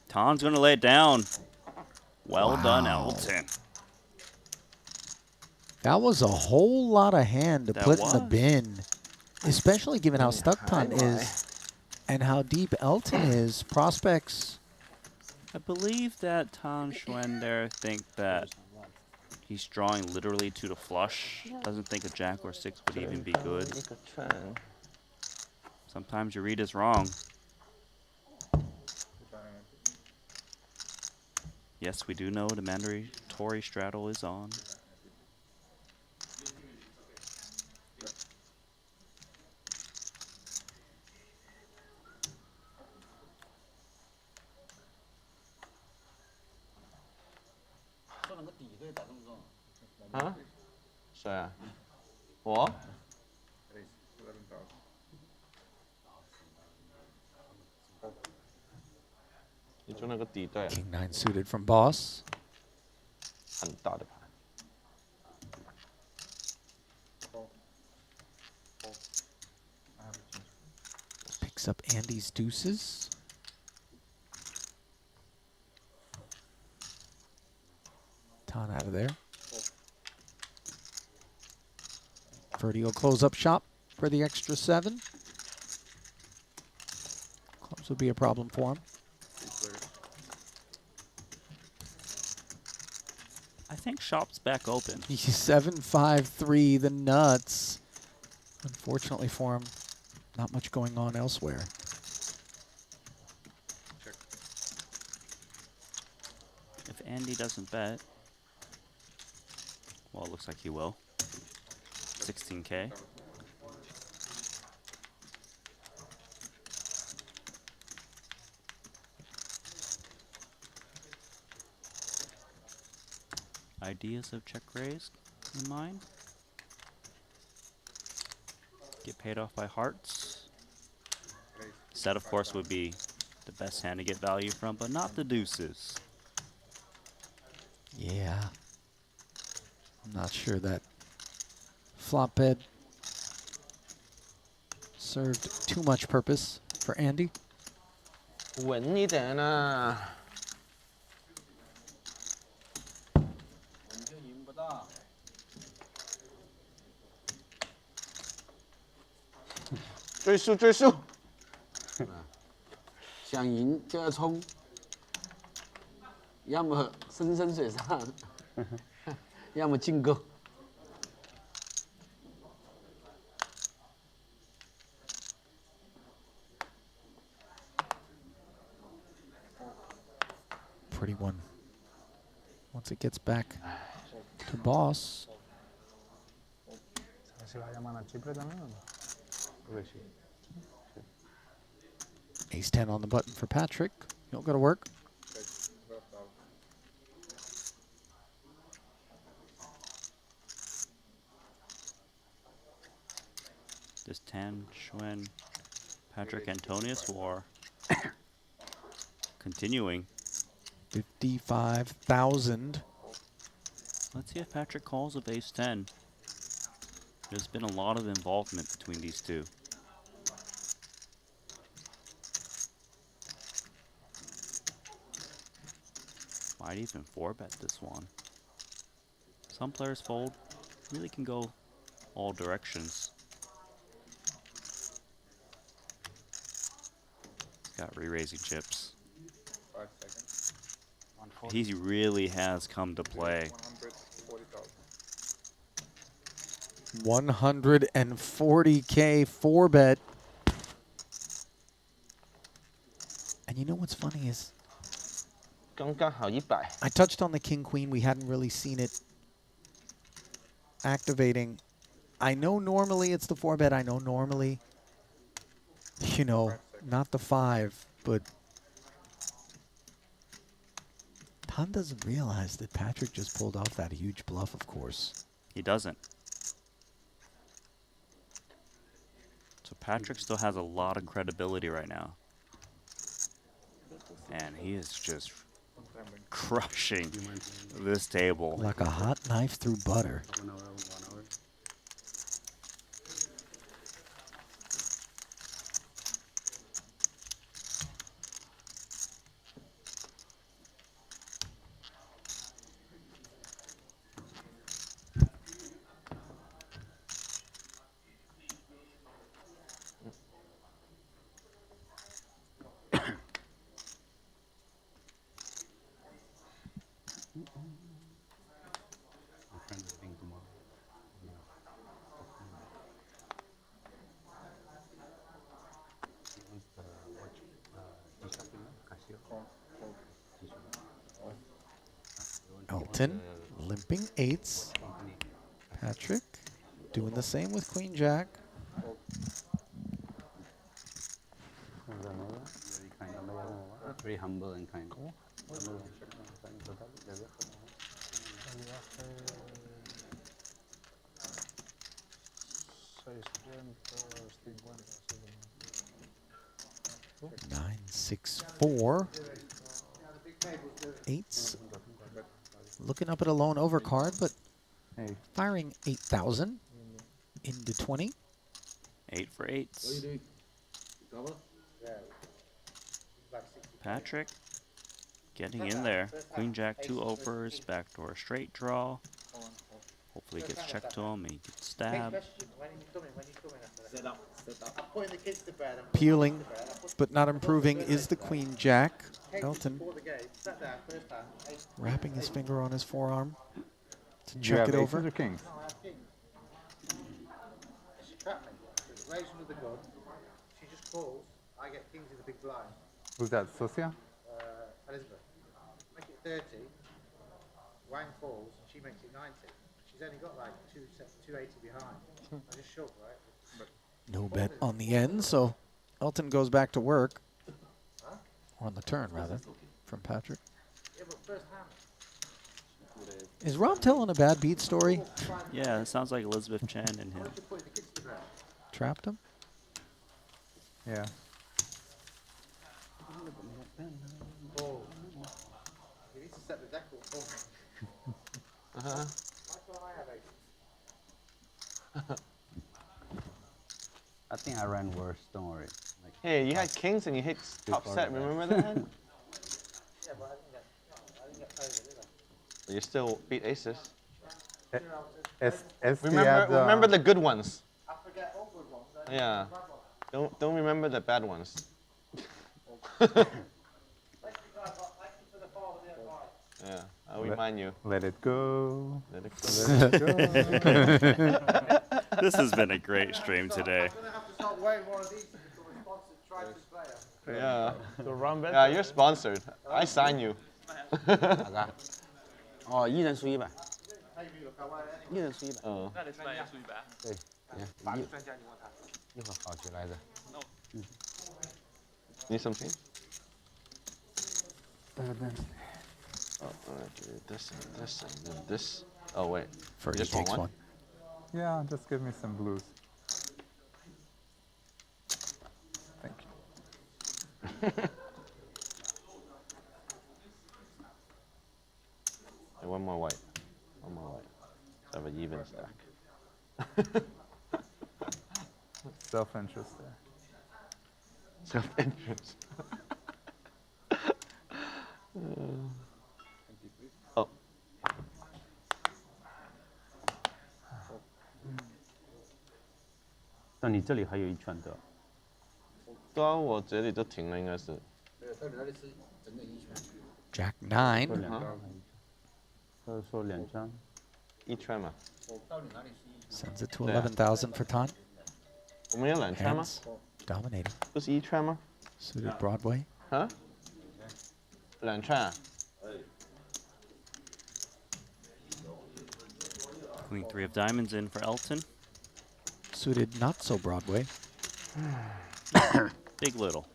Tan's gonna lay it down. Well done, Elton. That was a whole lot of hand to That put in the was. bin, especially given how stuck Ton is and how deep Elton is. Prospects. I believe that Tan Xuan there think that he's drawing literally to the flush. Doesn't think a jack or 6 would even be good. Sometimes your read is wrong. Yes, we do know the mandatory straddle is on. Huh? 谁啊？我？ 你就那个底对。 King 9 suited from Boss. 很大的牌。 Picks up Andy's deuces. Ton out of there. Ferdy will close up shop for the extra 7. Clubs would be a problem for him. I think shop's back open. 7-5-3, the nuts. Unfortunately for him, not much going on elsewhere. If Andy doesn't bet, well, it looks like he will. 16K. Ideas of check raise in mind? Get paid off by hearts. Set, of course, would be the best hand to get value from, but not the deuces. Yeah. I'm not sure that flop bed served too much purpose for Andy. 稳一点啊！ 追速追速！想赢就要冲，要么深深水上，要么进购。 Pretty one. Once it gets back to Boss. Ace 10 on the button for Patrik. He'll go to work. This Tan Xuan Patrik Antonius war continuing. 55,000. Let's see if Patrik calls with ace 10. There's been a lot of involvement between these two. Might even 4-bet this one. Some players fold, really can go all directions. Got re-raising chips. 5 seconds. He really has come to play. 140K 4-bet. And you know what's funny is 刚刚好100。 I touched on the King Queen. We hadn't really seen it activating. I know normally it's the 4-bet. I know normally, you know, not the 5, but Tan doesn't realize that Patrik just pulled off that huge bluff, of course. He doesn't. So Patrik still has a lot of credibility right now. And he is just crushing this table. Like a hot knife through butter. Elton limping 8s. Patrik doing the same with Queen Jack. Very humble and kind. Nine, 6, 4. 8s. Looking up at a lone overcard, but firing 8,000 into 20. 8 for 8s. Patrik getting in there. Queen Jack 2 overs, backdoor straight draw. Hopefully it gets checked to him and he gets stabbed. Peeling, but not improving, is the Queen Jack. Elton wrapping his finger on his forearm to Do you check have it aces over. or kings? She trapped me. Raised with the gun. She just calls. I get kings in the big blind. Who's that, Sosia? Elizabeth. Make it 30. Wang falls. She makes it 90. She's only got like 280 behind. I just shove, right? But No bet on the end, so Elton goes back to work. Or on the turn, rather, from Patrik. yeah, but first hand. Is Rob telling a bad beat story? Yeah, it sounds like Elizabeth Chen and him. Trapped him? Yeah. Oh. You need to set the deck up for me. Why can't I have 8? I think I ran worse, don't worry. Like, Hey, you had kings and you hit top set, remember that? Yeah, but I didn't get favored, did I? You still beat aces. Esti Remember the good ones. I forget all good ones. I Yeah. forget bad ones. Don't remember the bad ones. Yeah, I'll remind you. Let it go. Let it go. Let it go. This has been a great stream today. I'm going to have to start wearing one of these to become a sponsored Triton player. Yeah. So round bet. Yeah, you're sponsored. I sign you. 哦，一人输100，一人输100。嗯。那你是也输100。对，法律专家，你问他。一会儿好局来着。Need some change? Oh, this and this and then this. Oh wait. Fergie Just want takes one. Yeah, just give me some blues. Thank you. Hey, one more white. One more white. So I have an even stack. Self-interest there. Self-interest. Oh. 但你这里还有一圈的。对啊，我这里都停了，应该是。对，到你那里是整整一圈。Jack 9. 他说2圈。一圈嘛。到你哪里是一圈。 Sends it to 11,000 for Ton. 我们有2圈吗？ Handz dominating. 不是1圈吗？ Suited Broadway. 啊？2圈啊？ Queen 3 of diamonds in for Elton. Suited not so Broadway. Big little.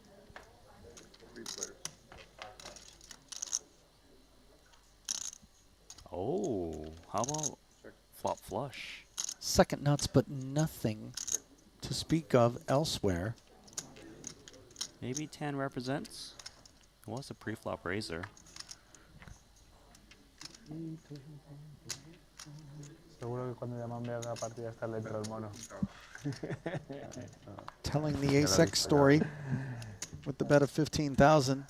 Oh, how about flop flush? Second nuts, but nothing to speak of elsewhere. Maybe Tan represents. It was a pre-flop raiser. Seguro que cuando llaman vea la partida está dentro del mono. Telling the ace-X story with the bet of 15,000.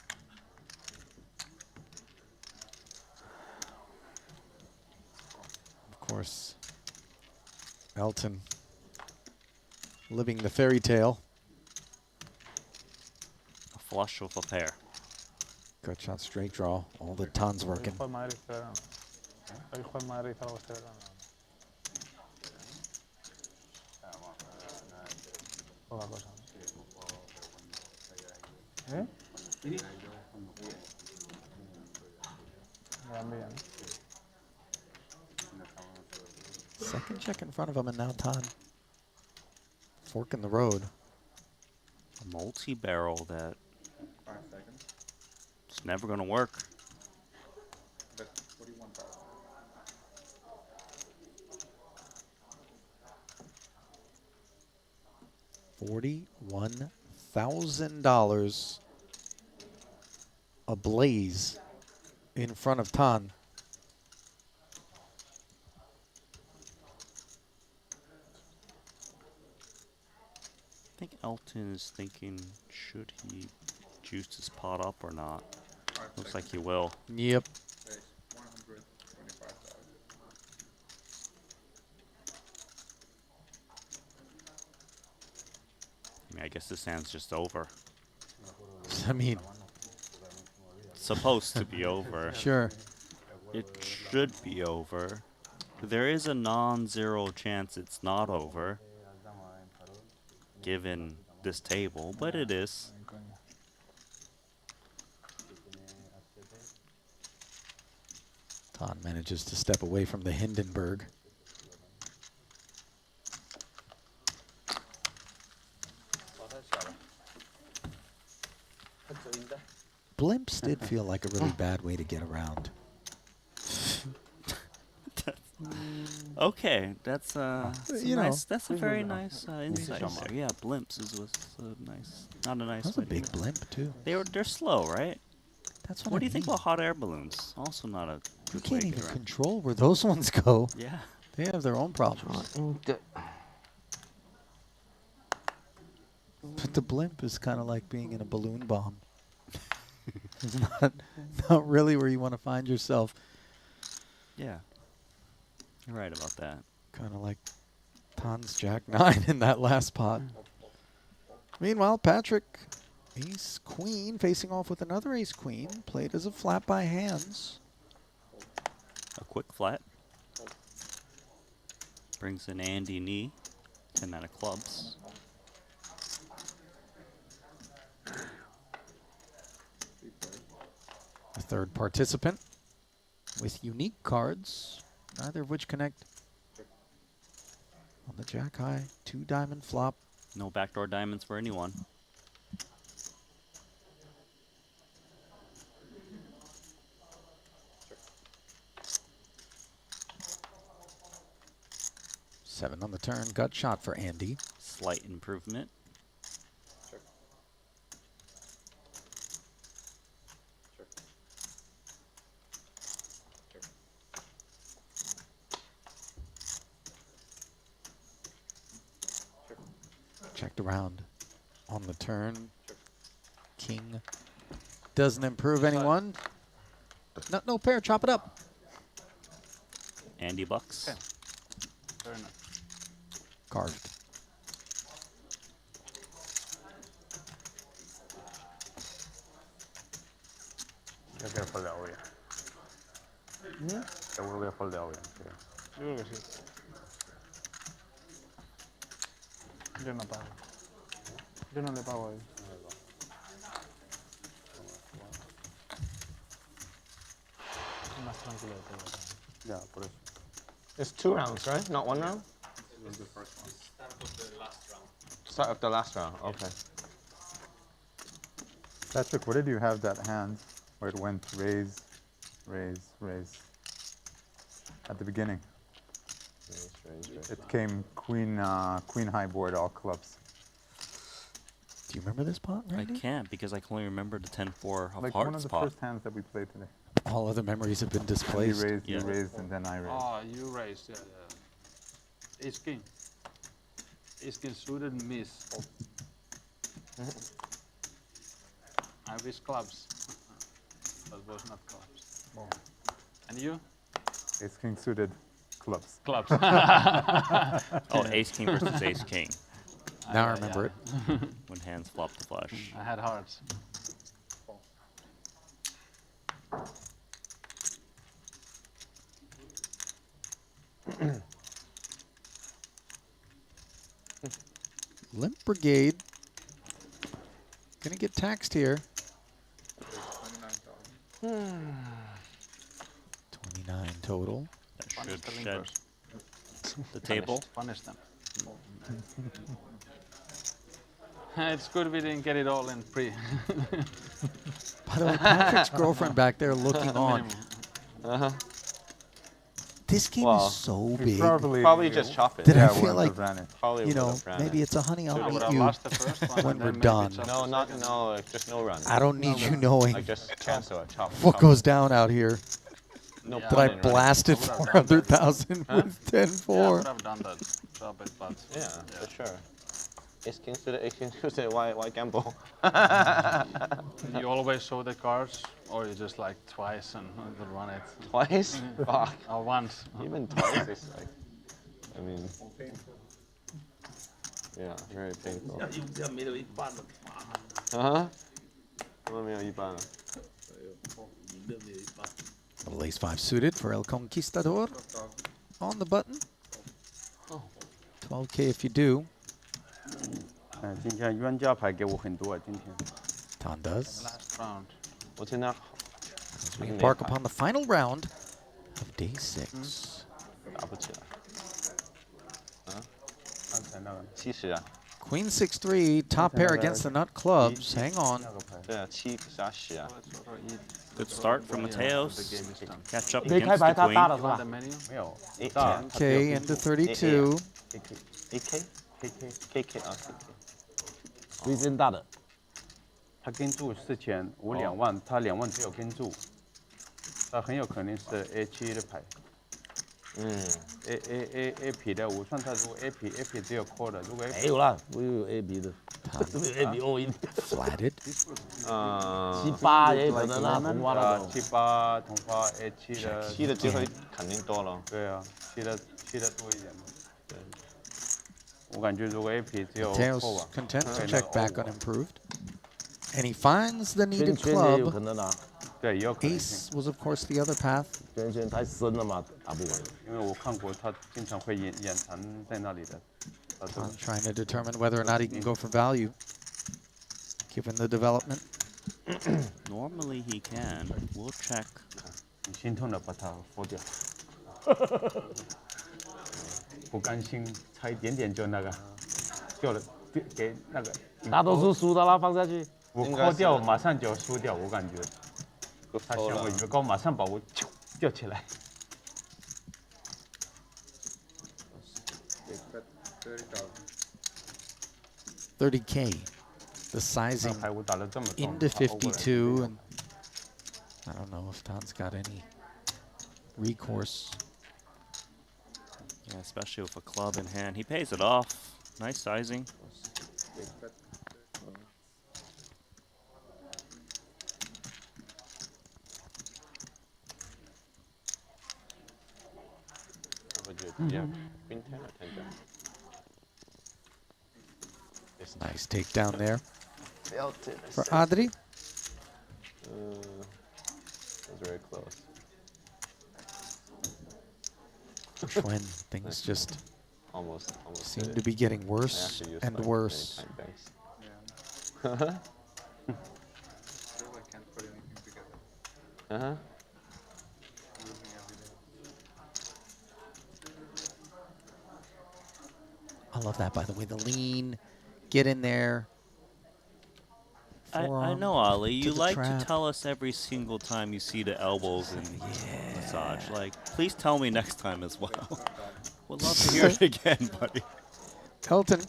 Of course, Elton living the fairy tale. A flush with a pair. Gut shot, straight draw. All the tons working. Second check in front of him, and now Tan. Fork in the road. A multi-barrel that it's never going to work. $41,000 ablaze in front of Tan. I think Elton is thinking, should he juice his pot up or not? Looks like he will. Yep. I mean, I guess this hand's just over. I mean, it's supposed to be over. Sure. It should be over. There is a non-zero chance it's not over, given this table, but it is. Tan manages to step away from the Hindenburg. Blimps did feel like a really bad way to get around. Okay, that's You know. nice. That's a very nice insight there. Yeah, blimps was nice. Not a nice. That's a big blimp too. They're slow, right? That's what what do I you think mean. about hot air balloons? Also not a You good way can't to even get around. control where those ones go. Yeah. They have their own problems. But the blimp is kind of like being in a balloon bomb. It's not really where you want to find yourself. Yeah. You're right about that. Kind of like Tan's Jack 9 in that last pot. Meanwhile, Patrik, ace queen, facing off with another ace queen, played as a flat by Handz. A quick flat. Brings in Andy knee. 10 out of clubs. A third participant with unique cards, neither of which connect. On the Jack high, 2 diamond flop. No backdoor diamonds for anyone. Seven on the turn, gut shot for Andy. Slight improvement. Checked around on the turn. King doesn't improve anyone. No, no pair, chop it up. Andy bucks. Okay. Fair enough. Carved. Yo quiero foldear, obvio. Seguro voy a foldear, obvio. Yo creo que sí. Yo no pago. Yo no le pago a él. Más tranquilo de todo. Ya, por eso. It's 2 rounds, right? Not 1 round? This is the first one. Start of the last round, okay. Patrik, what did you have that hand where it went raise, raise, raise at the beginning? Raise, raise, raise. It came queen, queen high board, all clubs. Do you remember this pot, Randy? I can't because I can only remember the 10-4 of Like hearts one of the pot. first hands that we played today. All other memories have been You displaced. raised, Yeah. you raised, and then I raised. Oh, you raised ace king. Ace king suited miss. I wish clubs. That was not clubs. Oh. And you? Ace king suited clubs. Clubs. Oh, ace king versus ace king. Now I remember it. When hands flop the flush. I had hearts. Limp Brigade. Gonna get taxed here. 29 total. That should shed the table. Punish them. It's good we didn't get it all in pre. By the way, Patrick's girlfriend back there looking on. This game is so big. Probably just chop it. That Yeah, I feel like, Probably you know, would've ran maybe it. it's a honey, I'll Should've meet would've you lost the first one when and we're then done. No, just no run. I don't need you knowing Like just cancel it, chop. what goes down out here. No that I point in running. blasted 400,000 with 10-4. Yeah, I would have done that. Chop it, but Yeah, for sure. Ace king suited, ace king suited, why gamble? you always show the cards, or you just like twice and would run it. Twice? Fuck. Or once. Even twice is like, I mean, yeah, very painful. Little ace 5 suited for El Conquistador on the button. 12K if you do. 今天冤家牌给我很多啊，今天。 Ton does. Last round. As we embark upon the final round of day 6. 打不起来。刚才那个。 70啊。 Queen 6-3, top pair against the nut clubs. Hang on. 对啊，7杀10啊。 Good start from Mateos. Catch up 没 against 开牌 the 他大 queen. 了是吧？没有。 K into 32. KK 啊 KK。最近大的。他跟注4000，我2万，他2万只有跟注，他很有可能是 A7的牌。A 匹的，我算他如果 A 匹只有 call 的，如果 A 没有啦，我有 A B 的，没有 A B all in。 Flatted. 7、8也有可能啦，同花那种。 7、8同花 A7的。 7的机会肯定多了。对啊，7的多一点。对。我感觉如果 A 匹只有 Mateos call 吧。 content to check back unimproved. And he finds the needed club. Ace was, of course, the other path. 圈太深了嘛，打不完。因为我看过他经常会掩藏在那里的。I'm trying to determine whether or not he can go for value, given the development. Normally he can. We'll check. 你心痛的把它佛掉。不甘心，差一点点就那个，掉了，给那个。大多数输的啦，放下去。我扣掉，马上就输掉，我感觉。他向我一个高，马上把我吊起来。$30K. The sizing into 52, and I don't know if Don's got any recourse. Yeah, especially with a club in hand. He pays it off. Nice sizing. Nice takedown there Elton, for Adri. That's very close. For Xuan, things just almost seem to be getting worse and worse. I love that, by the way. The lean, get in there. I know, Ali. You like trap. to tell us every single time you see the elbows and massage. Like, please tell me next time as well. Would love to hear it again, buddy. Elton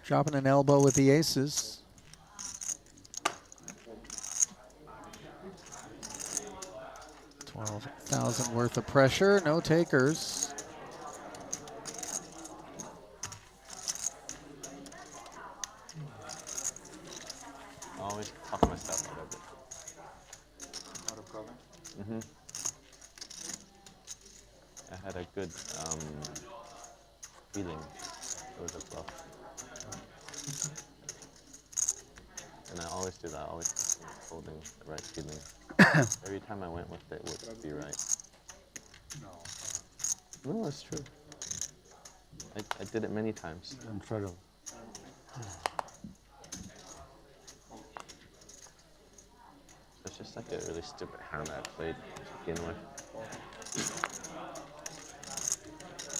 dropping an elbow with the aces. $12,000 worth of pressure, no takers. I always talk myself out of it. Out of problem? Mm-hmm. I had a good feeling with the bluff. And I always do that, always holding the right feeling. Every time I went with it would be right. No. No, it's true. I did it many times. Incredible. It's just like a really stupid hand that I played to begin with.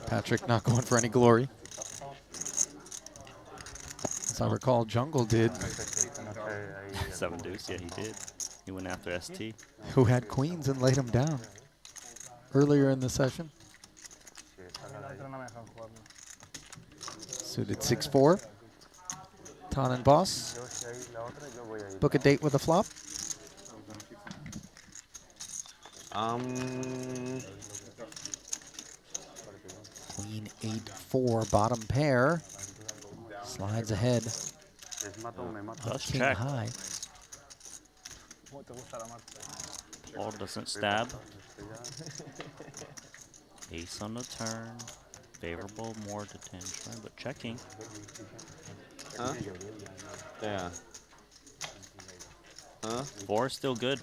Patrik not going for any glory. As I recall, Jungle did. 7 deuce, yeah, he did. He went after Esti. Who had queens and laid him down earlier in the session. Suited 6-4. Ton and Boss. Book a date with a flop. Queen 8-4, bottom pair. Slides ahead. Let's King check. high. Paul doesn't stab. Ace on the turn. Favorable, more to 10 turn, but checking. Huh? Yeah. Huh? 4 is still good.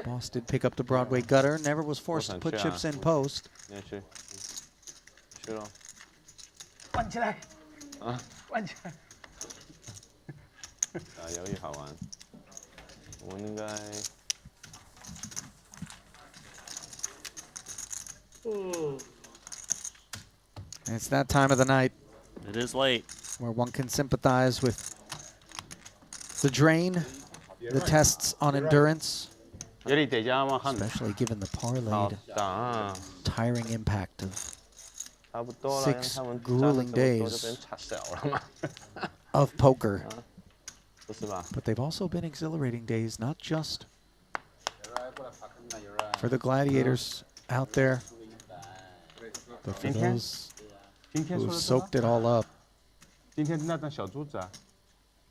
Boss did pick up the Broadway gutter. Never was forced to put chips in post. Yeah, sure. Sure. 关起来，关起来。打游戏好玩，我应该。It's that time of the night. It is late. Where one can sympathize with the drain, the tests on endurance, especially given the parlayed, tiring impact of 6 grueling days of poker. But they've also been exhilarating days, not just for the gladiators out there, but for those who have soaked it all up.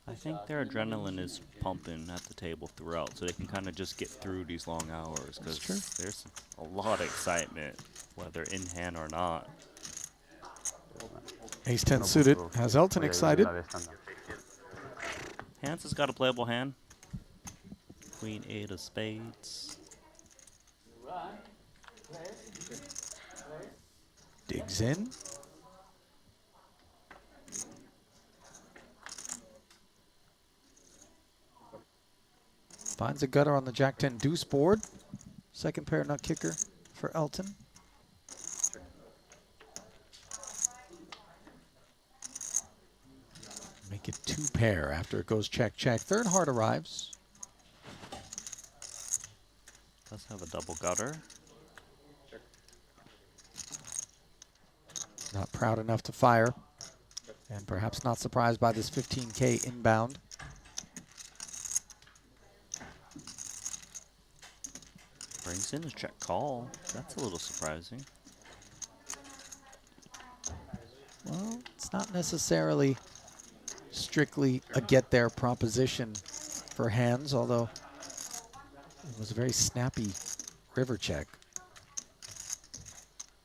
I think their adrenaline is pumping at the table throughout, so they can kind of just get through these long hours, because there's a lot of excitement, whether in hand or not. Ace-10 suited has Elton excited. Handz has got a playable hand. Queen 8 of spades. Digs in. Finds a gutter on the Jack-10 deuce board. Second pair nut kicker for Elton. Make it 2 pair after it goes check, check. Third heart arrives. Does have a double gutter. Not proud enough to fire. And perhaps not surprised by this 15K inbound. Brings in a check call. That's a little surprising. Well, it's not necessarily strictly a get-there proposition for Handz, although it was a very snappy river check.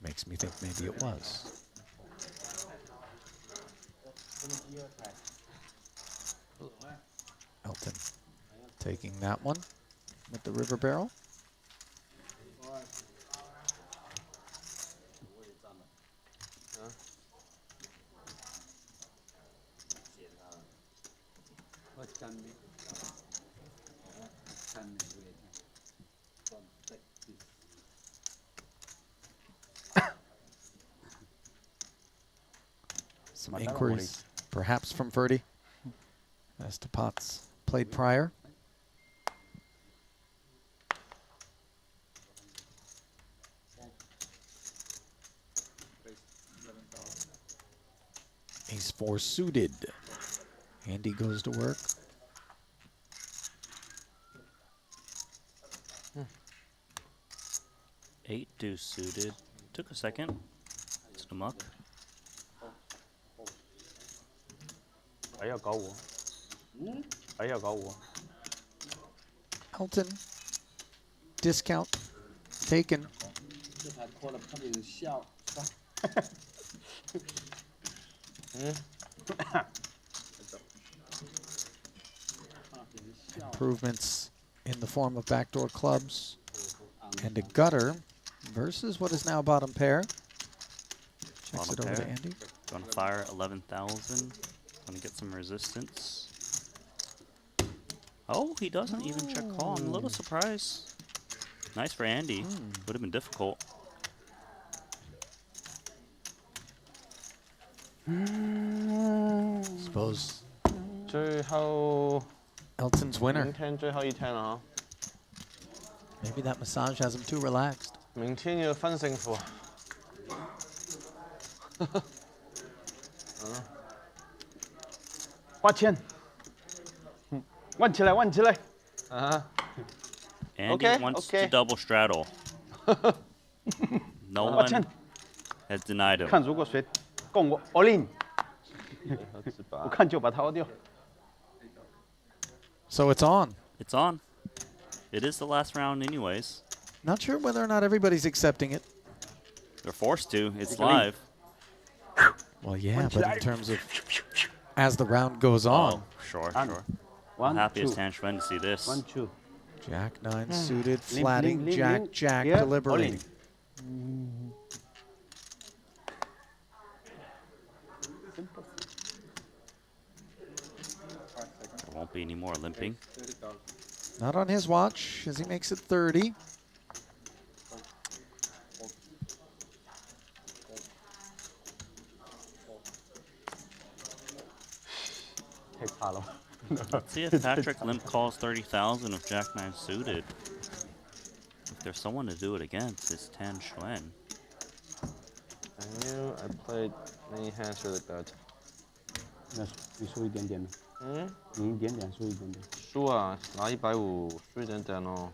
Makes me think maybe it was. Elton taking that one with the river barrel. Some inquiries, perhaps from Ferdy, as to pots played prior. Ace-4 suited. Andy goes to work. Eight deuce suited. Took a second. It's the muck. Elton, discount taken. Improvements in the form of backdoor clubs and a gutter versus what is now bottom pair. Flicks it Bottom over to pair. Andy. Going to fire 11,000. Going to get some resistance. Oh, he doesn't even check call. I'm a little surprised. Nice for Andy. Would have been difficult. Suppose 最後 Elton's winner. 明天最後一天啦 Maybe that massage has him too relaxed. 明天要分勝負。花钱，弯起来，弯起来。 Andy Okay, wants okay. to double straddle. No 花 one 钱， has denied him. 看如果谁供我 all in，我看就把他 all 掉。 So it's on. It's on. It is the last round anyways. Not sure whether or not everybody's accepting it. They're forced to. It's live. Well, yeah, but in terms of as the round goes on. Oh, sure, And sure. one, I'm happy as two. Tan Xuan to see this. 1 2。 Jack 9 suited, Limp, flatting, limp, limp, Jack, limp. Jack, Yeah, deliberating. all in. There won't be any more limping. Not on his watch as he makes it 30. Let's see if Patrik limp calls 30,000 with Jack 9 suited. If there's someone to do it against, it's Tan Xuan. I knew I played many hands really bad. 你输一点点，赢一点点，输一点点。输啊，拿150，输一点点哦。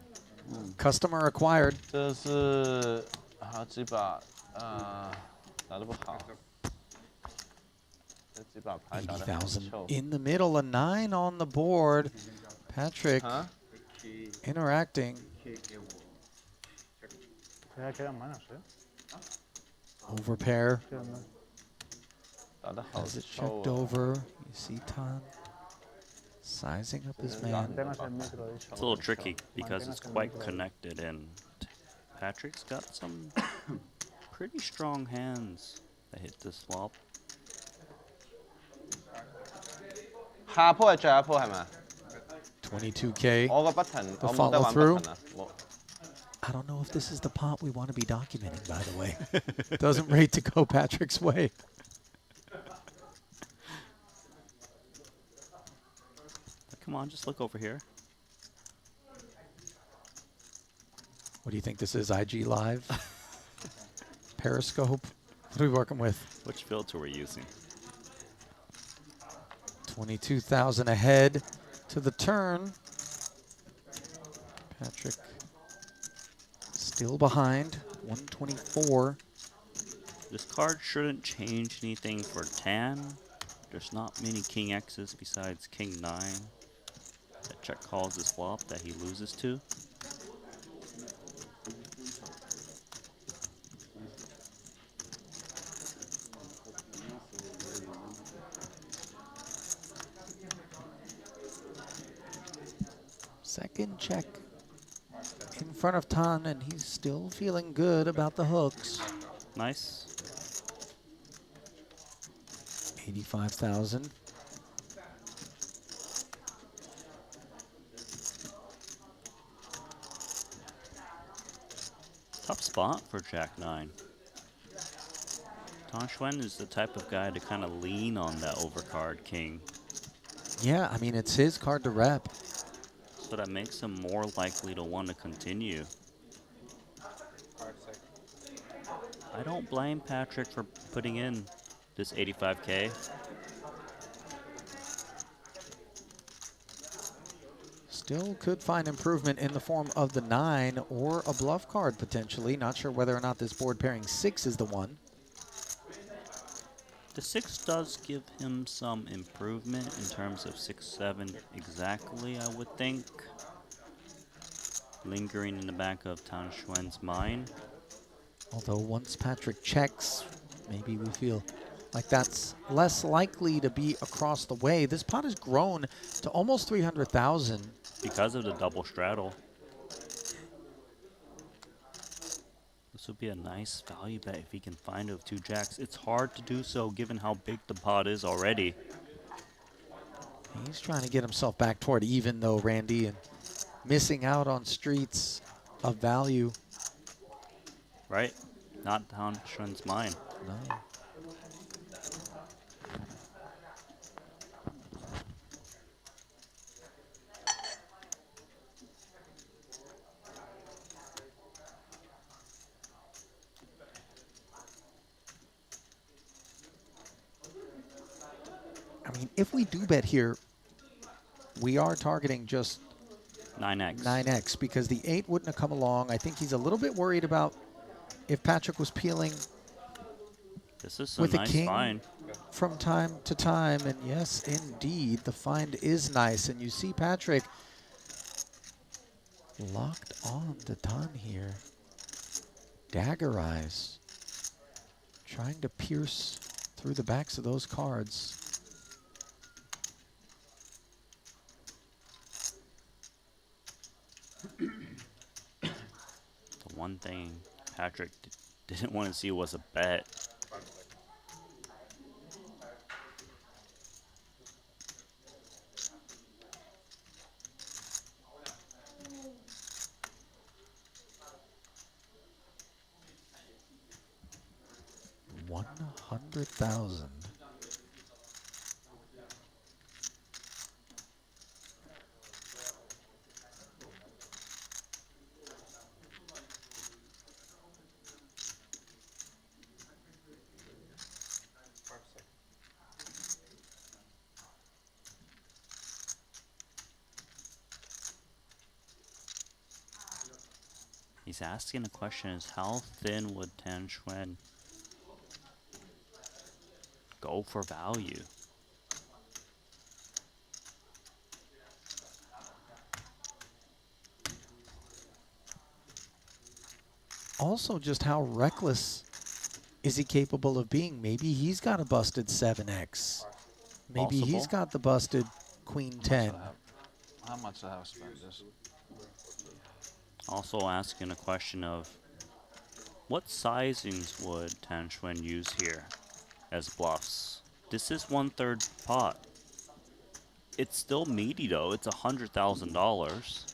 Customer acquired. 这是好几把，打得不好。这几把牌打得很80,000 臭。 in the middle, a 9 on the board. Patrik interacting. Over pair. As it checked over, you see Tan sizing up his man. It's a little tricky because it's quite connected, and Patrick's got some pretty strong hands that hit this flop. 下鋪係最後一鋪係咪？ 22K. 我個 button The 我冇得 follow 玩 through. button 啊，冇。 I don't know if this is the pot we want to be documenting, by the way. Doesn't rate to go Patrick's way. Come on, just look over here. What do you think this is, IG Live? Periscope? What are we working with? Which filter we're using? 22,000 ahead to the turn. Patrik still behind, 124. This card shouldn't change anything for Tan. There's not many King X's besides King 9 that check calls this flop that he loses to. Second check in front of Tan, and he's still feeling good about the hooks. Nice. 85,000. Tough spot for Jack 9. Tan Xuan is the type of guy to kind of lean on that overcard king. Yeah, I mean, it's his card to rep. So that makes him more likely to want to continue. I don't blame Patrik for putting in this 85K. Still could find improvement in the form of the 9 or a bluff card potentially. Not sure whether or not this board pairing 6 is the one. The 6 does give him some improvement in terms of 6-7 exactly, I would think. Lingering in the back of Tan Xuan's mind. Although once Patrik checks, maybe we feel like that's less likely to be across the way. This pot has grown to almost 300,000. Because of the double straddle. This would be a nice value bet if he can find it with 2 jacks. It's hard to do so given how big the pot is already. He's trying to get himself back toward even though, Randy, and missing out on streets of value. Right? Not on Xuan's mind. No. I mean, if we do bet here, we are targeting just 9x. 9x because the 8 wouldn't have come along. I think he's a little bit worried about if Patrik was peeling this is some with a nice king find from time to time. And yes, indeed, the find is nice. And you see Patrik locked on the ton here. Dagger eyes. Trying to pierce through the backs of those cards. The one thing Patrik didn't want to see was a bet. $100,000. He's asking the question is how thin would Xuan go for value? Also, just how reckless is he capable of being? Maybe he's got a busted 7x. Maybe he's Possible. got the busted queen 10. How much I have spent this? Also asking a question of what sizings would Xuan use here as bluffs? This is 1/3 pot. It's still meaty though. It's $100,000.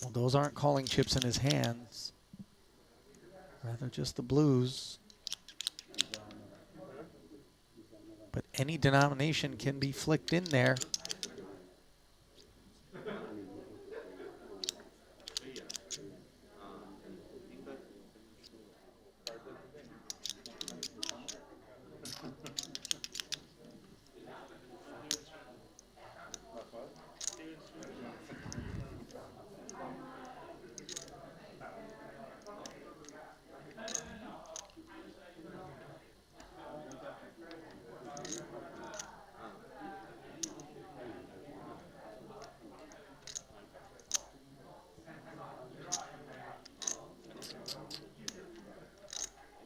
Well, those aren't calling chips in his hands. Rather just the blues. But any denomination can be flicked in there.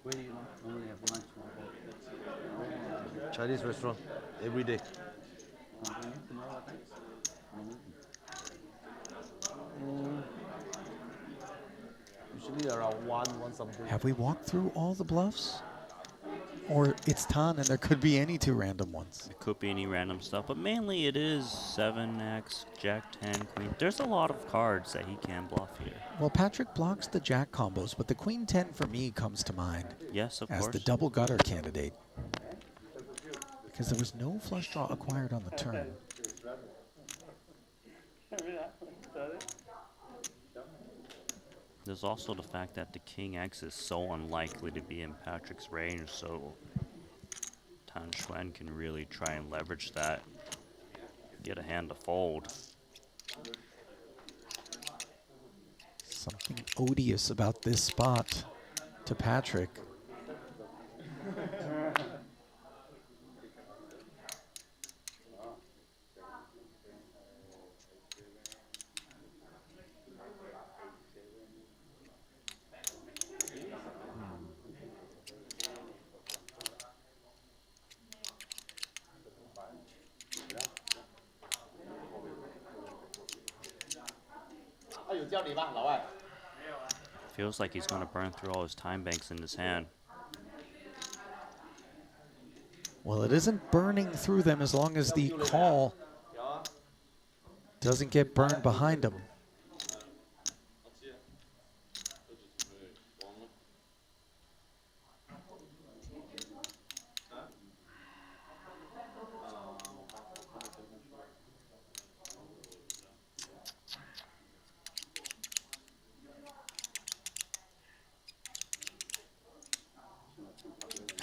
Where do you normally have lunch? Chinese restaurant, every day. Usually around one something. Have we walked through all the bluffs? Or it's ton and there could be any 2 random ones. It could be any random stuff, but mainly it is 7x, Jack 10, Queen. There's a lot of cards that he can bluff here. Well, Patrik blocks the Jack combos, but the Queen 10 for me comes to mind. Yes, of as course. the double gutter candidate. Because there was no flush draw acquired on the turn. There's also the fact that the King X is so unlikely to be in Patrik's range, so Xuan can really try and leverage that, get a hand to fold. Something odious about this spot to Patrik. Feels like he's going to burn through all his time banks in his hand. Well, it isn't burning through them as long as the call doesn't get burned behind him.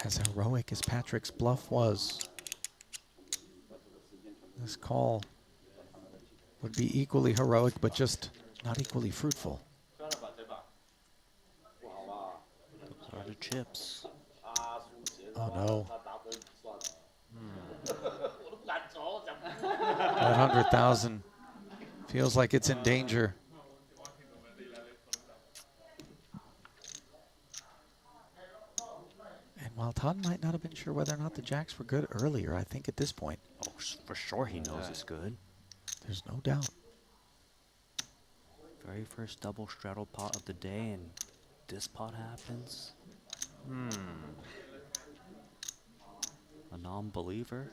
As heroic as Patrik's bluff was, this call would be equally heroic, but just not equally fruitful. Those are the chips. Oh no. That 100,000 feels like it's in danger. While Todd might not have been sure whether or not the jacks were good earlier, I think at this point. Oh, for sure he knows it's good. There's no doubt. Very first double straddle pot of the day, and this pot happens. A non-believer.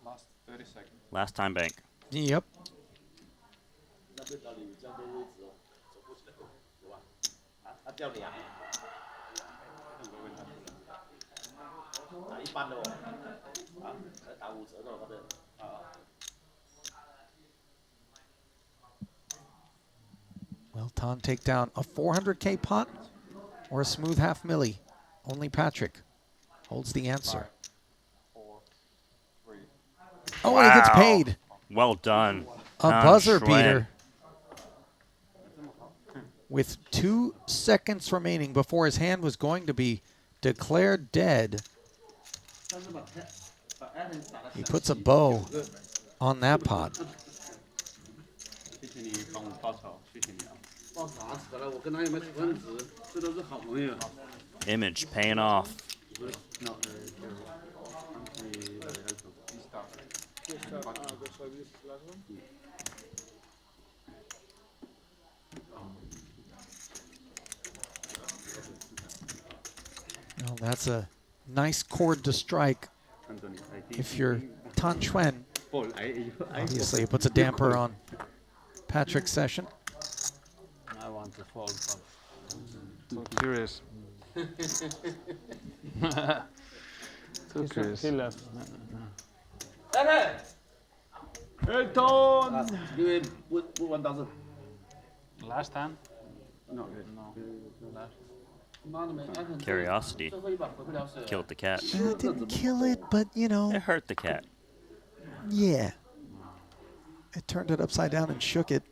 Last 30 seconds. Last time bank. Yep. Will Ton take down a 400K pot or a smooth half milli? Only Patrik holds the answer. 5, 4, 3. Oh, and he gets paid. Well done. A buzzer beater. With 2 seconds remaining before his hand was going to be declared dead, he puts a bow on that pot. Image paying off. Well, that's a nice chord to strike if you're Tan Xuan. Obviously, it puts a damper on Patrik's session. I want to fall. So curious. So curious. He left. Elton! Give him put 1,000. Last time? No. Last. Curiosity killed the cat. It didn't kill it, but, you know. It hurt the cat. Yeah. It turned it upside down and shook it.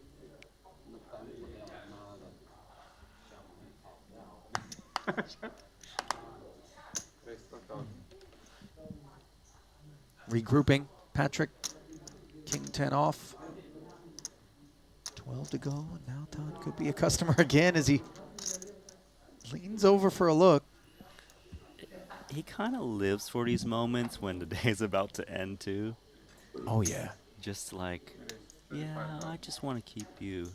Regrouping. Patrik, King 10 off. 12 to go, and now Todd could be a customer again as he leans over for a look. He kind of lives for these moments when the day's about to end, too. Oh, yeah. Just like, yeah, I just want to keep you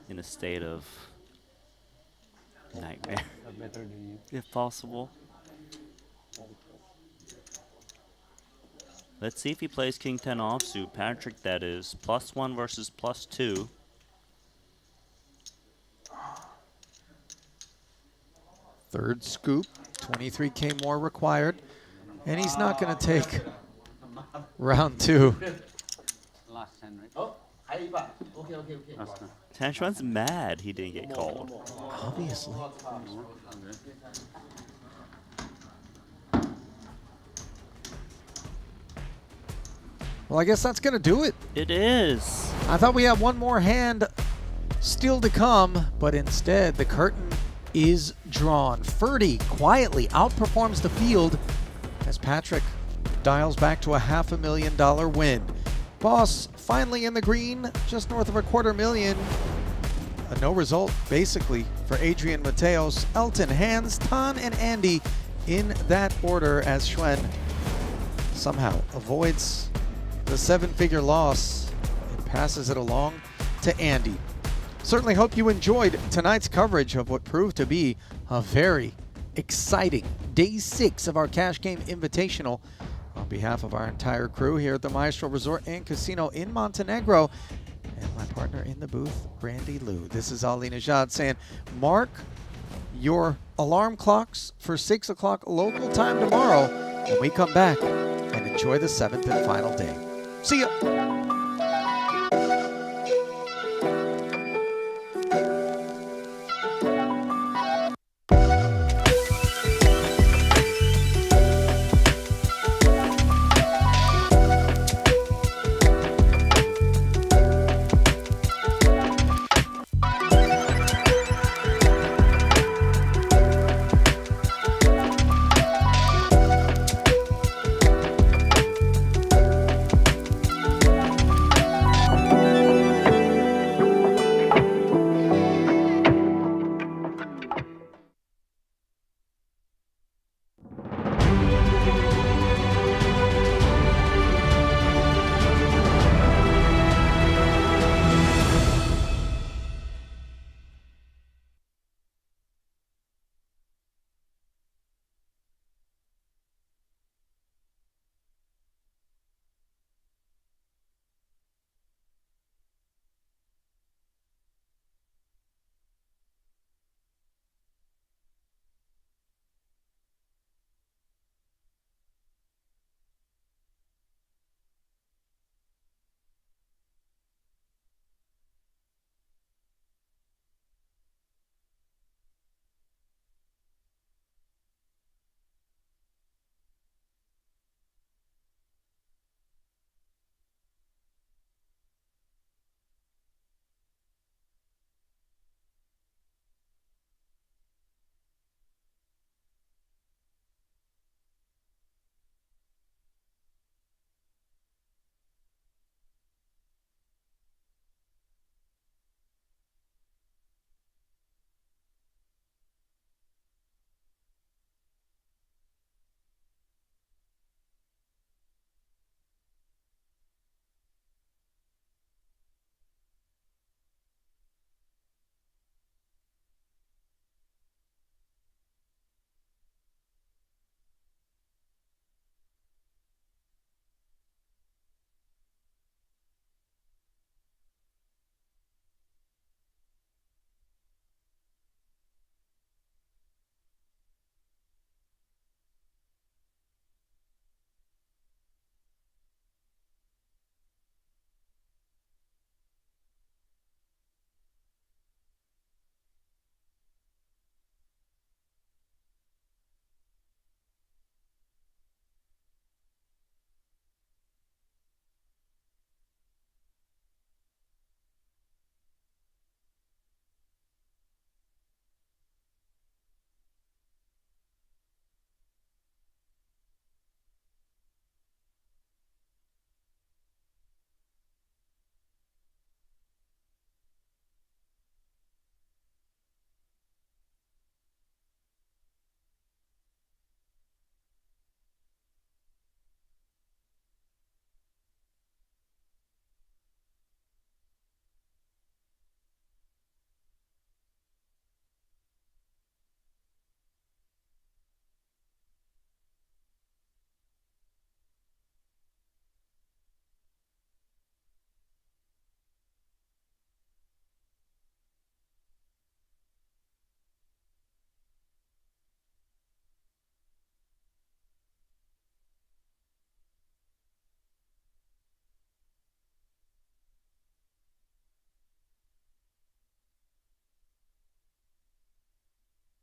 in a state of nightmare, if possible. Let's see if he plays King 10 offsuit. Patrik, that is. +1 versus +2. Third scoop, 23K more required. And he's not going to take round 2. Last 10, right? Oh, okay. Tan Xuan's mad he didn't get called. Obviously. Well, I guess that's going to do it. It is. I thought we had one more hand still to come, but instead the curtain is drawn. Ferdy quietly outperforms the field as Patrik dials back to a $500,000 win. Boss finally in the green, just north of $250,000. A no result, basically, for Adrian, Mateos, Elton, Handz, Tan, and Andy in that order as Xuan somehow avoids the 7-figure loss and passes it along to Andy. Certainly hope you enjoyed tonight's coverage of what proved to be a very exciting day 6 of our Cash Game Invitational. On behalf of our entire crew here at the Maestral Resort and Casino in Montenegro, and my partner in the booth, Brandy Lou, this is Ali Nejad saying, mark your alarm clocks for 6 o'clock local time tomorrow when we come back and enjoy the 7th and final day. See ya!